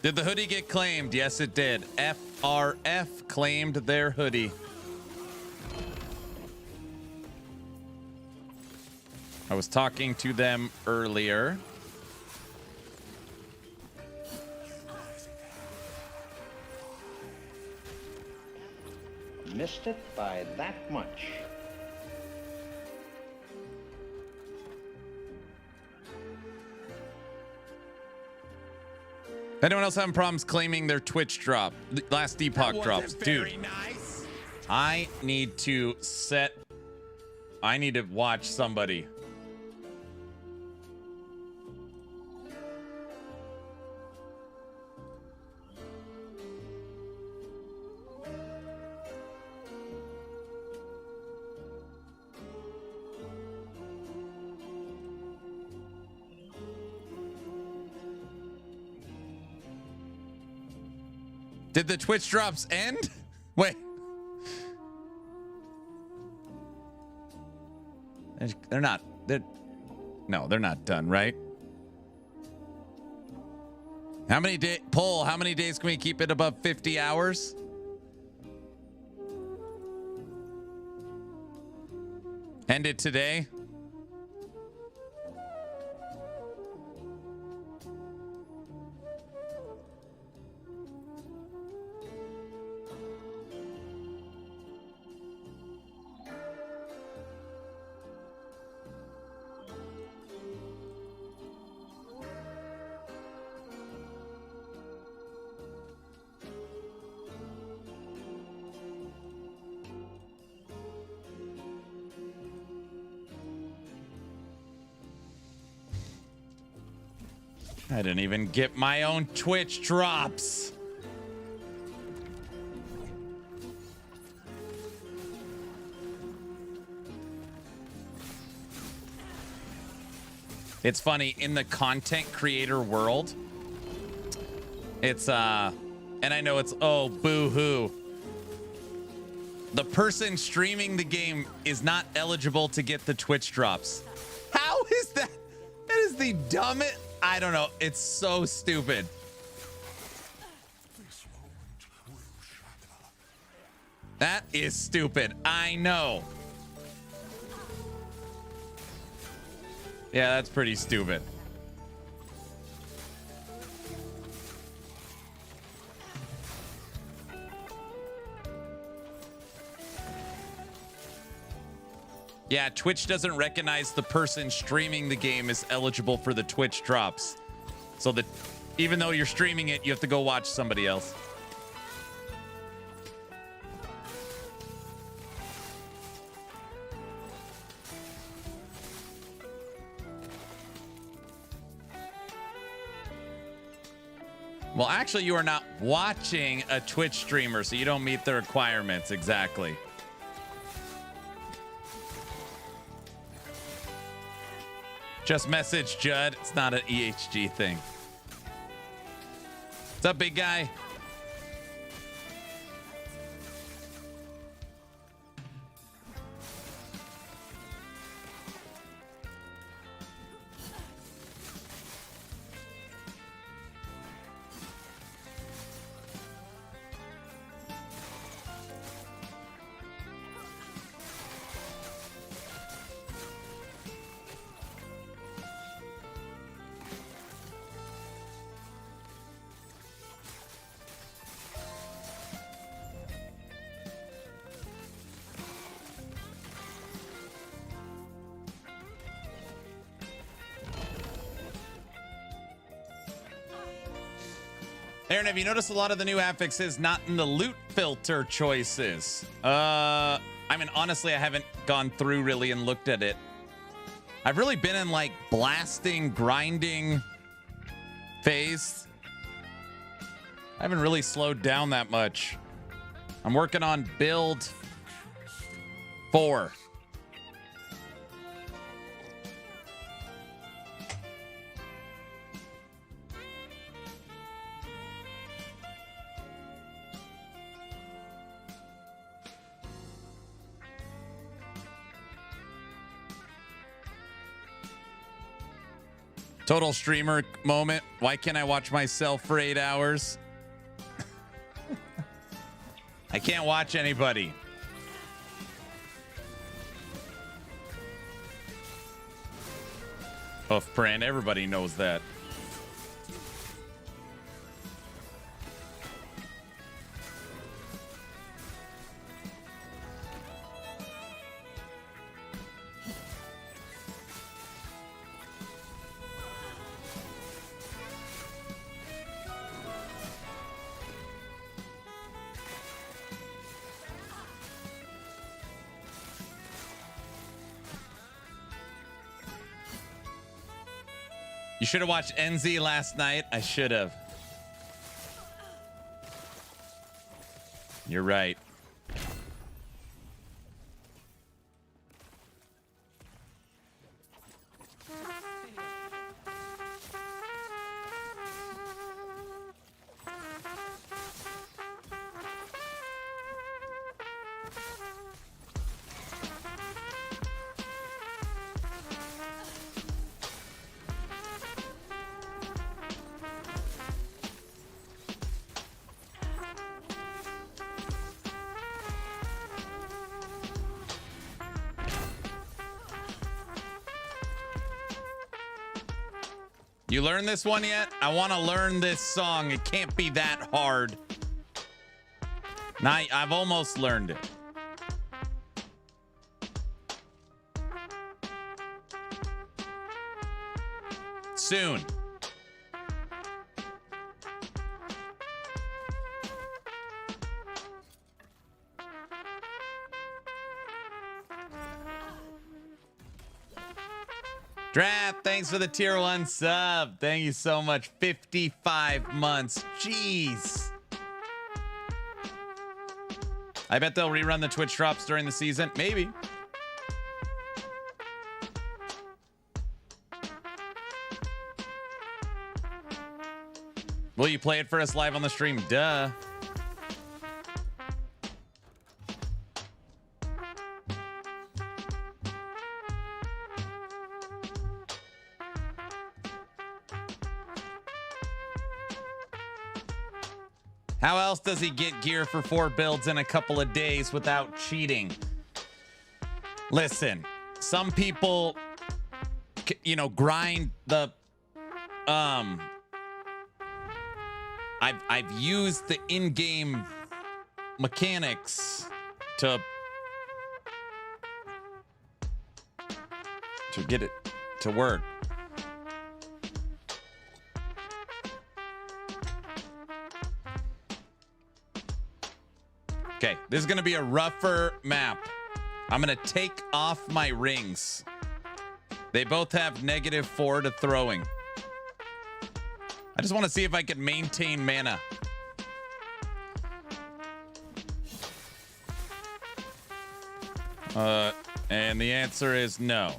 Did the hoodie get claimed? Yes, it did. FRF claimed their hoodie. I was talking to them earlier. Missed it by that much. Anyone else having problems claiming their Twitch drop? Last Epoch drops. Dude, nice. I need to watch somebody. Did the Twitch drops end? Wait. They're not. No, they're not done, right? How many days? Poll, how many days can we keep it above 50 hours? End it today? I didn't even get my own Twitch drops. It's funny, in the content creator world, it's and I know it's, oh, boo-hoo. The person streaming the game is not eligible to get the Twitch drops. How is that? That is the dumbest. I don't know. It's so stupid. That is stupid. I know. Yeah, that's pretty stupid. Yeah, Twitch doesn't recognize the person streaming the game is eligible for the Twitch drops. So that even though you're streaming it, you have to go watch somebody else. Well, actually, you are not watching a Twitch streamer, so you don't meet the requirements exactly. Just message Judd. It's not an EHG thing. What's up, big guy? Aaron, have you noticed a lot of the new affixes not in the loot filter choices? I mean, honestly, I haven't gone through really and looked at it. I've really been in like blasting, grinding phase. I haven't really slowed down that much. I'm working on build 4. Total streamer moment. Why can't I watch myself for 8 hours? I can't watch anybody. Puff brand, everybody knows that. You should have watched NZ last night. I should have. You're right. You learned this one yet? I want to learn this song. It can't be that hard. Now, I've almost learned it. Soon. Draft, thanks for the tier 1 sub. Thank you so much. 55 months. Jeez. I bet they'll rerun the Twitch drops during the season. Maybe. Will you play it for us live on the stream? Duh. How else does he get gear for 4 builds in a couple of days without cheating? Listen, some people, you know, grind the, I've used the in-game mechanics to get it to work. Okay, this is going to be a rougher map. I'm going to take off my rings. They both have -4 to throwing. I just want to see if I can maintain mana. And the answer is no.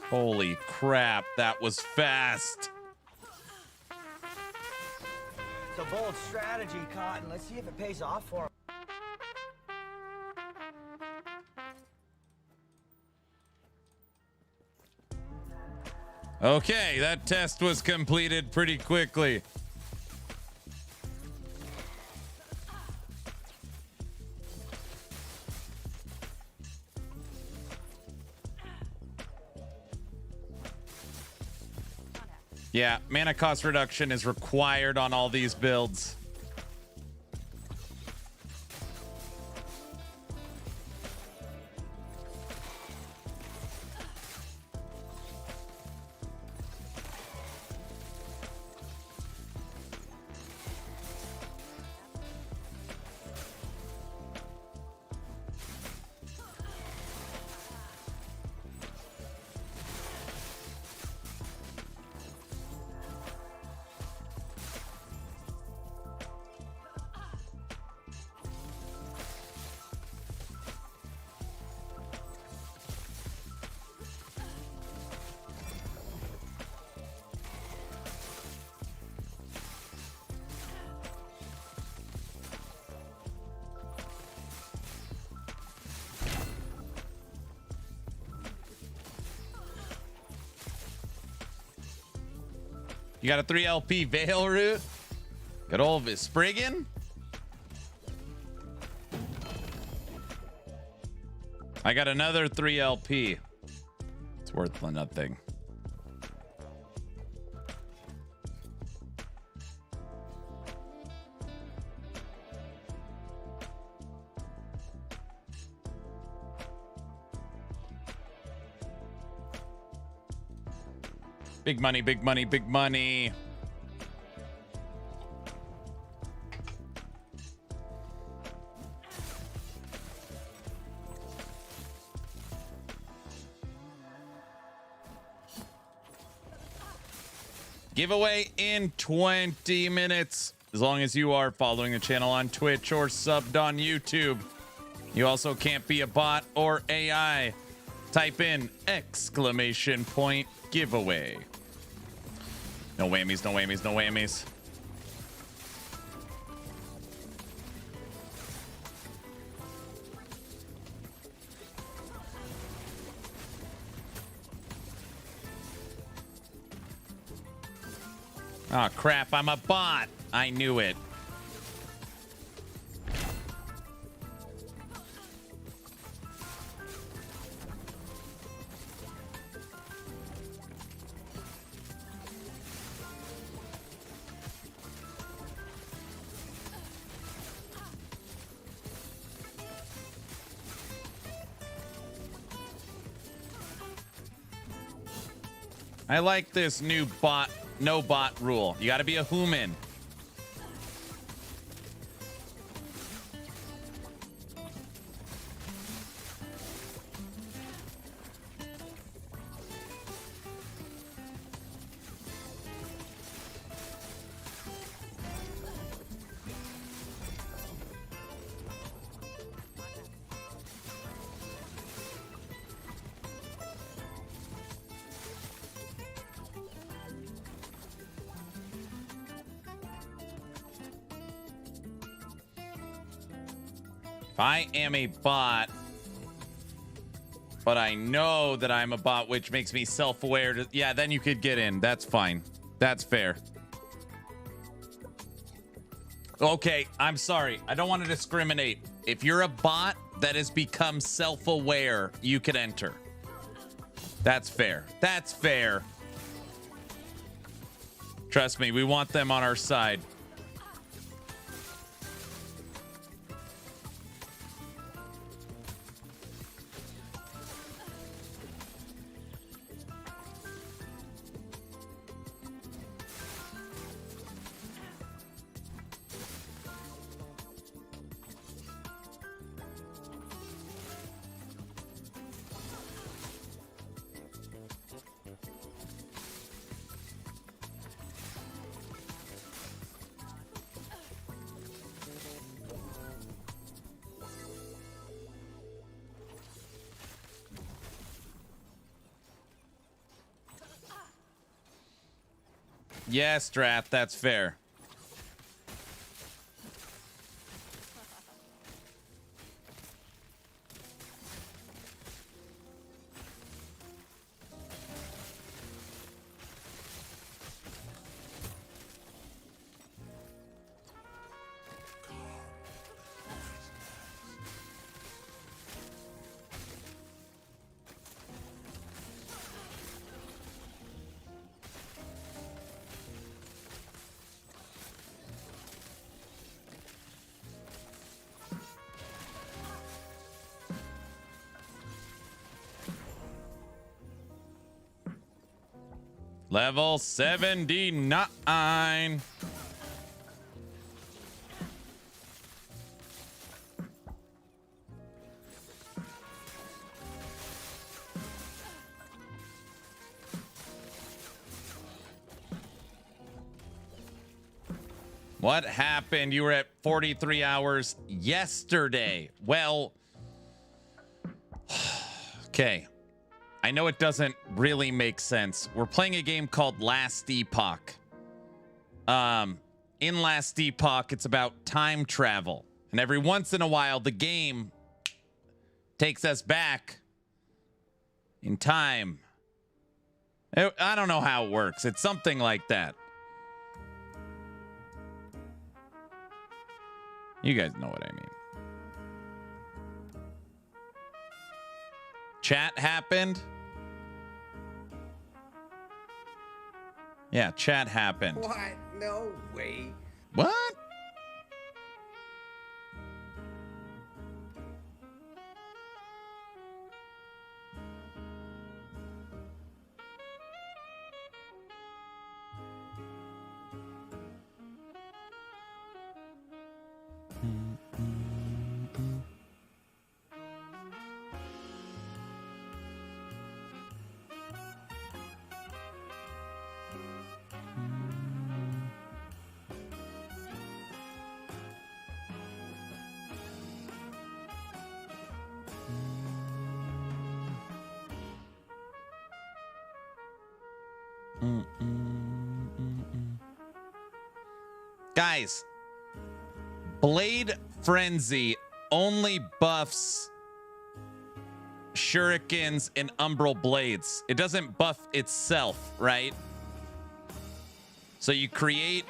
Holy crap, that was fast. It's a bold strategy, Cotton. Let's see if it pays off for him. Okay, that test was completed pretty quickly. Yeah, mana cost reduction is required on all these builds. You got a 3 LP Veil Root? Good old Visprigan? I got another 3 LP. It's worth nothing. Big money, big money, big money. Giveaway in 20 minutes. As long as you are following the channel on Twitch or subbed on YouTube. You also can't be a bot or AI. Type in ! giveaway. No whammies, no whammies, no whammies. Oh crap, I'm a bot. I knew it. I like this new bot, no bot rule. You got to be a human. I am a bot, but I know that I'm a bot, which makes me self-aware. Yeah, then you could get in. That's fine. That's fair. Okay, I'm sorry. I don't want to discriminate. If you're a bot that has become self-aware, you can enter. That's fair. That's fair. Trust me, we want them on our side. Yes, Draft, that's fair. Level 79. What happened? You were at 43 hours yesterday. Well, okay. I know it doesn't really make sense. We're playing a game called Last Epoch. In Last Epoch, it's about time travel. And every once in a while, the game takes us back in time. I don't know how it works. It's something like that. You guys know what I mean. Chat happened. Yeah, chat happened. What? No way. What? Guys, Blade Frenzy only buffs shurikens and umbral blades. It doesn't buff itself, right? So you create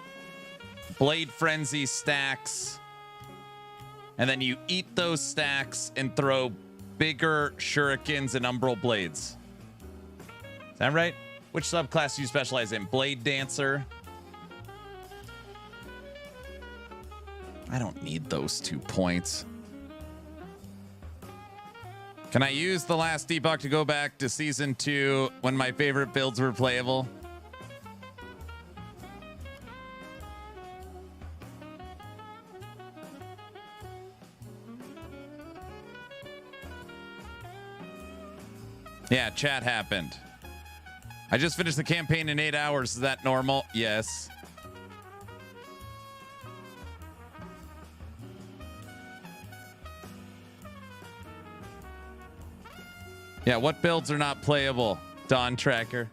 Blade Frenzy stacks, and then you eat those stacks and throw bigger shurikens and umbral blades. Is that right? Which subclass do you specialize in? Blade Dancer. I don't need those 2 points. Can I use the Last Epoch to go back to Season 2 when my favorite builds were playable? Yeah, chat happened. I just finished the campaign in 8 hours. Is that normal? Yes. Yeah, what builds are not playable? Dawn Tracker.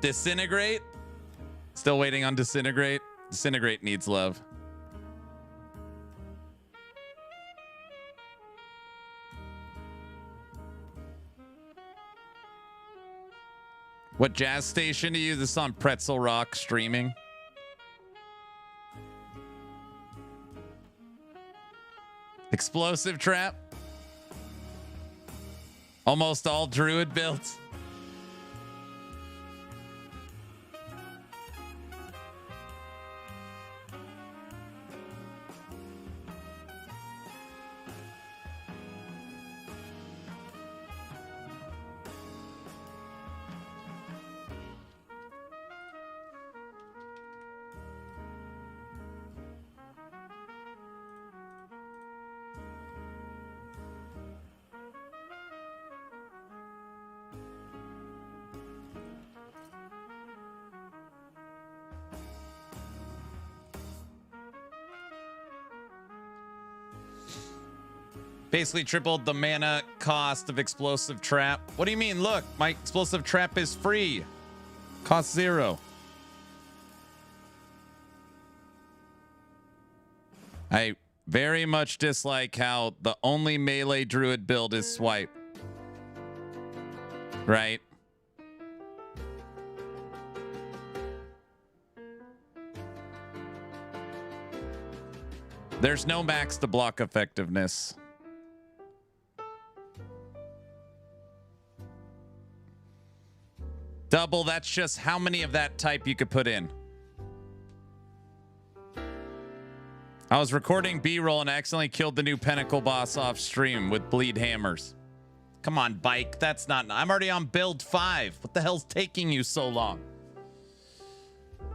Disintegrate? Still waiting on Disintegrate. Disintegrate needs love. What jazz station do you use? This is on Pretzel Rock streaming. Explosive Trap. Almost all Druid builds. Basically tripled the mana cost of explosive trap. What do you mean? Look, my explosive trap is free. Cost 0. I very much dislike how the only melee druid build is swipe. Right? There's no max to block effectiveness. Double, that's just how many of that type you could put in. I was recording B-roll and accidentally killed the new Pinnacle boss off stream with bleed hammers. Come on, Bike. That's not... I'm already on build 5. What the hell's taking you so long?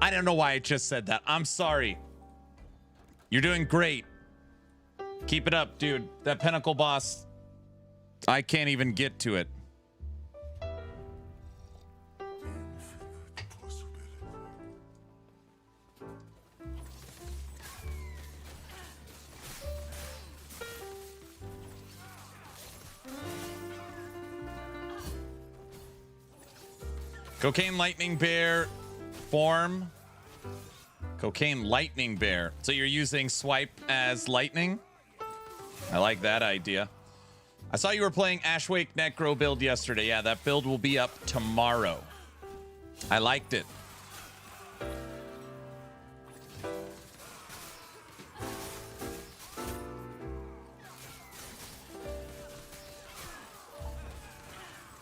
I don't know why I just said that. I'm sorry. You're doing great. Keep it up, dude. That Pinnacle boss... I can't even get to it. Cocaine Lightning Bear form. Cocaine Lightning Bear. So you're using swipe as lightning? I like that idea. I saw you were playing Ashwake Necro build yesterday. Yeah, that build will be up tomorrow. I liked it.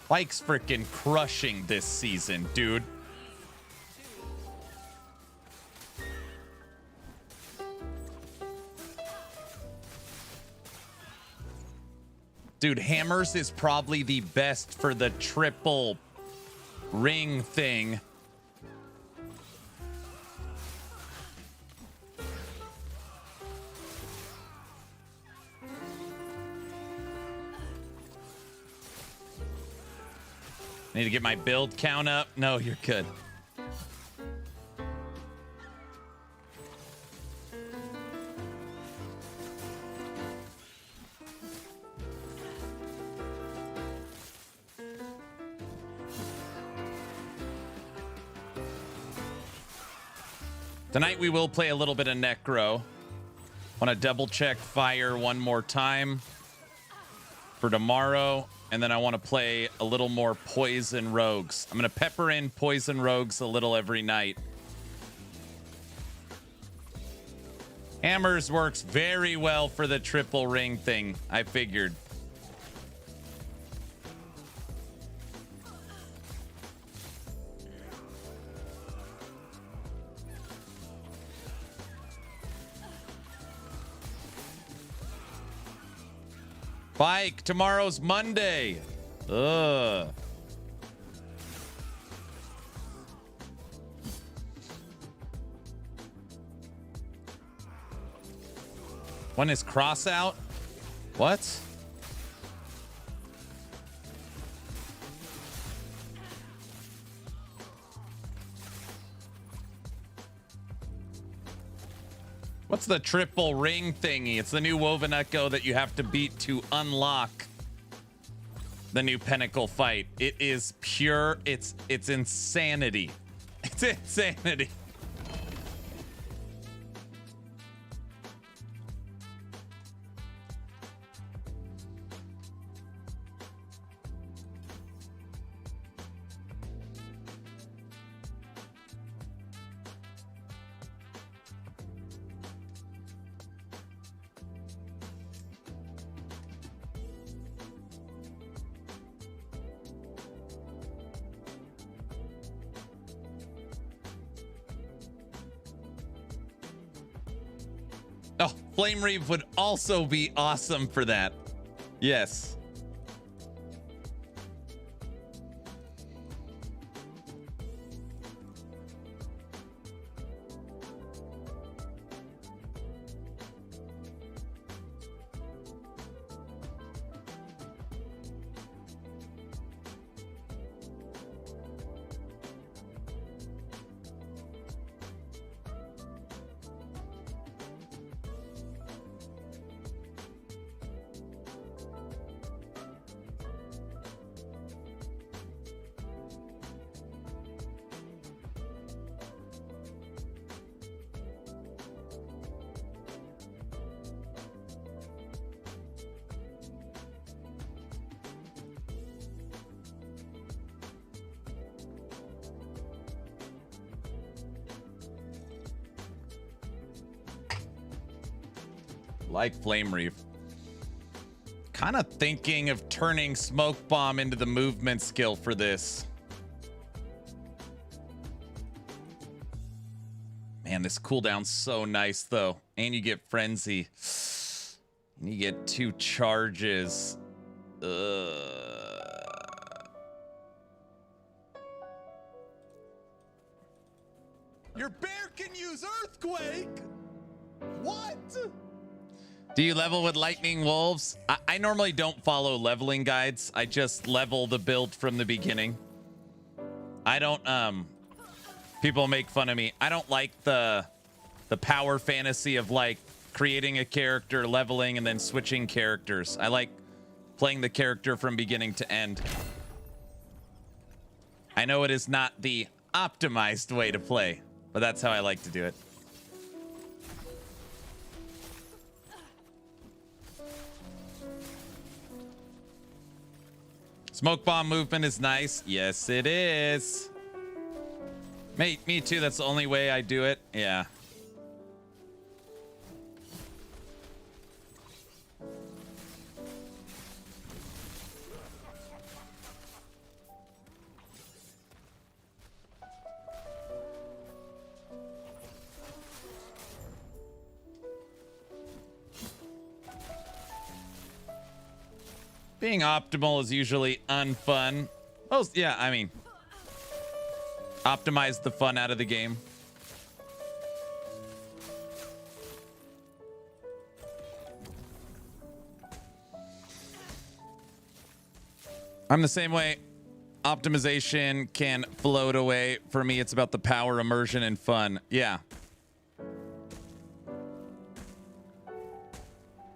Bike's freaking crushing this season, dude. Dude, Hammers is probably the best for the triple ring thing. Need to get my build count up. No, you're good. Tonight we will play a little bit of Necro. Want to double check fire one more time for tomorrow. And then I want to play a little more Poison Rogues. I'm going to pepper in Poison Rogues a little every night. Hammers works very well for the triple ring thing, I figured. Bike, tomorrow's Monday. Ugh. When is Cross out? What? What's the triple ring thingy? It's the new Woven Echo that you have to beat to unlock the new Pinnacle fight. It is pure, it's insanity. It's insanity. Oh, Flame Reeve would also be awesome for that. Yes. Like Flame Reef. Kind of thinking of turning Smoke Bomb into the movement skill for this. Man, this cooldown's so nice, though. And you get Frenzy. And you get 2 charges. Your bear can use Earthquake! What? Do you level with Lightning Wolves? I normally don't follow leveling guides. I just level the build from the beginning. I don't, people make fun of me. I don't like the power fantasy of like creating a character, leveling, and then switching characters. I like playing the character from beginning to end. I know it is not the optimized way to play, but that's how I like to do it. Smoke bomb movement is nice. Yes, it is. Me too. That's the only way I do it. Yeah. Being optimal is usually unfun. Oh, yeah, I mean, optimize the fun out of the game. I'm the same way. Optimization can float away. For me, it's about the power, immersion, and fun. Yeah.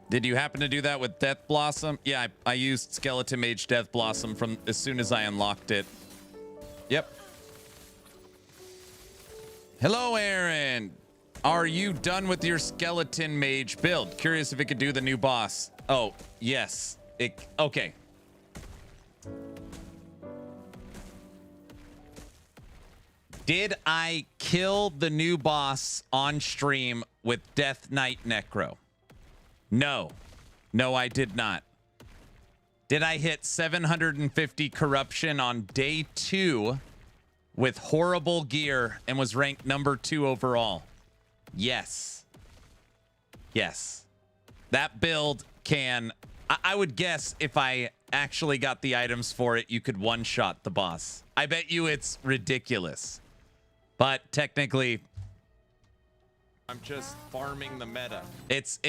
Did you happen to do that with Death Blossom? Yeah, I used Skeleton Mage Death Blossom from as soon as I unlocked it. Yep. Hello, Aaron. Are you done with your Skeleton Mage build? Curious if it could do the new boss. Oh, yes. Okay. Did I kill the new boss on stream with Death Knight Necro? No. No, I did not. Did I hit 750 corruption on day 2 with horrible gear and was ranked number 2 overall? Yes. Yes. That build can... I would guess if I actually got the items for it, you could one-shot the boss. I bet you it's ridiculous. But technically... I'm just farming the meta. It's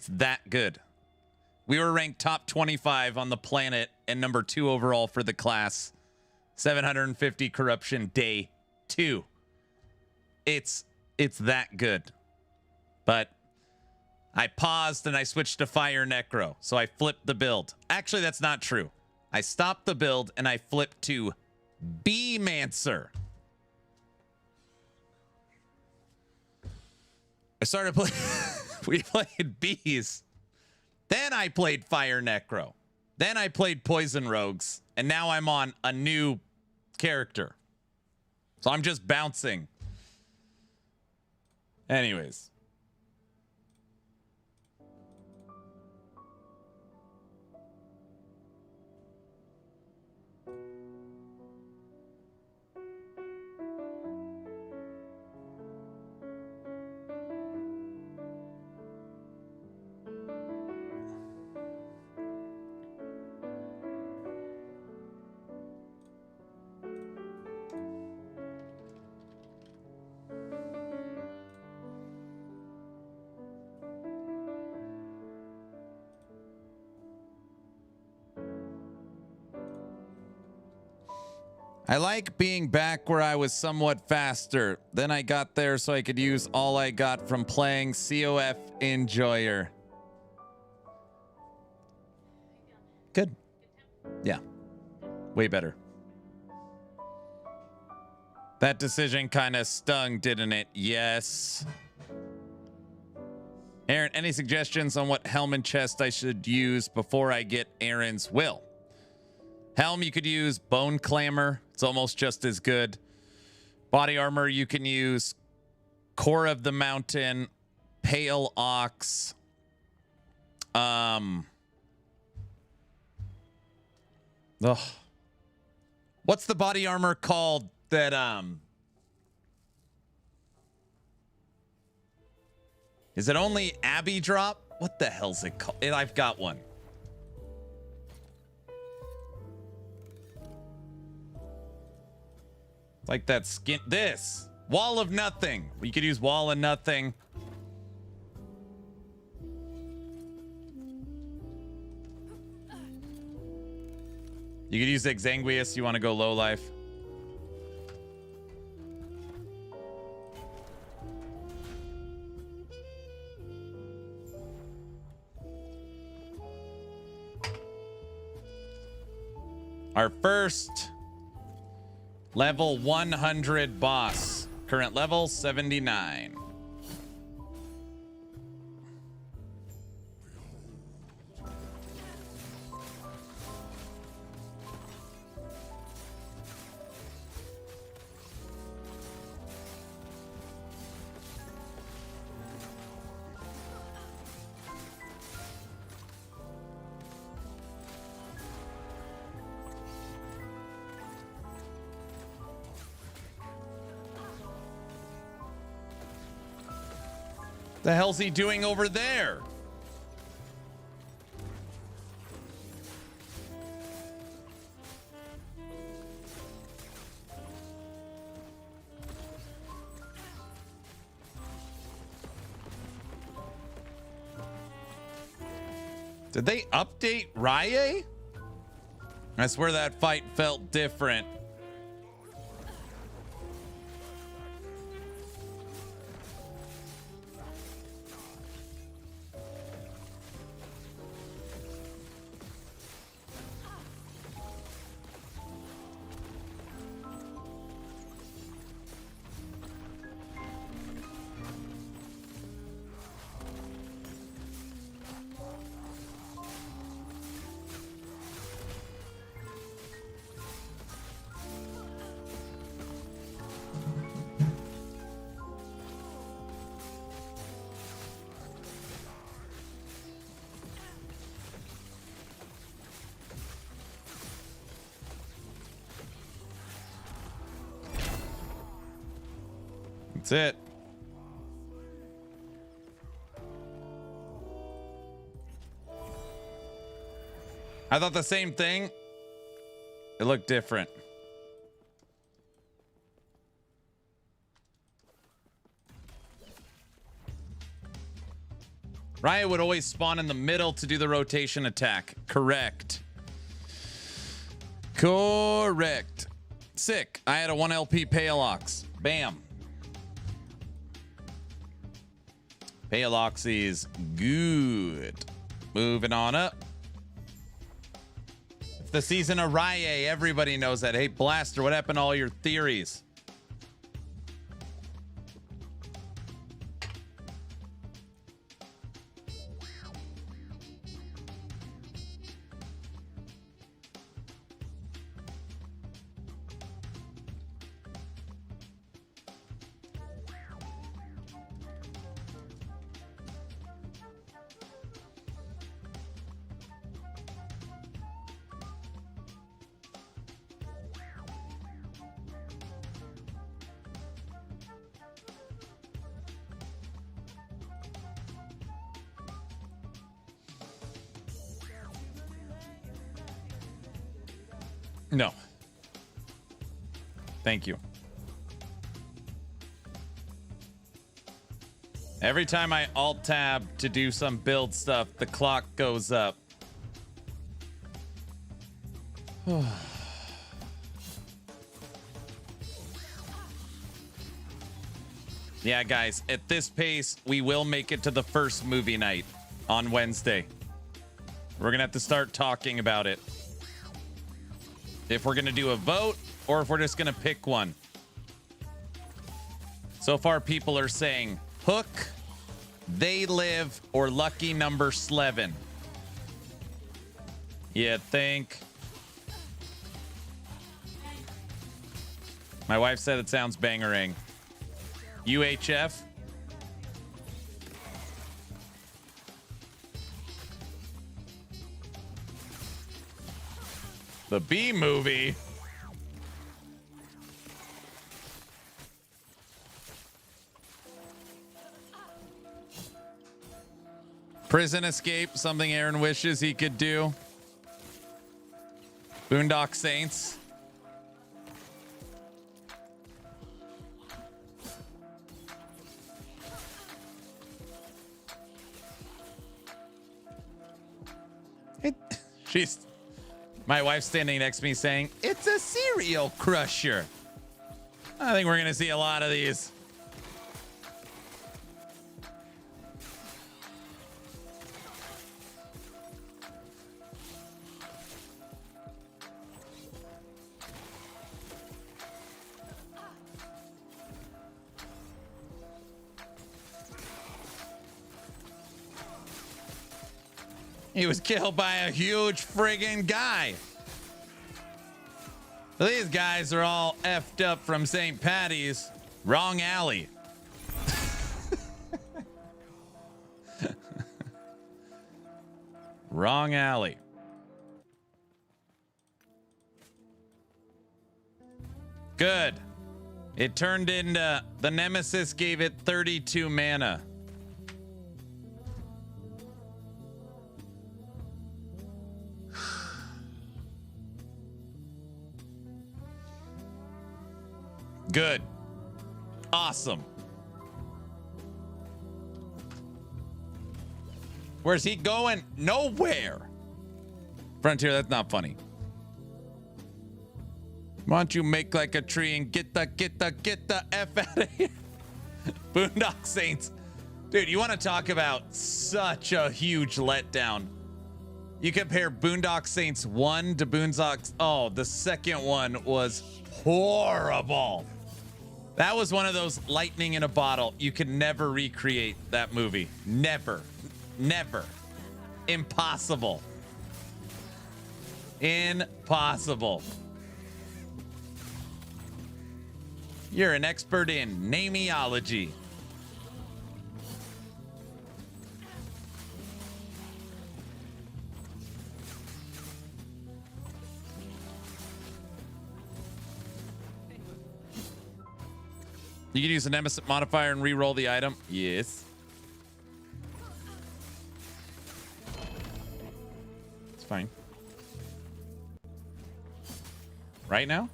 that good. We were ranked top 25 on the planet and number 2 overall for the class. 750 corruption day 2. It's that good. But I paused and I switched to Fire Necro. So I flipped the build. Actually, that's not true. I stopped the build and I flipped to Bee-Mancer. I started playing... We played bees. Then I played Fire Necro. Then I played Poison Rogues. And now I'm on a new character. So I'm just bouncing. Anyways. I like being back where I was somewhat faster. Then I got there so I could use all I got from playing COF Enjoyer. Good. Yeah. Way better. That decision kind of stung, didn't it? Yes. Aaron, any suggestions on what helm and chest I should use before I get Aaron's will? Helm, you could use Bone Clamor. It's almost just as good. Body armor, you can use Core of the Mountain, Pale Ox. Ugh. What's the body armor called that is it only Abbey drop? What the hell's it called? I've got one. Like that skin. This Wall of Nothing. You could use Wall of Nothing. You could use Exanguius. You want to go low life. Our first level 100 boss. Current level 79. The hell's he doing over there? Did they update Rye? I swear that fight felt different. That's it. I thought the same thing. It looked different. Raya would always spawn in the middle to do the rotation attack. Correct. Correct. Sick. I had a 1 LP Pale Ox. Bam. Pale Ox is good. Moving on up. It's the season of Rye. Everybody knows that. Hey, Blaster, what happened to all your theories? No. Thank you. Every time I alt tab to do some build stuff, the clock goes up. Yeah, guys, at this pace, we will make it to the first movie night on Wednesday. We're gonna have to start talking about it. If we're gonna do a vote or if we're just gonna pick one. So far, people are saying Hook, They Live, or Lucky Number 11. You think? My wife said it sounds bangerang. UHF? The B movie. Prison escape, something Aaron wishes he could do. Boondock Saints. My wife's standing next to me saying, "It's a cereal crusher." I think we're going to see a lot of these. He was killed by a huge friggin' guy. These guys are all effed up from St. Patty's. Wrong alley. Wrong alley. Good. It turned into the Nemesis gave it 32 mana. Good. Awesome. Where's he going? Nowhere. Frontier, that's not funny. Why don't you make like a tree and get the F out of here? Boondock Saints. Dude, you want to talk about such a huge letdown. You compare Boondock Saints 1 to Boondock... Oh, the second one was horrible. That was one of those lightning in a bottle. You could never recreate that movie. Never. Never. Impossible. Impossible. You're an expert in nameology. You can use the Nemesis modifier and re-roll the item. Yes. It's fine. Right now?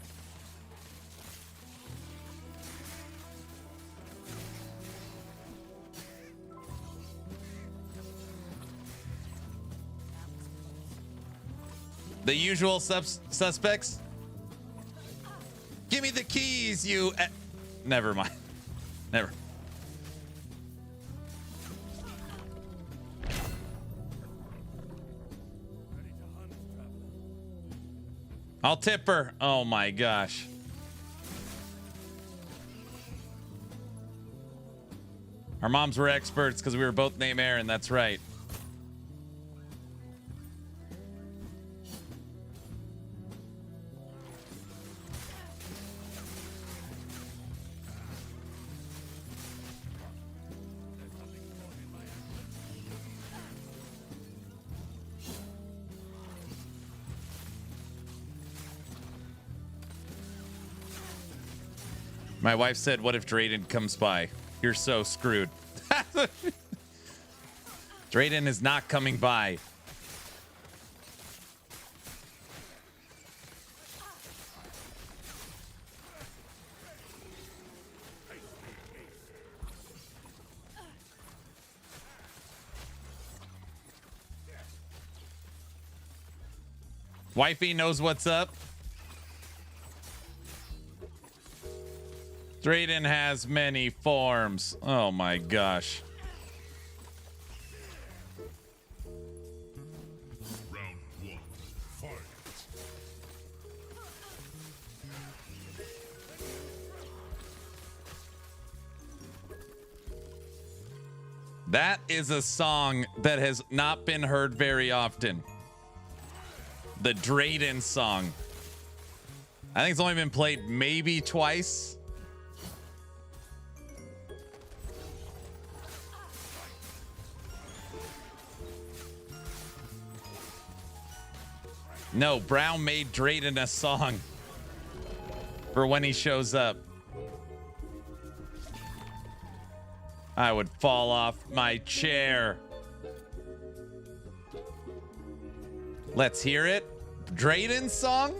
The usual suspects? Give me the keys, you... Never mind. Never. I'll tip her. Oh my gosh. Our moms were experts because we were both named Aaron. That's right. My wife said, "What if Drayden comes by?" You're so screwed. Drayden is not coming by. Wifey knows what's up. Drayden has many forms. Oh my gosh. Round one, fight. That is a song that has not been heard very often. The Drayden song. I think it's only been played maybe twice. No, Brown made Drayden a song for when he shows up. I would fall off my chair. Let's hear it. Drayden's song?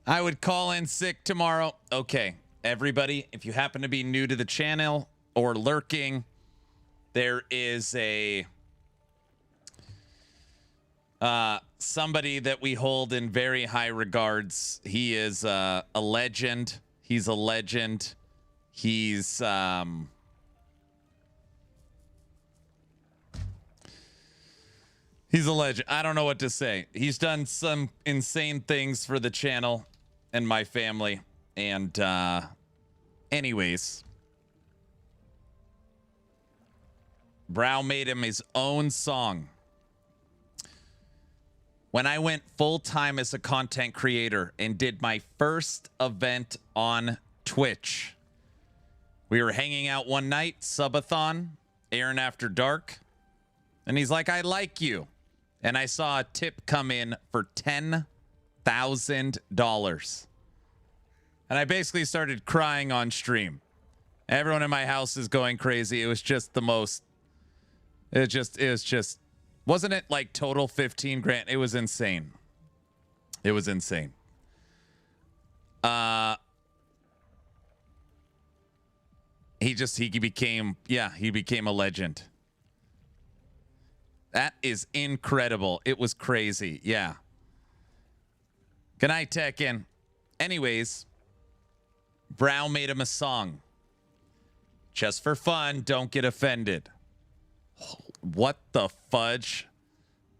I would call in sick tomorrow. Okay, everybody, if you happen to be new to the channel or lurking, there is a somebody that we hold in very high regards. He is a legend. He's a legend. He's a legend. I don't know what to say. He's done some insane things for the channel and my family. And anyways, Brown made him his own song. When I went full-time as a content creator and did my first event on Twitch, we were hanging out one night, Subathon, Aaron After Dark, and he's like, I like you. And I saw a tip come in for $10,000. And I basically started crying on stream. Everyone in my house is going crazy. It was just the most, it was just, wasn't it like total 15 grand? It was insane. It was insane. He became a legend. That is incredible. It was crazy. Yeah. Good night, Tekken. Anyways, Brown made him a song. Just for fun, don't get offended. What the fudge?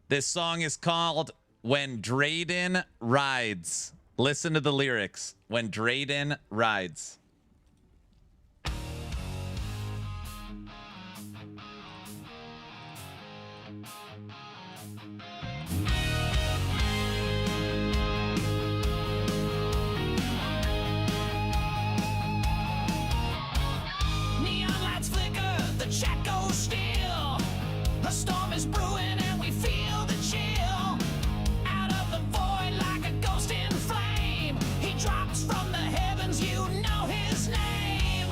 This song is called When Drayden Rides. Listen to the lyrics. When Drayden Rides. Chat goes still. A storm is brewing and we feel the chill. Out of the void like a ghost in flame. He drops from the heavens, you know his name.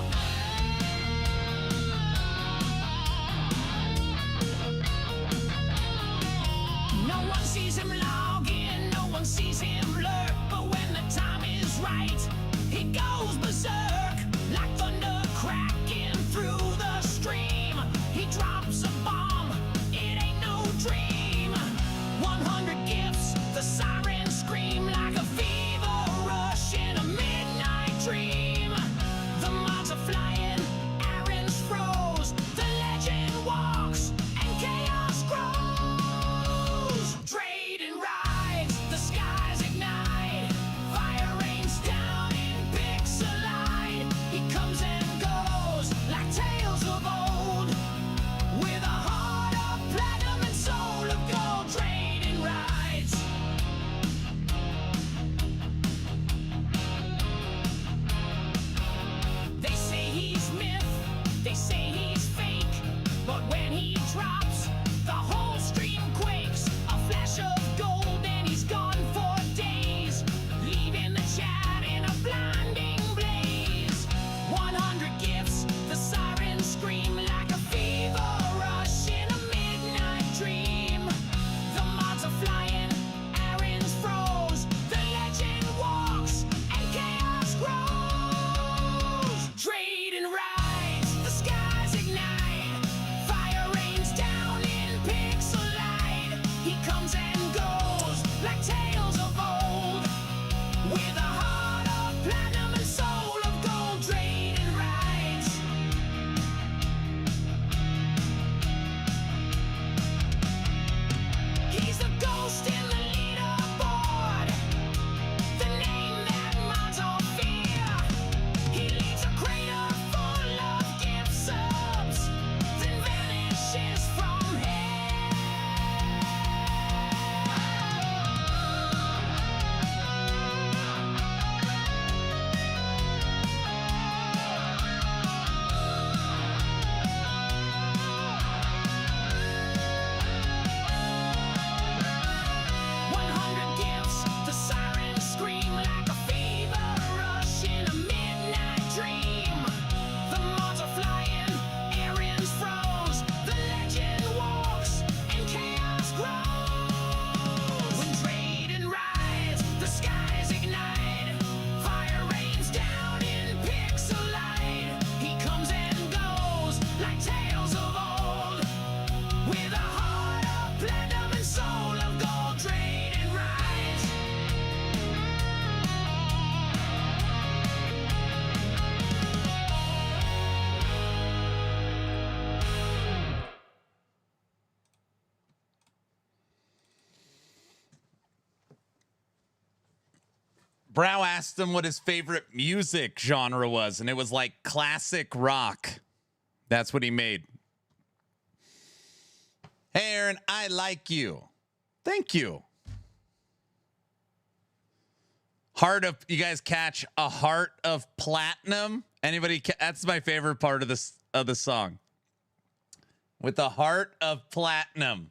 No one sees him log in, no one sees him lurk. But when the time is right, he goes berserk. Like thunder cracking through the stream. He drops a bomb, it ain't no dream. 100 gifts, the sirens scream like a fever rush in a midnight dream. The mobs are flying, Aaron's froze. The legend walks and chaos grows. Drayden rides, the skies ignite. Fire rains down in pixelite. He comes and goes like tales of old. With a heart of platinum and soul of gold, Drayden rides. They say he's myth, they say he's fake. But when he drops, the whole stream quakes. A flash of gold and he's gone for days. Leaving the chat in a blinding blaze. 100 gifts, the sirens scream like a fever rush in a midnight dream. The mods are flying, Aaron's froze. The legend walks and chaos grows. Drayden rides, the skies ignite. Fire rains down Brow asked him what his favorite music genre was, and it was like classic rock. That's what he made. Hey, Aaron, I like you. Thank you. You guys catch a Heart of Platinum? Anybody? That's my favorite part of the song. With the Heart of Platinum.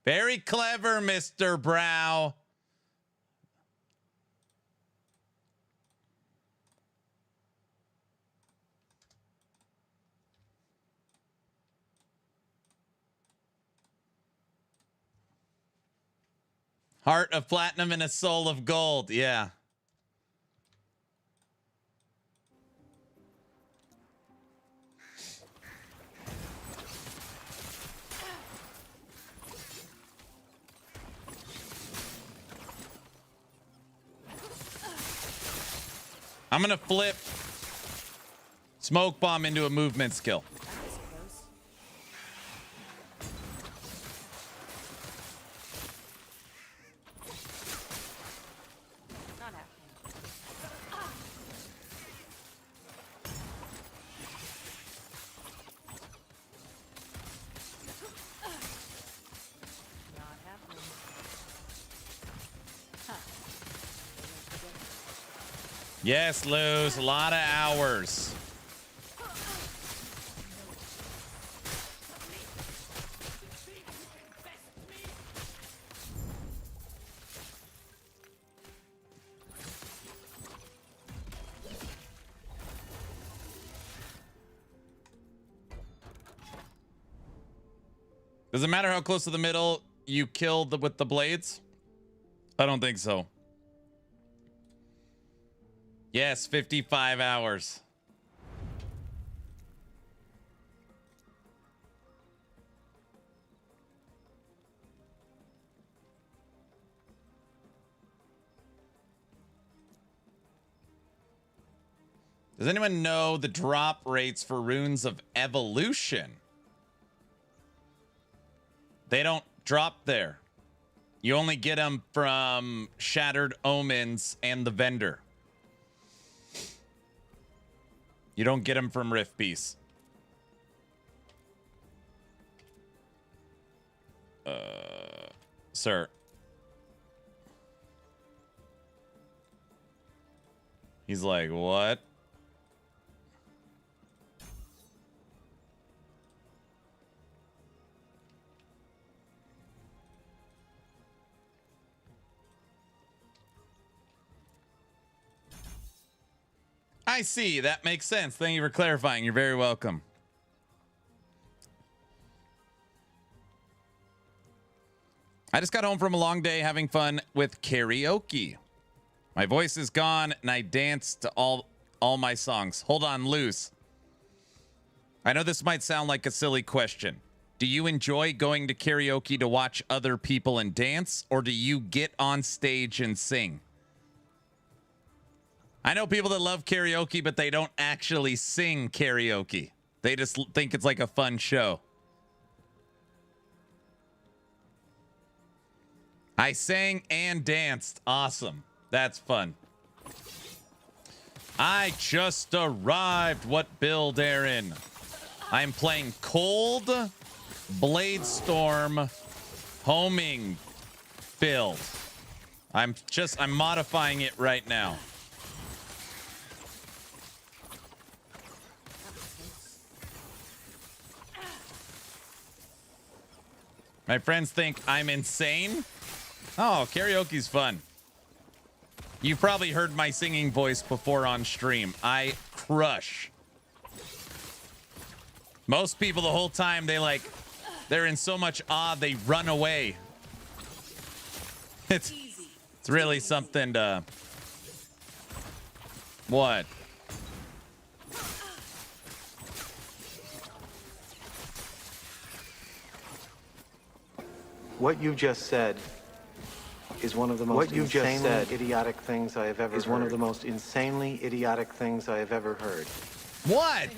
Very clever, Mr. Brow. Heart of Platinum and a Soul of Gold. Yeah. I'm going to flip Smoke Bomb into a movement skill. Yes, Luz, a lot of hours. Does it matter how close to the middle you kill with the blades? I don't think so. Yes, 55 hours. Does anyone know the drop rates for runes of evolution? They don't drop there. You only get them from Shattered Omens and the vendor. You don't get them from Rift Beast. Sir. He's like, what? I see. That makes sense. Thank you for clarifying. You're very welcome. I just got home from a long day having fun with karaoke. My voice is gone and I danced to all my songs. Hold on, Luz. I know this might sound like a silly question. Do you enjoy going to karaoke to watch other people and dance, or do you get on stage and sing? I know people that love karaoke, but they don't actually sing karaoke. They just think it's like a fun show. I sang and danced. Awesome. That's fun. I just arrived. What build, Aaron? I'm playing Cold Bladestorm homing build. I'm modifying it right now. My friends think I'm insane. Oh, karaoke's fun. You've probably heard my singing voice before on stream. I crush. Most people the whole time, they're in so much awe, they run away. It's really something to... What? What you just said is one of the most insanely idiotic things I have ever heard. Is one of the most insanely idiotic things I have ever heard. What?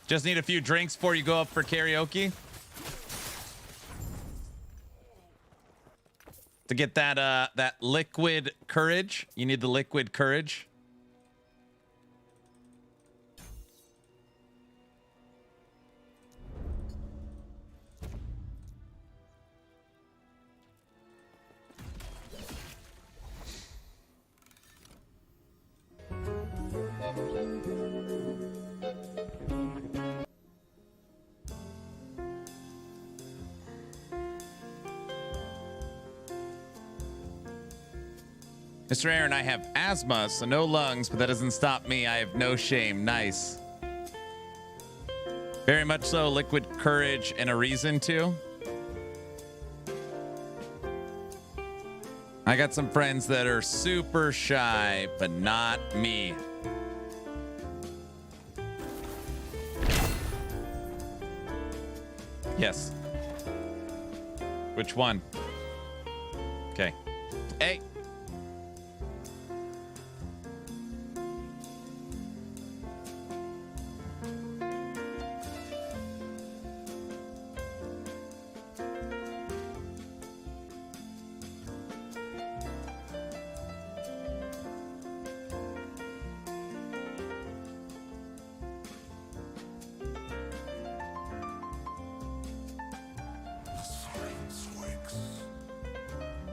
Just need a few drinks before you go up for karaoke? To get that liquid courage, you need the liquid courage. Mr. Aaron, I have asthma, so no lungs, but that doesn't stop me. I have no shame. Nice. Very much so. Liquid courage and a reason to. I got some friends that are super shy, but not me. Yes. Which one? Okay. Hey.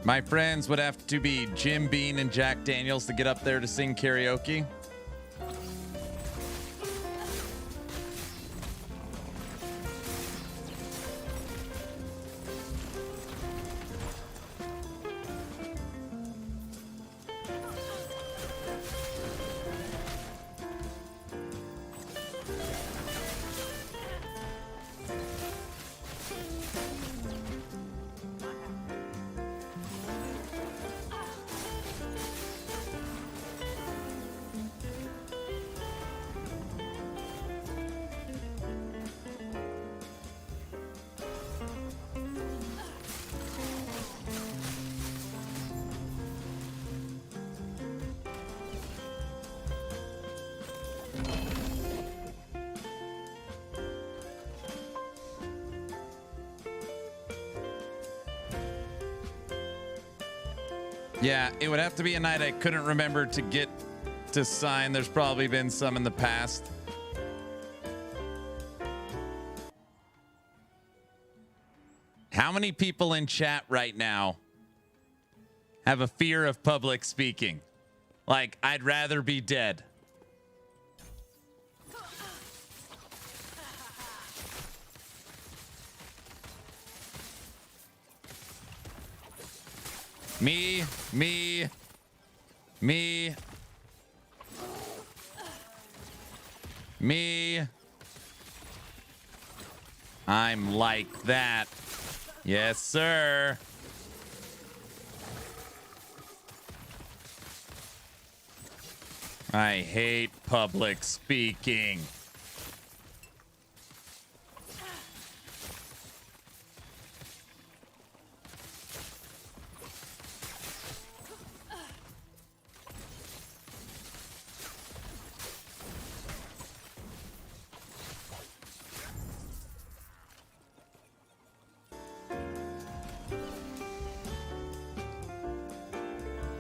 My friends would have to be Jim Beam and Jack Daniels to get up there to sing karaoke. Yeah, it would have to be a night I couldn't remember to get to sign. There's probably been some in the past. How many people in chat right now have a fear of public speaking? Like, I'd rather be dead. Me. I'm like that. Yes, sir. I hate public speaking.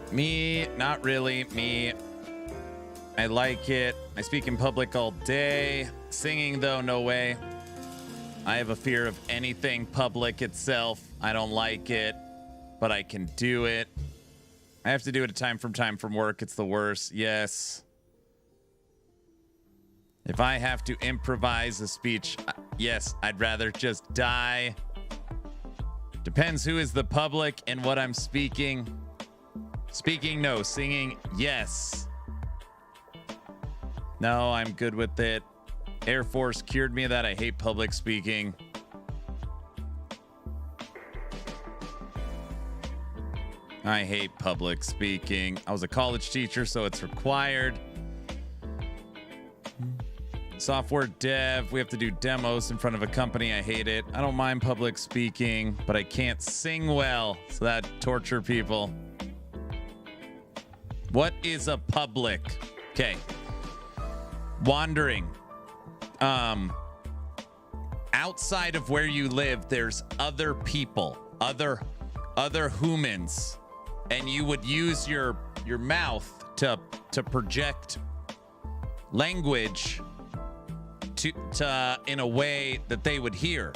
Me, not really. Me, I like it. I speak in public all day. Singing, though, no way. I have a fear of anything public itself. I don't like it, but I can do it. I have to do it time from work. It's the worst. Yes. If I have to improvise a speech, yes, I'd rather just die. Depends who is the public and what I'm speaking. Speaking, no. Singing, yes. No, I'm good with it. Air Force cured me of that. I hate public speaking. I hate public speaking. I was a college teacher, so it's required. Software dev, we have to do demos in front of a company. I hate it. I don't mind public speaking, but I can't sing well, so that torture people. What is a public? Okay. Wandering. Outside of where you live, there's other people, other other humans, and you would use your mouth to project language to in a way that they would hear.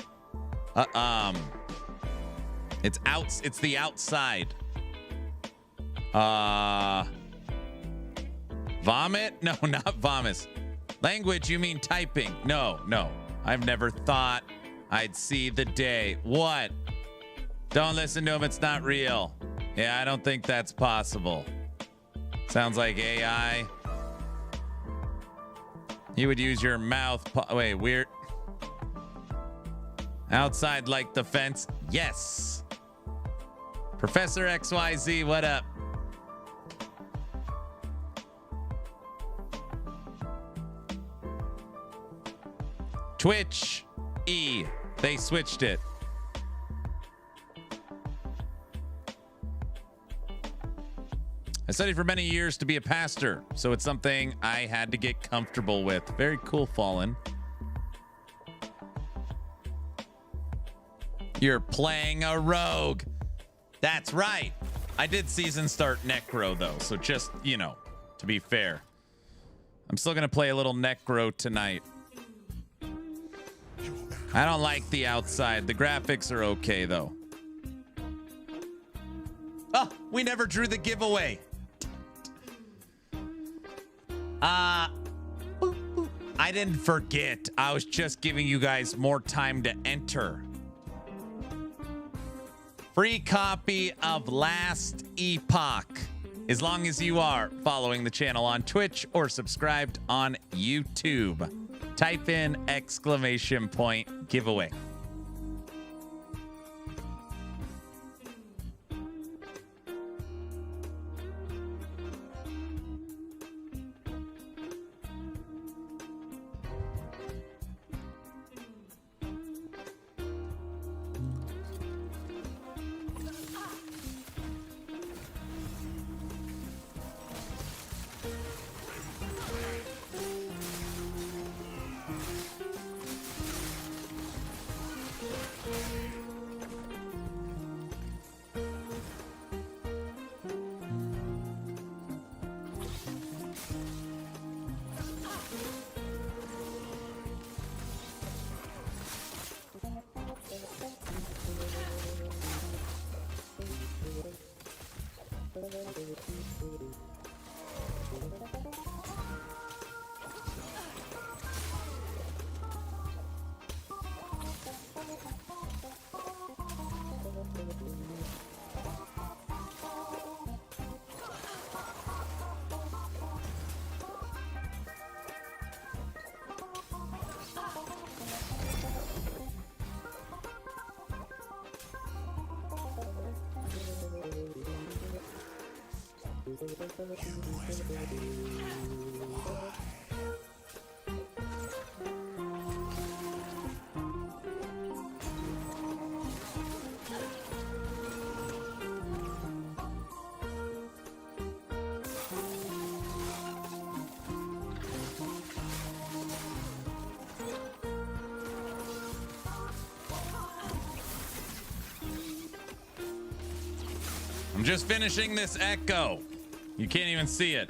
It's the outside. Vomit? No, not vomit. Language, you mean typing? No. I've never thought I'd see the day. What? Don't listen to him, it's not real. Yeah, I don't think that's possible. Sounds like AI. You would use your mouth. Wait, weird. Outside like the fence? Yes. Professor XYZ, what up? Twitch E. They switched it. I studied for many years to be a pastor, so it's something I had to get comfortable with. Very cool, Fallen. You're playing a rogue. That's right. I did season start Necro, though, so just, you know, to be fair. I'm still going to play a little Necro tonight. I don't like the outside. The graphics are okay, though. Oh, we never drew the giveaway. I didn't forget. I was just giving you guys more time to enter. Free copy of Last Epoch, as long as you are following the channel on Twitch or subscribed on YouTube. Type in !! giveaway. I'm just finishing this echo. You can't even see it.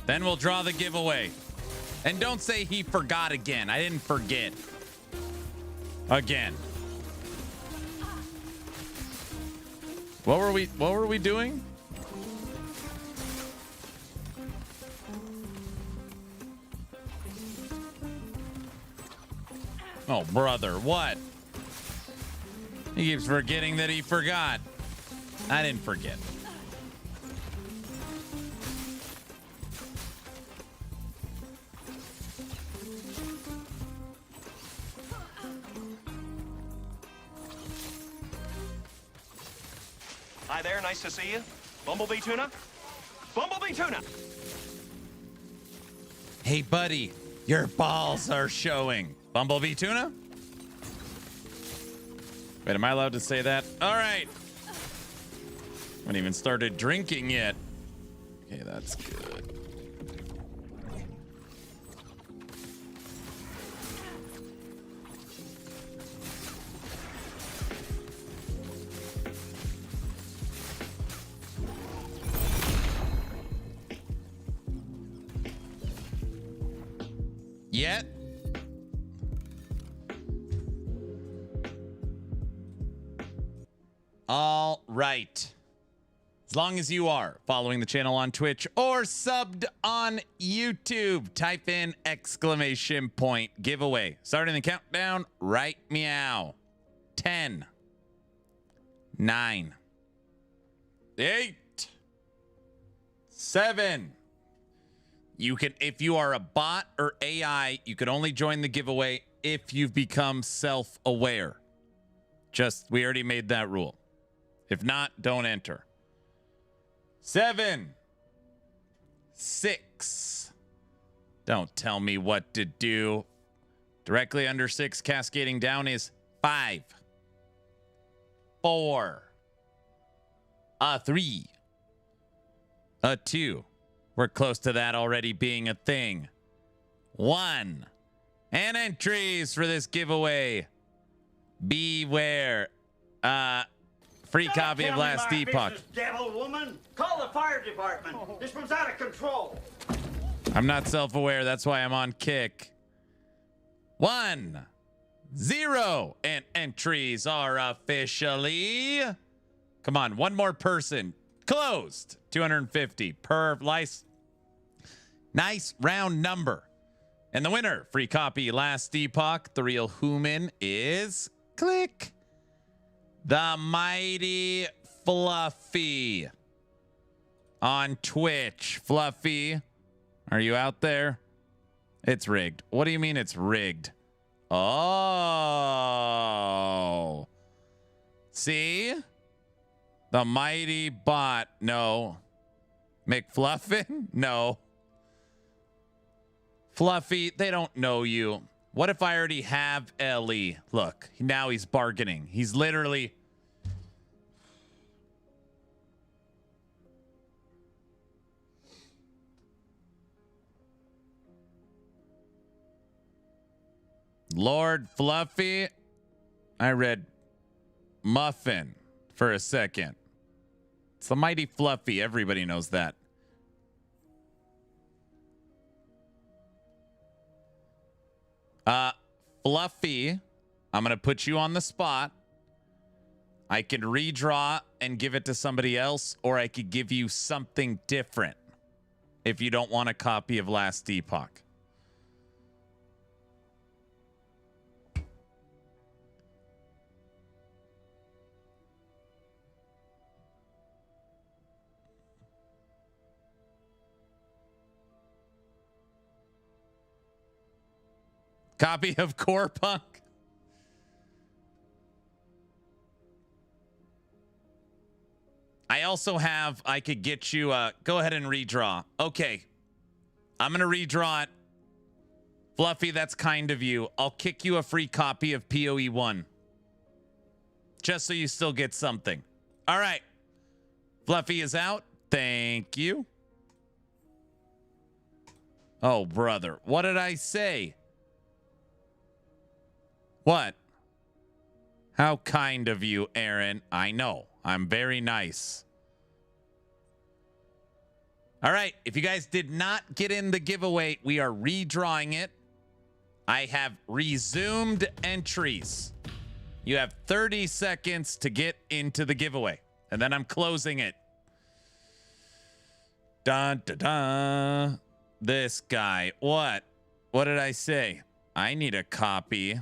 Then we'll draw the giveaway. And don't say he forgot again. I didn't forget. Again. What were we doing? Oh, brother, what? He keeps forgetting that he forgot. I didn't forget. Hi there, nice to see you. Bumblebee Tuna? Bumblebee Tuna! Hey, buddy, your balls are showing. Bumblebee Tuna? Wait, am I allowed to say that? All right. Haven't even started drinking yet. Okay, that's good. yet. All right. As long as you are following the channel on Twitch or subbed on YouTube, type in !! giveaway. Starting the countdown right meow. 10, 9, 8, 7. You can, if you are a bot or AI, you can only join the giveaway if you've become self-aware. Just, we already made that rule. If not, don't enter. 7, 6. Don't tell me what to do. Directly under 6, cascading down is 5, 4, a 3, a 2. We're close to that already being a thing. 1. And entries for this giveaway. Beware. Free copy of Last Epoch. Devil woman, call the fire department. This one's out of control. I'm not self-aware. That's why I'm on kick. 1, 0, and entries are officially. Come on, one more person. Closed. 250 per lice. Nice round number. And the winner, free copy Last Epoch. The real human is click. The mighty Fluffy on Twitch. Fluffy, are you out there? It's rigged. What do you mean it's rigged? Oh. See? The mighty bot. No. McFluffin? No. Fluffy, they don't know you. What if I already have Ellie? Look, now he's bargaining. He's literally... Lord Fluffy? I read Muffin for a second. It's the mighty Fluffy. Everybody knows that. Fluffy, I'm going to put you on the spot. I could redraw and give it to somebody else, or I could give you something different if you don't want a copy of Last Epoch. Copy of Core Punk. I also have, I could get you, go ahead and redraw. Okay. I'm going to redraw it. Fluffy, that's kind of you. I'll kick you a free copy of PoE 1. Just so you still get something. All right. Fluffy is out. Thank you. Oh, brother. What did I say? What? How kind of you, Aaron. I know. I'm very nice. All right. If you guys did not get in the giveaway, we are redrawing it. I have resumed entries. You have 30 seconds to get into the giveaway, and then I'm closing it. Dun, dun, dun. This guy. What? What did I say? I need a copy.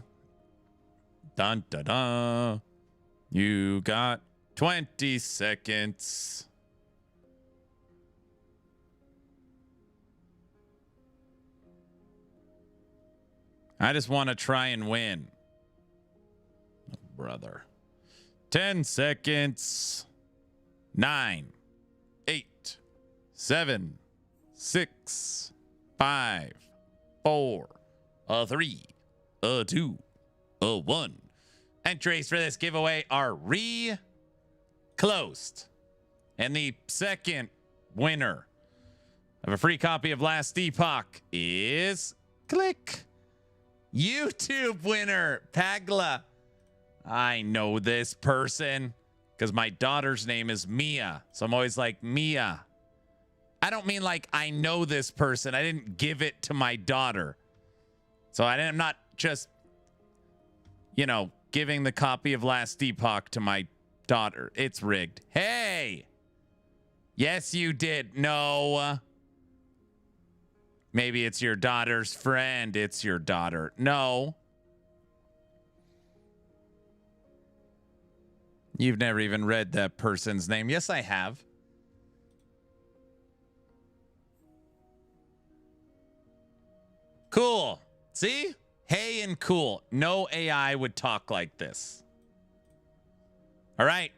Dun, dun, dun. You got 20 seconds. I just want to try and win. Oh, brother. 10 seconds. 9, 8, 7, 6, 5, 4, 3, 2, 1. Entries for this giveaway are closed. And the second winner of a free copy of Last Epoch is click. YouTube winner, Pagla. I know this person because my daughter's name is Mia. So I'm always like, Mia. I don't mean like I know this person. I didn't give it to my daughter. So I'm not just, you know, giving the copy of Last Epoch to my daughter. It's rigged. Hey! Yes, you did. No. Maybe it's your daughter's friend. It's your daughter. No. You've never even read that person's name. Yes, I have. Cool. See? Hey and cool. No AI would talk like this. All right.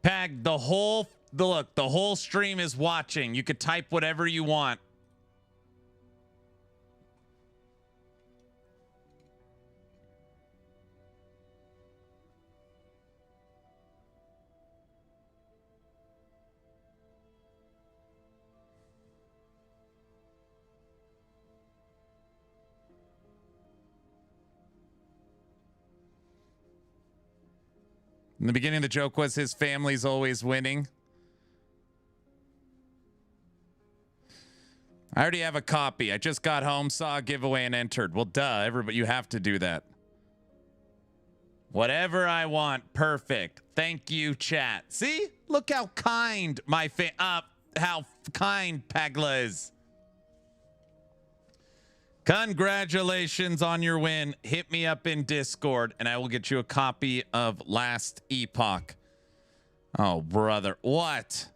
Pag, the whole stream is watching. You could type whatever you want. In the beginning, the joke was his family's always winning. I already have a copy. I just got home, saw a giveaway, and entered. Well, duh, everybody, you have to do that. Whatever I want, perfect. Thank you, chat. See? Look how kind my how kind Pagla is. Congratulations on your win. Hit me up in Discord and I will get you a copy of Last Epoch. Oh, brother. What?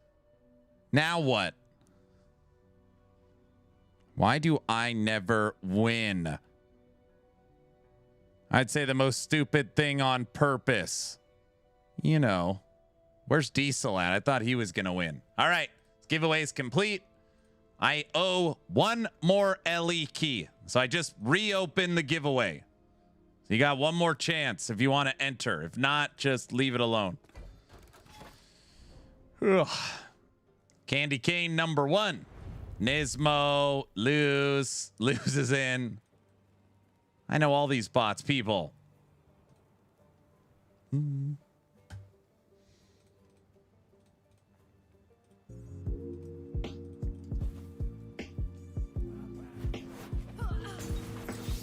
Now what? Why do I never win? I'd say the most stupid thing on purpose. You know. Where's Diesel at? I thought he was going to win. All right. Giveaway is complete. I owe one more LE key. So I just reopened the giveaway. So you got one more chance if you want to enter. If not, just leave it alone. Ugh. Candy cane number 1. Nismo, loses in. I know all these bots, people.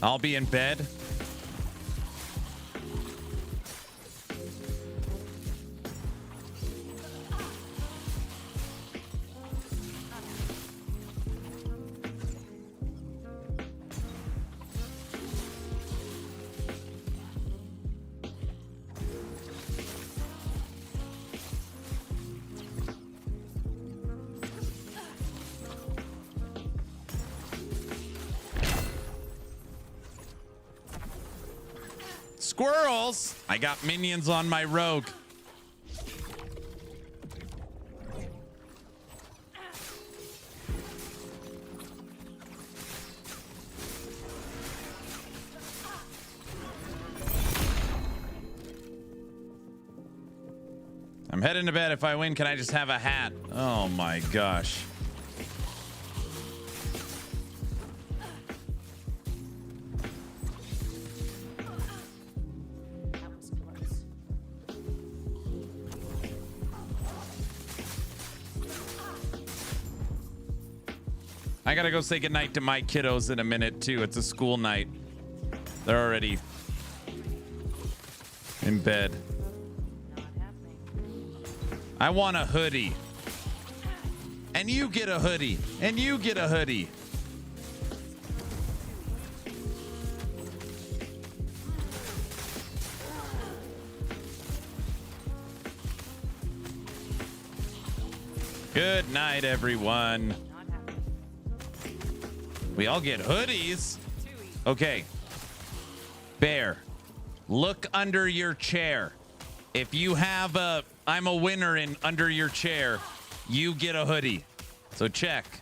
I'll be in bed. Squirrels! I got minions on my rogue. I'm heading to bed. If I win, can I just have a hat? Oh my gosh. I gotta go say goodnight to my kiddos in a minute too. It's a school night. They're already in bed. I want a hoodie. And you get a hoodie. And you get a hoodie. Good night, everyone. We all get hoodies. Okay. Bear, look under your chair. If you have a I'm a winner in under your chair, you get a hoodie. So check.